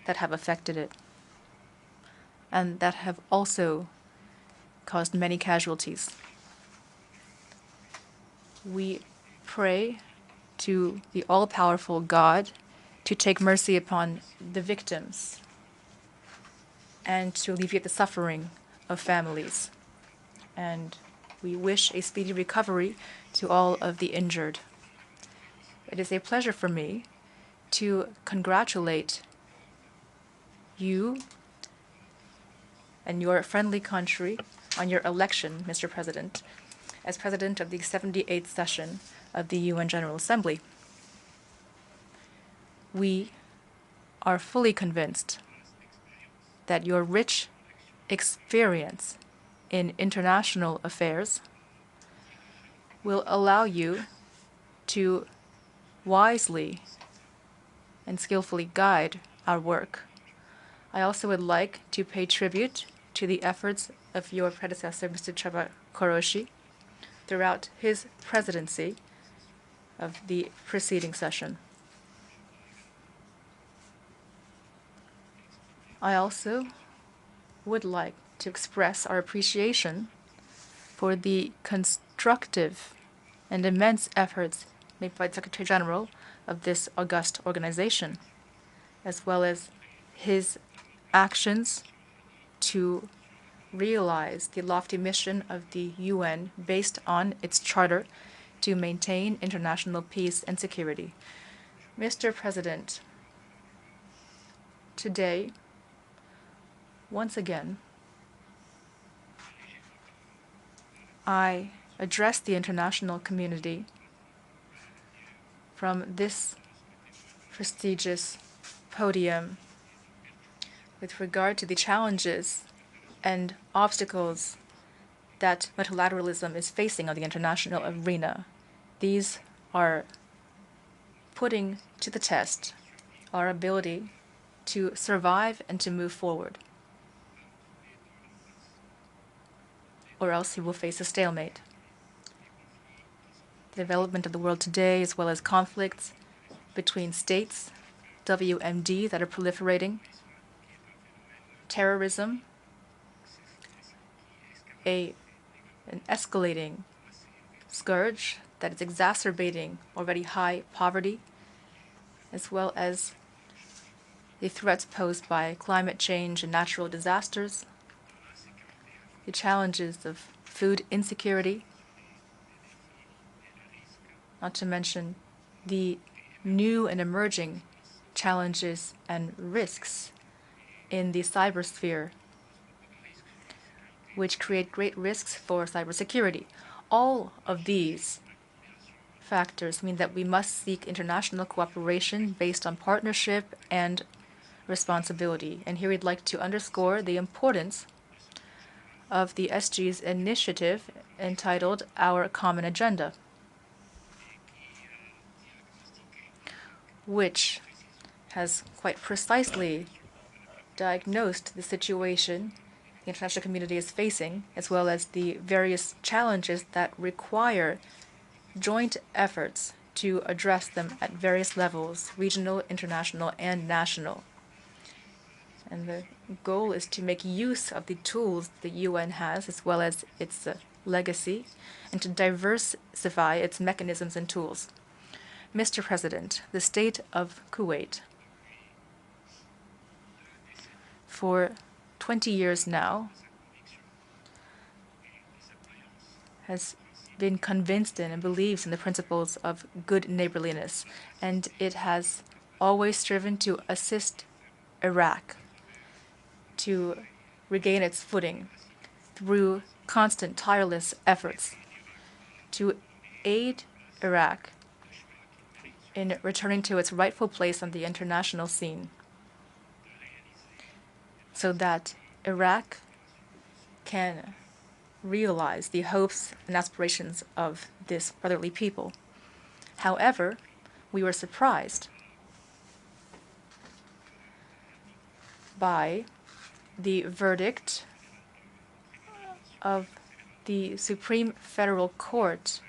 that have affected it and that have also caused many casualties. We pray to the all-powerful God to take mercy upon the victims and to alleviate the suffering of families. And we wish a speedy recovery to all of the injured. It is a pleasure for me to congratulate you and your friendly country on your election, Mr. President, as President of the 78th session of the UN General Assembly. We are fully convinced that your rich experience in international affairs will allow you to wisely and skillfully guide our work. I also would like to pay tribute to the efforts of your predecessor, Mr. Chaba Koroshi, throughout his presidency of the preceding session. I also would like to express our appreciation for the constructive and immense efforts made by the Secretary General of this august organization, as well as his actions to realize the lofty mission of the UN based on its charter to maintain international peace and security. Mr. President, today, once again, I address the international community from this prestigious podium with regard to the challenges and obstacles that multilateralism is facing on the international arena. These are putting to the test our ability to survive and to move forward, or else he will face a stalemate. The development of the world today, as well as conflicts between states, WMD that are proliferating, terrorism, an escalating scourge that is exacerbating already high poverty, as well as the threats posed by climate change and natural disasters, the challenges of food insecurity, not to mention the new and emerging challenges and risks in the cybersphere, which create great risks for cybersecurity. All of these factors mean that we must seek international cooperation based on partnership and responsibility. And here we'd like to underscore the importance of the SG's initiative entitled Our Common Agenda, which has quite precisely diagnosed the situation the international community is facing, as well as the various challenges that require joint efforts to address them at various levels, regional, international, and national. And the goal is to make use of the tools the UN has, as well as its legacy, and to diversify its mechanisms and tools. Mr. President, the state of Kuwait, for 20 years now, has been convinced in and believes in the principles of good neighborliness, and it has always striven to assist Iraq to regain its footing through constant, tireless efforts to aid Iraq in returning to its rightful place on the international scene, so that Iraq can realize the hopes and aspirations of this brotherly people. However, we were surprised by the verdict of the Supreme Federal Court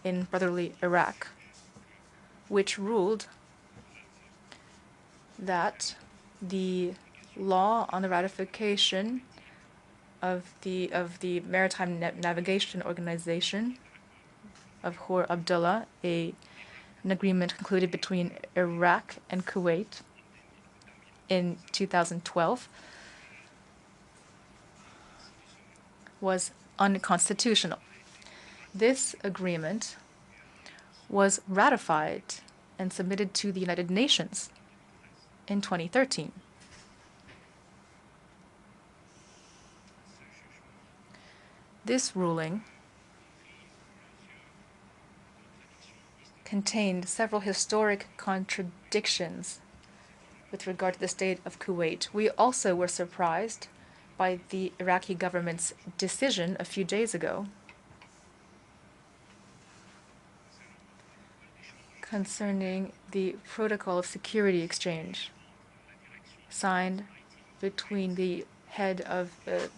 in brotherly Iraq, which ruled that the law on the ratification of the Maritime Navigation Organization of Khor Abdullah, an agreement concluded between Iraq and Kuwait in 2012, was unconstitutional. This agreement was ratified and submitted to the United Nations in 2013. This ruling contained several historic contradictions with regard to the state of Kuwait. We also were surprised by the Iraqi government's decision a few days ago concerning the Protocol of Security Exchange signed between the head of the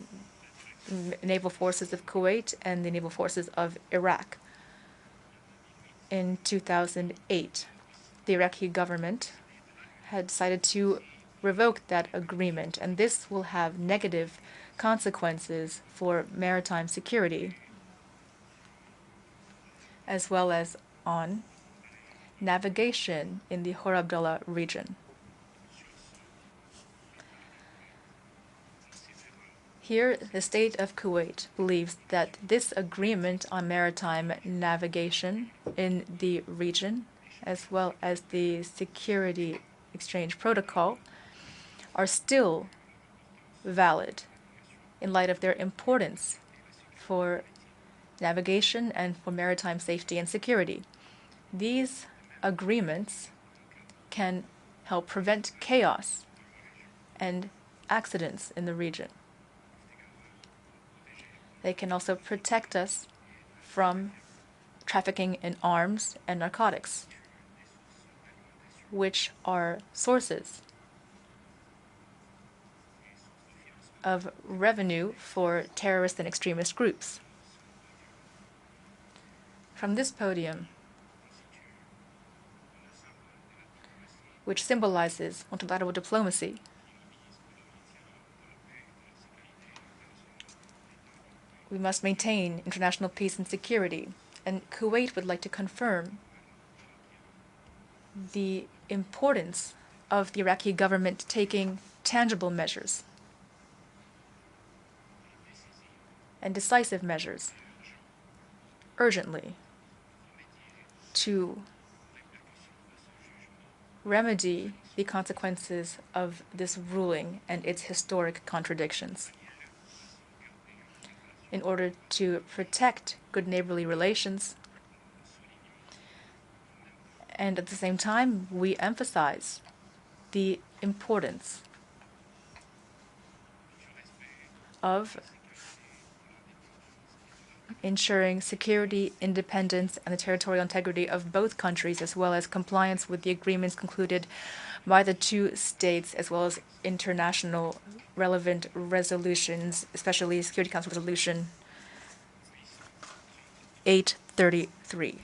Naval Forces of Kuwait and the Naval Forces of Iraq. In 2008, the Iraqi government had decided to revoke that agreement, and this will have negative consequences for maritime security, as well as on navigation in the Khor Abdullah region. Here, the state of Kuwait believes that this agreement on maritime navigation in the region, as well as the Security Exchange Protocol, are still valid in light of their importance for navigation and for maritime safety and security. These agreements can help prevent chaos and accidents in the region. They can also protect us from trafficking in arms and narcotics, which are sources of revenue for terrorist and extremist groups. From this podium, which symbolizes multilateral diplomacy, we must maintain international peace and security, and Kuwait would like to confirm the importance of the Iraqi government taking tangible measures and decisive measures urgently to remedy the consequences of this ruling and its historic contradictions. In order to protect good neighborly relations, and at the same time, we emphasize the importance of ensuring security, independence, and the territorial integrity of both countries, as well as compliance with the agreements concluded by the two states, as well as international relevant resolutions, especially Security Council Resolution 833,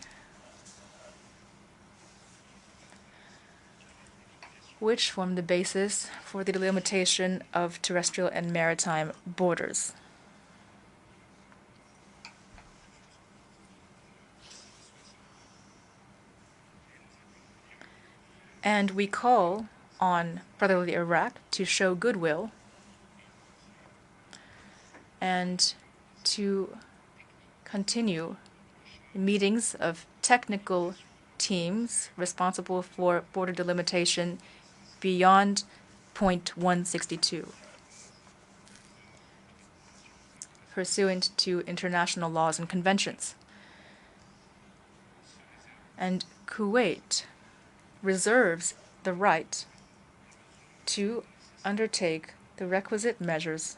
which form the basis for the delimitation of terrestrial and maritime borders. And we call on brotherly Iraq to show goodwill and to continue meetings of technical teams responsible for border delimitation beyond point 162, pursuant to international laws and conventions. And Kuwait reserves the right to undertake the requisite measures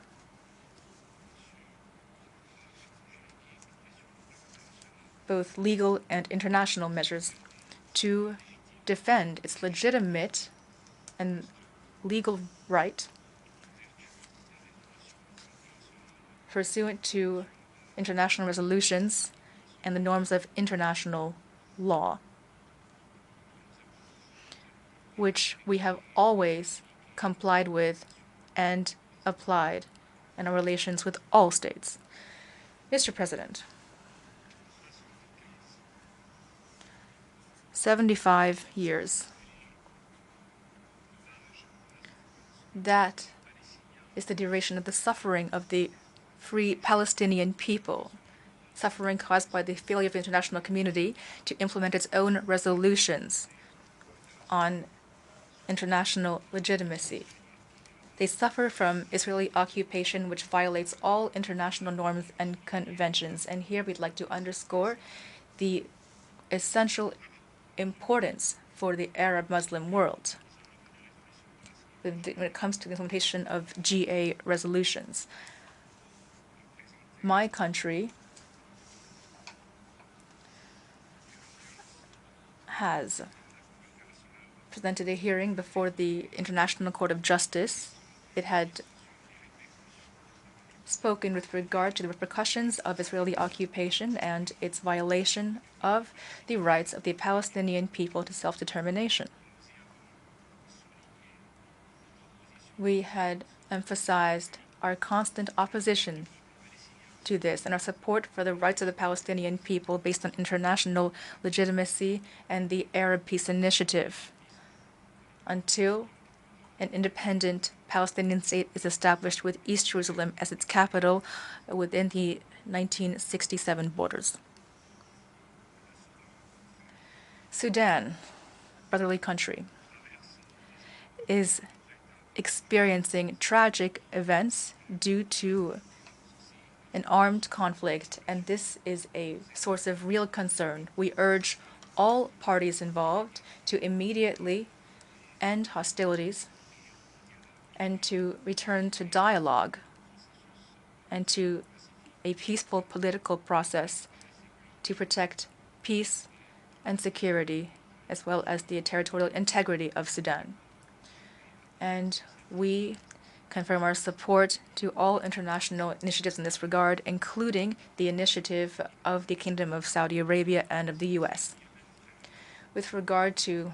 both legal and international measures to defend its legitimate and legal right pursuant to international resolutions and the norms of international law, which we have always complied with and applied in our relations with all states. Mr. President, 75 years. That is the duration of the suffering of the free Palestinian people, suffering caused by the failure of the international community to implement its own resolutions on international legitimacy. They suffer from Israeli occupation, which violates all international norms and conventions. And here we'd like to underscore the essential importance for the Arab Muslim world when it comes to the implementation of GA resolutions. My country has presented a hearing before the International Court of Justice. It had spoken with regard to the repercussions of Israeli occupation and its violation of the rights of the Palestinian people to self-determination. We had emphasized our constant opposition to this and our support for the rights of the Palestinian people based on international legitimacy and the Arab Peace Initiative until an independent Palestinian state is established with East Jerusalem as its capital within the 1967 borders. Sudan, brotherly country, is experiencing tragic events due to an armed conflict, and this is a source of real concern. We urge all parties involved to immediately end hostilities and to return to dialogue and to a peaceful political process to protect peace and security, as well as the territorial integrity of Sudan. And we confirm our support to all international initiatives in this regard, including the initiative of the Kingdom of Saudi Arabia and of the U.S. With regard to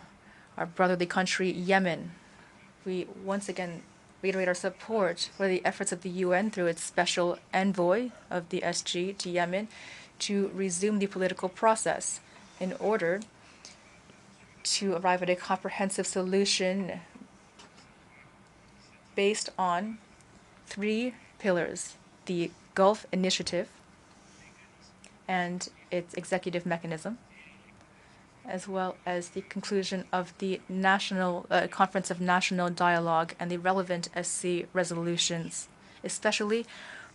our brotherly country, Yemen, we once again reiterate our support for the efforts of the UN through its special envoy of the SG to Yemen to resume the political process in order to arrive at a comprehensive solution based on 3 pillars: the Gulf Initiative and its executive mechanism, as well as the conclusion of the National Conference of National Dialogue and the relevant SC resolutions, especially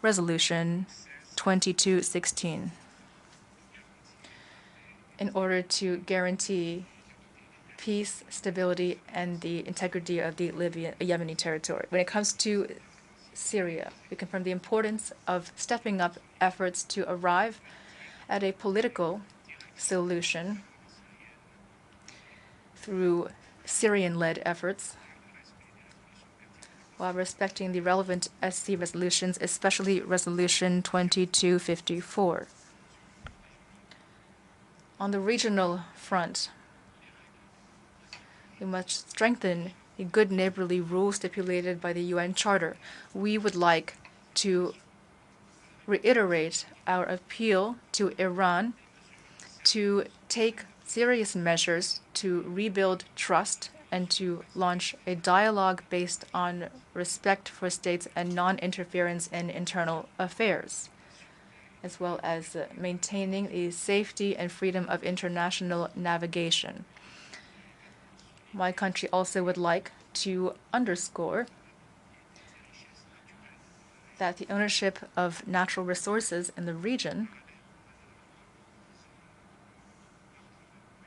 Resolution 2216, in order to guarantee peace, stability, and the integrity of the Yemeni territory. When it comes to Syria, we confirm the importance of stepping up efforts to arrive at a political solution through Syrian-led efforts, while respecting the relevant SC resolutions, especially Resolution 2254. On the regional front, we must strengthen the good neighborly rules stipulated by the UN Charter. We would like to reiterate our appeal to Iran to take serious measures to rebuild trust and to launch a dialogue based on respect for states and non-interference in internal affairs, as well as maintaining the safety and freedom of international navigation. My country also would like to underscore that the ownership of natural resources in the region,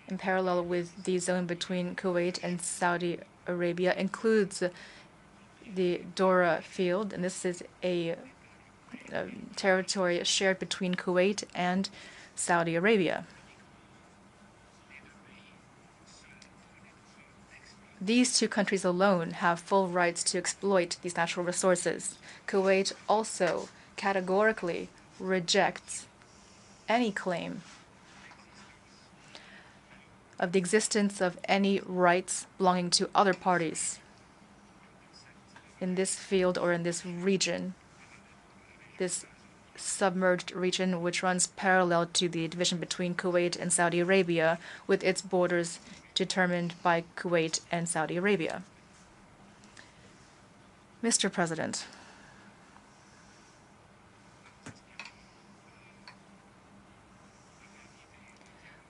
in parallel with the zone between Kuwait and Saudi Arabia, includes the Dora field, and this is a territory shared between Kuwait and Saudi Arabia. These 2 countries alone have full rights to exploit these natural resources. Kuwait also categorically rejects any claim of the existence of any rights belonging to other parties in this field or in this region, this submerged region which runs parallel to the division between Kuwait and Saudi Arabia, with its borders determined by Kuwait and Saudi Arabia. Mr. President,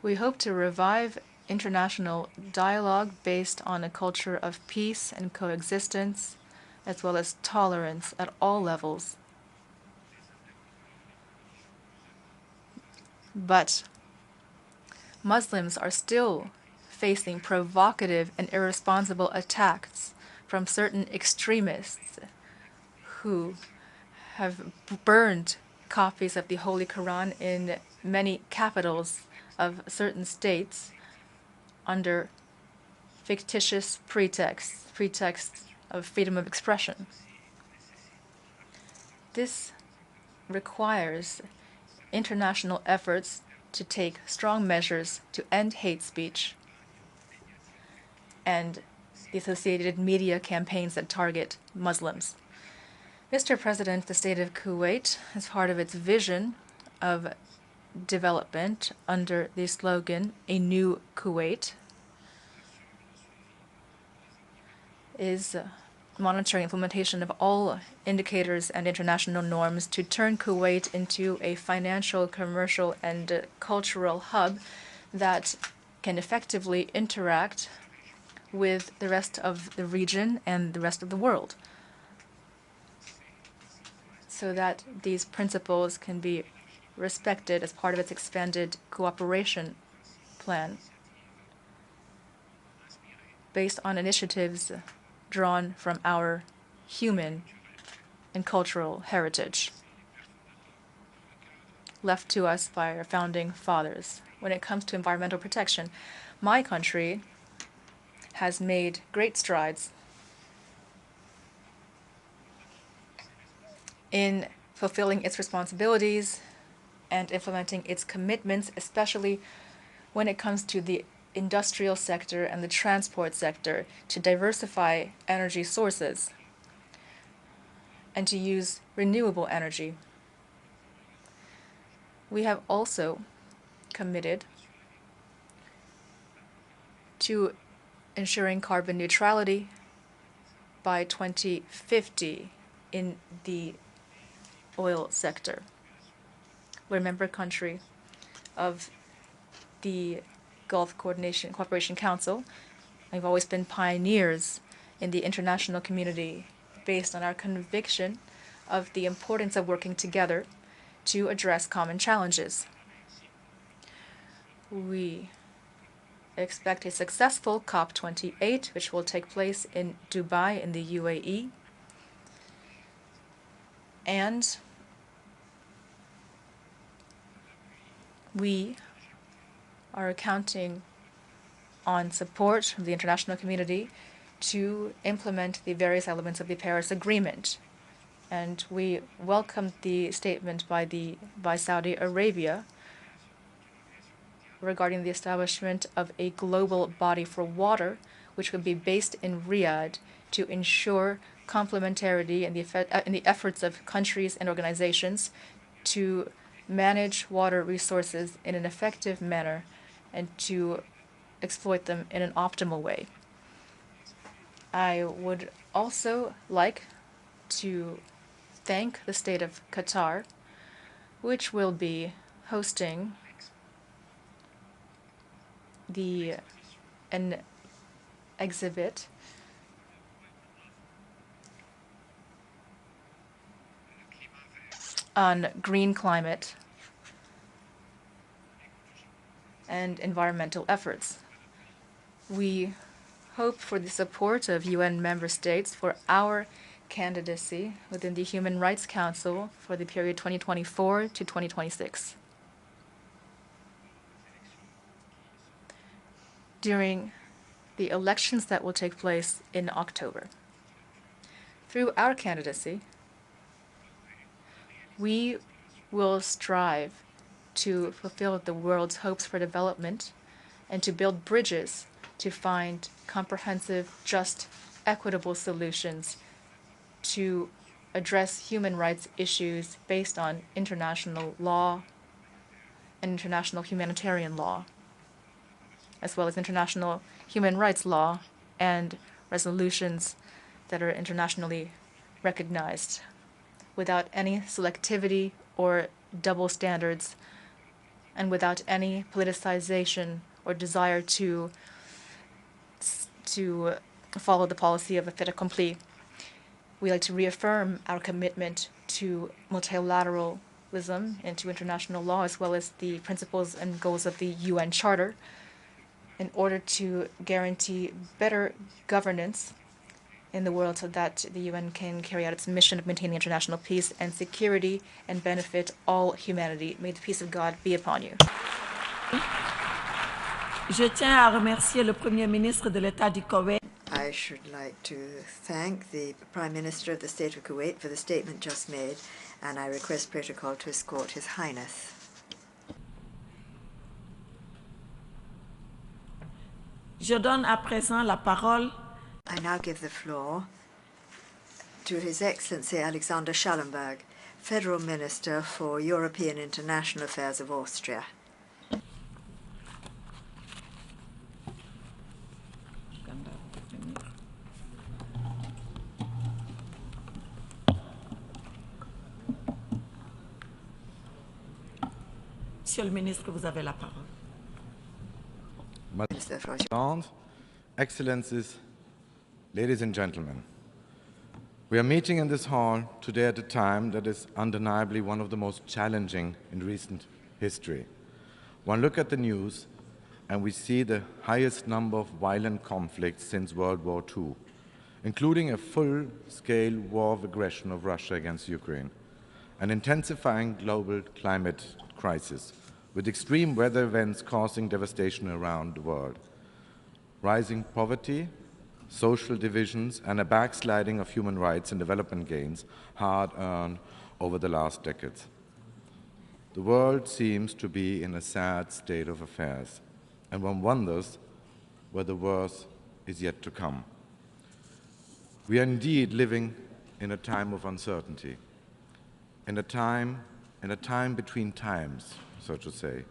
we hope to revive international dialogue based on a culture of peace and coexistence, as well as tolerance at all levels. But Muslims are still facing provocative and irresponsible attacks from certain extremists who have burned copies of the Holy Quran in many capitals of certain states under fictitious pretexts of freedom of expression. This requires international efforts to take strong measures to end hate speech and the associated media campaigns that target Muslims. Mr. President, the state of Kuwait, as part of its vision of development under the slogan, "A New Kuwait," is monitoring implementation of all indicators and international norms to turn Kuwait into a financial, commercial, and cultural hub that can effectively interact with the rest of the region and the rest of the world, so that these principles can be respected as part of its expanded cooperation plan based on initiatives drawn from our human and cultural heritage left to us by our founding fathers. When it comes to environmental protection, my country has made great strides in fulfilling its responsibilities and implementing its commitments, especially when it comes to the industrial sector and the transport sector, to diversify energy sources and to use renewable energy. We have also committed to ensuring carbon neutrality by 2050 in the oil sector. We're a member country of the Gulf Cooperation Council. We've always been pioneers in the international community based on our conviction of the importance of working together to address common challenges. We expect a successful COP28, which will take place in Dubai in the UAE. And we are counting on support from the international community to implement the various elements of the Paris Agreement. And we welcome the statement by Saudi Arabia regarding the establishment of a global body for water, which would be based in Riyadh to ensure complementarity in the efforts of countries and organizations to manage water resources in an effective manner and to exploit them in an optimal way. I would also like to thank the state of Qatar, which will be hosting an exhibit on green climate and environmental efforts. We hope for the support of UN member states for our candidacy within the Human Rights Council for the period 2024 to 2026. During the elections that will take place in October. Through our candidacy, we will strive to fulfill the world's hopes for development and to build bridges to find comprehensive, just, equitable solutions to address human rights issues based on international law and international humanitarian law, as well as international human rights law and resolutions that are internationally recognized, without any selectivity or double standards, and without any politicization or desire to follow the policy of a fait accompli. We like to reaffirm our commitment to multilateralism and to international law, as well as the principles and goals of the UN Charter, in order to guarantee better governance in the world so that the UN can carry out its mission of maintaining international peace and security and benefit all humanity. May the peace of God be upon you. Je tiens à remercier le Premier ministre de l'État du Koweït. I should like to thank the Prime Minister of the State of Kuwait for the statement just made, and I request protocol to escort His Highness. Je donne à présent la parole. I now give the floor to His Excellency Alexander Schallenberg, Federal Minister for European International Affairs of Austria. Monsieur le ministre, vous avez la parole. Madam President, Excellencies, ladies and gentlemen, we are meeting in this hall today at a time that is undeniably one of the most challenging in recent history. One look at the news and we see the highest number of violent conflicts since World War II, including a full-scale war of aggression of Russia against Ukraine, an intensifying global climate crisis, with extreme weather events causing devastation around the world, rising poverty, social divisions, and a backsliding of human rights and development gains hard-earned over the last decades. The world seems to be in a sad state of affairs, and one wonders whether worse is yet to come. We are indeed living in a time of uncertainty, in a time between times, so to say.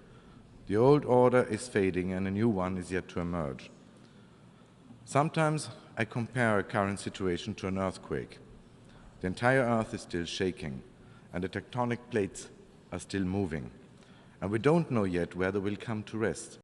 The old order is fading and a new one is yet to emerge. Sometimes I compare our current situation to an earthquake. The entire earth is still shaking, and the tectonic plates are still moving, and we don't know yet where they will come to rest.